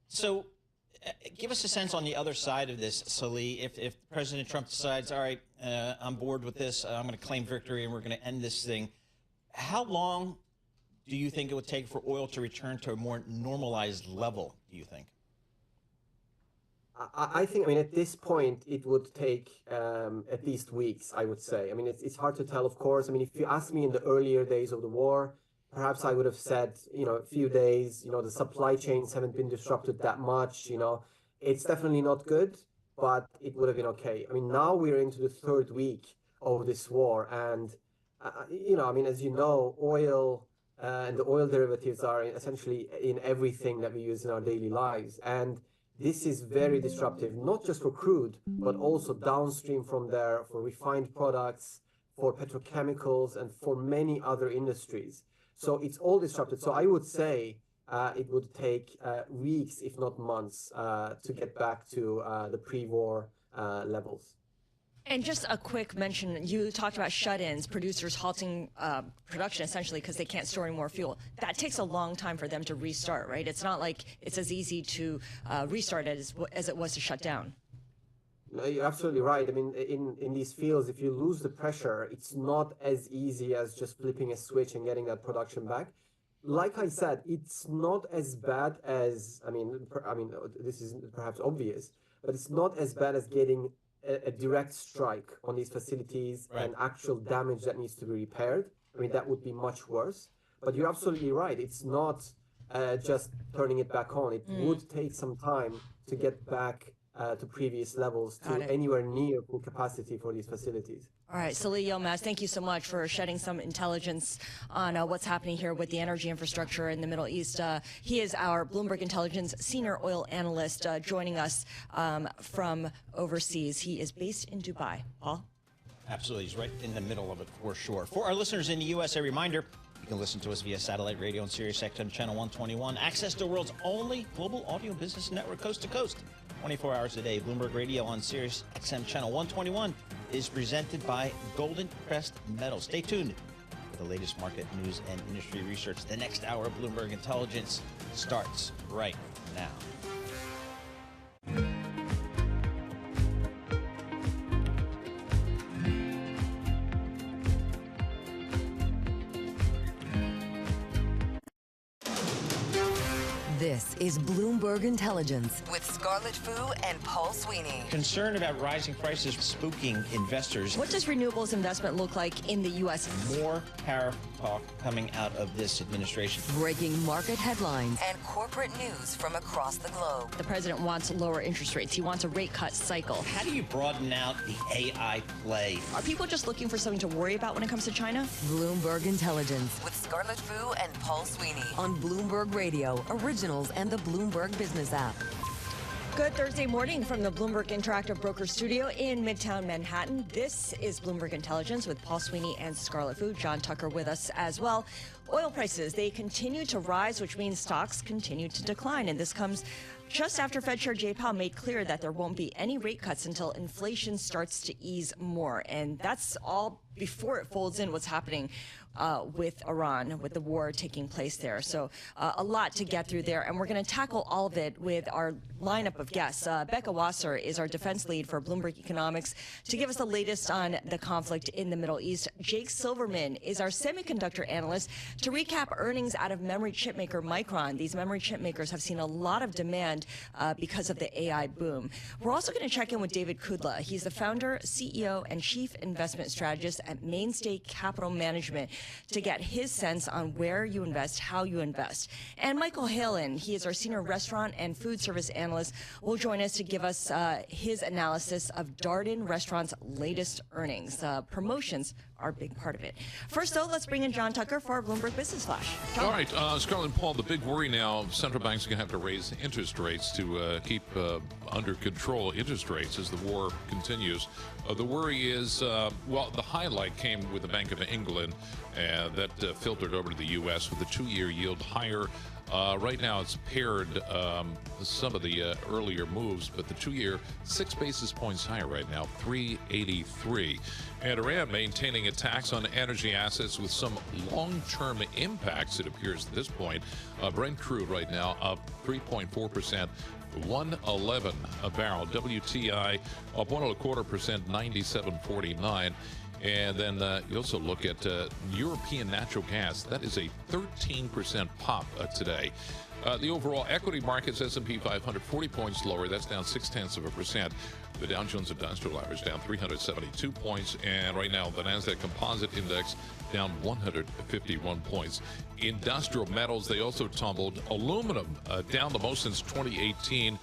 So give us a sense on the other side of this, Salih. If President Trump decides, all right, I'm bored with this, I'm going to claim victory and we're going to end this thing, how long do you think it would take for oil to return to a more normalized level, do you think? I think, I mean, at this point, it would take at least weeks, I would say. I mean, it's hard to tell, of course. I mean, if you asked me in the earlier days of the war, perhaps I would have said, a few days, the supply chains haven't been disrupted that much, It's definitely not good, but it would have been okay. I mean, now we're into the third week of this war. And, I mean, as you know, oil and the oil derivatives are essentially in everything that we use in our daily lives. And this is very disruptive, not just for crude, but also downstream from there for refined products, for petrochemicals, and for many other industries. So it's all disrupted. So I would say it would take weeks, if not months, to get back to the pre-war levels. And just a quick mention, you talked about shut-ins, producers halting production essentially because they can't store any more fuel. That takes a long time for them to restart, right? It's not like it's as easy to restart as it was to shut down. No, you're absolutely right. I mean, in these fields, if you lose the pressure, it's not as easy as just flipping a switch and getting that production back. Like I said, it's not as bad as, I mean, this is perhaps obvious, but it's not as bad as getting a direct strike on these facilities and actual damage that needs to be repaired. I mean, that would be much worse. But you're absolutely right. It's not just turning it back on. It would take some time to get back to previous levels, to anywhere near full capacity for these facilities. All right, Salih Yilmaz, thank you so much for shedding some intelligence on what's happening here with the energy infrastructure in the Middle East. He is our Bloomberg Intelligence senior oil analyst joining us from overseas. He is based in Dubai. Paul? Absolutely. He's right in the middle of it for sure. For our listeners in the U.S., a reminder, you can listen to us via satellite radio on Sirius XM Channel 121. Access the world's only global audio business network coast to coast. 24 hours a day. Bloomberg Radio on Sirius XM Channel 121 is presented by Golden Crest Metals. Stay tuned for the latest market news and industry research. The next hour of Bloomberg Intelligence starts right now. This is Bloomberg Intelligence with Scarlett Fu and Paul Sweeney. Concern about rising prices spooking investors. What does renewables investment look like in the U.S.? More tariff talk coming out of this administration. Breaking market headlines and corporate news from across the globe. The president wants lower interest rates. He wants a rate cut cycle. How do you broaden out the AI play? Are people just looking for something to worry about when it comes to China? Bloomberg Intelligence with Scarlett Fu and Paul Sweeney on Bloomberg Radio, Originals, and the Bloomberg Business app. Good Thursday morning from the Bloomberg Interactive Broker Studio in Midtown Manhattan. This is Bloomberg Intelligence with Paul Sweeney and Scarlett Fu. John Tucker with us as well. Oil prices, they continue to rise, which means stocks continue to decline. And this comes just after Fed Chair Jay Powell made clear that there won't be any rate cuts until inflation starts to ease more. And that's all before it folds in what's happening with Iran, with the war taking place there. So a lot to get through there. And we're going to tackle all of it with our lineup of guests. Becca Wasser is our defense lead for Bloomberg Economics to give us the latest on the conflict in the Middle East. Jake Silverman is our semiconductor analyst to recap earnings out of memory chip maker Micron. These memory chip makers have seen a lot of demand because of the AI boom. We're also going to check in with David Kudla. He's the founder, CEO, and chief investment strategist at Mainstay Capital Management to get his sense on where you invest, how you invest. And Michael Halen, he is our senior restaurant and food service analyst, will join us to give us his analysis of Darden Restaurant's latest earnings. Promotions are a big part of it. First, though, let's bring in John Tucker for our Bloomberg Business Flash. John. All right, Scarlett and Paul, the big worry now, central banks are going to have to raise interest rates to keep under control interest rates as the war continues. The worry is, well, the highlight came with the Bank of England, and that filtered over to the U.S. with the two-year yield higher. Right now, it's paired some of the earlier moves, but the two-year 6 basis points higher right now, 383. And Iran maintaining a tax on energy assets with some long-term impacts, it appears at this point. Brent crude right now up 3.4%. 111 a barrel. WTI up 1.25%, 97.49. And then you also look at European natural gas. That is a 13% pop today. The overall equity markets, S&P 500, 40 points lower. That's down 0.6%. The Dow Jones Industrial Average down 372 points. And right now, the NASDAQ Composite Index down 151 points. Industrial metals, they also tumbled. Aluminum down the most since 2018.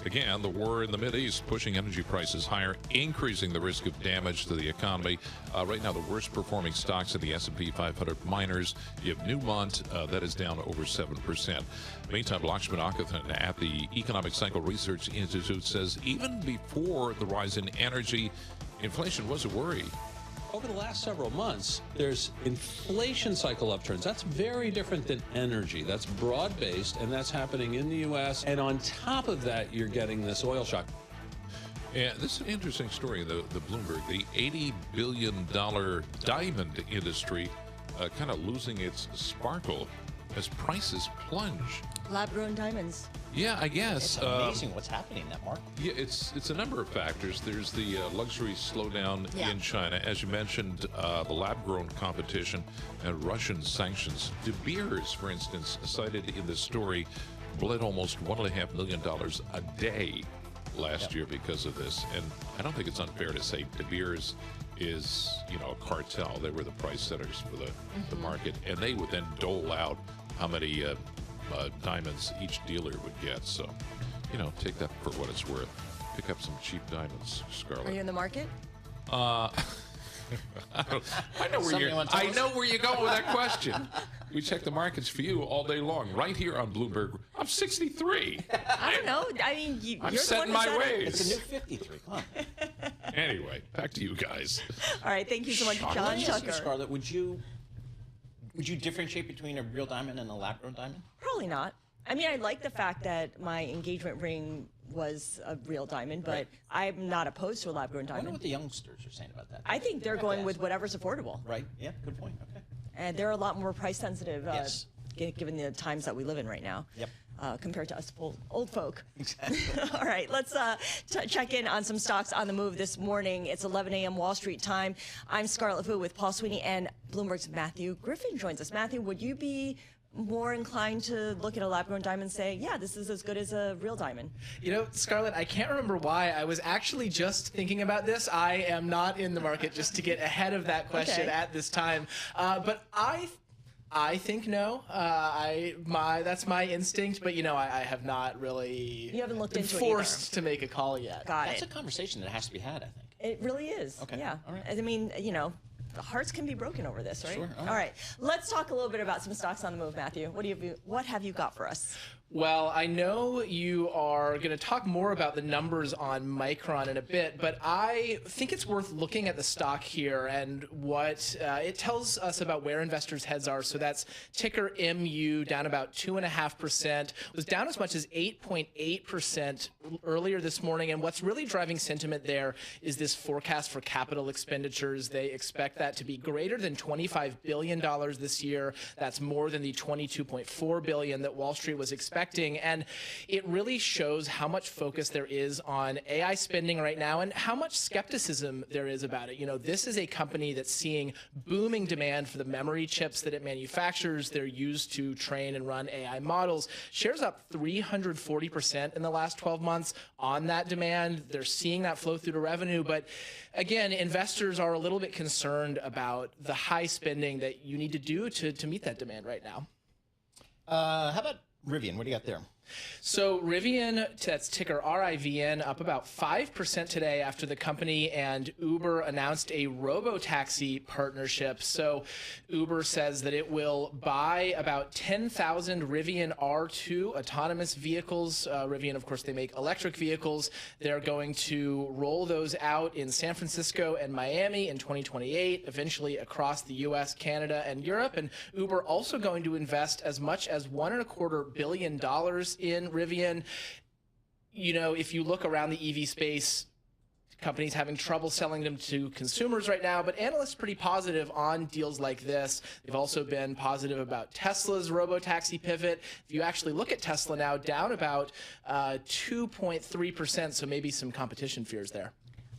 Again, the war in the Mideast pushing energy prices higher, increasing the risk of damage to the economy. Right now, the worst performing stocks in the S&P 500 miners. You have Newmont, that is down over 7%. Meantime, Lakshman Akathan at the Economic Cycle Research Institute says even before the rise in energy, inflation was a worry. over the last several months, there's inflation cycle upturns. That's very different than energy. That's broad-based, and that's happening in the U.S. And on top of that, you're getting this oil shock. Yeah, this is an interesting story, the Bloomberg. The $80 billion diamond industry kind of losing its sparkle as prices plunge. Lab-grown diamonds. Yeah, I guess. It's amazing what's happening in that market. Yeah, it's a number of factors. There's the luxury slowdown in China. As you mentioned, the lab-grown competition and Russian sanctions. De Beers, for instance, cited in this story, bled almost $1.5 million a day last year because of this. And I don't think it's unfair to say De Beers is, a cartel. They were the price setters for the market, and they would then dole out how many diamonds each dealer would get. So, take that for what it's worth. Pick up some cheap diamonds, Scarlett. Are you in the market? I know where you're going with that question. We check the markets for you all day long, right here on Bloomberg. I'm 63. I don't know. I mean, I'm you're set in the one my who said it. ways. It's a new 53. Come on. Anyway, back to you guys. All right, thank you so much, John Tucker. Scarlett, would you differentiate between a real diamond and a lab-grown diamond? Probably not. I mean, I like the fact that my engagement ring was a real diamond, but I'm not opposed to a lab-grown I diamond. wonder what the youngsters are saying about that. I think they're going with whatever's affordable. Right. Yeah. Good point. Okay. And they're a lot more price sensitive, Yes. given the times that we live in right now. Yep. Compared to us old folk. Exactly. All right, let's check in on some stocks on the move this morning. It's 11 a.m. Wall Street time. I'm Scarlett Fu with Paul Sweeney, and Bloomberg's Matthew Griffin joins us. Matthew, would you be more inclined to look at a lab-grown diamond and say, yeah, this is as good as a real diamond? Scarlett, I can't remember why. I was actually just thinking about this. I am not in the market, just to get ahead of that question at this time. But I think no. That's my instinct, but I have not really. You haven't looked been into it forced to make a call yet. That's a conversation that has to be had, I think. It really is. Okay. Yeah. All right. I mean, the hearts can be broken over this, right? Sure. All right. Let's talk a little bit about some stocks on the move, Matthew. What have you got for us? Well, I know you are going to talk more about the numbers on Micron in a bit, but I think it's worth looking at the stock here and what it tells us about where investors' heads are. So that's ticker MU, down about 2.5%, was down as much as 8.8% earlier this morning. And what's really driving sentiment there is this forecast for capital expenditures. They expect that to be greater than $25 billion this year. That's more than the $22.4 billion that Wall Street was expecting. And it really shows how much focus there is on AI spending right now and how much skepticism there is about it. This is a company that's seeing booming demand for the memory chips that it manufactures. They're used to train and run AI models. Shares up 340% in the last 12 months on that demand. They're seeing that flow through to revenue. But again, investors are a little bit concerned about the high spending that you need to do to meet that demand right now. How about Rivian? What do you got there? So Rivian, that's ticker RIVN, up about 5% today after the company and Uber announced a robo-taxi partnership. So Uber says that it will buy about 10,000 Rivian R2 autonomous vehicles. Rivian, of course, they make electric vehicles. They're going to roll those out in San Francisco and Miami in 2028, eventually across the US, Canada, and Europe. And Uber also going to invest as much as $1.25 billion in Rivian. If you look around the EV space, companies having trouble selling them to consumers right now, but analysts pretty positive on deals like this. They've also been positive about Tesla's robo-taxi pivot. If you actually look at Tesla now, down about 2.3%, so maybe some competition fears there.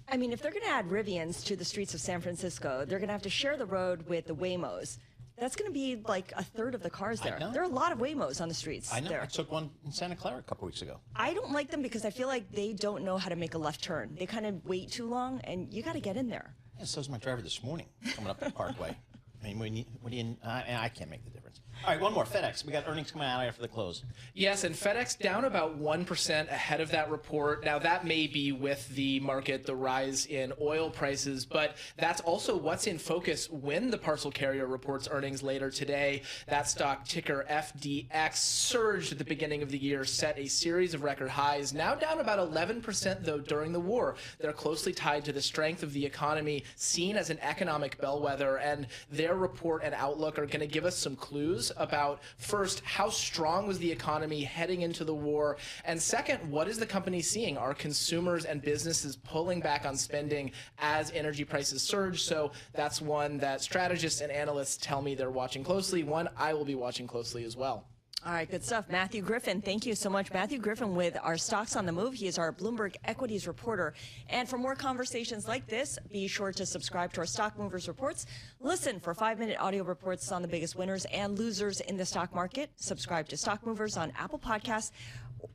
I mean, if they're going to add Rivians to the streets of San Francisco, they're going to have to share the road with the Waymos. That's going to be like a third of the cars there. There are a lot of Waymos on the streets. I know. There. I took one in Santa Clara a couple weeks ago. I don't like them because I feel like they don't know how to make a left turn. They kind of wait too long, and you got to get in there. Yeah, so was my driver this morning coming up the Parkway. I mean, I can't make the difference. All right, one more. FedEx. We got earnings coming out after the close. Yes, and FedEx down about 1% ahead of that report. Now, that may be with the market, the rise in oil prices, but that's also what's in focus when the parcel carrier reports earnings later today. That stock, ticker FDX, surged at the beginning of the year, set a series of record highs, now down about 11%, though, during the war. They're closely tied to the strength of the economy, seen as an economic bellwether, and their report and outlook are going to give us some clues about, first, how strong was the economy heading into the war, and second, what is the company seeing? Are consumers and businesses pulling back on spending as energy prices surge? So that's one that strategists and analysts tell me they're watching closely, one I will be watching closely as well. All right, good stuff. Matthew Griffin, thank you so much. Matthew Griffin with our Stocks on the Move. He is our Bloomberg Equities reporter. And for more conversations like this, be sure to subscribe to our Stock Movers reports. Listen for 5-minute audio reports on the biggest winners and losers in the stock market. Subscribe to Stock Movers on Apple Podcasts,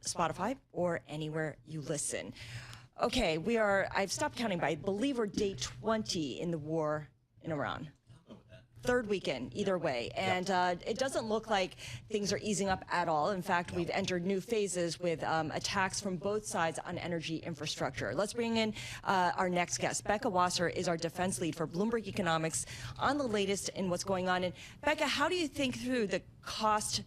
Spotify, or anywhere you listen. Okay, I've stopped counting, but I believe we're day 20 in the war in Iran. Third weekend, either way. And it doesn't look like things are easing up at all. In fact, we've entered new phases with attacks from both sides on energy infrastructure. Let's bring in our next guest. Becca Wasser is our defense lead for Bloomberg Economics on the latest in what's going on. And Becca, how do you think through the cost,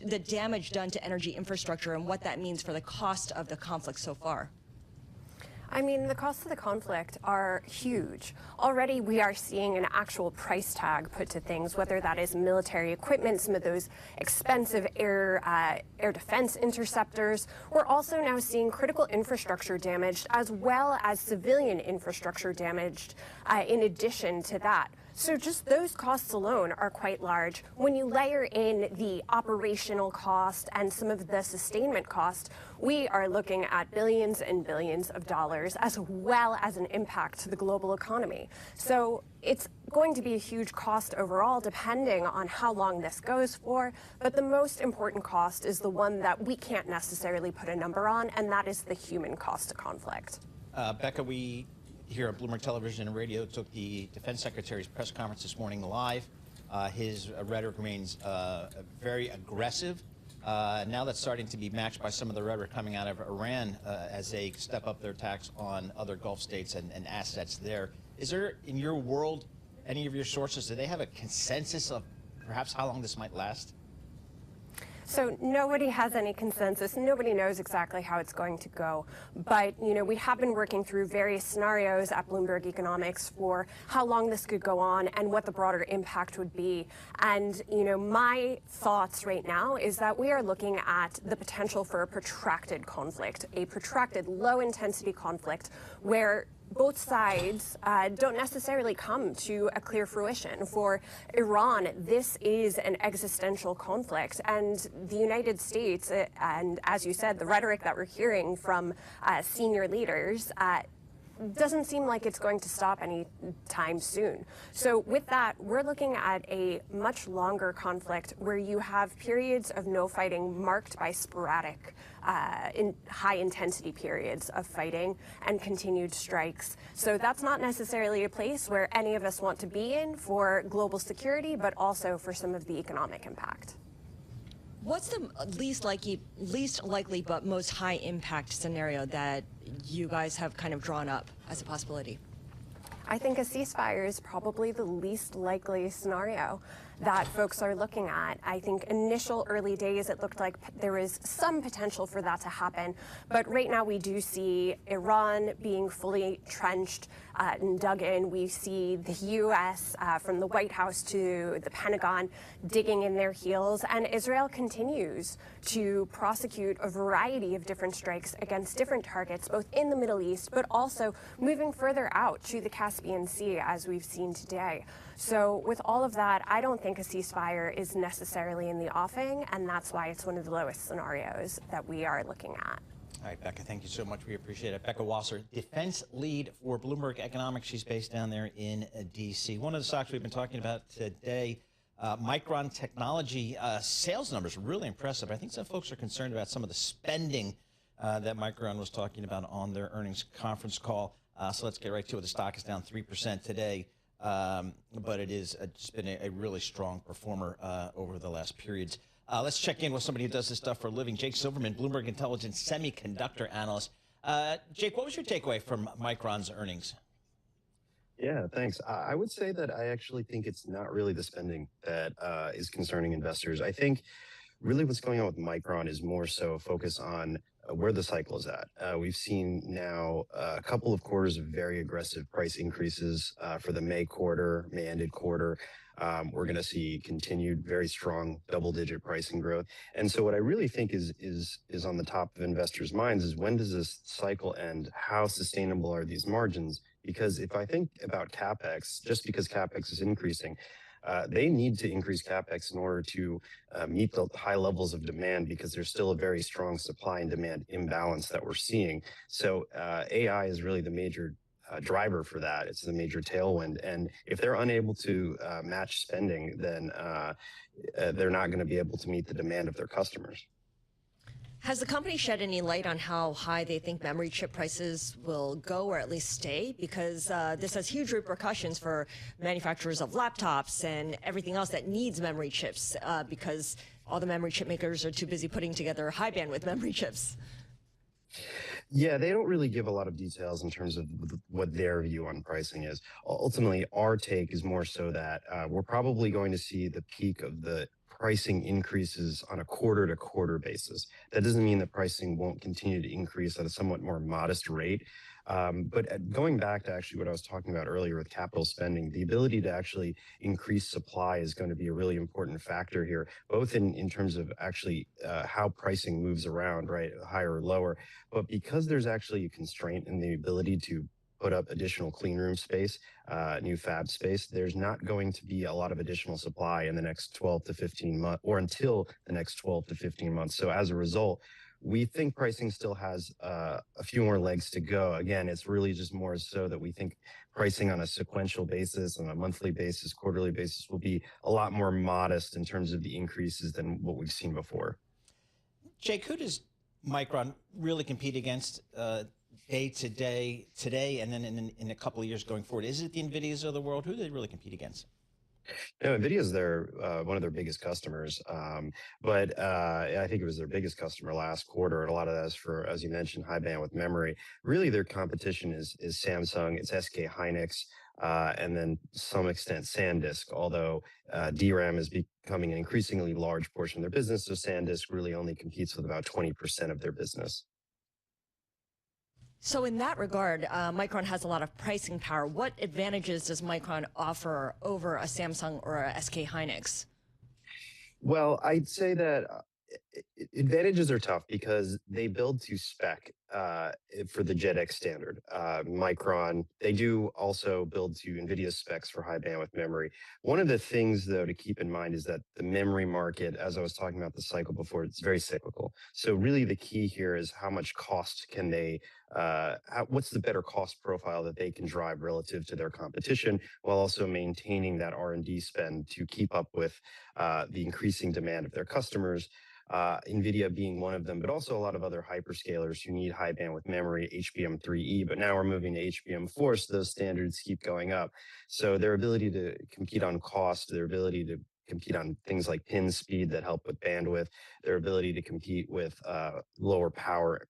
the damage done to energy infrastructure and what that means for the cost of the conflict so far? I mean, the costs of the conflict are huge. Already we are seeing an actual price tag put to things, whether that is military equipment, some of those expensive air defense interceptors. We're also now seeing critical infrastructure damaged as well as civilian infrastructure damaged in addition to that. So just those costs alone are quite large. When you layer in the operational cost and some of the sustainment cost, we are looking at billions and billions of dollars, as well as an impact to the global economy. So it's going to be a huge cost overall, depending on how long this goes for. But the most important cost is the one that we can't necessarily put a number on, and that is the human cost of conflict. Becca, we here at Bloomberg Television and Radio took the Defense Secretary's press conference this morning live. His rhetoric remains very aggressive. Now that's starting to be matched by some of the rhetoric coming out of Iran as they step up their attacks on other Gulf states and assets there. Is there, in your world, any of your sources, do they have a consensus of perhaps how long this might last? So nobody has any consensus. Nobody knows exactly how it's going to go. But, you know, we have been working through various scenarios at Bloomberg Economics for how long this could go on and what the broader impact would be. And, you know, my thoughts right now is that we are looking at the potential for a protracted conflict, a protracted low-intensity conflict where both sides don't necessarily come to a clear fruition. For Iran, this is an existential conflict, and the United States, and as you said, the rhetoric that we're hearing from senior leaders doesn't seem like it's going to stop anytime soon. So with that, we're looking at a much longer conflict where you have periods of no fighting marked by sporadic high-intensity periods of fighting and continued strikes. So that's not necessarily a place where any of us want to be in for global security, but also for some of the economic impact. What's the least likely but most high impact scenario that you guys have kind of drawn up as a possibility? I think a ceasefire is probably the least likely scenario that folks are looking at. I think initial early days, it looked like there was some potential for that to happen. But right now we do see Iran being fully trenched and dug in. We see the U.S. From the White House to the Pentagon digging in their heels. And Israel continues to prosecute a variety of different strikes against different targets, both in the Middle East, but also moving further out to the Caspian Sea, as we've seen today. So with all of that, I don't think a ceasefire is necessarily in the offing, and that's why it's one of the lowest scenarios that we are looking at. All right, Becca, thank you so much. We appreciate it. Becca Wasser, defense lead for Bloomberg Economics. She's based down there in D.C. One of the stocks we've been talking about today, Micron Technology, sales numbers really impressive. I think some folks are concerned about some of the spending that Micron was talking about on their earnings conference call. So let's get right to it. The stock is down 3% today. but it's been a really strong performer over the last periods. Let's check in with somebody who does this stuff for a living. Jake Silverman, Bloomberg Intelligence semiconductor analyst. Jake, what was your takeaway from Micron's earnings? Yeah, thanks. I would say that I actually think it's not really the spending that is concerning investors. I think really what's going on with Micron is more so a focus on where the cycle is at. We've seen now a couple of quarters of very aggressive price increases for the May ended quarter. We're going to see continued very strong double-digit pricing growth. And so what I really think is on the top of investors' minds is, when does this cycle end? How sustainable are these margins? Because if I think about CapEx, just because CapEx is increasing, they need to increase CapEx in order to meet the high levels of demand, because there's still a very strong supply and demand imbalance that we're seeing. So AI is really the major driver for that. It's the major tailwind. And if they're unable to match spending, then they're not going to be able to meet the demand of their customers. Has the company shed any light on how high they think memory chip prices will go, or at least stay? Because this has huge repercussions for manufacturers of laptops and everything else that needs memory chips, because all the memory chip makers are too busy putting together high bandwidth memory chips. Yeah, they don't really give a lot of details in terms of what their view on pricing is. Ultimately, our take is more so that we're probably going to see the peak of the pricing increases on a quarter-to-quarter basis. That doesn't mean that pricing won't continue to increase at a somewhat more modest rate. But going back to actually what I was talking about earlier with capital spending, the ability to actually increase supply is going to be a really important factor here, both in terms of actually how pricing moves around, right, higher or lower. But because there's actually a constraint in the ability to put up additional clean room space, new fab space, there's not going to be a lot of additional supply in the next 12 to 15 months, or until the next 12 to 15 months. So as a result, we think pricing still has a few more legs to go. Again, it's really just more so that we think pricing on a sequential basis, on a monthly basis, quarterly basis, will be a lot more modest in terms of the increases than what we've seen before. Jake, who does Micron really compete against day to day today, and then in a couple of years going forward? Is it the NVIDIAs of the world? Who do they really compete against? No, NVIDIA is one of their biggest customers, but I think it was their biggest customer last quarter, and a lot of that is for, as you mentioned, high bandwidth memory. Really, their competition is Samsung, it's SK Hynix, and then to some extent SanDisk, although DRAM is becoming an increasingly large portion of their business, so SanDisk really only competes with about 20% of their business. So in that regard, Micron has a lot of pricing power. What advantages does Micron offer over a Samsung or a SK Hynix? Well, I'd say that advantages are tough because they build to spec for the JEDEC standard. Micron, they do also build to NVIDIA specs for high bandwidth memory. One of the things, though, to keep in mind is that the memory market, as I was talking about the cycle before, it's very cyclical. So really the key here is how much cost can they, what's the better cost profile that they can drive relative to their competition, while also maintaining that R&D spend to keep up with the increasing demand of their customers. NVIDIA being one of them, but also a lot of other hyperscalers who need high bandwidth memory, HBM3E, but now we're moving to HBM4, so those standards keep going up. So their ability to compete on cost, their ability to compete on things like pin speed that help with bandwidth, their ability to compete with lower power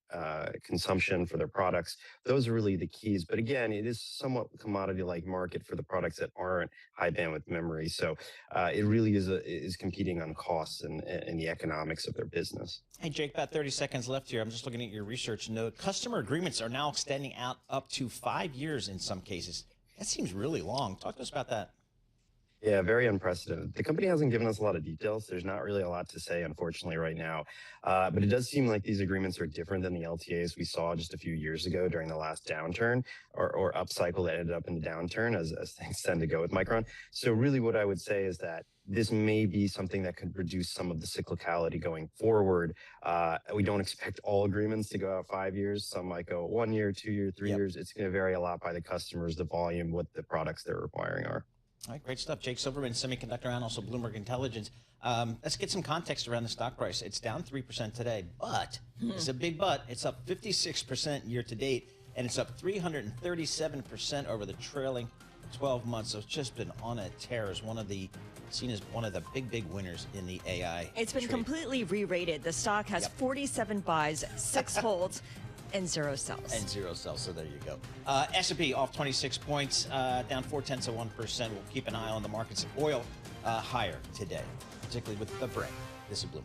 consumption for their products. Those are really the keys. But again, it is somewhat commodity-like market for the products that aren't high bandwidth memory. So it really is competing on costs and the economics of their business. Hey, Jake, about 30 seconds left here. I'm just looking at your research note. Customer agreements are now extending out up to 5 years in some cases. That seems really long. Talk to us about that. Yeah, very unprecedented. The company hasn't given us a lot of details. There's not really a lot to say, unfortunately, right now. But it does seem like these agreements are different than the LTAs we saw just a few years ago during the last downturn or upcycle that ended up in the downturn, as things tend to go with Micron. So really what I would say is that this may be something that could reduce some of the cyclicality going forward. We don't expect all agreements to go out 5 years. Some might go 1 year, 2 year, 3 years. It's going to vary a lot by the customers, the volume, what the products they're requiring are. All right, great stuff. Jake Silverman, semiconductor analyst, also Bloomberg Intelligence. Let's get some context around the stock price. It's down 3% today, but it's a big but. It's up 56% year to date, and it's up 337% over the trailing 12 months. So it's just been on a tear as seen as one of the big winners in the AI. It's been trade. completely re-rated. The stock has 47 buys, 6 holds, and 0 sells. And 0 sells, so there you go. S&P off 26 points, down 0.4%. We'll keep an eye on the markets. Oil higher today, particularly with the Brent. This is Bloomberg.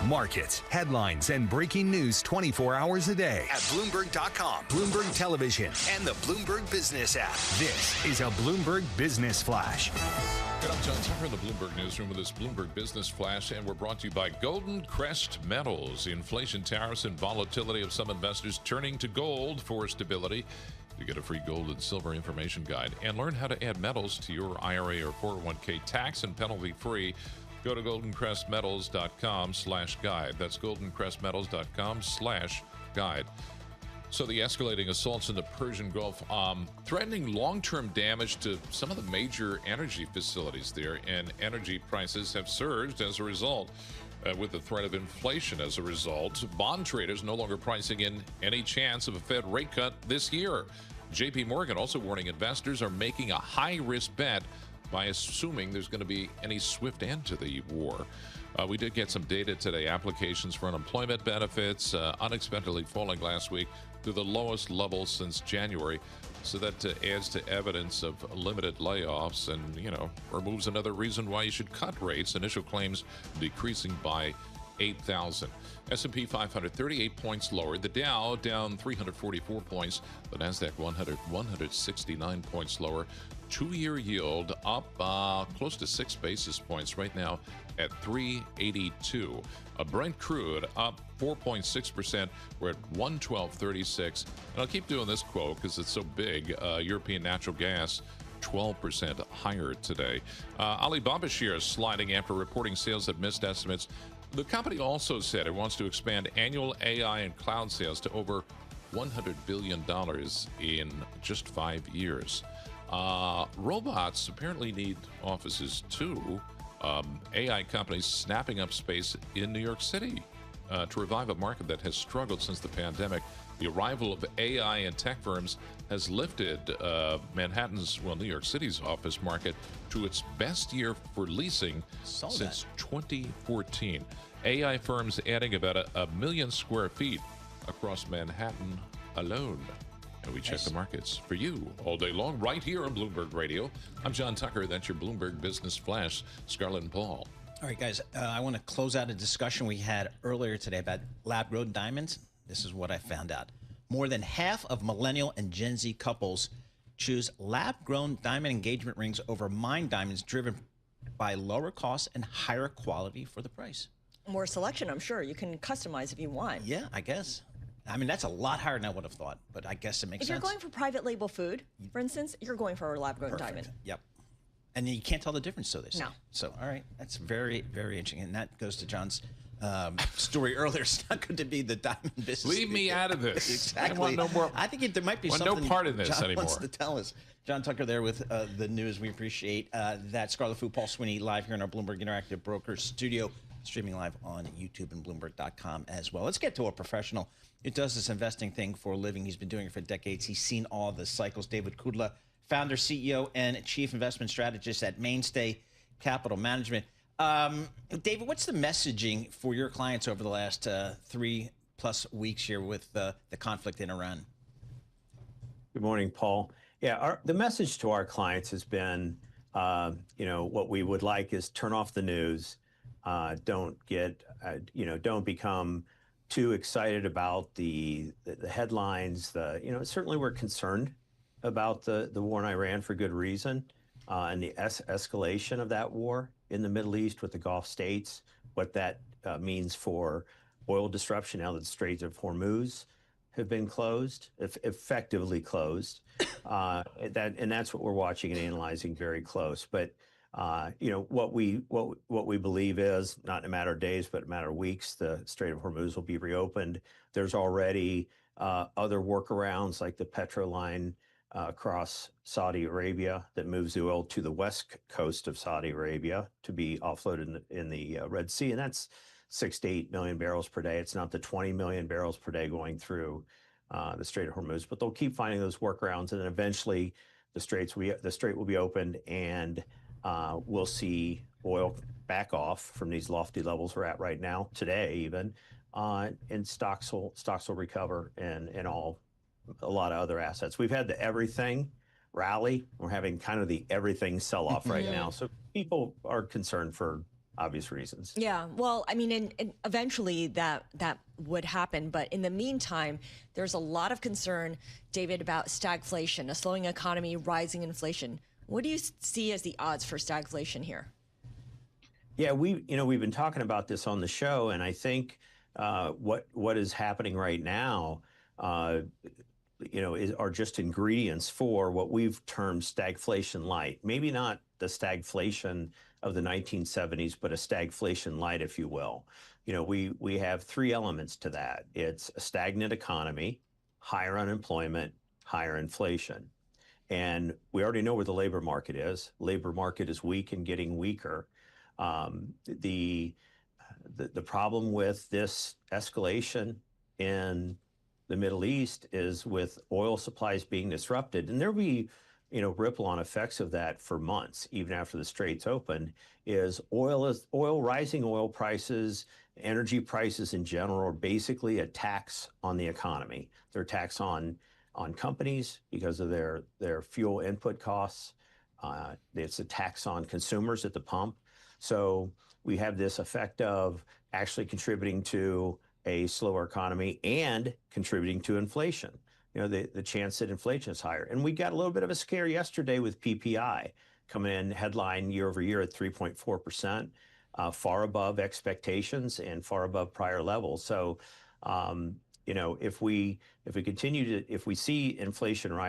Markets, headlines, and breaking news 24 hours a day at Bloomberg.com, Bloomberg Television, and the Bloomberg Business app. This is a Bloomberg Business Flash. Good, I'm John Tucker in the Bloomberg Newsroom with this Bloomberg Business Flash, and we're brought to you by Golden Crest Metals. Inflation, tariffs, and volatility of some investors turning to gold for stability. You get a free gold and silver information guide and learn how to add metals to your IRA or 401k tax and penalty free. Go to goldencrestmetals.com/guide. That's goldencrestmetals.com/guide. So the escalating assaults in the Persian Gulf, threatening long-term damage to some of the major energy facilities there, and energy prices have surged as a result. With the threat of inflation as a result, bond traders no longer pricing in any chance of a Fed rate cut this year. J.P. Morgan also warning investors are making a high-risk bet by assuming there's going to be any swift end to the war. We did get some data today. Applications for unemployment benefits unexpectedly falling last week to the lowest level since January. So that adds to evidence of limited layoffs and, removes another reason why you should cut rates. Initial claims decreasing by 8,000. S&P 500, 38 points lower. The Dow down 344 points. The NASDAQ 169 points lower. Two-year yield up close to 6 basis points right now at 382. Brent crude up 4.6%. We're at 112.36. And I'll keep doing this quote because it's so big. European natural gas 12% higher today. Alibaba shares sliding after reporting sales that missed estimates. The company also said it wants to expand annual AI and cloud sales to over $100 billion in just 5 years. Robots apparently need offices too. AI companies snapping up space in New York City to revive a market that has struggled since the pandemic. The arrival of AI and tech firms has lifted New York City's office market to its best year for leasing since 2014. AI firms adding about a million square feet across Manhattan alone. And we check the markets for you all day long right here on Bloomberg Radio. I'm John Tucker. That's your Bloomberg Business Flash. Scarlett and Paul. All right, guys, I want to close out a discussion we had earlier today about lab-grown diamonds. This is what I found out. More than half of millennial and Gen Z couples choose lab-grown diamond engagement rings over mined diamonds, driven by lower costs and higher quality for the price. More selection, I'm sure. You can customize if you want. Yeah, I guess. I mean, that's a lot higher than I would have thought, but I guess it makes sense. If you're going for private label food, for instance, you're going for a lab-grown diamond. Yep. And you can't tell the difference, so they say. No. So, all right, that's very, very interesting. And that goes to John's story earlier. It's not good to be the diamond business. Leave me out of this. Exactly. I want no more. I think there might be want something no part in this John anymore. wants to tell us. John Tucker there with the news. We appreciate that. Scarlett Fu, Paul Sweeney live here in our Bloomberg Interactive Brokers studio, streaming live on YouTube and Bloomberg.com as well. Let's get to a professional who does this investing thing for a living. He's been doing it for decades. He's seen all the cycles. David Kudla, founder, CEO, and chief investment strategist at Mainstay Capital Management. David, what's the messaging for your clients over the last 3+ weeks here with the conflict in Iran? Good morning, Paul. Yeah, the message to our clients has been, what we would like is turn off the news. Don't become too excited about the headlines. Certainly we're concerned about the war in Iran for good reason, and the escalation of that war in the Middle East with the Gulf states, what that means for oil disruption now that the Straits of Hormuz have been closed, effectively closed. And that's what we're watching and analyzing very close. But what we believe is, not in a matter of days, but a matter of weeks, the Strait of Hormuz will be reopened. There's already other workarounds like the Petro line across Saudi Arabia that moves the oil to the west coast of Saudi Arabia to be offloaded in the Red Sea. And that's 6 to 8 million barrels per day. It's not the 20 million barrels per day going through the Strait of Hormuz, but they'll keep finding those workarounds. And then eventually the strait will be opened, and we'll see oil back off from these lofty levels we're at right now, today even, and stocks will recover, and a lot of other assets. We've had the everything rally. We're having kind of the everything sell-off right now. So people are concerned for obvious reasons. Yeah, well, I mean, and eventually that would happen, but in the meantime, there's a lot of concern, David, about stagflation, a slowing economy, rising inflation. What do you see as the odds for stagflation here? Yeah, we've been talking about this on the show, and I think what is happening right now, are just ingredients for what we've termed stagflation light. Maybe not the stagflation of the 1970s, but a stagflation light, if you will. We have three elements to that. It's a stagnant economy, higher unemployment, higher inflation. And we already know where the labor market is. Labor market is weak and getting weaker. The problem with this escalation in the Middle East is with oil supplies being disrupted, and there'll be ripple-on effects of that for months, even after the Straits open. Rising oil prices, energy prices in general are basically a tax on the economy. They're a tax on companies because of their fuel input costs. It's a tax on consumers at the pump. So we have this effect of actually contributing to a slower economy and contributing to inflation. The chance that inflation is higher. And we got a little bit of a scare yesterday with PPI coming in headline year over year at 3.4%, far above expectations and far above prior levels. So, if we see inflation rise